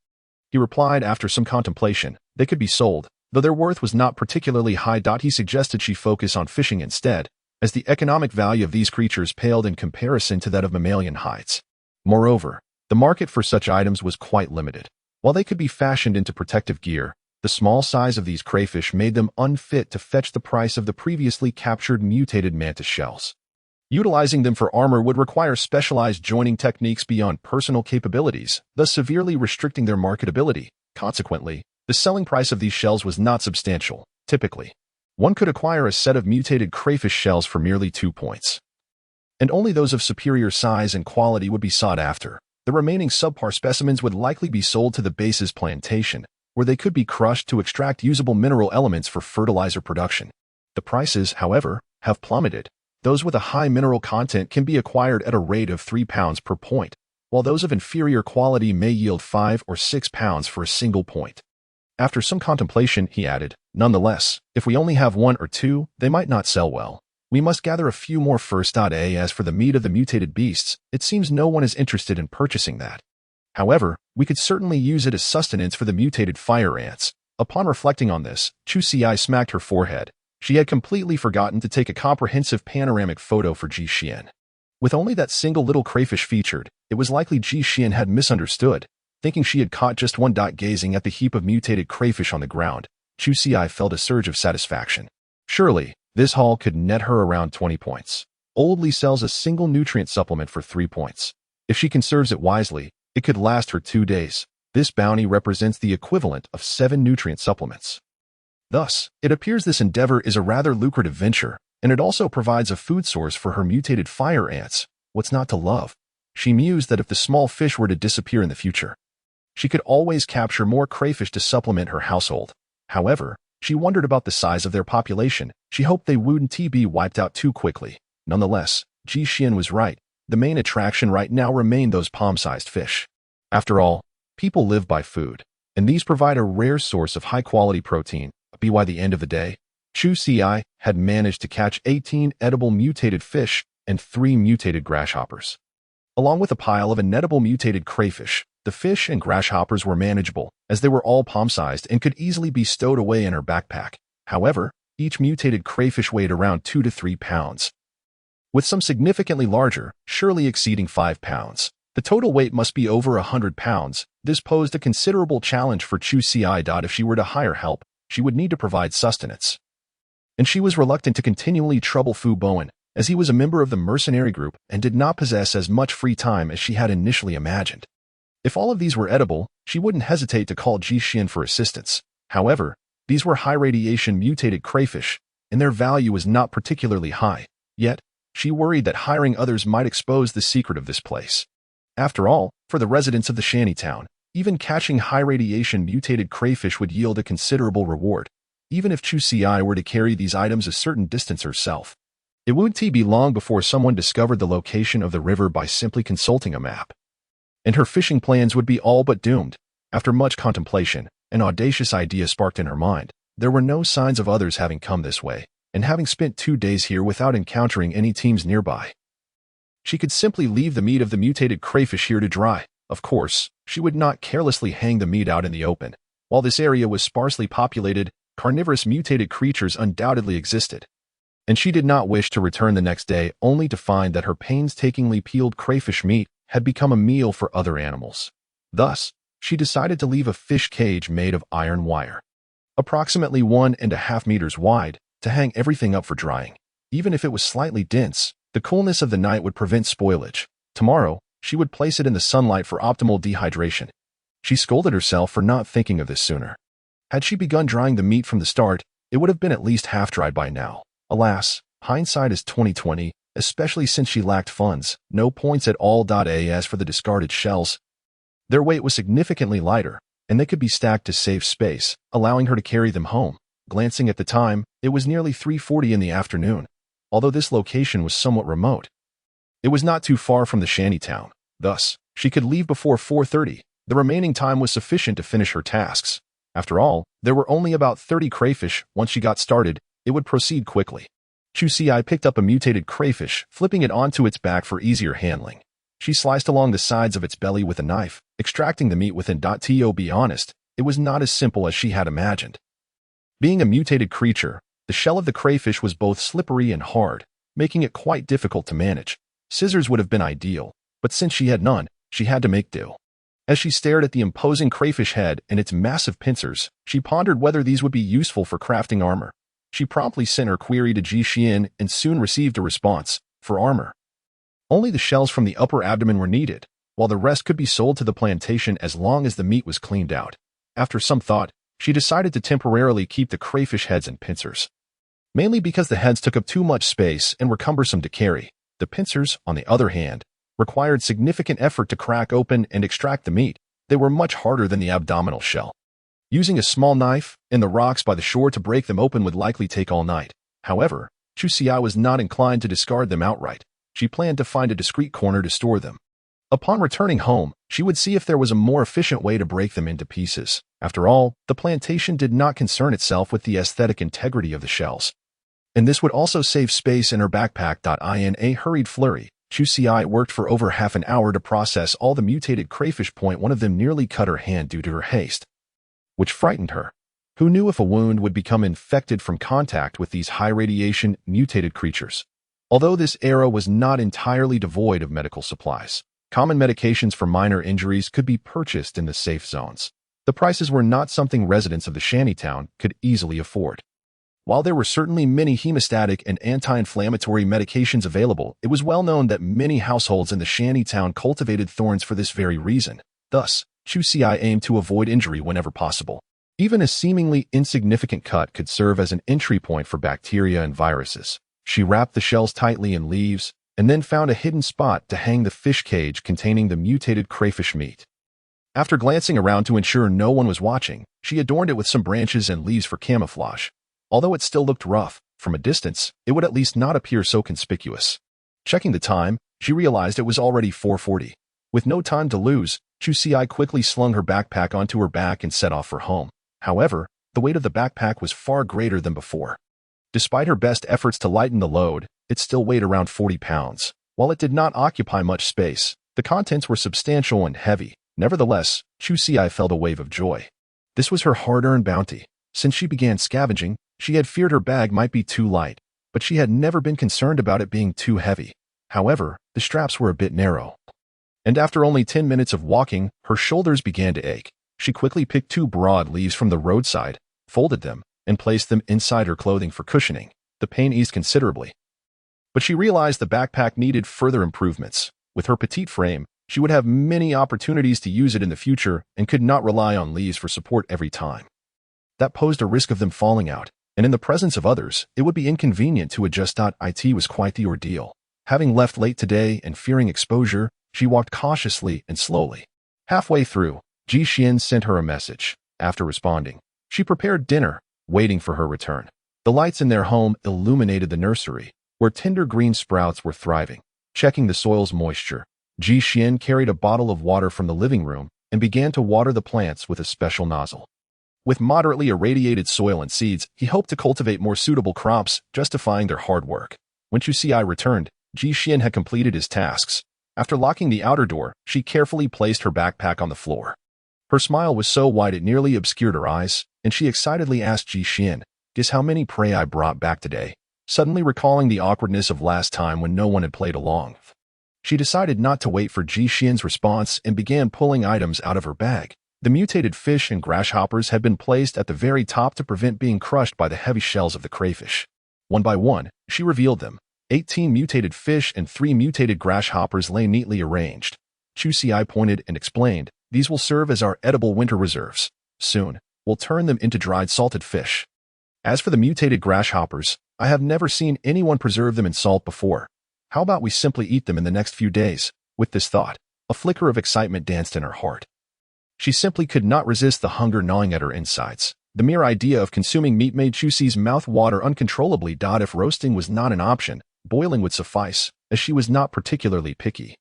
He replied after some contemplation, they could be sold, though their worth was not particularly high. He suggested she focus on fishing instead, as the economic value of these creatures paled in comparison to that of mammalian hides. Moreover, the market for such items was quite limited. While they could be fashioned into protective gear, the small size of these crayfish made them unfit to fetch the price of the previously captured mutated mantis shells. Utilizing them for armor would require specialized joining techniques beyond personal capabilities, thus severely restricting their marketability. Consequently, the selling price of these shells was not substantial. Typically, one could acquire a set of mutated crayfish shells for merely 2 points. And only those of superior size and quality would be sought after. The remaining subpar specimens would likely be sold to the base's plantation, where they could be crushed to extract usable mineral elements for fertilizer production. The prices, however, have plummeted. Those with a high mineral content can be acquired at a rate of 3 pounds per point, while those of inferior quality may yield 5 or 6 pounds for a single point. After some contemplation, he added, "Nonetheless, if we only have 1 or 2, they might not sell well. We must gather a few more first. As for the meat of the mutated beasts, it seems no one is interested in purchasing that. However, we could certainly use it as sustenance for the mutated fire ants." Upon reflecting on this, Chu Xiai smacked her forehead. She had completely forgotten to take a comprehensive panoramic photo for Ji Xian. With only that single little crayfish featured, it was likely Ji Xian had misunderstood. Thinking she had caught just one. Gazing at the heap of mutated crayfish on the ground, Chu Xiai felt a surge of satisfaction. Surely, this haul could net her around 20 points. Old Li sells a single nutrient supplement for 3 points. If she conserves it wisely, it could last her 2 days. This bounty represents the equivalent of 7 nutrient supplements. Thus, it appears this endeavor is a rather lucrative venture, and it also provides a food source for her mutated fire ants. What's not to love? She mused that if the small fish were to disappear in the future, she could always capture more crayfish to supplement her household. However, she wondered about the size of their population. She hoped they wouldn't be wiped out too quickly. Nonetheless, Ji Xian was right. The main attraction right now remained those palm-sized fish. After all, people live by food, and these provide a rare source of high-quality protein. By the end of the day, Chu Xiai had managed to catch 18 edible mutated fish and 3 mutated grasshoppers. Along with a pile of inedible mutated crayfish, the fish and grasshoppers were manageable, as they were all palm-sized and could easily be stowed away in her backpack. However, each mutated crayfish weighed around 2 to 3 pounds, with some significantly larger, surely exceeding 5 pounds. The total weight must be over 100 pounds. This posed a considerable challenge for Chu Xiai. If she were to hire help, she would need to provide sustenance. And she was reluctant to continually trouble Fu Bowen, as he was a member of the mercenary group and did not possess as much free time as she had initially imagined. If all of these were edible, she wouldn't hesitate to call Ji Xian for assistance. However, these were high-radiation mutated crayfish, and their value was not particularly high. Yet, she worried that hiring others might expose the secret of this place. After all, for the residents of the shantytown, even catching high-radiation mutated crayfish would yield a considerable reward, even if Chu Xiai were to carry these items a certain distance herself. It wouldn't be long before someone discovered the location of the river by simply consulting a map, and her fishing plans would be all but doomed. After much contemplation, an audacious idea sparked in her mind. There were no signs of others having come this way, and having spent 2 days here without encountering any teams nearby, she could simply leave the meat of the mutated crayfish here to dry. Of course, she would not carelessly hang the meat out in the open. While this area was sparsely populated, carnivorous mutated creatures undoubtedly existed, and she did not wish to return the next day only to find that her painstakingly peeled crayfish meat had become a meal for other animals. Thus, she decided to leave a fish cage made of iron wire, approximately 1.5 meters wide, to hang everything up for drying. Even if it was slightly dense, the coolness of the night would prevent spoilage. Tomorrow, she would place it in the sunlight for optimal dehydration. She scolded herself for not thinking of this sooner. Had she begun drying the meat from the start, it would have been at least half-dried by now. Alas, hindsight is 20/20, especially since she lacked funds. No points at all. As for the discarded shells, their weight was significantly lighter, and they could be stacked to save space, allowing her to carry them home. Glancing at the time, it was nearly 3:40 in the afternoon. Although this location was somewhat remote, it was not too far from the shantytown. Thus, she could leave before 4:30. The remaining time was sufficient to finish her tasks. After all, there were only about 30 crayfish. Once she got started, it would proceed quickly. Chu Xiai picked up a mutated crayfish, flipping it onto its back for easier handling. She sliced along the sides of its belly with a knife, extracting the meat within. To be honest, it was not as simple as she had imagined. Being a mutated creature, the shell of the crayfish was both slippery and hard, making it quite difficult to manage. Scissors would have been ideal, but since she had none, she had to make do. As she stared at the imposing crayfish head and its massive pincers, she pondered whether these would be useful for crafting armor. She promptly sent her query to Ji Xian and soon received a response. for armor. Only the shells from the upper abdomen were needed, while the rest could be sold to the plantation as long as the meat was cleaned out. After some thought, she decided to temporarily keep the crayfish heads and pincers. Mainly because the heads took up too much space and were cumbersome to carry. The pincers, on the other hand, required significant effort to crack open and extract the meat. They were much harder than the abdominal shell. Using a small knife in the rocks by the shore to break them open would likely take all night. However, Chu Xi was not inclined to discard them outright. She planned to find a discreet corner to store them. Upon returning home, she would see if there was a more efficient way to break them into pieces. After all, the plantation did not concern itself with the aesthetic integrity of the shells. And this would also save space in her backpack. In a hurried flurry, Chu Xi worked for over half an hour to process all the mutated crayfish. One of them nearly cut her hand due to her haste, which frightened her. Who knew if a wound would become infected from contact with these high-radiation, mutated creatures? Although this era was not entirely devoid of medical supplies, common medications for minor injuries could be purchased in the safe zones. The prices were not something residents of the shantytown could easily afford. While there were certainly many hemostatic and anti-inflammatory medications available, it was well known that many households in the shantytown cultivated thorns for this very reason. Thus, Chu Xi aimed to avoid injury whenever possible. Even a seemingly insignificant cut could serve as an entry point for bacteria and viruses. She wrapped the shells tightly in leaves, and then found a hidden spot to hang the fish cage containing the mutated crayfish meat. After glancing around to ensure no one was watching, she adorned it with some branches and leaves for camouflage. Although it still looked rough, from a distance, it would at least not appear so conspicuous. Checking the time, she realized it was already 4:40. With no time to lose, Chu Xi quickly slung her backpack onto her back and set off for home. However, the weight of the backpack was far greater than before. Despite her best efforts to lighten the load, it still weighed around 40 pounds. While it did not occupy much space, the contents were substantial and heavy. Nevertheless, Chu Xi felt a wave of joy. This was her hard-earned bounty. Since she began scavenging, she had feared her bag might be too light, but she had never been concerned about it being too heavy. However, the straps were a bit narrow. And after only 10 minutes of walking, her shoulders began to ache. She quickly picked 2 broad leaves from the roadside, folded them, and placed them inside her clothing for cushioning. The pain eased considerably. But she realized the backpack needed further improvements. With her petite frame, she would have many opportunities to use it in the future and could not rely on leaves for support every time. That posed a risk of them falling out, and in the presence of others, it would be inconvenient to adjust. It was quite the ordeal. Having left late today and fearing exposure, she walked cautiously and slowly. Halfway through, Ji Xian sent her a message. After responding, she prepared dinner, waiting for her return. The lights in their home illuminated the nursery, where tender green sprouts were thriving. Checking the soil's moisture, Ji Xian carried a bottle of water from the living room and began to water the plants with a special nozzle. With moderately irradiated soil and seeds, he hoped to cultivate more suitable crops, justifying their hard work. When Chu Xi returned, Ji Xian had completed his tasks. After locking the outer door, she carefully placed her backpack on the floor. Her smile was so wide it nearly obscured her eyes, and she excitedly asked Ji Xian, "Guess how many prey I brought back today?" Suddenly recalling the awkwardness of last time when no one had played along. She decided not to wait for Ji Xian's response and began pulling items out of her bag. The mutated fish and grasshoppers had been placed at the very top to prevent being crushed by the heavy shells of the crayfish. One by one, she revealed them. 18 mutated fish and 3 mutated grasshoppers lay neatly arranged. Chu Xi pointed and explained, "These will serve as our edible winter reserves. Soon, we'll turn them into dried salted fish. As for the mutated grasshoppers, I have never seen anyone preserve them in salt before. How about we simply eat them in the next few days?" With this thought, a flicker of excitement danced in her heart. She simply could not resist the hunger gnawing at her insides. The mere idea of consuming meat made Chu Xi's mouth water uncontrollably. If roasting was not an option, boiling would suffice, as she was not particularly picky.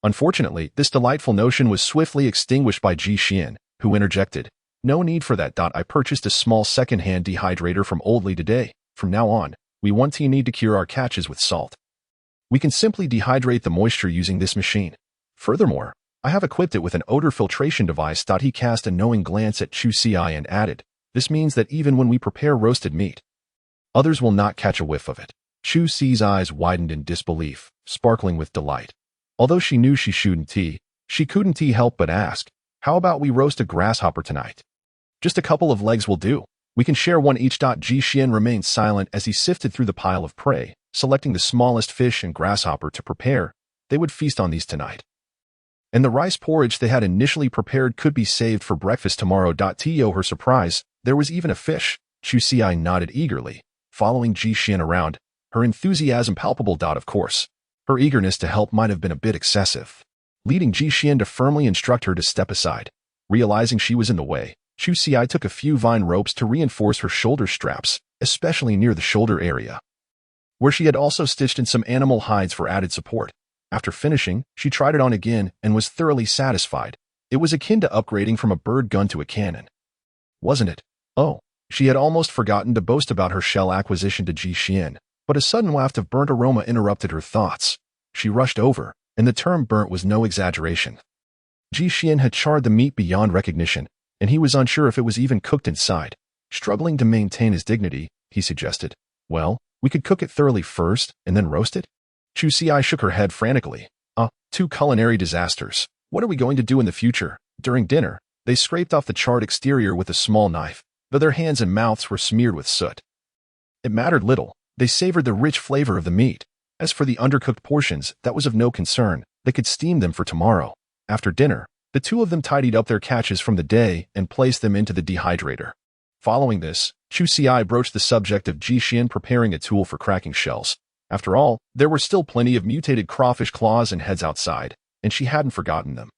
Unfortunately, this delightful notion was swiftly extinguished by Ji Xian, who interjected, "No need for that. I purchased a small second-hand dehydrator from Oldley today. From now on, we won't need to cure our catches with salt. We can simply dehydrate the moisture using this machine. Furthermore, I have equipped it with an odor filtration device." He cast a knowing glance at Chu Xi and added, "This means that even when we prepare roasted meat, others will not catch a whiff of it." Chu Xi's eyes widened in disbelief, sparkling with delight. Although she knew she couldn't help but ask, "How about we roast a grasshopper tonight? Just a couple of legs will do. We can share one each." Ji Xian remained silent as he sifted through the pile of prey, selecting the smallest fish and grasshopper to prepare. They would feast on these tonight. And the rice porridge they had initially prepared could be saved for breakfast tomorrow. To her surprise, there was even a fish. Chu Xi nodded eagerly, following Ji Xian around, her enthusiasm palpable. Of course, her eagerness to help might have been a bit excessive, leading Ji Xian to firmly instruct her to step aside. Realizing she was in the way, Chu Xi took a few vine ropes to reinforce her shoulder straps, especially near the shoulder area, where she had also stitched in some animal hides for added support. After finishing, she tried it on again and was thoroughly satisfied. It was akin to upgrading from a bird gun to a cannon, wasn't it? Oh, she had almost forgotten to boast about her shell acquisition to Ji Xian, but a sudden waft of burnt aroma interrupted her thoughts. She rushed over, and the term burnt was no exaggeration. Ji Xian had charred the meat beyond recognition, and he was unsure if it was even cooked inside. Struggling to maintain his dignity, he suggested, "Well, we could cook it thoroughly first and then roast it?" Chu Xi shook her head frantically. Two culinary disasters. What are we going to do in the future? During dinner, they scraped off the charred exterior with a small knife, though their hands and mouths were smeared with soot. It mattered little. They savored the rich flavor of the meat. As for the undercooked portions, that was of no concern. They could steam them for tomorrow. After dinner, the two of them tidied up their catches from the day and placed them into the dehydrator. Following this, Chu Xi broached the subject of Ji Xian preparing a tool for cracking shells. After all, there were still plenty of mutated crawfish claws and heads outside, and she hadn't forgotten them.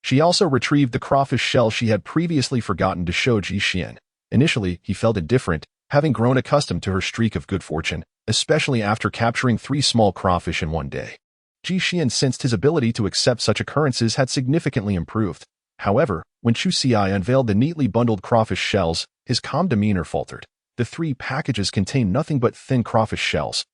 She also retrieved the crawfish shell she had previously forgotten to show Ji Xian. Initially, he felt indifferent, having grown accustomed to her streak of good fortune, especially after capturing 3 small crawfish in one day. Ji Xian sensed his ability to accept such occurrences had significantly improved. However, when Chu Xi unveiled the neatly bundled crawfish shells, his calm demeanor faltered. The 3 packages contained nothing but thin crawfish shells,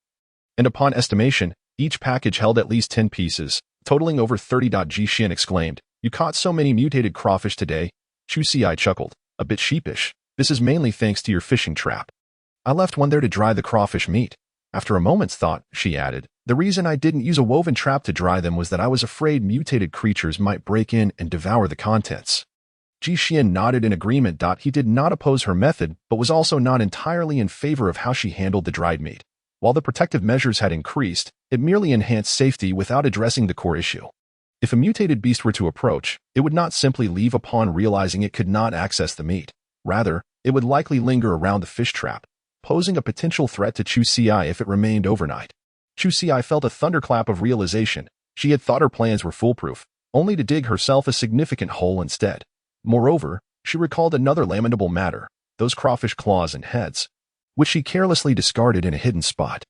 and upon estimation, each package held at least 10 pieces, totaling over 30. Ji Xian exclaimed, "You caught so many mutated crawfish today?" Chu Xi chuckled, a bit sheepish. "This is mainly thanks to your fishing trap. I left one there to dry the crawfish meat." After a moment's thought, she added, "The reason I didn't use a woven trap to dry them was that I was afraid mutated creatures might break in and devour the contents." Ji Xian nodded in agreement. He did not oppose her method, but was also not entirely in favor of how she handled the dried meat. While the protective measures had increased, it merely enhanced safety without addressing the core issue. If a mutated beast were to approach, it would not simply leave upon realizing it could not access the meat. Rather, it would likely linger around the fish trap, posing a potential threat to Chu Xi if it remained overnight. Chu Xi felt a thunderclap of realization. She had thought her plans were foolproof, only to dig herself a significant hole instead. Moreover, she recalled another lamentable matter, those crawfish claws and heads, which she carelessly discarded in a hidden spot.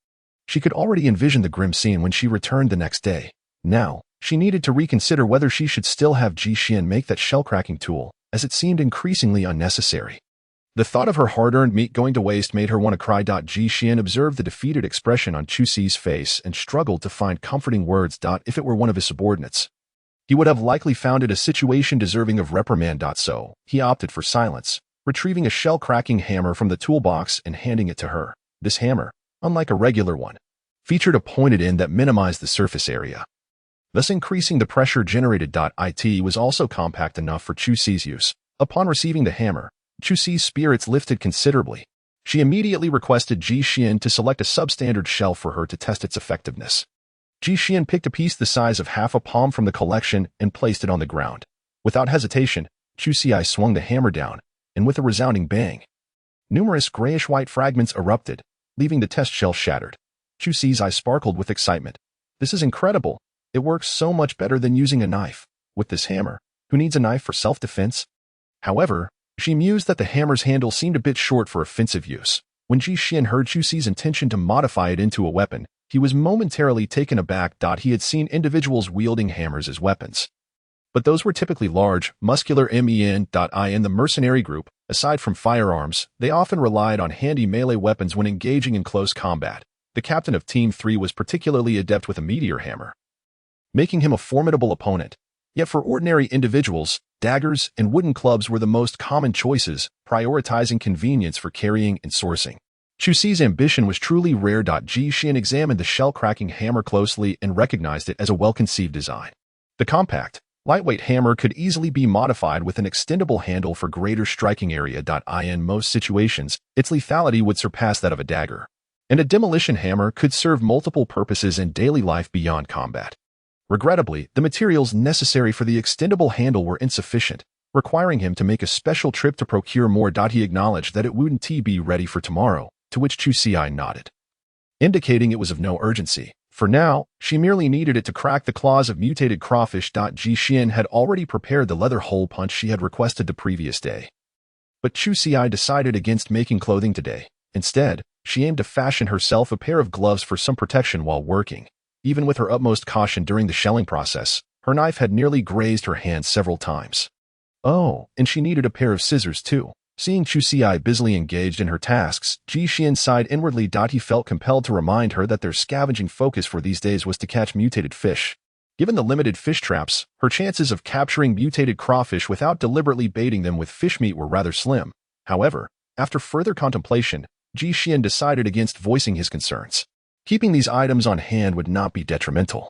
She could already envision the grim scene when she returned the next day. Now, she needed to reconsider whether she should still have Ji Xian make that shell-cracking tool, as it seemed increasingly unnecessary. The thought of her hard-earned meat going to waste made her want to cry. Ji Xian observed the defeated expression on Chu Xi's face and struggled to find comforting words. If it were one of his subordinates, he would have likely found it a situation deserving of reprimand. So, he opted for silence, retrieving a shell-cracking hammer from the toolbox and handing it to her. This hammer, unlike a regular one, featured a pointed end that minimized the surface area, thus increasing the pressure generated. It was also compact enough for Chu Xi's use. Upon receiving the hammer, Chu Xi's spirits lifted considerably. She immediately requested Ji Xian to select a substandard shell for her to test its effectiveness. Ji Xian picked a piece the size of half a palm from the collection and placed it on the ground. Without hesitation, Chu Xi swung the hammer down, and with a resounding bang, numerous grayish-white fragments erupted, leaving the test shell shattered. Chu Xi's eyes sparkled with excitement. "This is incredible. It works so much better than using a knife. With this hammer, who needs a knife for self-defense?" However, she mused that the hammer's handle seemed a bit short for offensive use. When Ji Xian heard Chu Xi's intention to modify it into a weapon, he was momentarily taken aback. He had seen individuals wielding hammers as weapons, but those were typically large, muscular men. In the mercenary group, aside from firearms, they often relied on handy melee weapons when engaging in close combat. The captain of Team 3 was particularly adept with a meteor hammer, making him a formidable opponent. Yet for ordinary individuals, daggers and wooden clubs were the most common choices, prioritizing convenience for carrying and sourcing. Chu Xi's ambition was truly rare. Ji Xian examined the shell-cracking hammer closely and recognized it as a well-conceived design. The compact, lightweight hammer could easily be modified with an extendable handle for greater striking area. In most situations, its lethality would surpass that of a dagger. And a demolition hammer could serve multiple purposes in daily life beyond combat. Regrettably, the materials necessary for the extendable handle were insufficient, requiring him to make a special trip to procure more. He acknowledged that it wouldn't be ready for tomorrow, to which Chu Xi nodded, indicating it was of no urgency. For now, she merely needed it to crack the claws of mutated crawfish. Ji Xian had already prepared the leather hole punch she had requested the previous day. But Chu Xi decided against making clothing today. Instead, she aimed to fashion herself a pair of gloves for some protection while working. Even with her utmost caution during the shelling process, her knife had nearly grazed her hand several times. Oh, and she needed a pair of scissors too. Seeing Chu Xi busily engaged in her tasks, Ji Xian sighed inwardly. He felt compelled to remind her that their scavenging focus for these days was to catch mutated fish. Given the limited fish traps, her chances of capturing mutated crawfish without deliberately baiting them with fish meat were rather slim. However, after further contemplation, Ji Xian decided against voicing his concerns. Keeping these items on hand would not be detrimental.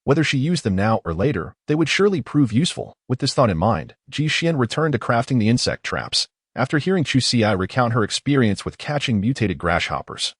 Whether she used them now or later, they would surely prove useful. With this thought in mind, Ji Xian returned to crafting the insect traps. After hearing Chu Xi recount her experience with catching mutated grasshoppers,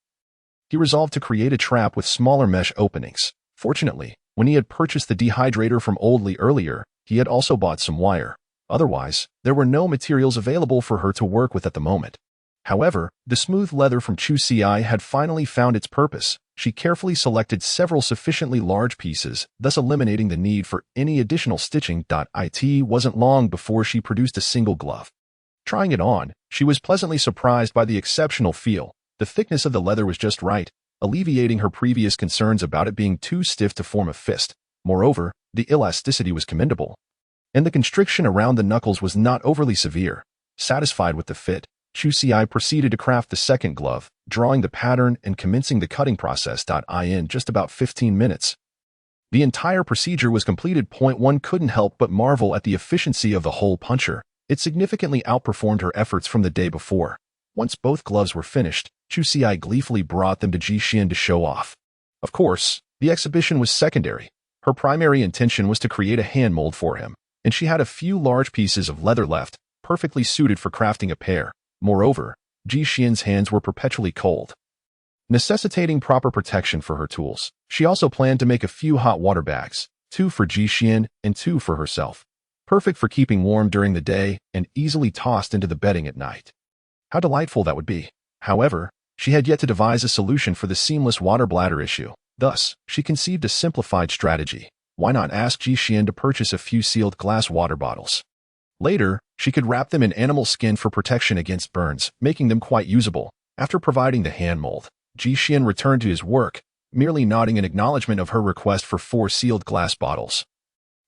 he resolved to create a trap with smaller mesh openings. Fortunately, when he had purchased the dehydrator from Oldley earlier, he had also bought some wire. Otherwise, there were no materials available for her to work with at the moment. However, the smooth leather from Chu Xi had finally found its purpose. She carefully selected several sufficiently large pieces, thus eliminating the need for any additional stitching. It wasn't long before she produced a single glove. Trying it on, she was pleasantly surprised by the exceptional feel. The thickness of the leather was just right, alleviating her previous concerns about it being too stiff to form a fist. Moreover, the elasticity was commendable, and the constriction around the knuckles was not overly severe. Satisfied with the fit, Chu Xi proceeded to craft the second glove, drawing the pattern and commencing the cutting process. In just about 15 minutes. The entire procedure was completed. One couldn't help but marvel at the efficiency of the hole puncher. It significantly outperformed her efforts from the day before. Once both gloves were finished, Chu Xi gleefully brought them to Ji Xian to show off. Of course, the exhibition was secondary. Her primary intention was to create a hand mold for him, and she had a few large pieces of leather left, perfectly suited for crafting a pair. Moreover, Ji Xian's hands were perpetually cold, necessitating proper protection for her tools. She also planned to make a few hot water bags, 2 for Ji Xian and 2 for herself, perfect for keeping warm during the day and easily tossed into the bedding at night. How delightful that would be. However, she had yet to devise a solution for the seamless water bladder issue. Thus, she conceived a simplified strategy. Why not ask Ji Xian to purchase a few sealed glass water bottles? Later, she could wrap them in animal skin for protection against burns, making them quite usable. After providing the hand mold, Ji Xian returned to his work, merely nodding in acknowledgement of her request for 4 sealed glass bottles.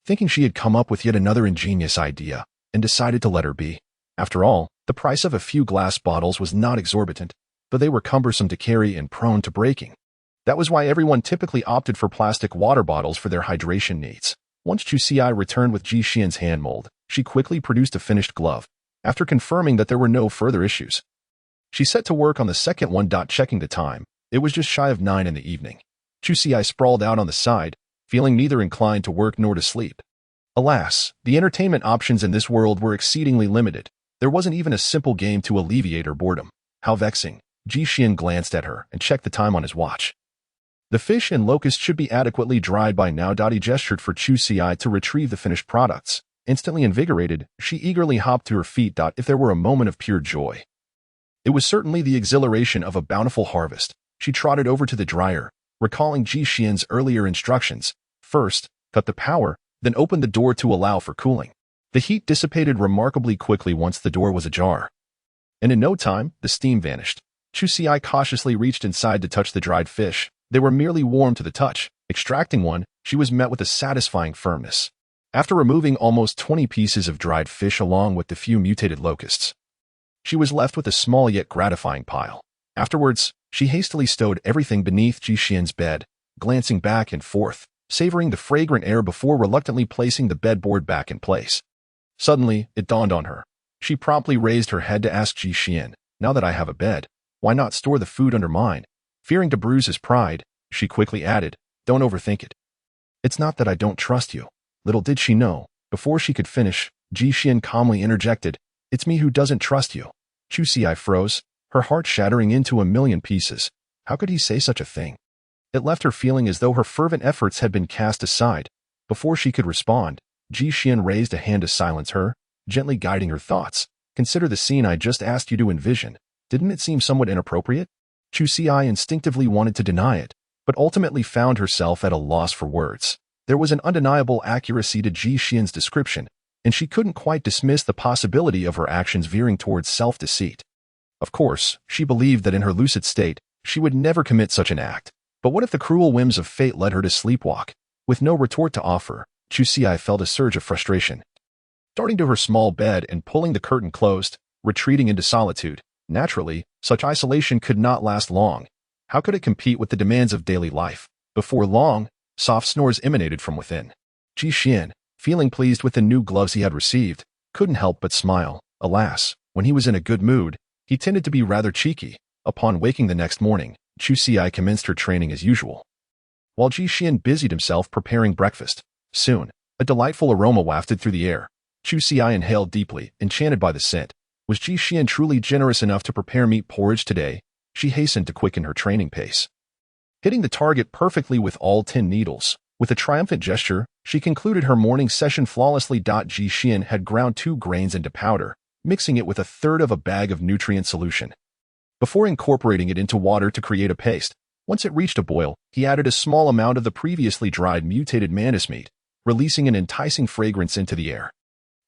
Thinking she had come up with yet another ingenious idea, and decided to let her be. After all, the price of a few glass bottles was not exorbitant, but they were cumbersome to carry and prone to breaking. That was why everyone typically opted for plastic water bottles for their hydration needs. Once Chu Xi returned with Ji Xian's hand mold, she quickly produced a finished glove. After confirming that there were no further issues, she set to work on the second one. Checking the time, it was just shy of 9 in the evening. Chu Xi sprawled out on the side, feeling neither inclined to work nor to sleep. Alas, the entertainment options in this world were exceedingly limited. There wasn't even a simple game to alleviate her boredom. How vexing. Ji Xian glanced at her and checked the time on his watch. The fish and locust should be adequately dried by now. He gestured for Chu Xi to retrieve the finished products. Instantly invigorated, she eagerly hopped to her feet. If there were a moment of pure joy, it was certainly the exhilaration of a bountiful harvest. She trotted over to the dryer, recalling Ji Xian's earlier instructions. First, cut the power, then open the door to allow for cooling. The heat dissipated remarkably quickly once the door was ajar, and in no time, the steam vanished. Chu Xi cautiously reached inside to touch the dried fish. They were merely warm to the touch. Extracting one, she was met with a satisfying firmness. After removing almost 20 pieces of dried fish along with the few mutated locusts, she was left with a small yet gratifying pile. Afterwards, she hastily stowed everything beneath Ji Xian's bed, glancing back and forth, savoring the fragrant air before reluctantly placing the bedboard back in place. Suddenly, it dawned on her. She promptly raised her head to ask Ji Xian, "Now that I have a bed, why not store the food under mine?" Fearing to bruise his pride, she quickly added, "Don't overthink it. It's not that I don't trust you." Little did she know, before she could finish, Ji Xian calmly interjected, "It's me who doesn't trust you." Chu Xi froze, her heart shattering into a million pieces. How could he say such a thing? It left her feeling as though her fervent efforts had been cast aside. Before she could respond, Ji Xian raised a hand to silence her, gently guiding her thoughts. Consider the scene I just asked you to envision. Didn't it seem somewhat inappropriate? Chu Xi instinctively wanted to deny it, but ultimately found herself at a loss for words. There was an undeniable accuracy to Ji Xian's description, and she couldn't quite dismiss the possibility of her actions veering towards self-deceit. Of course, she believed that in her lucid state, she would never commit such an act. But what if the cruel whims of fate led her to sleepwalk? With no retort to offer, Chu Xi felt a surge of frustration. Darting to her small bed and pulling the curtain closed, retreating into solitude. Naturally, such isolation could not last long. How could it compete with the demands of daily life? Before long, soft snores emanated from within. Ji Xian, feeling pleased with the new gloves he had received, couldn't help but smile. Alas, when he was in a good mood, he tended to be rather cheeky. Upon waking the next morning, Chu Xi commenced her training as usual, while Ji Xian busied himself preparing breakfast. Soon, a delightful aroma wafted through the air. Chu Xi inhaled deeply, enchanted by the scent. Was Ji Xian truly generous enough to prepare meat porridge today? She hastened to quicken her training pace, hitting the target perfectly with all 10 needles. With a triumphant gesture, she concluded her morning session flawlessly. Ji Xian had ground 2 grains into powder, mixing it with 1/3 of a bag of nutrient solution. Before incorporating it into water to create a paste, once it reached a boil, he added a small amount of the previously dried mutated mantis meat, releasing an enticing fragrance into the air.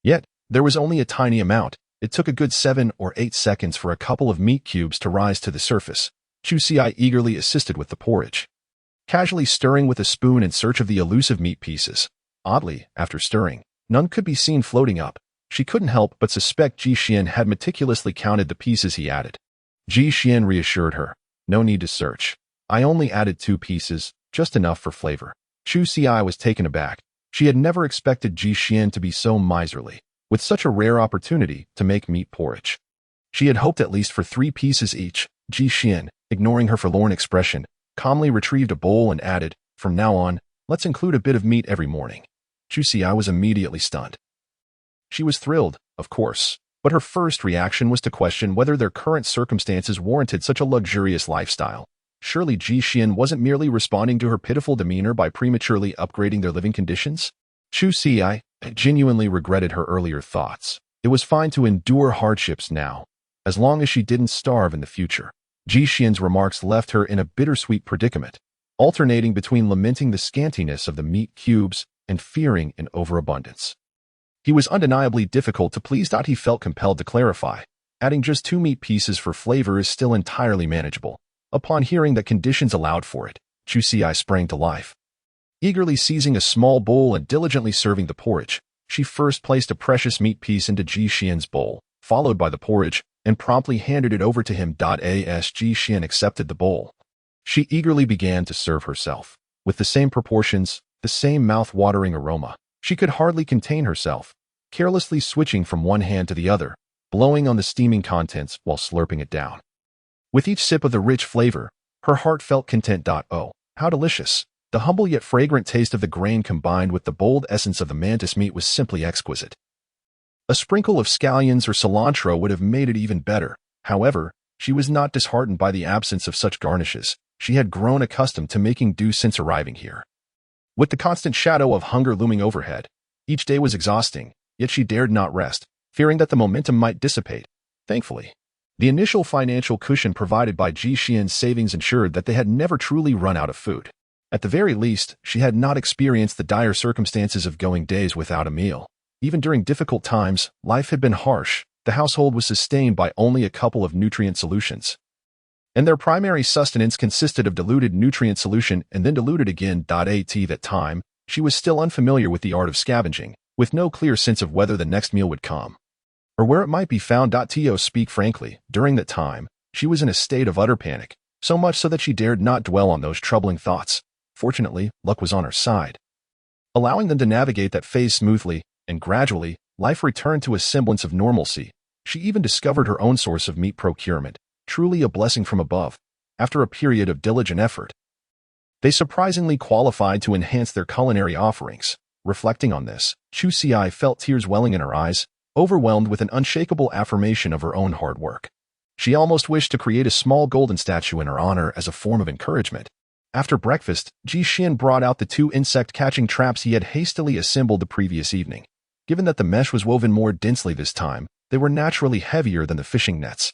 Yet, there was only a tiny amount. It took a good 7 or 8 seconds for a couple of meat cubes to rise to the surface. Chu Xi eagerly assisted with the porridge, casually stirring with a spoon in search of the elusive meat pieces. Oddly, after stirring, none could be seen floating up. She couldn't help but suspect Ji Xian had meticulously counted the pieces he added. Ji Xian reassured her. No need to search. I only added 2 pieces, just enough for flavor. Chu Xi was taken aback. She had never expected Ji Xian to be so miserly, with such a rare opportunity to make meat porridge. She had hoped at least for 3 pieces each. Ji Xian, ignoring her forlorn expression, calmly retrieved a bowl and added, from now on, let's include a bit of meat every morning. Chu Xi was immediately stunned. She was thrilled, of course, but her first reaction was to question whether their current circumstances warranted such a luxurious lifestyle. Surely Ji Xian wasn't merely responding to her pitiful demeanor by prematurely upgrading their living conditions? Chu Xi genuinely regretted her earlier thoughts. It was fine to endure hardships now, as long as she didn't starve in the future. Ji Xian's remarks left her in a bittersweet predicament, alternating between lamenting the scantiness of the meat cubes and fearing an overabundance. He was undeniably difficult to please. He felt compelled to clarify. Adding just 2 meat pieces for flavor is still entirely manageable. Upon hearing that conditions allowed for it, Chu Xi sprang to life. Eagerly seizing a small bowl and diligently serving the porridge, she first placed a precious meat piece into Ji Xian's bowl, followed by the porridge, and promptly handed it over to him. As Ji Xian accepted the bowl, she eagerly began to serve herself. With the same proportions, the same mouth-watering aroma, she could hardly contain herself, carelessly switching from one hand to the other, blowing on the steaming contents while slurping it down. With each sip of the rich flavor, her heart felt content. Oh, how delicious! The humble yet fragrant taste of the grain combined with the bold essence of the mantis meat was simply exquisite. A sprinkle of scallions or cilantro would have made it even better. However, she was not disheartened by the absence of such garnishes. She had grown accustomed to making do since arriving here. With the constant shadow of hunger looming overhead, each day was exhausting, yet she dared not rest, fearing that the momentum might dissipate. Thankfully, the initial financial cushion provided by Ji Xian's savings ensured that they had never truly run out of food. At the very least, she had not experienced the dire circumstances of going days without a meal. Even during difficult times, life had been harsh. The household was sustained by only a couple of nutrient solutions, and their primary sustenance consisted of diluted nutrient solution and then diluted again. At that time, she was still unfamiliar with the art of scavenging, with no clear sense of whether the next meal would come, or where it might be found. To speak frankly, during that time, she was in a state of utter panic, so much so that she dared not dwell on those troubling thoughts. Fortunately, luck was on her side, allowing them to navigate that phase smoothly, and gradually, life returned to a semblance of normalcy. She even discovered her own source of meat procurement, truly a blessing from above. After a period of diligent effort, they surprisingly qualified to enhance their culinary offerings. Reflecting on this, Chu Xi felt tears welling in her eyes, overwhelmed with an unshakable affirmation of her own hard work. She almost wished to create a small golden statue in her honor as a form of encouragement. After breakfast, Ji Xian brought out the 2 insect-catching traps he had hastily assembled the previous evening. Given that the mesh was woven more densely this time, they were naturally heavier than the fishing nets.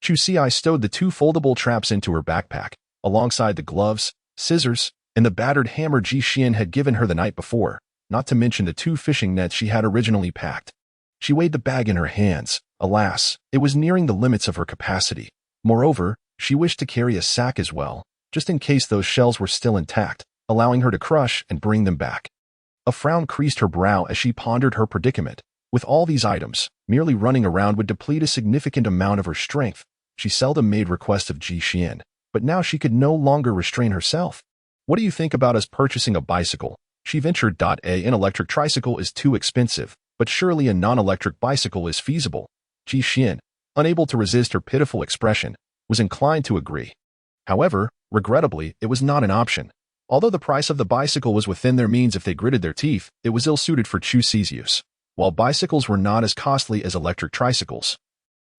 Chu Xi stowed the 2 foldable traps into her backpack, alongside the gloves, scissors, and the battered hammer Ji Xian had given her the night before, not to mention the 2 fishing nets she had originally packed. She weighed the bag in her hands. Alas, it was nearing the limits of her capacity. Moreover, she wished to carry a sack as well, just in case those shells were still intact, allowing her to crush and bring them back. A frown creased her brow as she pondered her predicament. With all these items, merely running around would deplete a significant amount of her strength. She seldom made requests of Ji Xian, but now she could no longer restrain herself. What do you think about us purchasing a bicycle? She ventured. An electric tricycle is too expensive, but surely a non-electric bicycle is feasible. Ji Xian, unable to resist her pitiful expression, was inclined to agree. However, regrettably, it was not an option. Although the price of the bicycle was within their means if they gritted their teeth, it was ill-suited for Chu Xi's use. While bicycles were not as costly as electric tricycles,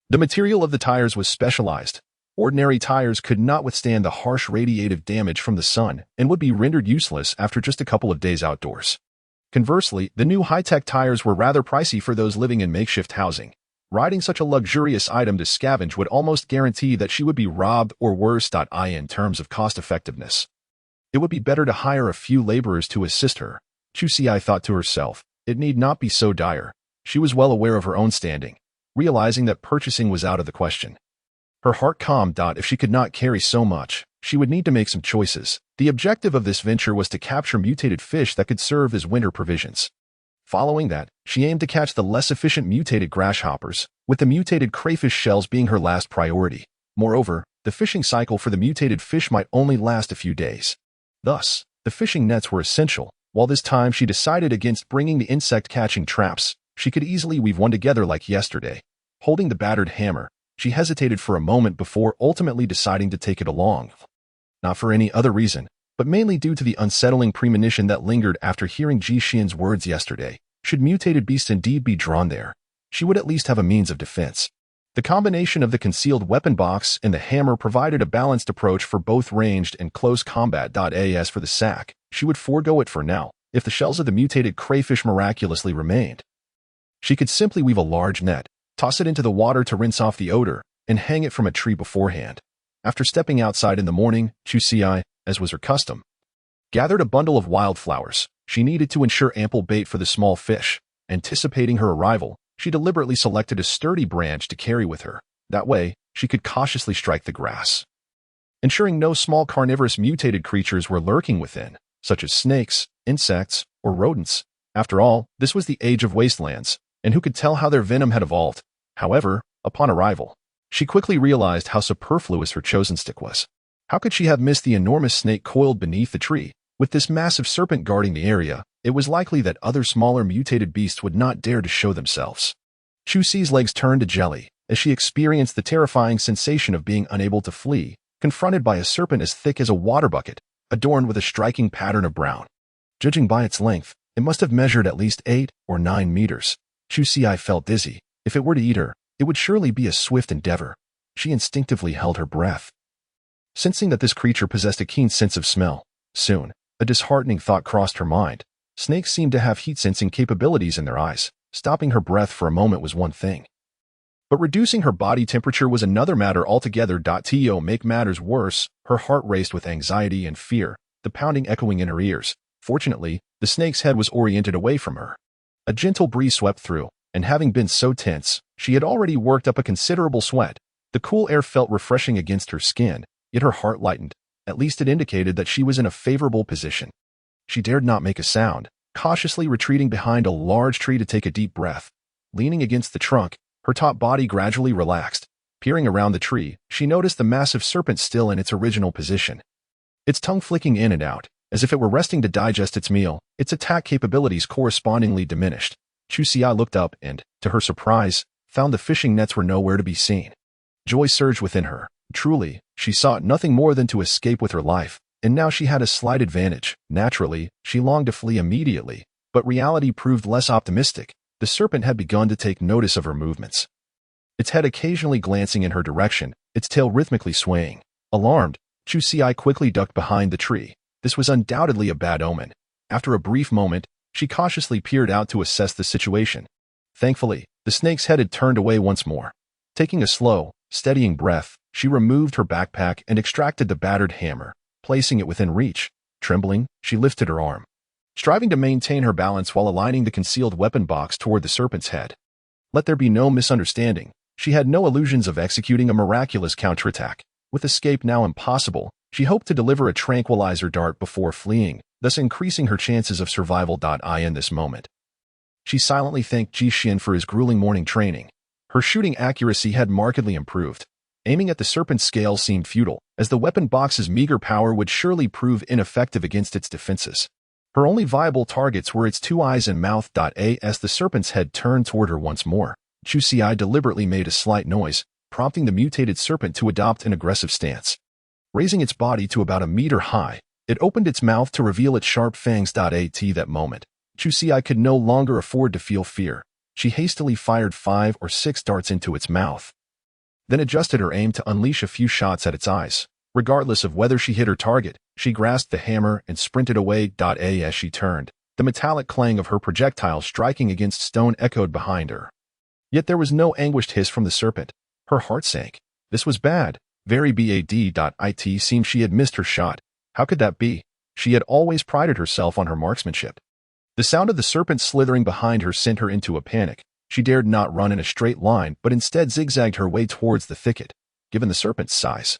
the material of the tires was specialized. Ordinary tires could not withstand the harsh radiative damage from the sun and would be rendered useless after just a couple of days outdoors. Conversely, the new high-tech tires were rather pricey for those living in makeshift housing. Riding such a luxurious item to scavenge would almost guarantee that she would be robbed or worse. In terms of cost-effectiveness, it would be better to hire a few laborers to assist her. Chu Xi thought to herself, it need not be so dire. She was well aware of her own standing, realizing that purchasing was out of the question. Her heart calmed. If she could not carry so much, she would need to make some choices. The objective of this venture was to capture mutated fish that could serve as winter provisions. Following that, she aimed to catch the less efficient mutated grasshoppers, with the mutated crayfish shells being her last priority. Moreover, the fishing cycle for the mutated fish might only last a few days. Thus, the fishing nets were essential. While this time she decided against bringing the insect-catching traps, she could easily weave one together like yesterday. Holding the battered hammer, she hesitated for a moment before ultimately deciding to take it along. Not for any other reason, but mainly due to the unsettling premonition that lingered after hearing Ji Xian's words yesterday. Should mutated beasts indeed be drawn there, she would at least have a means of defense. The combination of the concealed weapon box and the hammer provided a balanced approach for both ranged and close combat. As for the sack, she would forego it for now. If the shells of the mutated crayfish miraculously remained, she could simply weave a large net, toss it into the water to rinse off the odor, and hang it from a tree beforehand. After stepping outside in the morning, Chu Xi, as was her custom, gathered a bundle of wildflowers. She needed to ensure ample bait for the small fish. Anticipating her arrival, she deliberately selected a sturdy branch to carry with her. That way, she could cautiously strike the grass, ensuring no small carnivorous mutated creatures were lurking within, such as snakes, insects, or rodents. After all, this was the age of wastelands, and who could tell how their venom had evolved? However, upon arrival, she quickly realized how superfluous her chosen stick was. How could she have missed the enormous snake coiled beneath the tree? With this massive serpent guarding the area, it was likely that other smaller mutated beasts would not dare to show themselves. Chu Xi's legs turned to jelly as she experienced the terrifying sensation of being unable to flee, confronted by a serpent as thick as a water bucket, adorned with a striking pattern of brown. Judging by its length, it must have measured at least 8 or 9 meters. Chu Xi felt dizzy. If it were to eat her, it would surely be a swift endeavor. She instinctively held her breath, sensing that this creature possessed a keen sense of smell. Soon, a disheartening thought crossed her mind. Snakes seemed to have heat-sensing capabilities in their eyes. Stopping her breath for a moment was one thing, but reducing her body temperature was another matter altogether. To make matters worse, her heart raced with anxiety and fear, the pounding echoing in her ears. Fortunately, the snake's head was oriented away from her. A gentle breeze swept through, and having been so tense, she had already worked up a considerable sweat. The cool air felt refreshing against her skin, yet her heart lightened. At least it indicated that she was in a favorable position. She dared not make a sound, cautiously retreating behind a large tree to take a deep breath. Leaning against the trunk, her top body gradually relaxed. Peering around the tree, she noticed the massive serpent still in its original position, its tongue flicking in and out, as if it were resting to digest its meal. Its attack capabilities correspondingly diminished. Chu Xi looked up and, to her surprise, found the fishing nets were nowhere to be seen. Joy surged within her. Truly, she sought nothing more than to escape with her life, and now she had a slight advantage. Naturally, she longed to flee immediately, but reality proved less optimistic. The serpent had begun to take notice of her movements. its head occasionally glancing in her direction, its tail rhythmically swaying. Alarmed, Chu Xiai quickly ducked behind the tree. This was undoubtedly a bad omen. After a brief moment, she cautiously peered out to assess the situation. Thankfully, the snake's head had turned away once more. Taking a slow, steadying breath, she removed her backpack and extracted the battered hammer, placing it within reach. Trembling, she lifted her arm, striving to maintain her balance while aligning the concealed weapon box toward the serpent's head. Let there be no misunderstanding. She had no illusions of executing a miraculous counterattack. With escape now impossible, she hoped to deliver a tranquilizer dart before fleeing, thus increasing her chances of survival. In this moment, she silently thanked Ji Xian for his grueling morning training. Her shooting accuracy had markedly improved. Aiming at the serpent's scale seemed futile, as the weapon box's meager power would surely prove ineffective against its defenses. Her only viable targets were its two eyes and mouth. As the serpent's head turned toward her once more, Chu Xiai deliberately made a slight noise, prompting the mutated serpent to adopt an aggressive stance. Raising its body to about a meter high, it opened its mouth to reveal its sharp fangs. At that moment, Chu Xiai could no longer afford to feel fear. She hastily fired 5 or 6 darts into its mouth, then adjusted her aim to unleash a few shots at its eyes. Regardless of whether she hit her target, she grasped the hammer and sprinted away. As she turned, the metallic clang of her projectile striking against stone echoed behind her. Yet there was no anguished hiss from the serpent. Her heart sank. This was bad. Very bad. It seemed she had missed her shot. How could that be? She had always prided herself on her marksmanship. The sound of the serpent slithering behind her sent her into a panic. She dared not run in a straight line, but instead zigzagged her way towards the thicket. Given the serpent's size,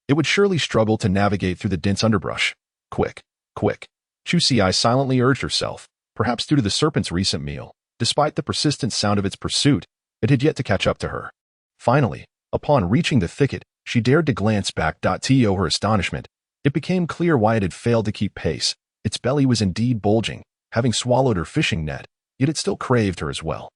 it would surely struggle to navigate through the dense underbrush. Quick, quick. Chu Xiai silently urged herself, perhaps due to the serpent's recent meal. Despite the persistent sound of its pursuit, it had yet to catch up to her. Finally, upon reaching the thicket, she dared to glance back. To her astonishment, it became clear why it had failed to keep pace. Its belly was indeed bulging, having swallowed her fishing net, yet it still craved her as well.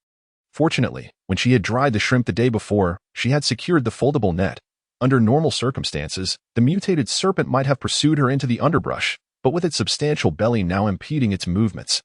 Fortunately, when she had dried the shrimp the day before, she had secured the foldable net. Under normal circumstances, the mutated serpent might have pursued her into the underbrush, but with its substantial belly now impeding its movements,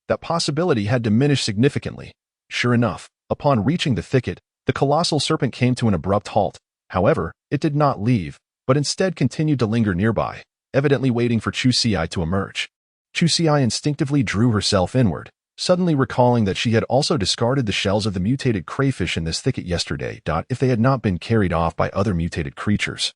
that possibility had diminished significantly. Sure enough, upon reaching the thicket, the colossal serpent came to an abrupt halt. However, it did not leave, but instead continued to linger nearby, evidently waiting for Chu Xiai to emerge. Chu Xiai instinctively drew herself inward, suddenly recalling that she had also discarded the shells of the mutated crayfish in this thicket yesterday. If they had not been carried off by other mutated creatures,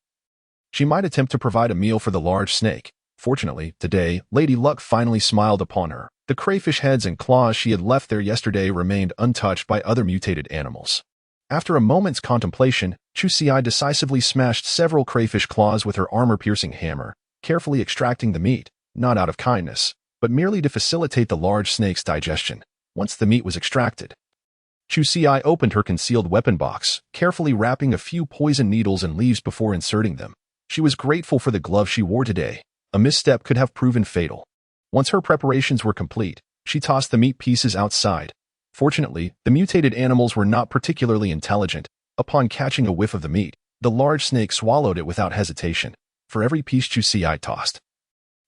she might attempt to provide a meal for the large snake. Fortunately, today, Lady Luck finally smiled upon her. The crayfish heads and claws she had left there yesterday remained untouched by other mutated animals. After a moment's contemplation, Chu Xiai decisively smashed several crayfish claws with her armor-piercing hammer, carefully extracting the meat, not out of kindness, but merely to facilitate the large snake's digestion. Once the meat was extracted, Chu Xiai opened her concealed weapon box, carefully wrapping a few poison needles and leaves before inserting them. She was grateful for the glove she wore today. A misstep could have proven fatal. Once her preparations were complete, she tossed the meat pieces outside. Fortunately, the mutated animals were not particularly intelligent. Upon catching a whiff of the meat, the large snake swallowed it without hesitation. For every piece Chu Xiai tossed,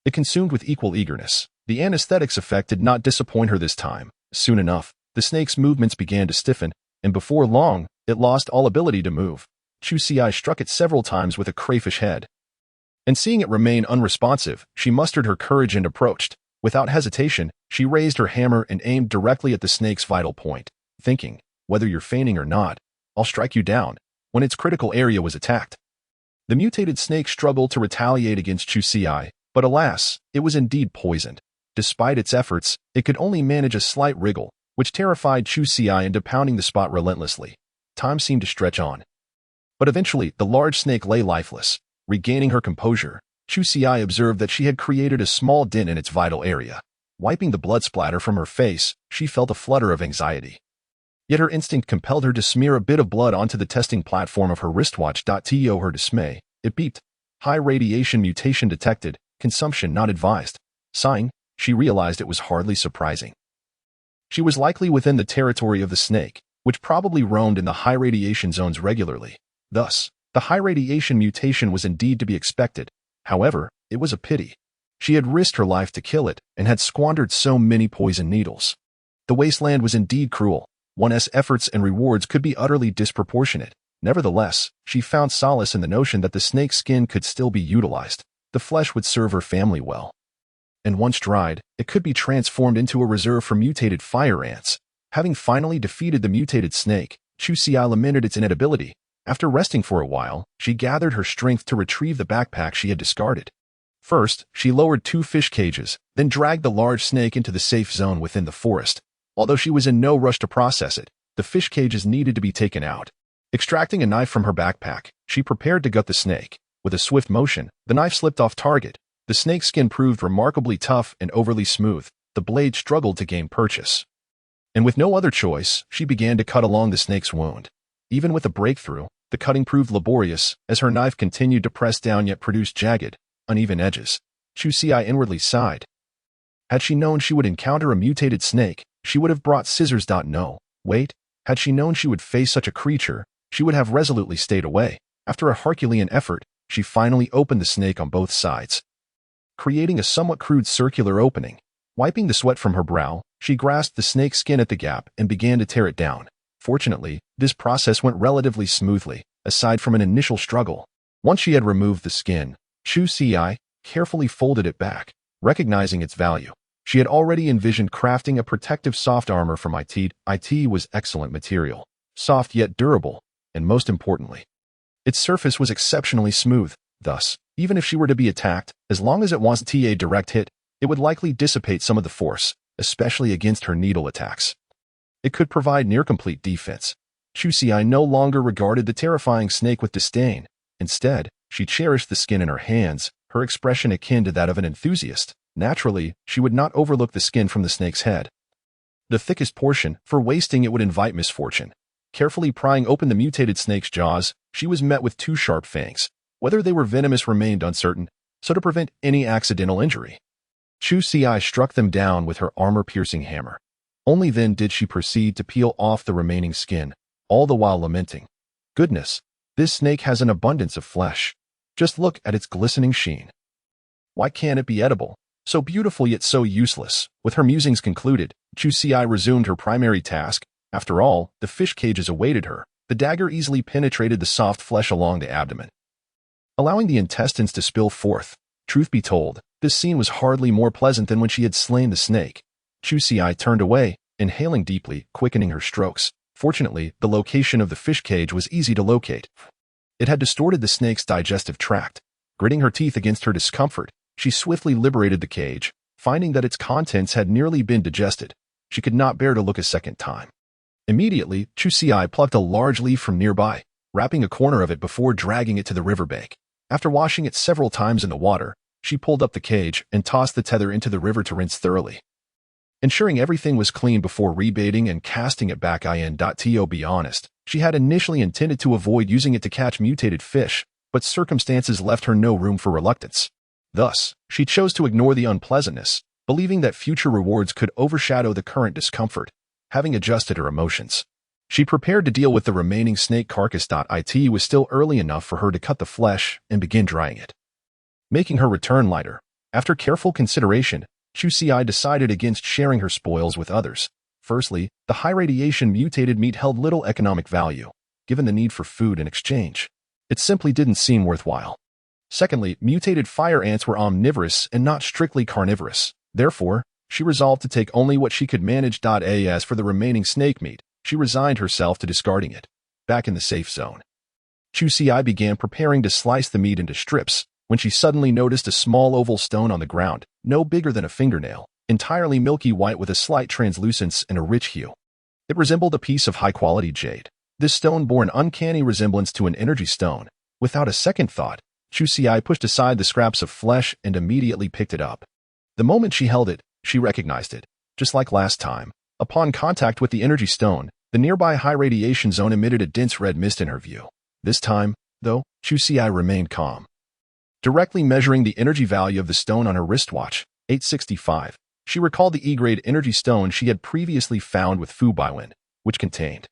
it consumed with equal eagerness. The anesthetics effect did not disappoint her this time. Soon enough, the snake's movements began to stiffen, and before long, it lost all ability to move. Chu Xiai struck it several times with a crayfish head, and seeing it remain unresponsive, she mustered her courage and approached. Without hesitation, she raised her hammer and aimed directly at the snake's vital point, thinking, whether you're feigning or not, I'll strike you down. When its critical area was attacked, the mutated snake struggled to retaliate against Chu Xiai, but alas, it was indeed poisoned. Despite its efforts, it could only manage a slight wriggle, which terrified Chu Xiai into pounding the spot relentlessly. Time seemed to stretch on, but eventually the large snake lay lifeless. Regaining her composure, Chu Xiai observed that she had created a small dent in its vital area. Wiping the blood splatter from her face, she felt a flutter of anxiety. Yet her instinct compelled her to smear a bit of blood onto the testing platform of her wristwatch. To her dismay, it beeped. High radiation mutation detected, consumption not advised. Sighing, she realized it was hardly surprising. She was likely within the territory of the snake, which probably roamed in the high radiation zones regularly. Thus, the high radiation mutation was indeed to be expected. However, it was a pity. She had risked her life to kill it and had squandered so many poison needles. The wasteland was indeed cruel. one's efforts and rewards could be utterly disproportionate. Nevertheless, she found solace in the notion that the snake's skin could still be utilized. The flesh would serve her family well. And once dried, it could be transformed into a reserve for mutated fire ants. Having finally defeated the mutated snake, Chuxia lamented its inedibility. After resting for a while, she gathered her strength to retrieve the backpack she had discarded. First, she lowered 2 fish cages, then dragged the large snake into the safe zone within the forest. Although she was in no rush to process it, the fish cages needed to be taken out. Extracting a knife from her backpack, she prepared to gut the snake. With a swift motion, the knife slipped off target. The snake's skin proved remarkably tough and overly smooth. The blade struggled to gain purchase. And with no other choice, she began to cut along the snake's wound. Even with a breakthrough, the cutting proved laborious, as her knife continued to press down yet produce jagged, uneven edges. Chuxia inwardly sighed. Had she known she would encounter a mutated snake, she would have brought scissors. No, wait. Had she known she would face such a creature, she would have resolutely stayed away. After a Herculean effort, she finally opened the snake on both sides, creating a somewhat crude circular opening. Wiping the sweat from her brow, she grasped the snake's skin at the gap and began to tear it down. Fortunately, this process went relatively smoothly, aside from an initial struggle. Once she had removed the skin, Chuxia carefully folded it back, recognizing its value. She had already envisioned crafting a protective soft armor from it. It was excellent material, soft yet durable, and most importantly, its surface was exceptionally smooth. Thus, even if she were to be attacked, as long as it wasn't a direct hit, it would likely dissipate some of the force, especially against her needle attacks. It could provide near-complete defense. Chuxia no longer regarded the terrifying snake with disdain. Instead, she cherished the skin in her hands, her expression akin to that of an enthusiast. Naturally, she would not overlook the skin from the snake's head, the thickest portion, for wasting it would invite misfortune. Carefully prying open the mutated snake's jaws, she was met with 2 sharp fangs. Whether they were venomous remained uncertain, so to prevent any accidental injury, Chuxia struck them down with her armor-piercing hammer. Only then did she proceed to peel off the remaining skin, all the while lamenting, "Goodness, this snake has an abundance of flesh. Just look at its glistening sheen. Why can't it be edible? So beautiful yet so useless." With her musings concluded, Chuxia resumed her primary task. After all, the fish cages awaited her. The dagger easily penetrated the soft flesh along the abdomen, allowing the intestines to spill forth. Truth be told, this scene was hardly more pleasant than when she had slain the snake. Chuxia turned away, inhaling deeply, quickening her strokes. Fortunately, the location of the fish cage was easy to locate. It had distorted the snake's digestive tract. Gritting her teeth against her discomfort, she swiftly liberated the cage, finding that its contents had nearly been digested. She could not bear to look a second time. Immediately, Chuxia plucked a large leaf from nearby, wrapping a corner of it before dragging it to the riverbank. After washing it several times in the water, she pulled up the cage and tossed the tether into the river to rinse thoroughly, ensuring everything was clean before rebaiting and casting it back in. To be honest, she had initially intended to avoid using it to catch mutated fish, but circumstances left her no room for reluctance. Thus, she chose to ignore the unpleasantness, believing that future rewards could overshadow the current discomfort. Having adjusted her emotions, she prepared to deal with the remaining snake carcass. It was still early enough for her to cut the flesh and begin drying it, making her return lighter. After careful consideration, Chuxia decided against sharing her spoils with others. Firstly, the high-radiation mutated meat held little economic value, given the need for food in exchange. It simply didn't seem worthwhile. Secondly, mutated fire ants were omnivorous and not strictly carnivorous. Therefore, she resolved to take only what she could manage. As for the remaining snake meat, she resigned herself to discarding it. Back in the safe zone, Chuxia began preparing to slice the meat into strips, when she suddenly noticed a small oval stone on the ground, no bigger than a fingernail, entirely milky white with a slight translucence and a rich hue. It resembled a piece of high-quality jade. This stone bore an uncanny resemblance to an energy stone. Without a second thought, Chuxia pushed aside the scraps of flesh and immediately picked it up. The moment she held it, she recognized it. Just like last time, upon contact with the energy stone, the nearby high-radiation zone emitted a dense red mist in her view. This time, though, Chuxia remained calm. Directly measuring the energy value of the stone on her wristwatch, 865, she recalled the E-grade energy stone she had previously found with Fu Baiwen, which contained